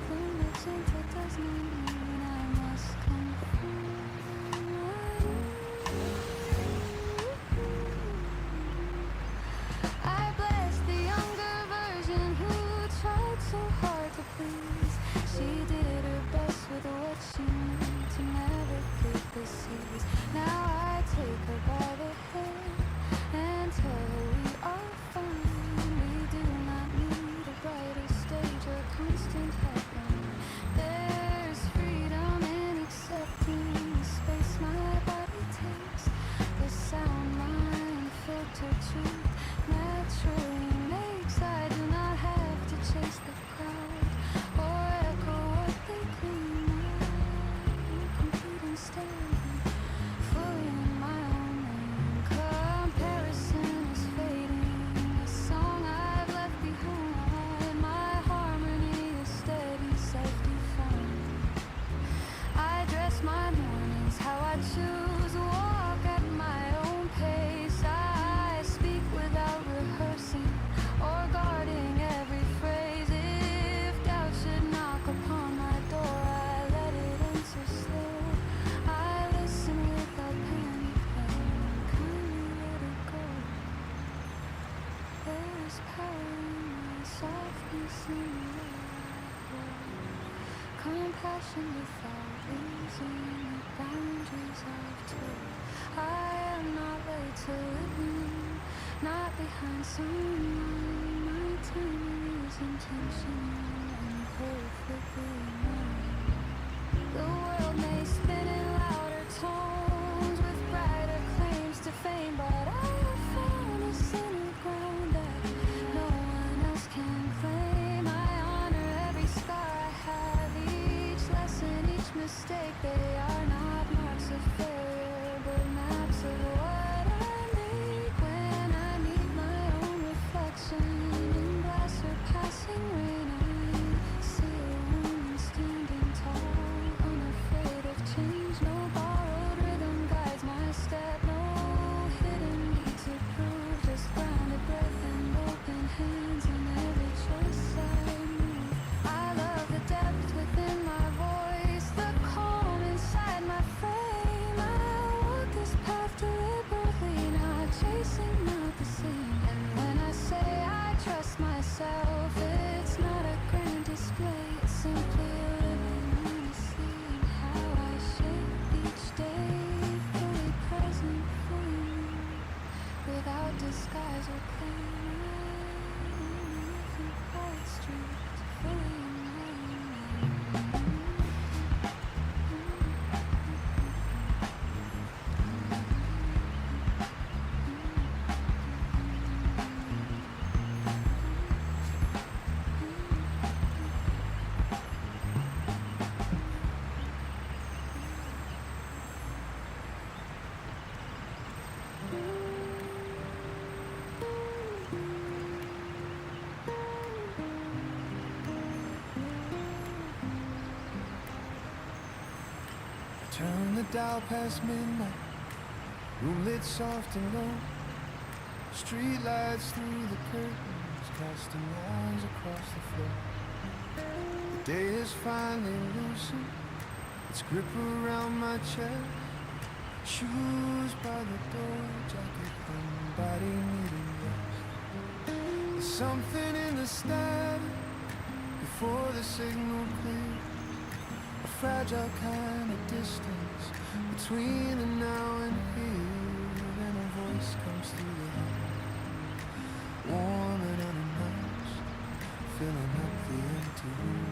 [SPEAKER 7] When the gentle does not mean I must conform. I bless the younger version who tried so hard to please. She did her best with what she knew to navigate the seas. Now I take her by the hand There's power in my softness and compassion without losing the boundaries I've told. I am not late to living, not behind someone. My timing is intentional and perfectly known. The world may spin in louder tones with brighter claims to fame, but I have found a center ground that no one else can claim. I honor every scar I have, each lesson, each mistake. They are not marks of failure, but maps of what I make when I meet my own reflection in glass or passing rain. I see a woman standing tall, unafraid of change. No borrowed rhythm guides my step, no hidden need to prove, just grounded breath and open hands in every choice I move. I love the depth within my voice, the calm inside my frame. I walk this path deliberately, not chasing, not the same. And when I say I trust myself, it's not a grand display, it's simply living honestly in how I shape each day, fully present, fully new, without disguise or claim. I am quiet streets, fully in my own lane.
[SPEAKER 8] Turn the dial past midnight, room lit soft and low. Street lights through the curtains, casting lines across the floor. The day is finally loosened, its grip around my chest. Shoes by the door, jacket hung, body needing rest. There's something in the static before the signal clears, a fragile kind of distance between the now and here. Then a voice comes through the house, warm and unannounced, filling up the empty room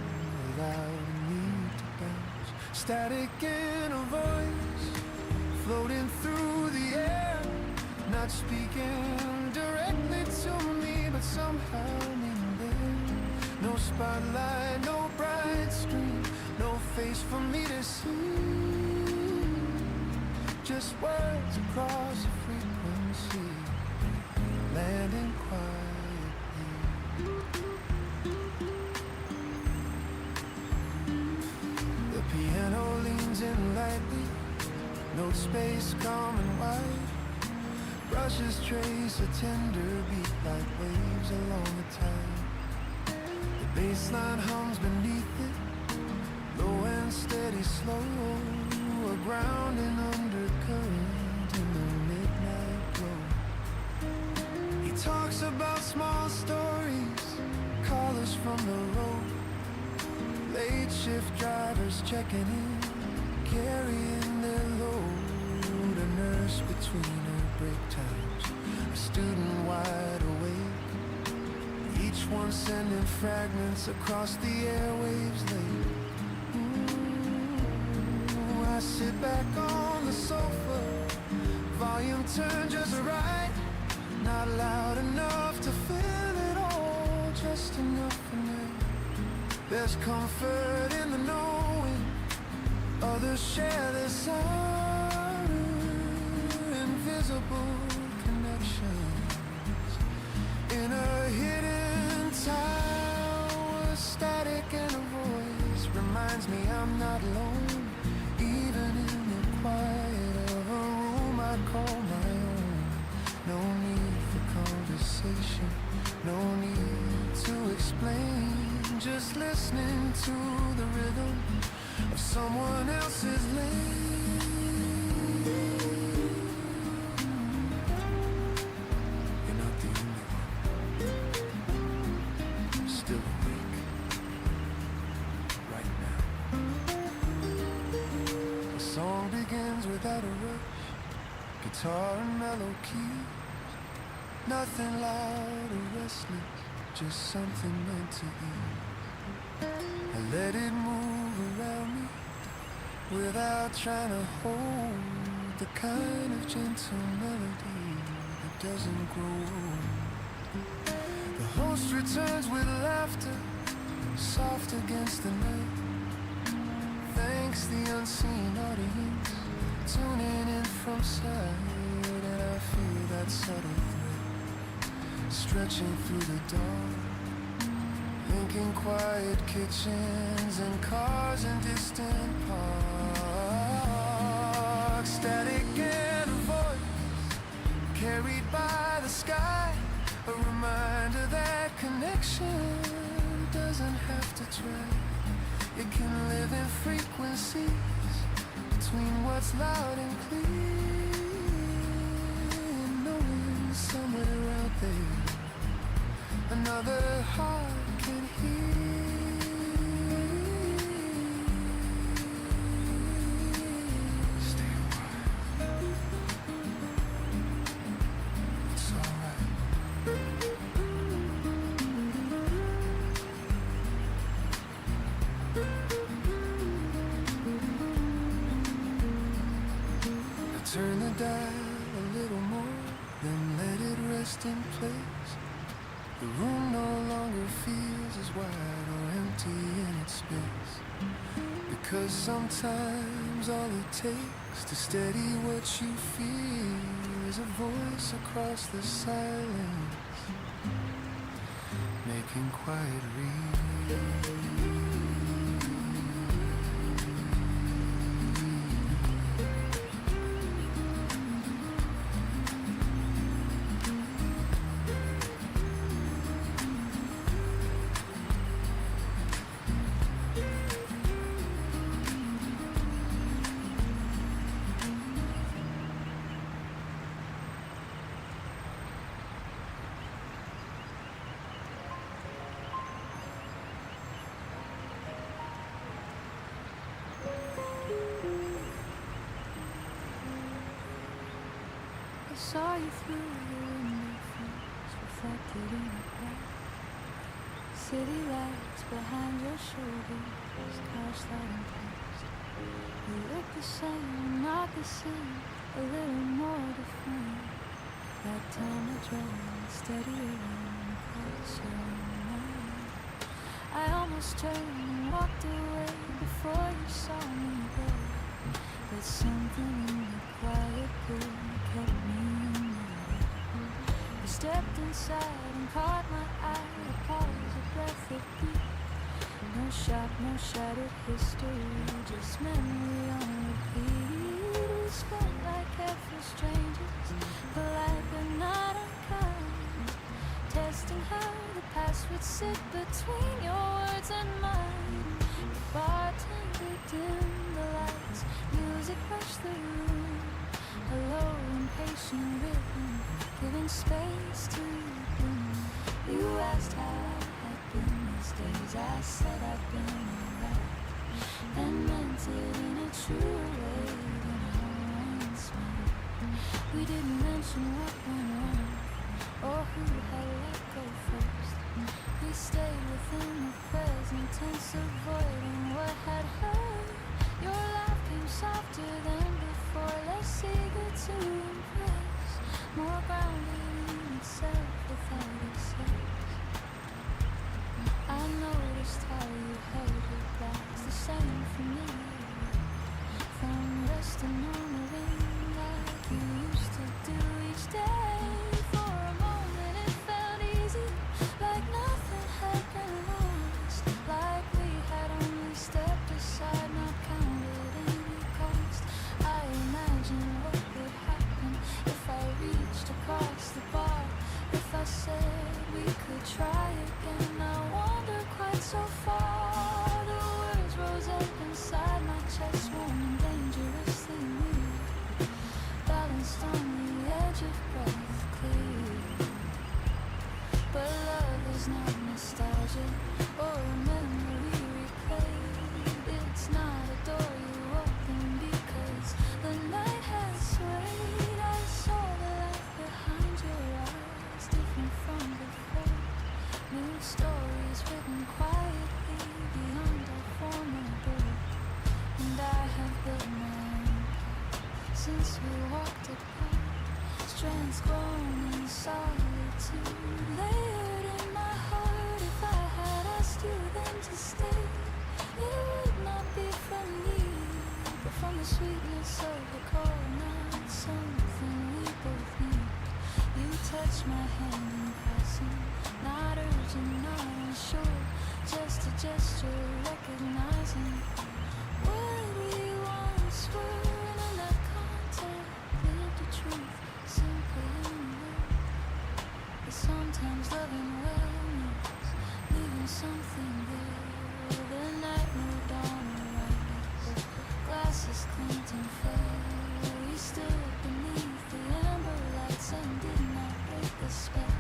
[SPEAKER 8] without a need to bounce. Static in a voice floating through the air, not speaking directly to me, but somehow meaning there. No spotlight, no bright screen, no face for me to see, just words across a frequency, landing quietly. The piano leans in lightly, note space calm and wide, brushes trace a tender beat like waves along the tide. The bassline hums beneath it, low and steady, slow, a grounding undercurrent in the midnight glow. He talks about small stories, callers from the road, late shift drivers checking in, carrying their load, a nurse between her break times, a student wide awake, each one sending fragments across the airwaves late. I sit back on the sofa, volume turned just right, not loud enough to fill it all, just enough for now. There's comfort in the knowing others share their sorrow, invisible connections in a hidden tower. Static and a voice reminds me I'm not alone. Even in the quiet of a room I call my own. No need for conversation, no need to explain, just listening to the rhythm of someone else's lane. You're not the only one. without a rush. Guitar and mellow keys, nothing loud or restless, just something meant to ease. I let it move around me without trying to hold, the kind of gentle melody that doesn't grow old. The host returns with laughter, soft against the night. Thanks the unseen audience tuning in from sight, and I feel that subtle thread stretching through the dark, linking quiet kitchens and cars in distant parks. Static and a voice carried by the sky, a reminder that connection doesn't have to try. It can live in frequencies between what's loud and clear, knowing somewhere out there another heart can hear. Stay a while, it's alright. Turn the dial a little more, then let it rest in place. The room no longer feels as wide or empty in its space, because sometimes all it takes to steady what you feel is a voice across the silence, making quiet real.
[SPEAKER 7] I saw you through the window face, reflected in the crowd. City lights behind your shoulders, cars sliding past. You look the same, not the same, a little more defined. That time I drove steady around across your mind. I almost turned and walked away before you saw me go, but something in the quiet pool kept me in there. You stepped inside and caught my eye, a pause, a breath of beat. No shock, no shattered history, just memory on repeat. We spent like careful strangers, polite but not unkind, testing how the past would sit between your words and mine. The bartender dimmed the lights, music rushed the room, a low impatient rhythm, giving space to bloom. You asked how I had been these days, I said I'd been alright, and meant it in a truer way than I once meant. We didn't mention what went wrong, or who had let go first. We stayed within the present tense, avoiding what had hurt. Your laugh came softer than before, less eager to impress, more grounded in itself without excess. I noticed how you held your glass, the same for me, from resting on the wing like you used to do each day. For a moment it felt easy, like nothing had been lost, like we had only stepped aside, not counted any cost. I imagined what would happen if I reached across the bar, if I said we could try again. I wander quite so far, the words rose up inside my chest, warm and dangerously near, balanced on the edge of breath, clear. But love is not nostalgia or a memory replayed. It's not a door you open because the night stories written quietly beyond our former door. And I have built my empire since we walked apart. Strands grown in solitude, layered in my heart. If I had asked you then to stay, it would not be from me, but from the sweetness of the cold night, something we both need. You touch my hand in passing, not urgent, not unsure, just a gesture recognizing what we once were. And in that contact lived the truth, simply in a word. But sometimes loving well means leaving something there. The night moved on around us, glasses clinked and fell. We stood beneath the amber lights and did not break the spell.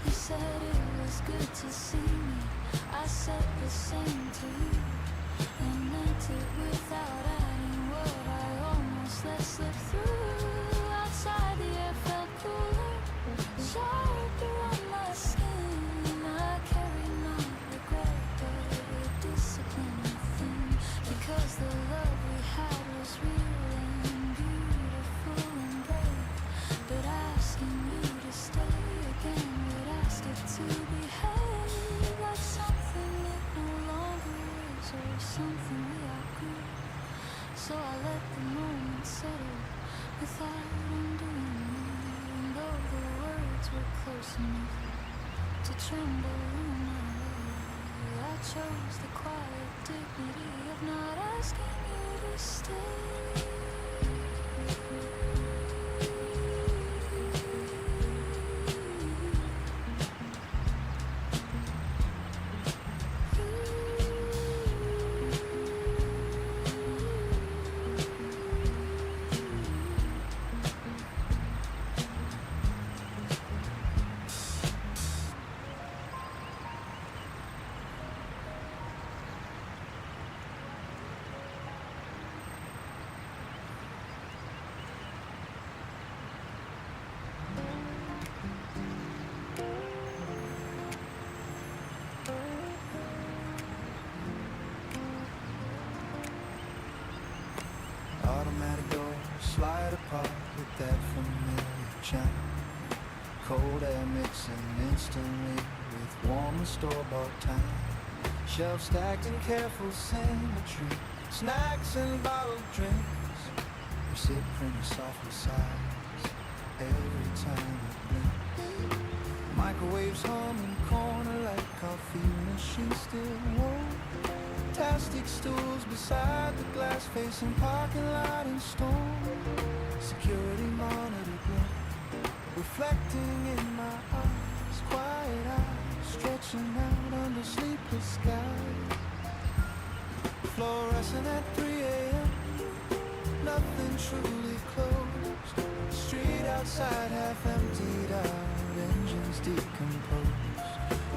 [SPEAKER 7] You said it was good to see me, I said the same to you, and meant it without adding what I almost let slip through. Outside the air felt cooler, sharper on my skin. I carried no regret, but a discipline within, because the love we had was real and beautiful and brave. But asking you to stay again would ask it to behave like something it no longer is, or something we outgrew. So I let the moment settle without undoing you. And though the words were close enough to tremble in my way, I chose the quiet dignity of not asking you to stay.
[SPEAKER 8] Automatic doors slide apart with that familiar chime. Cold air mixing instantly with warm and store-bought time. Shelves stacked in careful symmetry, snacks and bottled drinks. Your sip print softly sighs every time it blinks. Microwaves hum in corner like coffee machines still warm. Plastic stools beside the glass facing parking lot in storm. Security monitor glow reflecting in my eyes. Quiet eyes stretching out under sleepless skies. Fluorescent at 3 a.m. Nothing truly closed. Street outside half emptied out, engines decomposed.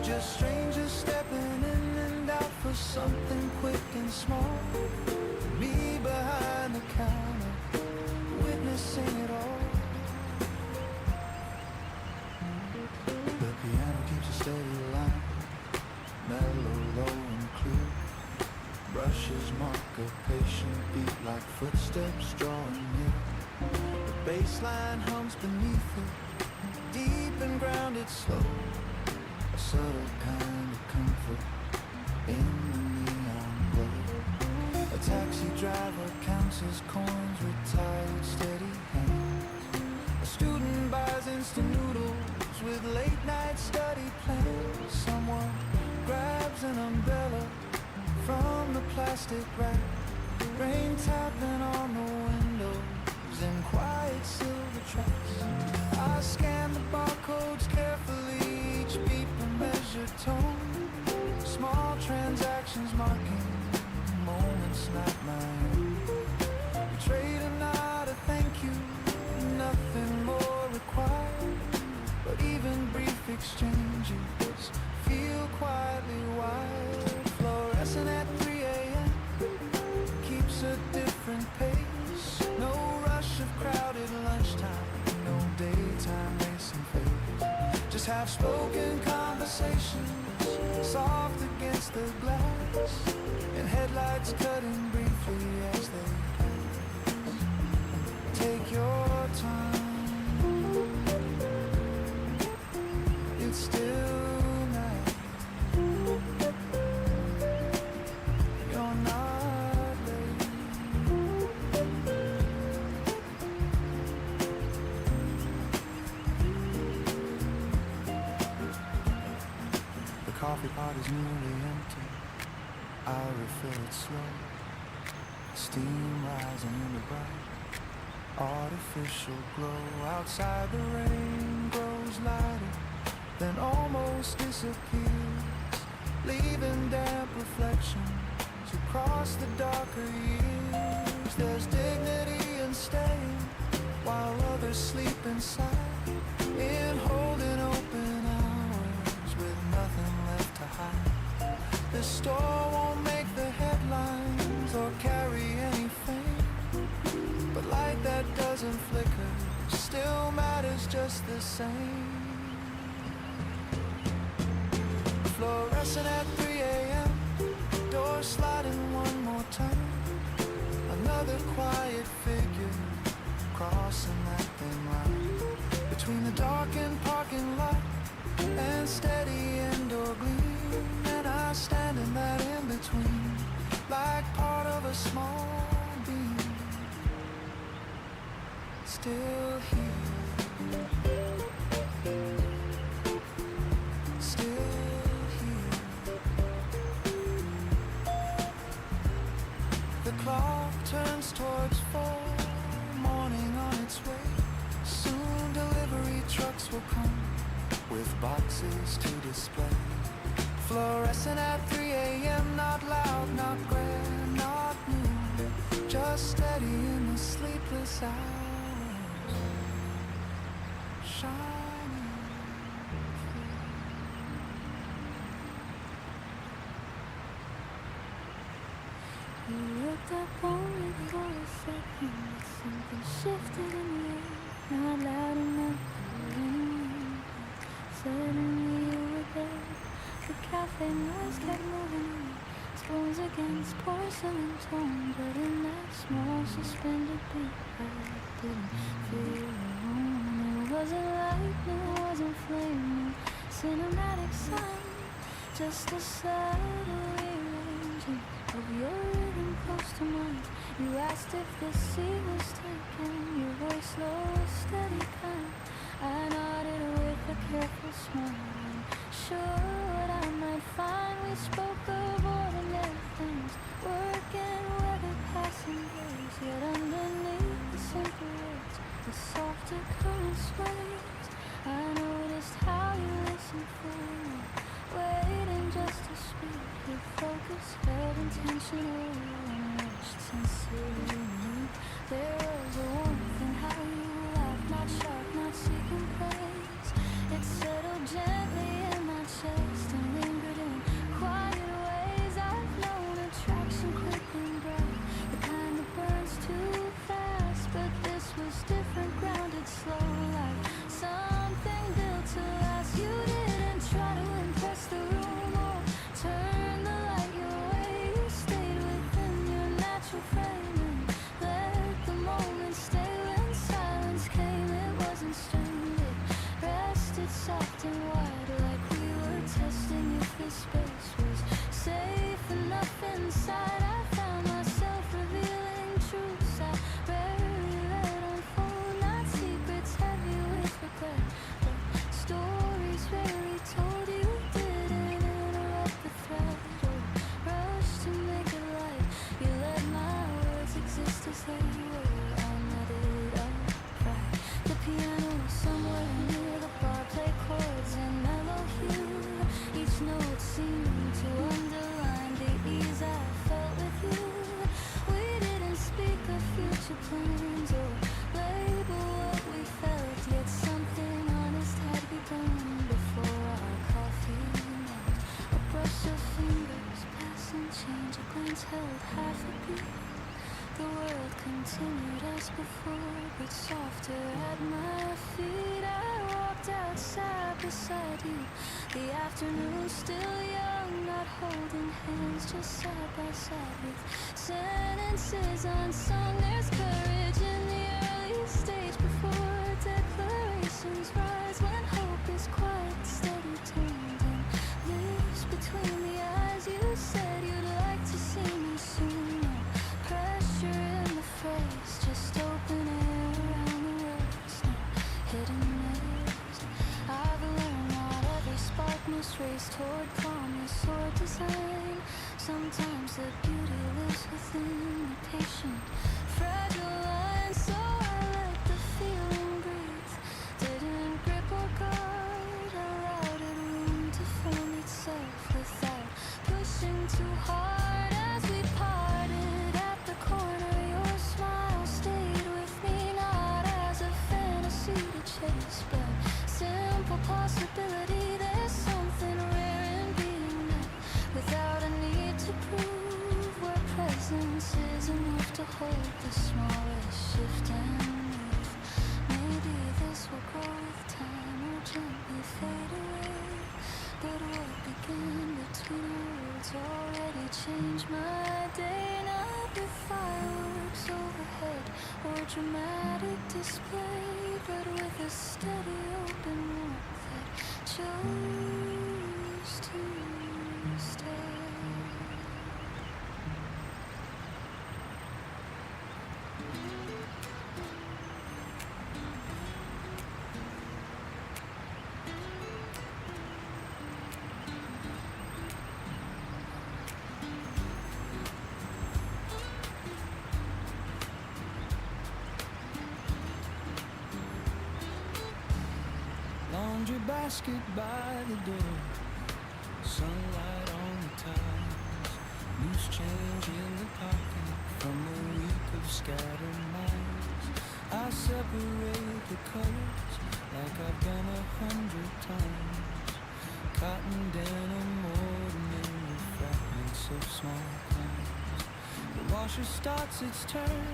[SPEAKER 8] Just strangers stepping in and out for something quick and small. Me behind the counter, witnessing it all. The piano keeps a steady line, mellow, low and clear. Brushes mark a patient beat like footsteps drawing near. The bass line hums beneath it, deep and grounded slow. A subtle kind of comfort in the neon glow. A taxi driver counts his coins with tired, steady hands. A student buys instant noodles with late night study plans. Someone grabs an umbrella from the plastic wrap. Rain tapping on the windows in quiet silver tracks. I scan the barcodes carefully, each beat a measured tone. Small transactions marking moments not my own. We trade a nod, a thank you, nothing more required. But even brief exchanges feel quietly wild. Fluorescent at 3 a.m. keeps a different pace. No rush of crowded lunchtime, no daytime racing phase. Just half-spoken conversations soft against the glass, and headlights cutting briefly as they pass. Take your time, it's still night. You're not late. The coffee pot is nearly empty. I'll refill it slow. Steam rising in the bright artificial glow. Outside the rain grows lighter, then almost disappears, leaving damp reflections across the darker years. There's dignity in staying while others sleep inside, in holding open hours with nothing left to hide. The store won't make the headlines or carry any fame, but light that doesn't flicker still matters just the same. Fluorescent at 3 a.m., door sliding one more time. Another quiet figure crossing that thin line between the darkened parking lot and steady indoor gleam. And I stand in that in-between, like part of a small beam, still here, still here. The clock turns towards 4, morning on its way. Soon delivery trucks will come with boxes to display. Fluorescent at 3 a.m., not loud, not grand, not new, just steady in the sleepless hours, shining through.
[SPEAKER 3] You looked up only for a second, like something shifted in the air, not loud enough for anyone. Suddenly you were there. The cafe noise kept moving on, spoons against porcelain tone, but in that small suspended beat, I didn't feel alone. It wasn't lightning, it wasn't flame, no cinematic sound, just a subtle rearranging of your rhythm close to mine. You asked if the sea was taken, your voice low, steady, kind. I nodded with a careful smile, sure what I might find. We spoke of ordinary things, working, weather, passing days, yet underneath the simple words, the softer current sways. I noticed how you listened for me, waiting just to speak. Your focus felt intentional and rushed sincerely. There was a warmth in how you laughed, not sharp, not seeking praise. It settled gently in my chest and lingered in quiet ways. I've known attraction quick and bright, the kind that burns too fast, but this was different, grounded, slow, like something built to last. You didn't try to impress the room or turn the light your way. You stayed within your natural frame and let the moment stay. When silence came, it wasn't strained, it rested soft and wide, like we were testing if this space was safe enough inside. I found myself revealing truths I rarely let unfold, not secrets heavy with regret, but stories rarely told. You didn't interrupt the thread or rush to make it right. You let my words exist as they were, I netted upright. The piano somewhere near the bar played chords in mellow hue. Each note seemed to underline the ease I felt with you. We didn't speak of future plans or label what we felt, yet something honest had begun before our coffee met. A brush of fingers, passing change, a glance held half a beat. The world continued as before, but softer at my feet. I walked outside beside you, The afternoon's still young, not holding hands, just side by side with sentences unsung. There's courage in the early stage before declarations rise. When hope is quiet, steady toned, and lives between the eyes. You said you'd like to see me soon. No pressure in the face, just open air around the words. No hidden names. I've learned not every spark must race toward promise or design. Sometimes the beauty lives within the patient, fragile line. So I let the feeling breathe. Didn't grip or guard, allowed it room to form itself without pushing too hard. As we parted at the corner, your smile stayed with me, not as a fantasy to chase, but simple possibility. There's something rare in being met without a need to prove, where presence is enough to hold the smallest shift and move. Maybe this will grow with time or gently fade away, but what began between our words already changed my day. Not with fireworks overhead or dramatic display, but with a steady open warmth that chose to stay.
[SPEAKER 8] Laundry basket by the door, sunlight on the tiles, loose change in the pocket from a week of scattered miles. I separate the colors like I've done 100 times. Cotton denim, ordinary fragments of small crimes. The washer starts its turn,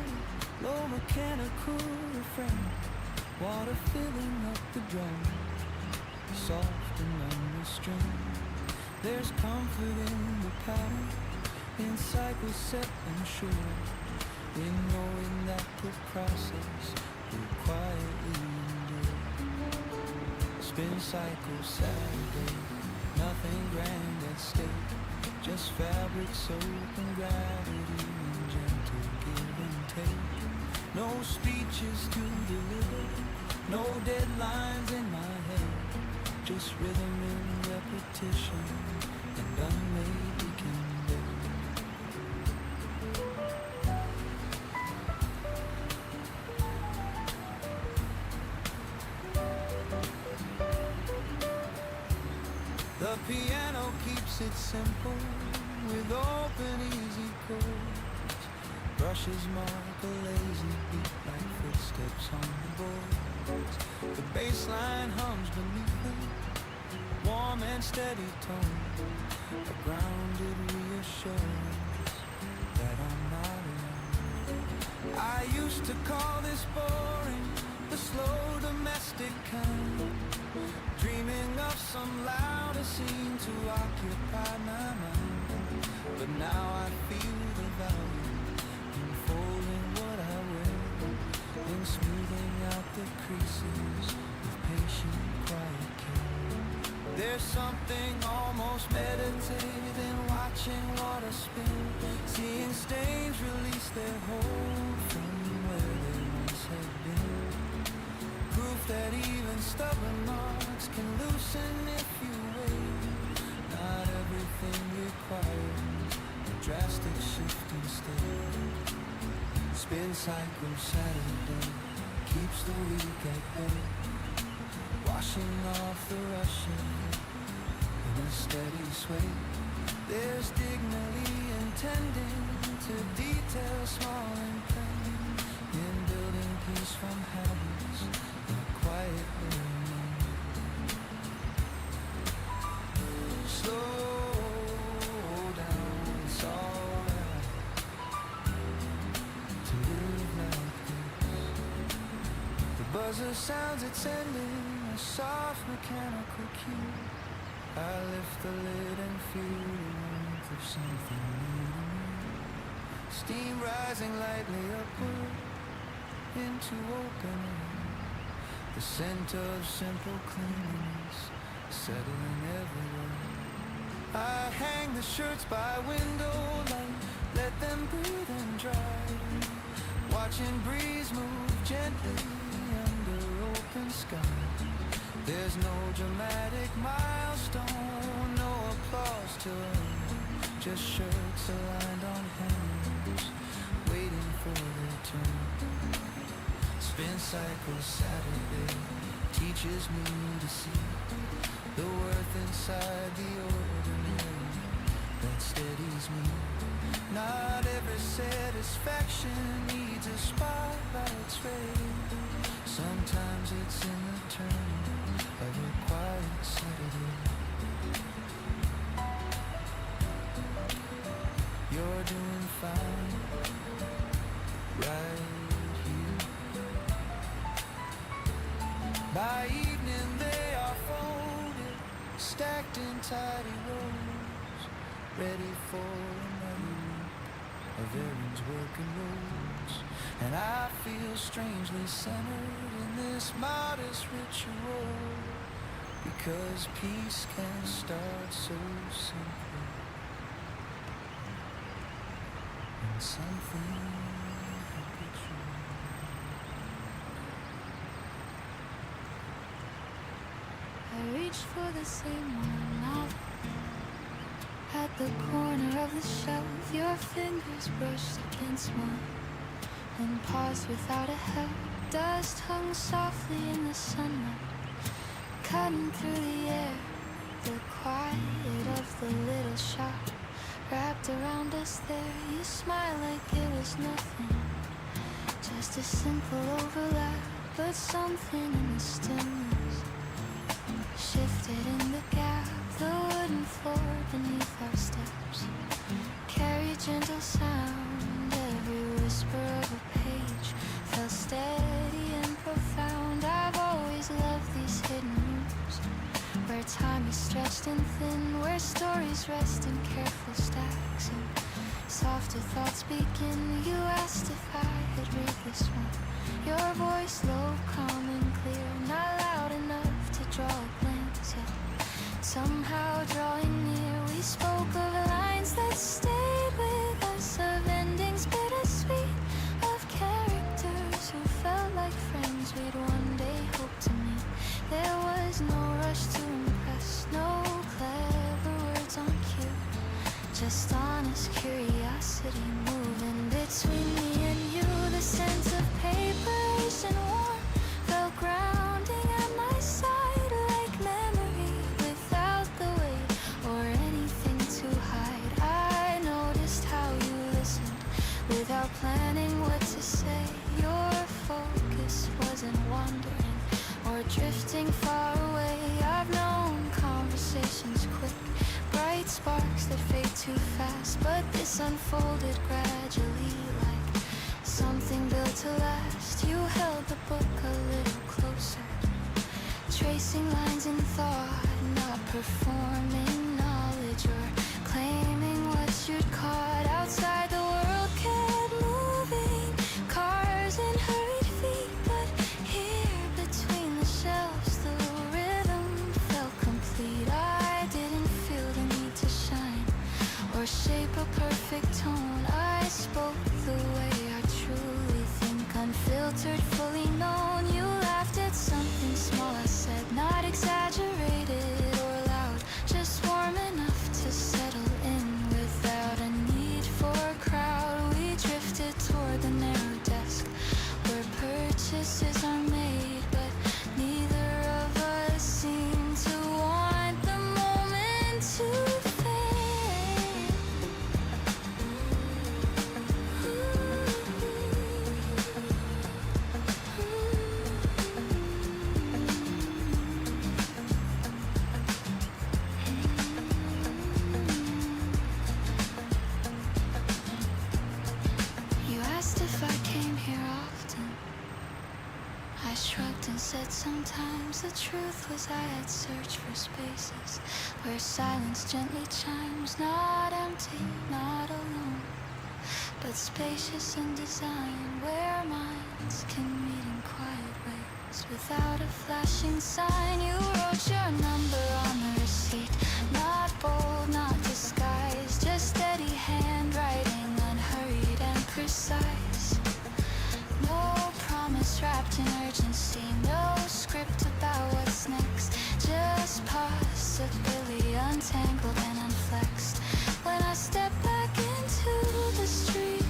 [SPEAKER 8] low mechanical refrain, water filling up the drum, soft and unrestrained. There's comfort in the pattern, in cycles set and sure, in knowing that the process will quietly endure. Spin cycle Saturday, nothing grand at stake, just fabric, soap and gravity and gentle give and take. No speeches to deliver, no deadlines in my head, just rhythm and repetition and unmade weekend day. The piano keeps it simple with open, easy chords. Brushes mark a lazy beat like footsteps on the boards. The bass line hums beneath them, warm and steady tone, a grounded reassurance that I'm not alone. I used to call this boring, the slow domestic kind, dreaming of some louder scene to occupy my mind. But now I feel the value in folding what I wear, in smoothing out the creases with patient, quiet care. There's something almost meditative in watching water spin, seeing stains release their hold from where they once had been. Proof that even stubborn marks can loosen if you wait. Not everything requires a drastic shift instead. Spin cycle Saturday keeps the week at bay, washing off the rushing in a steady sway. There's dignity in tending to detail small and plain, in building peace from habits that quiet learning. Slow down, it's alright to live like this. The buzzer sounds its ending, a soft mechanical cue, I lift the lid and feel the warmth of something new to me. Steam rising lightly upward into open air. The scent of simple cleanliness settling everywhere. I hang the shirts by window light, let them breathe and dry. Watching breeze move gently under open sky. There's no dramatic milestone, no applause to earn. Just shirts aligned on hangers, waiting for their turn. Spin cycle Saturday teaches me to see the worth inside the ordinary that steadies me. Not every satisfaction needs a spotlight's ray. Sometimes it's in the turn of a quiet Saturday. You're doing fine right here. By evening they are folded, stacked in tidy rows, ready for another week of errands, work and roads. And I feel strangely centered in this modest ritual, because peace can start so simple and something habitual.
[SPEAKER 7] I reached for the same one novel at the corner of the shelf. Your fingers brushed against mine and paused without a help. Dust hung softly in the sunlight, cutting through the air. The quiet of the little shop wrapped around us there. You smiled like it was nothing, just a simple overlap. But something in the stillness shifted in the gap. The wooden floor beneath our steps carried gentle sound. Every whisper of a page felt steady and profound. I've always loved these hidden rooms, where time is stretched and thin, where stories rest in careful stacks and softer thoughts begin. You asked if I had read this one, your voice low, calm and clear, not loud enough to draw a glance, yet somehow drawing near. We spoke of lines that stayed with us, of endings bittersweet, of characters who felt like friends we'd one day hope to meet. There was no rush to impress, no clever words on cue, just honest curiosity moving between me and you. The sense of preparation warm felt grounding at my side, like memory without the weight or anything to hide. I noticed how you listened without planning what to say. Your focus wasn't wandering or drifting far away. I've known conversations quick, bright sparks that fade too fast, but this unfolded gradually like something built to last. You held the book a little closer, tracing lines in thought, not performing knowledge or claiming what you'd caught. Outside the world kept moving, cars and hurried feet, but here between the shelves the rhythm felt complete. I didn't feel the need to shine or shape a perfect tone. I spoke the way I truly think, unfiltered, fully known. You laughed at something small I said, not exaggerated or loud, just warm enough to settle in without a need for a crowd. We drifted toward the narrow desk where purchases are made, but neither of us seemed to want the moment to fade. You asked if I came here often. I shrugged and said sometimes. The truth was I had searched for spaces where silence gently chimes, not empty, not alone, but spacious in design, where minds can meet in quiet ways without a flashing sign. You wrote your number on the receipt, not bold, not disguised, just steady handwriting, unhurried and precise. No promise wrapped in urgency, no script about what's next, just possibility untangled and unflexed. When I step back into the street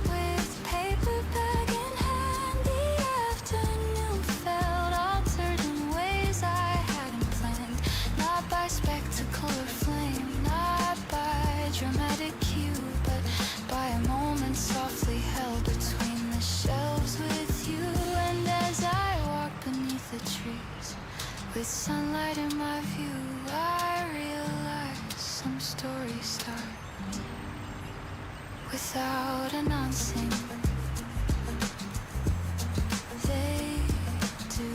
[SPEAKER 7] with paper bag in hand, the afternoon felt altered in ways I hadn't planned, not by spectacle or flame, not by dramatic cue, but by a moment softly held between the shelves with you. And as I walk beneath the trees with sunlight in my view, I realize some stories start without announcing. They do.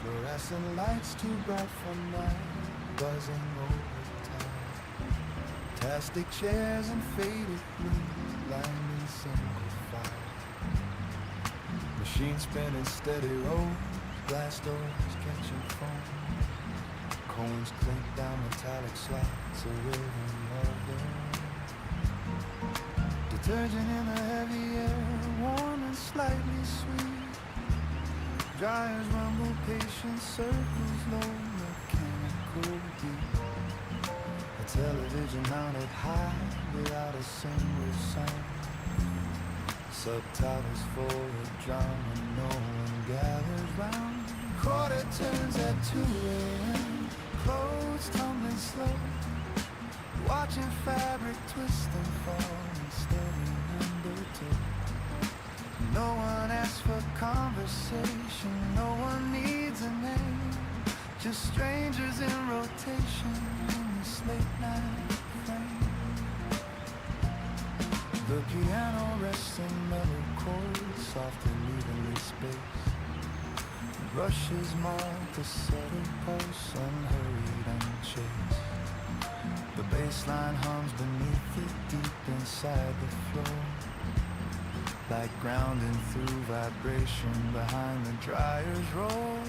[SPEAKER 8] Fluorescent lights too bright for night, buzzing over time. Plastic chairs and faded blue, lined in single file. Machine spinning steady rows, glass doors catching foam. Coins clink down metallic slots, a rhythm of their own. Detergent in the heavy air, warm and slightly sweet. Dryers rumble, patient circles, low mechanical beat. A television mounted high without a single sound. Subtitles for a drama no one gathers round. Quarter turns at 2 a.m. Clothes tumbling slow. Watching fabric twist and fall and steady undertow. No one asks for conversation, no one needs a name. Just strangers in rotation in this late night frame. The piano rests in mellow chords, soft and evenly spaced. Brushes mark a subtle pulse, unhurried, unchased. The bass line hums beneath it, deep inside the floor. Like grounding through vibration behind the dryer's roll.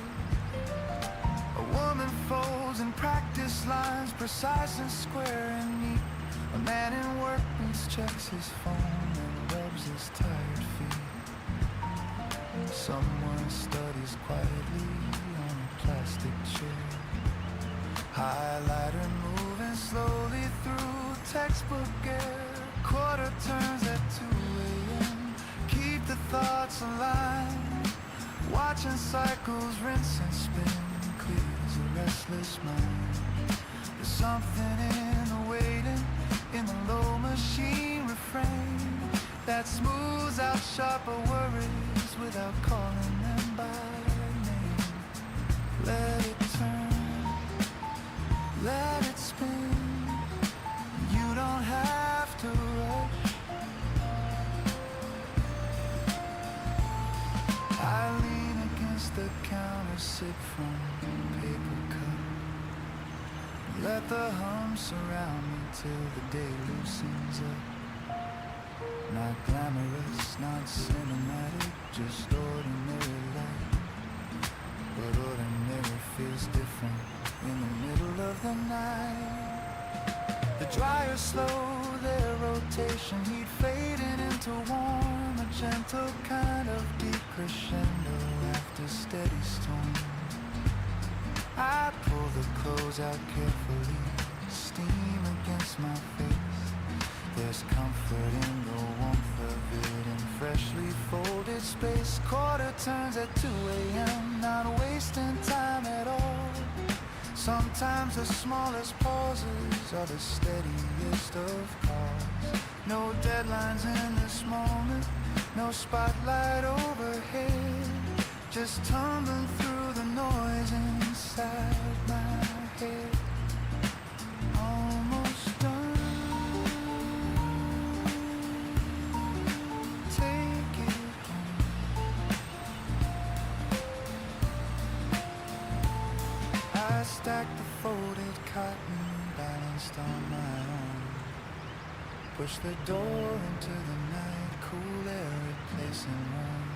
[SPEAKER 8] A woman folds in practice lines, precise and square and neat. A man in work boots checks his phone and rubs his tired feet. Someone studies quietly on a plastic chair. Highlighter moving slowly through textbook air. Quarter turns at 2 a.m. Keep the thoughts aligned. Watching cycles rinse and spin clears a restless mind. There's something in the waiting, in the low machine refrain that smooths out sharper worries without calling them by name. Let it turn, let it spin. You don't have to rush. I lean against the counter, sip from paper cup. Let the hum surround me till the day loosens up. Not glamorous, not cinematic, just ordinary life. But ordinary feels different in the middle of the night. The dryers slow their rotation, heat fading into warm, a gentle kind of decrescendo after steady storm. I pull the clothes out carefully, steam against my face. Their There's comfort in the warmth of it in freshly folded space. Quarter turns at 2 a.m., not wasting time at all. Sometimes the smallest pauses are the steadiest of calls. No deadlines in this moment, no spotlight overhead. Just tumbling through the noise inside my head. Almost done. Take it home. I stacked the folded cotton, balanced on my own. Push the door into the night, cool air replacing warm.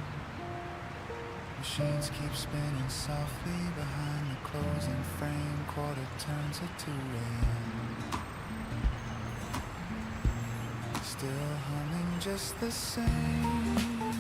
[SPEAKER 8] Machines keep spinning softly behind the closing frame. Quarter turns at 2 a.m. Still humming just the same.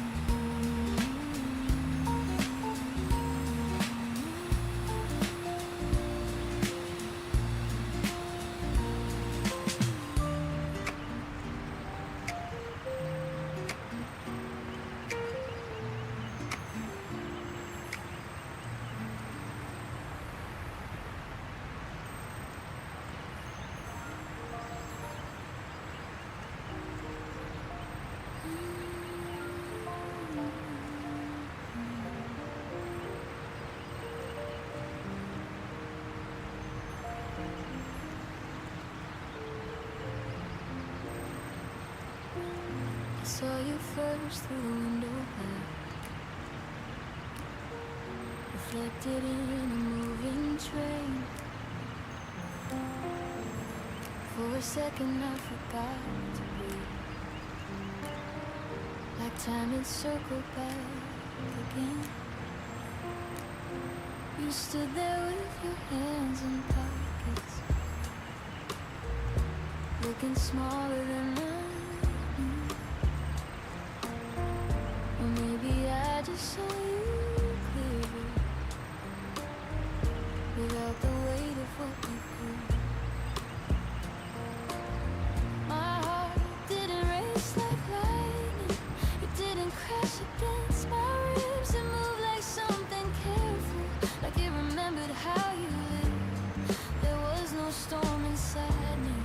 [SPEAKER 3] Saw you first through the window back, reflected in a moving train. For a second I forgot to breathe, like time had circled back again. You stood there with your hands in pockets, looking smaller than I. Or maybe I just saw you clearer, without the weight of what we grew. My heart didn't race like lightning, it didn't crash against my ribs. It moved like something careful, like it remembered how you lived. There was no storm inside me,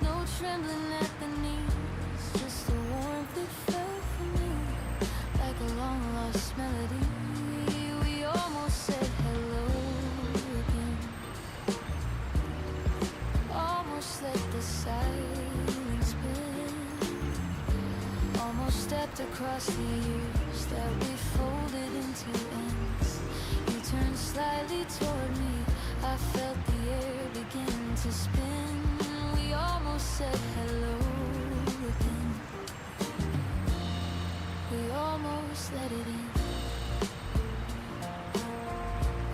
[SPEAKER 3] no trembling at the knees, just the warmth that fell from me like a long lost melody. We almost said hello again, almost let the silence bend, almost stepped across the years that we folded into ends. You turned slightly toward me, I felt the air begin to spin. We almost said hello again, we almost let it in.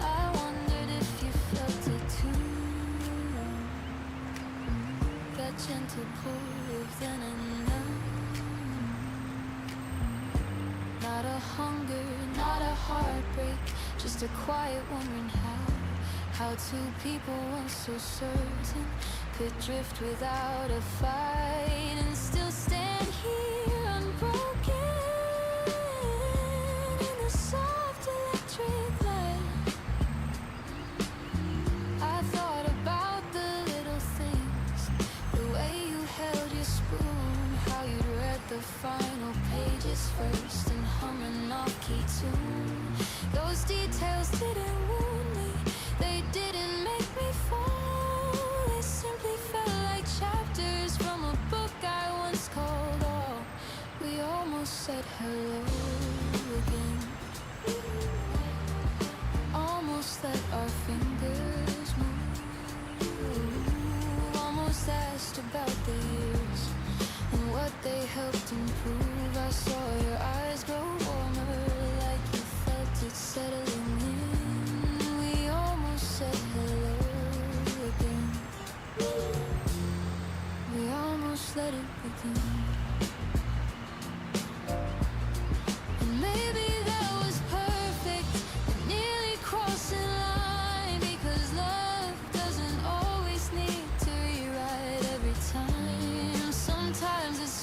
[SPEAKER 3] I wondered if you felt it too, that gentle pull of then and now. Not a hunger, not a heartbreak, just a quiet wondering how two people once so certain could drift without a fight and still stand here unbroken in the soft electric light. I thought about the little things, the way you held your spoon, how you'd read the final pages first and hum an off-key tune. Those details didn't wound me, they didn't make me fall, they simply felt like chapters from a book I once called. Oh, we almost said hello again, almost let our fingers move, almost asked about the years and what they helped improve. I saw your eyes grow warmer, like you felt it settling in. We almost said hello again, we almost let it begin. And maybe that was perfect, nearly crossing line, because love doesn't always need to rewrite every time. Sometimes it's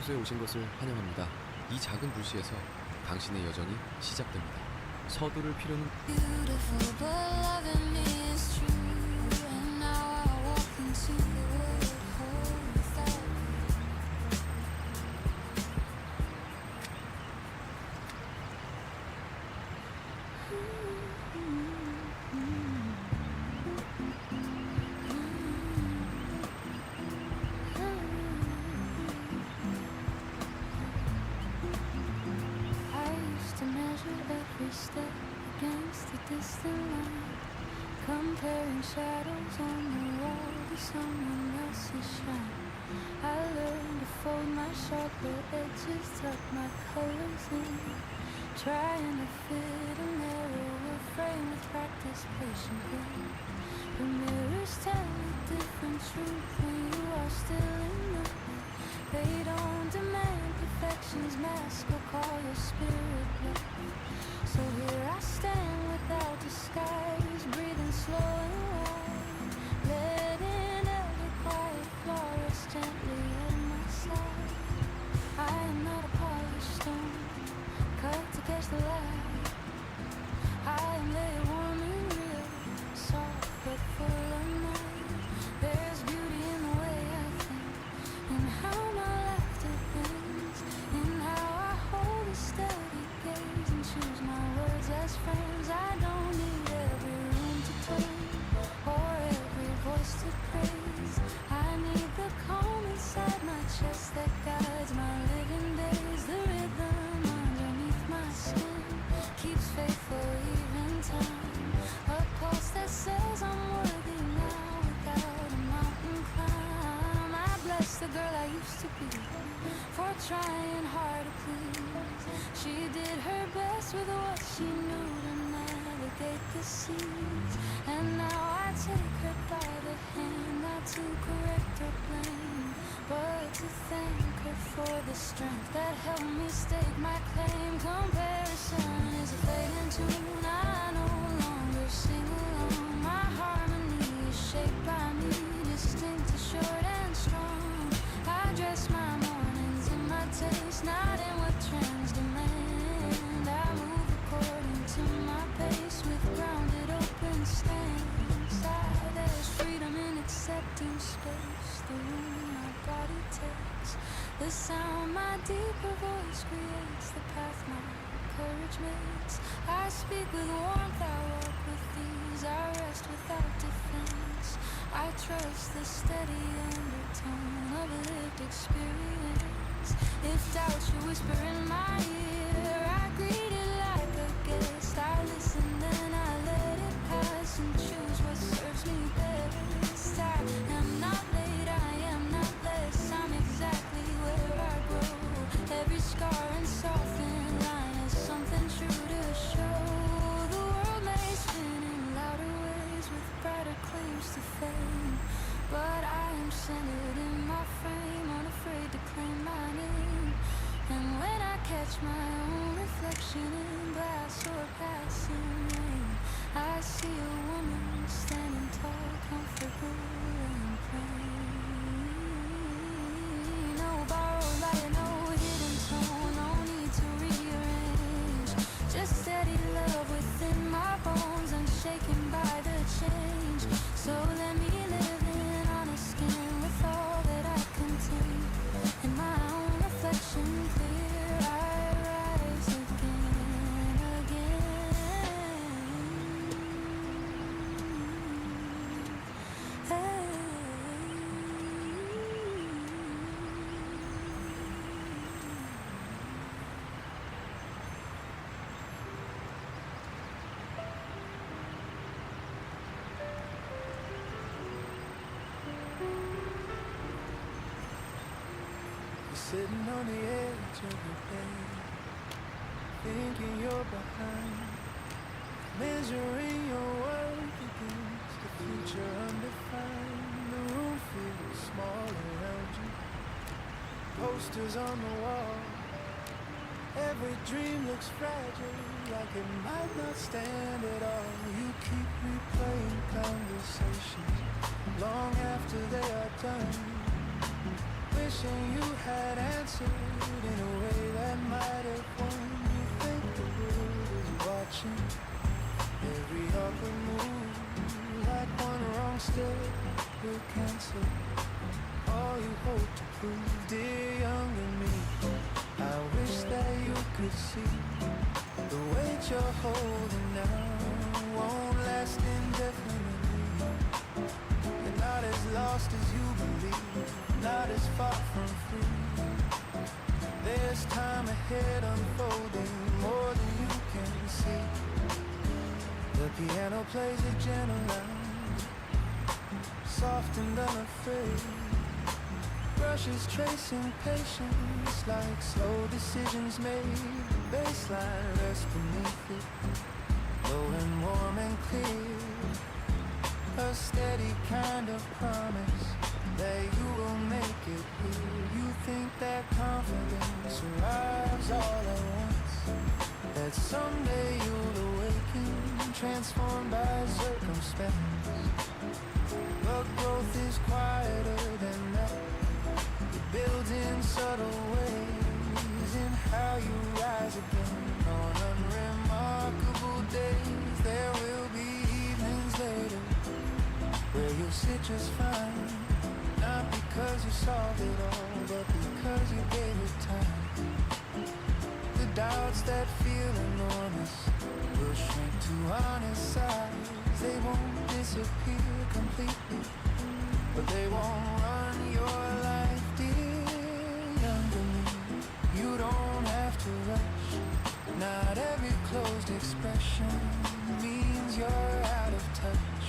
[SPEAKER 10] 이곳에 오신 것을 환영합니다. 이 작은 불씨에서 당신의 여정이 시작됩니다. 서두를 필요는
[SPEAKER 7] Beautiful, but loving me is true. And now I walk into the world whole without I used to measure every step against a distant line, comparing shadows on the wall to someone else's shine. I learned to fold my sharper edges, tuck my colors in, trying to fit a narrower frame with practice patiently. The mirrors tell a different truth when you are still in the light. They don't demand perfection's mask or call your spirit love. So here I stand without disguise, breathing slow and wide, letting every quiet flaw rest gently at my side. I am not a polished stone, cut to catch the light. I am laid warm and real, soft but full of night. There's beauty in the way I think, in how my laughter bends, in how I hold a steady gaze and choose my words as friends. I don't need every room to turn or every voice to praise. I need the calm inside my chest that guides my living days. The rhythm underneath my skin keeps faithful even time. A pulse that says I'm worthy now without a mountain climb. I bless the girl I used to be for trying hard to please. She did her best with what she knew to navigate the seas. And now I take her by the hand, not to correct or blame, but to thank her for the strength that helped me stake my claim. Comparison is a fading tune. I no longer sing alone. My harmony is shaped by me, distinct, short and strong. I dress my mornings in my taste, not in what trends demand. I move according to my pace with grounded open stance. There's freedom in accepting space, the room my body takes, the sound my deeper voice creates, the path my courage makes. I speak with warmth, I walk with ease, I rest without defense. I trust the steady undertone of lived experience. If doubt should whisper in my ear, I greet it like a guest. I listen, then I let it pass and choose what serves me best. I am not late, I am not less, I'm exactly where I grow. Every scar and softened line is something true to show. The world may spin in louder ways with brighter claims to fame, but I am centered in my frame, unafraid to claim my name. And when I catch my own reflection in glass or passing rain, I see a woman standing tall, comfortable and plain. No borrowed light, no hidden tone, no need to rearrange. Just steady love within my bones, unshaken by the change. So let me live in honest skin with all that I contain. In my own reflection clear, I rise again, again. Hey.
[SPEAKER 8] Sitting on the edge of your bed, thinking you're behind, measuring your worth against the future undefined. The room feels small around you, posters on the wall. Every dream looks fragile, like it might not stand at all. You keep replaying conversations long after they are done, wishing you had answered in a way that might have won. You think the world is watching every upward move, like one wrong step will cancel all you hope to prove. Dear younger me, I wish that you could see the weight you're holding now won't last indefinitely. You're not as lost as you believe, not as far from free. There's time ahead unfolding more than you can see. The piano plays a gentle line, soft and unafraid. Brushes tracing patience like slow decisions made. The baseline rests beneath it, low and warm and clear. A steady kind of promise that you will make it here. You think that confidence arrives all at once, that someday you'll awaken, transformed by circumstance. But growth is quieter than that. It builds in subtle ways, in how you rise again. On unremarkable days, there will be evenings later where you'll sit just fine. Not because you solved it all, but because you gave it time. The doubts that feel enormous will shrink to honest size. They won't disappear completely, but they won't run your life, dear younger me. You don't have to rush. Not every closed expression means you're out of touch.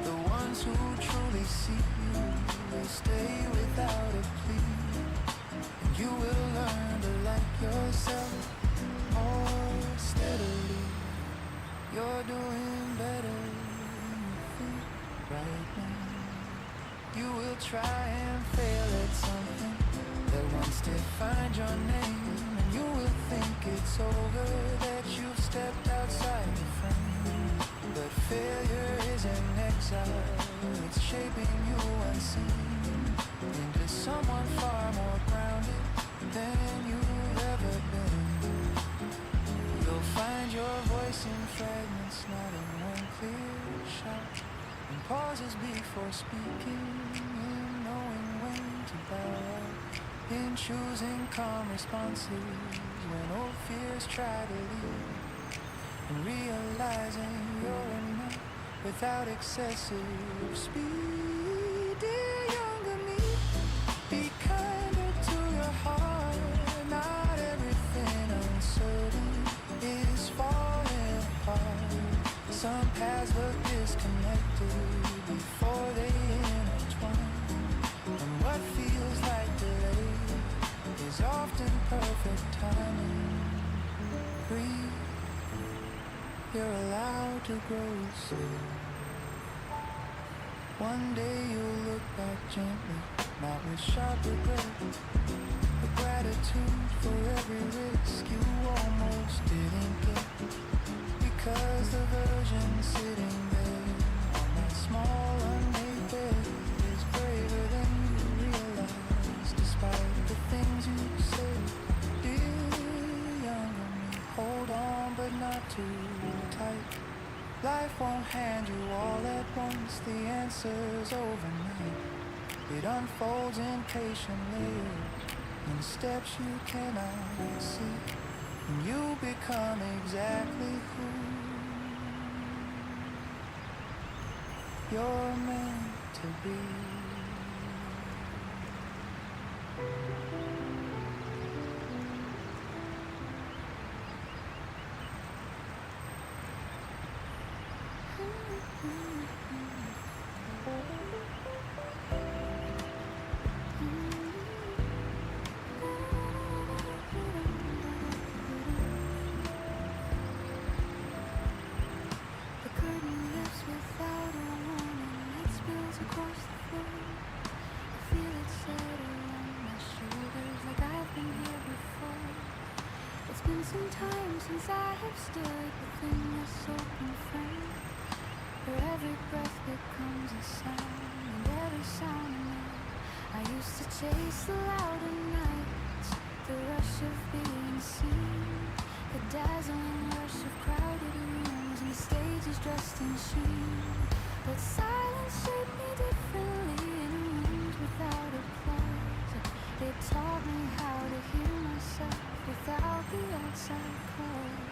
[SPEAKER 8] The ones who truly see you will stay without a plea. And you will learn to like yourself more steadily. You're doing better than you think right now. You will try and fail at something that once defined your name, and you will think it's over, that you've stepped outside the frame. But failure is an exile, it's shaping you unseen into someone far more grounded than you've ever been. You'll find your voice in fragments, not in one clear shot, and pauses before speaking, in knowing when to bow out, in choosing calm responses when old fears try to leave, and realizing you're enough without excessive speed. Dear younger me, be kinder to your heart. Not everything uncertain is falling apart. Some paths look disconnected before they intertwine, and what feels like delay is often perfect timing. Breathe, you're allowed to grow slow. One day you'll look back gently, not with sharp regret, but gratitude for every risk you almost didn't get. Because the version sitting there on that small unmade bed is braver than you realize, despite the things you say. Dear younger me, hold on but not too tight. Life won't hand you all at once the answers overnight. It unfolds in patient layers, in steps you cannot see, and you become exactly who you're meant to be.
[SPEAKER 7] The curtain lifts without a warning. It spills across the floor. I feel it settle on my shoulders like I've been here before. It's been some time since I have stood within this open frame, where every breath becomes a sound, and every sound I know I I used to chase the louder nights, the rush of being seen, the dazzling rush of crowded rooms and stages dressed in sheen. But silence shaped me differently in rooms without applause. It taught me how to hear myself without the outside cause.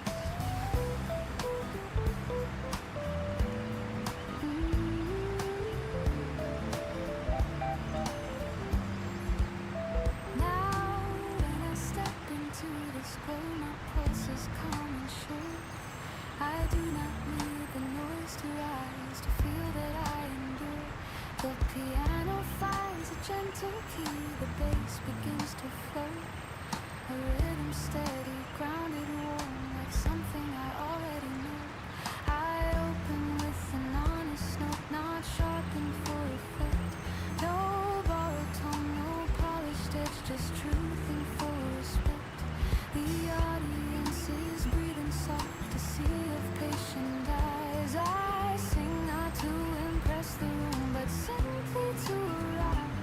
[SPEAKER 7] Now when I step into this glow, my pulse is calm and sure. I do not need the noise to rise to feel that I endure. The piano finds a gentle key, the bass begins to flow. A rhythm steady, grounded, warm, like something I already know. I open with an honest note, not sharpened for effect. No borrowed tone, no polished edge, just truth and full respect. The audience is breathing soft, a sea of patient eyes. I sing not to impress the room, but simply to arise.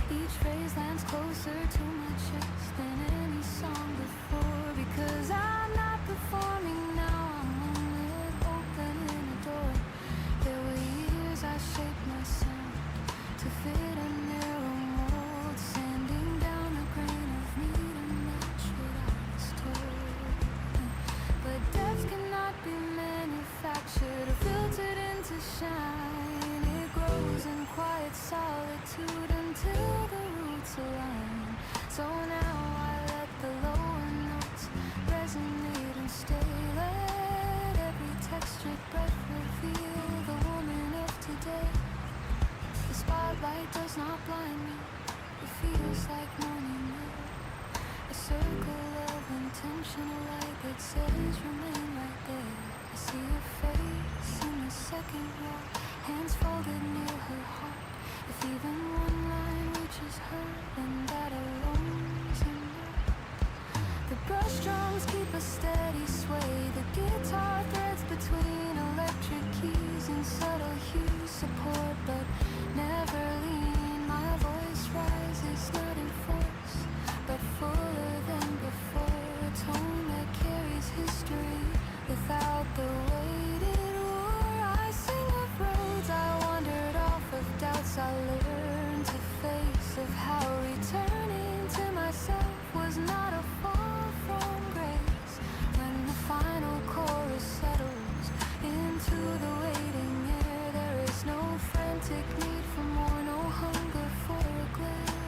[SPEAKER 7] Each phrase lands closer to my chest than any song before. Because I'm not performing now, I'm only opening a door. There were years I shaped my sound to fit a narrow mold, sanding down the grain of me to match what I was told. But depth cannot be manufactured or filtered into shine. It grows in quiet solitude until the roots align. So now I let the lower notes resonate and stay. Let every textured breath reveal the woman of today. The spotlight does not blind me, it feels like morning air. A circle of intentional light that says remain right there. I see your face in the second row, hands folded near her heart. If even one line reaches her, then that alone's enough. The brush drums keep a steady sway, the guitar threads between electric keys and subtle hues support but never lean. My voice rises not in force, but fuller than before. A tone that carries history without the weight it wore. I sing of roads I wandered off, of doubts I learned to face, of how returning to myself was not a fall from grace. When the final chorus settles into the waiting air, there is no frantic need for more, no hunger for a glare.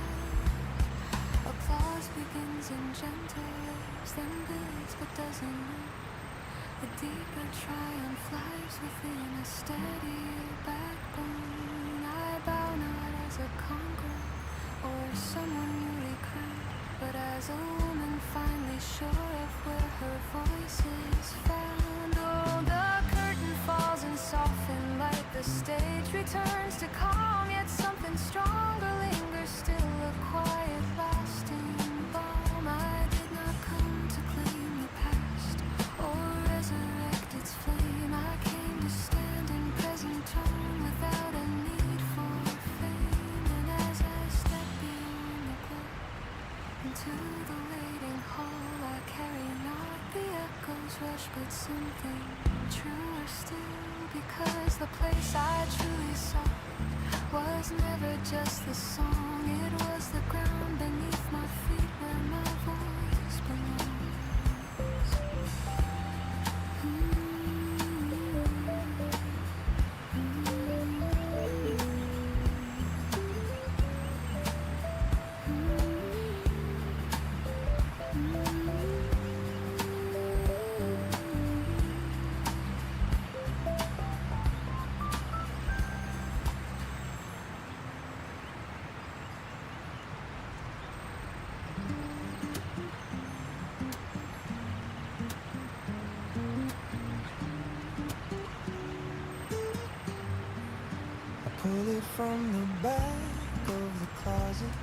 [SPEAKER 7] Applause begins in gentle waves, then builds but doesn't know. The deeper triumph lies within a steadier backbone. I bow not as a conqueror or someone newly crowned, but as a woman finally sure of where her voice is found. Oh, the curtain falls in softened light, the stage returns to calm, yet something stronger lingers still, a quiet lasting balm. I did not come to claim the past or resurrect its flame. I came to stand in present tone without a need for fame. And as I step beyond the glow into the waiting hall, I carry not the echoes rush, but something truer still. Because the place I truly saw was never just the song, it was the ground beneath my feet where my voice belongs.
[SPEAKER 8] Pull it from the back of the closet,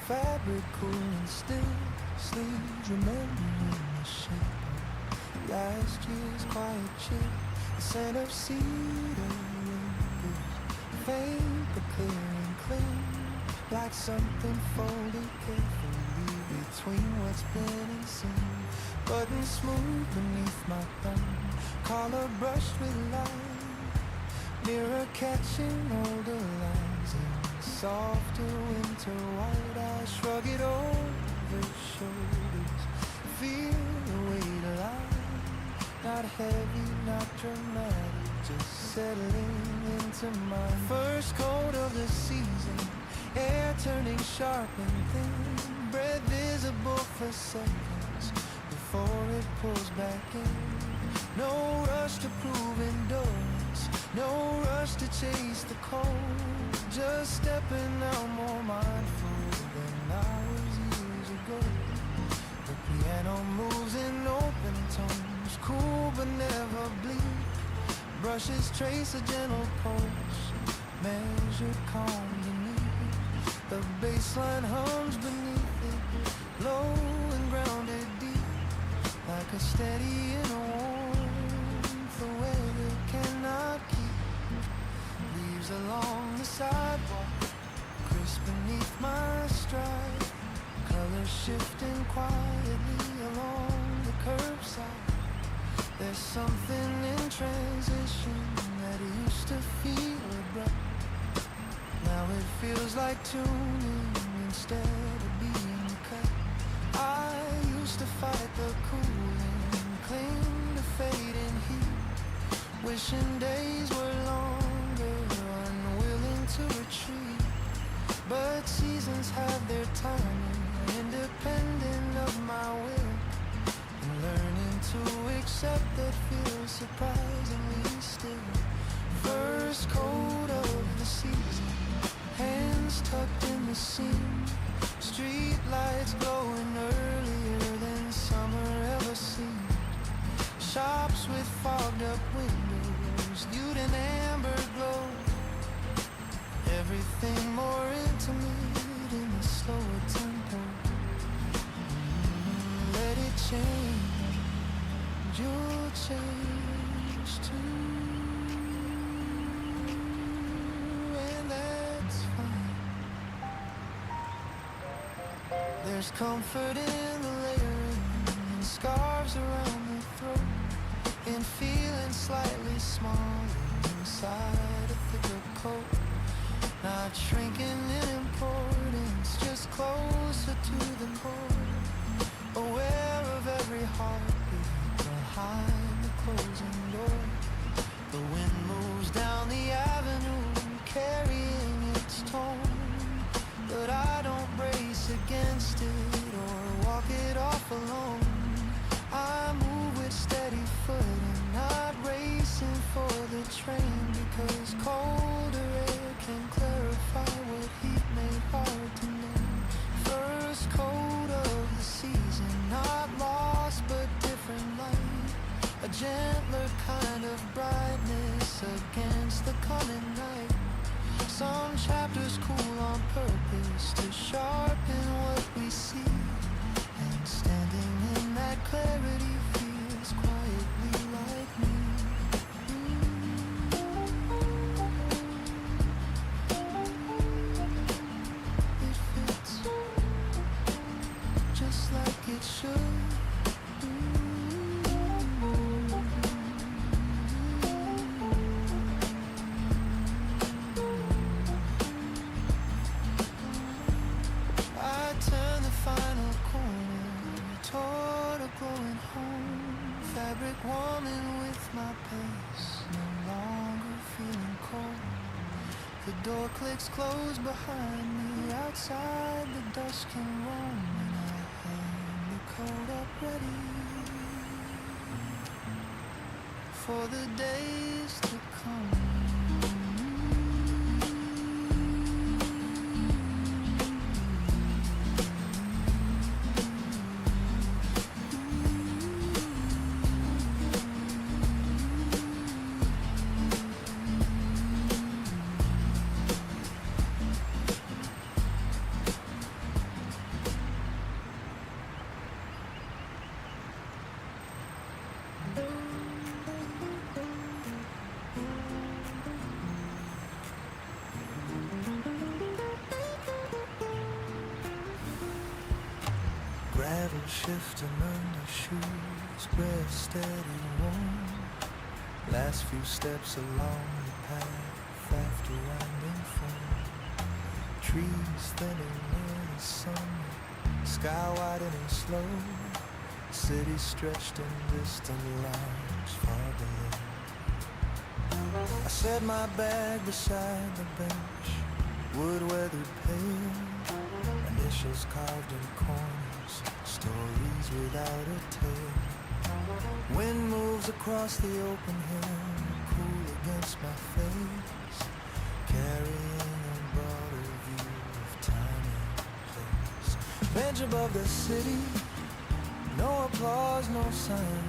[SPEAKER 8] fabric cool and still, sleeves remembering the shape of last year's quiet chill. The scent of cedar windows, faint but clear and clean. like something folded carefully between what's been and seen. Button smooth beneath my thumb, collar brushed with light, mirror catching older lines in softer winter white. I shrug it over shoulders, feel the weight alive, not heavy, not dramatic, just settling into my first coat of the season. Air turning sharp and thin, breath visible for seconds before it pulls back in. No rush to prove endurance, no rush to chase the cold, just stepping out more mindful than I was years ago. The piano moves in open tones, cool but never bleak. Brushes trace a gentle pulse, measured calm beneath. The bassline hums beneath it, low and grounded deep, like a steady inner warmth the weather cannot keep. Leaves along the sidewalk, crisp beneath my stride, colors shifting quietly along the curbside. There's something in transition that used to feel abrupt. Now it feels like tuning instead of being cut. I used to fight the cooling, cling to fading heat, wishing days were longer, unwilling to retreat. But seasons have their timing, independent of my will, and learning to accept that feels surprisingly still. First coat of the season, hands tucked in the seam, street lights glowing earlier than summer ever seemed. Shops with fogged up windows, nude and amber glow. Everything more intimate in a slower tempo. Let it change, you'll change too. There's comfort in the layering, and scarves around the throat, in feeling slightly smaller inside a thicker coat. Not shrinking in importance, just closer to the core, aware of every heartbeat behind the closing door. The wind moves down the avenue, carrying its tone, but I don't brace against it or walk it off alone. I move with steady foot and not racing for the train, because colder air can clarify what heat made hard to know. First coat of the season, not lost but different light, a gentler kind of brightness against the coming night. Some chapters cool on purpose to sharpen what we see, and standing in that clarity feels quietly like me. It fits just like it should. Fabric warming with my pace, no longer feeling cold. The door clicks closed behind me, outside the dust can roam, and I hang the coat up ready for the days to come. Level shifting under shoes, breath steady warm. Last few steps along the path after winding form. Trees thinning in the summer, sky widening slow. City stretched in distant lines far below. I set my bag beside the bench, wood weathered pale, initials carved in corners, stories without a tale. Wind moves across the open hill, cool against my face, carrying a broader view of time and place. Bench above the city, no applause, no sign,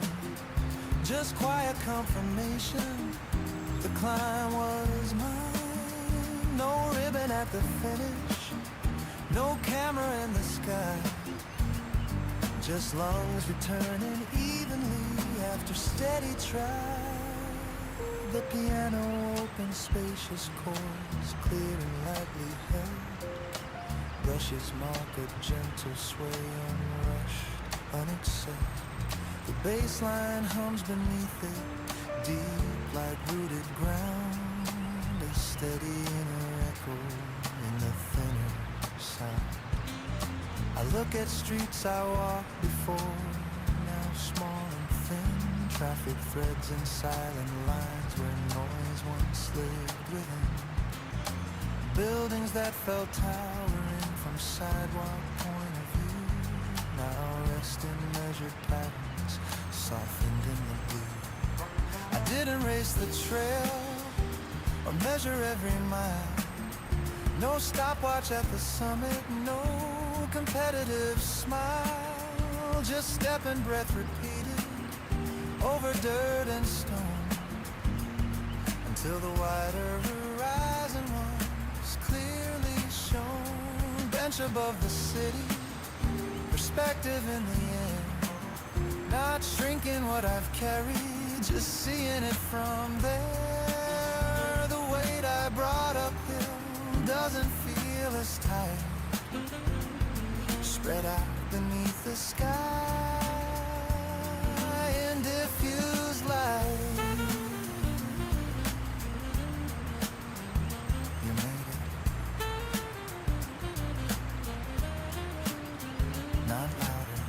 [SPEAKER 8] just quiet confirmation. The climb was mine. No ribbon at the finish, no camera in the sky, just lungs returning evenly after steady try. The piano open, spacious chords, clear and lightly held. Brushes mark a gentle sway, unrushed, unaccepted. The bass line hums beneath it, deep like rooted ground, a steady inner echo in the thinner sound. I look at streets I walked before, now small and thin, traffic threads and silent lines where noise once lived within. Buildings that felt towering from sidewalk point of view, now rest in measured patterns, softened in the blue. I didn't race the trail or measure every mile, no stopwatch at the summit, no competitive smile, just step and breath repeated over dirt and stone, until the wider horizon was clearly shown. Bench above the city, perspective in the air, not shrinking what I've carried, just seeing it from there. The weight I brought uphill doesn't feel as tight, spread out beneath the sky in diffused light. You made it, not louder,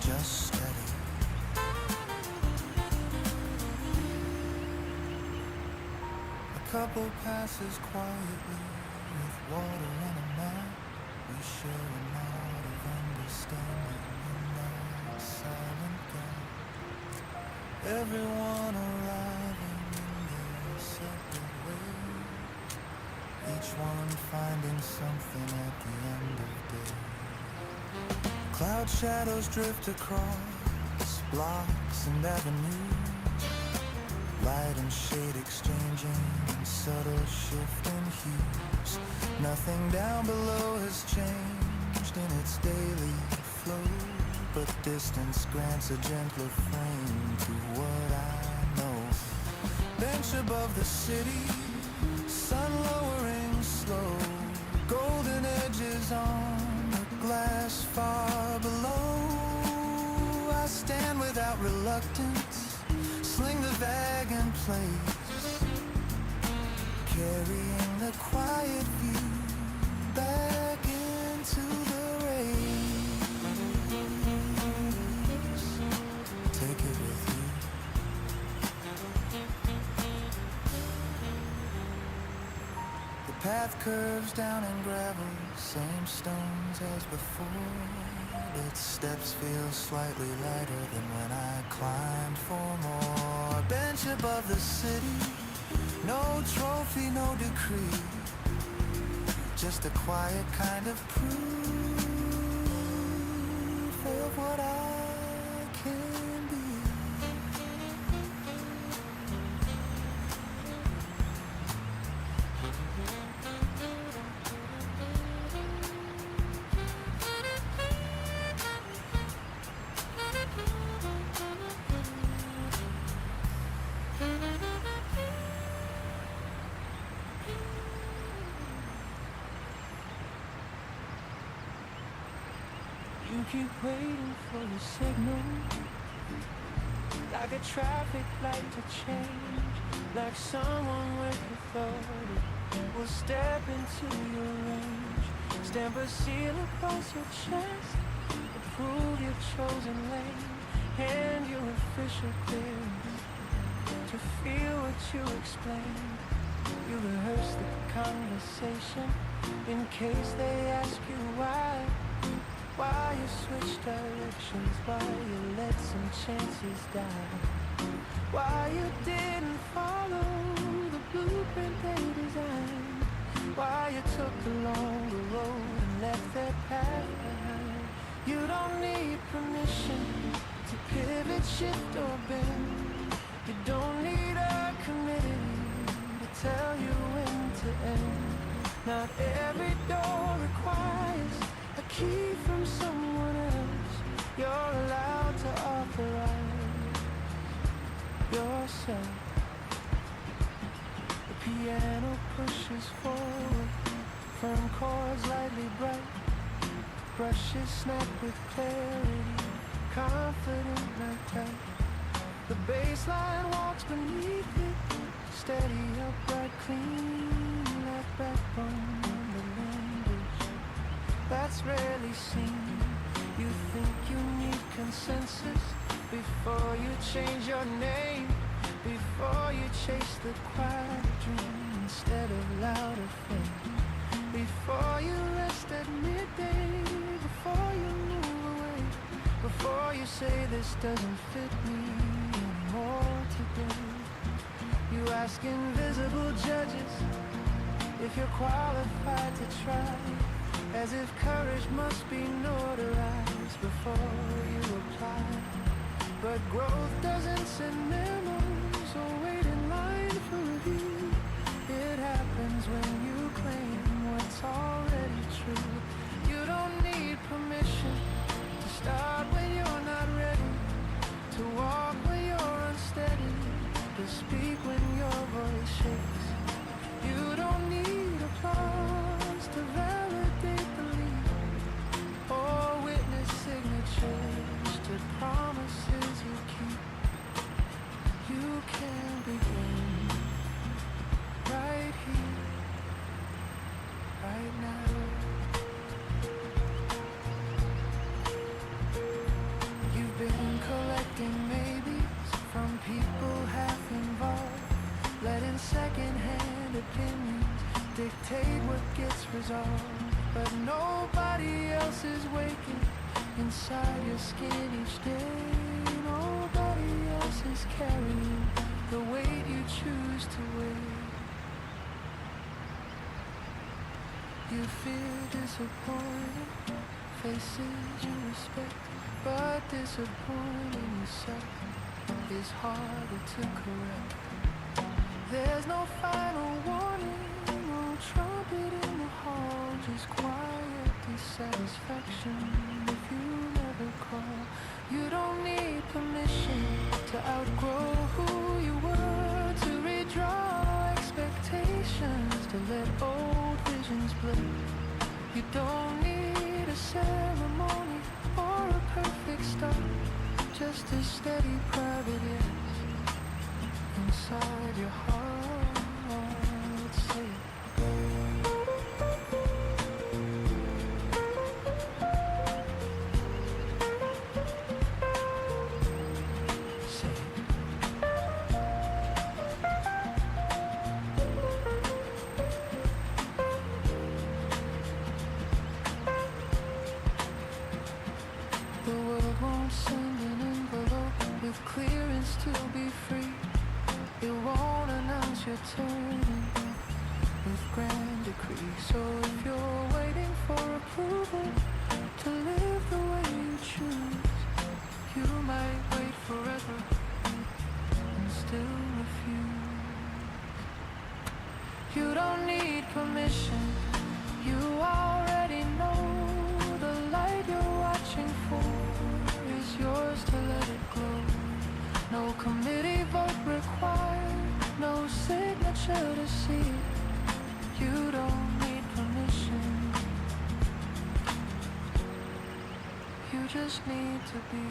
[SPEAKER 8] just steady. A couple passes quietly with water and a map. We share a nod of understanding in that silent gap. Everyone arriving in their separate way, each one finding something at the end of day. Cloud shadows drift across blocks and avenues, light and shade exchanging in subtle shifting hues. Nothing down below has changed in its daily flow, but distance grants a gentler frame to what I know. Bench above the city, sun lowering slow, golden edges on the glass far below. I stand without reluctance, sling the bag in place, carrying the quiet view back into the race. Take it with you. The path curves down in gravel, same stones as before, but steps feel slightly lighter than when I climbed for more. Bench above the city, no trophy, no decree, just a quiet kind of proof of what I can be. You keep waiting for the signal, like a traffic light to change, like someone with authority will step into your range, stamp a seal across your chest, approve your chosen lane, hand your official clearance to feel what you explain. You rehearse the conversation in case they ask you why you switched directions, why you let some chances die, why you didn't follow the blueprint they designed, why you took the longer road and left their path behind. You don't need permission to pivot, shift or bend. You don't need a committee to tell you when to end. Not every door requires a key from someone else. You're allowed to authorize yourself. The piano pushes forward, firm chords lightly bright, brushes snap with clarity, confident like that. The bass line walks beneath it, steady, upright, clean, like backbone in the language that's rarely seen. You think you need consensus before you change your name, before you chase the quiet dream instead of louder fame, before you rest at midday, before you move away, before you say this doesn't fit me anymore today. You ask invisible judges if you're qualified to try, as if courage must be notarized before you apply. But growth doesn't send memos or wait in line for review. It happens when you claim what's already true. You don't need permission to start when you're not ready, to walk when you're unsteady, to speak when your voice shakes. You don't need applause to validate the lead, or witness signatures to promises you keep. You can begin right here, right now. You've been collecting maybes from people half involved, letting second-hand opinions dictate what gets resolved. But nobody else is waking inside your skin each day. Nobody else is carrying the weight you choose to weigh. You feel disappointed, faces you respect, but disappointing yourself is harder to correct. There's no final warning, no trumpet in the hall, just quiet dissatisfaction if you never call. You don't need permission to outgrow who you were, to redraw expectations, to let old visions blur. You don't need a ceremony or a perfect start, just a steady private yes inside your heart. Say the world won't send an envelope with clearance to be free. It won't announce your turning with grand decree. So if you're waiting for approval to live the way you choose, you might wait forever and still refuse. You don't need permission, you already know the light you're watching for is yours to let it glow. No committee vote required, no signature to see it. You don't need permission. You
[SPEAKER 7] just need to be.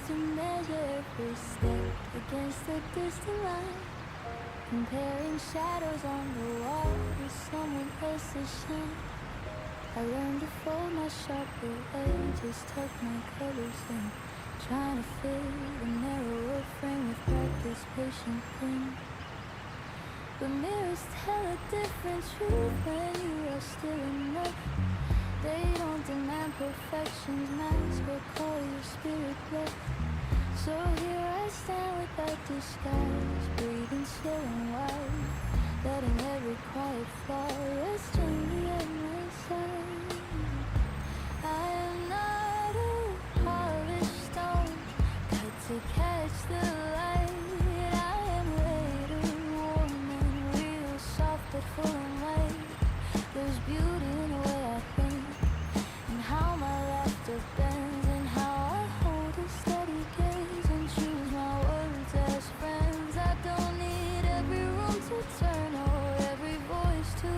[SPEAKER 3] To measure every step against the distant line, comparing shadows on the wall with someone else's shine. I learned to fold my sharper edges, tuck my colors in, trying to fill the narrower frame with practice, patient pain. But mirrors tell a different truth when you are still enough. They don't demand perfection's mask or call your spirit love. So here I stand without disguise, breathing slow and wide, letting every quiet flaw rest gently at my side. I am not a polished stone, cut to catch the light. I am later, warm and real, soft but full and light. There's beauty in the way I think, and how my laughter bends, and how I hold a steady gaze and choose my words as friends. I don't need every room to turn or every voice to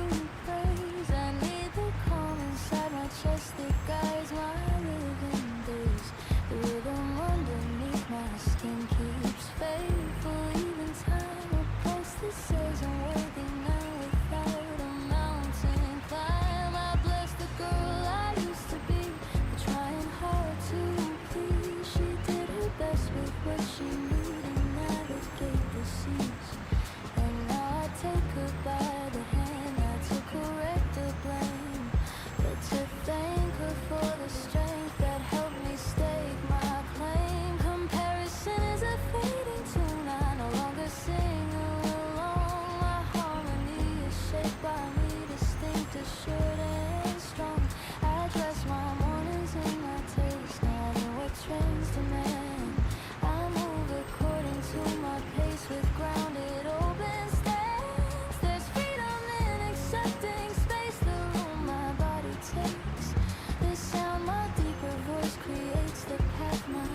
[SPEAKER 3] praise. I need the calm inside my chest that guides my living days. The rhythm underneath my skin keeps faithful, even time a pulse that says I'm worthy now without a mountain climb. I bless the girl I used to be, for trying hard to please. She did her best with what she knew to navigate the seas, and now I take her by the hand, not to correct the blame, but to thank her for the strength that helped me stake my claim. Comparison is a fading tune, I no longer sing along. My harmony is shaped by me, distinct, assured and strong. I dress my mornings in my taste, not in what trends demand. I move according to my pace with grounded open stance. There's freedom in accepting space, the room my body takes. The sound my deeper voice creates, the path my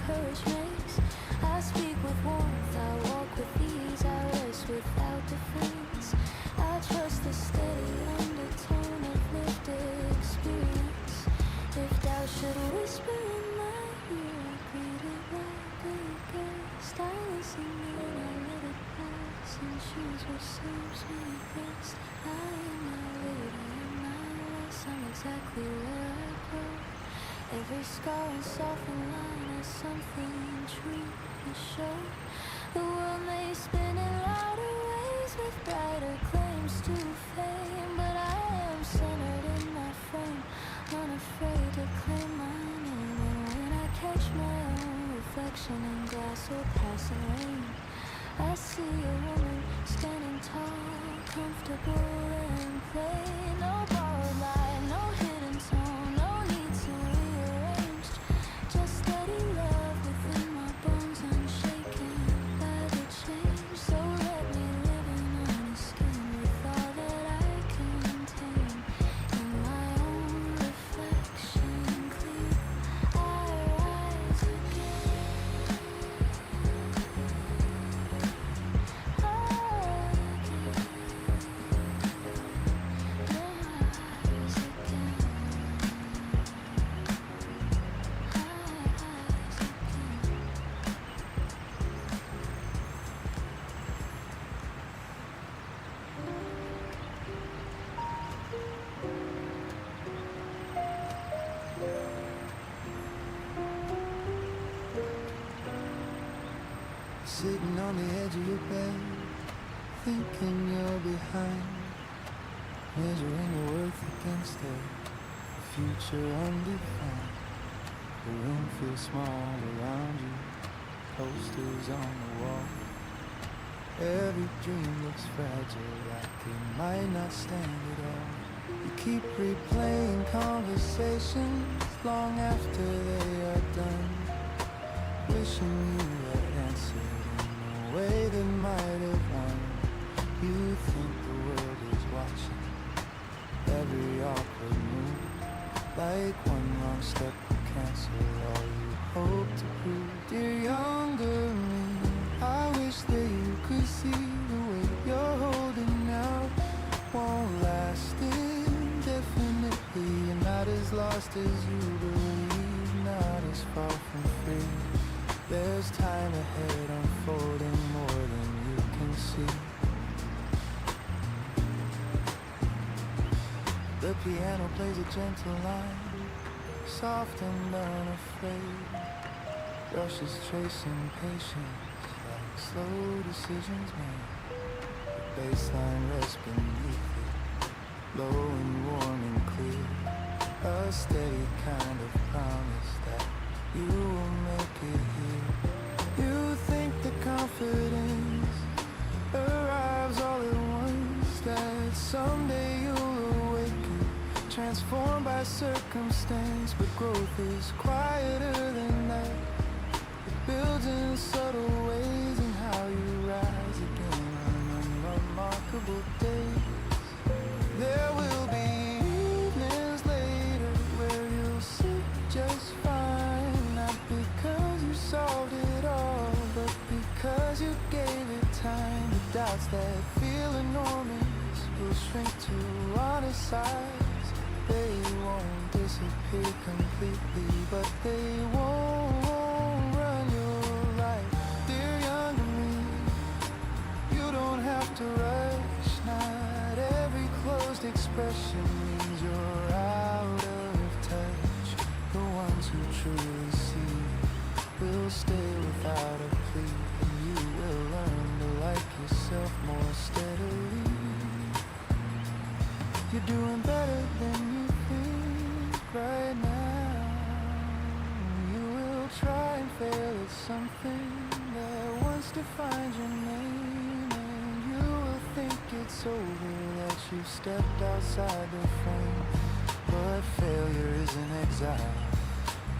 [SPEAKER 3] courage makes. I speak with warmth, I walk with ease, I rest without defense. I trust the steady undertone of lived experience. If doubt should whisper in my ear, I greet it like a guest. I listen and I let it pass and choose what serves me best. I am not late, I am not lost, I'm exactly where I go. Every scar and softened line has something true to show. The world may spin in louder ways with brighter claims to fame, but I am centered in my frame, unafraid to claim my name. And when I catch my own reflection in glass or passing rain, I see a woman standing tall, comfortable and plain. No borrowed light, no hidden tone, no need to rearrange, just steady love within my bones, unshaken by the change. So let me live in honest skin with all that I contain, in my own reflection clear, I rise again,
[SPEAKER 8] Sitting on the edge of your bed, thinking you're behind, measuring your worth against a future undefined. The room feels small around you, posters on the wall. Every dream looks fragile, like it might not stand at all. You keep replaying conversations long after they are done, wishing you had answered in a way that might have won. You think the world is watching every awkward move, like one wrong step will cancel all you hope to prove. Dear younger me, I wish that you could see the way you're holding out won't last indefinitely. You're not as lost as you believe, not as far from free. There's time ahead unfolding more than you can see. The piano plays a gentle line, soft and unafraid. Brushes tracing patience like slow decisions made. The baseline rests beneath it, low and warm and clear. A steady kind of promise that you will make it here. You think the confidence arrives all at once, that someday you'll awaken, transformed by circumstance. But growth is quieter than that. It builds in subtle ways, and how you rise again on unremarkable days. There will be evenings later where you'll sit just fine, not because you solved it all, but because you gave it time. The doubts that feel enormous will shrink to honest size. They won't disappear completely, but they won't run your life. Dear younger me, you don't have to rush. Not every closed expression means you're out of touch. The ones who truly see will stay without a plea, and you will learn to like yourself more steadily. You're doing better than you think right now. You will try and fail at something that once defined your name, and you will think it's over, that you've stepped outside the frame. But failure is an exile,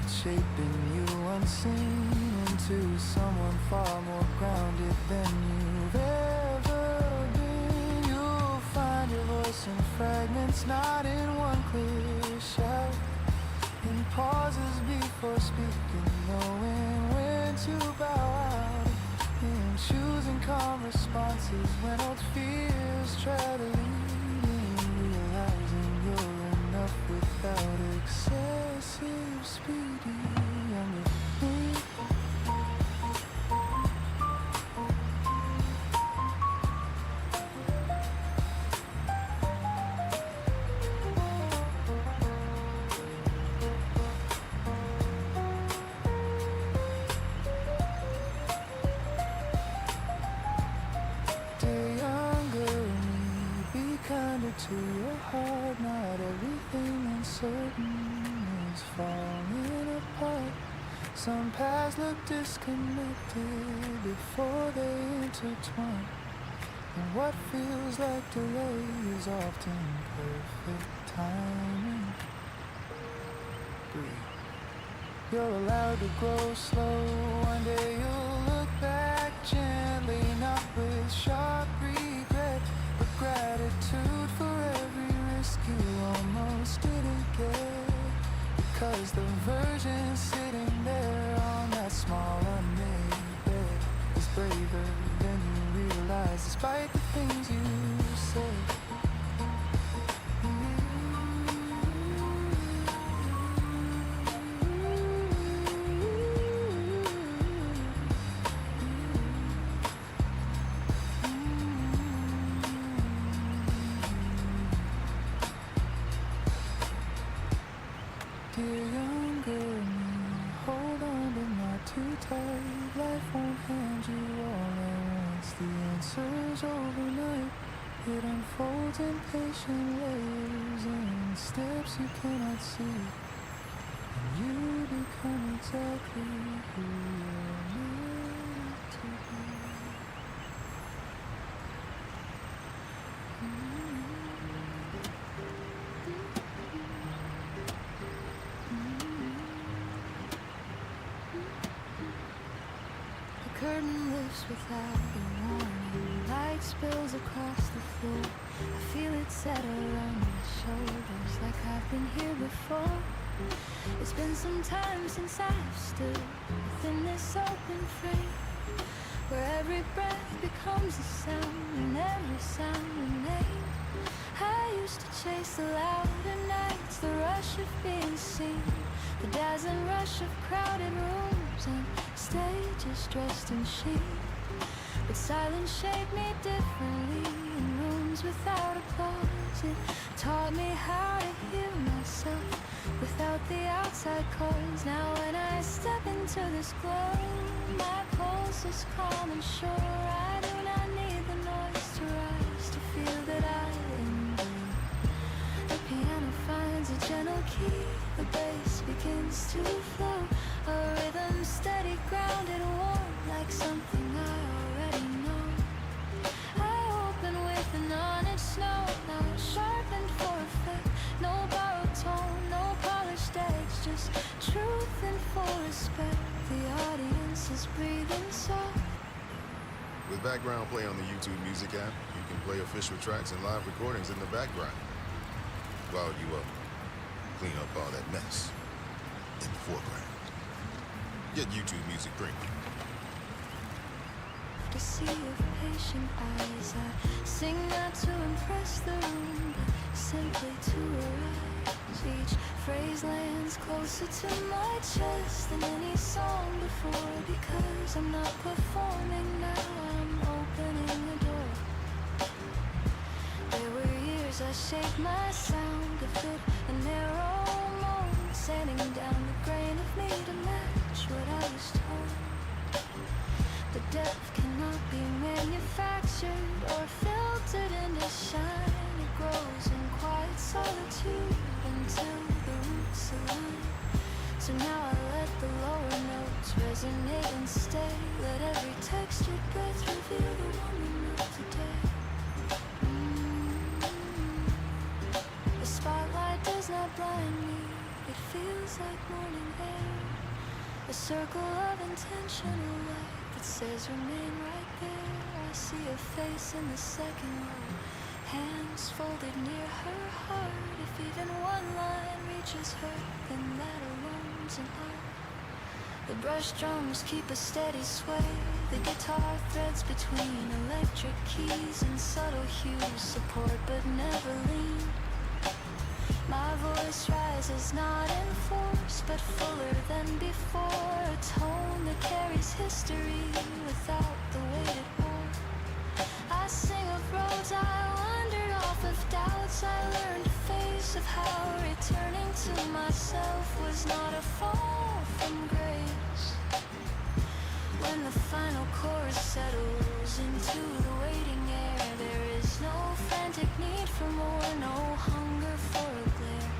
[SPEAKER 8] it's shaping you unseen into someone far more grounded than you've ever been. You'll find your voice in fragments, not in one clear shout. In pauses before speaking, knowing when to bow out. In choosing calm responses when old fears try to lead in. Realizing you're enough without excessive speed. Younger me. To your heart, not everything uncertain is falling apart. Some paths look disconnected before they intertwine, and what feels like delay is often perfect timing. Breathe. You're allowed to grow slow. One day you'll look back gently, not with sharp regret, but gratitude for every risk you almost didn't get. Because the version sitting there on that small unmade bed is braver than you realize, despite the things you said. Dear younger me, hold on but not too tight. Life won't hand you all at once. The answer's overnight. It unfolds in patient layers and steps you cannot see. And you become exactly who you're meant to be.
[SPEAKER 7] curtain lifts without a warning. Light spills across the floor. I feel it settle around my shoulders like I've been here before. It's been some time since I've stood within this open frame, where every breath becomes a sound and every sound a name. I used to chase the louder nights, the rush of being seen, the dazzling rush of crowded rooms and stages dressed in sheen. But silence shaped me differently in rooms without applause. It taught me how to hear myself without the outside cause. Now when I step into this glow, my pulse is calm and sure. I do not need the noise to rise to feel that I am good. The piano finds a gentle key, the bass begins to flow, a rhythm steady, grounded, warm, like something I already know. I open with an honest note, not sharpened for effect, no borrowed tone, no polished edge, just truth and full respect. The audience is breathing soft.
[SPEAKER 11] With background play on the YouTube Music app, you can play official tracks and live recordings in the background while you clean up all that mess in the foreground. Get YouTube Music Premium.
[SPEAKER 7] To see of patient eyes, I sing not to impress the room, but simply to arise. Each phrase lands closer to my chest than any song before, because I'm not performing now, I'm opening the door. There were years I shaped my sound to fit a narrow mold, sanding down the grain of me to match what I was told. The depth cannot be manufactured or filtered into shine. It grows in quiet solitude until the roots align. So now I let the lower notes resonate and stay. Let every textured breath reveal the woman of today. The spotlight does not blind me. It feels like morning air, a circle of intentional light that says remain right there. I see a face in the second row, hands folded near her heart. If even one line reaches her, then that alone's an art. The brush drums keep a steady sway, the guitar threads between electric keys and subtle hues support but never lean. My voice rises not in force, but fuller than before, a tone that carries history without the weight it wore. I sing of roads I wandered, off of doubts I learned to face, of how returning to myself was not a fall from grace. When the final chorus settles into the waiting air, there is no frantic need for more, no hunger for a glare.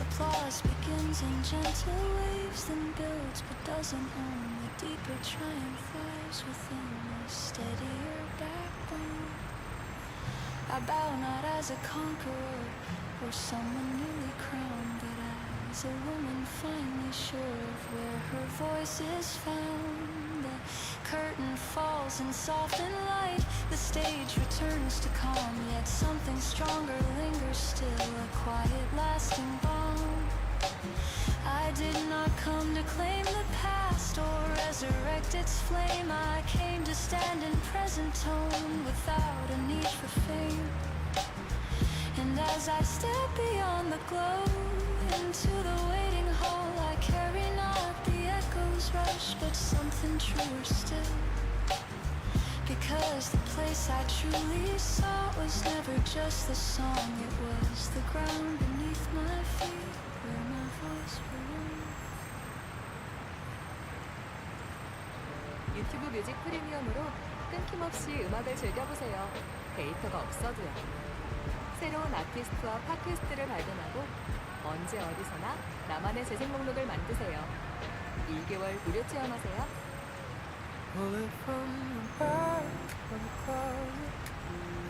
[SPEAKER 7] Applause begins in gentle waves, then builds but doesn't own. The deeper triumph lies within a steadier backbone. I bow not as a conqueror or someone newly crowned, but as a woman finally sure of where her voice is found. The curtain falls in softened light, the stage returns to calm, yet something stronger lingers still, a quiet lasting bond. I did not come to claim the past or resurrect its flame. I came to stand in present tone without a need for fame. And as I step beyond the glow into the waiting hall, I carry not the echo's rush, but something truer still. Because the place I truly sought was never just the song, it was the ground beneath my feet where my voice belonged.
[SPEAKER 12] 유튜브 뮤직 프리미엄으로 끊김없이 음악을 즐겨보세요. 데이터가 없어도요. 새로운 아티스트와 팟캐스트를 발견하고 언제 어디서나 나만의 재생 목록을 만드세요. 1개월 무료 체험하세요.
[SPEAKER 8] Pull it from the back of the closet,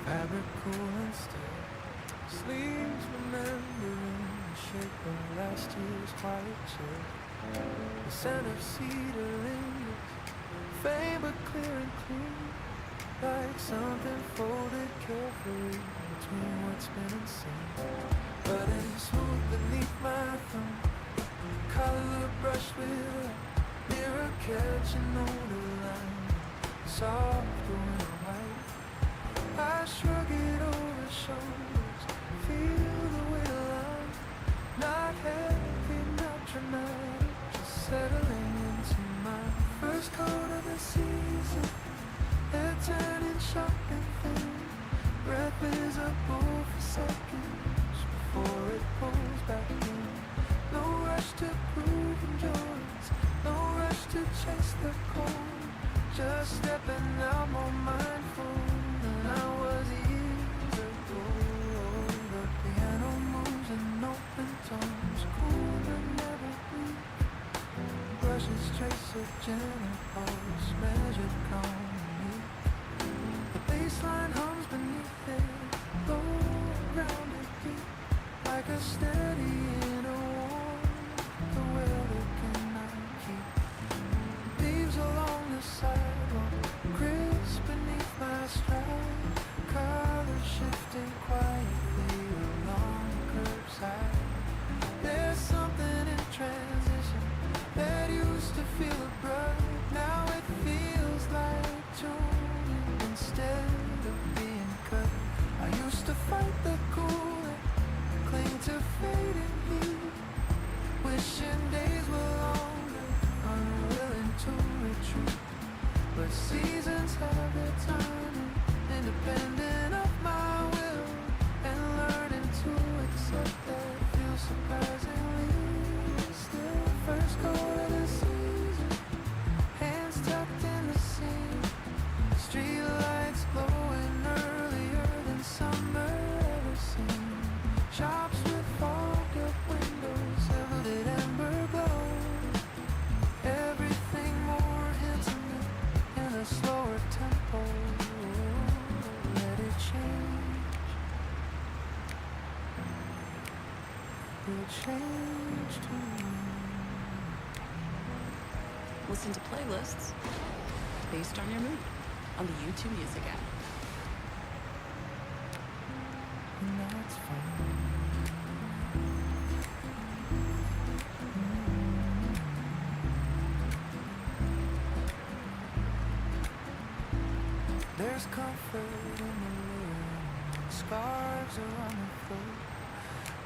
[SPEAKER 8] fabric cool and still. Sleeves remembering the shape of last year's white chill. The scent of cedar lingers faint but clear and clean, like something folded carefully between what's been unseen. But it's smooth beneath my thumb, color brushed with light, mirror catching on the line, soft going white. I shrug it over shoulders, feel the weight of life, not heavy, not dramatic, just settling into my first coat of the season. Head turning sharp and thin, breath is a pull for seconds before it pulls back in. No rush to prove endurance, no rush to chase the cold, just stepping out more mindful than I was years ago. The piano moves in open tones, cool but never weak, brushes trace a gentle pulse, measured calmly. The bassline hums beneath it, low, grounded deep, like a steady inner warmth the weather cannot keep. Leaves along the sidewalk, crisp beneath my stride, colors shifting quietly along the curbside. There's something in transition that used to feel abrupt, now it feels like tuning instead of being cut. I used to fight the cooler, cling to fading heat, wishing days were longer, unwilling to retreat. But seasons have their timing, independent of my will, and learning to accept that feels surprisingly still. First coat of the season, hands tucked in the seam, street lights glowing earlier than summer ever seen. Shops with fogged up windows, velvet amber glow, everything more intimate in a slower tempo. Let it change, will change too.
[SPEAKER 13] Listen to playlists based on your mood on the YouTube Music app.
[SPEAKER 8] And that's fine. There's comfort in the living, scarves around the throat,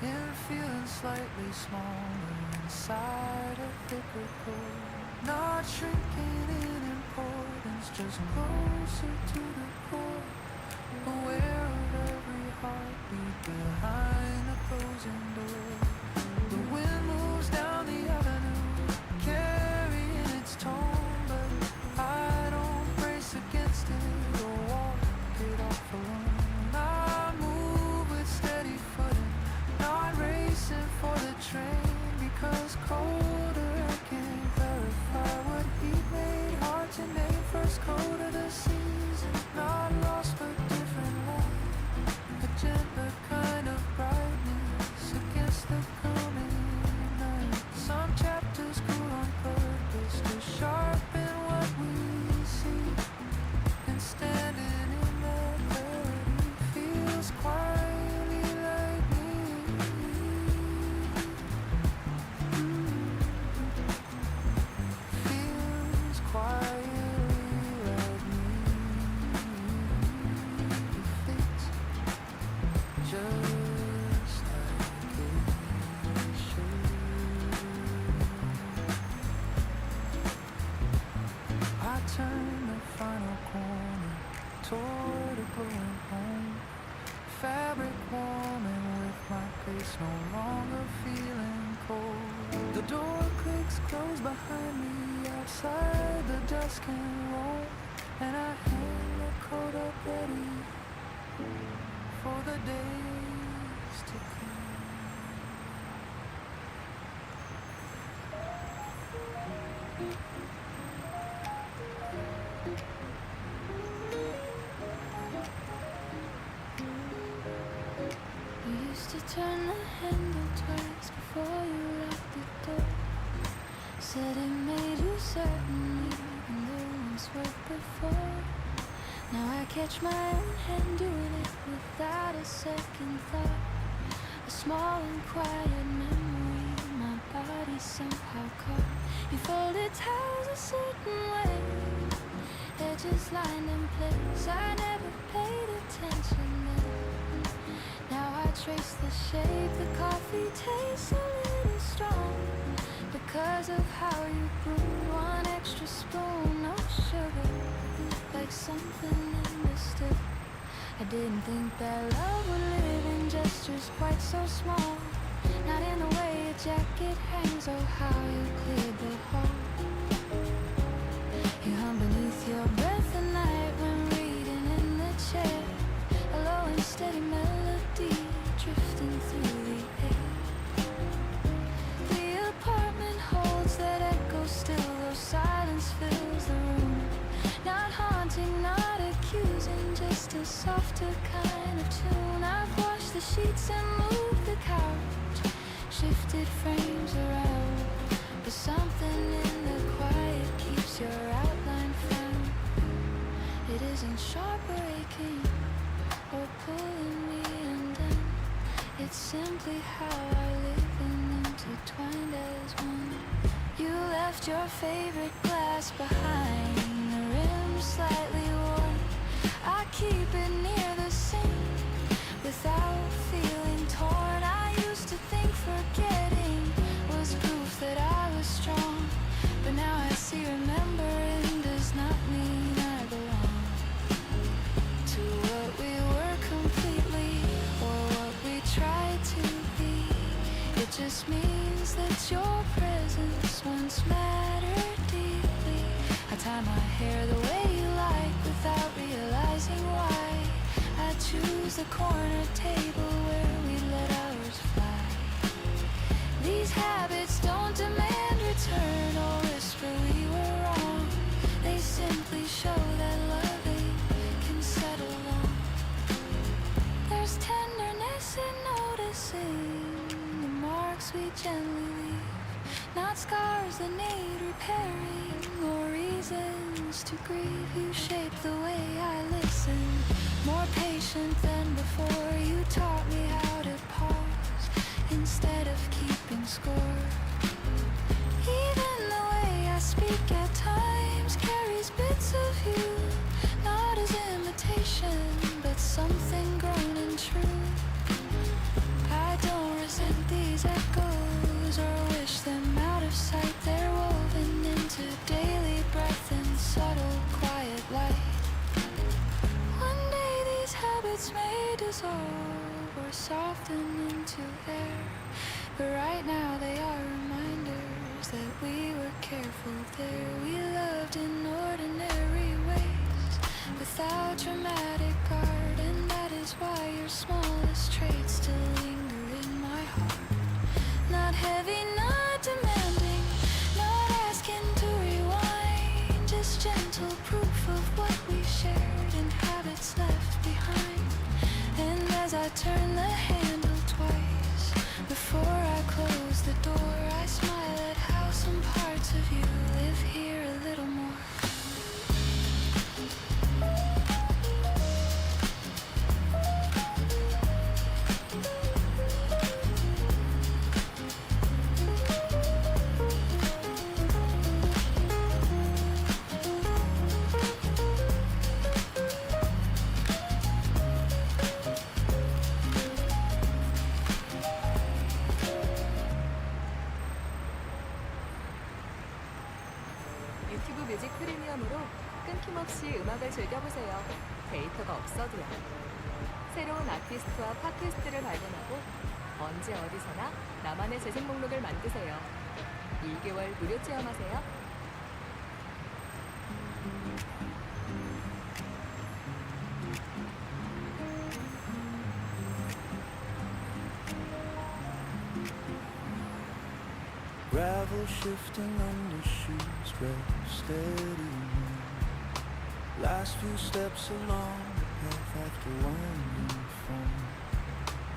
[SPEAKER 8] in feeling slightly smaller inside a thicker coat. Not shrinking in importance, just closer to the core, aware of every heartbeat behind the closing door. The wind moves down the avenue, carrying its tone, but I don't brace against it or walk it off alone. I move with steady footing, not racing for the train, because colder I can clarify what heat made hard to name. First coat of the season, not lost but different light, a gentler kind of brightness against the coming night. Some chapters cool on purpose to sharpen what we see, and standing in that clarity feels quietly like me. Feels quietly like me. Fits just like it should. I turn the final corner toward a glowing home, fabric warming with my face no longer feeling cold. The door clicks closed behind me, outside the dusk and roll, and I hang the coat up ready for the days to come.
[SPEAKER 3] You used to turn the handle twice before you locked the door. Said it made you certain even though was worth before. Now I catch my own hand doing it without a second thought. A small and quiet memory my body somehow caught. You folded towels a certain way, edges lined in place. I never paid attention then. Now I trace the shape, the coffee tastes a little strong because of how you brewed. One extra spoon, no sugar, like something understood. I didn't think that love would live in gestures quite so small. Not in the way a jacket hangs, oh how you cleared the hall. You hung beneath your breath at night when reading in the chair, a low and steady melody drifting through the air. The apartment holds that echo still, though silence fills the room. Not haunting, not accusing, just a softer kind of tune. I've washed the sheets and moved the couch, shifted frames around, but something in the quiet keeps your outline found. It isn't sharp or aching or pulling me undone. It's simply how I live and intertwined as one. You left your favorite glass behind, the rim slightly worn. I keep it near the sink without feeling torn. I used to think forgetting was proof that I was strong, but now I see remembering does not mean I belong to what we were completely or what we tried to be. It just means that your presence once mattered deeply. I tie my hair the way you like without realizing why. I choose the corner table where we let ours fly. These habits don't demand return or whisper we were wrong. They simply show that loving can settle on. There's tenderness in noticing the marks we gently leave, not scars that need repairing or reasons to grieve. You shape the way I listen, more patient than before. You taught me how to pause instead of keeping score. Even the way I speak at times carries bits of you, not as imitation, but something grown and true. I don't resent these echoes or wish them out of sight. They're woven into daily breath and subtle quiet light. One day these habits may dissolve or soften into air, but right now they are reminders that we were careful there. We loved in ordinary ways without dramatic art, and that is why your smallest traits still linger in my heart. Not heavy, not demanding, not asking to rewind, just gentle proof of what we shared and habits left behind. And as I turn the handle twice before I close the door, I smile at how some parts of you live here a little more.
[SPEAKER 12] 유튜브 뮤직 프리미엄으로 끊김없이 음악을 즐겨보세요. 데이터가 없어도요. 새로운 아티스트와 팟캐스트를 발견하고 언제 어디서나 나만의 재생 목록을 만드세요. 1개월 무료 체험하세요.
[SPEAKER 8] Gravel shifting under shoes, breath steady. Last few steps along the path after winding from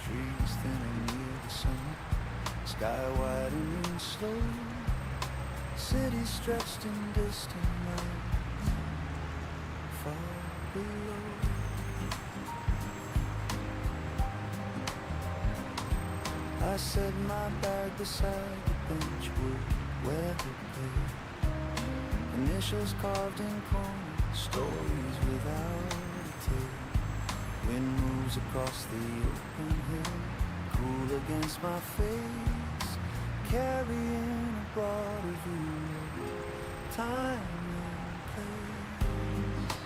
[SPEAKER 8] trees thinning near the sun, sky widening slow, city stretched in distant light, far below. I set my bag beside the bench wood where we played. Initials carved in corners, stories without a tale. Wind moves across the open hill, cool against my face, carrying a broader view of time and place.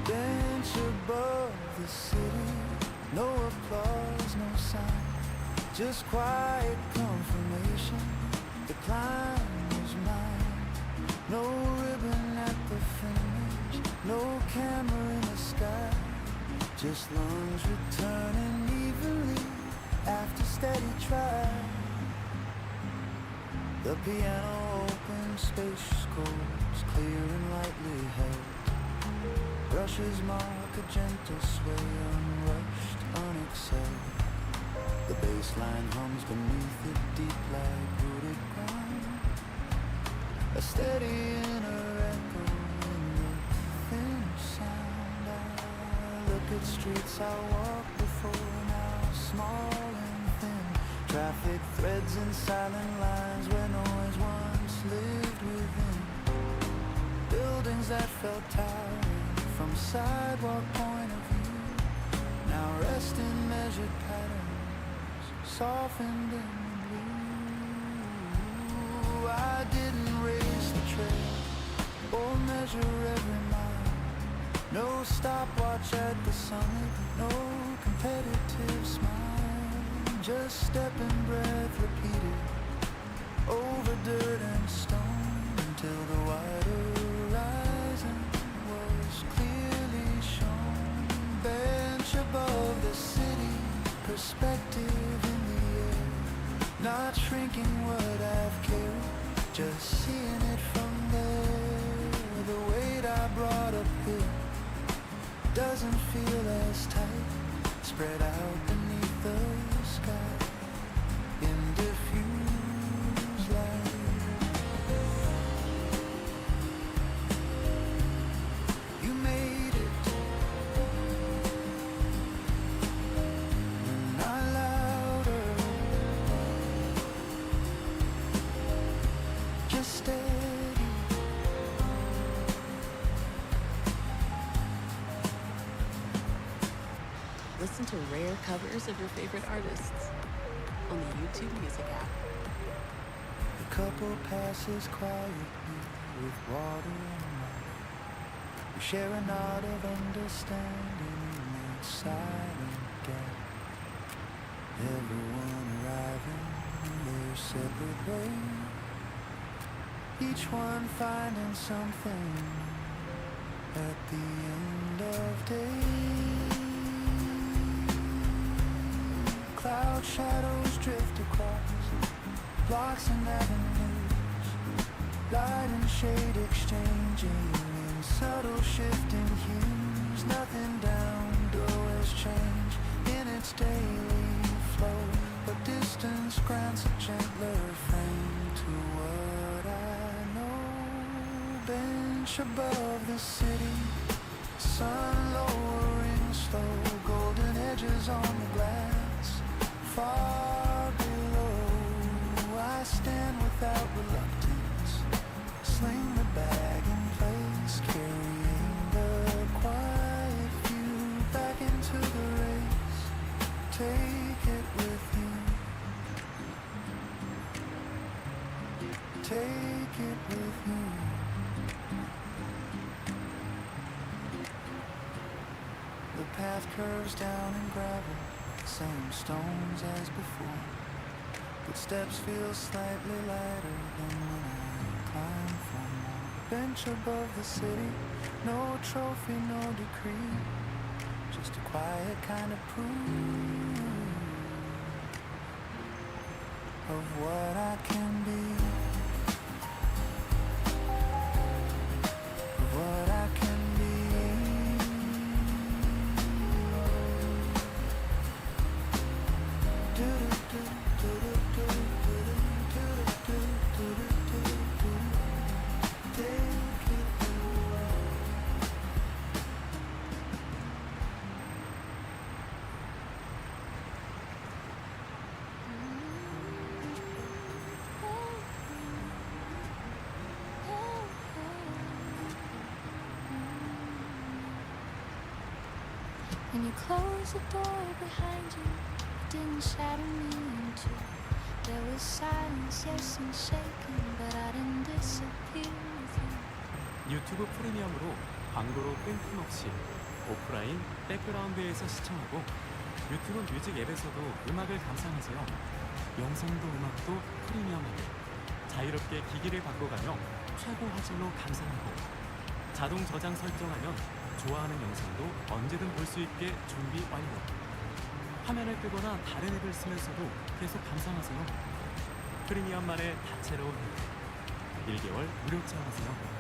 [SPEAKER 8] Bench above the city, no applause, no sign, just quiet confirmation. The climb was mine. No ribbon at the finish, no camera in the sky, just lungs returning evenly after steady try. The piano open, spacious chords, clear and lightly held. Brushes mark a gentle sway, unrushed, unexcelled. The bass line hums beneath it, deep like rooted ground. A steady inner echo in the thin sound. I look at streets I walked before, now small and thin. Traffic threads and silent lines where noise once lived within. Buildings that felt towering from sidewalk point of view, now rest in measured patterns, softened in the blue. I didn't race the trail or measure every mile, no stopwatch at the summit, no competitive smile, just step and breath repeated over dirt and stone until the wider horizon was clearly shown. Bench above the city, perspective in the air, not shrinking what I've carried, just seeing it from there. The weight I brought up here doesn't feel as tight, spread out beneath the sky in diffuse light. You made it, not louder, just steady.
[SPEAKER 13] Listen to rare covers of your favorite artists on the YouTube Music app.
[SPEAKER 8] The couple passes quietly with water and mud. We share a nod of understanding in that silent gap. Everyone arriving in their separate way, each one finding something at the end of day. Cloud shadows drift across blocks and avenues, light and shade exchanging in subtle shifting hues. Nothing down, doorways change in its daily flow, but distance grants a gentler frame to what I know. Bench above the city, sun lowering slow, golden edges on the glass. Far below, I stand without reluctance, sling the bag in place, carrying the quiet view back into the race. Take it with you, take it with you. The path curves down in gravel, same stones as before, but steps feel slightly lighter than when I climb for more. Bench above the city, no trophy, no decree, just a quiet kind of proof of what I can be, of what I can be. Take it
[SPEAKER 3] When you closed the door behind you, it didn't shatter me in two. There was silence, yes, and shaking, but I didn't disappear with you.
[SPEAKER 14] 유튜브 프리미엄으로 광고로 끊김없이 오프라인 백그라운드에서 시청하고 유튜브 뮤직 앱에서도 음악을 감상하세요. 영상도 음악도 프리미엄하게 자유롭게 기기를 바꿔가며 최고 화질로 감상하고 자동 저장 설정하면 좋아하는 영상도 언제든 볼 수 있게 준비 완료. 화면을 끄거나 다른 앱을 쓰면서도 계속 감상하세요. 프리미엄만의 다채로운 혜택 1개월 무료 체험하세요.